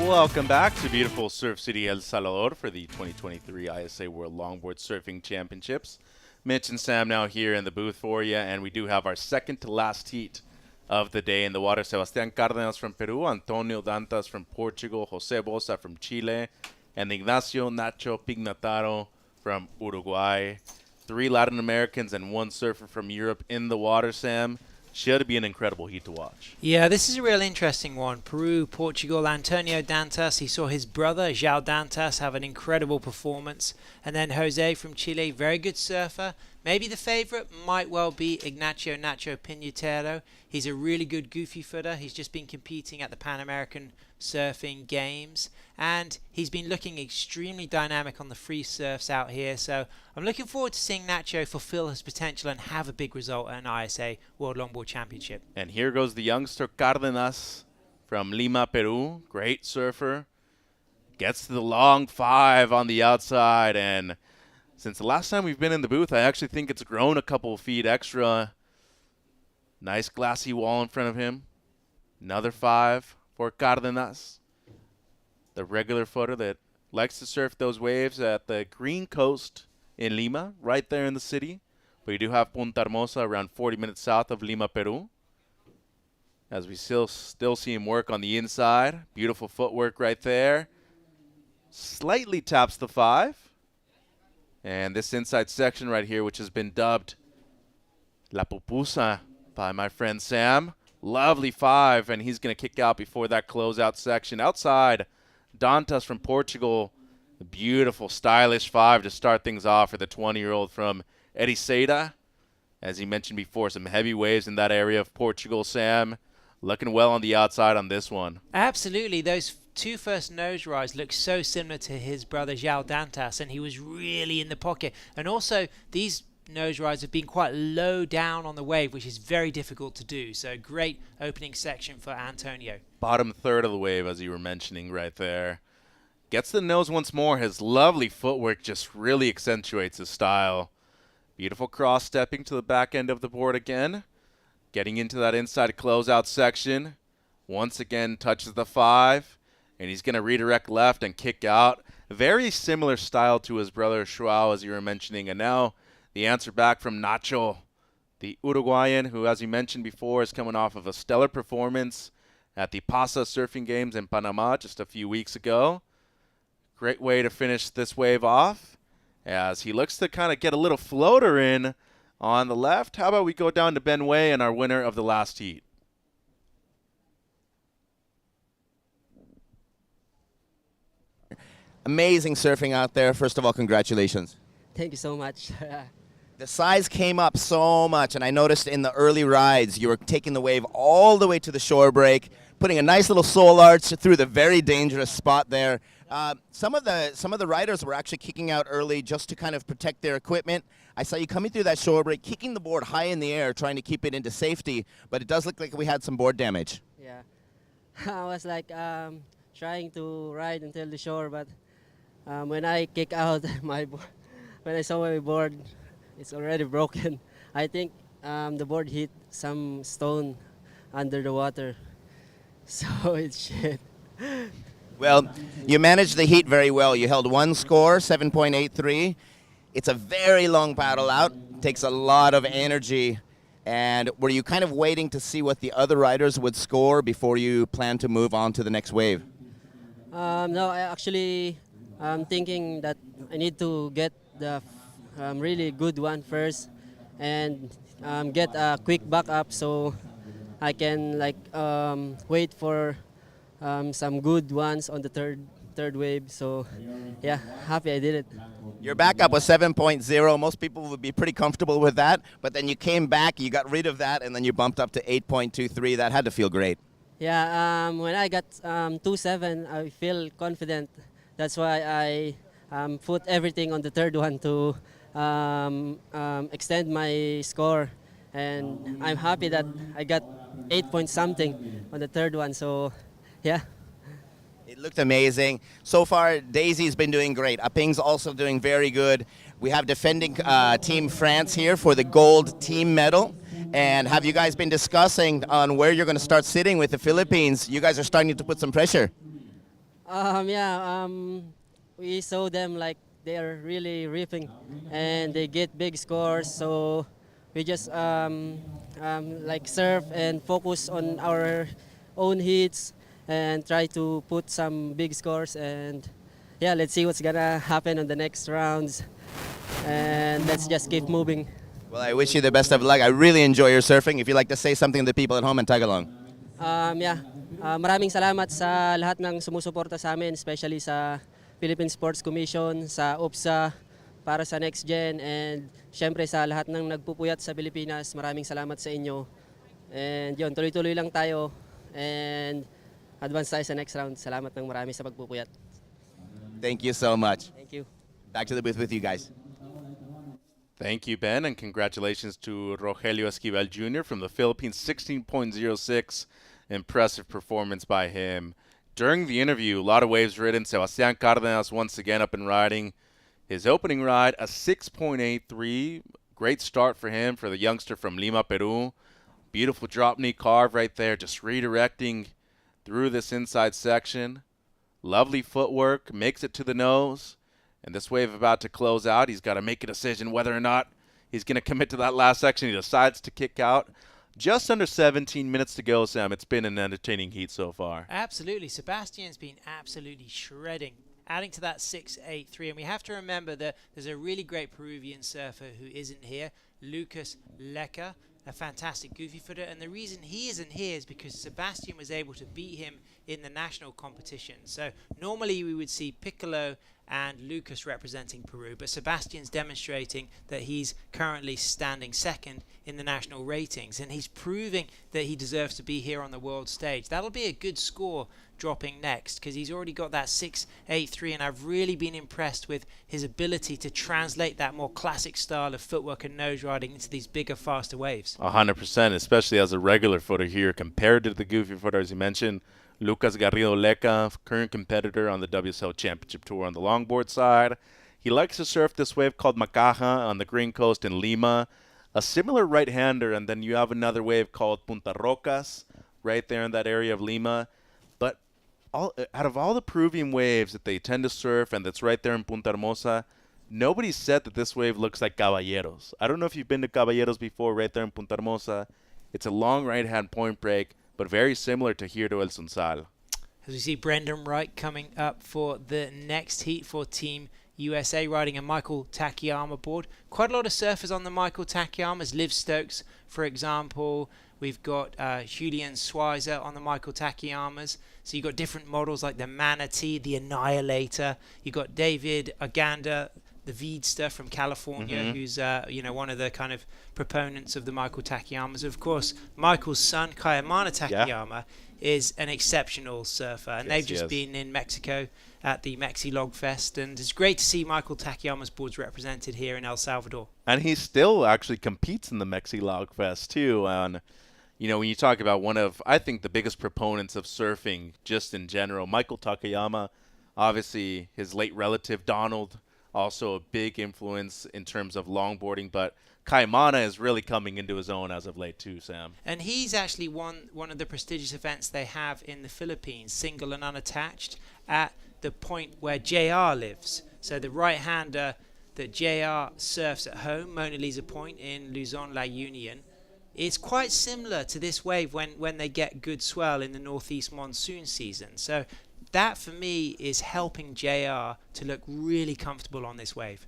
Welcome back to beautiful Surf City, El Salvador for the 2023 ISA World Longboard Surfing Championships. Mitch and Sam now here in the booth for you, and we do have our second to last heat of the day in the water. Sebastián Cárdenas from Peru, Antonio Dantas from Portugal, José Bosa from Chile, and Ignacio Nacho Pignataro from Uruguay. 3 Latin Americans and 1 surfer from Europe in the water, Sam. Should be an incredible heat to watch. Yeah, this is a real interesting one. Peru, Portugal, Antonio Dantas. He saw his brother, João Dantas, have an incredible performance. And then Jose from Chile, very good surfer. Maybe the favorite might well be Ignacio Nacho Pignataro. He's a really good goofy footer. He's just been competing at the Pan American Surfing Games. And he's been looking extremely dynamic on the free surfs out here. So I'm looking forward to seeing Nacho fulfill his potential and have a big result at an ISA World Longboard Championship. And here goes the youngster Cárdenas from Lima, Peru. Great surfer. Gets to the long 5 on the outside. And since the last time we've been in the booth, I actually think it's grown a couple of feet extra. Nice glassy wall in front of him. Another 5 for Cárdenas. The regular footer that likes to surf those waves at the Green Coast in Lima, right there in the city. But you do have Punta Hermosa around 40 minutes south of Lima, Peru. As we still see him work on the inside. Beautiful footwork right there. Slightly taps the 5. And this inside section right here, which has been dubbed La Pupusa by my friend Sam. Lovely 5, and he's going to kick out before that closeout section. Outside, Dantas from Portugal. A beautiful, stylish 5 to start things off for the 20-year-old from Ericeira. As he mentioned before, some heavy waves in that area of Portugal, Sam. Looking well on the outside on this one. Absolutely. Those 2 first nose rides look so similar to his brother João Dantas, and he was really in the pocket. And also, these nose rides have been quite low down on the wave, which is very difficult to do. So great opening section for Antonio. Bottom third of the wave, as you were mentioning right there. Gets the nose once more. His lovely footwork just really accentuates his style. Beautiful cross-stepping to the back end of the board again. Getting into that inside closeout section. Once again, touches the 5. And he's going to redirect left and kick out. Very similar style to his brother João, as you were mentioning. And now the answer back from Nacho, the Uruguayan, who, as you mentioned before, is coming off of a stellar performance at the ISAsurfing Games in Panama just a few weeks ago. Great way to finish this wave off as he looks to kind of get a little floater in on the left. How about we go down to Ben Way and our winner of the last heat? Amazing surfing out there. First of all, congratulations. Thank you so much. The size came up so much, and I noticed in the early rides you were taking the wave all the way to the shore break, putting a nice little soul arch through the very dangerous spot there. Some of the riders were actually kicking out early just to kind of protect their equipment. I saw you coming through that shore break, kicking the board high in the air, trying to keep it into safety, but it does look like we had some board damage. Yeah, I was like trying to ride until the shore, but when I kick out when I saw my board, it's already broken. I think the board hit some stone under the water, so it's shit. Well, you managed the heat very well. You held one score, 7.83. It's a very long paddle out. Takes a lot of energy. And were you kind of waiting to see what the other riders would score before you plan to move on to the next wave? No, I'm thinking that I need to get the really good one first and get a quick backup so I can wait for some good ones on the third wave. So yeah, happy I did it. Your backup was 7.0. Most people would be pretty comfortable with that, but then you came back, you got rid of that, and then you bumped up to 8.23. That had to feel great. Yeah, when I got 2.7, I feel confident That's why I put everything on the third one to extend my score. And I'm happy that I got 8 point something on the third one. So, yeah. It looked amazing. So far, Daisy's been doing great. Aping's also doing very good. We have defending Team France here for the gold team medal. And have you guys been discussing on where you're going to start sitting with the Philippines? You guys are starting to put some pressure. We saw them like they are really ripping and they get big scores. So we just like surf and focus on our own hits and try to put some big scores. And yeah, let's see what's gonna happen on the next rounds. And let's just keep moving. Well, I wish you the best of luck. I really enjoy your surfing. If you'd like to say something to the people at home and tag along. Maraming salamat sa lahat ng sumusuporta sa amin, especially sa Philippine Sports Commission, sa UPSA, para sa Next Gen, and syempre sa lahat ng nagpupuyat sa Pilipinas. Maraming salamat sa inyo. And yun, tuloy-tuloy lang tayo and advance tayo sa next round. Salamat ng marami sa pagpupuyat. Thank you so much. Thank you. Back to the booth with you guys. Thank you, Ben, and congratulations to Rogelio Esquivel Jr. from the Philippines, 16.06. Impressive performance by him. During the interview, a lot of waves ridden. Sebastian Cardenas once again up and riding. His opening ride, a 6.83. Great start for him, for the youngster from Lima, Peru. Beautiful drop knee carve right there, just redirecting through this inside section. Lovely footwork, makes it to the nose. And this wave about to close out. He's got to make a decision whether or not he's going to commit to that last section. He decides to kick out. Just under 17 minutes to go, Sam. It's been an entertaining heat so far. Absolutely. Sebastian's been absolutely shredding, adding to that 6.83. And we have to remember that there's a really great Peruvian surfer who isn't here, Lucas Leca, a fantastic goofy footer. And the reason he isn't here is because Sebastian was able to beat him in the national competition. So normally we would see Piccolo and Lucas representing Peru, but Sebastian's demonstrating that he's currently standing second in the national ratings, and he's proving that he deserves to be here on the world stage. That'll be a good score dropping next, because he's already got that 6.83, and I've really been impressed with his ability to translate that more classic style of footwork and nose riding into these bigger, faster waves. 100%, especially as a regular footer here compared to the goofy footer, as you mentioned. Lucas Garrido Leca, current competitor on the WSL Championship Tour on the longboard side. He likes to surf this wave called Macaja on the Green Coast in Lima. A similar right-hander, and then you have another wave called Punta Rocas right there in that area of Lima. But out of all the Peruvian waves that they tend to surf and that's right there in Punta Hermosa, nobody said that this wave looks like Caballeros. I don't know if you've been to Caballeros before right there in Punta Hermosa. It's a long right-hand point break, but very similar to here to El Sunsal. As we see Brendan Wright coming up for the next heat for Team USA, riding a Michael Takayama board. Quite a lot of surfers on the Michael Takayamas. Liv Stokes, for example. We've got Julian Schweizer on the Michael Takayamas. So you've got different models like the Manatee, the Annihilator. You've got David Aganda, the Veedster from California, who's one of the kind of proponents of the Michael Takayamas. Of course, Michael's son, Kayamana Takayama, is an exceptional surfer, and they've just been in Mexico at the Mexi Log Fest, and it's great to see Michael Takayama's boards represented here in El Salvador. And he still actually competes in the Mexi Log Fest too. And when you talk about one of, I think, the biggest proponents of surfing just in general, Michael Takayama, obviously his late relative Donald, also a big influence in terms of longboarding, but Kaimana is really coming into his own as of late too, Sam. And he's actually won one of the prestigious events they have in the Philippines, single and unattached, at the point where JR lives. So the right-hander that JR surfs at home, Mona Lisa Point in Luzon, La Union, is quite similar to this wave when they get good swell in the northeast monsoon season. So that, for me, is helping JR to look really comfortable on this wave.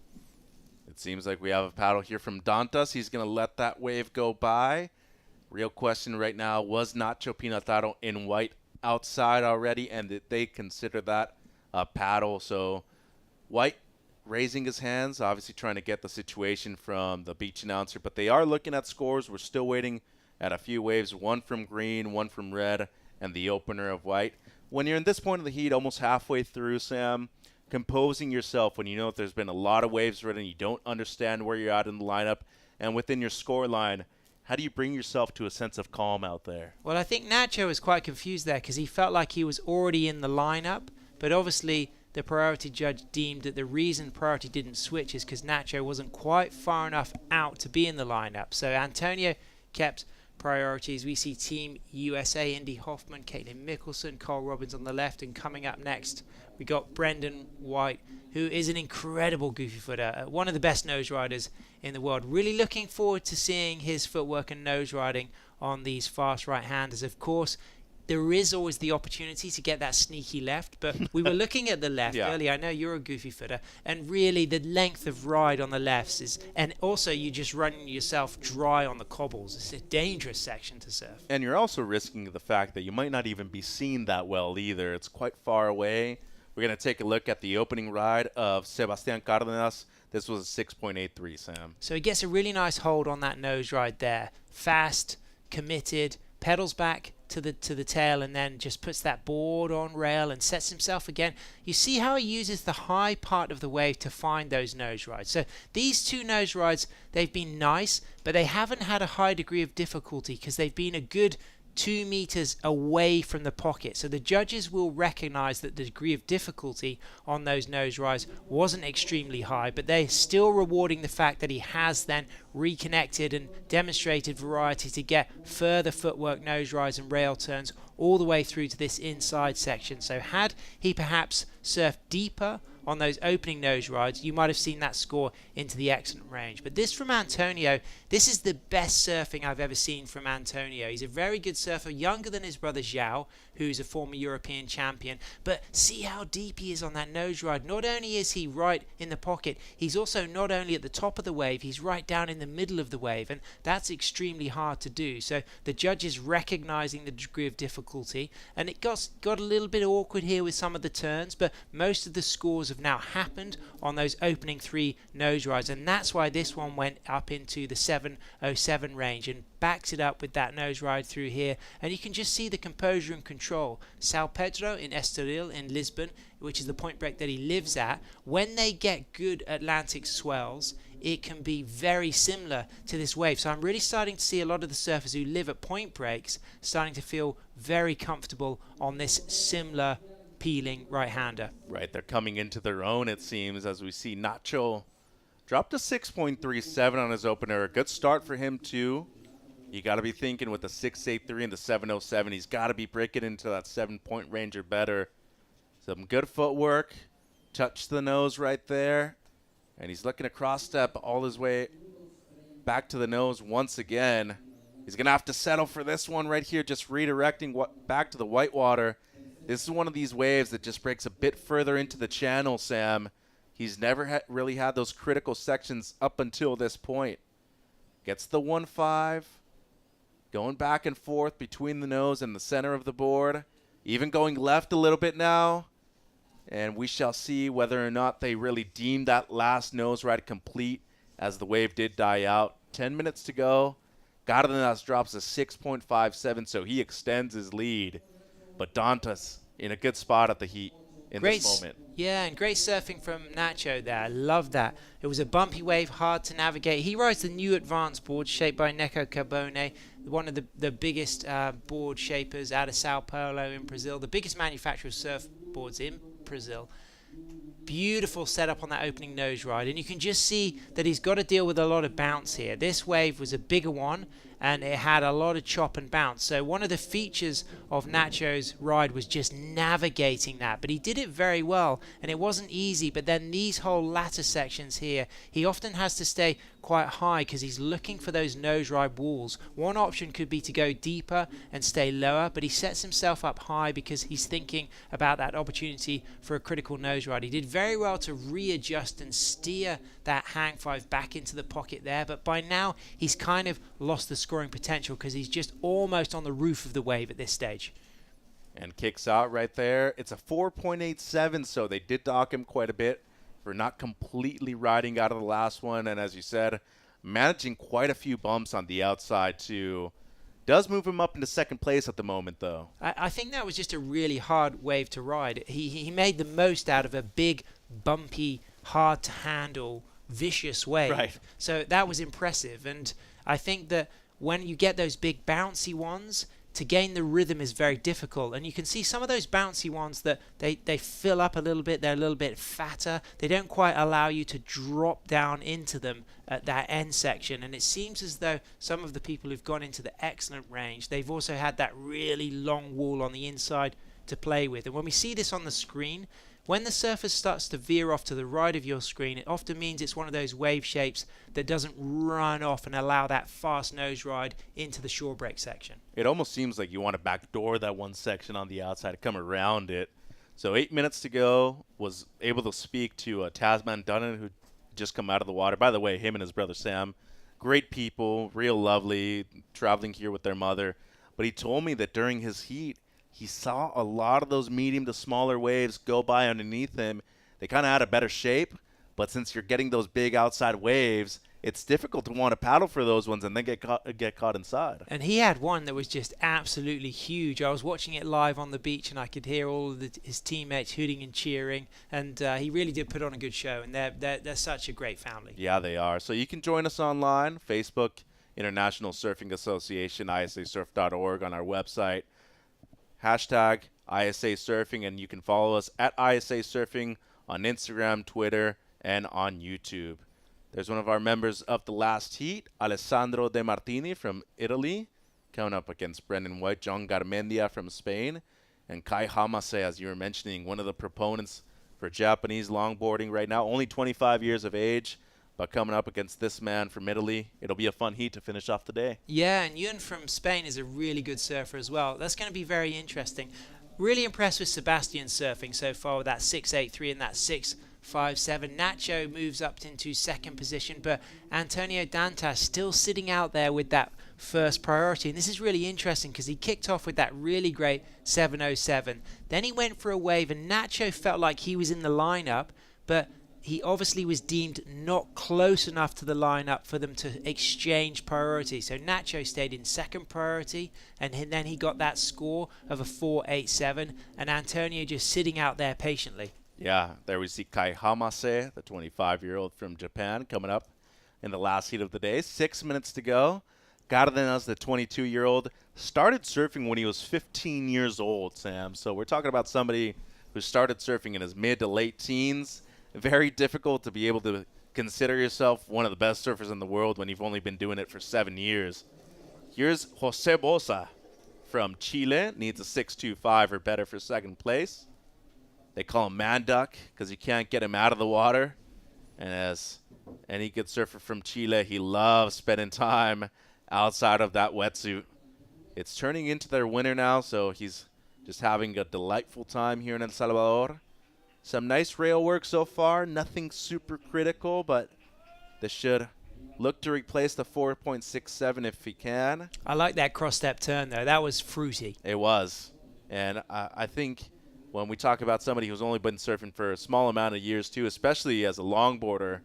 It seems like we have a paddle here from Dantas. He's going to let that wave go by. Real question right now, was Nacho Pinataro in white outside already, and did they consider that a paddle? So White raising his hands, obviously trying to get the situation from the beach announcer, but they are looking at scores. We're still waiting at a few waves, one from green, one from red, and the opener of white. When you're in this point of the heat, almost halfway through, Sam, composing yourself when you know that there's been a lot of waves ridden, you don't understand where you're at in the lineup, and within your score line, how do you bring yourself to a sense of calm out there? Well, I think Nacho was quite confused there because he felt like he was already in the lineup, but obviously the priority judge deemed that the reason priority didn't switch is because Nacho wasn't quite far enough out to be in the lineup. So Antonio kept priorities. We see Team USA, Indy Hoffman, Caitlin Mickelson, Cole Robbins on the left, and coming up next we got Brendan White, who is an incredible goofy footer, one of the best nose riders in the world. Really looking forward to seeing his footwork and nose riding on these fast right-handers. Of course, there is always the opportunity to get that sneaky left, but we were looking at the left earlier. I know you're a goofy footer, and really the length of ride on the lefts is, and also you just running yourself dry on the cobbles. It's a dangerous section to surf. And you're also risking the fact that you might not even be seen that well either. It's quite far away. We're going to take a look at the opening ride of Sebastián Cárdenas. This was a 6.83, Sam. So he gets a really nice hold on that nose ride there. Fast, committed, pedals back to the tail, and then just puts that board on rail and sets himself again. You see how he uses the high part of the wave to find those nose rides. So these two nose rides, they've been nice, but they haven't had a high degree of difficulty because they've been a good 2 meters away from the pocket. So the judges will recognize that the degree of difficulty on those nose rides wasn't extremely high, but they're still rewarding the fact that he has then reconnected and demonstrated variety to get further footwork, nose rides and rail turns all the way through to this inside section. So had he perhaps surfed deeper on those opening nose rides, you might have seen that score into the excellent range. But this from Antonio, this is the best surfing I've ever seen from Antonio. He's a very good surfer, younger than his brother Zhao, who's a former European champion. But see how deep he is on that nose ride. Not only is he right in the pocket, he's also not only at the top of the wave, he's right down in the middle of the wave, and that's extremely hard to do. So the judges recognizing the degree of difficulty, and it got a little bit awkward here with some of the turns, but most of the scores have now happened on those opening 3 nose rides, and that's why this one went up into the 707 range and backs it up with that nose ride through here. And you can just see the composure and control. São Pedro in Estoril in Lisbon, which is the point break that he lives at, when they get good Atlantic swells, it can be very similar to this wave. So I'm really starting to see a lot of the surfers who live at point breaks starting to feel very comfortable on this similar peeling right-hander. Right, they're coming into their own, it seems, as we see Nacho dropped a 6.37 on his opener. A good start for him, too. You got to be thinking with the 6.83 and the 7.07, he's got to be breaking into that 7-point range or better. Some good footwork. Touch the nose right there. And he's looking to cross-step all his way back to the nose once again. He's going to have to settle for this one right here, just redirecting back to the whitewater. This is one of these waves that just breaks a bit further into the channel, Sam. He's never really had those critical sections up until this point. Gets the 1.5. Going back and forth between the nose and the center of the board. Even going left a little bit now. And we shall see whether or not they really deem that last nose ride complete as the wave did die out. 10 minutes to go. Cárdenas drops a 6.57, so he extends his lead. But Dantas in a good spot at the heat in this moment. Yeah, and great surfing from Nacho there. I love that. It was a bumpy wave, hard to navigate. He rides the new advanced board shaped by Neco Carbone, one of the biggest board shapers out of Sao Paulo in Brazil, the biggest manufacturer of surfboards in Brazil. Beautiful setup on that opening nose ride, and you can just see that he's got to deal with a lot of bounce here. This wave was a bigger one, and it had a lot of chop and bounce. So one of the features of Nacho's ride was just navigating that, but he did it very well, and it wasn't easy. But then these whole latter sections here, he often has to stay quite high because he's looking for those nose ride walls. One option could be to go deeper and stay lower, but he sets himself up high because he's thinking about that opportunity for a critical nose ride. He did very well to readjust and steer that hang 5 back into the pocket there, but by now he's kind of lost the scoring potential because he's just almost on the roof of the wave at this stage. And kicks out right there. It's a 4.87, so they did dock him quite a bit for not completely riding out of the last one. And as you said, managing quite a few bumps on the outside too. Does move him up into second place at the moment, though. I think that was just a really hard wave to ride. He made the most out of a big bumpy, hard to handle, vicious wave. Right. So that was impressive. And I think that when you get those big bouncy ones, to gain the rhythm is very difficult. And you can see some of those bouncy ones that they fill up a little bit, they're a little bit fatter. They don't quite allow you to drop down into them at that end section. And it seems as though some of the people who've gone into the excellent range, they've also had that really long wall on the inside to play with. And when we see this on the screen, when the surface starts to veer off to the right of your screen, it often means it's one of those wave shapes that doesn't run off and allow that fast nose ride into the shore break section. It almost seems like you want to backdoor that one section on the outside, come around it. So 8 minutes to go, was able to speak to Tasman Dunnan, who just come out of the water. By the way, him and his brother Sam, great people, real lovely, traveling here with their mother. But he told me that during his heat, he saw a lot of those medium to smaller waves go by underneath him. They kind of had a better shape, but since you're getting those big outside waves, it's difficult to want to paddle for those ones and then get caught inside. And he had one that was just absolutely huge. I was watching it live on the beach, and I could hear all of his teammates hooting and cheering, and he really did put on a good show, and they're such a great family. Yeah, they are. So you can join us online, Facebook, International Surfing Association, ISAsurf.org, on our website. Hashtag ISAsurfing, and you can follow us at ISAsurfing on Instagram, Twitter, and on YouTube. There's one of our members of the last heat, Alessandro De Martini from Italy, coming up against Brendan White, John Garmendia from Spain, and Kai Hamase, as you were mentioning, one of the proponents for Japanese longboarding right now, only 25 years of age, but coming up against this man from Italy. It'll be a fun heat to finish off the day. Yeah, and Yun from Spain is a really good surfer as well. That's going to be very interesting. Really impressed with Sebastian's surfing so far with that 6.83 and that 6.57. Nacho moves up into second position, but Antonio Dantas still sitting out there with that first priority. And this is really interesting because he kicked off with that really great 7.07. Then he went for a wave, and Nacho felt like he was in the lineup, but he obviously was deemed not close enough to the lineup for them to exchange priority. So Nacho stayed in second priority, and then he got that score of a 4.87, and Antonio just sitting out there patiently. Yeah, there we see Kai Hamase, the 25-year-old from Japan, coming up in the last heat of the day. 6 minutes to go. Cardenas, the 22-year-old, started surfing when he was 15 years old, Sam. So we're talking about somebody who started surfing in his mid to late teens. Very difficult to be able to consider yourself one of the best surfers in the world when you've only been doing it for 7 years. Here's Jose Bosa from Chile. Needs a 6.25 or better for second place. They call him Man Duck because you can't get him out of the water. And as any good surfer from Chile, he loves spending time outside of that wetsuit. It's turning into their winter now, so he's just having a delightful time here in El Salvador. Some nice rail work so far, nothing super critical, but this should look to replace the 4.67 if he can. I like that cross-step turn, though. That was fruity. It was. And I think when we talk about somebody who's only been surfing for a small amount of years, too, especially as a longboarder,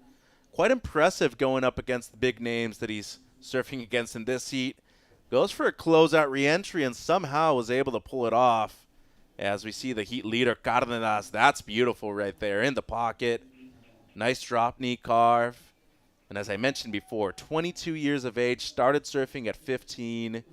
quite impressive going up against the big names that he's surfing against in this heat. Goes for a closeout re-entry and somehow was able to pull it off. As we see the heat leader, Cardenas, that's beautiful right there in the pocket. Nice drop knee carve. And as I mentioned before, 22 years of age, started surfing at 15.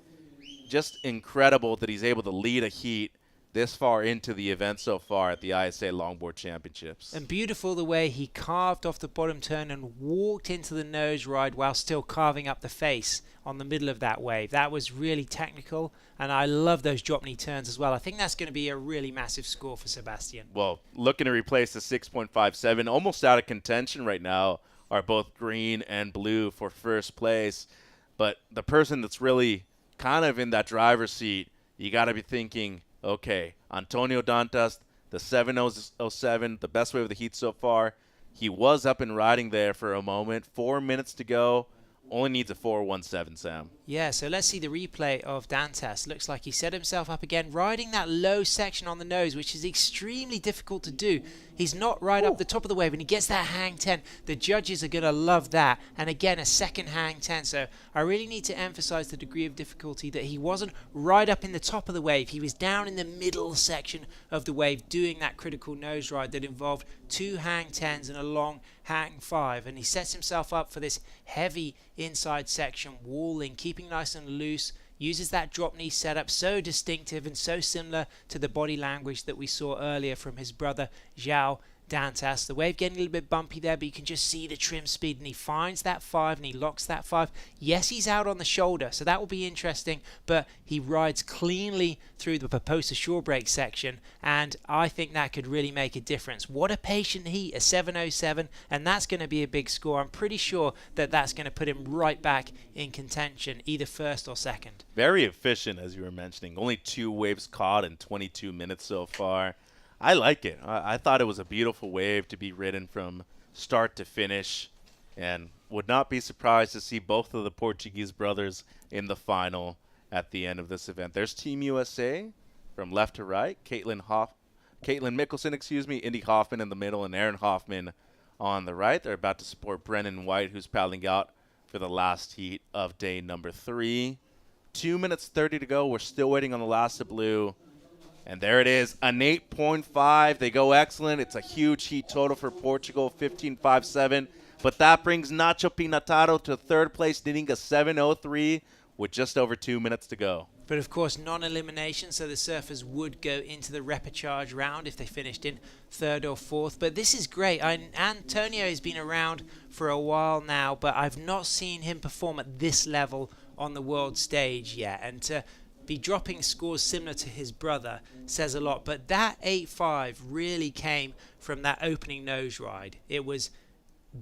Just incredible that he's able to lead a heat this far into the event so far at the ISA Longboard Championships. And beautiful the way he carved off the bottom turn and walked into the nose ride while still carving up the face on the middle of that wave. That was really technical, and I love those drop knee turns as well. I think that's going to be a really massive score for Sebastian. Well, looking to replace the 6.57, almost out of contention right now are both green and blue for first place. But the person that's really kind of in that driver's seat, you got to be thinking, okay, Antonio Dantas, the 7.07, the best wave of the heat so far. He was up and riding there for a moment. 4 minutes to go. Only needs a 4.17, Sam. Yeah, so let's see the replay of Dantas. Looks like he set himself up again, riding that low section on the nose, which is extremely difficult to do. he's not right up the top of the wave, and he gets that hang 10. The judges are going to love that. And again, a second hang 10. So I really need to emphasize the degree of difficulty that he wasn't right up in the top of the wave. He was down in the middle section of the wave doing that critical nose ride that involved 2 hang 10s and a long hang 5. And he sets himself up for this heavy inside section, walling, keeping nice and loose, uses that drop knee setup, so distinctive and so similar to the body language that we saw earlier from his brother João Dantas. The wave getting a little bit bumpy there, but you can just see the trim speed, and he finds that 5 and he locks that 5. Yes, he's out on the shoulder, so that will be interesting, but he rides cleanly through the Paposa shore break section, and I think that could really make a difference. What a patient heat, a 7:07, and that's going to be a big score. I'm pretty sure that that's going to put him right back in contention, either first or second. Very efficient, as you were mentioning. Only 2 waves caught in 22 minutes so far. I like it. I thought it was a beautiful wave to be ridden from start to finish, and would not be surprised to see both of the Portuguese brothers in the final at the end of this event. There's Team USA from left to right. Caitlin Mickelson, Indy Hoffman in the middle, and Aaron Hoffman on the right. They're about to support Brennan White, who's paddling out for the last heat of day number 3. 2 minutes 30 to go. We're still waiting on the last of blue. And there it is, an 8.5. They go excellent. It's a huge heat total for Portugal, 15.57. But that brings Nacho Pinataro to third place, needing a 7.03 with just over 2 minutes to go. But of course, non-elimination, so the surfers would go into the repechage round if they finished in third or fourth. But this is great. Antonio has been around for a while now, but I've not seen him perform at this level on the world stage yet. And to be dropping scores similar to his brother says a lot. But that 8.5 really came from that opening nose ride. It was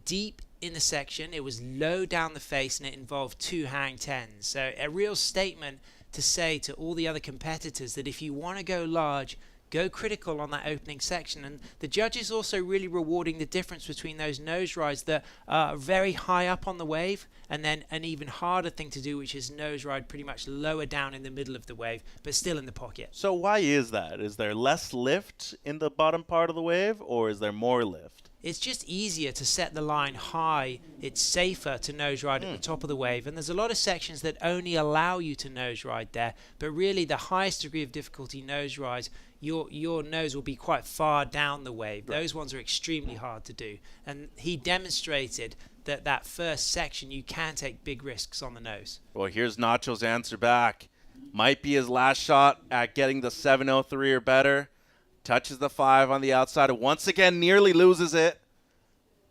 deep in the section, it was low down the face, and it involved 2 hang 10s. So a real statement to say to all the other competitors that if you want to go large, go critical on that opening section. And the judges also really rewarding the difference between those nose rides that are very high up on the wave, and then an even harder thing to do, which is nose ride pretty much lower down in the middle of the wave, but still in the pocket. So why is that? Is there less lift in the bottom part of the wave, or is there more lift? It's just easier to set the line high. It's safer to nose ride at the top of the wave. And there's a lot of sections that only allow you to nose ride there. But really, the highest degree of difficulty nose rides, your nose will be quite far down the wave. Right. Those ones are extremely hard to do. And he demonstrated that first section, you can take big risks on the nose. Well, here's Nacho's answer back. Might be his last shot at getting the 7.03 or better. Touches the 5 on the outside, and once again nearly loses it.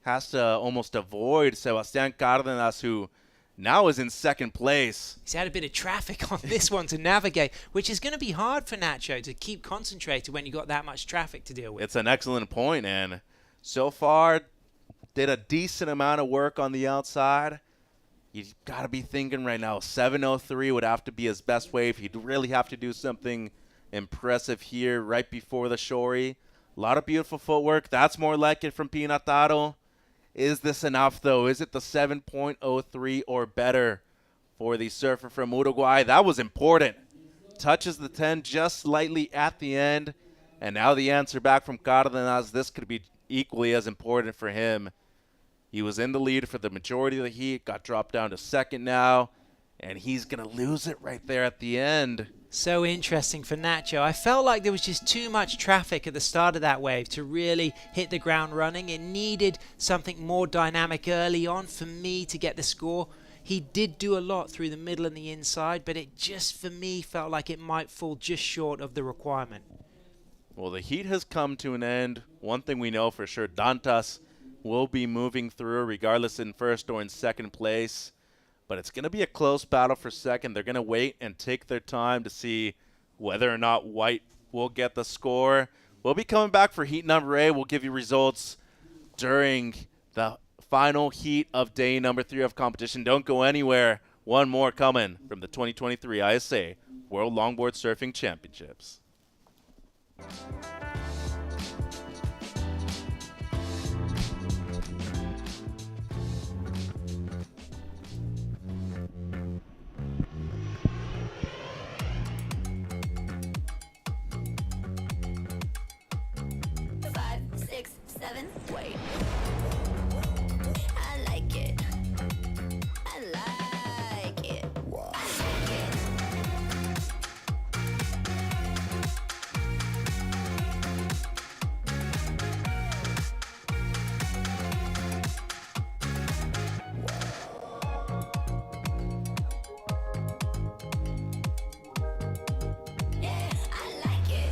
Has to almost avoid Sebastián Cárdenas, who now is in second place. He's had a bit of traffic on this one to navigate, which is going to be hard for Nacho to keep concentrated when you've got that much traffic to deal with. It's an excellent point, and so far did a decent amount of work on the outside. You've got to be thinking right now, 7.03 would have to be his best wave. He'd really have to do something impressive here right before the shorey. A lot of beautiful footwork. That's more like it from Pinataro. Is this enough, though? Is it the 7.03 or better for the surfer from Uruguay? That was important. Touches the 10 just slightly at the end. And now the answer back from Cárdenas. This could be equally as important for him. He was in the lead for the majority of the heat. Got dropped down to second now. And he's going to lose it right there at the end. So interesting for Nacho. I felt like there was just too much traffic at the start of that wave to really hit the ground running. It needed something more dynamic early on for me to get the score. He did do a lot through the middle and the inside, but it just, for me, felt like it might fall just short of the requirement. Well, the heat has come to an end. One thing we know for sure, Dantas will be moving through regardless in first or in second place. But it's going to be a close battle for second. They're going to wait and take their time to see whether or not White will get the score. We'll be coming back for heat number 8. We'll give you results during the final heat of day number 3 of competition. Don't go anywhere. One more coming from the 2023 ISA World Longboard Surfing Championships. Wait. I like it. I like it. I like it. Yeah, I like it.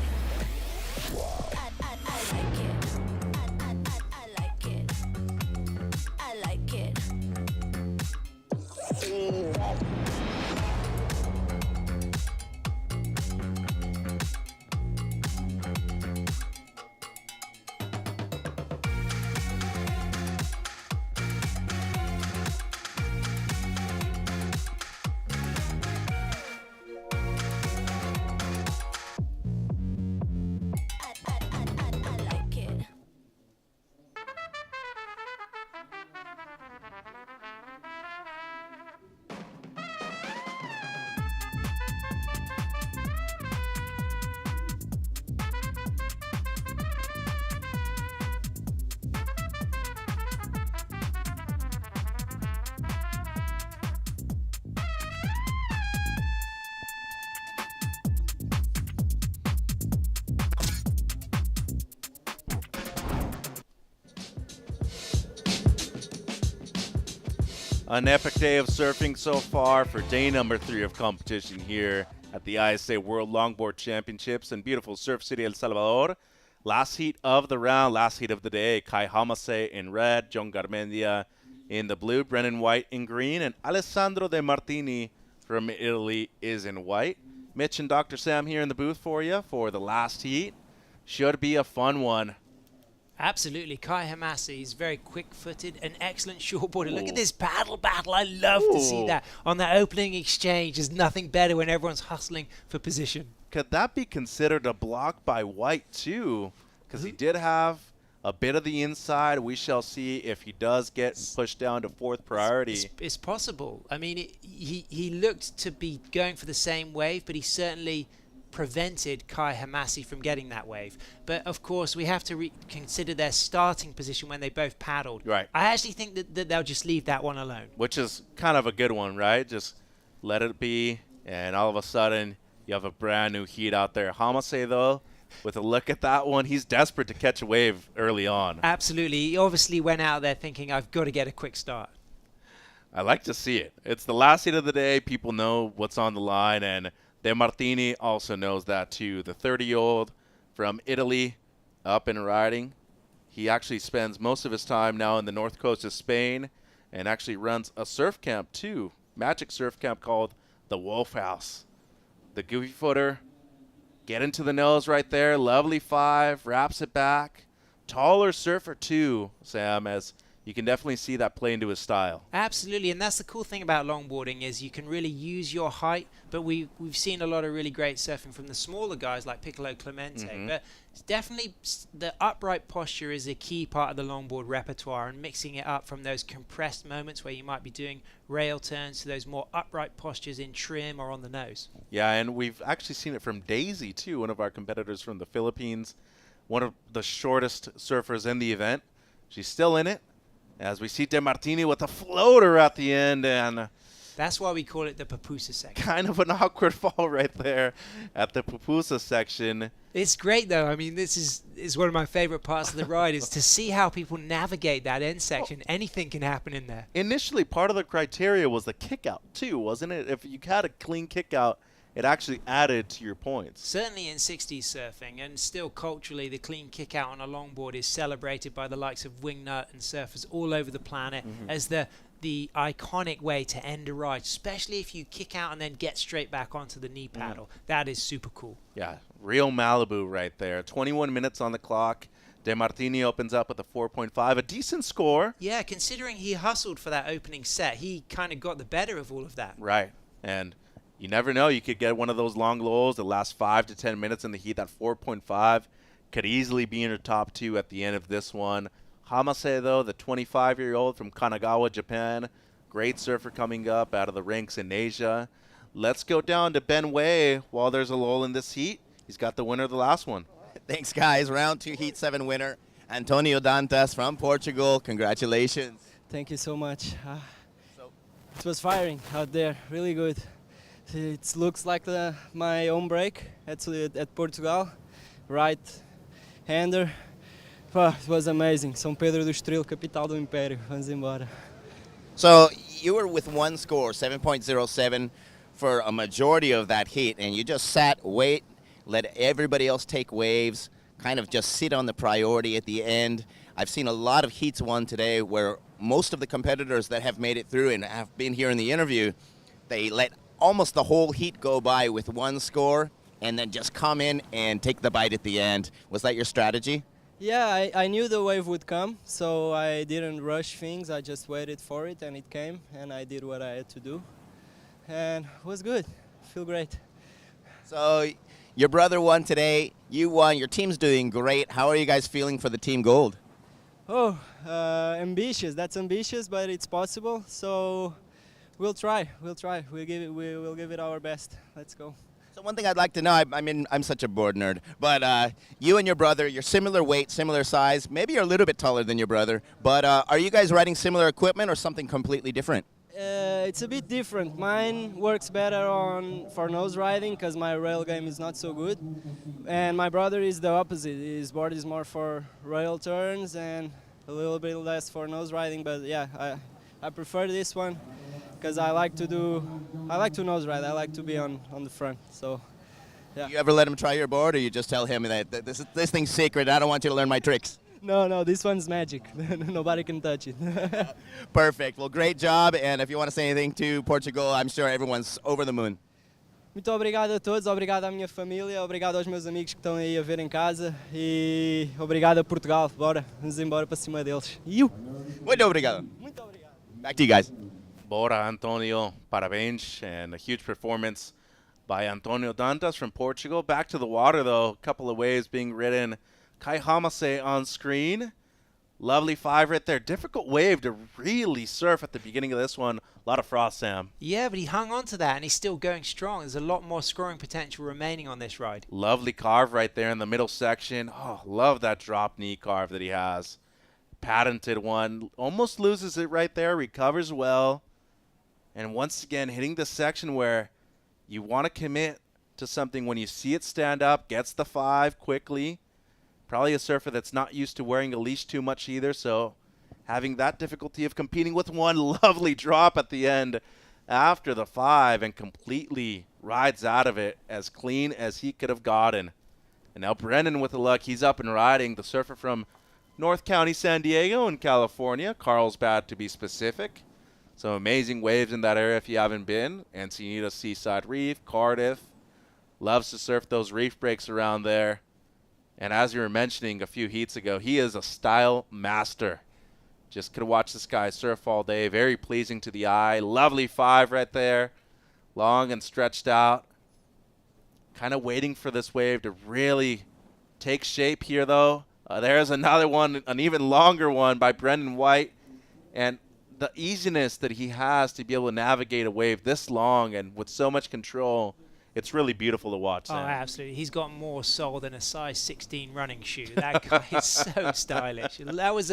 I like it. I like it. I like it. I like it. An epic day of surfing so far for day number 3 of competition here at the ISA World Longboard Championships in beautiful Surf City, El Salvador. Last heat of the round, last heat of the day. Kai Hamase in red, John Garmendia in the blue, Brennan White in green, and Alessandro De Martini from Italy is in white. Mitch and Dr. Sam here in the booth for you for the last heat. Should be a fun one. Absolutely. Kai Hamasi is very quick-footed, an excellent shortboarder. Look at this paddle battle. I love to see that. On that opening exchange, there's nothing better when everyone's hustling for position. Could that be considered a block by White, too? Because he did have a bit of the inside. We shall see if he does get pushed down to 4th priority. It's possible. I mean, he looked to be going for the same wave, but he certainly prevented Kai Hamasi from getting that wave. But of course, we have to consider their starting position when they both paddled. Right. I actually think that they'll just leave that one alone. Which is kind of a good one, right? Just let it be, and all of a sudden, you have a brand new heat out there. Hamase, though, with a look at that one, he's desperate to catch a wave early on. Absolutely. He obviously went out there thinking, I've got to get a quick start. I like to see it. It's the last heat of the day. People know what's on the line, and De Martini also knows that too. The 30-year-old from Italy, up and riding. He actually spends most of his time now in the north coast of Spain and actually runs a surf camp too, magic surf camp called the Wolf House. The goofy footer, get into the nose right there, lovely 5, wraps it back. Taller surfer too, Sam, as you can definitely see that play into his style. Absolutely, and that's the cool thing about longboarding is you can really use your height, but we've seen a lot of really great surfing from the smaller guys like Piccolo Clemente. But it's definitely the upright posture is a key part of the longboard repertoire, and mixing it up from those compressed moments where you might be doing rail turns to those more upright postures in trim or on the nose. Yeah, and we've actually seen it from Daisy too, one of our competitors from the Philippines, one of the shortest surfers in the event. She's still in it. As we see De Martini with a floater at the end, and that's why we call it the pupusa section. Kind of an awkward fall right there at the pupusa section. It's great though. I mean, this is one of my favorite parts of the ride is to see how people navigate that end section. Anything can happen in there. Initially, part of the criteria was the kick out too, wasn't it? If you had a clean kick out, it actually added to your points. Certainly in 60s surfing, and still culturally, the clean kick out on a longboard is celebrated by the likes of Wingnut and surfers all over the planet as the iconic way to end a ride, especially if you kick out and then get straight back onto the knee paddle. That is super cool. Yeah, real Malibu right there. 21 minutes on the clock. De Martini opens up with a 4.5, a decent score. Yeah, considering he hustled for that opening set, he kind of got the better of all of that. Right, and you never know. You could get one of those long lows that last 5 to 10 minutes in the heat. That 4.5 could easily be in your top 2 at the end of this one. Hamase, though, the 25-year-old from Kanagawa, Japan. Great surfer coming up out of the rinks in Asia. Let's go down to Ben Wei while there's a lull in this heat. He's got the winner of the last one. Thanks, guys. Round 2, Heat 7 winner. Antonio Dantas from Portugal. Congratulations. Thank you so much. It was firing out there, really good. It looks like my own break at Portugal, right-hander. It was amazing. São Pedro do Estoril, capital do Império. Vamos embora. So you were with one score, 7.07, for a majority of that heat, and you just sat, wait, let everybody else take waves, kind of just sit on the priority at the end. I've seen a lot of heats won today where most of the competitors that have made it through and have been here in the interview, they let almost the whole heat go by with one score and then just come in and take the bite at the end. Was that your strategy? Yeah, I knew the wave would come, so I didn't rush things. I just waited for it, and it came, and I did what I had to do. And it was good. Feel great. So your brother won today. You won. Your team's doing great. How are you guys feeling for the team gold? Oh, ambitious. That's ambitious, but it's possible. So we'll try. We'll try. We'll give it our best. Let's go. So one thing I'd like to know, I'm such a board nerd, but you and your brother, you're similar weight, similar size. Maybe you're a little bit taller than your brother, but are you guys riding similar equipment or something completely different? It's a bit different. Mine works better for nose riding because my rail game is not so good. And my brother is the opposite. His board is more for rail turns and a little bit less for nose riding. But yeah, I prefer this one because I like to nose ride. I like to be on the front. So yeah. You ever let him try your board, or you just tell him that this thing's secret, I don't want you to learn my tricks? No, this one's magic. Nobody can touch it. Perfect. Well, great job. And if you want to say anything to Portugal, I'm sure everyone's over the moon. Muito obrigado a todos, obrigado à minha família, obrigado aos meus amigos que estão aí a ver em casa e obrigado a Portugal. Bora, vamos embora para cima deles. Muito obrigado. Muito obrigado. Back to you guys. Bora, Antonio, parabéns, and a huge performance by Antonio Dantas from Portugal. Back to the water, though, a couple of waves being ridden. Kai Hamase on screen. Lovely 5 right there. Difficult wave to really surf at the beginning of this one. A lot of frost, Sam. Yeah, but he hung on to that, and he's still going strong. There's a lot more scoring potential remaining on this ride. Lovely carve right there in the middle section. Oh, love that drop knee carve that he has. Patented one. Almost loses it right there. Recovers well. And once again, hitting the section where you want to commit to something when you see it stand up. Gets the 5 quickly. Probably a surfer that's not used to wearing a leash too much either, so having that difficulty of competing with one lovely drop at the end after the 5 and completely rides out of it as clean as he could have gotten. And now Brennan with the luck, he's up and riding, the surfer from North County, San Diego in California, Carlsbad to be specific. Some amazing waves in that area if you haven't been. Encinitas Seaside Reef, Cardiff, loves to surf those reef breaks around there. And as you were mentioning a few heats ago, he is a style master. Just could watch this guy surf all day. Very pleasing to the eye. Lovely 5 right there. Long and stretched out. Kind of waiting for this wave to really take shape here, though. There's another one, an even longer one by Brendan White. And the easiness that he has to be able to navigate a wave this long and with so much control, it's really beautiful to watch. Sam. Oh, absolutely. He's got more soul than a size 16 running shoe. That guy is so stylish. That was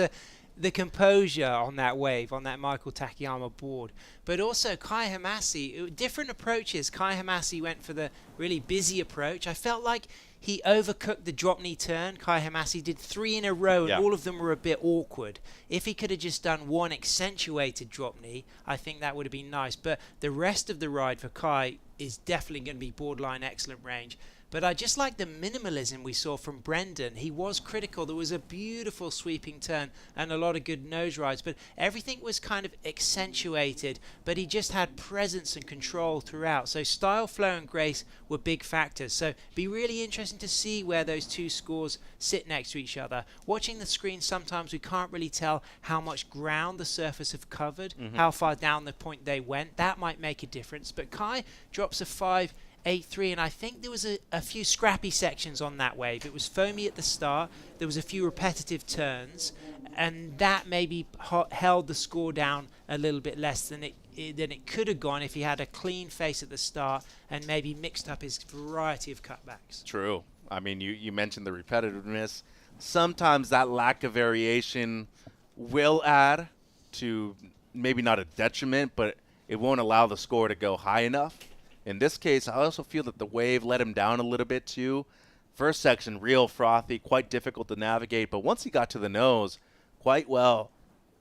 the composure on that wave, on that Michael Takayama board. But also Kai Hamasi, different approaches. Kai Hamasi went for the really busy approach. I felt like he overcooked the drop knee turn. Kai Hamasi did 3 in a row, and all of them were a bit awkward. If he could have just done one accentuated drop knee, I think that would have been nice. But the rest of the ride for Kai is definitely going to be borderline excellent range. But I just like the minimalism we saw from Brendan. He was critical. There was a beautiful sweeping turn and a lot of good nose rides, but everything was kind of accentuated, but he just had presence and control throughout. So style, flow and grace were big factors. So it'd be really interesting to see where those two scores sit next to each other. Watching the screen, sometimes we can't really tell how much ground the surfers have covered, how far down the point they went. That might make a difference. But Kai drops a 5.83, and I think there was a few scrappy sections on that wave. It was foamy at the start. There was a few repetitive turns, and that maybe held the score down a little bit less than it could have gone if he had a clean face at the start and maybe mixed up his variety of cutbacks. True. I mean, you mentioned the repetitiveness. sometimes that lack of variation will add to maybe not a detriment, but it won't allow the score to go high enough. In this case, I also feel that the wave let him down a little bit too. First section, real frothy, quite difficult to navigate, but once he got to the nose, quite well.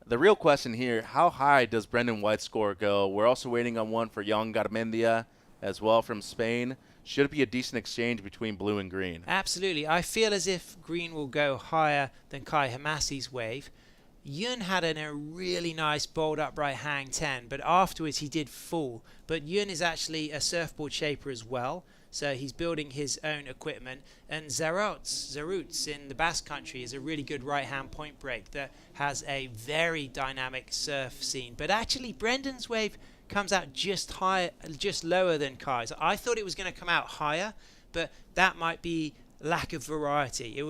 The real question here, how high does Brendan White's score go? We're also waiting on one for Jon Garmendia as well from Spain. Should be a decent exchange between blue and green. Absolutely. I feel as if green will go higher than Kai Hamasi's wave. Yun had a really nice bold upright hang 10, but afterwards he did fall. But Yun is actually a surfboard shaper as well, so he's building his own equipment. And Zarutz in the Basque Country is a really good right-hand point break that has a very dynamic surf scene. But actually, Brendan's wave comes out just lower than Kai's. I thought it was going to come out higher, but that might be lack of variety. It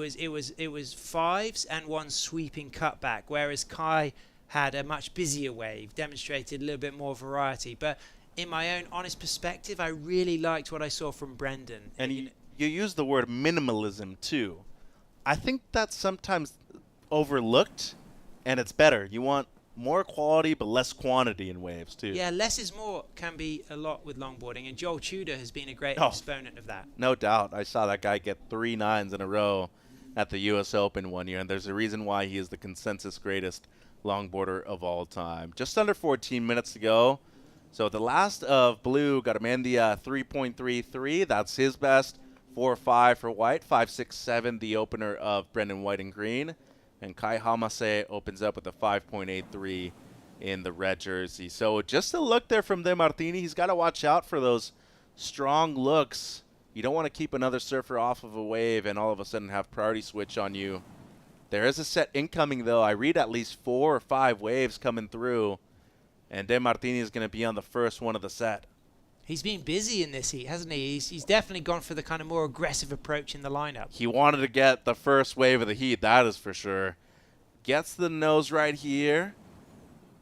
was fives and one sweeping cutback, whereas Kai had a much busier wave, demonstrated a little bit more variety. But in my own honest perspective, I really liked what I saw from Brendan. And you use the word minimalism too. I think that's sometimes overlooked, and it's better. You want more quality but less quantity in waves too. Yeah, less is more can be a lot with longboarding, and Joel Tudor has been a great exponent of that. No doubt. I saw that guy get 3 9s in a row at the U.S. Open one year, and there's a reason why he is the consensus greatest longboarder of all time. Just under 14 minutes to go. So the last of blue, Garmendia 3.33. That's his best. 4.5 for White. 5.67 the opener of Brendan White in green. And Kai Hamase opens up with a 5.83 in the red jersey. So just a look there from De Martini. He's got to watch out for those strong looks. You don't want to keep another surfer off of a wave and all of a sudden have priority switch on you. There is a set incoming, though. I read at least 4 or 5 waves coming through. And De Martini is going to be on the first one of the set. He's been busy in this heat, hasn't he? He's definitely gone for the kind of more aggressive approach in the lineup. He wanted to get the first wave of the heat, that is for sure. Gets the nose right here.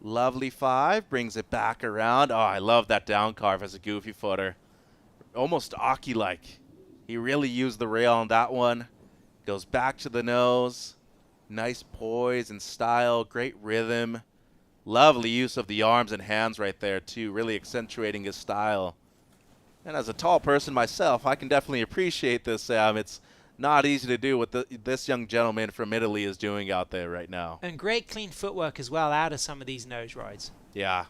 Lovely 5, brings it back around. Oh, I love that down carve as a goofy footer. Almost Aki-like. He really used the rail on that one. Goes back to the nose. Nice poise and style, great rhythm. Lovely use of the arms and hands right there, too, really accentuating his style. And as a tall person myself, I can definitely appreciate this, Sam. It's not easy to do what this young gentleman from Italy is doing out there right now. And great clean footwork as well out of some of these nose rides. Yeah.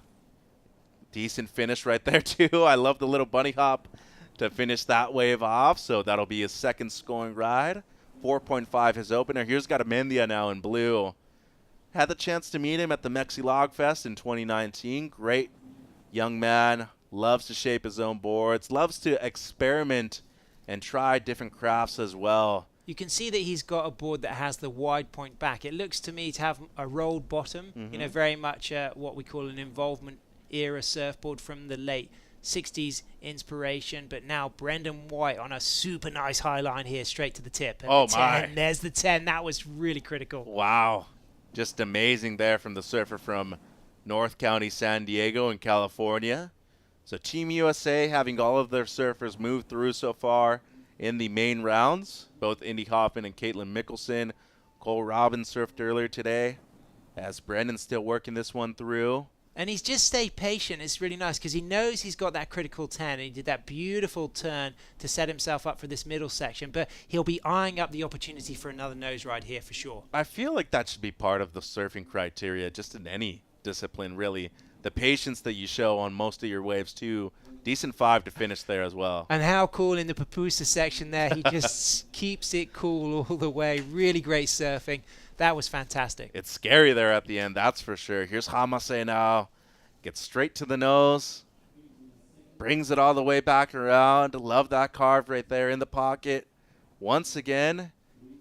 Decent finish right there, too. I love the little bunny hop to finish that wave off, so that'll be his second scoring ride. 4.5 his opener. Here's Garmendia now in blue. Had the chance to meet him at the Mexi Log Fest in 2019. Great young man. Loves to shape his own boards. Loves to experiment and try different crafts as well. You can see that he's got a board that has the wide point back. It looks to me to have a rolled bottom. You know, very much what we call an involvement era surfboard from the late 60s inspiration. But now Brendan White on a super nice high line here, straight to the tip. And oh, the 10, my. There's the 10. That was really critical. Wow. Just amazing there from the surfer from North County, San Diego in California. So Team USA having all of their surfers move through so far in the main rounds. Both Indy Hoffman and Caitlin Mickelson. Cole Robbins surfed earlier today as Brendan's still working this one through. And he's just stayed patient. It's really nice because he knows he's got that critical 10. And he did that beautiful turn to set himself up for this middle section. But he'll be eyeing up the opportunity for another nose ride here for sure. I feel like that should be part of the surfing criteria, just in any discipline, really. The patience that you show on most of your waves, too. Decent 5 to finish there as well. And how cool in the Papusa section there. He just keeps it cool all the way. Really great surfing. That was fantastic. It's scary there at the end, that's for sure. Here's Hamase now. Gets straight to the nose. Brings it all the way back around. Love that carve right there in the pocket. Once again.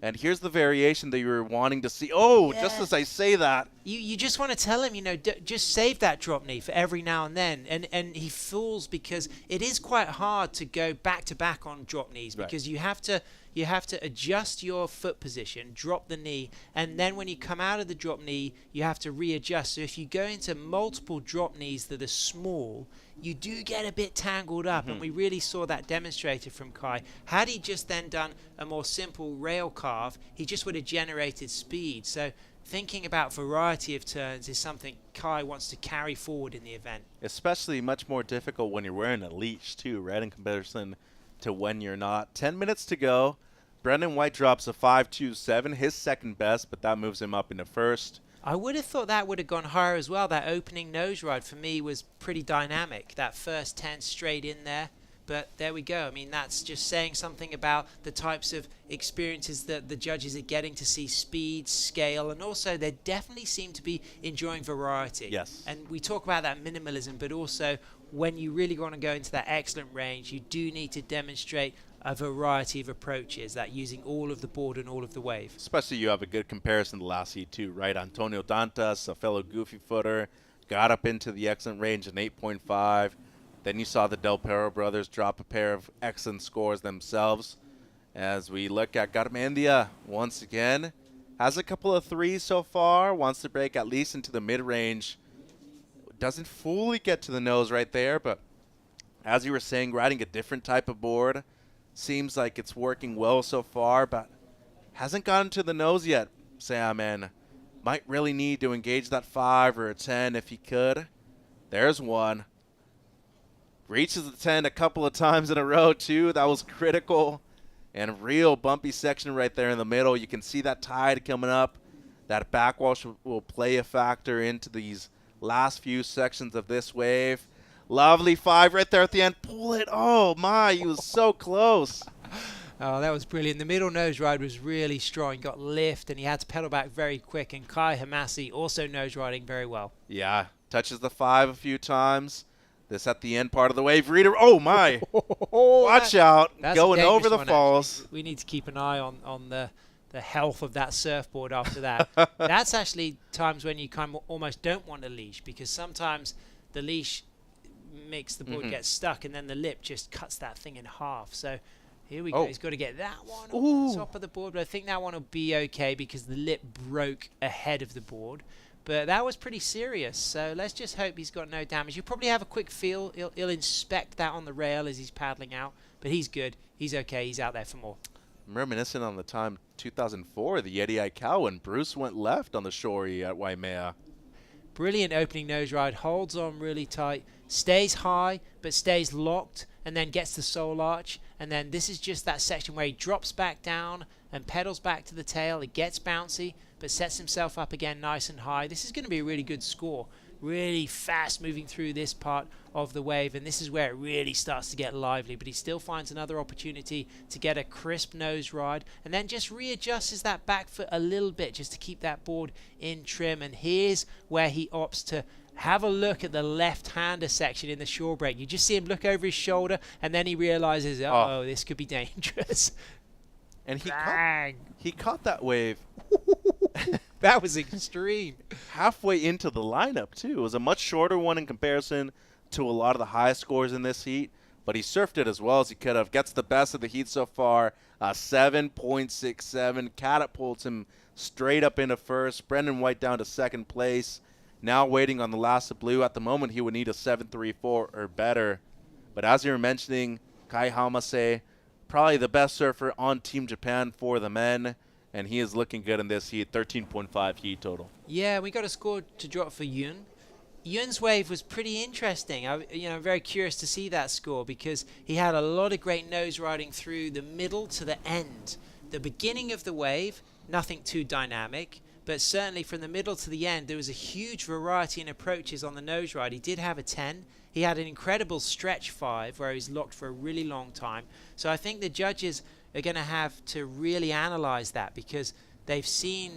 And here's the variation that you were wanting to see. Oh, yeah. Just as I say that. You just want to tell him, you know, just save that drop knee for every now and then. And he falls because it is quite hard to go back-to-back on drop knees because you have to you have to adjust your foot position, drop the knee, and then when you come out of the drop knee, you have to readjust. So if you go into multiple drop knees that are small, you do get a bit tangled up, and we really saw that demonstrated from Kai. Had he just then done a more simple rail carve, he just would have generated speed. So thinking about variety of turns is something Kai wants to carry forward in the event. Especially much more difficult when you're wearing a leash too, right, in comparison to when you're not. 10 minutes to go. Brendan White drops a 5.27, his second best, but that moves him up into first. I would have thought that would have gone higher as well. That opening nose ride for me was pretty dynamic. That first 10 straight in there. But there we go. I mean, that's just saying something about the types of experiences that the judges are getting to see: speed, scale, and also they definitely seem to be enjoying variety. Yes. And we talk about that minimalism, but also when you really want to go into that excellent range, you do need to demonstrate a variety of approaches, that using all of the board and all of the wave. Especially you have a good comparison to the last heat too, right? Antonio Dantas, a fellow goofy footer, got up into the excellent range in 8.5. Then you saw the Del Perro brothers drop a pair of excellent scores themselves. As we look at Garmendia once again, has a couple of threes so far, wants to break at least into the mid-range. Doesn't fully get to the nose right there, but as you were saying, riding a different type of board. Seems like it's working well so far, but hasn't gotten to the nose yet, Sam, and might really need to engage that 5 or a 10 if he could. There's one. Reaches the 10 a couple of times in a row, too. That was critical. And a real bumpy section right there in the middle. You can see that tide coming up. That backwash will play a factor into these last few sections of this wave. Lovely 5 right there at the end. Pull it. Oh, my. He was so close. Oh, that was brilliant. The middle nose ride was really strong. He got lift, and he had to pedal back very quick. And Kai Hamasi also nose riding very well. Yeah. Touches the 5 a few times. This at the end part of the wave. Reader. Oh, my. Watch out. Going over the falls. We need to keep an eye on the health of that surfboard after that. That's actually times when you kind of almost don't want a leash, because sometimes the leash makes the board get stuck, and then the lip just cuts that thing in half. So here we go. He's got to get that one on the top of the board, but I think that one will be okay because the lip broke ahead of the board. But that was pretty serious, so let's just hope he's got no damage. You probably have a quick feel. He'll inspect that on the rail as he's paddling out, but he's good. He's okay. He's out there for more. I'm reminiscent on the time 2004, the Yeti Aikau, when Bruce went left on the shorey at Waimea. Brilliant opening nose ride, holds on really tight, stays high but stays locked, and then gets the soul arch. And then this is just that section where he drops back down and pedals back to the tail. It gets bouncy but sets himself up again nice and high. This is going to be a really good score. Really fast moving through this part of the wave, and this is where it really starts to get lively, but he still finds another opportunity to get a crisp nose ride, and then just readjusts that back foot a little bit just to keep that board in trim. And here's where he opts to have a look at the left-hander section in the shore break. You just see him look over his shoulder, and then he realizes, uh-oh, this could be dangerous. And he caught that wave. That was extreme. Halfway into the lineup, too. It was a much shorter one in comparison to a lot of the high scores in this heat, but he surfed it as well as he could have. Gets the best of the heat so far, 7.67. Catapults him straight up into first. Brendan White down to second place. Now waiting on the last of blue. At the moment, he would need a 7.34 or better. But as you were mentioning, Kai Hamase, probably the best surfer on Team Japan for the men. And he is looking good in this heat, 13.5 heat total. Yeah, we got a score to drop for Yun. Yun's wave was pretty interesting. I'm very curious to see that score because he had a lot of great nose riding through the middle to the end. The beginning of the wave, nothing too dynamic, but certainly from the middle to the end, there was a huge variety in approaches on the nose ride. He did have a 10. He had an incredible stretch 5 where he was locked for a really long time. So I think the judges are going to have to really analyze that because they've seen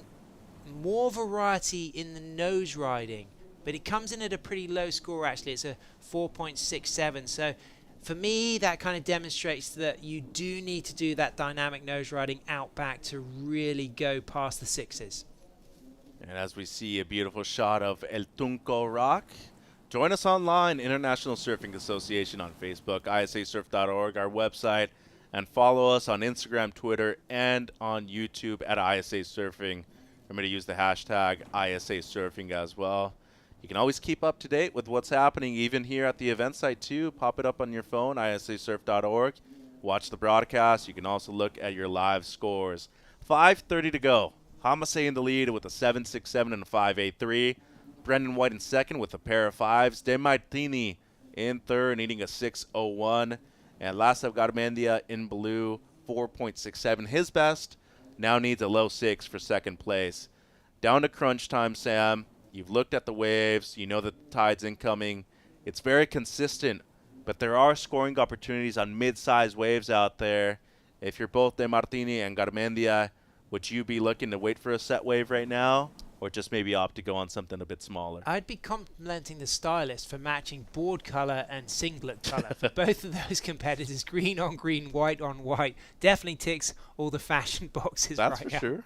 more variety in the nose riding, but it comes in at a pretty low score actually. It's a 4.67. So for me, that kind of demonstrates that you do need to do that dynamic nose riding out back to really go past the 6s. And as we see a beautiful shot of El Tunco Rock, join us online, International Surfing Association on Facebook, isasurf.org, our website, And follow us on Instagram, Twitter, and on YouTube at ISAsurfing. Remember to use the hashtag ISAsurfing as well. You can always keep up to date with what's happening, even here at the event site, too. Pop it up on your phone, isasurf.org. Watch the broadcast. You can also look at your live scores. 5:30 to go. Hamasei in the lead with a 7.67 and a 5.83. Brendan White in second with a pair of fives. De Martini in third, needing a 6.01. And Lasav Garmendia in blue, 4.67. His best now needs a low 6 for second place. Down to crunch time, Sam. You've looked at the waves. You know that the tide's incoming. It's very consistent, but there are scoring opportunities on mid-sized waves out there. If you're both De Martini and Garmendia, would you be looking to wait for a set wave right now, or just maybe opt to go on something a bit smaller? I'd be complimenting the stylist for matching board color and singlet color for both of those competitors. Green on green, white on white. Definitely ticks all the fashion boxes That's right for now. sure.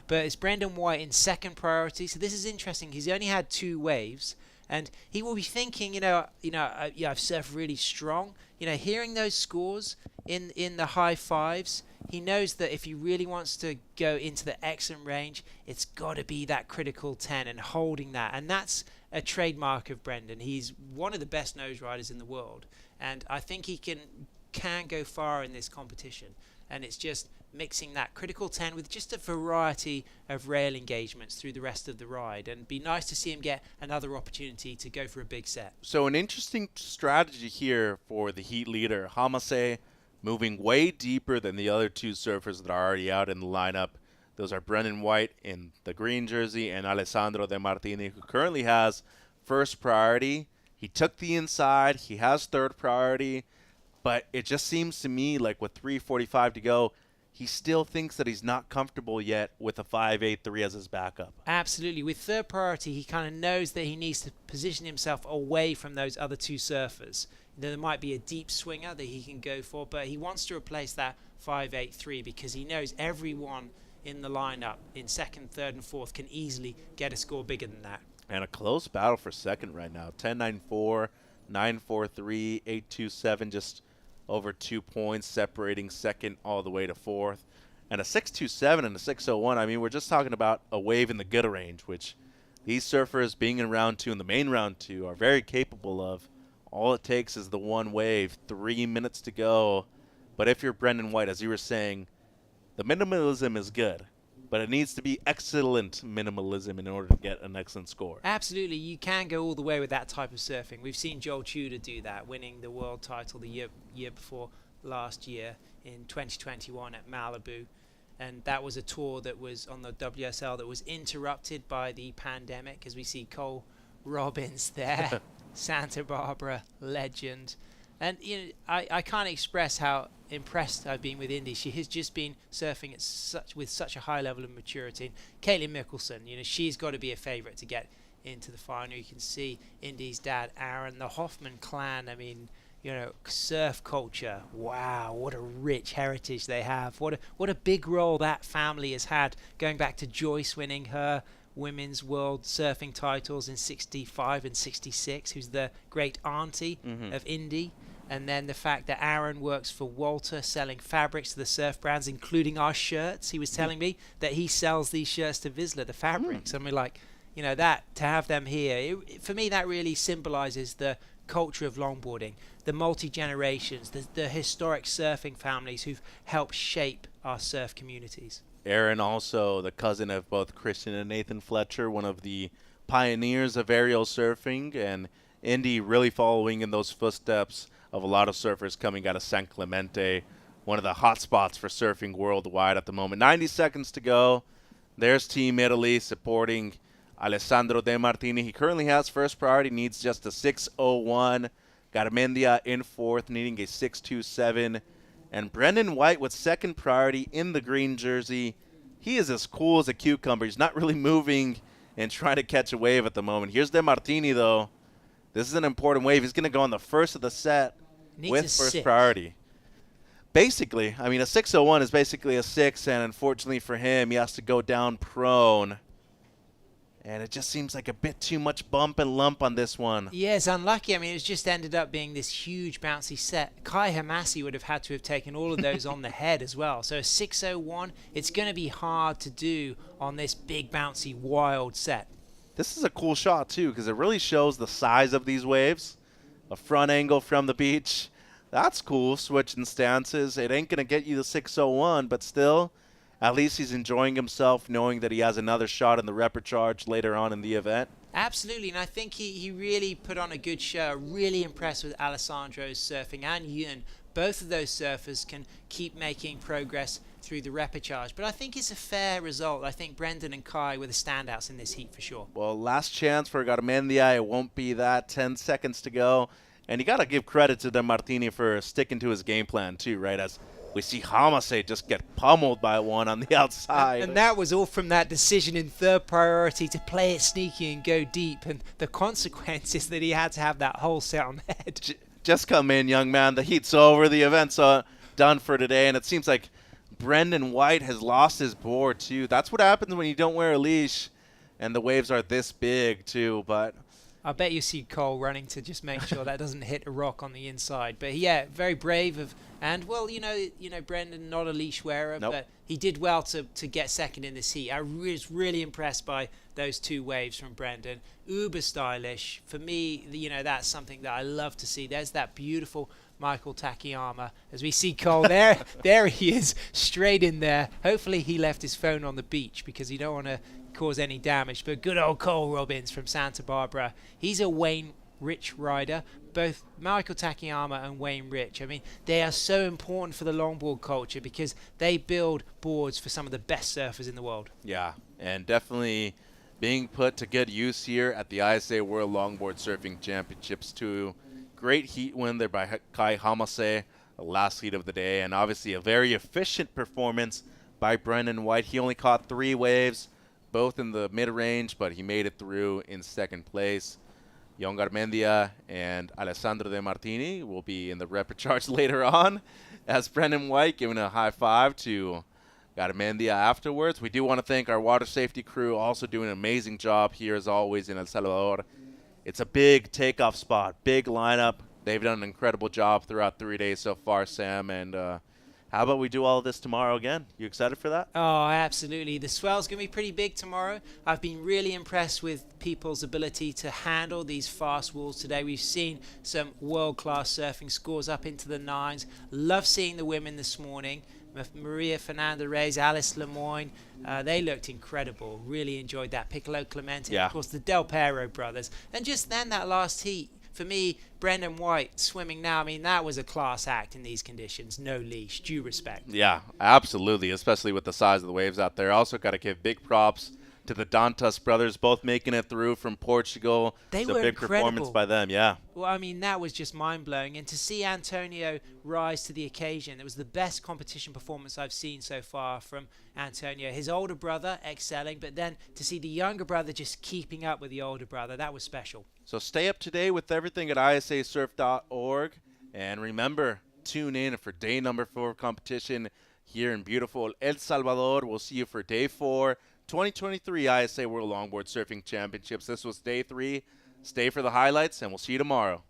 But it's Brendan White in second priority. So this is interesting. He's only had 2 waves. And he will be thinking, I've surfed really strong. Hearing those scores in the high fives, he knows that if he really wants to go into the excellent range, it's got to be that critical 10 and holding that. And that's a trademark of Brendan. He's one of the best nose riders in the world. And I think he can go far in this competition. And it's just mixing that critical 10 with just a variety of rail engagements through the rest of the ride, and be nice to see him get another opportunity to go for a big set. So an interesting strategy here for the heat leader, Hamasei, moving way deeper than the other 2 surfers that are already out in the lineup. Those are Brendan White in the green jersey and Alessandro De Martini, who currently has first priority. He took the inside. He has third priority. But it just seems to me like with 3:45 to go, he still thinks that he's not comfortable yet with a 5.83 as his backup. Absolutely. With third priority, he kind of knows that he needs to position himself away from those other 2 surfers. There might be a deep swinger that he can go for, but he wants to replace that 5.83 because he knows everyone in the lineup in second, third, and fourth can easily get a score bigger than that. And a close battle for second right now. 10.94, 9.43, 8.27, just over 2 points separating second all the way to fourth. And a 6.27 and a 6.01. I mean, we're just talking about a wave in the good range, which these surfers being in round 2 and the main round 2 are very capable of. All it takes is the one wave, 3 minutes to go. But if you're Brendan White, as you were saying, the minimalism is good, but it needs to be excellent minimalism in order to get an excellent score. Absolutely. You can go all the way with that type of surfing. We've seen Joel Tudor do that, winning the world title the year before last year in 2021 at Malibu. And that was a tour that was on the WSL that was interrupted by the pandemic, as we see Cole Robbins there, Santa Barbara legend. And I can't express how impressed I've been with Indy. She has just been surfing at with such a high level of maturity. And Caitlin Mickelson, she's got to be a favourite to get into the final. You can see Indy's dad, Aaron, the Hoffman clan. I mean, surf culture. Wow, what a rich heritage they have. What a big role that family has had, going back to Joyce winning her women's world surfing titles in 65 and 66, who's the great auntie of Indy. And then the fact that Aaron works for Walter selling fabrics to the surf brands, including our shirts. He was telling me that he sells these shirts to Vizsla, the fabrics. And we're like, that to have them here, for me, that really symbolizes the culture of longboarding, the multi-generations, the historic surfing families who've helped shape our surf communities. Aaron, also the cousin of both Christian and Nathan Fletcher, one of the pioneers of aerial surfing, and Indy really following in those footsteps of a lot of surfers coming out of San Clemente, one of the hot spots for surfing worldwide at the moment. 90 seconds to go. There's Team Italy supporting Alessandro De Martini. He currently has first priority, needs just a 6.01. Garmendia in fourth, needing a 6.27. And Brendan White with second priority in the green jersey. He is as cool as a cucumber. He's not really moving and trying to catch a wave at the moment. Here's De Martini, though. This is an important wave. He's going to go on the first of the set with first priority. Basically, I mean, a 6.01 is basically a 6, and unfortunately for him, he has to go down prone. And it just seems like a bit too much bump and lump on this one. Yeah, it's unlucky. I mean, it's just ended up being this huge bouncy set. Kai Hamasi would have had to have taken all of those on the head as well. So a 601, it's going to be hard to do on this big bouncy wild set. This is a cool shot too, because it really shows the size of these waves. A front angle from the beach. That's cool, switching stances. It ain't going to get you the 601, but still, at least he's enjoying himself knowing that he has another shot in the repecharge later on in the event. Absolutely, and I think he really put on a good show. Really impressed with Alessandro's surfing and Yun. Both of those surfers can keep making progress through the repecharge, but I think it's a fair result. I think Brendan and Kai were the standouts in this heat for sure. Well, last chance for Garmendia. It won't be that. 10 seconds to go. And you got to give credit to De Martini for sticking to his game plan too, right? As we see Hamase just get pummeled by one on the outside. And that was all from that decision in third priority to play it sneaky and go deep. And the consequence is that he had to have that whole set on the head. Just come in, young man. The heat's over. The event's done for today. And it seems like Brendan White has lost his board too. That's what happens when you don't wear a leash and the waves are this big too. But I bet you see Cole running to just make sure that doesn't hit a rock on the inside. But yeah, very brave of, and well, you know, Brendan not a leash wearer, but he did well to get second in this heat. I was really impressed by those two waves from Brendan. Uber stylish. For me, you know, that's something that I love to see. There's that beautiful Michael Takayama. As we see Cole there he is, straight in there. Hopefully he left his phone on the beach because you don't want to cause any damage. But good old Cole Robbins from Santa Barbara. He's a Wayne Rich rider. Both Michael Takayama and Wayne Rich, I mean, they are so important for the longboard culture because they build boards for some of the best surfers in the world. Yeah, and definitely being put to good use here at the ISA World Longboard Surfing Championships too. Great heat win there by Kai Hamase, the last heat of the day, and obviously a very efficient performance by Brendan White. He only caught 3 waves, both in the mid-range, but he made it through in second place. Jon Garmendia and Alessandro De Martini will be in the repecharge later on, as Brendan White giving a high five to Garmendia afterwards. We do want to thank our water safety crew, also doing an amazing job here as always in El Salvador. It's a big takeoff spot, big lineup. They've done an incredible job throughout 3 days so far, Sam, and how about we do all of this tomorrow again? You excited for that? Oh, absolutely. The swell's going to be pretty big tomorrow. I've been really impressed with people's ability to handle these fast walls today. We've seen some world-class surfing scores up into the 9s. Love seeing the women this morning. Maria Fernanda Reyes, Alice Lemoyne, they looked incredible. Really enjoyed that. Piccolo Clemente, of course, the Del Pero brothers. And just then that last heat, for me, Brendan White swimming now, I mean, that was a class act in these conditions. No leash, due respect. Yeah, absolutely, especially with the size of the waves out there. Also got to give big props to the Dantas brothers, both making it through from Portugal. They it's were a big incredible. performance by them, yeah. Well, I mean, that was just mind-blowing. And to see Antonio rise to the occasion, it was the best competition performance I've seen so far from Antonio. His older brother excelling, but then to see the younger brother just keeping up with the older brother, that was special. So stay up to date with everything at ISAsurf.org. And remember, tune in for day number 4 competition here in beautiful El Salvador. We'll see you for day 4. 2023 ISA World Longboard Surfing Championships. This was day 3. Stay for the highlights, and we'll see you tomorrow.